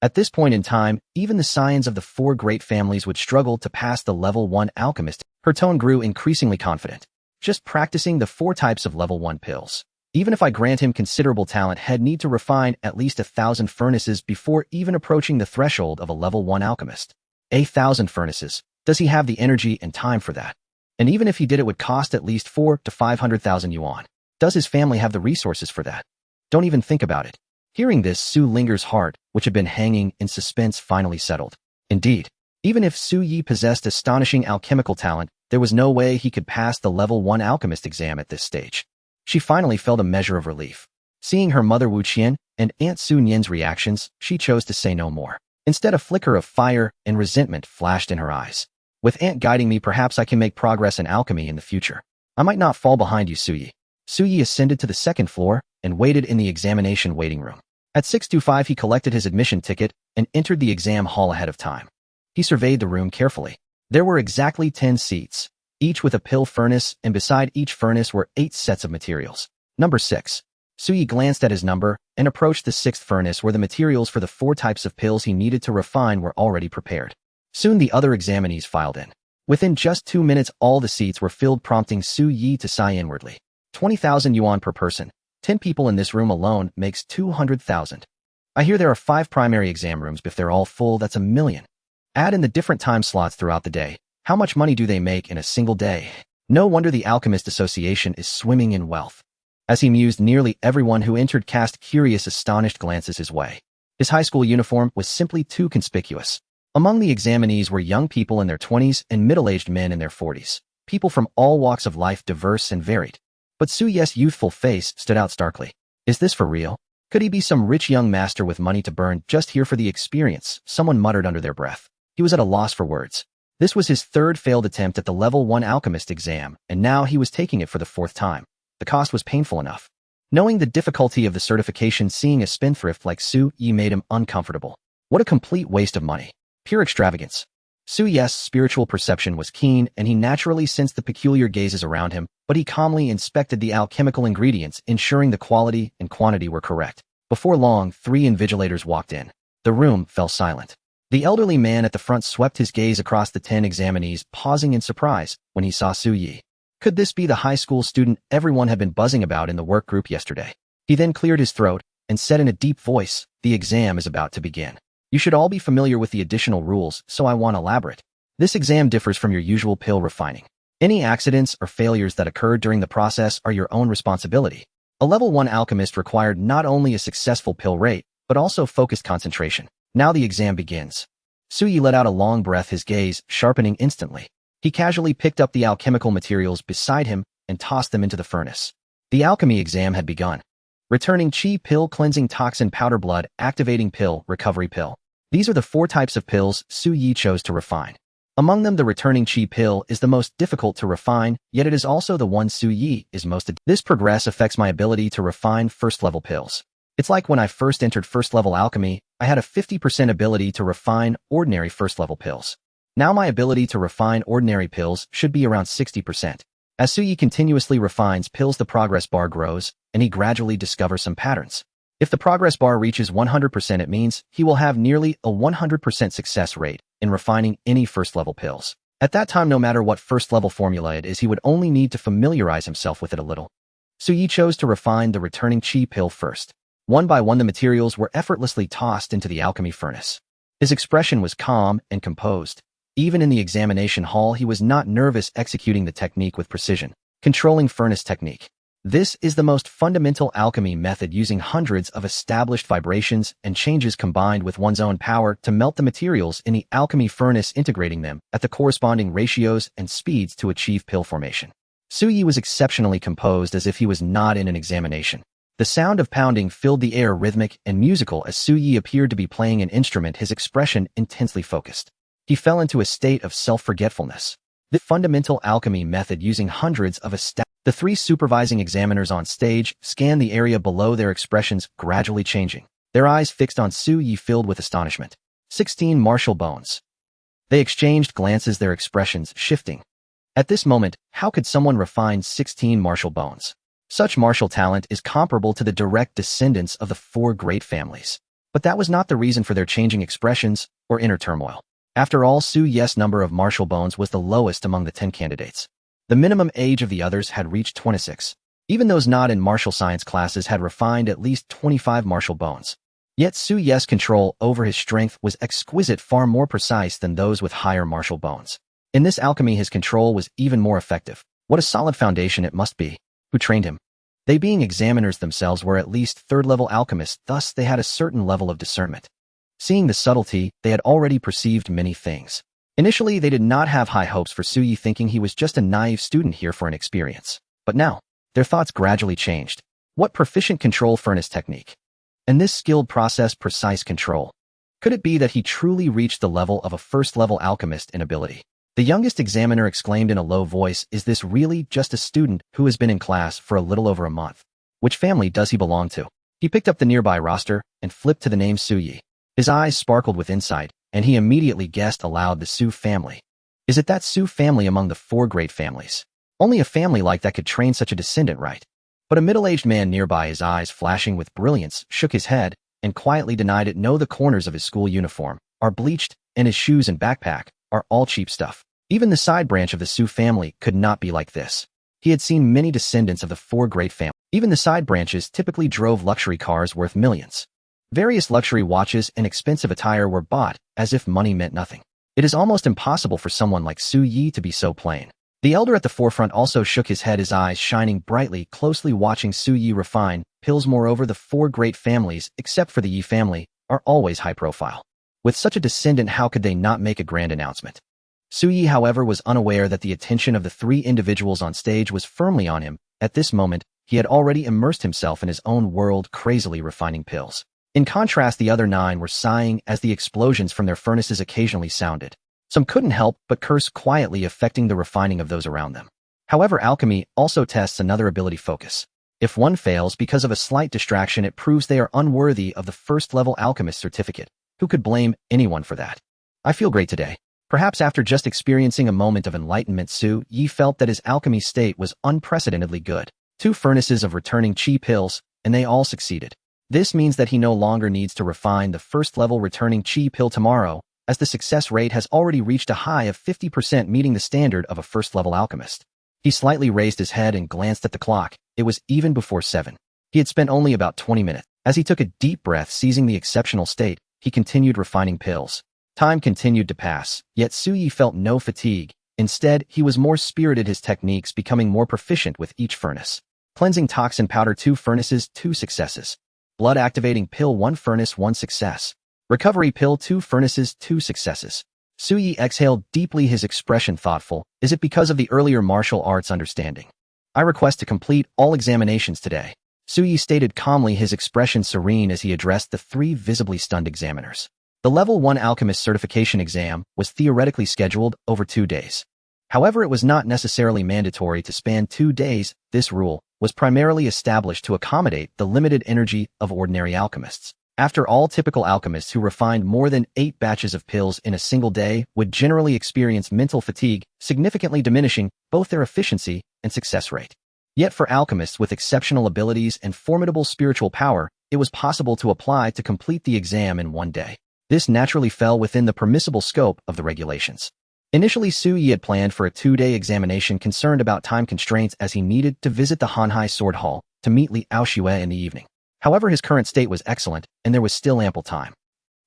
At this point in time, even the scions of the 4 great families would struggle to pass the level 1 alchemist. Her tone grew increasingly confident. Just practicing the 4 types of level 1 pills. Even if I grant him considerable talent, he'd need to refine at least 1,000 furnaces before even approaching the threshold of a level 1 alchemist. 1,000 furnaces. Does he have the energy and time for that? And even if he did, it would cost at least 400,000 to 500,000 yuan. Does his family have the resources for that? Don't even think about it. Hearing this, Su Linger's heart, which had been hanging in suspense, finally settled. Indeed, even if Su Yi possessed astonishing alchemical talent, there was no way he could pass the level 1 alchemist exam at this stage. She finally felt a measure of relief. Seeing her mother Wu Qian and Aunt Su Nian's reactions, she chose to say no more. Instead, a flicker of fire and resentment flashed in her eyes. With Aunt guiding me, perhaps I can make progress in alchemy in the future. I might not fall behind you, Su Yi. Su Yi ascended to the 2nd floor and waited in the examination waiting room. At 625, he collected his admission ticket and entered the exam hall ahead of time. He surveyed the room carefully. There were exactly 10 seats, each with a pill furnace, and beside each furnace were 8 sets of materials. Number 6. Su Yi glanced at his number and approached the 6th furnace, where the materials for the 4 types of pills he needed to refine were already prepared. Soon the other examinees filed in. Within just 2 minutes, all the seats were filled, prompting Su Yi to sigh inwardly. 20,000 yuan per person. 10 people in this room alone makes 200,000. I hear there are 5 primary exam rooms. If they're all full, that's 1 million. Add in the different time slots throughout the day. How much money do they make in a single day? No wonder the Alchemist Association is swimming in wealth. As he mused, nearly everyone who entered cast curious, astonished glances his way. His high school uniform was simply too conspicuous. Among the examinees were young people in their 20s and middle-aged men in their 40s. People from all walks of life, diverse and varied. But Su Ye's youthful face stood out starkly. Is this for real? Could he be some rich young master with money to burn just here for the experience? Someone muttered under their breath. He was at a loss for words. This was his 3rd failed attempt at the level 1 alchemist exam, and now he was taking it for the 4th time. The cost was painful enough. Knowing the difficulty of the certification, seeing a spendthrift like Su Yi made him uncomfortable. What a complete waste of money. Pure extravagance. Su Ye's spiritual perception was keen, and he naturally sensed the peculiar gazes around him, but he calmly inspected the alchemical ingredients, ensuring the quality and quantity were correct. Before long, 3 invigilators walked in. The room fell silent. The elderly man at the front swept his gaze across the 10 examinees, pausing in surprise when he saw Su Yi. Could this be the high school student everyone had been buzzing about in the work group yesterday? He then cleared his throat and said in a deep voice, "The exam is about to begin. You should all be familiar with the additional rules, so I won't elaborate. This exam differs from your usual pill refining. Any accidents or failures that occur during the process are your own responsibility. A level 1 alchemist required not only a successful pill rate, but also focused concentration. Now the exam begins." Su Yi let out a long breath, his gaze sharpening instantly. He casually picked up the alchemical materials beside him and tossed them into the furnace. The alchemy exam had begun. Returning Qi pill, cleansing toxin, powder blood, activating pill, recovery pill. These are the 4 types of pills Su Yi chose to refine. Among them, the returning Qi pill is the most difficult to refine, yet it is also the one Su Yi is most adept. This progress affects my ability to refine first-level pills. It's like when I first entered first-level alchemy, I had a 50% ability to refine ordinary first-level pills. Now my ability to refine ordinary pills should be around 60%. As Su Yi continuously refines pills, the progress bar grows, and he gradually discovers some patterns. If the progress bar reaches 100%, it means he will have nearly a 100% success rate in refining any first-level pills. At that time, no matter what first-level formula it is, he would only need to familiarize himself with it a little. Su Yi chose to refine the returning Qi pill first. One by one, the materials were effortlessly tossed into the alchemy furnace. His expression was calm and composed. Even in the examination hall, he was not nervous, executing the technique with precision. Controlling furnace technique. This is the most fundamental alchemy method, using hundreds of established vibrations and changes combined with one's own power to melt the materials in the alchemy furnace, integrating them at the corresponding ratios and speeds to achieve pill formation. Suyi was exceptionally composed, as if he was not in an examination. The sound of pounding filled the air, rhythmic and musical, as Suyi appeared to be playing an instrument, his expression intensely focused. He fell into a state of self-forgetfulness. The fundamental alchemy method, using hundreds of The three supervising examiners on stage scanned the area below, their expressions gradually changing, their eyes fixed on Suyi, filled with astonishment. 16 martial bones. They exchanged glances, their expressions shifting. At this moment, how could someone refine 16 martial bones? Such martial talent is comparable to the direct descendants of the 4 great families. But that was not the reason for their changing expressions or inner turmoil. After all, Suyi's number of martial bones was the lowest among the 10 candidates. The minimum age of the others had reached 26. Even those not in martial science classes had refined at least 25 martial bones. Yet Suyi's control over his strength was exquisite, far more precise than those with higher martial bones. In this alchemy, his control was even more effective. What a solid foundation it must be. Who trained him? They, being examiners themselves, were at least third-level alchemists, thus they had a certain level of discernment. Seeing the subtlety, they had already perceived many things. Initially, they did not have high hopes for Suyi, thinking he was just a naive student here for an experience. But now, their thoughts gradually changed. What proficient control furnace technique! And this skilled process, precise control. Could it be that he truly reached the level of a first-level alchemist in ability? The youngest examiner exclaimed in a low voice, "Is this really just a student who has been in class for a little over a month? Which family does he belong to?" He picked up the nearby roster and flipped to the name Suyi. His eyes sparkled with insight, and he immediately guessed aloud, the Su family. Is it that Su family among the 4 great families? Only a family like that could train such a descendant, right? But a middle-aged man nearby, his eyes flashing with brilliance, shook his head and quietly denied it. No, the corners of his school uniform are bleached, and his shoes and backpack are all cheap stuff. Even the side branch of the Su family could not be like this. He had seen many descendants of the 4 great families. Even the side branches typically drove luxury cars worth millions. Various luxury watches and expensive attire were bought as if money meant nothing. It is almost impossible for someone like Suyi to be so plain. The elder at the forefront also shook his head, his eyes shining brightly, closely watching Suyi refine pills. Moreover, the 4 great families, except for the Yi family, are always high profile. With such a descendant, how could they not make a grand announcement? Suyi, however, was unaware that the attention of the 3 individuals on stage was firmly on him. At this moment, he had already immersed himself in his own world, crazily refining pills. In contrast, the other 9 were sighing as the explosions from their furnaces occasionally sounded. Some couldn't help but curse quietly, affecting the refining of those around them. However, alchemy also tests another ability, focus. If one fails because of a slight distraction, it proves they are unworthy of the first-level alchemist certificate. Who could blame anyone for that? I feel great today. Perhaps after just experiencing a moment of enlightenment, Suyi felt that his alchemy state was unprecedentedly good. 2 furnaces of returning chi pills, and they all succeeded. This means that he no longer needs to refine the first-level returning chi pill tomorrow, as the success rate has already reached a high of 50%, meeting the standard of a first-level alchemist. He slightly raised his head and glanced at the clock. It was even before 7. He had spent only about 20 minutes. As he took a deep breath, seizing the exceptional state, he continued refining pills. Time continued to pass, yet Suyi felt no fatigue. Instead, he was more spirited, his techniques becoming more proficient with each furnace. Cleansing toxin powder, 2 furnaces, 2 successes. Blood activating pill, 1 furnace, 1 success. Recovery pill, 2 furnaces, 2 successes. Suyi exhaled deeply, his expression thoughtful. Is it because of the earlier martial arts understanding? I request to complete all examinations today. Suyi stated calmly, his expression serene as he addressed the 3 visibly stunned examiners. The Level 1 Alchemist Certification exam was theoretically scheduled over 2 days. However, it was not necessarily mandatory to span 2 days. This rule was primarily established to accommodate the limited energy of ordinary alchemists. After all, typical alchemists who refined more than 8 batches of pills in a single day would generally experience mental fatigue, significantly diminishing both their efficiency and success rate. Yet for alchemists with exceptional abilities and formidable spiritual power, it was possible to apply to complete the exam in 1 day. This naturally fell within the permissible scope of the regulations. Initially, Suyi had planned for a 2-day examination, concerned about time constraints as he needed to visit the Hanhai Sword Hall to meet Li Qingyue in the evening. However, his current state was excellent, and there was still ample time.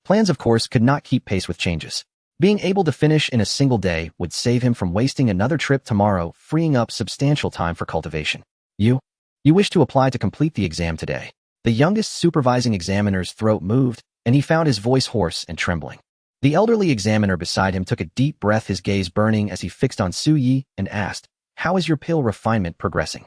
Plans, of course, could not keep pace with changes. Being able to finish in a single day would save him from wasting another trip tomorrow, freeing up substantial time for cultivation. You wish to apply to complete the exam today. The youngest supervising examiner's throat moved, and he found his voice hoarse and trembling. The elderly examiner beside him took a deep breath, his gaze burning as he fixed on Su Yi and asked, "How is your pill refinement progressing?"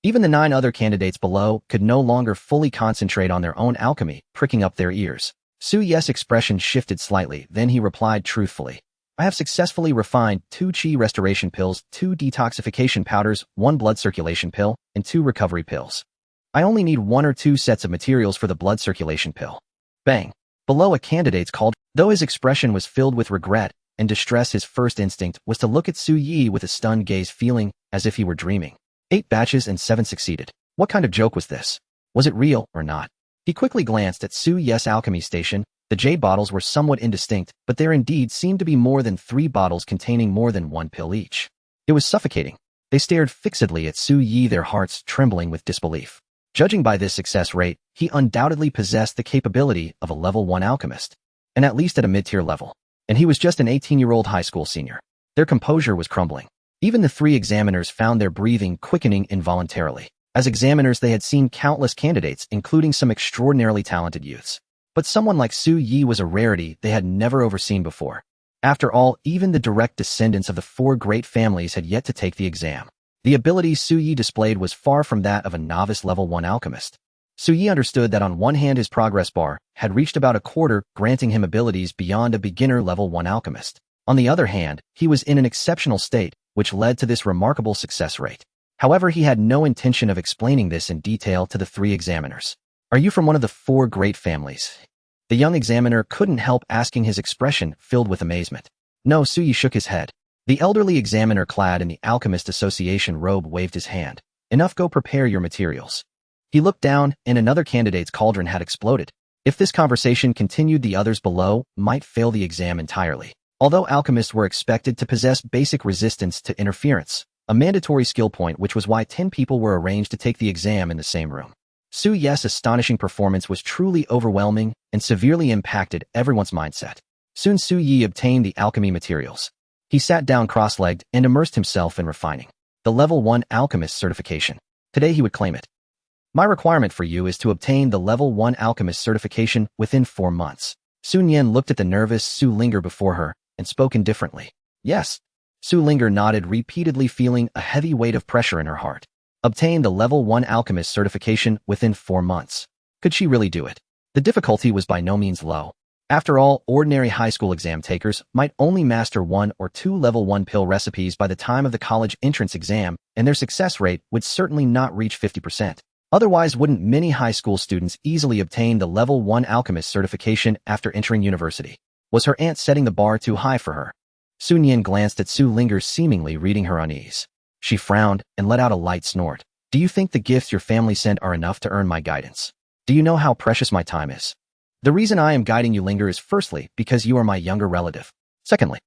Even the 9 other candidates below could no longer fully concentrate on their own alchemy, pricking up their ears. Su Yi's expression shifted slightly, then he replied truthfully, "I have successfully refined 2 qi restoration pills, 2 detoxification powders, 1 blood circulation pill, and 2 recovery pills. I only need 1 or 2 sets of materials for the blood circulation pill." Bang! Below, a candidate's called. Though his expression was filled with regret and distress, his first instinct was to look at Su Yi with a stunned gaze, feeling as if he were dreaming. 8 batches and 7 succeeded. What kind of joke was this? Was it real or not? He quickly glanced at Su Yi's alchemy station. The jade bottles were somewhat indistinct, but there indeed seemed to be more than 3 bottles containing more than 1 pill each. It was suffocating. They stared fixedly at Su Yi, their hearts trembling with disbelief. Judging by this success rate, he undoubtedly possessed the capability of a level 1 alchemist, and at least at a mid-tier level. And he was just an 18-year-old high school senior. Their composure was crumbling. Even the 3 examiners found their breathing quickening involuntarily. As examiners, they had seen countless candidates, including some extraordinarily talented youths. But someone like Su Yi was a rarity they had never overseen before. After all, even the direct descendants of the 4 great families had yet to take the exam. The ability Su Yi displayed was far from that of a novice level 1 alchemist. Su Yi understood that on one hand his progress bar had reached about a quarter, granting him abilities beyond a beginner level 1 alchemist. On the other hand, he was in an exceptional state, which led to this remarkable success rate. However, he had no intention of explaining this in detail to the 3 examiners. "Are you from one of the 4 great families?" The young examiner couldn't help asking, his expression filled with amazement. No, Su Yi shook his head. The elderly examiner, clad in the Alchemist Association robe, waved his hand. "Enough, go prepare your materials." He looked down, and another candidate's cauldron had exploded. If this conversation continued, the others below might fail the exam entirely. Although alchemists were expected to possess basic resistance to interference, a mandatory skill point, which was why 10 people were arranged to take the exam in the same room. Su Yi's astonishing performance was truly overwhelming and severely impacted everyone's mindset. Soon Su Yi obtained the alchemy materials. He sat down cross-legged and immersed himself in refining the level 1 alchemist certification. Today he would claim it. "My requirement for you is to obtain the level 1 alchemist certification within 4 months. Sun Yan looked at the nervous Su Linger before her and spoke indifferently. "Yes." Su Linger nodded repeatedly, feeling a heavy weight of pressure in her heart. Obtain the level 1 alchemist certification within 4 months. Could she really do it? The difficulty was by no means low. After all, ordinary high school exam takers might only master 1 or 2 level 1 pill recipes by the time of the college entrance exam, and their success rate would certainly not reach 50%. Otherwise, wouldn't many high school students easily obtain the level 1 alchemist certification after entering university? Was her aunt setting the bar too high for her? Sun Yan glanced at Su Linger, seemingly reading her unease. She frowned and let out a light snort. "Do you think the gifts your family sent are enough to earn my guidance? Do you know how precious my time is? The reason I am guiding you, Linger, is firstly because you are my younger relative. Secondly,"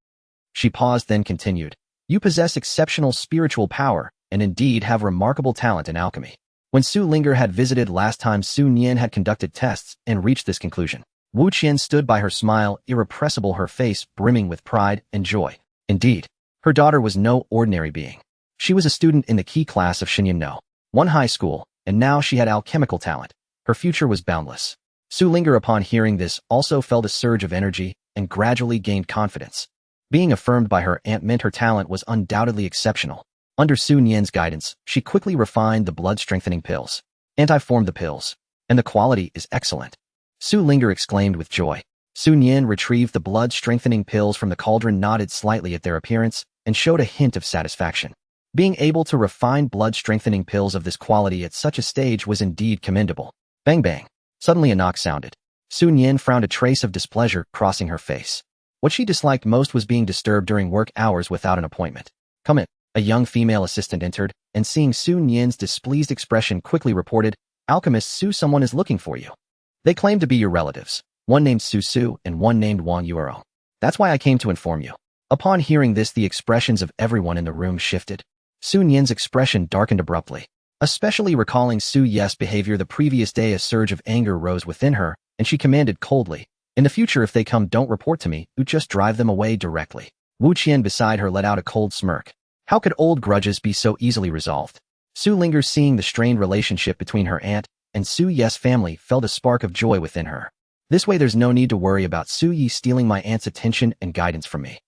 she paused, then continued, "you possess exceptional spiritual power and indeed have remarkable talent in alchemy." When Su Linger had visited last time, Sun Yan had conducted tests and reached this conclusion. Wu Qian stood by her, smile irrepressible, her face brimming with pride and joy. Indeed, her daughter was no ordinary being. She was a student in the key class of Xinyan No 1 high school, and now she had alchemical talent. Her future was boundless. Su Linger, upon hearing this, also felt a surge of energy and gradually gained confidence. Being affirmed by her aunt meant her talent was undoubtedly exceptional. Under Sun Yan's guidance, she quickly refined the blood-strengthening pills. "I formed the pills, and the quality is excellent," Su Linger exclaimed with joy. Sun Yan retrieved the blood-strengthening pills from the cauldron, nodded slightly at their appearance, and showed a hint of satisfaction. Being able to refine blood-strengthening pills of this quality at such a stage was indeed commendable. Bang bang. Suddenly a knock sounded. Sun Yan frowned, a trace of displeasure crossing her face. What she disliked most was being disturbed during work hours without an appointment. "Come in." A young female assistant entered, and seeing Sun Yan's displeased expression, quickly reported, "Alchemist Su, someone is looking for you. They claim to be your relatives, one named Su Su and one named Wang Yuero. That's why I came to inform you." Upon hearing this, the expressions of everyone in the room shifted. Sun Yan's expression darkened abruptly. Especially recalling Su Yi's behavior the previous day, a surge of anger rose within her, and she commanded coldly, In the future, if they come, don't report to me, just drive them away directly. Wu Qian beside her let out a cold smirk. How could old grudges be so easily resolved? Su Ling'er, seeing the strained relationship between her aunt and Su Ye's family, felt a spark of joy within her. This way there's no need to worry about Su Yi stealing my aunt's attention and guidance from me.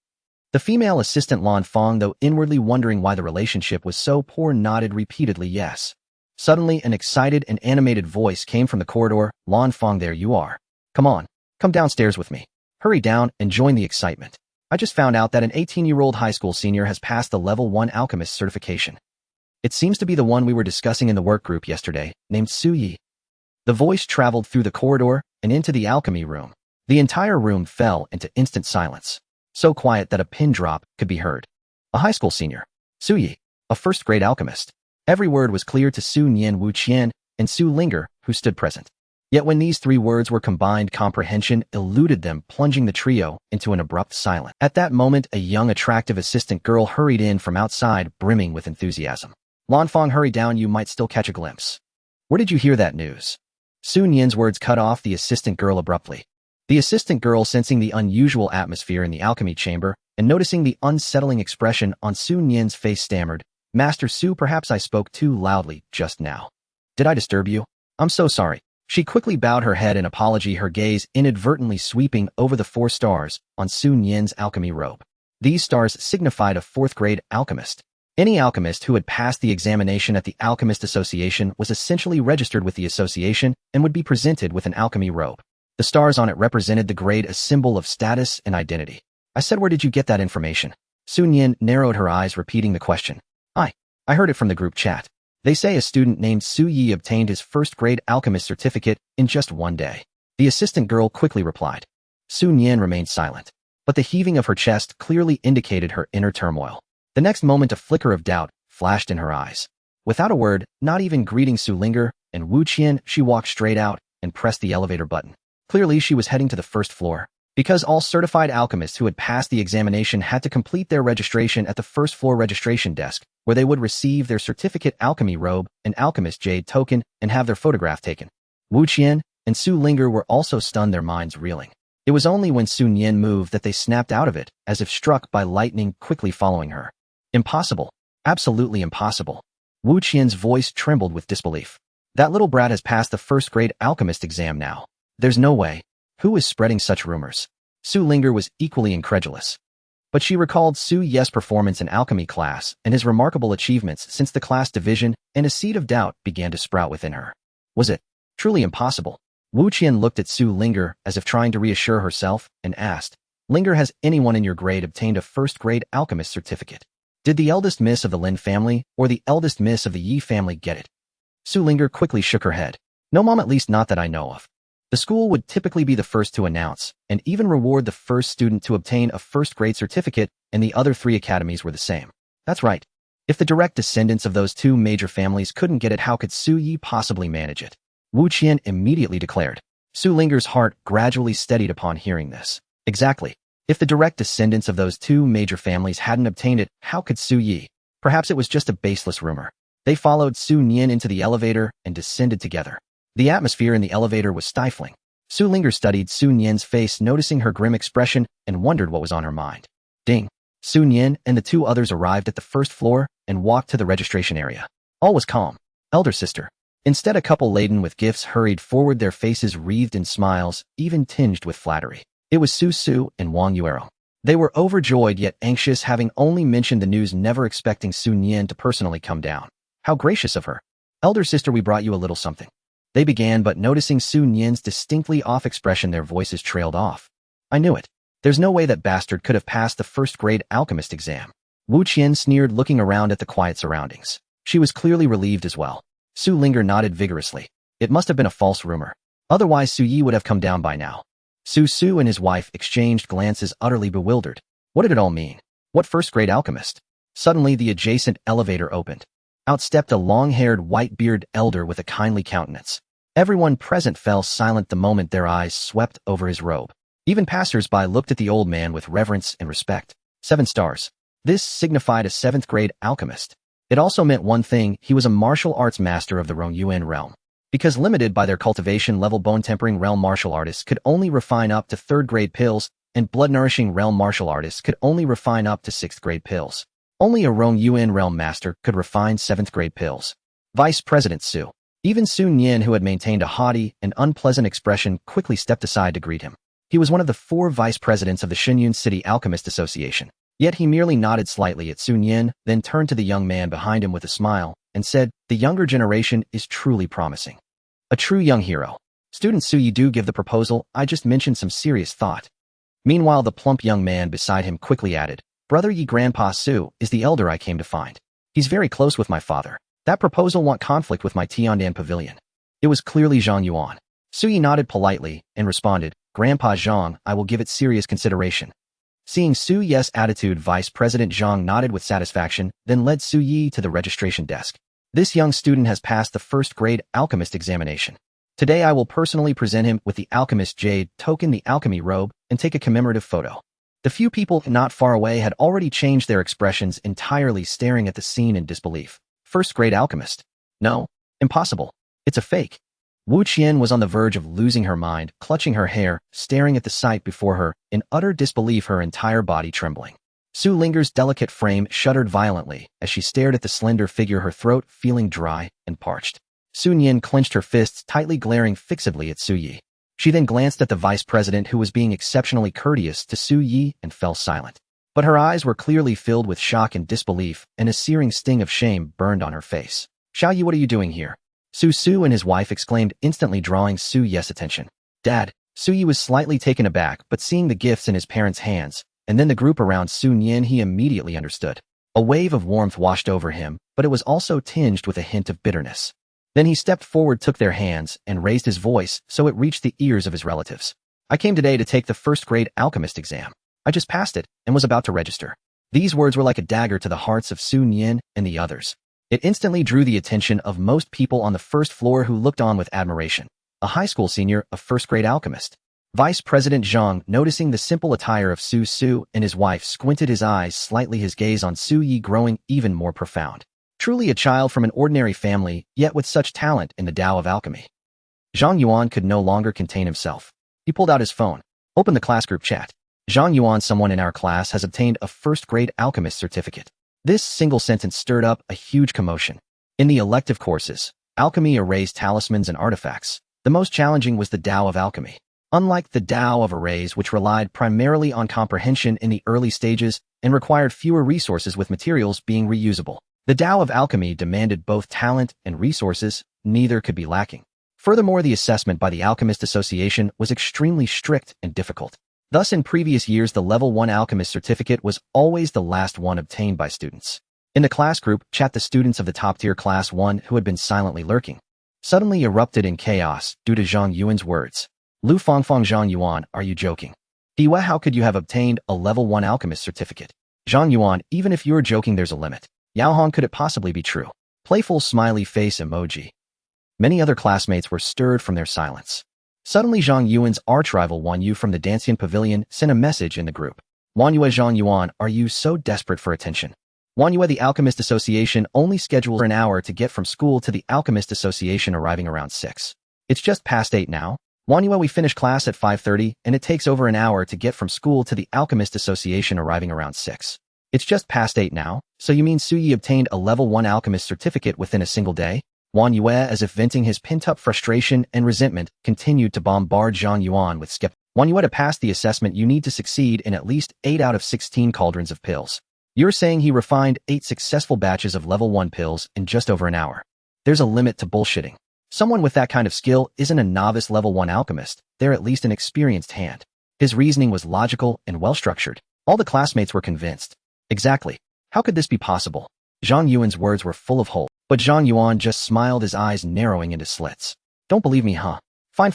The female assistant Lan Fang, though inwardly wondering why the relationship was so poor, nodded repeatedly yes. Suddenly, an excited and animated voice came from the corridor. Lan Fang, there you are. Come on, come downstairs with me. Hurry down and join the excitement. I just found out that an 18-year-old high school senior has passed the Level 1 Alchemist certification. It seems to be the one we were discussing in the work group yesterday, named Su Yi. The voice traveled through the corridor and into the alchemy room. The entire room fell into instant silence, so quiet that a pin drop could be heard. A high school senior. Su Yi, a first-grade alchemist. Every word was clear to Su Nian, Wu Qian, and Su Ling'er, who stood present. Yet when these three words were combined, comprehension eluded them, plunging the trio into an abrupt silence. At that moment, a young, attractive assistant girl hurried in from outside, brimming with enthusiasm. Lan Fang, hurry down, you might still catch a glimpse. Where did you hear that news? Su Nian's words cut off the assistant girl abruptly. The assistant girl, sensing the unusual atmosphere in the alchemy chamber and noticing the unsettling expression on Su Nian's face, stammered, Master Su, perhaps I spoke too loudly just now. Did I disturb you? I'm so sorry. She quickly bowed her head in apology, her gaze inadvertently sweeping over the 4 stars on Su Nian's alchemy robe. These stars signified a 4th-grade alchemist. Any alchemist who had passed the examination at the Alchemist Association was essentially registered with the association and would be presented with an alchemy robe. The stars on it represented the grade, a symbol of status and identity. I said, where did you get that information? Su Nian narrowed her eyes, repeating the question. I heard it from the group chat. They say a student named Su Yi obtained his 1st-grade alchemist certificate in just 1 day. The assistant girl quickly replied. Su Nian remained silent, but the heaving of her chest clearly indicated her inner turmoil. The next moment, a flicker of doubt flashed in her eyes. Without a word, not even greeting Su Ling'er and Wu Qian, she walked straight out and pressed the elevator button. Clearly, she was heading to the 1st floor, because all certified alchemists who had passed the examination had to complete their registration at the 1st floor registration desk, where they would receive their certificate, alchemy robe, and alchemist jade token, and have their photograph taken. Wu Qian and Su Ling'er were also stunned, their minds reeling. It was only when Su Nian moved that they snapped out of it, as if struck by lightning, quickly following her. Impossible. Absolutely impossible. Wu Qian's voice trembled with disbelief. That little brat has passed the 1st-grade alchemist exam now. There's no way. Who is spreading such rumors? Su Ling'er was equally incredulous. But she recalled Su Ye's performance in alchemy class and his remarkable achievements since the class division, and a seed of doubt began to sprout within her. Was it truly impossible? Wu Qian looked at Su Ling'er as if trying to reassure herself and asked, Ling'er, has anyone in your grade obtained a 1st-grade alchemist certificate? Did the eldest miss of the Lin family or the eldest miss of the Yi family get it? Su Ling'er quickly shook her head. No, mom, at least not that I know of. The school would typically be the first to announce and even reward the first student to obtain a 1st-grade certificate, and the other 3 academies were the same. That's right. If the direct descendants of those 2 major families couldn't get it, how could Su Yi possibly manage it? Wu Qian immediately declared. Su Ling'er's heart gradually steadied upon hearing this. Exactly. If the direct descendants of those 2 major families hadn't obtained it, how could Su Yi? Perhaps it was just a baseless rumor. They followed Su Nian into the elevator and descended together. The atmosphere in the elevator was stifling. Su Ling'er studied Su Nian's face, noticing her grim expression, and wondered what was on her mind. Ding! Su Nian and the 2 others arrived at the 1st floor and walked to the registration area. All was calm. Elder sister. Instead, a couple laden with gifts hurried forward, their faces wreathed in smiles, even tinged with flattery. It was Su Su and Wang Yuero. They were overjoyed yet anxious, having only mentioned the news, never expecting Su Nian to personally come down. How gracious of her. Elder sister, we brought you a little something. They began, but noticing Su Nian's distinctly off expression, their voices trailed off. I knew it. There's no way that bastard could have passed the 1st-grade alchemist exam. Wu Qian sneered, looking around at the quiet surroundings. She was clearly relieved as well. Su Ling'er nodded vigorously. It must have been a false rumor. Otherwise Su Yi would have come down by now. Su Su and his wife exchanged glances, utterly bewildered. What did it all mean? What 1st-grade alchemist? Suddenly the adjacent elevator opened. Out stepped a long-haired, white-bearded elder with a kindly countenance. Everyone present fell silent the moment their eyes swept over his robe. Even passers-by looked at the old man with reverence and respect. 7 stars. This signified a 7th-grade alchemist. It also meant one thing: he was a martial arts master of the Rongyuan realm. Because limited by their cultivation level, bone-tempering realm martial artists could only refine up to 3rd-grade pills, and blood-nourishing realm martial artists could only refine up to 6th-grade pills. Only a Rong Yuan realm master could refine 7th-grade pills. Vice President Su. Even Su Nian, who had maintained a haughty and unpleasant expression, quickly stepped aside to greet him. He was one of the 4 vice presidents of the Xinyun City Alchemist Association. Yet he merely nodded slightly at Su Nian, then turned to the young man behind him with a smile, and said, "The younger generation is truly promising. A true young hero. Student Su, you do give the proposal, I just mentioned some serious thought." Meanwhile, the plump young man beside him quickly added, "Brother Yi, Grandpa Su is the elder I came to find. He's very close with my father. That proposal won't conflict with my Tiandan pavilion." It was clearly Zhang Yuan. Su Yi nodded politely and responded, "Grandpa Zhang, I will give it serious consideration." Seeing Su Yi's attitude, Vice President Zhang nodded with satisfaction, then led Su Yi to the registration desk. "This young student has passed the 1st-grade alchemist examination. Today I will personally present him with the alchemist jade token, the alchemy robe, and take a commemorative photo." The few people not far away had already changed their expressions entirely, staring at the scene in disbelief. 1st-grade alchemist? No. Impossible. It's a fake. Wu Qian was on the verge of losing her mind, clutching her hair, staring at the sight before her, in utter disbelief, her entire body trembling. Su Linger's delicate frame shuddered violently as she stared at the slender figure, her throat feeling dry and parched. Su Nian clenched her fists tightly, glaring fixedly at Su Yi. She then glanced at the vice president, who was being exceptionally courteous to Su Yi, and fell silent. But her eyes were clearly filled with shock and disbelief, and a searing sting of shame burned on her face. "Xiao Yi, what are you doing here?" Su and his wife exclaimed, instantly drawing Su Yi's attention. "Dad." Su Yi was slightly taken aback, but seeing the gifts in his parents' hands, and then the group around Su Nian, he immediately understood. A wave of warmth washed over him, but it was also tinged with a hint of bitterness. Then he stepped forward, took their hands, and raised his voice so it reached the ears of his relatives. "I came today to take the 1st-grade alchemist exam. I just passed it and was about to register." These words were like a dagger to the hearts of Su Nian and the others. It instantly drew the attention of most people on the 1st floor, who looked on with admiration. A high school senior, a 1st-grade alchemist. Vice President Zhang, noticing the simple attire of Su and his wife, squinted his eyes slightly, his gaze on Su Yi growing even more profound. Truly a child from an ordinary family, yet with such talent in the Tao of alchemy. Zhang Yuan could no longer contain himself. He pulled out his phone, opened the class group chat. "Zhang Yuan, someone in our class has obtained a 1st-grade alchemist certificate." This single sentence stirred up a huge commotion. In the elective courses, alchemy arrays, talismans, and artifacts, the most challenging was the Tao of alchemy. Unlike the Tao of arrays, which relied primarily on comprehension in the early stages and required fewer resources with materials being reusable, the Tao of alchemy demanded both talent and resources, neither could be lacking. Furthermore, the assessment by the Alchemist Association was extremely strict and difficult. Thus, in previous years, the Level 1 Alchemist certificate was always the last one obtained by students. In the class group chat, the students of the top-tier Class 1, who had been silently lurking, suddenly erupted in chaos due to Zhang Yuan's words. "Lu Fangfang, Zhang Yuan, are you joking? Diwa, how could you have obtained a Level 1 Alchemist certificate? Zhang Yuan, even if you're joking, there's a limit. Yao Hong, could it possibly be true?" Playful smiley face emoji. Many other classmates were stirred from their silence. Suddenly, Zhang Yuan's arch-rival Wan Yu from the Dancian Pavilion sent a message in the group. "Wan Yue, Zhang Yuan, are you so desperate for attention? Wan Yue, the Alchemist Association only schedules an hour to get from school to the Alchemist Association, arriving around 6. It's just past 8 now. Wan Yue, we finish class at 5:30, and it takes over an hour to get from school to the Alchemist Association, arriving around 6. It's just past 8 now, so you mean Su Yi obtained a Level 1 Alchemist certificate within a single day?" Wan Yue, as if venting his pent-up frustration and resentment, continued to bombard Zhang Yuan with skepticism. "Wan Yue, to pass the assessment, you need to succeed in at least 8 out of 16 cauldrons of pills. You're saying he refined 8 successful batches of Level 1 pills in just over an hour. There's a limit to bullshitting. Someone with that kind of skill isn't a novice Level 1 alchemist, they're at least an experienced hand." His reasoning was logical and well-structured. All the classmates were convinced. Exactly. How could this be possible? Zhang Yuan's words were full of hope, but Zhang Yuan just smiled, his eyes narrowing into slits. "Don't believe me, huh? Fine.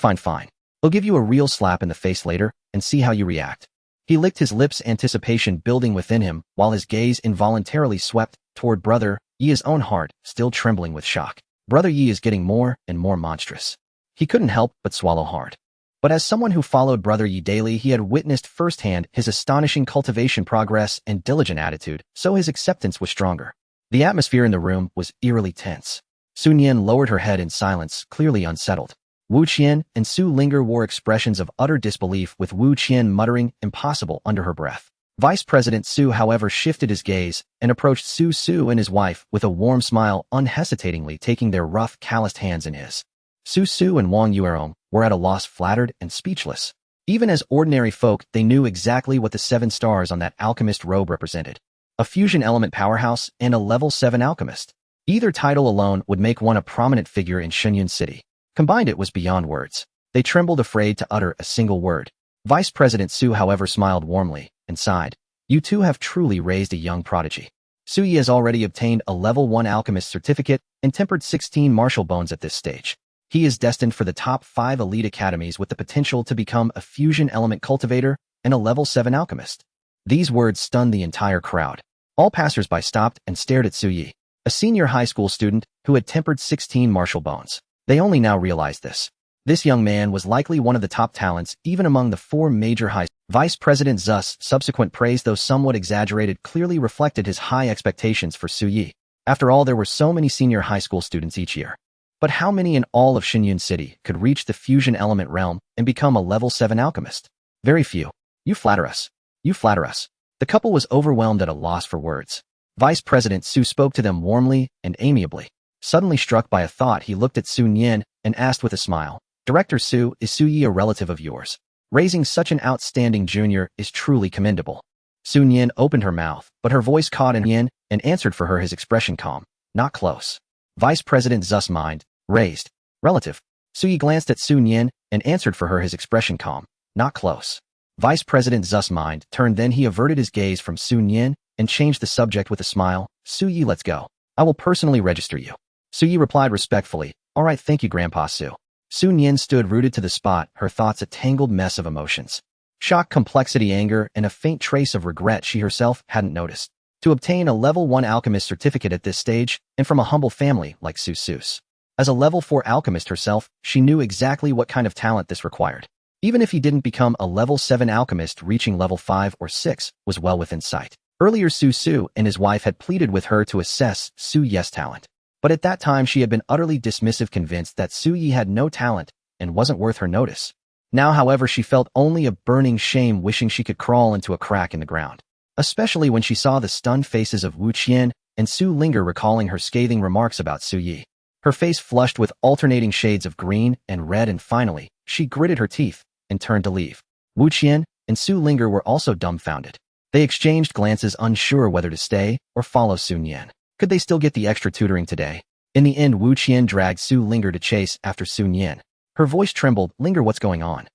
I'll give you a real slap in the face later and see how you react." He licked his lips, anticipation building within him, while his gaze involuntarily swept toward Brother Yi's own heart, still trembling with shock. Brother Yi is getting more and more monstrous. He couldn't help but swallow hard. But as someone who followed Brother Yi daily, he had witnessed firsthand his astonishing cultivation progress and diligent attitude, so his acceptance was stronger. The atmosphere in the room was eerily tense. Su Nian lowered her head in silence, clearly unsettled. Wu Qian and Su Linger wore expressions of utter disbelief, with Wu Qian muttering "impossible" under her breath. Vice President Su, however, shifted his gaze and approached Su and his wife with a warm smile, unhesitatingly taking their rough, calloused hands in his. Su and Wang Yuerong were at a loss, flattered and speechless. Even as ordinary folk, they knew exactly what the 7 stars on that alchemist robe represented. A fusion element powerhouse and a level 7 alchemist. Either title alone would make one a prominent figure in Shenyun City. Combined, it was beyond words. They trembled, afraid to utter a single word. Vice President Su, however, smiled warmly and sighed. You two have truly raised a young prodigy. Su Yi has already obtained a level 1 alchemist certificate and tempered 16 martial bones at this stage. He is destined for the top 5 elite academies with the potential to become a fusion element cultivator and a level 7 alchemist. These words stunned the entire crowd. All passers-by stopped and stared at Su Yi, a senior high school student who had tempered 16 martial bones. They only now realized this. This young man was likely one of the top talents even among the 4 major high schools. Vice President Zu's subsequent praise, though somewhat exaggerated, clearly reflected his high expectations for Su Yi. After all, there were so many senior high school students each year. But how many in all of Shenyun City could reach the fusion element realm and become a level 7 alchemist? Very few. You flatter us. You flatter us. The couple was overwhelmed at a loss for words. Vice President Su spoke to them warmly and amiably. Suddenly struck by a thought, he looked at Su Nian and asked with a smile, Director Su, is Su Yi a relative of yours? Raising such an outstanding junior is truly commendable. Su Nian opened her mouth, but her voice caught in Yin and answered for her, his expression calm. Not close. Vice President Zu's mind raised. Relative. Su Yi glanced at Su Nian and answered for her, his expression calm. Not close. Vice President Zu's mind turned, then he averted his gaze from Su Nian and changed the subject with a smile. Su Yi, let's go. I will personally register you. Su Yi replied respectfully. All right, thank you, Grandpa Su. Su Nian stood rooted to the spot, her thoughts a tangled mess of emotions. Shock, complexity, anger, and a faint trace of regret she herself hadn't noticed. To obtain a level 1 alchemist certificate at this stage, and from a humble family like Su's. As a level 4 alchemist herself, she knew exactly what kind of talent this required. Even if he didn't become a level 7 alchemist, reaching level 5 or 6 was well within sight. Earlier, Su and his wife had pleaded with her to assess Su Yi's talent. But at that time she had been utterly dismissive, convinced that Su Yi had no talent and wasn't worth her notice. Now, however, she felt only a burning shame, wishing she could crawl into a crack in the ground. Especially when she saw the stunned faces of Wu Qian and Su Linger, recalling her scathing remarks about Su Yi. Her face flushed with alternating shades of green and red, and finally, she gritted her teeth and turned to leave. Wu Qian and Su Linger were also dumbfounded. They exchanged glances, unsure whether to stay or follow Su Nian. Could they still get the extra tutoring today? In the end, Wu Qian dragged Su Linger to chase after Su Nian. Her voice trembled. Linger, what's going on?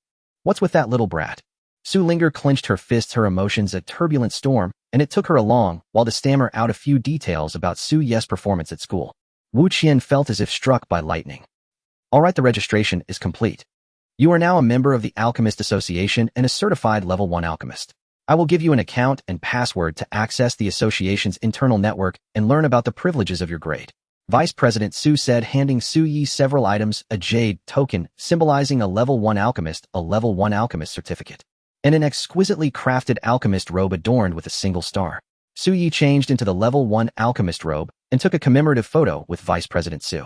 What's with that little brat? Su Linger clenched her fists, her emotions a turbulent storm, and it took her a long while to stammer out a few details about Su Yi's performance at school. Wu Qian felt as if struck by lightning. All right, the registration is complete. You are now a member of the Alchemist Association and a certified level 1 alchemist. I will give you an account and password to access the association's internal network and learn about the privileges of your grade. Vice President Su said, handing Su Yi several items, a jade token symbolizing a level 1 alchemist, a level 1 alchemist certificate, and an exquisitely crafted alchemist robe adorned with a single star. Su Yi changed into the level 1 alchemist robe and took a commemorative photo with Vice President Su.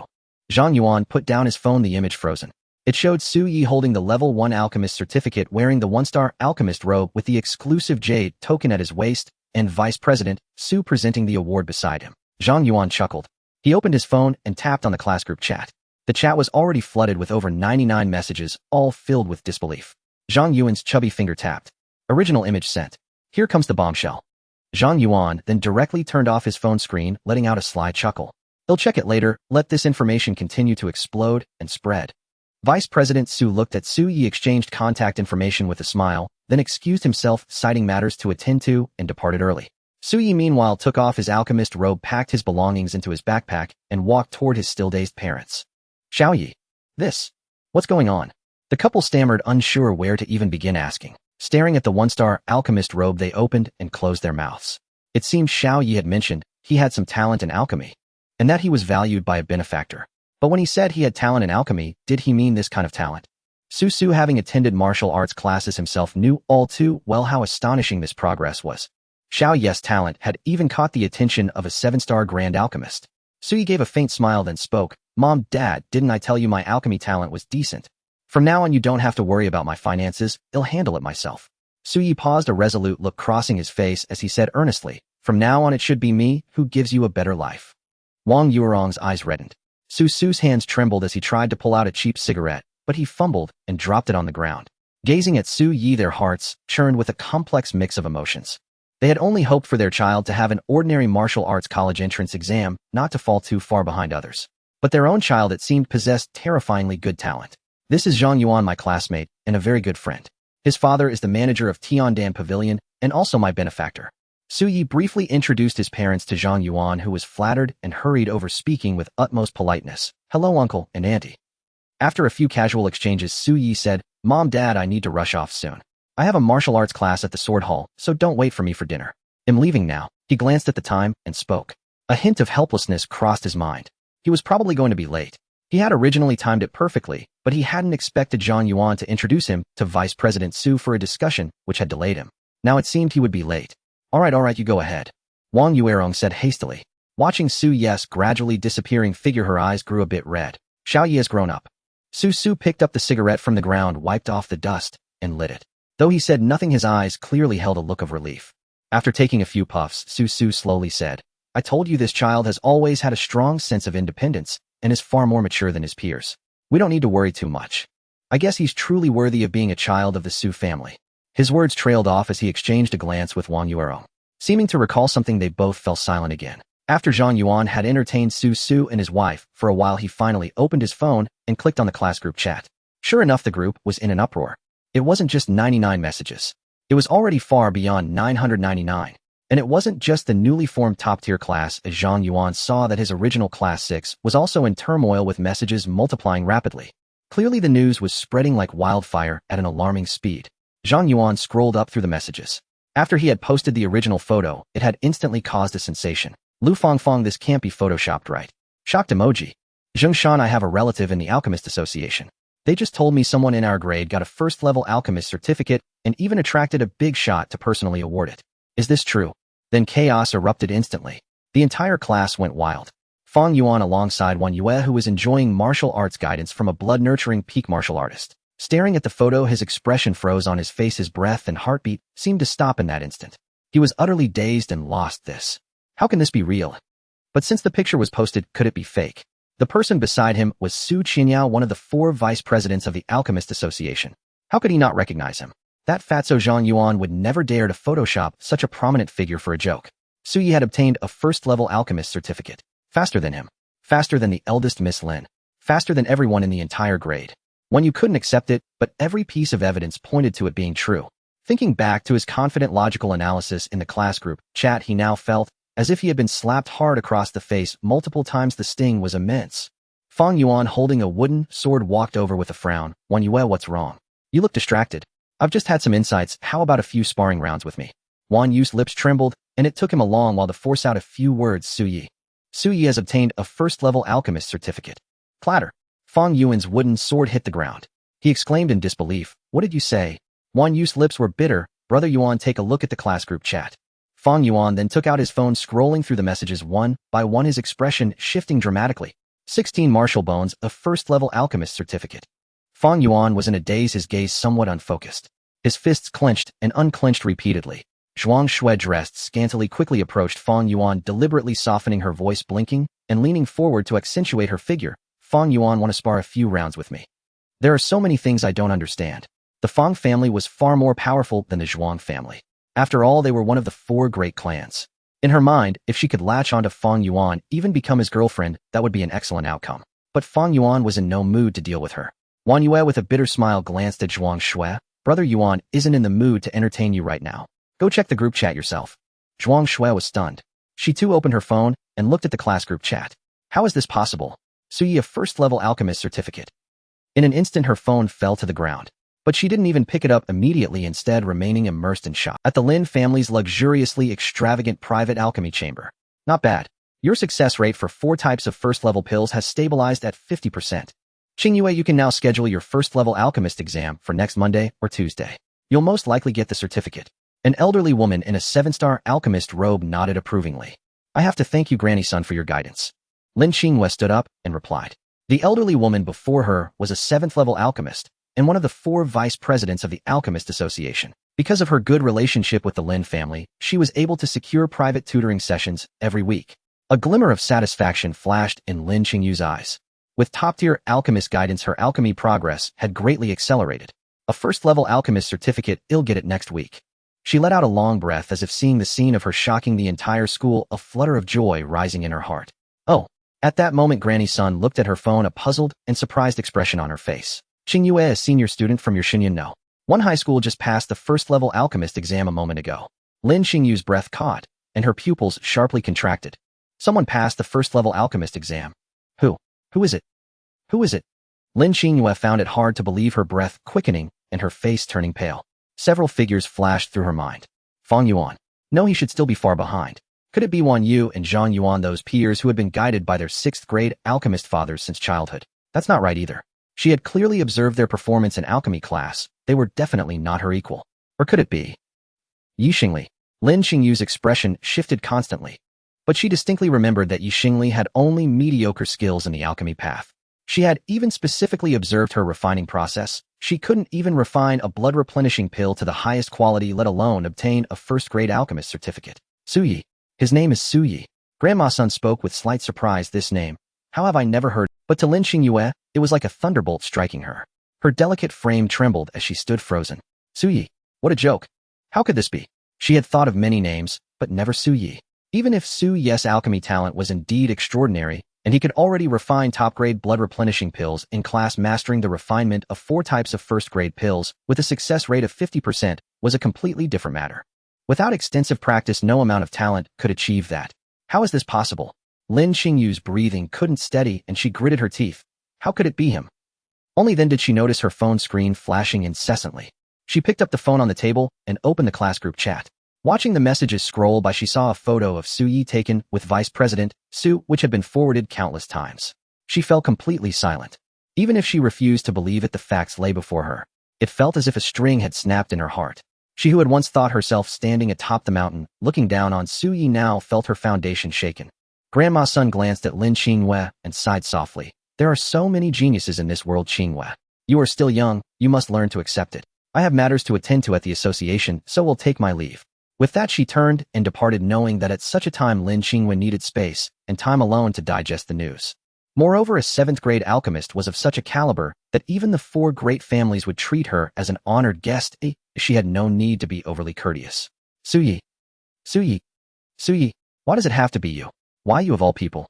Zhang Yuan put down his phone, the image frozen. It showed Su Yi holding the level 1 alchemist certificate, wearing the 1-star alchemist robe with the exclusive jade token at his waist, and Vice President Su presenting the award beside him. Zhang Yuan chuckled. He opened his phone and tapped on the class group chat. The chat was already flooded with over 99 messages, all filled with disbelief. Zhang Yuan's chubby finger tapped. Original image sent. Here comes the bombshell. Zhang Yuan then directly turned off his phone screen, letting out a sly chuckle. He'll check it later. Let this information continue to explode and spread. Vice President Su looked at Su Yi, exchanged contact information with a smile, then excused himself, citing matters to attend to, and departed early. Su Yi meanwhile took off his alchemist robe, packed his belongings into his backpack, and walked toward his still-dazed parents. Xiao Yi. This. What's going on? The couple stammered, unsure where to even begin asking. Staring at the 1-star alchemist robe, they opened and closed their mouths. It seemed Xiao Yi had mentioned he had some talent in alchemy, and that he was valued by a benefactor. But when he said he had talent in alchemy, did he mean this kind of talent? Su, having attended martial arts classes himself, knew all too well how astonishing this progress was. Xiao Yi's talent had even caught the attention of a 7-star grand alchemist. Su Yi gave a faint smile, then spoke. Mom, Dad, didn't I tell you my alchemy talent was decent? From now on you don't have to worry about my finances, I'll handle it myself. Suyi paused, a resolute look crossing his face as he said earnestly, from now on it should be me who gives you a better life. Wang Yuerong's eyes reddened. Su's hands trembled as he tried to pull out a cheap cigarette, but he fumbled and dropped it on the ground. Gazing at Su Yi, their hearts churned with a complex mix of emotions. They had only hoped for their child to have an ordinary martial arts college entrance exam, not to fall too far behind others. But their own child, it seemed, possessed terrifyingly good talent. This is Zhang Yuan, my classmate, and a very good friend. His father is the manager of Tiandan Pavilion and also my benefactor. Su Yi briefly introduced his parents to Zhang Yuan, who was flattered and hurried over, speaking with utmost politeness. Hello, uncle and auntie. After a few casual exchanges, Su Yi said, Mom, Dad, I need to rush off soon. I have a martial arts class at the sword hall, so don't wait for me for dinner. I'm leaving now. He glanced at the time and spoke. A hint of helplessness crossed his mind. He was probably going to be late. He had originally timed it perfectly, but he hadn't expected Zhang Yuan to introduce him to Vice President Su for a discussion which had delayed him. Now it seemed he would be late. All right, you go ahead. Wang Yuerong said hastily. Watching Su Yi's gradually disappearing figure, her eyes grew a bit red. Xiao Yi has grown up. Su picked up the cigarette from the ground, wiped off the dust, and lit it. Though he said nothing, his eyes clearly held a look of relief. After taking a few puffs, Su slowly said, I told you this child has always had a strong sense of independence and is far more mature than his peers. We don't need to worry too much. I guess he's truly worthy of being a child of the Su family. His words trailed off as he exchanged a glance with Wang Yuerong. Seeming to recall something, they both fell silent again. After Zhang Yuan had entertained Su and his wife for a while, he finally opened his phone and clicked on the class group chat. Sure enough, the group was in an uproar. It wasn't just 99 messages. It was already far beyond 999. And it wasn't just the newly formed top-tier class, as Zhang Yuan saw that his original Class 6 was also in turmoil, with messages multiplying rapidly. Clearly the news was spreading like wildfire at an alarming speed. Zhang Yuan scrolled up through the messages. After he had posted the original photo, it had instantly caused a sensation. Lu Fangfang, this can't be photoshopped, right? Shocked emoji. Zhongshan, I have a relative in the Alchemist Association. They just told me someone in our grade got a first-level alchemist certificate and even attracted a big shot to personally award it. Is this true? Then chaos erupted instantly. The entire class went wild. Fang Yuan alongside Wan Yue, who was enjoying martial arts guidance from a blood-nurturing peak martial artist. Staring at the photo, his expression froze on his face. His breath and heartbeat seemed to stop in that instant. He was utterly dazed and lost. How can this be real? But since the picture was posted, could it be fake? The person beside him was Su Qingyue, one of the 4 vice presidents of the Alchemist Association. How could he not recognize him? That fatso Zhang Yuan would never dare to Photoshop such a prominent figure for a joke. Su Yi had obtained a first-level alchemist certificate. Faster than him. Faster than the eldest Miss Lin. Faster than everyone in the entire grade. One, you couldn't accept it, but every piece of evidence pointed to it being true. Thinking back to his confident logical analysis in the class group chat, he now felt as if he had been slapped hard across the face multiple times. The sting was immense. Fang Yuan, holding a wooden sword, walked over with a frown. Wan Yue, what's wrong? You look distracted. I've just had some insights. How about a few sparring rounds with me? Wan Yu's lips trembled, and it took him a long while to force out a few words. Su Yi has obtained a first-level alchemist certificate. Clatter. Fang Yuan's wooden sword hit the ground. He exclaimed in disbelief. What did you say? Wan Yu's lips were bitter. Brother Yuan, take a look at the class group chat. Fang Yuan then took out his phone, scrolling through the messages one by one, his expression shifting dramatically. 16 martial bones, a first-level alchemist certificate. Fang Yuan was in a daze, his gaze somewhat unfocused. His fists clenched and unclenched repeatedly. Zhuang Shui, dressed scantily, quickly approached Fang Yuan, deliberately softening her voice, blinking and leaning forward to accentuate her figure. Fang Yuan, want to spar a few rounds with me? There are so many things I don't understand. The Fang family was far more powerful than the Zhuang family. After all, they were one of the 4 great clans. In her mind, if she could latch onto Fang Yuan, even become his girlfriend, that would be an excellent outcome. But Fang Yuan was in no mood to deal with her. Wan Yue, with a bitter smile, glanced at Zhuang Shui. Brother Yuan isn't in the mood to entertain you right now. Go check the group chat yourself. Zhuang Shui was stunned. She too opened her phone and looked at the class group chat. How is this possible? Su Yi, a first-level alchemist certificate. In an instant, her phone fell to the ground. But she didn't even pick it up immediately, instead remaining immersed in shock at the Lin family's luxuriously extravagant private alchemy chamber. Not bad. Your success rate for 4 types of first-level pills has stabilized at 50%. Qingyue, you can now schedule your first-level alchemist exam for next Monday or Tuesday. You'll most likely get the certificate. An elderly woman in a 7-star alchemist robe nodded approvingly. I have to thank you, Granny-san, for your guidance. Lin Qingyue stood up and replied. The elderly woman before her was a 7th-level alchemist and one of the 4 vice presidents of the Alchemist Association. Because of her good relationship with the Lin family, she was able to secure private tutoring sessions every week. A glimmer of satisfaction flashed in Lin Qingyue's eyes. With top-tier alchemist guidance, her alchemy progress had greatly accelerated. A first-level alchemist certificate, I'll get it next week. She let out a long breath as if seeing the scene of her shocking the entire school, a flutter of joy rising in her heart. Oh. At that moment, Granny Sun looked at her phone, a puzzled and surprised expression on her face. Qingyue, a senior student from your Xinyan No. 1 high school, just passed the first-level alchemist exam a moment ago. Lin Qingyue's breath caught, and her pupils sharply contracted. Someone passed the first-level alchemist exam. Who? Who is it? Who is it? Lin Qingyue found it hard to believe, her breath quickening and her face turning pale. Several figures flashed through her mind. Fang Yuan. No, he should still be far behind. Could it be Wan Yu and Zhang Yuan, those peers who had been guided by their 6th-grade alchemist fathers since childhood? That's not right either. She had clearly observed their performance in alchemy class. They were definitely not her equal. Or could it be Yi Xingli? Lin Qingyue's expression shifted constantly. But she distinctly remembered that Yi Xingli had only mediocre skills in the alchemy path. She had even specifically observed her refining process. She couldn't even refine a blood-replenishing pill to the highest quality, let alone obtain a first-grade alchemist certificate. Su Yi. His name is Su Yi. Grandma Sun spoke with slight surprise. This name. How have I never heard? But to Lin Qingyue, it was like a thunderbolt striking her. Her delicate frame trembled as she stood frozen. Su Yi. What a joke. How could this be? She had thought of many names, but never Su Yi. Even if Su Yi's alchemy talent was indeed extraordinary, and he could already refine top-grade blood-replenishing pills in class, mastering the refinement of 4 types of first-grade pills with a success rate of 50% was a completely different matter. Without extensive practice, no amount of talent could achieve that. How is this possible? Lin Qingyue's breathing couldn't steady and she gritted her teeth. How could it be him? Only then did she notice her phone screen flashing incessantly. She picked up the phone on the table and opened the class group chat. Watching the messages scroll by, she saw a photo of Su Yi taken with Vice President Su, which had been forwarded countless times. She fell completely silent. Even if she refused to believe it, the facts lay before her. It felt as if a string had snapped in her heart. She who had once thought herself standing atop the mountain, looking down on Su Yi, now felt her foundation shaken. Grandma Sun glanced at Lin Qingyue and sighed softly. There are so many geniuses in this world, Qingyue. You are still young, you must learn to accept it. I have matters to attend to at the association, so will take my leave. With that, she turned and departed, knowing that at such a time Lin Qingyue needed space and time alone to digest the news. Moreover, a 7th-grade alchemist was of such a caliber that even the 4 great families would treat her as an honored guest. She had no need to be overly courteous. Su Yi. Su Yi. Su Yi. Why does it have to be you? Why you of all people?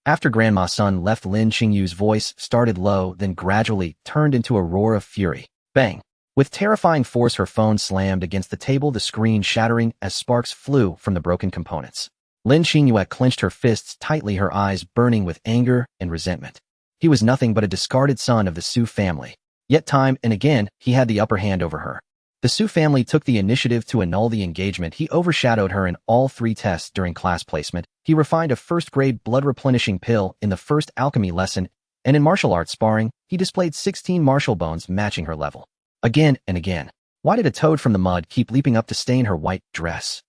After Grandma Sun left, Lin Qingyue's voice started low, then gradually turned into a roar of fury. Bang! With terrifying force, her phone slammed against the table, the screen shattering as sparks flew from the broken components. Lin Qingyue clenched her fists tightly, her eyes burning with anger and resentment. He was nothing but a discarded son of the Su family. Yet time and again, he had the upper hand over her. The Su family took the initiative to annul the engagement. He overshadowed her in all 3 tests during class placement. He refined a first-grade blood-replenishing pill in the first alchemy lesson, and in martial arts sparring, he displayed 16 martial bones matching her level. Again and again. Why did a toad from the mud keep leaping up to stain her white dress?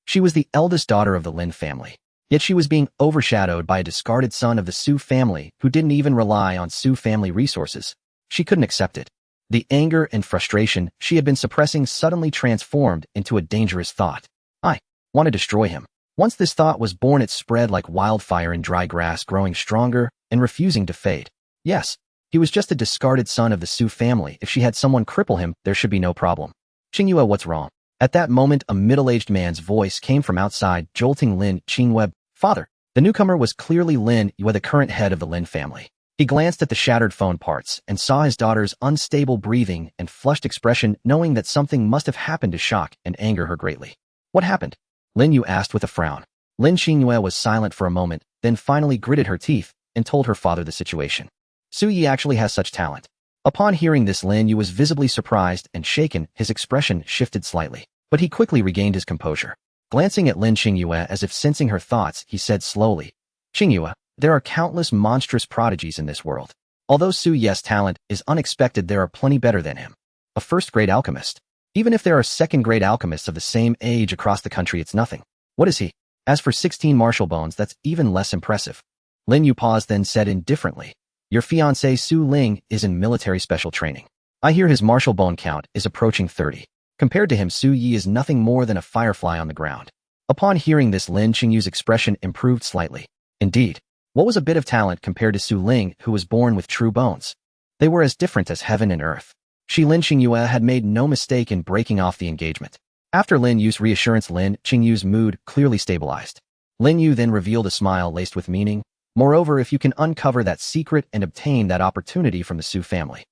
She was the eldest daughter of the Lin family. Yet she was being overshadowed by a discarded son of the Su family who didn't even rely on Su family resources. She couldn't accept it. The anger and frustration she had been suppressing suddenly transformed into a dangerous thought. I want to destroy him. Once this thought was born, it spread like wildfire in dry grass, growing stronger and refusing to fade. Yes. He was just a discarded son of the Su family. If she had someone cripple him, there should be no problem. Qingyue, what's wrong? At that moment, a middle-aged man's voice came from outside, jolting Lin Qingyue. Father. The newcomer was clearly Lin Qingyue, the current head of the Lin family. He glanced at the shattered phone parts and saw his daughter's unstable breathing and flushed expression, knowing that something must have happened to shock and anger her greatly. What happened? Lin Yu asked with a frown. Lin Qingyue was silent for a moment, then finally gritted her teeth and told her father the situation. Su Yi actually has such talent. Upon hearing this, Lin Yu was visibly surprised and shaken. His expression shifted slightly, but he quickly regained his composure. Glancing at Lin Qingyue as if sensing her thoughts, he said slowly, Qingyue, there are countless monstrous prodigies in this world. Although Su Yi's talent is unexpected, there are plenty better than him. A first-grade alchemist. Even if there are second-grade alchemists of the same age across the country, it's nothing. What is he? As for 16 martial bones, that's even less impressive. Lin Yu paused, then said indifferently, Your fiancé Su Ling is in military special training. I hear his martial bone count is approaching 30. Compared to him, Su Yi is nothing more than a firefly on the ground. Upon hearing this, Lin Qingyue's expression improved slightly. Indeed, what was a bit of talent compared to Su Ling, who was born with true bones? They were as different as heaven and earth. Lin Qingyue had made no mistake in breaking off the engagement. After Lin Yu's reassurance, Lin Qingyue's mood clearly stabilized. Lin Yu then revealed a smile laced with meaning. Moreover, if you can uncover that secret and obtain that opportunity from the Su family.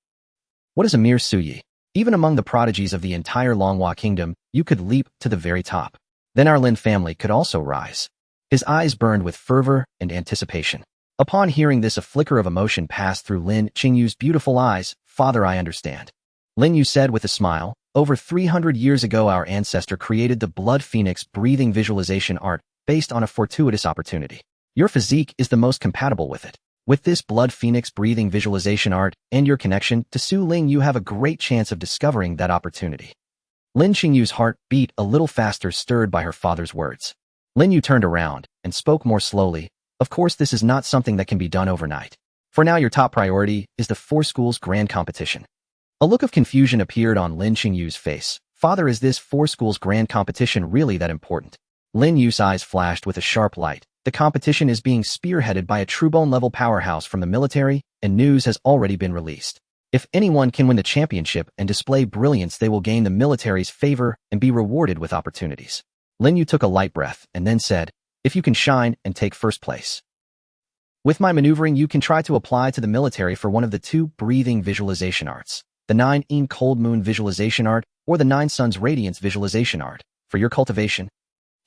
What is a mere Su Yi? Even among the prodigies of the entire Longhua kingdom, you could leap to the very top. Then our Lin family could also rise. His eyes burned with fervor and anticipation. Upon hearing this, a flicker of emotion passed through Lin Qingyue's beautiful eyes. Father, I understand. Lin Yu said with a smile, over 300 years ago our ancestor created the blood phoenix breathing visualization art based on a fortuitous opportunity. Your physique is the most compatible with it. With this blood phoenix breathing visualization art and your connection to Su Ling, you have a great chance of discovering that opportunity. Lin Qingyue's heart beat a little faster, stirred by her father's words. Lin Yu turned around and spoke more slowly. Of course, this is not something that can be done overnight. For now, your top priority is the 4 schools grand competition. A look of confusion appeared on Lin Qingyue's face. Father, is this 4 schools grand competition really that important? Lin Yu's eyes flashed with a sharp light. The competition is being spearheaded by a Trubone-level powerhouse from the military, and news has already been released. If anyone can win the championship and display brilliance, they will gain the military's favor and be rewarded with opportunities. Lin Yu took a light breath and then said, if you can shine and take first place. With my maneuvering, you can try to apply to the military for one of the 2 breathing visualization arts, the 9 cold moon visualization art or the 9 suns radiance visualization art, for your cultivation.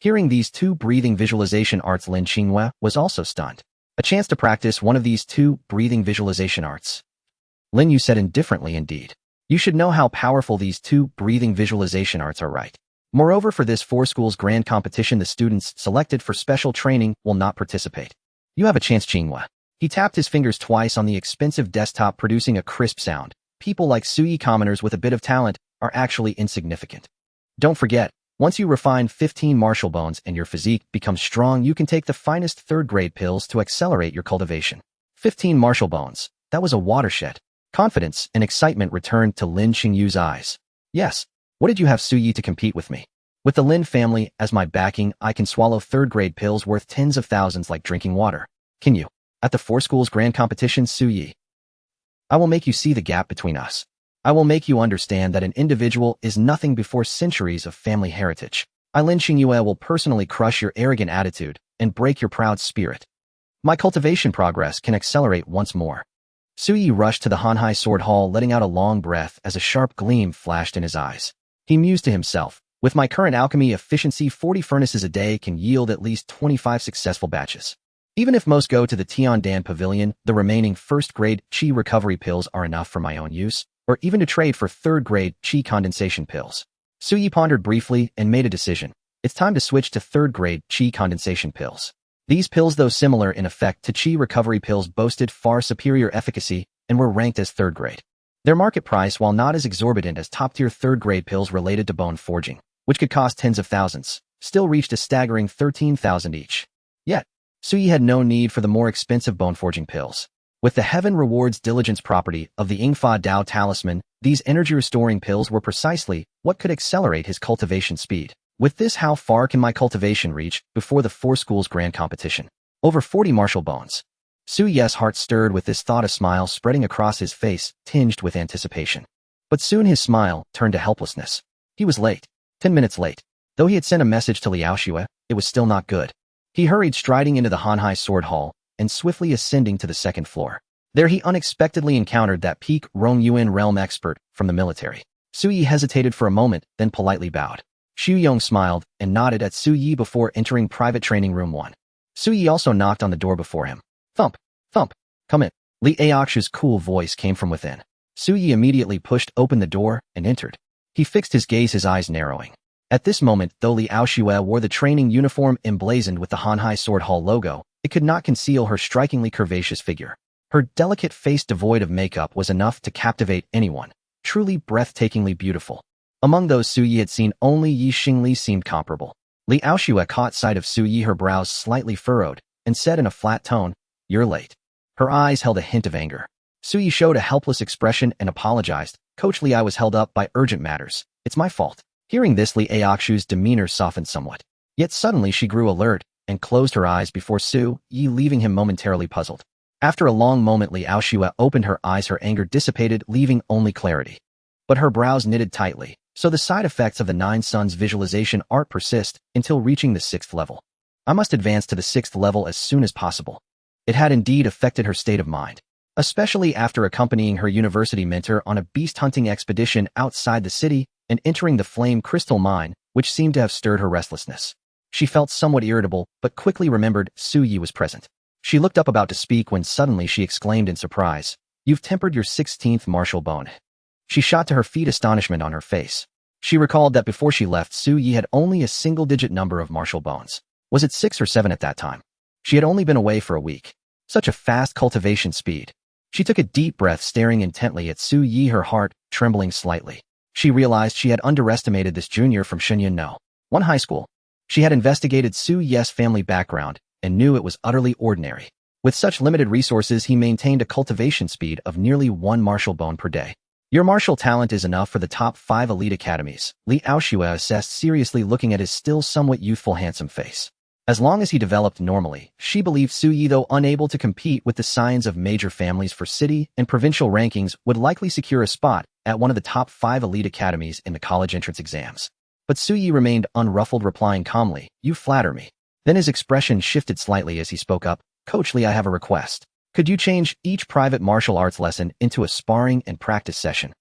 Hearing these 2 breathing visualization arts, Lin Qingyue was also stunned. A chance to practice one of these 2 breathing visualization arts. Lin Yu said indifferently, indeed. You should know how powerful these 2 breathing visualization arts are, right? Moreover, for this 4 schools grand competition, the students selected for special training will not participate. You have a chance, Qingyue. He tapped his fingers twice on the expensive desktop, producing a crisp sound. People like Su Yi, commoners with a bit of talent, are actually insignificant. Don't forget, once you refine 15 martial bones and your physique becomes strong, you can take the finest 3rd-grade pills to accelerate your cultivation. 15 martial bones. That was a watershed. Confidence and excitement returned to Lin Qingyue's eyes. Yes. What did you have, Su Yi, to compete with me? With the Lin family as my backing, I can swallow 3rd-grade pills worth tens of thousands like drinking water. Can you? At the 4 schools grand competition, Su Yi. I will make you see the gap between us. I will make you understand that an individual is nothing before centuries of family heritage. Lin Qingyue will personally crush your arrogant attitude and break your proud spirit. My cultivation progress can accelerate once more. Su Yi rushed to the Hanhai Sword Hall, letting out a long breath as a sharp gleam flashed in his eyes. He mused to himself, with my current alchemy efficiency, 40 furnaces a day can yield at least 25 successful batches. Even if most go to the Tiandan Pavilion, the remaining 1st-grade qi recovery pills are enough for my own use, or even to trade for 3rd-grade qi condensation pills. Su Yi pondered briefly and made a decision. It's time to switch to 3rd-grade qi condensation pills. These pills, though similar in effect to qi recovery pills, boasted far superior efficacy and were ranked as 3rd-grade. Their market price, while not as exorbitant as top-tier 3rd-grade pills related to bone forging, which could cost tens of thousands, still reached a staggering 13,000 each. Yet, Su Yi had no need for the more expensive bone forging pills. With the Heaven Rewards Diligence property of the Yingfa Dao Talisman, these energy-restoring pills were precisely what could accelerate his cultivation speed. With this, how far can my cultivation reach before the 4 schools grand competition? Over 40 martial bones. Su Yi's heart stirred with this thought, a smile spreading across his face, tinged with anticipation. But soon his smile turned to helplessness. He was late. 10 minutes late. Though he had sent a message to Liao Xue, it was still not good. He hurried, striding into the Hanhai Sword Hall and swiftly ascending to the 2nd floor. There he unexpectedly encountered that peak Rong Yuan realm expert from the military. Su Yi hesitated for a moment, then politely bowed. Xu Yong smiled and nodded at Su Yi before entering private training room 1. Su Yi also knocked on the door before him. Thump, thump, come in. Li Aoxu's cool voice came from within. Su Yi immediately pushed open the door and entered. He fixed his gaze, his eyes narrowing. At this moment, though Liao Xue wore the training uniform emblazoned with the Hanhai Sword Hall logo, it could not conceal her strikingly curvaceous figure. Her delicate face, devoid of makeup, was enough to captivate anyone. Truly breathtakingly beautiful. Among those Su Yi had seen, only Yi Xingli seemed comparable. Liao Xue caught sight of Su Yi, her brows slightly furrowed, and said in a flat tone, "You're late." Her eyes held a hint of anger. Su Yi showed a helpless expression and apologized. Coach Li, I was held up by urgent matters. It's my fault. Hearing this, Li Aokshu's demeanor softened somewhat. Yet suddenly she grew alert and closed her eyes before Su Yi, leaving him momentarily puzzled. After a long moment, Li Aoshua opened her eyes. Her anger dissipated, leaving only clarity. But her brows knitted tightly, so the side effects of the Nine Suns visualization art persist until reaching the 6th level. I must advance to the 6th level as soon as possible. It had indeed affected her state of mind, especially after accompanying her university mentor on a beast-hunting expedition outside the city and entering the flame crystal mine, which seemed to have stirred her restlessness. She felt somewhat irritable, but quickly remembered Su Yi was present. She looked up about to speak when suddenly she exclaimed in surprise, "You've tempered your 16th martial bone." She shot to her feet, astonishment on her face. She recalled that before she left, Su Yi had only a single-digit number of martial bones. Was it 6 or 7 at that time? She had only been away for a week. Such a fast cultivation speed. She took a deep breath, staring intently at Su Yi, her heart trembling slightly. She realized she had underestimated this junior from Shenyun No. 1 high school. She had investigated Su Yi's family background and knew it was utterly ordinary. With such limited resources, he maintained a cultivation speed of nearly 1 martial bone per day. Your martial talent is enough for the top 5 elite academies, Li Aoshua assessed, seriously looking at his still somewhat youthful handsome face. As long as he developed normally, she believed Su Yi, though unable to compete with the scions of major families for city and provincial rankings, would likely secure a spot at one of the top 5 elite academies in the college entrance exams. But Su Yi remained unruffled, replying calmly, "You flatter me." Then his expression shifted slightly as he spoke up, "Coach Li, I have a request. Could you change each private martial arts lesson into a sparring and practice session?"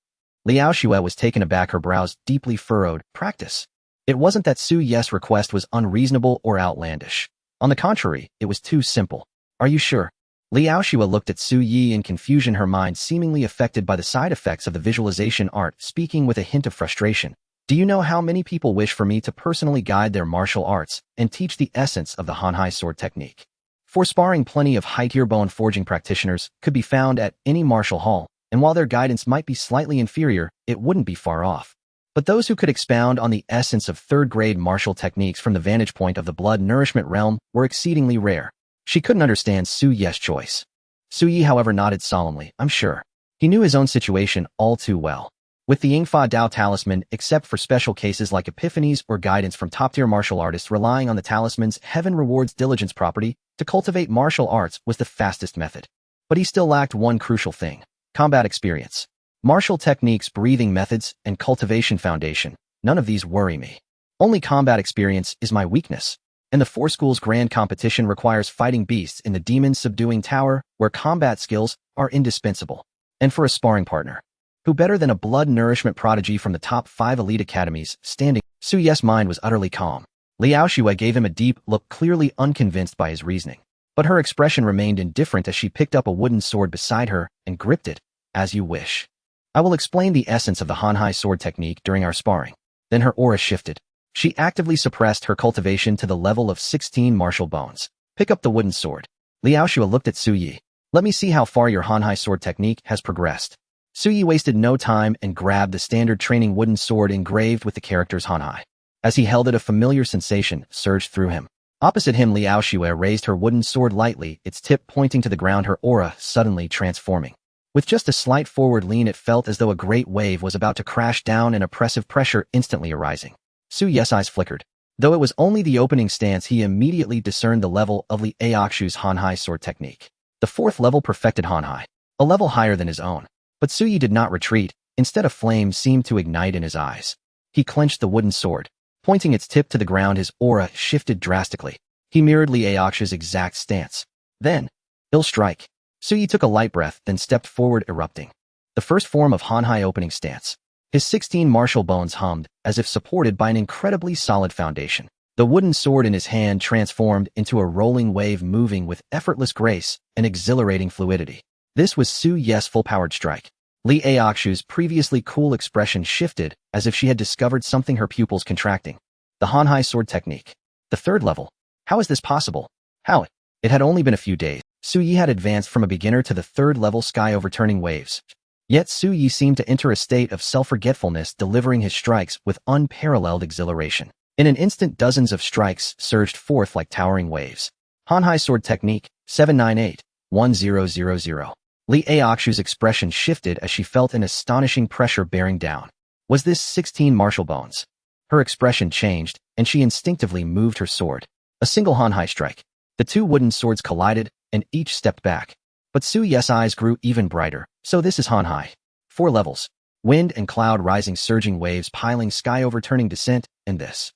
Li Aoshua was taken aback, her brows deeply furrowed. Practice? It wasn't that Su Yi's request was unreasonable or outlandish. On the contrary, it was too simple. "Are you sure?" Li Aoshua looked at Su Yi in confusion, her mind seemingly affected by the side effects of the visualization art, speaking with a hint of frustration. "Do you know how many people wish for me to personally guide their martial arts and teach the essence of the Hanhai sword technique? For sparring, plenty of high-tier bone forging practitioners could be found at any martial hall, and while their guidance might be slightly inferior, it wouldn't be far off. But those who could expound on the essence of third-grade martial techniques from the vantage point of the blood nourishment realm were exceedingly rare." She couldn't understand Su Yi's choice. Su Yi, however, nodded solemnly. "I'm sure." He knew his own situation all too well. With the Yingfa Dao talisman, except for special cases like epiphanies or guidance from top-tier martial artists, relying on the talisman's heaven rewards diligence property to cultivate martial arts was the fastest method. But he still lacked one crucial thing: combat experience. Martial techniques, breathing methods, and cultivation foundation, none of these worry me. Only combat experience is my weakness. And the 4 schools grand competition requires fighting beasts in the demon-subduing tower, where combat skills are indispensable. And for a sparring partner, who better than a blood nourishment prodigy from the top 5 elite academies standing? Su Yi's mind was utterly calm. Li Aoshua gave him a deep look, clearly unconvinced by his reasoning. But her expression remained indifferent as she picked up a wooden sword beside her and gripped it. "As you wish. I will explain the essence of the Hanhai sword technique during our sparring." Then her aura shifted. She actively suppressed her cultivation to the level of 16 martial bones. "Pick up the wooden sword." Li Aoshua looked at Su Yi. "Let me see how far your Hanhai sword technique has progressed." Su Yi wasted no time and grabbed the standard training wooden sword engraved with the characters Hanhai. As he held it, a familiar sensation surged through him. Opposite him, Li Aoshua raised her wooden sword lightly, its tip pointing to the ground, her aura suddenly transforming. With just a slight forward lean, it felt as though a great wave was about to crash down, an oppressive pressure instantly arising. Su Yi's eyes flickered. Though it was only the opening stance, he immediately discerned the level of Li Aokshu's Hanhai sword technique. The 4th level perfected Hanhai, a level higher than his own. But Su Yi did not retreat. Instead, a flame seemed to ignite in his eyes. He clenched the wooden sword. Pointing its tip to the ground, his aura shifted drastically. He mirrored Li Aokshu's exact stance. Then, "Ill strike." Su Yi took a light breath, then stepped forward, erupting. The first form of Hanhai opening stance. His 16 martial bones hummed, as if supported by an incredibly solid foundation. The wooden sword in his hand transformed into a rolling wave, moving with effortless grace and exhilarating fluidity. This was Su Yi's full-powered strike. Li Aokshu's previously cool expression shifted, as if she had discovered something, her pupils contracting. The Hanhai sword technique. The 3rd level. How is this possible? How? It had only been a few days. Su Yi had advanced from a beginner to the 3rd level, sky overturning waves. Yet Su Yi seemed to enter a state of self-forgetfulness, delivering his strikes with unparalleled exhilaration. In an instant, dozens of strikes surged forth like towering waves. Hanhai sword technique, 798. 1000. Li Aoxu's expression shifted as she felt an astonishing pressure bearing down. Was this 16 martial bones? Her expression changed, and she instinctively moved her sword. A single Hanhai strike. The two wooden swords collided, and each stepped back. But Su Ye's eyes grew even brighter. So this is Hanhai. 4 levels. Wind and cloud rising, surging waves piling, sky overturning descent, and this.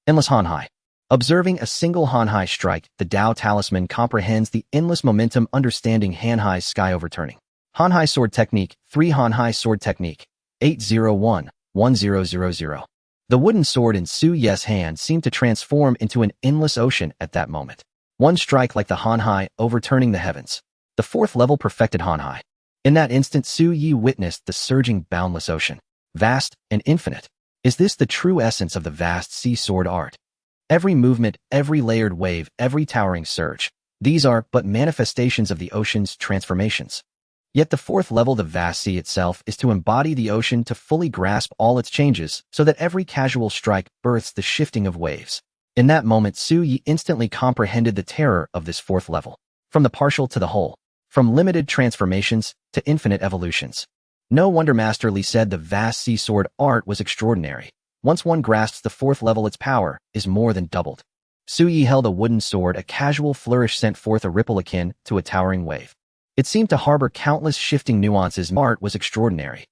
Endless Hanhai. Observing a single Hanhai strike, the Tao talisman comprehends the endless momentum, understanding Hanhai's sky overturning. Hanhai sword technique, 3 Hanhai sword technique, 801-1000. The wooden sword in Su Ye's hand seemed to transform into an endless ocean at that moment. One strike like the Hanhai, overturning the heavens. The 4th level perfected Hanhai. In that instant, Su Ye witnessed the surging, boundless ocean. Vast and infinite. Is this the true essence of the vast sea sword art? Every movement, every layered wave, every towering surge. These are but manifestations of the ocean's transformations. Yet the 4th level, the vast sea itself, is to embody the ocean, to fully grasp all its changes, so that every casual strike births the shifting of waves. In that moment, Su Ye instantly comprehended the terror of this 4th level. From the partial to the whole. From limited transformations to infinite evolutions. No wonder Master Li said the vast sea sword art was extraordinary. Once one grasps the 4th level, its power is more than doubled. Su Ye held a wooden sword. A casual flourish sent forth a ripple akin to a towering wave. It seemed to harbor countless shifting nuances. Art was extraordinary.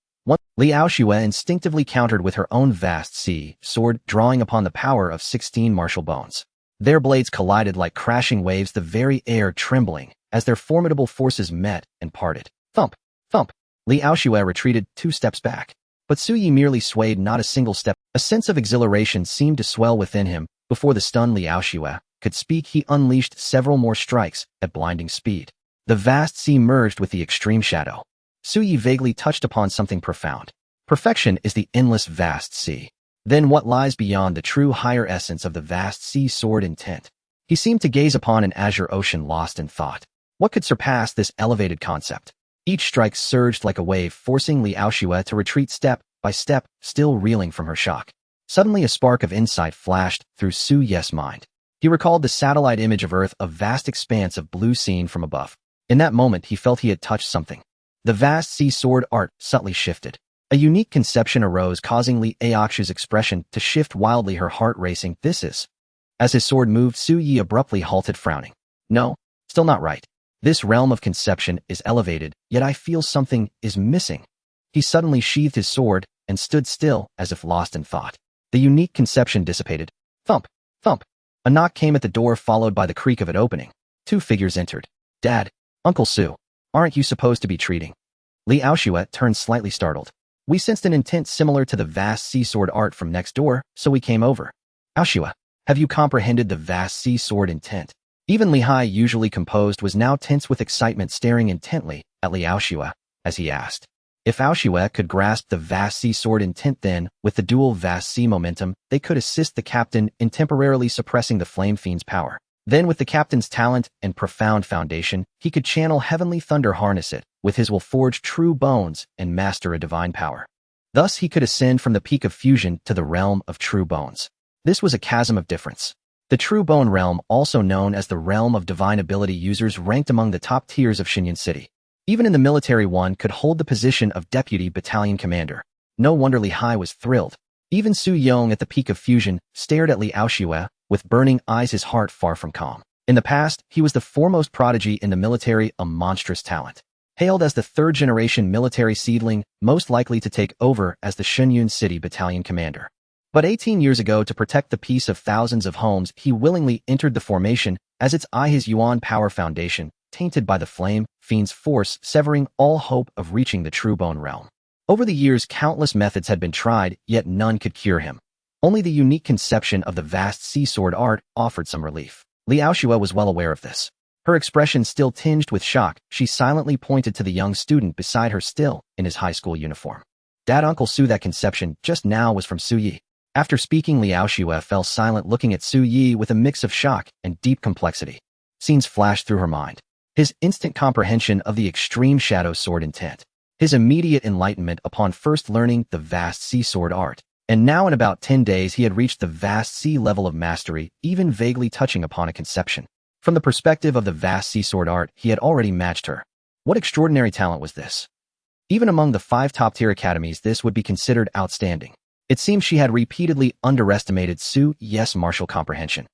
Li Aoxue instinctively countered with her own vast sea sword, drawing upon the power of 16 martial bones. Their blades collided like crashing waves, the very air trembling as their formidable forces met and parted. Thump, thump. Li Aoxue retreated 2 steps back. But Su Ye merely swayed not a single step. A sense of exhilaration seemed to swell within him. Before the stunned Li Aoxue could speak, he unleashed several more strikes at blinding speed. The vast sea merged with the extreme shadow. Su Ye vaguely touched upon something profound. Perfection is the endless vast sea. Then what lies beyond the true higher essence of the vast sea sword intent? He seemed to gaze upon an azure ocean lost in thought. What could surpass this elevated concept? Each strike surged like a wave, forcing Li Aoxue to retreat step by step, still reeling from her shock. Suddenly a spark of insight flashed through Su Ye's mind. He recalled the satellite image of Earth, a vast expanse of blue seen from above. In that moment, he felt he had touched something. The vast sea sword art subtly shifted. A unique conception arose, causing Li Aoxu's expression to shift wildly, her heart racing. This is... As his sword moved, Su Ye abruptly halted, frowning. No, still not right. This realm of conception is elevated, yet I feel something is missing. He suddenly sheathed his sword and stood still, as if lost in thought. The unique conception dissipated. Thump, thump. A knock came at the door, followed by the creak of it opening. 2 figures entered. Dad, Uncle Su, aren't you supposed to be treating? Li Aoxue turned slightly startled. We sensed an intent similar to the vast sea sword art from next door, so we came over. Aoxue, have you comprehended the vast sea sword intent? Even Li Hai, usually composed, was now tense with excitement, staring intently at Li Aoxue as he asked. If Aoxue could grasp the vast sea sword intent, then, with the dual vast sea momentum, they could assist the captain in temporarily suppressing the flame fiend's power. Then, with the captain's talent and profound foundation, he could channel heavenly thunder, harness it, with his will forge true bones, and master a divine power. Thus he could ascend from the peak of fusion to the realm of true bones. This was a chasm of difference. The true bone realm, also known as the realm of divine ability users, ranked among the top tiers of Xinyan City. Even in the military, one could hold the position of deputy battalion commander. No wonder Li Hai was thrilled. Even Su Yong, at the peak of fusion, stared at Li Aoxue with burning eyes, his heart far from calm. In the past, he was the foremost prodigy in the military, a monstrous talent. Hailed as the 3rd-generation military seedling, most likely to take over as the Xinyan City battalion commander. But 18 years ago, to protect the peace of thousands of homes, he willingly entered the formation as its his Yuan power foundation, tainted by the flame fiend's force, severing all hope of reaching the true bone realm. Over the years, countless methods had been tried, yet none could cure him. Only the unique conception of the vast sea sword art offered some relief. Li Aoxue was well aware of this. Her expression still tinged with shock, she silently pointed to the young student beside her, still in his high school uniform. Dad, Uncle Su, that conception just now was from Su Ye. After speaking, Li Aoxue fell silent, looking at Su Ye with a mix of shock and deep complexity. Scenes flashed through her mind. His instant comprehension of the extreme shadow sword intent. His immediate enlightenment upon first learning the vast sea sword art. And now in about 10 days he had reached the vast sea level of mastery, even vaguely touching upon a conception. From the perspective of the vast sea sword art, he had already matched her. What extraordinary talent was this? Even among the 5 top-tier academies, this would be considered outstanding. It seems she had repeatedly underestimated Su Yi's martial comprehension.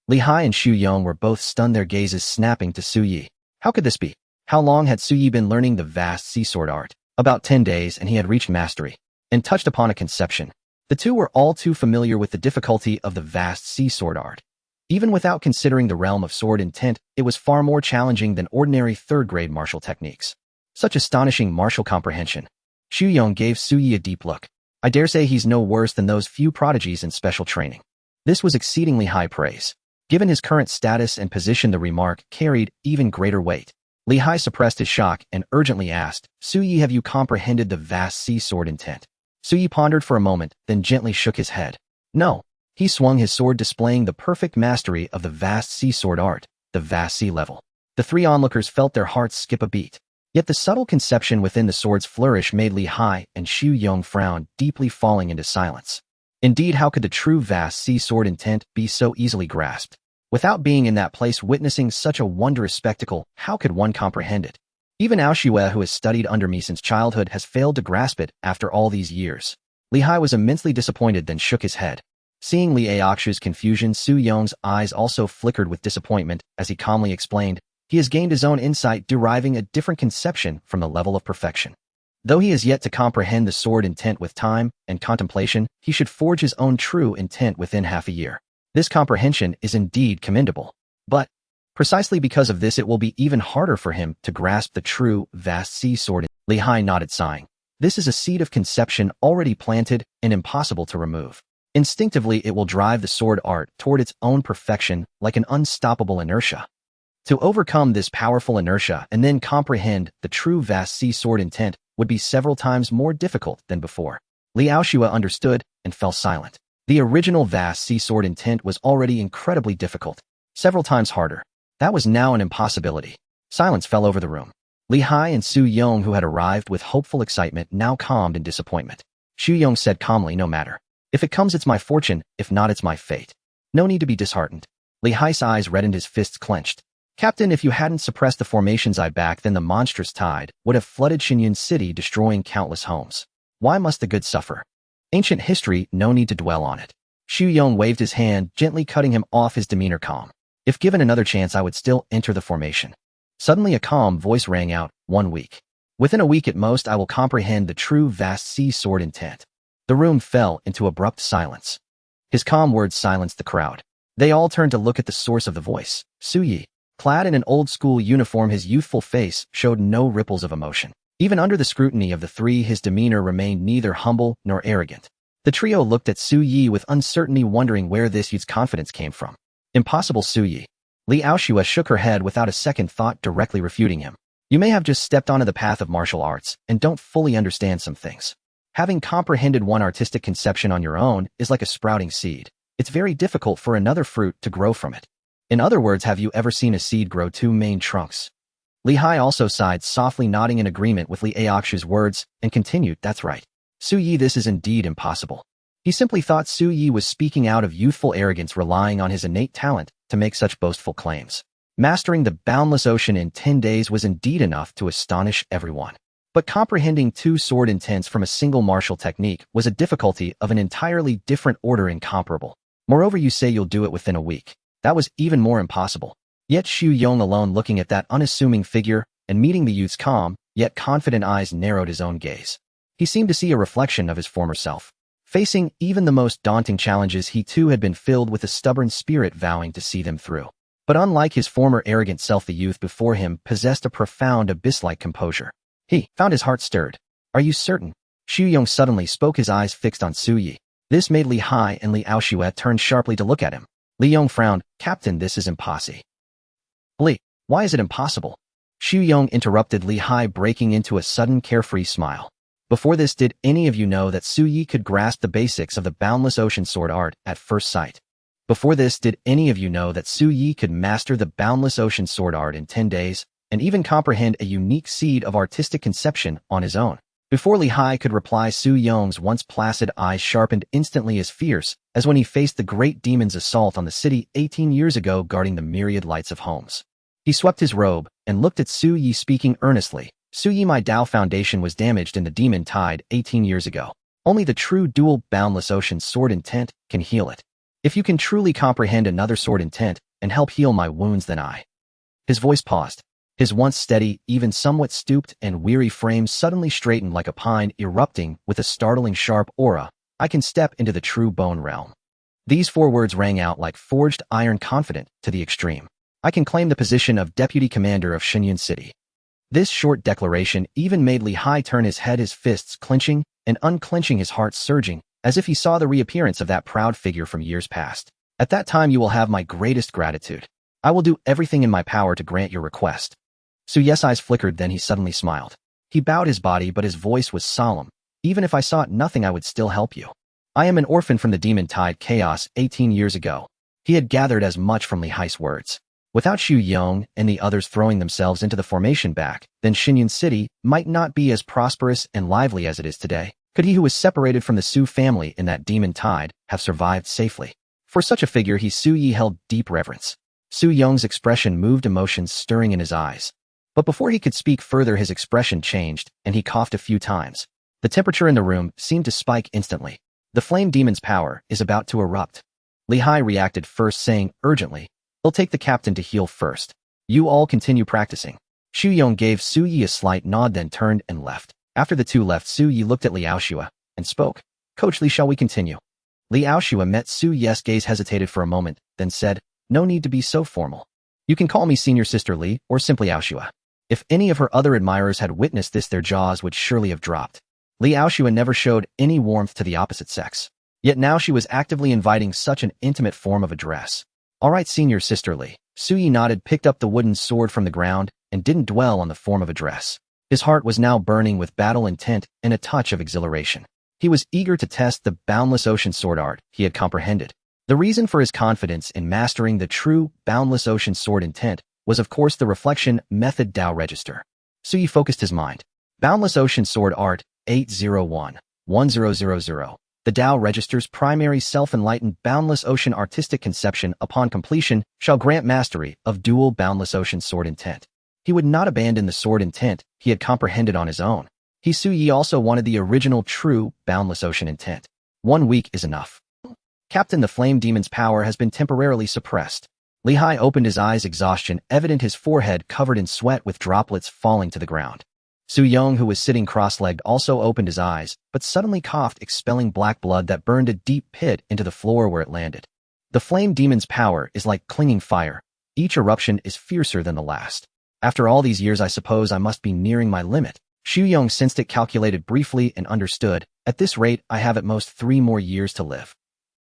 Li Hai and Xu Yong were both stunned, their gazes snapping to Su Yi. How could this be? How long had Su Yi been learning the vast sea sword art? About 10 days, and he had reached mastery and touched upon a conception. The two were all too familiar with the difficulty of the vast sea sword art. Even without considering the realm of sword intent, it was far more challenging than ordinary third-grade martial techniques. Such astonishing martial comprehension. Xu Yong gave Su Yi a deep look. I dare say he's no worse than those few prodigies in special training. This was exceedingly high praise. Given his current status and position, the remark carried even greater weight. Li Hai suppressed his shock and urgently asked, Su Yi, have you comprehended the vast sea sword intent? Su Yi pondered for a moment, then gently shook his head. No. He swung his sword, displaying the perfect mastery of the vast sea sword art, the vast sea level. The 3 onlookers felt their hearts skip a beat. Yet the subtle conception within the sword's flourish made Li Hai and Xu Yong frown, deeply falling into silence. Indeed, how could the true vast sea sword intent be so easily grasped? Without being in that place witnessing such a wondrous spectacle, how could one comprehend it? Even Aoshue, who has studied under me since childhood, has failed to grasp it after all these years. Li Hai was immensely disappointed, then shook his head. Seeing Li Aoxu's confusion, Su Yong's eyes also flickered with disappointment as he calmly explained, he has gained his own insight, deriving a different conception from the level of perfection. Though he has yet to comprehend the sword intent with time and contemplation, he should forge his own true intent within half a year. This comprehension is indeed commendable. But, precisely because of this, it will be even harder for him to grasp the true vast sea sword. Li Hai nodded, sighing. This is a seed of conception already planted and impossible to remove. Instinctively, it will drive the sword art toward its own perfection like an unstoppable inertia. To overcome this powerful inertia and then comprehend the true vast sea sword intent would be several times more difficult than before. Li Aoshue understood and fell silent. The original vast sea sword intent was already incredibly difficult, several times harder. That was now an impossibility. Silence fell over the room. Li Hai and Su Yong, who had arrived with hopeful excitement, now calmed in disappointment. Xu Yong said calmly, no matter. If it comes, it's my fortune. If not, it's my fate. No need to be disheartened. Li Hai's eyes reddened, his fists clenched. Captain, if you hadn't suppressed the formations I back, then the monstrous tide would have flooded Xinyun City, destroying countless homes. Why must the good suffer? Ancient history, no need to dwell on it. Xu Yong waved his hand, gently cutting him off, his demeanor calm. If given another chance, I would still enter the formation. Suddenly a calm voice rang out, 1 week. Within a week at most, I will comprehend the true vast sea sword intent. The room fell into abrupt silence. His calm words silenced the crowd. They all turned to look at the source of the voice, Su Yi. Clad in an old-school uniform, his youthful face showed no ripples of emotion. Even under the scrutiny of the 3, his demeanor remained neither humble nor arrogant. The trio looked at Su Yi with uncertainty, wondering where this youth's confidence came from. Impossible, Su Yi. Li Aoshue shook her head without a second thought, directly refuting him. You may have just stepped onto the path of martial arts and don't fully understand some things. Having comprehended one artistic conception on your own is like a sprouting seed. It's very difficult for another fruit to grow from it. In other words, have you ever seen a seed grow 2 main trunks? Li Hai also sighed, softly nodding in agreement with Li Aoxu's words, and continued, that's right. Su Yi, this is indeed impossible. He simply thought Su Yi was speaking out of youthful arrogance, relying on his innate talent to make such boastful claims. Mastering the boundless ocean in 10 days was indeed enough to astonish everyone. But comprehending 2 sword intents from a single martial technique was a difficulty of an entirely different order, incomparable. Moreover, you say you'll do it within a week. That was even more impossible. Yet Xu Yong, alone looking at that unassuming figure and meeting the youth's calm, yet confident eyes, narrowed his own gaze. He seemed to see a reflection of his former self. Facing even the most daunting challenges, he too had been filled with a stubborn spirit, vowing to see them through. But unlike his former arrogant self, the youth before him possessed a profound abyss-like composure. He found his heart stirred. Are you certain? Xu Yong suddenly spoke, his eyes fixed on Su Yi. This made Li Hai and Li Aoshue turn sharply to look at him. Li Yong frowned. Captain, this is impossible. Li, why is it impossible? Xu Yong interrupted Li Hai, breaking into a sudden carefree smile. Before this, did any of you know that Su Yi could grasp the basics of the boundless ocean sword art at first sight? Before this, did any of you know that Su Yi could master the boundless ocean sword art in 10 days, and even comprehend a unique seed of artistic conception on his own? Before Li Hai could reply, Su Yong's once placid eyes sharpened instantly as fierce as when he faced the great demon's assault on the city 18 years ago, guarding the myriad lights of homes. He swept his robe and looked at Su Yi, speaking earnestly. Su Yi, my Tao foundation was damaged in the demon tide 18 years ago. Only the true dual boundless ocean sword intent can heal it. If you can truly comprehend another sword intent and help heal my wounds, then I. His voice paused. His once steady, even somewhat stooped and weary frame suddenly straightened like a pine, erupting with a startling sharp aura. I can step into the true bone realm. These 4 words rang out like forged iron, confident to the extreme. I can claim the position of deputy commander of Xinyun City. This short declaration even made Li Hai turn his head, his fists clenching and unclenching, his heart surging, as if he saw the reappearance of that proud figure from years past. At that time you will have my greatest gratitude. I will do everything in my power to grant your request. Su Ye's eyes flickered, then he suddenly smiled. He bowed his body, but his voice was solemn. Even if I sought nothing, I would still help you. I am an orphan from the demon tide chaos 18 years ago. He had gathered as much from Li Hai's words. Without Xu Yong and the others throwing themselves into the formation back, then Xinyun City might not be as prosperous and lively as it is today. Could he who was separated from the Su family in that demon tide have survived safely? For such a figure, Su Yi held deep reverence. Su Yong's expression moved, emotions stirring in his eyes. But before he could speak further, his expression changed, and he coughed a few times. The temperature in the room seemed to spike instantly. The flame demon's power is about to erupt. Li Hai reacted first, saying urgently, "He'll take the captain to heal first. You all continue practicing." Xu Yong gave Su Yi a slight nod, then turned and left. After the two left, Su Yi looked at Liao Xue and spoke. "Coach Li, shall we continue?" Liao Xue met Su Yi's gaze, hesitated for a moment, then said, "No need to be so formal. You can call me Senior Sister Li or simply Liao Xue." If any of her other admirers had witnessed this, their jaws would surely have dropped. Liao Xue never showed any warmth to the opposite sex. Yet now she was actively inviting such an intimate form of address. "All right, Senior Sister Li." Su Yi nodded, picked up the wooden sword from the ground, and didn't dwell on the form of address. His heart was now burning with battle intent and a touch of exhilaration. He was eager to test the boundless ocean sword art he had comprehended. The reason for his confidence in mastering the true boundless ocean sword intent was of course the reflection method Tao register. Su Yi focused his mind. Boundless ocean sword art 801-1000. The Tao register's primary self-enlightened boundless ocean artistic conception upon completion shall grant mastery of dual boundless ocean sword intent. He would not abandon the sword intent he had comprehended on his own. Su Yi also wanted the original true boundless ocean intent. 1 week is enough. Captain, the flame demon's power has been temporarily suppressed. Li Hai opened his eyes, exhaustion evident, his forehead covered in sweat with droplets falling to the ground. Su Yong, who was sitting cross-legged, also opened his eyes, but suddenly coughed, expelling black blood that burned a deep pit into the floor where it landed. The flame demon's power is like clinging fire. Each eruption is fiercer than the last. After all these years, I suppose I must be nearing my limit. Xu Yong sensed it, calculated briefly, and understood. At this rate, I have at most 3 more years to live.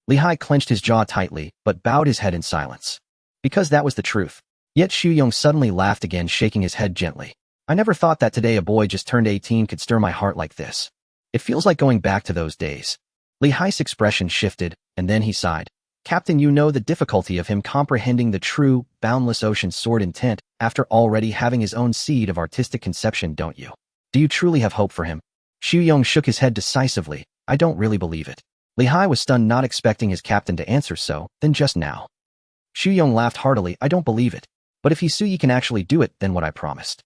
Li Hai clenched his jaw tightly, but bowed his head in silence. Because that was the truth. Yet Xu Yong suddenly laughed again, shaking his head gently. "I never thought that today a boy just turned 18 could stir my heart like this. It feels like going back to those days." Li Hai's expression shifted, and then he sighed. "Captain, you know the difficulty of him comprehending the true, boundless ocean sword intent after already having his own seed of artistic conception, don't you? Do you truly have hope for him?" Xu Yong shook his head decisively. "I don't really believe it." Li Hai was stunned, not expecting his captain to answer so, then just now. Xu Yong laughed heartily. "I don't believe it. But if Su Yi can actually do it, then what I promised,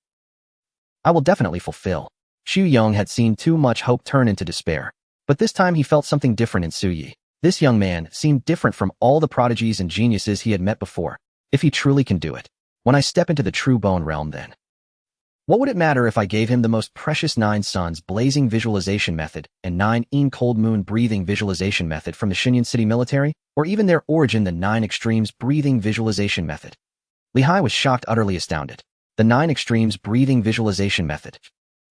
I will definitely fulfill." Xu Yong had seen too much hope turn into despair. But this time he felt something different in Su Yi. This young man seemed different from all the prodigies and geniuses he had met before. If he truly can do it, when I step into the true bone realm, then what would it matter if I gave him the most precious 9 suns blazing visualization method and 9 cold moon breathing visualization method from the Xinyun City military, or even their origin, the 9 extremes breathing visualization method? Li Hai was shocked, utterly astounded. The 9 extremes breathing visualization method.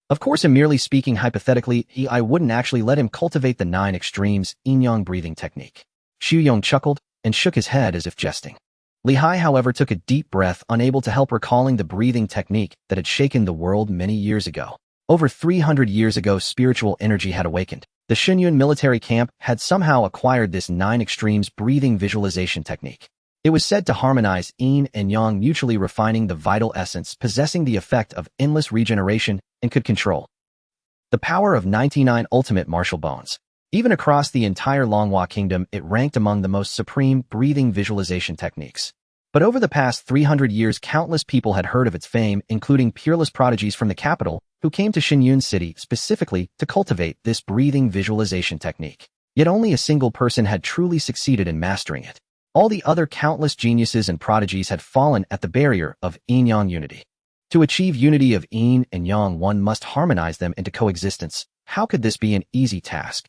Of course, in merely speaking hypothetically, I wouldn't actually let him cultivate the 9 extremes yin-yang breathing technique. Xu Yong chuckled and shook his head as if jesting. Li Hai, however, took a deep breath, unable to help recalling the breathing technique that had shaken the world many years ago. Over 300 years ago, spiritual energy had awakened. The Xinyun military camp had somehow acquired this 9 extremes breathing visualization technique. It was said to harmonize yin and yang, mutually refining the vital essence, possessing the effect of endless regeneration, and could control The power of 99 ultimate martial bones. Even across the entire Longhua Kingdom, it ranked among the most supreme breathing visualization techniques. But over the past 300 years, countless people had heard of its fame, including peerless prodigies from the capital, who came to Xinyun City specifically to cultivate this breathing visualization technique. Yet only a single person had truly succeeded in mastering it. All the other countless geniuses and prodigies had fallen at the barrier of yin-yang unity. To achieve unity of yin and yang, one must harmonize them into coexistence. How could this be an easy task?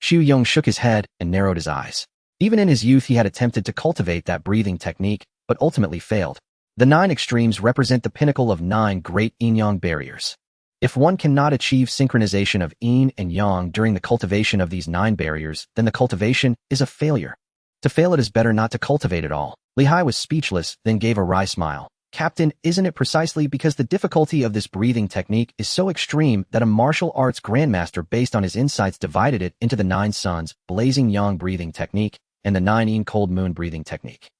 Xu Yong shook his head and narrowed his eyes. Even in his youth, he had attempted to cultivate that breathing technique, but ultimately failed. The 9 extremes represent the pinnacle of 9 great yin-yang barriers. If one cannot achieve synchronization of yin and yang during the cultivation of these 9 barriers, then the cultivation is a failure. To fail, it is better not to cultivate at all. Li Hai was speechless, then gave a wry smile. Captain, isn't it precisely because the difficulty of this breathing technique is so extreme that a martial arts grandmaster based on his insights divided it into the 9 suns, blazing yang breathing technique, and the 9 yin cold moon breathing technique?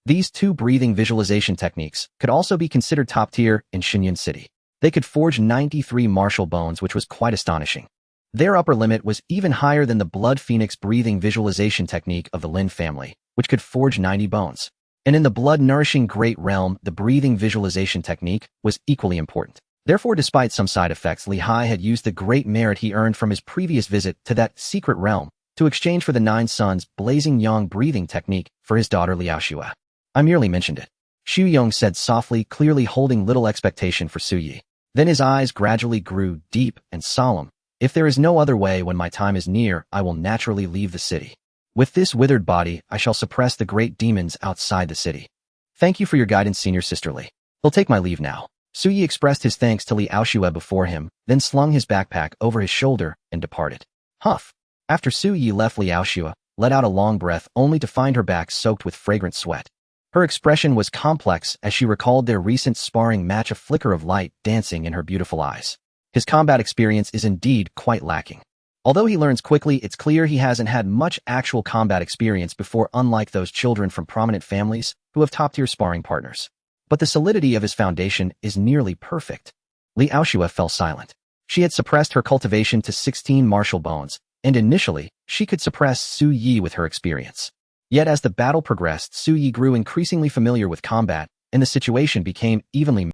These 2 breathing visualization techniques could also be considered top tier in Xinyun City. They could forge 93 martial bones, which was quite astonishing. Their upper limit was even higher than the blood phoenix breathing visualization technique of the Lin family, which could forge 90 bones. And in the blood-nourishing great realm, the breathing visualization technique was equally important. Therefore, despite some side effects, Li Hai had used the great merit he earned from his previous visit to that secret realm to exchange for the 9 suns blazing yang breathing technique for his daughter Liao Xue. I merely mentioned it, Xu Yong said softly, clearly holding little expectation for Su Yi. Then his eyes gradually grew deep and solemn. If there is no other way, when my time is near, I will naturally leave the city. With this withered body, I shall suppress the great demons outside the city. Thank you for your guidance, Senior Sister Li. He'll take my leave now. Su Yi expressed his thanks to Liao Xue before him, then slung his backpack over his shoulder and departed. Huff. After Su Yi left, Liao Xue let out a long breath, only to find her back soaked with fragrant sweat. Her expression was complex as she recalled their recent sparring match, a flicker of light dancing in her beautiful eyes. His combat experience is indeed quite lacking. Although he learns quickly, it's clear he hasn't had much actual combat experience before, unlike those children from prominent families who have top-tier sparring partners. But the solidity of his foundation is nearly perfect. Liao Xue fell silent. She had suppressed her cultivation to 16 martial bones, and initially, she could suppress Su Yi with her experience. Yet as the battle progressed, Su Yi grew increasingly familiar with combat, and the situation became evenly,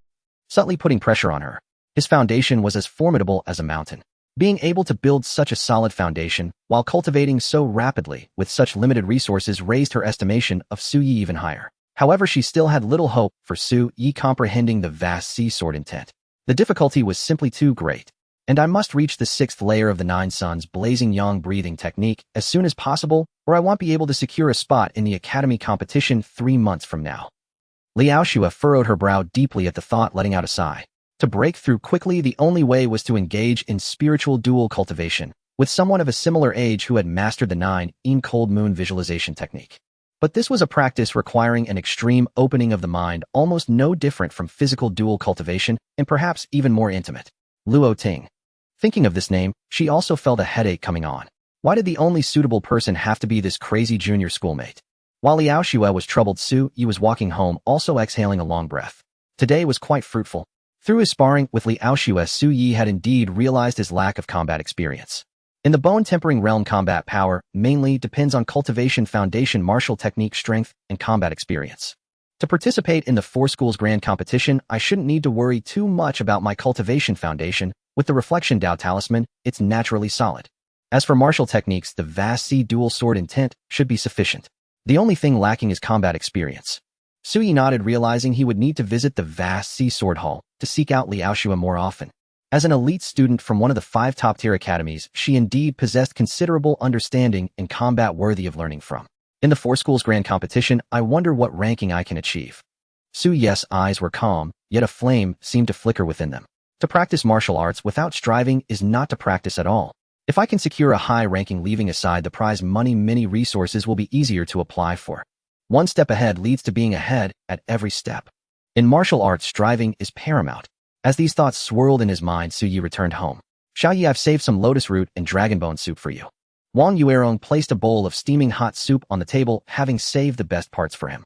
subtly putting pressure on her. His foundation was as formidable as a mountain. Being able to build such a solid foundation, while cultivating so rapidly with such limited resources, raised her estimation of Su Yi even higher. However, she still had little hope for Su Yi comprehending the vast sea sword intent. The difficulty was simply too great. And I must reach the 6th layer of the 9 suns blazing yang breathing technique as soon as possible, or I won't be able to secure a spot in the academy competition 3 months from now. Liao Xue furrowed her brow deeply at the thought, letting out a sigh. To break through quickly, the only way was to engage in spiritual dual cultivation with someone of a similar age who had mastered the 9 yin cold moon visualization technique. But this was a practice requiring an extreme opening of the mind, almost no different from physical dual cultivation, and perhaps even more intimate. Luo Ting. Thinking of this name, she also felt a headache coming on. Why did the only suitable person have to be this crazy junior schoolmate? While Liao Xue was troubled, Su Yi was walking home, also exhaling a long breath. Today was quite fruitful. Through his sparring with Liao Xue, Su Yi had indeed realized his lack of combat experience. In the bone-tempering realm, combat power mainly depends on cultivation foundation, martial technique, strength, and combat experience. To participate in the 4 schools grand competition, I shouldn't need to worry too much about my cultivation foundation. With the Reflection Dao Talisman, it's naturally solid. As for martial techniques, the vast sea dual sword intent should be sufficient. The only thing lacking is combat experience. Su Yi nodded, realizing he would need to visit the vast sea sword hall to seek out Liao Xue more often. As an elite student from one of the 5 top-tier academies, she indeed possessed considerable understanding and combat worthy of learning from. In the 4 schools grand competition, I wonder what ranking I can achieve. Su Yi's eyes were calm, yet a flame seemed to flicker within them. To practice martial arts without striving is not to practice at all. If I can secure a high ranking, leaving aside the prize money, many resources will be easier to apply for. One step ahead leads to being ahead at every step. In martial arts, striving is paramount. As these thoughts swirled in his mind, Su Yi returned home. Xiao Yi, I've saved some lotus root and dragon bone soup for you. Wang Yuerong placed a bowl of steaming hot soup on the table, having saved the best parts for him.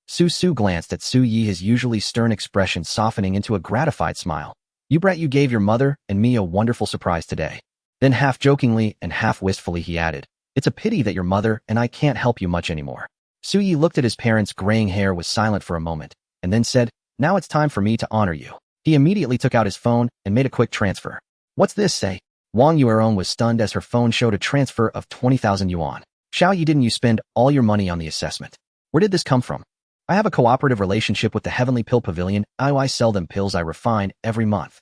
Su glanced at Su Yi, his usually stern expression softening into a gratified smile. You brat, you gave your mother and me a wonderful surprise today. Then half jokingly and half wistfully he added, it's a pity that your mother and I can't help you much anymore. Suyi looked at his parents' graying hair, was silent for a moment, and then said, now it's time for me to honor you. He immediately took out his phone and made a quick transfer. What's this say? Wang Yuerong was stunned as her phone showed a transfer of 20,000 yuan. Xiao Yi, didn't you spend all your money on the assessment? Where did this come from? I have a cooperative relationship with the Heavenly Pill Pavilion. I sell them pills I refine every month.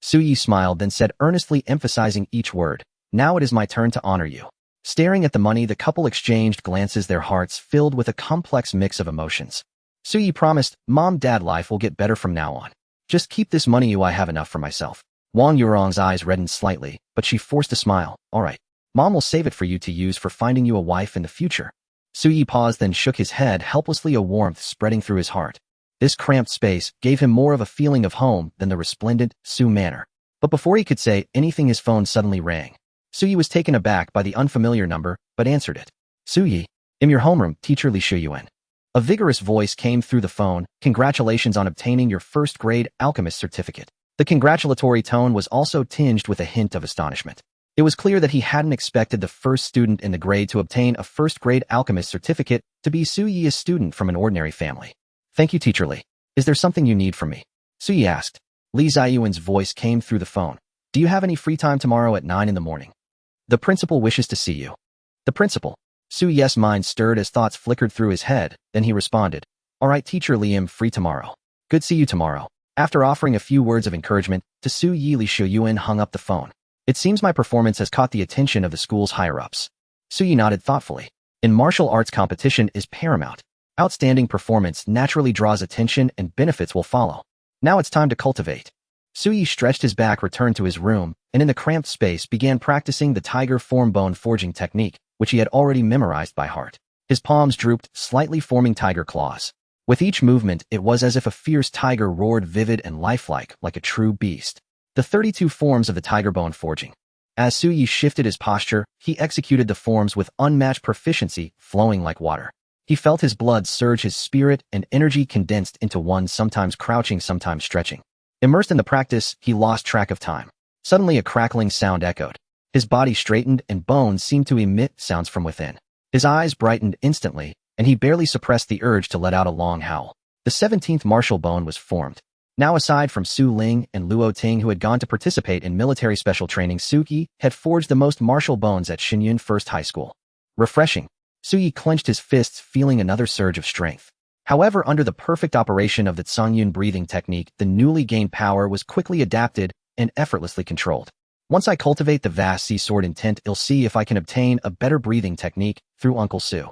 Suyi smiled, then said earnestly, emphasizing each word, now it is my turn to honor you. Staring at the money, the couple exchanged glances, their hearts filled with a complex mix of emotions. Suyi promised, Mom, Dad, life will get better from now on. Just keep this money, I have enough for myself. Wang Yuerong's eyes reddened slightly, but she forced a smile. All right. Mom will save it for you to use for finding you a wife in the future. Suyi paused, then shook his head helplessly, a warmth spreading through his heart. This cramped space gave him more of a feeling of home than the resplendent Su manor. But before he could say anything, his phone suddenly rang. Suyi was taken aback by the unfamiliar number, but answered it. Suyi, in your homeroom, teacher Lin Qingyue. A vigorous voice came through the phone. Congratulations on obtaining your first-grade alchemist certificate. The congratulatory tone was also tinged with a hint of astonishment. It was clear that he hadn't expected the first student in the grade to obtain a first-grade alchemist certificate to be Suyi, a student from an ordinary family. Thank you, teacher Li. Is there something you need from me? Suyi asked. Li Ziyuan's voice came through the phone. Do you have any free time tomorrow at 9 in the morning? The principal wishes to see you. The principal? Suyi's mind stirred as thoughts flickered through his head, then he responded. All right, teacher Li, I'm free tomorrow. Good, see you tomorrow. After offering a few words of encouragement to Suyi, Li Qingyue hung up the phone. It seems my performance has caught the attention of the school's higher-ups. Suyi nodded thoughtfully. In martial arts, competition is paramount. Outstanding performance naturally draws attention and benefits will follow. Now it's time to cultivate. Suyi stretched his back, returned to his room, and in the cramped space began practicing the tiger form bone forging technique, which he had already memorized by heart. His palms drooped, slightly forming tiger claws. With each movement, it was as if a fierce tiger roared, vivid and lifelike, like a true beast. The 32 forms of the tiger bone forging. As Suyi shifted his posture, he executed the forms with unmatched proficiency, flowing like water. He felt his blood surge, his spirit and energy condensed into one, sometimes crouching, sometimes stretching. Immersed in the practice, he lost track of time. Suddenly a crackling sound echoed. His body straightened and bones seemed to emit sounds from within. His eyes brightened instantly, and he barely suppressed the urge to let out a long howl. The 17th martial bone was formed. Now, aside from Su Ling and Luo Ting, who had gone to participate in military special training, Suyi had forged the most martial bones at Xinyun First High School. Refreshing. Suyi clenched his fists, feeling another surge of strength. However, under the perfect operation of the Tsangyun breathing technique, the newly gained power was quickly adapted and effortlessly controlled. Once I cultivate the vast sea sword intent, I'll see if I can obtain a better breathing technique through Uncle Su.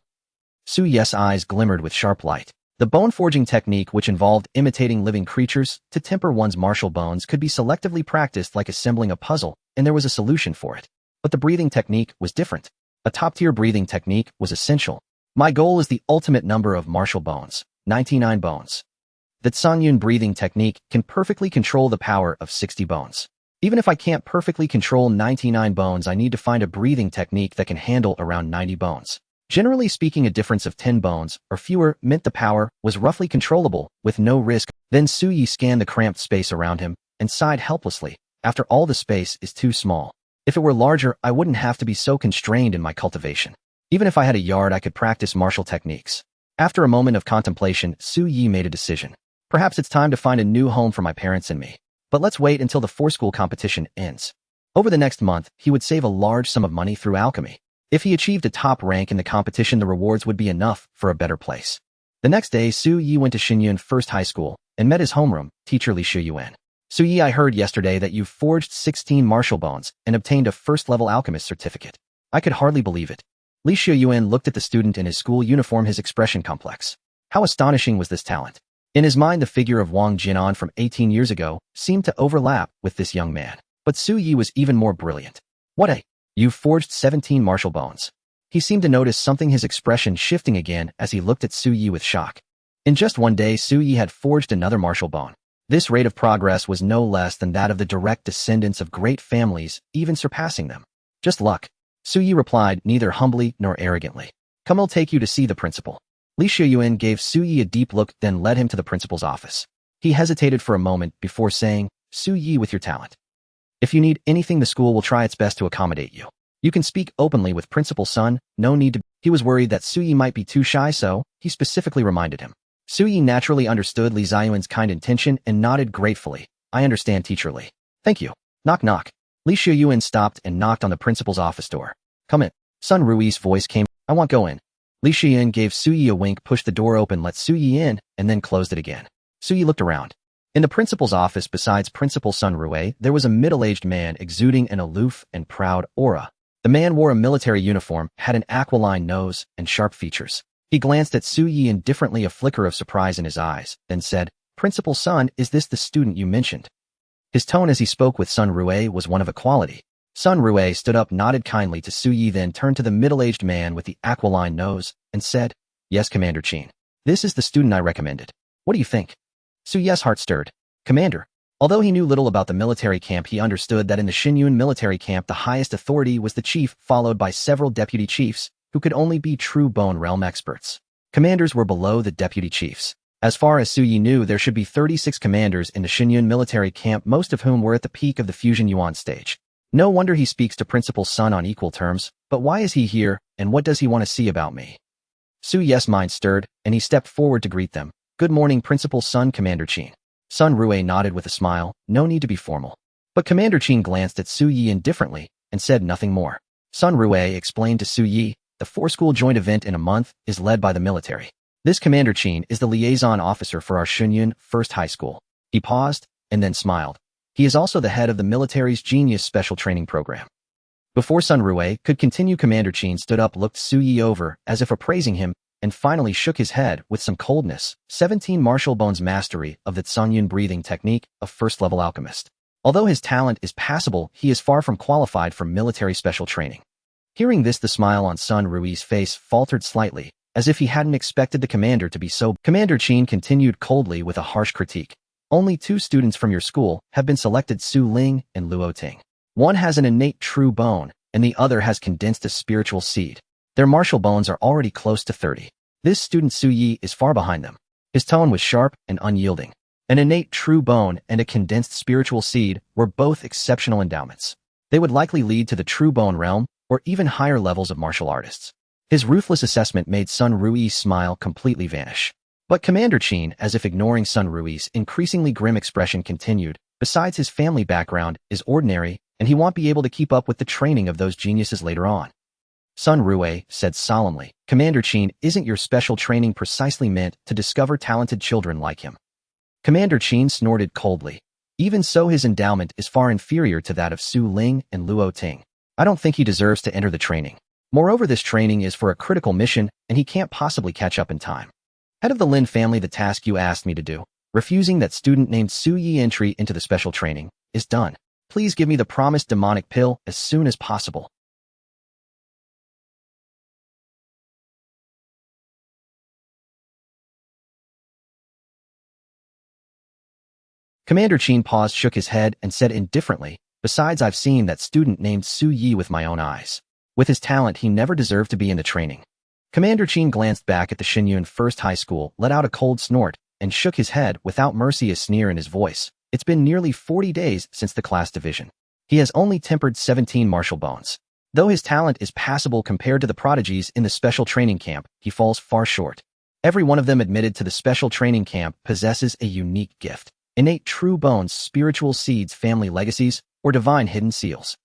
Suyi's eyes glimmered with sharp light. The bone forging technique, which involved imitating living creatures to temper one's martial bones, could be selectively practiced like assembling a puzzle, and there was a solution for it. But the breathing technique was different. A top-tier breathing technique was essential. My goal is the ultimate number of martial bones, 99 bones. The Tsangyun breathing technique can perfectly control the power of 60 bones. Even if I can't perfectly control 99 bones, I need to find a breathing technique that can handle around 90 bones. Generally speaking, a difference of 10 bones or fewer meant the power was roughly controllable with no risk. Then Suyi scanned the cramped space around him and sighed helplessly. After all, the space is too small. If it were larger, I wouldn't have to be so constrained in my cultivation. Even if I had a yard, I could practice martial techniques. After a moment of contemplation, Suyi made a decision. Perhaps it's time to find a new home for my parents and me. But let's wait until the four-school competition ends. Over the next month, he would save a large sum of money through alchemy. If he achieved a top rank in the competition, the rewards would be enough for a better place. The next day, Suyi went to Xinyun First High School and met his homeroom teacher Li Qingyue. Suyi, I heard yesterday that you forged 16 martial bones and obtained a first-level alchemist certificate. I could hardly believe it. Li Qingyue looked at the student in his school uniform, his expression complex. How astonishing was this talent? In his mind, the figure of Wang Jianan from 18 years ago seemed to overlap with this young man. But Suyi was even more brilliant. What a... You forged 17 martial bones. He seemed to notice something, his expression shifting again as he looked at Suyi with shock. In just one day, Suyi had forged another martial bone. This rate of progress was no less than that of the direct descendants of great families, even surpassing them. Just luck. Suyi replied, neither humbly nor arrogantly. Come, I'll take you to see the principal. Li Qingyue gave Suyi a deep look, then led him to the principal's office. He hesitated for a moment before saying, Su Yi with your talent. If you need anything, the school will try its best to accommodate you. You can speak openly with Principal Sun, no need to. He was worried that Su Yi might be too shy, so he specifically reminded him. Su Yi naturally understood Li Ziyuan's kind intention and nodded gratefully. I understand, Teacher Li. Thank you. Knock knock. Li Qingyue stopped and knocked on the principal's office door. Come in. Sun Rui's voice came. I want go in. Li Qingyue gave Su Yi a wink, pushed the door open, let Su Yi in, and then closed it again. Su Yi looked around. In the principal's office, besides Principal Sun Rui, there was a middle-aged man exuding an aloof and proud aura. The man wore a military uniform, had an aquiline nose, and sharp features. He glanced at Su Yi indifferently, a flicker of surprise in his eyes, then said, Principal Sun, is this the student you mentioned? His tone as he spoke with Sun Rui was one of equality. Sun Rui stood up, nodded kindly to Su Yi, then turned to the middle-aged man with the aquiline nose and said, Yes, Commander Qin. This is the student I recommended. What do you think? Su Yi's heart stirred. Commander. Although he knew little about the military camp, he understood that in the Xinyun military camp the highest authority was the chief, followed by several deputy chiefs, who could only be true Bone Realm experts. Commanders were below the deputy chiefs. As far as Su Yi knew, there should be 36 commanders in the Xinyun military camp, most of whom were at the peak of the Fusion Yuan stage. No wonder he speaks to Principal Sun on equal terms, but why is he here, and what does he want to see about me? Su Yi's mind stirred, and he stepped forward to greet them. Good morning, Principal Sun, Commander Qin. Sun Rui nodded with a smile, no need to be formal. But Commander Qin glanced at Su Yi indifferently and said nothing more. Sun Rui explained to Su Yi, the four-school joint event in a month is led by the military. This Commander Qin is the liaison officer for our Xinyun First High School. He paused, and then smiled. He is also the head of the military's Genius Special Training Program. Before Sun Rui could continue, Commander Qin stood up, looked Su Yi over, as if appraising him, and finally shook his head with some coldness. 17 Martial Bones mastery of the Tsunyun breathing technique of first-level alchemist. Although his talent is passable, he is far from qualified for military special training. Hearing this, the smile on Sun Rui's face faltered slightly, as if he hadn't expected the commander to be so. Commander Qin continued coldly with a harsh critique. Only 2 students from your school have been selected, Su Ling and Luo Ting. One has an innate true bone, and the other has condensed a spiritual seed. Their martial bones are already close to 30. This student Su Yi is far behind them. His tone was sharp and unyielding. An innate true bone and a condensed spiritual seed were both exceptional endowments. They would likely lead to the true bone realm, or even higher levels of martial artists. His ruthless assessment made Sun Rui's smile completely vanish. But Commander Qin, as if ignoring Sun Rui's increasingly grim expression, continued, besides, his family background is ordinary, and he won't be able to keep up with the training of those geniuses later on. Sun Rui said solemnly, Commander Qin, isn't your special training precisely meant to discover talented children like him? Commander Qin snorted coldly. Even so, his endowment is far inferior to that of Su Ling and Luo Ting. I don't think he deserves to enter the training. Moreover, this training is for a critical mission, and he can't possibly catch up in time. Head of the Lin family, the task you asked me to do, refusing that student named Su Yi entry into the special training, is done. Please give me the promised demonic pill as soon as possible. Commander Qin paused, shook his head, and said indifferently, besides, I've seen that student named Su Yi with my own eyes. With his talent, he never deserved to be in the training. Commander Qin glanced back at the Xinyun First High School, let out a cold snort, and shook his head without mercy, a sneer in his voice. It's been nearly 40 days since the class division. He has only tempered 17 martial bones. Though his talent is passable compared to the prodigies in the special training camp, he falls far short. Every one of them admitted to the special training camp possesses a unique gift. Innate true bones, spiritual seeds, family legacies, or divine hidden seals.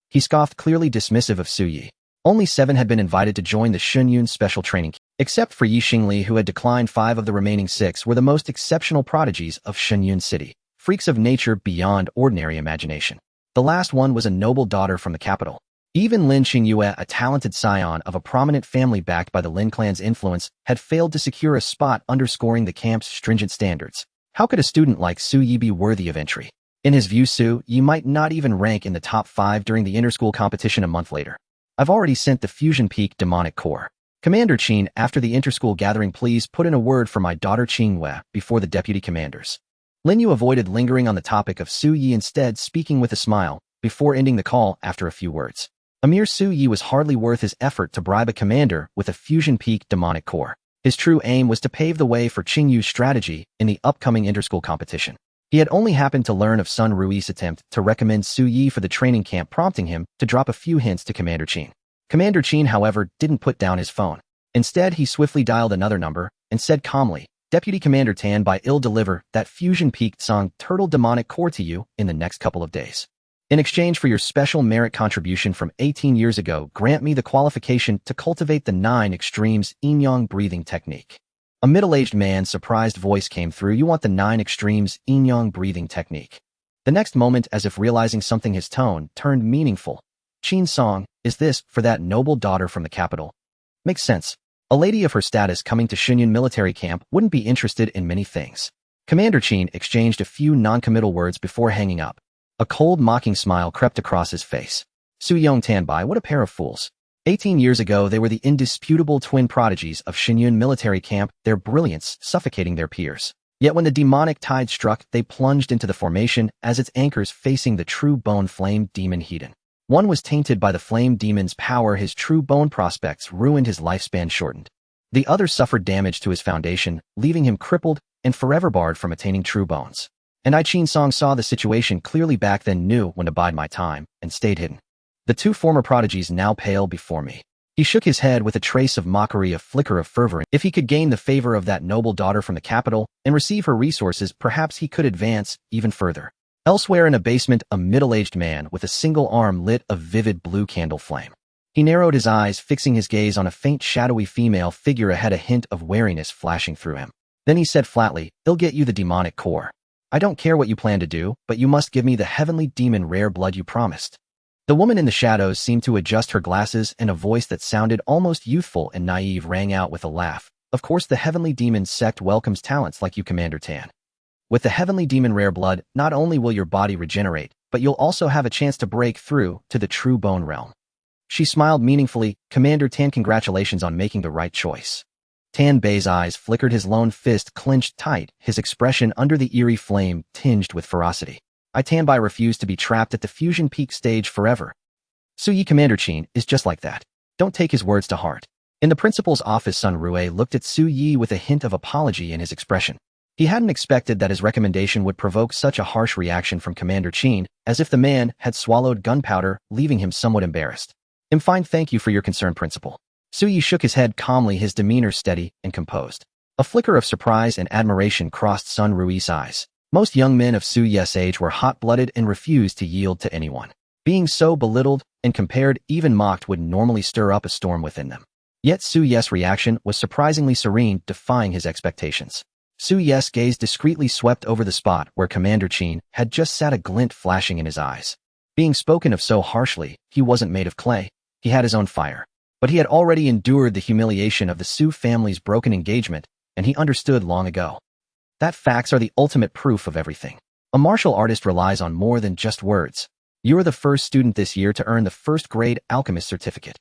He scoffed, clearly dismissive of Su Yi. Only 7 had been invited to join the Xinyun special training camp. Except for Yi Xingli, who had declined, 5 of the remaining 6 were the most exceptional prodigies of Xinyun City, freaks of nature beyond ordinary imagination. The last one was a noble daughter from the capital. Even Lin Qingyue, a talented scion of a prominent family backed by the Lin clan's influence, had failed to secure a spot, underscoring the camp's stringent standards. How could a student like Su Yi be worthy of entry? In his view, Su Yi might not even rank in the top 5 during the inter-school competition a month later. I've already sent the Fusion Peak Demonic Core. Commander Qin, after the inter-school gathering, please put in a word for my daughter Qingyue before the deputy commanders. Lin Yu avoided lingering on the topic of Su Yi, instead speaking with a smile, before ending the call after a few words. A mere Su Yi was hardly worth his effort to bribe a commander with a Fusion Peak Demonic Core. His true aim was to pave the way for Qingyu's strategy in the upcoming inter-school competition. He had only happened to learn of Sun Rui's attempt to recommend Su Yi for the training camp, prompting him to drop a few hints to Commander Qin. Commander Qin, however, didn't put down his phone. Instead, he swiftly dialed another number and said calmly, "Deputy Commander Tan, by ill deliver that fusion-peaked Song Turtle demonic core to you in the next couple of days. In exchange for your special merit contribution from 18 years ago, grant me the qualification to cultivate the 9 extremes yin-yang breathing technique." A middle-aged man's surprised voice came through. "You want the 9 extremes yin-yang breathing technique?" The next moment, as if realizing something, his tone turned meaningful. "Qin Song, is this for that noble daughter from the capital?" "Makes sense. A lady of her status coming to Shenyun military camp wouldn't be interested in many things." Commander Qin exchanged a few non-committal words before hanging up. A cold, mocking smile crept across his face. Su Yong Tanbai, what a pair of fools. 18 years ago, they were the indisputable twin prodigies of Shenyun military camp, their brilliance suffocating their peers. Yet when the demonic tide struck, they plunged into the formation as its anchors facing the true bone flame demon Hedon. One was tainted by the flame demon's power, his true bone prospects ruined, his lifespan shortened. The other suffered damage to his foundation, leaving him crippled and forever barred from attaining true bones. And I, Qin Song, saw the situation clearly back then, knew when to bide my time, and stayed hidden. The 2 former prodigies now pale before me. He shook his head with a trace of mockery, a flicker of fervor. If he could gain the favor of that noble daughter from the capital and receive her resources, perhaps he could advance even further. Elsewhere in a basement, a middle-aged man with a single arm lit a vivid blue candle flame. He narrowed his eyes, fixing his gaze on a faint, shadowy female figure ahead, a hint of wariness flashing through him. Then he said flatly, "They'll get you the demonic core. I don't care what you plan to do, but you must give me the heavenly demon rare blood you promised." The woman in the shadows seemed to adjust her glasses, and a voice that sounded almost youthful and naive rang out with a laugh. "Of course, the heavenly demon sect welcomes talents like you, Commander Tan. With the heavenly demon rare blood, not only will your body regenerate, but you'll also have a chance to break through to the true bone realm." She smiled meaningfully. "Commander Tan, congratulations on making the right choice." Tan Bei's eyes flickered, his lone fist clenched tight, his expression under the eerie flame tinged with ferocity. "I, Tan Bei, refuse to be trapped at the fusion peak stage forever." Su Yi, Commander Qin, is just like that. Don't take his words to heart. In the principal's office, Sun Rue looked at Su Yi with a hint of apology in his expression. He hadn't expected that his recommendation would provoke such a harsh reaction from Commander Qin, as if the man had swallowed gunpowder, leaving him somewhat embarrassed. "I'm fine, thank you for your concern, Principal." Su Yi shook his head calmly, his demeanor steady and composed. A flicker of surprise and admiration crossed Sun Rui's eyes. Most young men of Su Yi's age were hot-blooded and refused to yield to anyone. Being so belittled and compared, even mocked, would normally stir up a storm within them. Yet Su Yi's reaction was surprisingly serene, defying his expectations. Su Yi's gaze discreetly swept over the spot where Commander Qin had just sat, a glint flashing in his eyes. Being spoken of so harshly, he wasn't made of clay. He had his own fire. But he had already endured the humiliation of the Su family's broken engagement, and he understood long ago that facts are the ultimate proof of everything. A martial artist relies on more than just words. You are the first student this year to earn the first-grade alchemist certificate.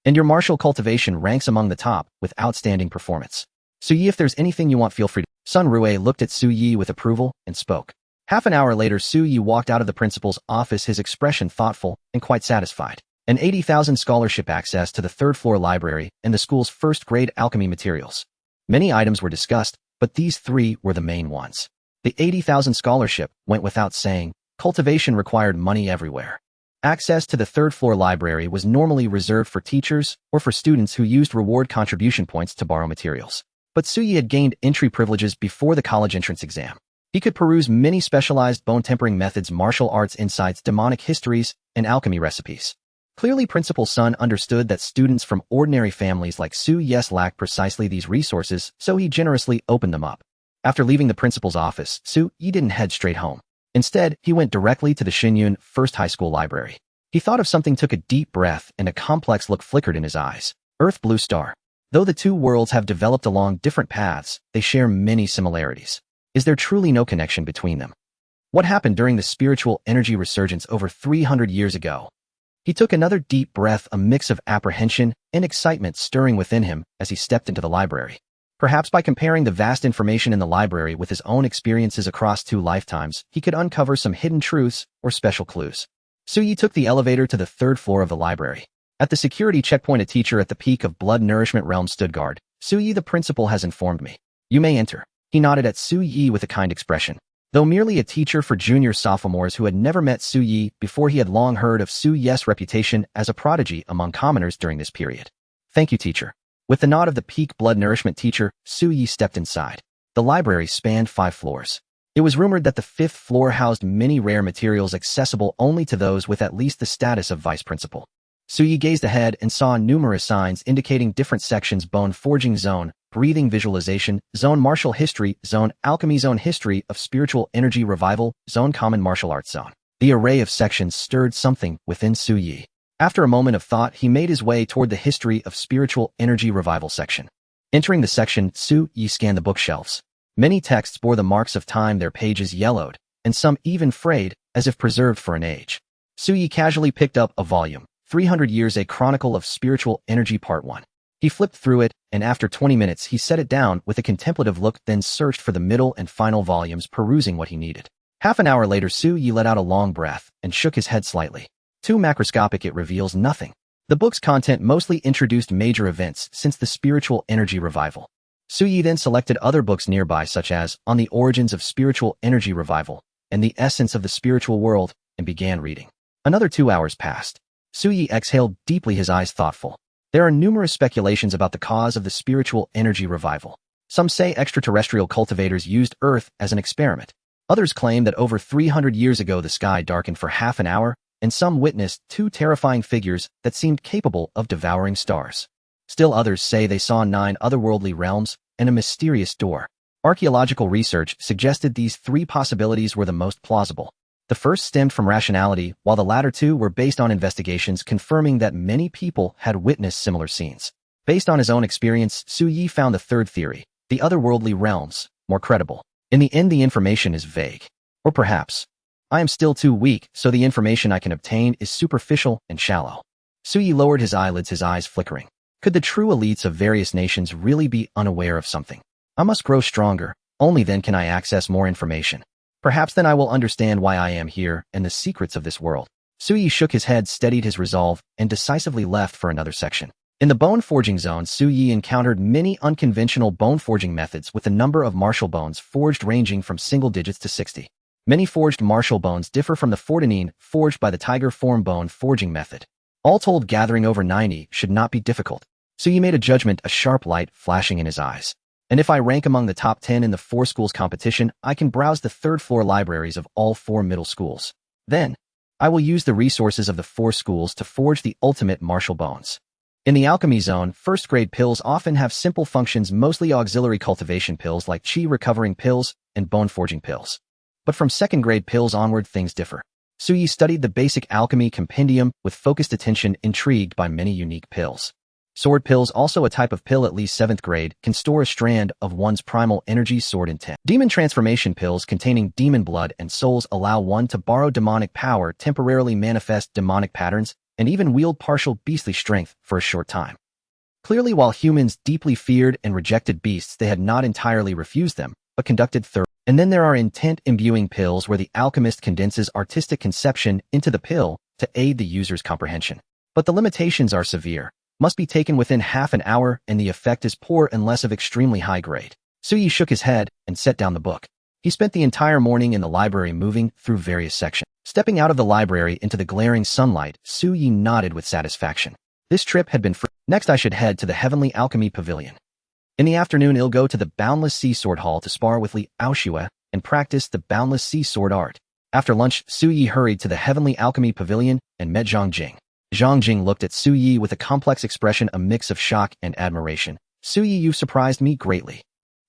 And your martial cultivation ranks among the top with outstanding performance. Su Yi, if there's anything you want, feel free to. Sun Rue looked at Su Yi with approval and spoke. Half an hour later, Su Yi walked out of the principal's office, his expression thoughtful and quite satisfied. An 80,000 scholarship, access to the third-floor library, and the school's first-grade alchemy materials. Many items were discussed, but these 3 were the main ones. The 80,000 scholarship went without saying. Cultivation required money everywhere. Access to the third-floor library was normally reserved for teachers or for students who used reward contribution points to borrow materials. But Su Yi had gained entry privileges before the college entrance exam. He could peruse many specialized bone-tempering methods, martial arts insights, demonic histories, and alchemy recipes. Clearly, Principal Sun understood that students from ordinary families like Su Yi's lacked precisely these resources, so he generously opened them up. After leaving the principal's office, Su Yi didn't head straight home. Instead, he went directly to the Shenyun First High School library. He thought of something, took a deep breath, and a complex look flickered in his eyes. Earth, blue star. Though the 2 worlds have developed along different paths, they share many similarities. Is there truly no connection between them? What happened during the spiritual energy resurgence over 300 years ago? He took another deep breath, a mix of apprehension and excitement stirring within him as he stepped into the library. Perhaps by comparing the vast information in the library with his own experiences across 2 lifetimes, he could uncover some hidden truths or special clues. Su Yi took the elevator to the 3rd floor of the library. At the security checkpoint, a teacher at the peak of Blood Nourishment Realm stood guard. Su Yi, the principal has informed me. You may enter. He nodded at Su Yi with a kind expression. Though merely a teacher for junior sophomores who had never met Su Yi before, he had long heard of Su Yi's reputation as a prodigy among commoners during this period. Thank you, teacher. With the nod of the peak blood nourishment teacher, Su Yi stepped inside. The library spanned 5 floors. It was rumored that the 5th floor housed many rare materials accessible only to those with at least the status of vice principal. Su Yi gazed ahead and saw numerous signs indicating different sections: bone forging zone, breathing visualization, zone martial history, zone alchemy, zone history of spiritual energy revival, zone common martial arts zone. The array of sections stirred something within Su Yi. After a moment of thought, he made his way toward the history of spiritual energy revival section. Entering the section, Su Yi scanned the bookshelves. Many texts bore the marks of time, their pages yellowed, and some even frayed, as if preserved for an age. Su Yi casually picked up a volume, 300 Years, A Chronicle of Spiritual Energy Part 1. He flipped through it, and after 20 minutes he set it down with a contemplative look, then searched for the middle and final volumes, perusing what he needed. Half an hour later, Su Yi let out a long breath and shook his head slightly. Too macroscopic, it reveals nothing. The book's content mostly introduced major events since the spiritual energy revival. Su Yi then selected other books nearby, such as On the Origins of Spiritual Energy Revival and The Essence of the Spiritual World, and began reading. Another 2 hours passed. Su Yi exhaled deeply, his eyes thoughtful. There are numerous speculations about the cause of the spiritual energy revival. Some say extraterrestrial cultivators used Earth as an experiment. Others claim that over 300 years ago the sky darkened for half an hour, and some witnessed 2 terrifying figures that seemed capable of devouring stars. Still others say they saw 9 otherworldly realms and a mysterious door. Archaeological research suggested these 3 possibilities were the most plausible. The first stemmed from rationality, while the latter 2 were based on investigations confirming that many people had witnessed similar scenes. Based on his own experience, Su Yi found the third theory, the otherworldly realms, more credible. In the end, the information is vague. Or perhaps, I am still too weak, so the information I can obtain is superficial and shallow. Su Yi lowered his eyelids, his eyes flickering. Could the true elites of various nations really be unaware of something? I must grow stronger. Only then can I access more information. Perhaps then I will understand why I am here and the secrets of this world. Su Yi shook his head, steadied his resolve, and decisively left for another section. In the bone forging zone, Su Yi encountered many unconventional bone forging methods, with the number of martial bones forged ranging from single digits to 60. Many forged martial bones differ from the fortinine forged by the tiger form bone forging method. All told, gathering over 90 should not be difficult. Su Yi made a judgment, a sharp light flashing in his eyes. And if I rank among the top 10 in the 4 schools competition, I can browse the 3rd floor libraries of all 4 middle schools. Then, I will use the resources of the 4 schools to forge the ultimate martial bones. In the alchemy zone, 1st grade pills often have simple functions, mostly auxiliary cultivation pills like chi recovering pills and bone forging pills. But from 2nd grade pills onward, things differ. Su Yi studied the basic alchemy compendium with focused attention, intrigued by many unique pills. Sword pills, also a type of pill at least 7th grade, can store a strand of one's primal energy, sword intent. Demon transformation pills containing demon blood and souls allow one to borrow demonic power, temporarily manifest demonic patterns, and even wield partial beastly strength for a short time. Clearly, while humans deeply feared and rejected beasts, they had not entirely refused them, but conducted thorough. And then there are intent-imbuing pills, where the alchemist condenses artistic conception into the pill to aid the user's comprehension. But the limitations are severe. Must be taken within half an hour, and the effect is poor unless of extremely high grade. Su Yi shook his head and set down the book. He spent the entire morning in the library, moving through various sections. Stepping out of the library into the glaring sunlight, Su Yi nodded with satisfaction. This trip had been free. Next, I should head to the Heavenly Alchemy Pavilion. In the afternoon, I'll go to the Boundless Sea Sword Hall to spar with Li Qingyue and practice the Boundless Sea Sword art. After lunch, Su Yi hurried to the Heavenly Alchemy Pavilion and met Zhang Jing. Zhang Jing looked at Su Yi with a complex expression, a mix of shock and admiration. Su Yi, you've surprised me greatly.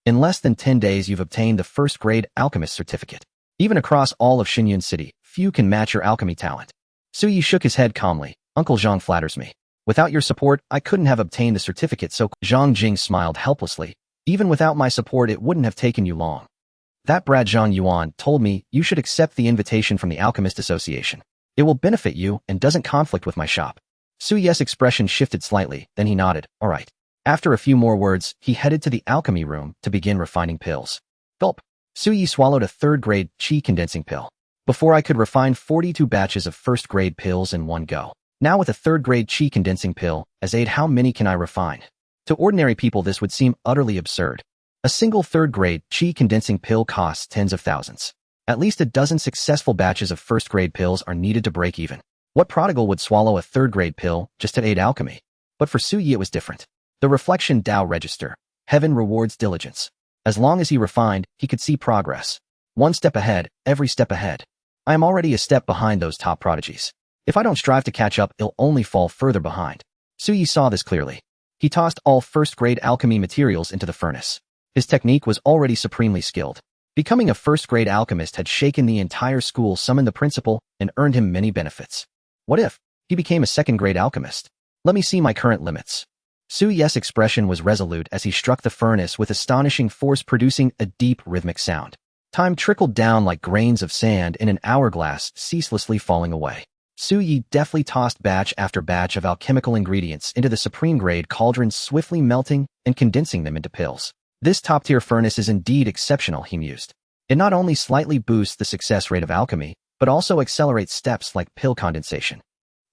In less than 10 days, you've obtained the 1st grade alchemist certificate. Even across all of Xinyun City, few can match your alchemy talent. Su Yi shook his head calmly. Uncle Zhang flatters me. Without your support, I couldn't have obtained the certificate so Zhang Jing smiled helplessly. Even without my support, it wouldn't have taken you long. That brat Zhang Yuan told me you should accept the invitation from the Alchemist Association. It will benefit you and doesn't conflict with my shop. Su Yi's expression shifted slightly, then he nodded. All right. After a few more words, he headed to the alchemy room to begin refining pills. Gulp. Su Yi swallowed a 3rd grade chi condensing pill. Before, I could refine 42 batches of 1st grade pills in one go. Now with a 3rd grade chi condensing pill as aid, how many can I refine? To ordinary people, this would seem utterly absurd. A single 3rd grade chi condensing pill costs tens of thousands. At least a dozen successful batches of first-grade pills are needed to break even. What prodigal would swallow a third-grade pill just to aid alchemy? But for Su Yi it was different. The reflection Tao register. Heaven rewards diligence. As long as he refined, he could see progress. One step ahead, every step ahead. I am already a step behind those top prodigies. If I don't strive to catch up, I'll only fall further behind. Su Yi saw this clearly. He tossed all first-grade alchemy materials into the furnace. His technique was already supremely skilled. Becoming a first-grade alchemist had shaken the entire school, summoned the principal, and earned him many benefits. What if he became a second-grade alchemist? Let me see my current limits. Su Yi's expression was resolute as he struck the furnace with astonishing force, producing a deep rhythmic sound. Time trickled down like grains of sand in an hourglass, ceaselessly falling away. Su Yi deftly tossed batch after batch of alchemical ingredients into the supreme-grade cauldron, swiftly melting and condensing them into pills. This top-tier furnace is indeed exceptional, he mused. It not only slightly boosts the success rate of alchemy, but also accelerates steps like pill condensation.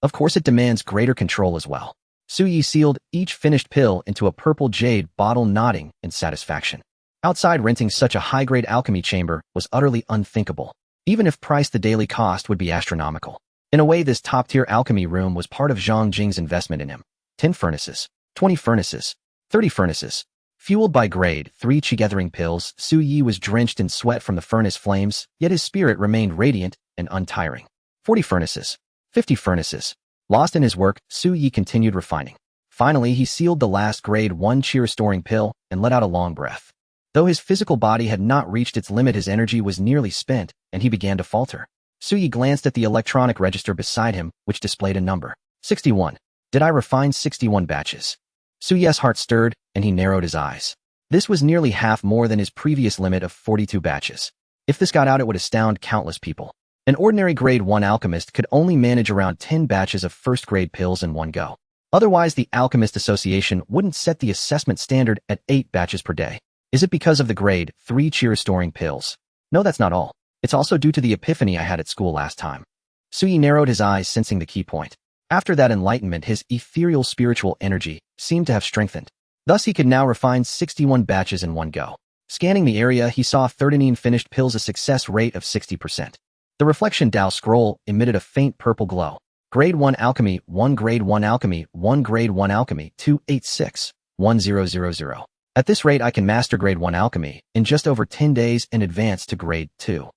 Of course, it demands greater control as well. Su Yi sealed each finished pill into a purple jade bottle, nodding in satisfaction. Outside, renting such a high-grade alchemy chamber was utterly unthinkable. Even if priced, the daily cost would be astronomical. In a way, this top-tier alchemy room was part of Zhang Jing's investment in him. 10 furnaces, 20 furnaces, 30 furnaces. Fueled by grade 3 chi-gathering pills, Su Yi was drenched in sweat from the furnace flames, yet his spirit remained radiant and untiring. 40 furnaces, 50 furnaces. Lost in his work, Su Yi continued refining. Finally, he sealed the last grade 1 chi-restoring pill and let out a long breath. Though his physical body had not reached its limit, his energy was nearly spent, and he began to falter. Su Yi glanced at the electronic register beside him, which displayed a number. 61. Did I refine 61 batches? Su Yi's heart stirred, and he narrowed his eyes. This was nearly half more than his previous limit of 42 batches. If this got out, it would astound countless people. An ordinary grade 1 alchemist could only manage around 10 batches of first-grade pills in one go. Otherwise, the Alchemist Association wouldn't set the assessment standard at 8 batches per day. Is it because of the grade 3 chi-restoring pills? No, that's not all. It's also due to the epiphany I had at school last time. Su Yi narrowed his eyes, sensing the key point. After that enlightenment, his ethereal spiritual energy seemed to have strengthened. Thus, he could now refine 61 batches in one go. Scanning the area, he saw 39 finished pills, a success rate of 60%. The reflection Tao scroll emitted a faint purple glow. Grade 1 alchemy, 1 grade 1 alchemy, 1 grade 1 alchemy, 286, 1000. At this rate, I can master grade 1 alchemy in just over 10 days and advance to grade 2.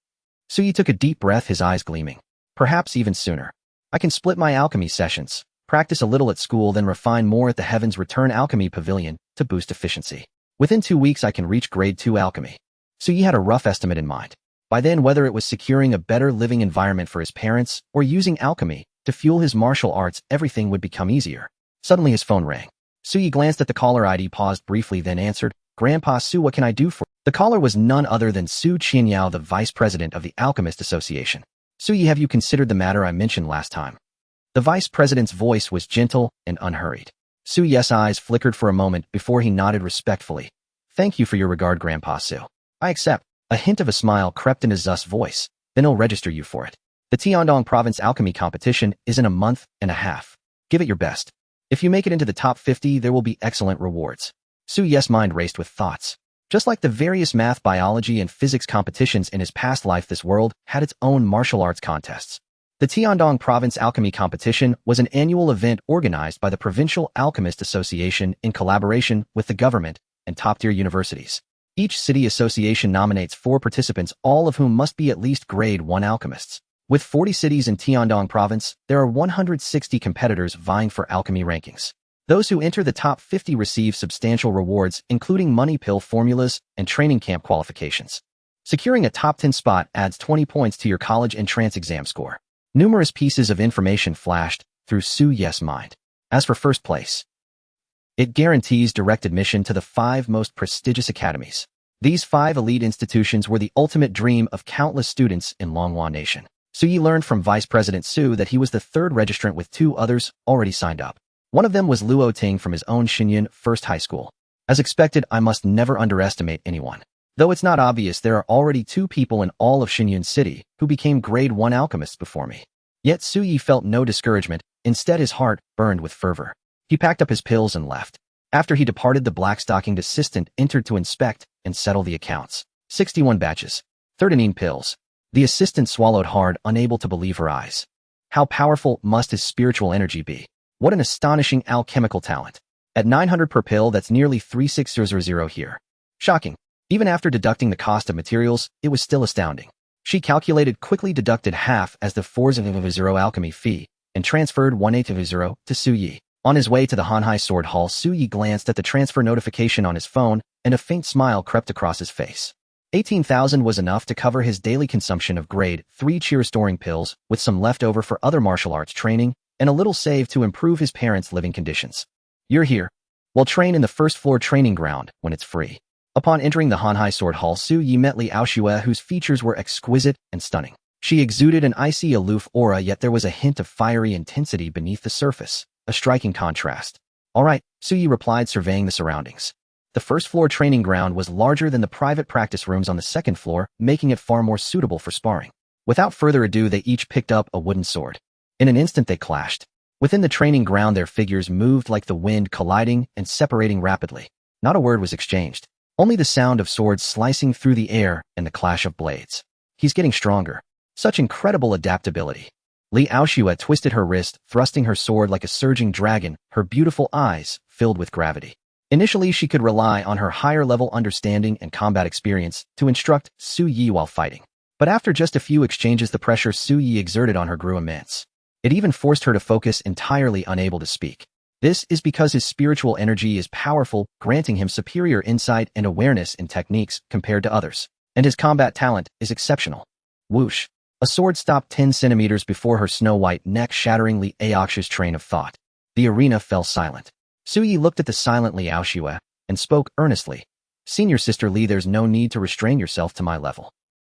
Su Yi took a deep breath, his eyes gleaming. Perhaps even sooner. I can split my alchemy sessions, practice a little at school, then refine more at the Heaven's Return Alchemy Pavilion to boost efficiency. Within 2 weeks, I can reach grade 2 alchemy. Su Yi had a rough estimate in mind. By then, whether it was securing a better living environment for his parents or using alchemy to fuel his martial arts, everything would become easier. Suddenly, his phone rang. Su Yi glanced at the caller ID, paused briefly, then answered, "Grandpa Su, what can I do for you?" The caller was none other than Lin Qingyue, the vice president of the Alchemist Association. "Su Yi, have you considered the matter I mentioned last time?" The vice president's voice was gentle and unhurried. Su Yi's eyes flickered for a moment before he nodded respectfully. "Thank you for your regard, Grandpa Su. I accept." A hint of a smile crept into Zu's voice. "Then I'll register you for it. The Tiandong Province Alchemy Competition is in a month and a half. Give it your best. If you make it into the top 50, there will be excellent rewards." Su Yi's mind raced with thoughts. Just like the various math, biology, and physics competitions in his past life, this world had its own martial arts contests. The Tiandong Province Alchemy Competition was an annual event organized by the Provincial Alchemist Association in collaboration with the government and top-tier universities. Each city association nominates 4 participants, all of whom must be at least grade 1 alchemists. With 40 cities in Tiandong Province, there are 160 competitors vying for alchemy rankings. Those who enter the top 50 receive substantial rewards, including money, pill formulas, and training camp qualifications. Securing a top 10 spot adds 20 points to your college entrance exam score. Numerous pieces of information flashed through Su Yi's mind. As for first place, it guarantees direct admission to the 5 most prestigious academies. These 5 elite institutions were the ultimate dream of countless students in Longhua Nation. Su Yi learned from Vice President Su that he was the 3rd registrant, with 2 others already signed up. One of them was Luo Ting from his own Xinyun First High School. As expected, I must never underestimate anyone. Though it's not obvious, there are already 2 people in all of Xinyun City who became grade 1 alchemists before me. Yet Su Yi felt no discouragement. Instead, his heart burned with fervor. He packed up his pills and left. After he departed, the black-stockinged assistant entered to inspect and settle the accounts. 61 batches, 39 pills. The assistant swallowed hard, unable to believe her eyes. How powerful must his spiritual energy be? What an astonishing alchemical talent. At 900 per pill, that's nearly 36000 here. Shocking. Even after deducting the cost of materials, it was still astounding. She calculated, quickly deducted half as the 400 alchemy fee, and transferred 180 to Su Yi. On his way to the Hanhai Sword Hall, Su Yi glanced at the transfer notification on his phone, and a faint smile crept across his face. 18,000 was enough to cover his daily consumption of grade 3 chi-restoring pills, with some leftover for other martial arts training, and a little saved to improve his parents' living conditions. You're here. Well, train in the first-floor training ground, when it's free. Upon entering the Hanhai Sword Hall, Su Yi met Li Qingyue, whose features were exquisite and stunning. She exuded an icy, aloof aura, yet there was a hint of fiery intensity beneath the surface, a striking contrast. All right, Su Yi replied, surveying the surroundings. The first-floor training ground was larger than the private practice rooms on the second floor, making it far more suitable for sparring. Without further ado, they each picked up a wooden sword. In an instant they clashed. Within the training ground their figures moved like the wind, colliding and separating rapidly. Not a word was exchanged. Only the sound of swords slicing through the air and the clash of blades. He's getting stronger. Such incredible adaptability. Li Qingyue twisted her wrist, thrusting her sword like a surging dragon, her beautiful eyes filled with gravity. Initially, she could rely on her higher-level understanding and combat experience to instruct Su Yi while fighting. But after just a few exchanges, the pressure Su Yi exerted on her grew immense. It even forced her to focus, entirely unable to speak. This is because his spiritual energy is powerful, granting him superior insight and awareness in techniques compared to others. And his combat talent is exceptional. Whoosh. A sword stopped 10 centimeters before her snow-white neck, shattering Li Qingye's train of thought. The arena fell silent. Su Yi looked at the silent Li Qingyue and spoke earnestly. Senior Sister Li, there's no need to restrain yourself to my level.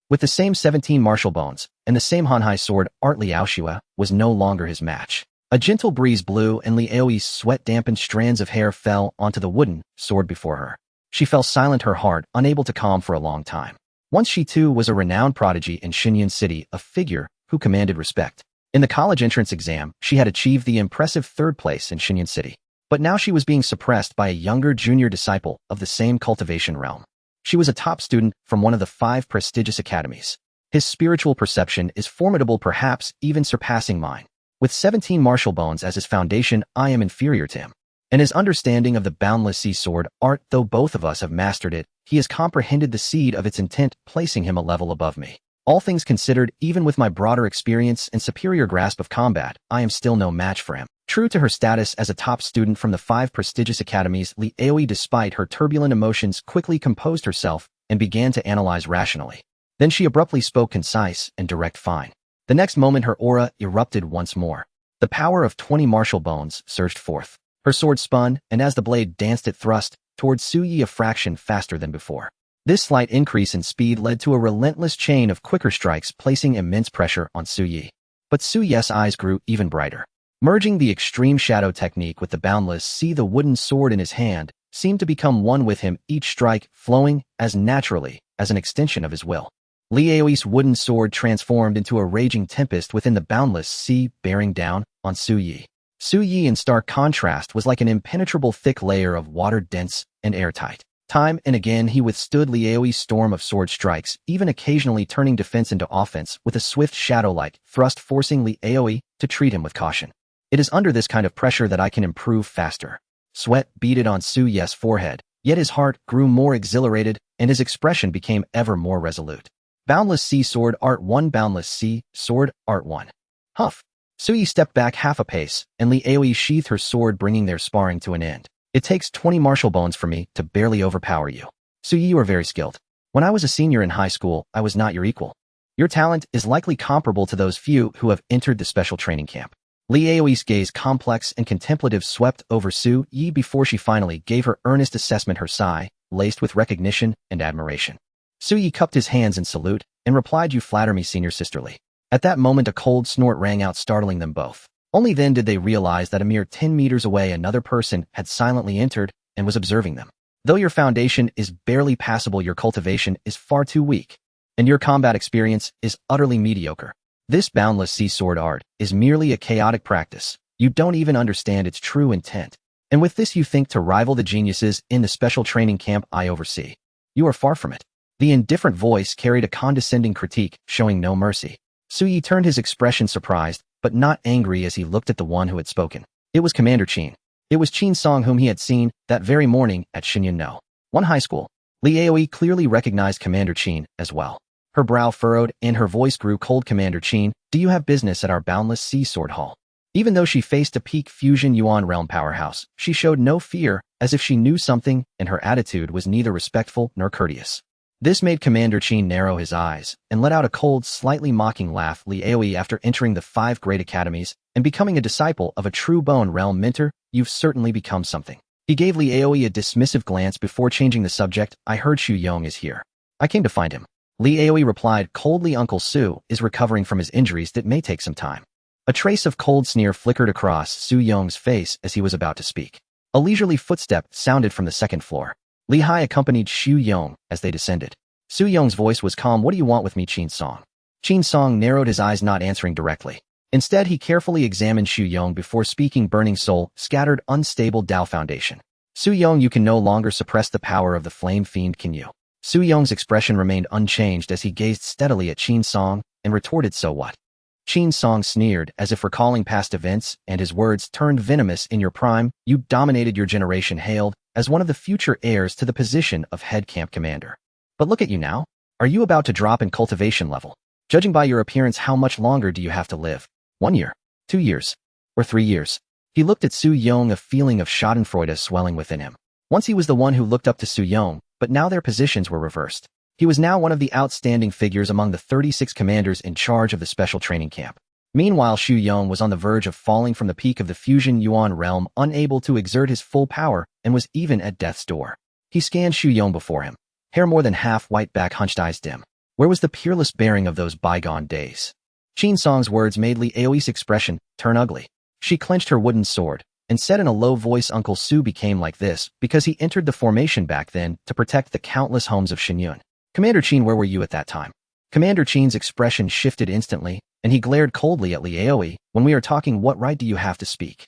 With the same 17 martial bones and the same Hanhai sword art, Li Qingyue was no longer his match. A gentle breeze blew and Li Qingye's sweat-dampened strands of hair fell onto the wooden sword before her. She fell silent, her heart unable to calm for a long time. Once she too was a renowned prodigy in Xinyun City, a figure who commanded respect. In the college entrance exam, she had achieved the impressive third place in Xinyun City. But now she was being suppressed by a younger junior disciple of the same cultivation realm. She was a top student from one of the 5 prestigious academies. His spiritual perception is formidable, perhaps even surpassing mine. With 17 martial bones as his foundation, I am inferior to him. And his understanding of the boundless sea sword art, though both of us have mastered it, he has comprehended the seed of its intent, placing him a level above me. All things considered, even with my broader experience and superior grasp of combat, I am still no match for him. True to her status as a top student from the 5 prestigious academies, Li Qingye, despite her turbulent emotions, quickly composed herself and began to analyze rationally. Then she abruptly spoke, concise and direct. Fine. The next moment her aura erupted once more. The power of 20 martial bones surged forth. Her sword spun, and as the blade danced it thrust towards Su Yi a fraction faster than before. This slight increase in speed led to a relentless chain of quicker strikes, placing immense pressure on Su Yi. But Su Yi's eyes grew even brighter. Merging the extreme shadow technique with the boundless sea, the wooden sword in his hand seemed to become one with him, each strike flowing as naturally as an extension of his will. Li Qingye's wooden sword transformed into a raging tempest within the boundless sea, bearing down on Su Yi. Su Yi, in stark contrast, was like an impenetrable thick layer of water, dense and airtight. Time and again he withstood Li Qingye's storm of sword strikes, even occasionally turning defense into offense with a swift shadow-like thrust, forcing Li Qingye to treat him with caution. It is under this kind of pressure that I can improve faster. Sweat beaded on Su Yi's forehead, yet his heart grew more exhilarated and his expression became ever more resolute. Boundless Sea Sword Art 1. Boundless Sea Sword Art 1. Huff. Su Yi stepped back half a pace, and Li Qingye sheathed her sword, bringing their sparring to an end. It takes 20 martial bones for me to barely overpower you. Su Yi, you are very skilled. When I was a senior in high school, I was not your equal. Your talent is likely comparable to those few who have entered the special training camp. Li Qingye's gaze, complex and contemplative, swept over Su Yi before she finally gave her earnest assessment, her sigh laced with recognition and admiration. Su Yi cupped his hands in salute and replied, "You flatter me, Senior Sister Li." At that moment, a cold snort rang out, startling them both. Only then did they realize that a mere 10 meters away another person had silently entered and was observing them. Though your foundation is barely passable, your cultivation is far too weak, and your combat experience is utterly mediocre. This boundless sea sword art is merely a chaotic practice. You don't even understand its true intent. And with this you think to rival the geniuses in the special training camp I oversee. You are far from it. The indifferent voice carried a condescending critique, showing no mercy. Suyi turned his expression surprised, but not angry as he looked at the one who had spoken. It was Commander Qin. It was Qin Song whom he had seen that very morning at Xinyun No. 1 high school. Li Aoi clearly recognized Commander Qin as well. Her brow furrowed and her voice grew cold. Commander Qin, do you have business at our Boundless Sea Sword Hall? Even though she faced a peak fusion Yuan realm powerhouse, she showed no fear, as if she knew something, and her attitude was neither respectful nor courteous. This made Commander Qin narrow his eyes and let out a cold, slightly mocking laugh. Li Aoi, after entering the 5 great academies and becoming a disciple of a true Bone Realm mentor, you've certainly become something. He gave Li Aoi a dismissive glance before changing the subject. I heard Xu Yong is here. I came to find him. Li Aoi replied coldly. Uncle Su is recovering from his injuries that may take some time. A trace of cold sneer flickered across Su Yong's face as he was about to speak. A leisurely footstep sounded from the second floor. Li Hai accompanied Xu Yong as they descended. Su Yong's voice was calm. What do you want with me, Qin Song? Qin Song narrowed his eyes, not answering directly. Instead, he carefully examined Xu Yong before speaking. Burning soul, scattered, unstable Tao foundation. Su Yong, you can no longer suppress the power of the flame fiend Qingyue. Su Yong's expression remained unchanged as he gazed steadily at Qin Song and retorted, so what? Qin Song sneered as if recalling past events, and his words turned venomous. In your prime, you dominated your generation, hailed as one of the future heirs to the position of head camp commander. But look at you now. Are you about to drop in cultivation level? Judging by your appearance, how much longer do you have to live? 1 year? 2 years? Or 3 years? He looked at Su Yong, a feeling of schadenfreude swelling within him. Once he was the one who looked up to Su Yong, but now their positions were reversed. He was now one of the outstanding figures among the 36 commanders in charge of the special training camp. Meanwhile, Xu Yong was on the verge of falling from the peak of the fusion Yuan realm, unable to exert his full power, and was even at death's door. He scanned Xu Yong before him. Hair more than half white, back hunched, eyes dim. Where was the peerless bearing of those bygone days? Qin Song's words made Li Aoi's expression turn ugly. She clenched her wooden sword and said in a low voice, Uncle Su became like this because he entered the formation back then to protect the countless homes of Xinyun. Commander Qin, where were you at that time? Commander Qin's expression shifted instantly, and he glared coldly at Li Aoi. When we are talking, what right do you have to speak?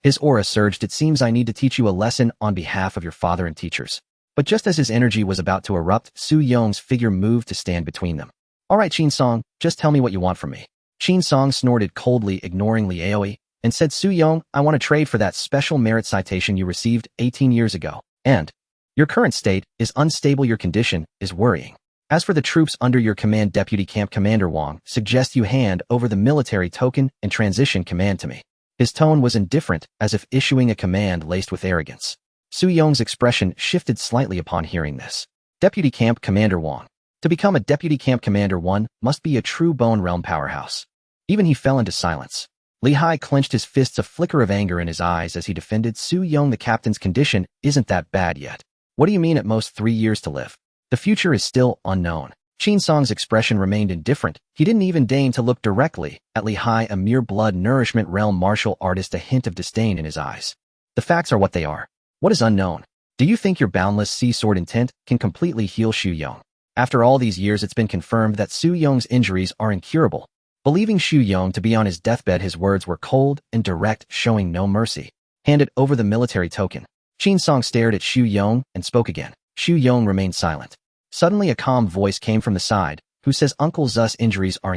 His aura surged. It seems I need to teach you a lesson on behalf of your father and teachers. But just as his energy was about to erupt, Su Yong's figure moved to stand between them. All right, Qin Song, just tell me what you want from me. Qin Song snorted coldly, ignoring Li Aoi, and said, Su Yong, I want to trade for that special merit citation you received 18 years ago. And your current state is unstable. Your condition is worrying. As for the troops under your command, Deputy Camp Commander Wang suggests you hand over the military token and transition command to me. His tone was indifferent, as if issuing a command laced with arrogance. Su Yong's expression shifted slightly upon hearing this. Deputy Camp Commander Wang. To become a Deputy Camp Commander, one must be a true Bone Realm powerhouse. Even he fell into silence. Li Hai clenched his fists, a flicker of anger in his eyes as he defended Su Yong. The captain's condition isn't that bad yet. What do you mean at most 3 years to live? The future is still unknown. Qin Song's expression remained indifferent. He didn't even deign to look directly at Li Hai, a mere blood nourishment realm martial artist, a hint of disdain in his eyes. The facts are what they are. What is unknown? Do you think your boundless sea sword intent can completely heal Xu Yong? After all these years, it's been confirmed that Su Yong's injuries are incurable. Believing Xu Yong to be on his deathbed, his words were cold and direct, showing no mercy. Handed over the military token. Qin Song stared at Xu Yong and spoke again. Xu Yong remained silent. Suddenly a calm voice came from the side, who says, Uncle Zu's injuries are